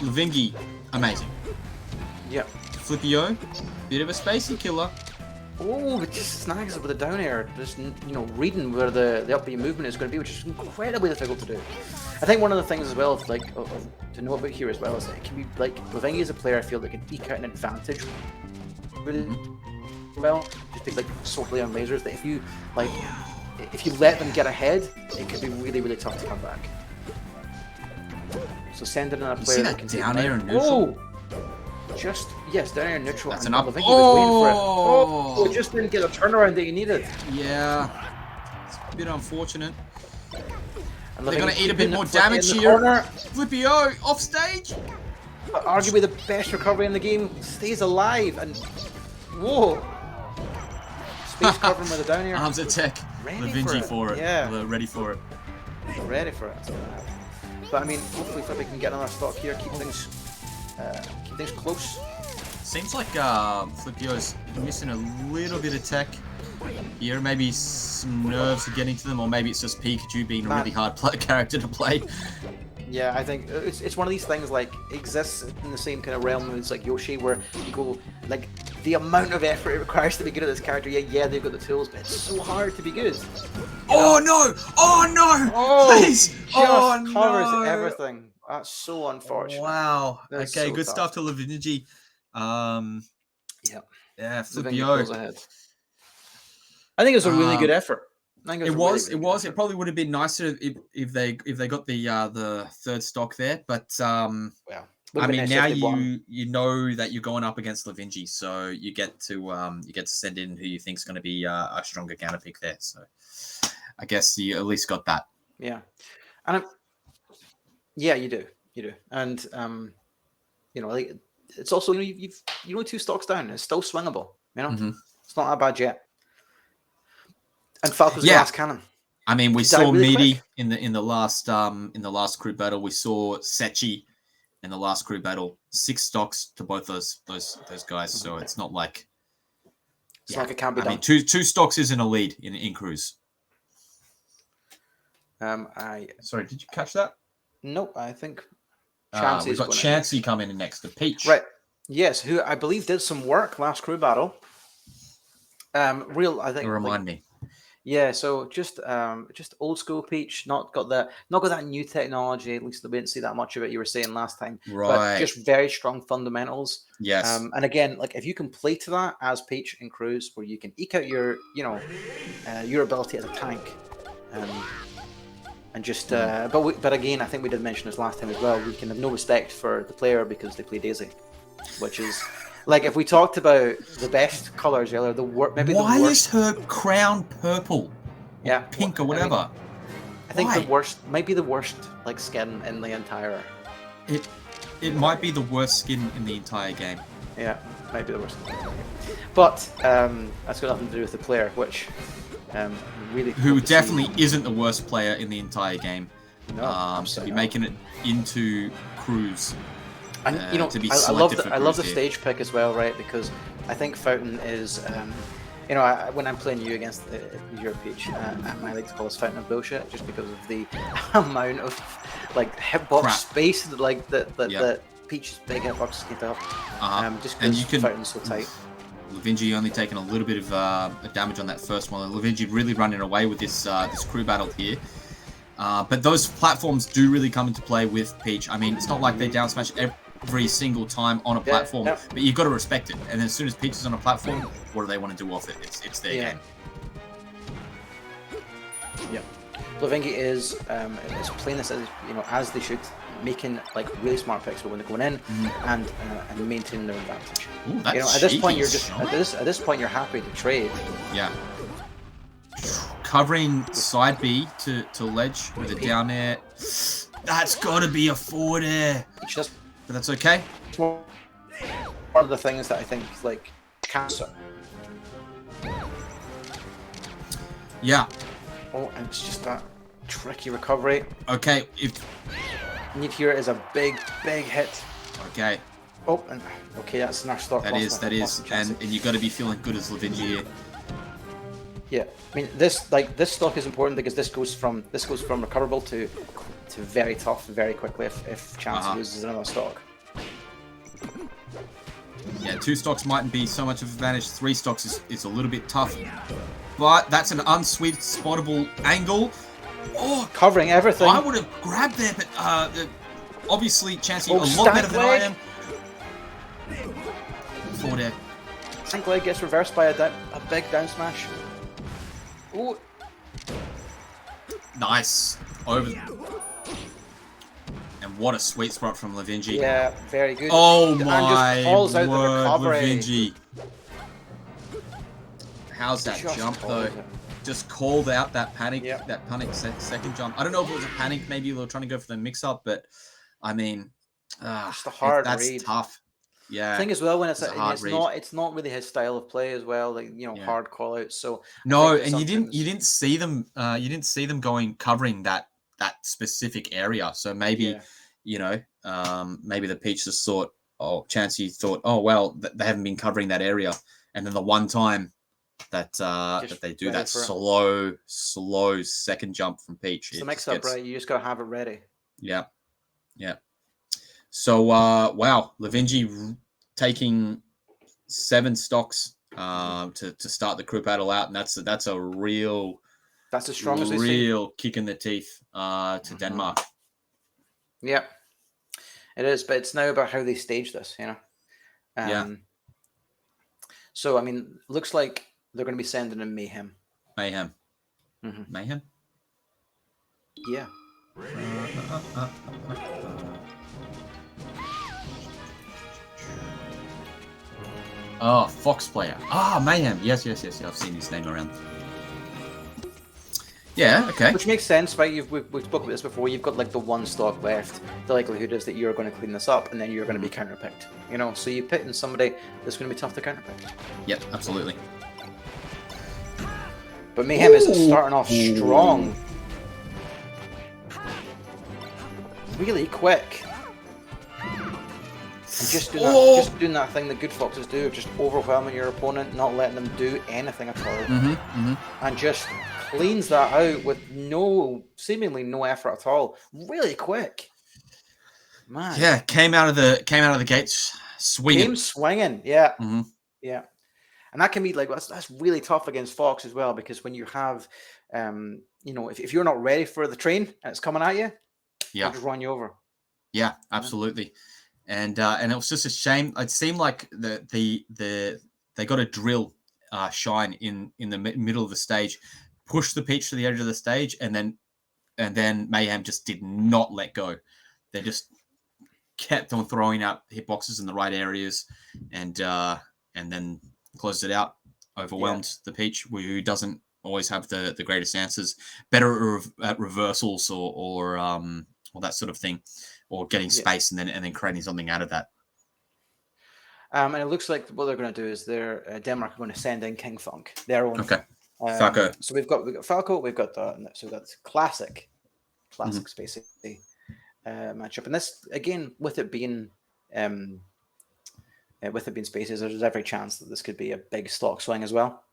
Lavingi, amazing. Yeah. Flippio, bit of a spacey killer. Oh, it just snags it with a down air. Just, you know, reading where the up B movement is going to be, which is incredibly difficult to do. I think one of the things as well, to know about here as well, is that it can be like Lavingi is a player I feel that can eke out an advantage really well, just because like solely on lasers. That if you let them get ahead, it could be really, really tough to come back. So sending in a player that can down air and neutral. Just, yes, down air neutral. That's and an up. Lavingi was waiting for it. Oh, it just didn't get a turnaround that you needed. Yeah. It's a bit unfortunate. And they're going to eat a bit more damage here. Flippio, off stage. Arguably the best recovery in the game. Stays alive and... Whoa. Space covering with a down air. Arms attack. Lavingi for it. Yeah. Ready for it. Ready for it. But I mean, hopefully Flippy can get another stock here, keep things close. Seems like Flippio's missing a little bit of tech here. Maybe some nerves are getting to them, or maybe it's just Pikachu being a really hard character to play. Yeah, I think it's one of these things like exists in the same kind of realm as like Yoshi, where you go like the amount of effort it requires to be good at this character. Yeah, they've got the tools, but it's so hard to be good. Oh no! Oh no! Oh, please! Oh no! Covers everything. That's so unfortunate. Wow. That's okay, so good tough. stuff to Lavingi. Yeah, Flippio. I think it was a really good effort. It was. It probably would have been nicer if they got the third stock there, but I mean now you know that you're going up against Lavingi, so you get to send in who you think's going to be a stronger counter pick there. So I guess you at least got that. Yeah, and yeah, you do, and you know, like it's also you're only 2 stocks down. It's still swingable. You know, It's not that bad yet. And Falco's glass cannon. I mean, we He saw died really Meaty quick. in the last crew battle. We saw Sechi in the last crew battle. 6 stocks to both those guys. So it's not like it's like it can't be done. I mean, two stocks isn't a lead in crews. Sorry, did you catch that? No, I think We've got Chansey coming in next to Peach. Right. Yes, who I believe did some work last crew battle. I think. Remind me. Yeah, so just old school Peach, not got that new technology. At least we didn't see that much of it. You were saying last time, right? But just very strong fundamentals. Yes. And again, like if you can play to that as Peach in crews, where you can eke out your ability as a tank, and just but again, I think we did mention this last time as well. We can have no respect for the player because they play Daisy, which is. Like, if we talked about the best colors earlier, Why is her crown purple? Yeah, pink or whatever. I think might be the worst like skin in the entire. It might be the worst skin in the entire game. Yeah, might be the worst. But that's got nothing to do with the player, which really. Who definitely isn't the worst player in the entire game. No, to be making it into crews. And you know, to be I love the here. stage pick as well, right? Because I think Fountain is, you know, when I'm playing you against your Peach, I like to call this Fountain of bullshit, just because of the amount of like hitbox space that Peach's big hitbox get up. Just And because you can fighting so tight. Lavingi only taking a little bit of damage on that first one. Lavingi really running away with this this crew battle here. But those platforms do really come into play with Peach. I mean, it's not like they down smash every single time on a platform, but you've got to respect it. And as soon as Peach is on a platform, what do they want to do off it? It's their game. Yep. Lavingi is playing this as as they should, making like really smart picks when they're going in and maintaining their advantage. Ooh, that's at this point cheeky you're just shot. at this point you're happy to trade. Yeah. Covering side B to ledge with a down air. That's got to be a forward air. But that's okay. It's one of the things that I think like cancer. Yeah. Oh, and it's just that tricky recovery. Okay. Need here is a big hit. Okay. Oh, and okay, that's an stock. That is, and you got to be feeling good as Lavingi here. Yeah, I mean this stock is important because this goes from recoverable to very tough very quickly if Chance loses another stock. Yeah, 2 stocks mightn't be so much of an advantage. 3 stocks is a little bit tough, but that's an unsweet spottable angle. Oh, covering everything. I would have grabbed there, but obviously Chansey a lot stank better than leg. I am. Forward air. Stank leg gets reversed by a big down smash. Ooh. Nice. Over. And what a sweet spot from Lavingi. Yeah, very good. Oh and my just calls out word, the recovery. Lavingi. How's that Just jump called though? it. Just called out that panic, second jump. I don't know if it was a panic. Maybe they were trying to go for the mix-up, but I mean, Just a hard that's read. tough. Yeah. Thing as well when it's not really his style of play as well. Like hard call outs. So No, and you didn't see them. You didn't see them covering that specific area. So maybe maybe the Peach just thought, Chansey thought, oh well, they haven't been covering that area, and then the one time that they do that slow second jump from Peach. It's the mix up, right? You just gotta have it ready. Yeah. So wow, Lavingi taking 7 stocks to start the crew battle out, and that's a real as strong as we see. Real kick in the teeth to Denmark. Yeah, it is, but it's now about how they stage this, Yeah. So I mean, looks like they're going to be sending in Mayhem. Mayhem. Yeah. Oh, Fox player. Mayhem. Yes. I've seen his name around. Yeah, okay. Which makes sense, right? We've spoken about this before. You've got like the 1 stock left. The likelihood is that you're going to clean this up, and then you're going to be counterpicked. So you pick in somebody that's going to be tough to counterpick. Yep, absolutely. But Mayhem is starting off strong. Really quick. And just doing that thing that good foxes do, of just overwhelming your opponent, not letting them do anything at all. And just cleans that out with seemingly no effort at all. Really quick. Man. Yeah, came out of the gates swinging. Came swinging, yeah. Yeah. And that can be like that's really tough against Fox as well, because when you have if you're not ready for the train and it's coming at you, it'll just run you over. Yeah, absolutely. And it was just a shame. It seemed like they got a drill shine in the middle of the stage, pushed the Peach to the edge of the stage, and then Mayhem just did not let go. They just kept on throwing out hitboxes in the right areas, and then closed it out. Overwhelmed the Peach, who doesn't always have the greatest answers. Better at reversals or that sort of thing, or getting space and then creating something out of that. And it looks like what they're going to do is Denmark are going to send in King Funk, their own. Okay. Falco. So we've got Falco. We've got that's classic Spacey matchup, and this again with it being Spaces, there's every chance that this could be a big stock swing as well.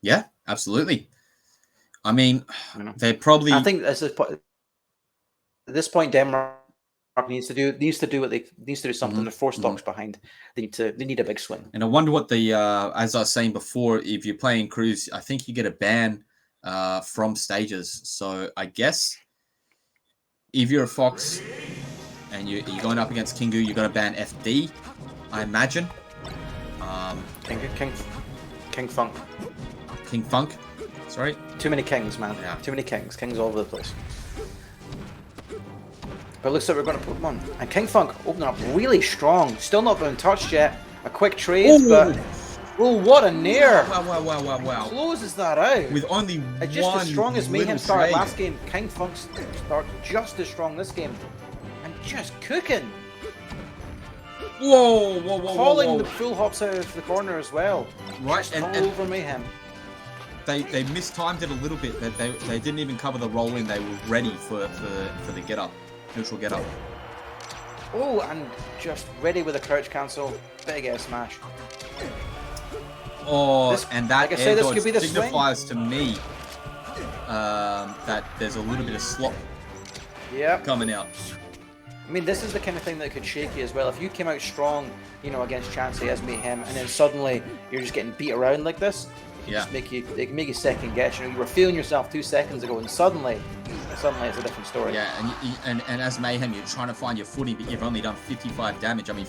Yeah, absolutely. I mean, they probably. I think at this point, Denmark needs to do something. They're 4 stocks behind. They need a big swing. And I wonder what the as I was saying before, if you're playing Cruz, I think you get a ban from stages. So I guess if you're a Fox and you're going up against Kingu, you're going to ban FD, I imagine. King Funk. King Funk. Sorry. Too many kings, man. Yeah. Too many kings. Kings all over the place. But it looks like we're going to put one. And King Funk opening up really strong. Still not been touched yet. A quick trade, but... Oh, what a nair! Wow. Closes that out. With only just one as strong as Mayhem started trade. last game, King Funk started just as strong this game. And just cooking. Whoa. Calling the full hops out of the corner as well. Right, just and over Mayhem. They mistimed it a little bit. They didn't even cover the roll in. They were ready for the get up, neutral get up. Oh, and just ready with a crouch cancel. Big air smash. Oh, and that like I air say, this dodge could be the signifies to me that there's a little bit of slop coming out. I mean, this is the kind of thing that could shake you as well. If you came out strong, you know, against Chansey as Mayhem, and then suddenly you're just getting beat around like this, it can make you second guess. You know, you were feeling yourself 2 seconds ago, and suddenly it's a different story. Yeah, and as Mayhem, you're trying to find your footing, but you've only done 55 damage. I mean,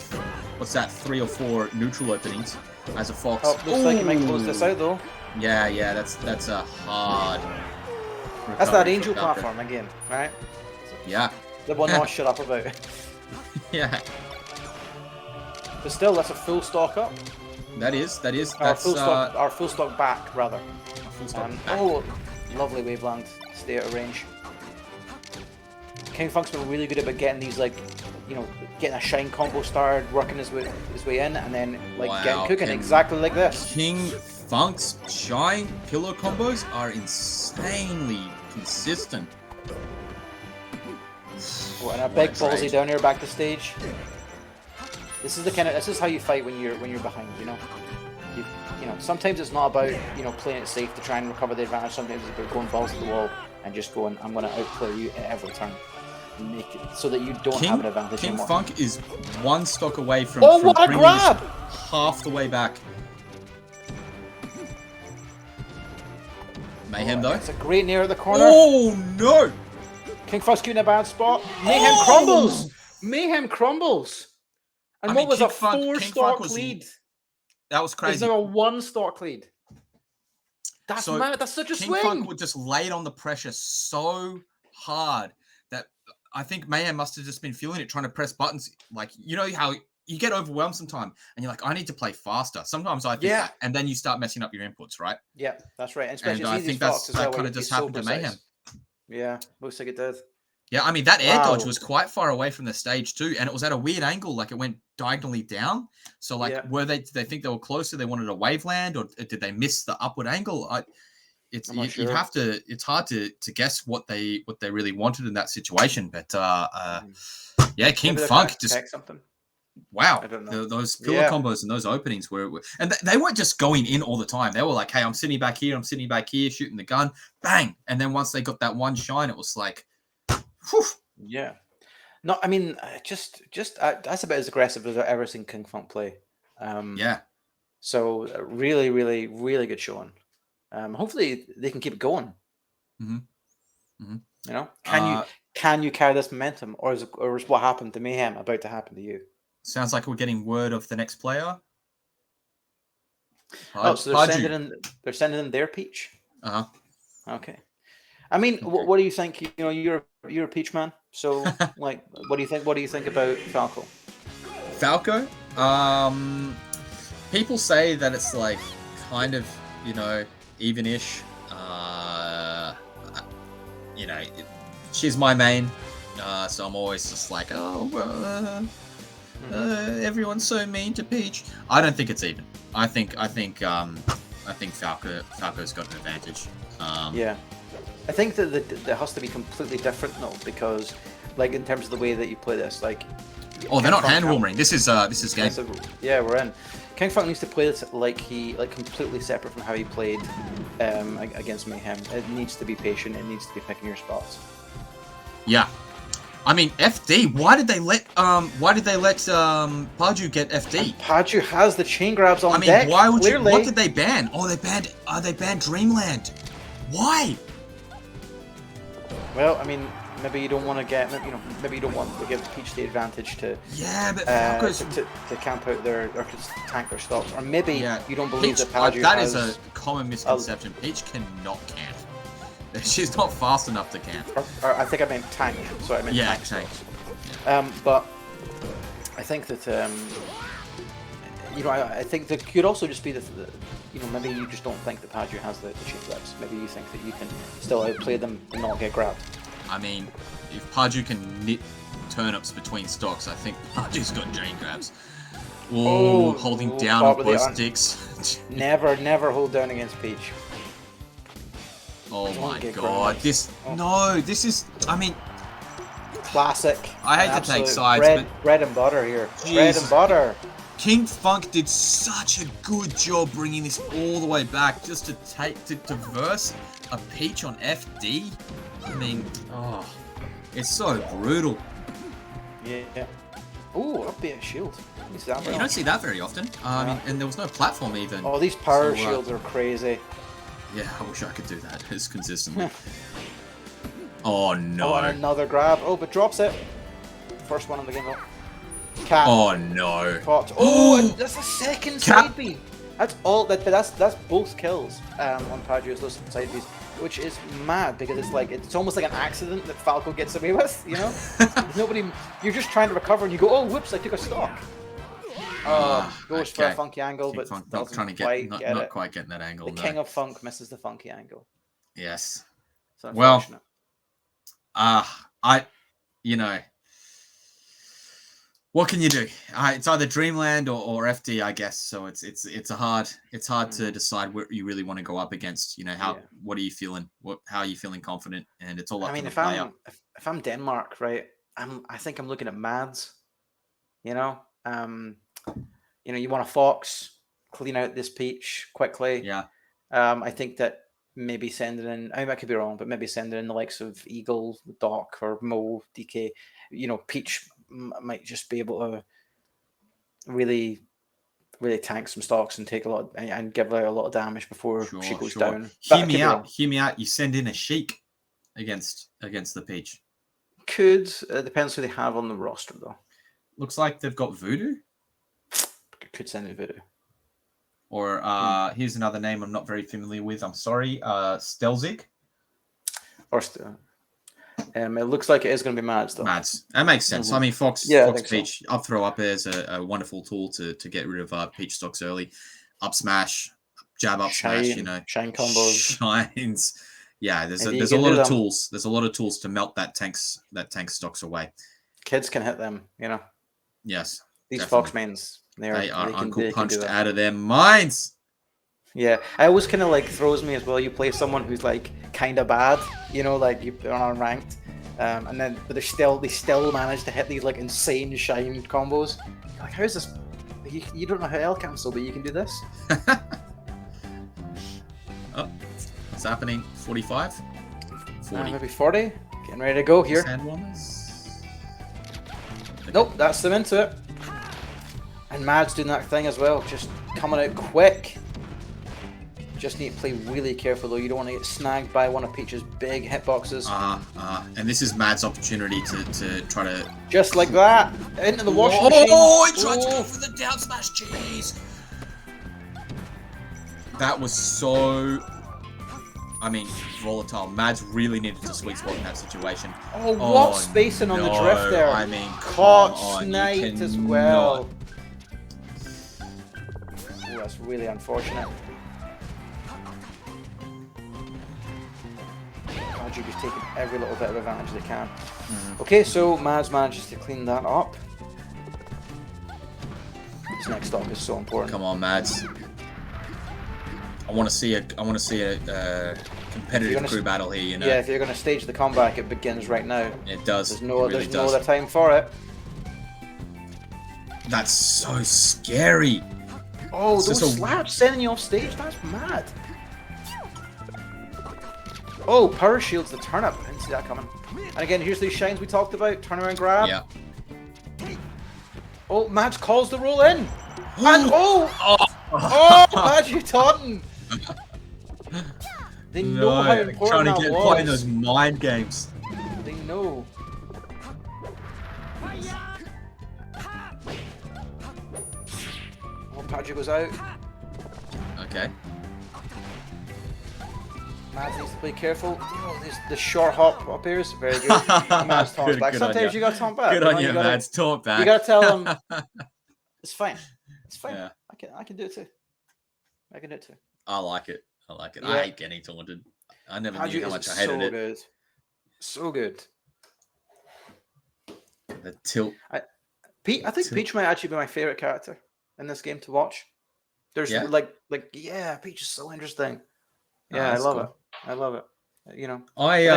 what's that? 3 or 4 neutral openings as a Fox. Oh, looks like you might close this out though. Yeah, that's a hard. That's that angel platform again, right? Yeah. The one not shut up about. Yeah. But still, that's a full stock up. That is. Our full stock back, rather. Full stock back. Oh, lovely Waveland. Stay out of range. King Funk's been really good about getting these, like, you know, getting a shine combo started, working his way in, and then getting cooking exactly like this. King Funk's shine pillow combos are insanely consistent. Oh, and a big ballsy down here back to stage. This is how you fight when you're behind, you know. You know, sometimes it's not about, you know, playing it safe to try and recover the advantage. Sometimes it's about going balls to the wall and just going, I'm going to outplay you at every turn. And make it so that you don't have an advantage anymore. King Funk is 1 stock away from, what a bringing grab! this half the way back. Mayhem though. It's a great nair at the corner. Oh no! King Funk's getting a bad spot. Mayhem crumbles. Mayhem crumbles. And what was a 4-stock lead? That was crazy. Is there a 1-stock lead? That's mad. That's such a swing. King Funk would just lay it on the pressure so hard that I think Mayhem must have just been feeling it, trying to press buttons. Like, you know how you get overwhelmed sometimes, and you're like, I need to play faster. Sometimes I think that, and then you start messing up your inputs, right? Yeah, that's right. And especially I think that kind of just happened to Mayhem. Yeah, looks like it did. Yeah, I mean, that air dodge was quite far away from the stage too, and it was at a weird angle, like it went diagonally down. So, like, did they think they were closer? They wanted a waveland, or did they miss the upward angle? It's hard to guess what they really wanted in that situation. But yeah, King Funk just something. Wow, those pillar combos and those openings were and they weren't just going in all the time. They were like, hey, I'm sitting back here, shooting the gun, bang, and then once they got that one shine, it was like. Whew. Yeah, no, I mean, just that's about as aggressive as I've ever seen King Funk play. Yeah. So really, really, really good showing. Hopefully they can keep it going. Mm-hmm. You know, can you carry this momentum, or is what happened to Mayhem about to happen to you? Sounds like we're getting word of the next player. So they're sending in their Peach. Okay. I mean, what do you think? You know, you're a Peach man, so like, what do you think? What do you think about Falco? Falco, people say that it's like kind of, you know, even-ish. You know, she's my main, so I'm always just like, everyone's so mean to Peach. I don't think it's even. I think Falco's got an advantage. Yeah. I think that it has to be completely different, though, because, like, in terms of the way that you play this, like... Oh, they're not hand-warming. This is game. Yeah, we're in. King Funk needs to play this like completely separate from how he played against Mayhem. It needs to be patient. It needs to be picking your spots. Yeah. I mean, FD. Why did they let Paju get FD? Paju has the chain grabs on deck. I mean, why would clearly. you? What did they ban? Oh, they banned Dreamland. Why? Well, I mean, maybe you don't want to get, maybe you don't want to give Peach the advantage to. Yeah, but to camp out their or to tank their stocks, or maybe you don't believe Peach, that Paju that has. is a common misconception. Peach cannot camp. She's not fast enough to camp. Or I think I meant tank. Sorry, I meant tank. But I think that I think that could also just be that maybe you just don't think that Paju has the chain grabs. Maybe you think that you can still outplay them and not get grabbed. I mean, if Paju can knit turnips between stocks, I think Paju's got chain grabs. Ooh, holding down on both sticks. Never hold down against Peach. Oh my god, this is, I mean, classic. I hate to take sides, but bread and butter here. Jesus. Bread and butter. King Funk did such a good job bringing this all the way back just to verse a Peach on FD. I mean, it's so brutal. Yeah. Ooh, up a shield. You don't see that very often. I mean, and there was no platform even. Oh, these power shields are crazy. Yeah, I wish I could do that as consistently. Oh no! Oh, and another grab. Oh, but drops it. First one in the game. Cap. Oh no! Caught. Oh, and that's a second side B. That's all. That's both kills on Paju's those side Bs, which is mad because it's almost like an accident that Falco gets away with. You know, nobody. You're just trying to recover and you go, oh, whoops! I took a stock. Goes for a funky angle, but not trying to get not quite getting that angle. The King of Funk misses the funky angle. Yes. Well, what can you do? It's either Dreamland or FD, I guess. So it's hard to decide what you really want to go up against. You know, what are you feeling? How are you feeling confident? And it's all up to the player. If I'm Denmark, right, I think I'm looking at Mads. You know, you want a Fox, clean out this Peach quickly. Yeah. I think that maybe sending in, I could be wrong, but maybe sending in the likes of Eagle, Doc, or Mo, DK, Peach might just be able to really, really tank some stocks and take a lot and give out a lot of damage before she goes down. Hear me out. You send in a Sheik against the Peach. Could depends who they have on the roster though. Looks like they've got Voodoo. Could send in Voodoo. Or here's another name I'm not very familiar with. I'm sorry, Stelzig. Or it looks like it is going to be Mads though. Mads, that makes sense. I mean, Fox Peach, up throw up as a wonderful tool to get rid of Peach stocks early. Up smash, jab up smash. Shine combos, shines. Yeah, there's a lot of tools. There's a lot of tools to melt that tank stocks away. Kids can hit them, Yes, these Fox mains. They are Uncle Punched out of their minds. Yeah, it always kind of throws me as well. You play someone who's kind of bad, like you put on ranked, and then but they still manage to hit these insane shine combos. You're like, how is this? You don't know how L cancel, but you can do this. Oh, what's happening? 45, 40, maybe 40. Getting ready to go here. Sandwarmers. Nope, that's them into it. And Mad's doing that thing as well, just coming out quick. Just need to play really careful though. You don't want to get snagged by one of Peach's big hitboxes. And this is Mad's opportunity to try to... Just like that! Into the washing machine. Oh, he tried to go for the down smash cheese! That was so... volatile. Mads really needed to sweet spot in that situation. Oh, what spacing on the drift there? I mean, caught sniped as well. Oh, that's really unfortunate. Paju just taking every little bit of advantage they can. Okay, so Mads manages to clean that up. This next stock is so important. Come on, Mads. I want to see a competitive crew battle here. Yeah, if you're going to stage the comeback, it begins right now. It does. There's no other time for it. That's so scary. Oh, those slaps sending you off stage? That's mad. Oh, power shields the turnip. I didn't see that coming. And again, here's these shines we talked about. Turn around, grab. Yeah. Oh, Mads calls the roll in. And Padgy taunting. They know how important trying to get playing those mind games. They know. Oh, Padgy goes out. Okay. Mads needs to play careful. Oh, the short hop up here is very good. Mads taunts back. Sometimes you gotta taunt back. Good on you, Mads. Taunt back. You gotta tell them it's fine. It's fine. Yeah. I can do it too. I can do it too. I like it. I like it. Yeah. I hate getting taunted. I never knew how much I hated it. Good. So good. The tilt. I think Peach might actually be my favorite character in this game to watch. There's Peach is so interesting. Yeah, I love it. I love it. You know, I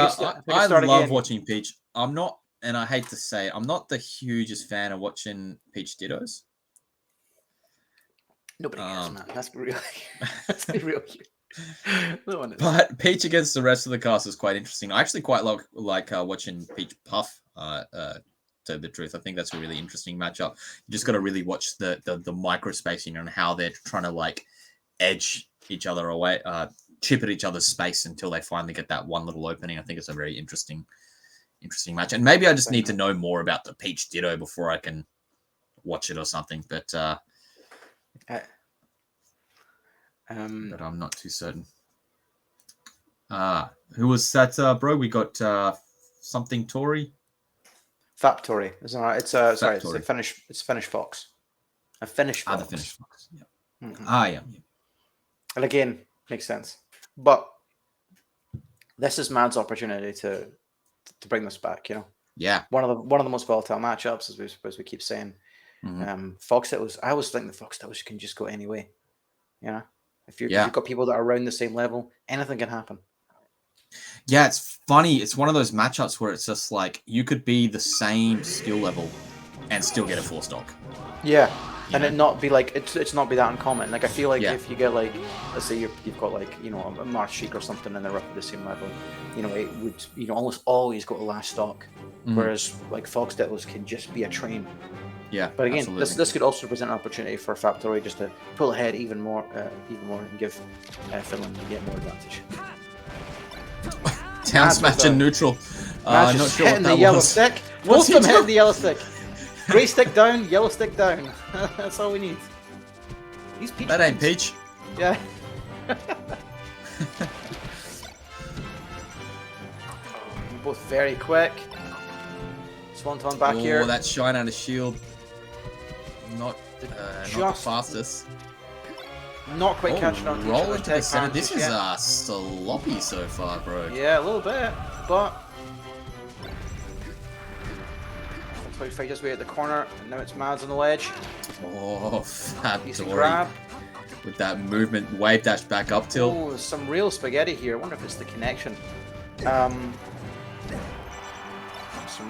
love watching Peach. I'm not, and I hate to say, I'm not the hugest fan of watching Peach Dittos. Nobody is, man. Let's be real. Let's be real here. No one is. But Peach against the rest of the cast is quite interesting. I actually quite like watching Peach Puff. To tell the truth, I think that's a really interesting matchup. You just got to really watch the micro spacing and how they're trying to like edge each other away, chip at each other's space until they finally get that one little opening. I think it's a very interesting match. And maybe I just need to know more about the Peach Ditto before I can watch it or something. But I'm not too certain. Who was that, bro? We got something Tory. Fap Tory. It's sorry. It's Tory. a Finnish. It's Finnish Fox. A Finnish Fox. The Finnish Fox. Yeah. Mm-hmm. Yeah. And again, makes sense. But this is Mads' opportunity to bring this back. You know. Yeah. One of the most volatile matchups, as we keep saying. Mm-hmm. Fox Dittos. I always think the Fox Dittos can just go any way. You know, if you've got people that are around the same level, anything can happen. Yeah, it's funny. It's one of those matchups where it's just like you could be the same skill level and still get a 4-stock. Yeah, and it not be like it's not be that uncommon. Like I feel like if you get like, let's say you've got like a Marsh Sheik or something and they're up at the same level, it would almost always go to last stock. Mhm. Whereas like Fox Dittos can just be a train. Yeah, but again, absolutely. this could also present an opportunity for Factory just to pull ahead even more, and give Finland yet more advantage. Down smash and neutral. Not sure what that yellow was. stick. What's Both of them hitting the yellow stick. Grey stick down, yellow stick down. That's all we need. These Peach. That ain't Peach. Yeah. Both very quick. Swanton back here. Oh, that shine out of shield. Not the fastest. Not quite catching on to each roll other's into the tech center. punches This is yet. sloppy so far, bro. Yeah, a little bit, but Toy fight his way at the corner, and now it's Mads on the ledge. Oh, fab Decent Dory. grab. With that movement, wave dash back up tilt. Oh, some real spaghetti here. I wonder if it's the connection. Some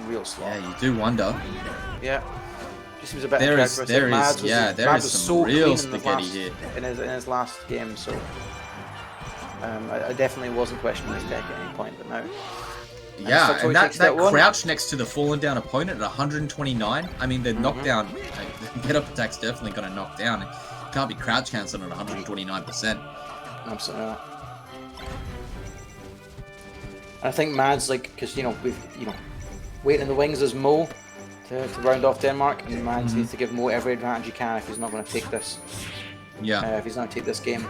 real slot. Yeah, you do wonder. Yeah. Just seems a bit There is uncharacteristic. some so real clean spaghetti here. in his last game, so I definitely wasn't questioning his tech at any point, but now. Yeah, and that one. crouch next to the fallen down opponent at 129. I mean, the knockdown, the get up attack's definitely going to knock down. It can't be crouch cancelled at 129%. Absolutely not. And I think Mads, because we've waiting in the wings is Mo to round off Denmark, and Mads needs to give Mo every advantage he can if he's not going to take this. Yeah. If he's not going to take this game,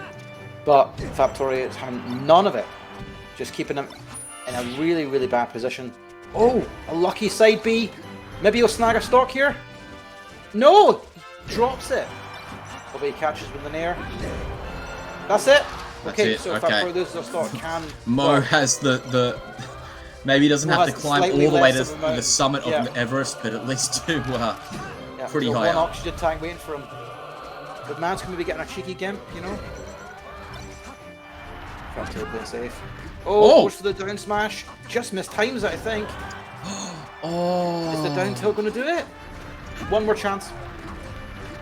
but Factory is having none of it, just keeping him in a really, really bad position. Oh, a lucky side B. Maybe he'll snag a stock here. No, he drops it. But he catches with an air. That's it. Okay, so if Factory loses a stock, can Mo has the maybe he doesn't Mo have to has climb all slightly the way less to of a mountain. the summit Yeah. of Everest, but at least to pretty got high one up. oxygen tank waiting for him. But Mads can maybe getting a cheeky gimp, Factory play safe. Oh, goes for the down smash. Just mistimes it, I think. Oh. Is the down tilt going to do it? One more chance.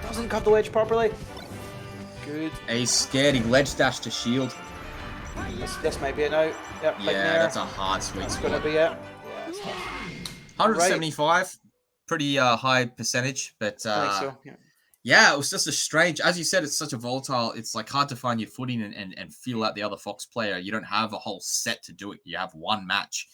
Doesn't cut the wedge properly. Good. He's scared. He ledge dash to shield. This might be it now. Yep, Yeah, that's a hard sweet That's spot. gonna be it. Yeah, it's tough. 175, pretty high percentage, but I think so. Yeah. yeah, it was just a strange, as you said, it's such a volatile, it's like hard to find your footing and feel out the other Fox player. You don't have a whole set to do it. You have one match.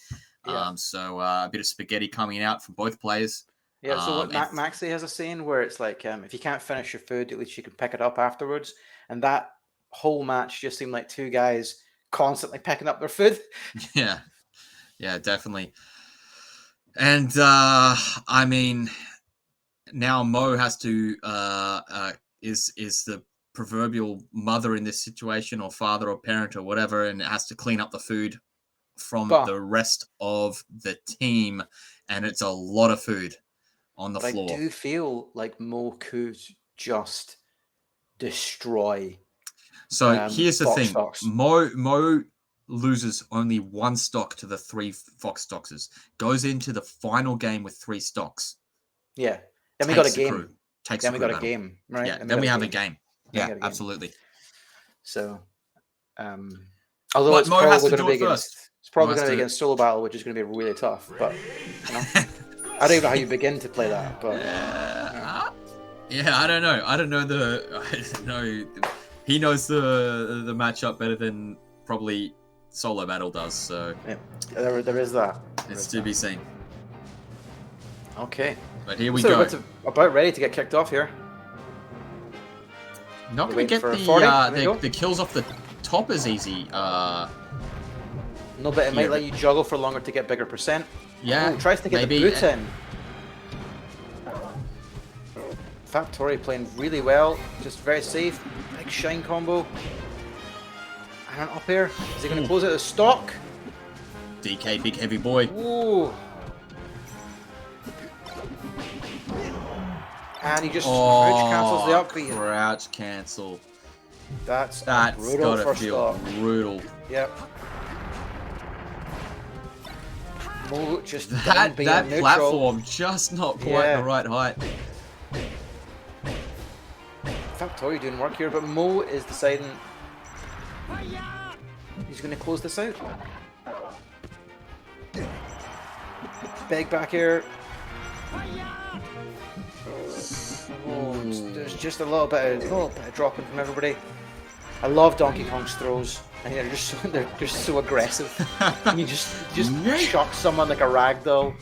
Yeah. So a bit of spaghetti coming out from both players. Yeah, so what Maxie has a saying where it's like, if you can't finish your food, at least you can pick it up afterwards. And that whole match just seemed like two guys constantly picking up their food. Yeah, yeah, definitely. And I mean, now Mo has to is the proverbial mother in this situation, or father or parent or whatever, and has to clean up the food from the rest of the team, and it's a lot of food on the floor. I do feel like Mo could just destroy. So here's the thing: Mo loses only one stock to the 3 Fox Stoxers. Goes into the final game with 3 stocks. Yeah. Then we got a game. Then we got a game, right? Yeah. Then we have a game. Yeah, absolutely. So, although it's probably going to be against, Solo Battle, which is going to be really tough. But you know, I don't even know how you begin to play that. But yeah, I don't know. I don't know he knows the matchup better than probably Solo Battle does. So yeah, there is that. It's to be seen. Okay. But here we go. It's about ready to get kicked off here. Not going to get the kills off the top as easy. No, but it might let you juggle for longer to get bigger percent. Yeah. Tries to get the boot in. Factory playing really well. Just very safe. Big shine combo. And up here. Is he going to close out the stock? DK, big heavy boy. Ooh. And he just crouch cancels the upbeat. Crouch cancel. That's brutal gotta feel brutal. Yep. Mo just that platform just not quite the right height. Factory doing work here, but Mo is deciding he's going to close this out. Big back air. Oh, there's just a little bit of dropping from everybody. I love Donkey Kong's throws. I think they're just so aggressive. And you just shock someone like a ragdoll.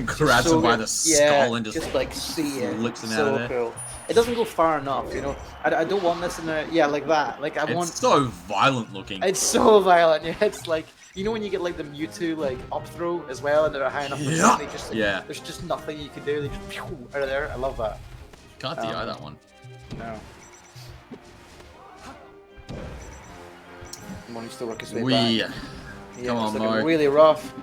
Grabs him by the skull and just like see it. Flips him so out of there. Cool. It doesn't go far enough, you know. I don't want this in there. Yeah, like that. Like It's so violent looking. It's so violent. Yeah, it's like, you know when you get like the Mewtwo like up throw as well, and they're high enough percent, they just there's just nothing you can do. They just out of there. I love that. Can't DI that one. No. Money's still working his way back. Come on, Mo. Really rough.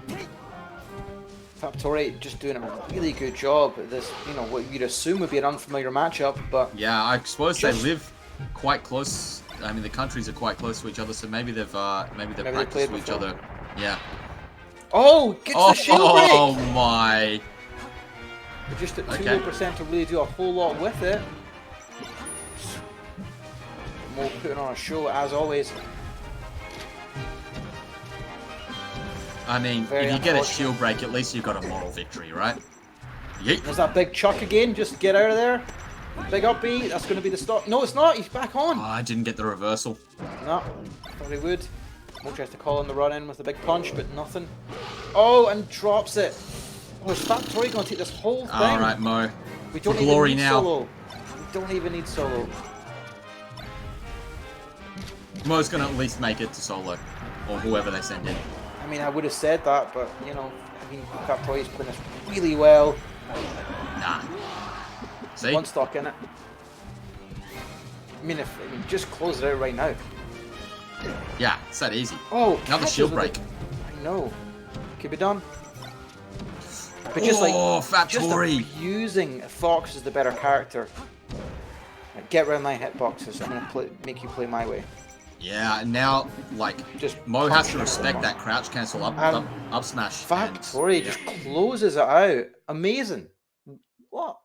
Factory just doing a really good job at this, you know, what you'd assume would be an unfamiliar matchup, but yeah, I suppose they live quite close. I mean, the countries are quite close to each other, so maybe they've practiced with each other. Yeah. Oh, gets the shield break! Oh my! They're just at 2% to really do a whole lot with it. Mo putting on a show as always. I mean, if you get a shield break, at least you've got a moral victory, right? Yeet. There's that big chuck again. Just get out of there. Big up B. That's going to be the stop. No, it's not. He's back on. Oh, I didn't get the reversal. No, thought he would. Mo tries to call in the run in with a big punch, but nothing. Oh, and drops it. Oh, is Factory going to take this whole thing? All right, Mo. We don't even need now. Solo. We don't even need solo. Mo's going to at least make it to solo, or whoever they send in. I mean, I would have said that, but you know, I mean, Factory's playing this really well. Nah. See? One stock in it. I mean, just close it out right now. Yeah, it's that easy. Oh, another shield break. I know. Could be done. But just Factory. Just abusing Fox as the better character. Like, get around my hitboxes. I'm gonna make you play my way. Yeah, now like Mo has to respect that crouch cancel up smash. Factory just closes it out. Amazing. What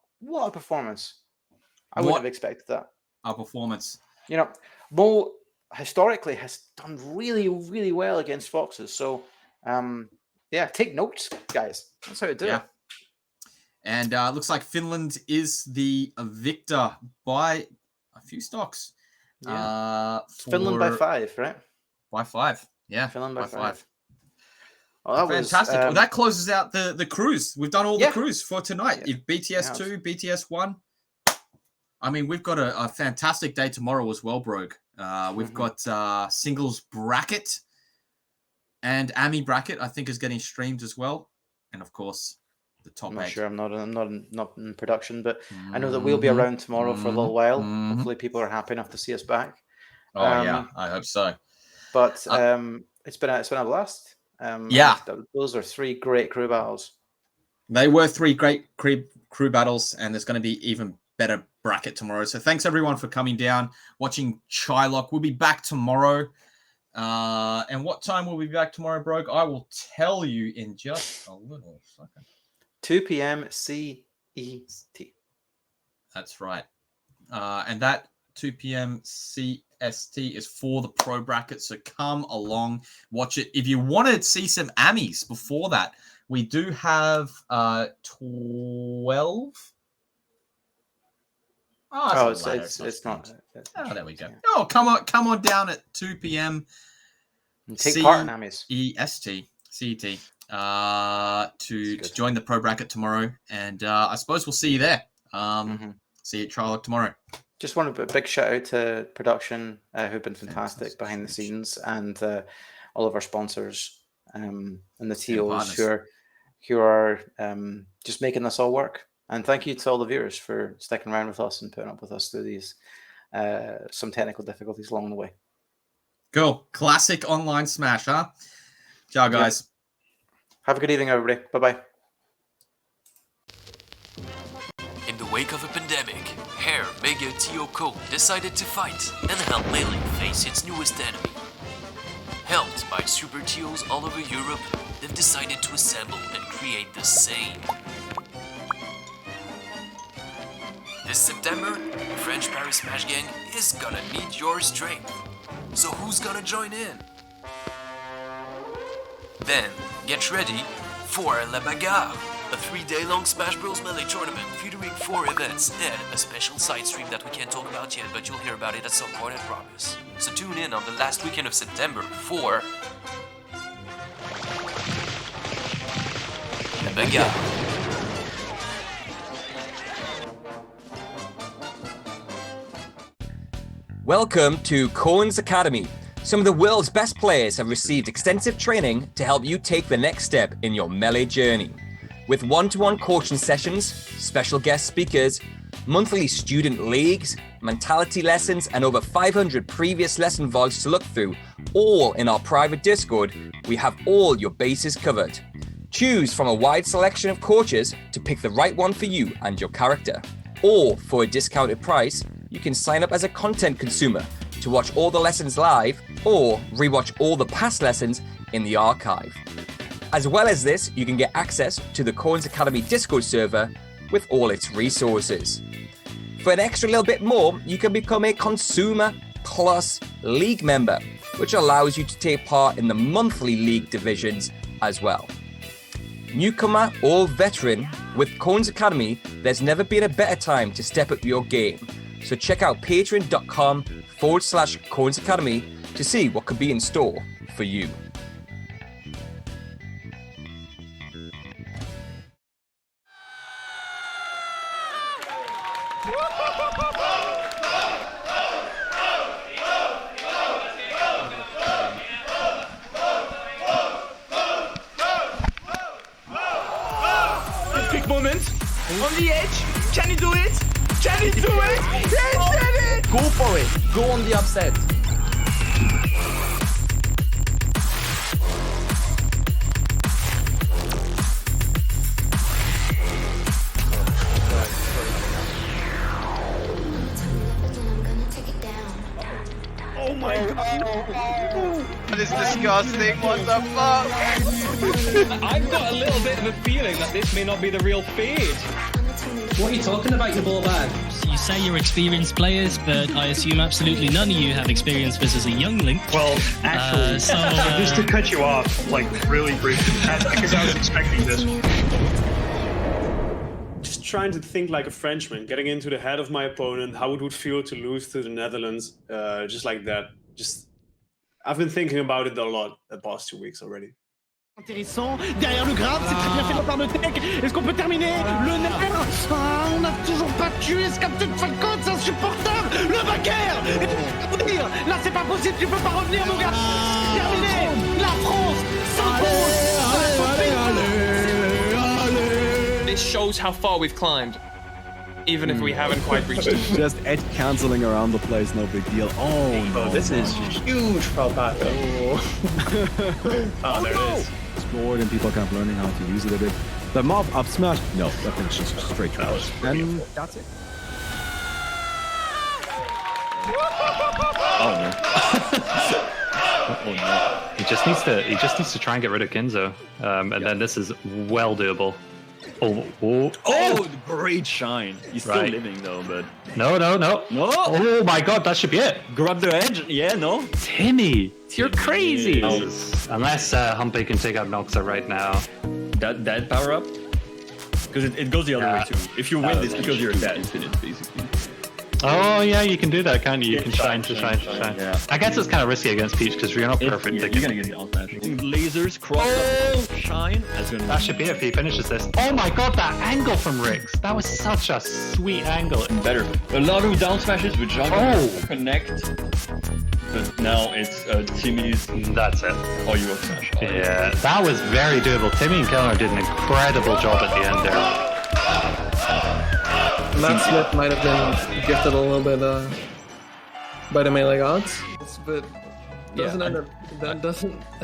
a performance. I wouldn't have expected that. A performance. You know, Mo historically has done really, really well against foxes. So, yeah, take notes, guys. That's how to do it. And looks like Finland is the victor by a few stocks. Yeah. Finland by 5, right? By 5, yeah. Finland by 5. Well, that fantastic. Well, that closes out the cruise. We've done all the cruise for tonight. If BTS 2, BTS 1. I mean, we've got a fantastic day tomorrow as well, Brogue. We've got singles bracket and Ami bracket, I think, is getting streamed as well. And of course, the top 8. I'm not sure. I'm not in production, but I know that we'll be around tomorrow for a little while. Hopefully, people are happy enough to see us back. Oh yeah, I hope so. But it's been a blast. Those are 3 great crew battles. They were 3 great crew battles, and there's going to be even better bracket tomorrow. So thanks everyone for coming down, watching Teaghlach. We'll be back tomorrow. And what time will we be back tomorrow, Brogue? I will tell you in just a little second. 2 p.m. CET. That's right. And that 2 p.m. CST is for the pro bracket. So come along, watch it. If you want to see some Amis before that, we do have 12. It's not. Oh, there we go. Oh, come on down at 2 p.m. Take part in Amis. EST, CET. To join the pro bracket tomorrow, and I suppose we'll see you there. See you at Teaghlach tomorrow. Just want a big shout out to production, who've been fantastic behind the scenes, and all of our sponsors and the TOs who are just making this all work. And thank you to all the viewers for sticking around with us and putting up with us through these some technical difficulties along the way. Cool, classic online smash, huh? Ciao, guys. Yep. Have a good evening, everybody. Bye-bye. In the wake of a pandemic, Hair, Mega, Tio, Cole decided to fight and help Melee face its newest enemy. Helped by super Tios all over Europe, they've decided to assemble and create the same. This September, the French Paris Smash Gang is gonna need your strength. So who's gonna join in? Then, get ready for La Bagarre, a 3-day-long Smash Bros. Melee tournament featuring 4 events and a special side stream that we can't talk about yet, but you'll hear about it at some point, I promise. So tune in on the last weekend of September for La Bagarre. Welcome to Cohen's Academy. Some of the world's best players have received extensive training to help you take the next step in your Melee journey. With one-to-one coaching sessions, special guest speakers, monthly student leagues, mentality lessons, and over 500 previous lesson vlogs to look through, all in our private Discord, we have all your bases covered. Choose from a wide selection of coaches to pick the right one for you and your character. Or, for a discounted price, you can sign up as a content consumer to watch all the lessons live or rewatch all the past lessons in the archive. As well as this, you can get access to the Cohen's Academy Discord server with all its resources. For an extra little bit more, you can become a Consumer Plus League member, which allows you to take part in the monthly league divisions as well. Newcomer or veteran, with Cohen's Academy, there's never been a better time to step up your game. So check out patreon.com/Cohen's Academy to see what could be in store for you. Quick moment on the edge. Can you do it? Can you do it? He did it! Go for it. Go on the upset. Oh my god. That is disgusting. What the fuck? I've got a little bit of a feeling that this may not be the real feed. What are you talking about, you ball bag? You say you're experienced players, but I assume absolutely none of you have experience versus a youngling. Well, actually, just to cut you off, like really briefly, that's because I was expecting this. Just trying to think like a Frenchman, getting into the head of my opponent, how it would feel to lose to the Netherlands, just like that. I've been thinking about it a lot the past 2 weeks already. Intéressant, derrière le grab, c'est très bien fait de la part de Tech. Est-ce qu'on peut terminer le nerf? Ah, on n'a toujours pas tué ce Captain Falcon, c'est insupportable. Le backer. Là, c'est pas possible, tu peux pas revenir, mon gars. Terminé. La France s'impose. This shows how far we've climbed, even if we haven't quite reached it. Just edge cancelling around the place, no big deal. Oh, no. This is huge for Pato. Oh, there it is. Scored and people kept learning how to use it a bit. The mob up smash. No, that finishes straight to us. And that's it. Oh no. Oh no. He just needs to try and get rid of Kinzo. And then this is well doable. Oh, great shine. He's still living though, but no. Oh my god, that should be it. Grab the edge. Yeah, no. Timmy, you're crazy. Unless Humpy can take out Noxa right now. That power up? Because it goes the other way too. If you win this because you're dead. Infinite, basically. Oh yeah, you can do that, can't you? You can shine. Yeah. I guess it's kind of risky against Peach because you're not perfect. You're gonna get down smash. Lasers cross up, shine. That should be it if he finishes this. Oh my god, that angle from Riggs! That was such a sweet angle. Better. A lot of down smashes with Juggle connect. But now it's Timmy's. That's it. Oh, you will smash. Yeah, that was very doable. Timmy and Kellner did an incredible job at the end there. Matt Smith might have been gifted a little bit by the melee gods, but doesn't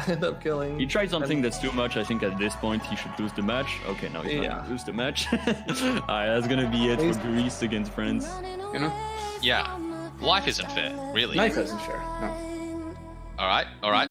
end up killing. He tried something that's too much. I think at this point he should lose the match. Okay, now he's not gonna lose the match. Alright, that's gonna be it for Greece against France. You know? Yeah. Life isn't fair, really. Life isn't fair, no. Alright.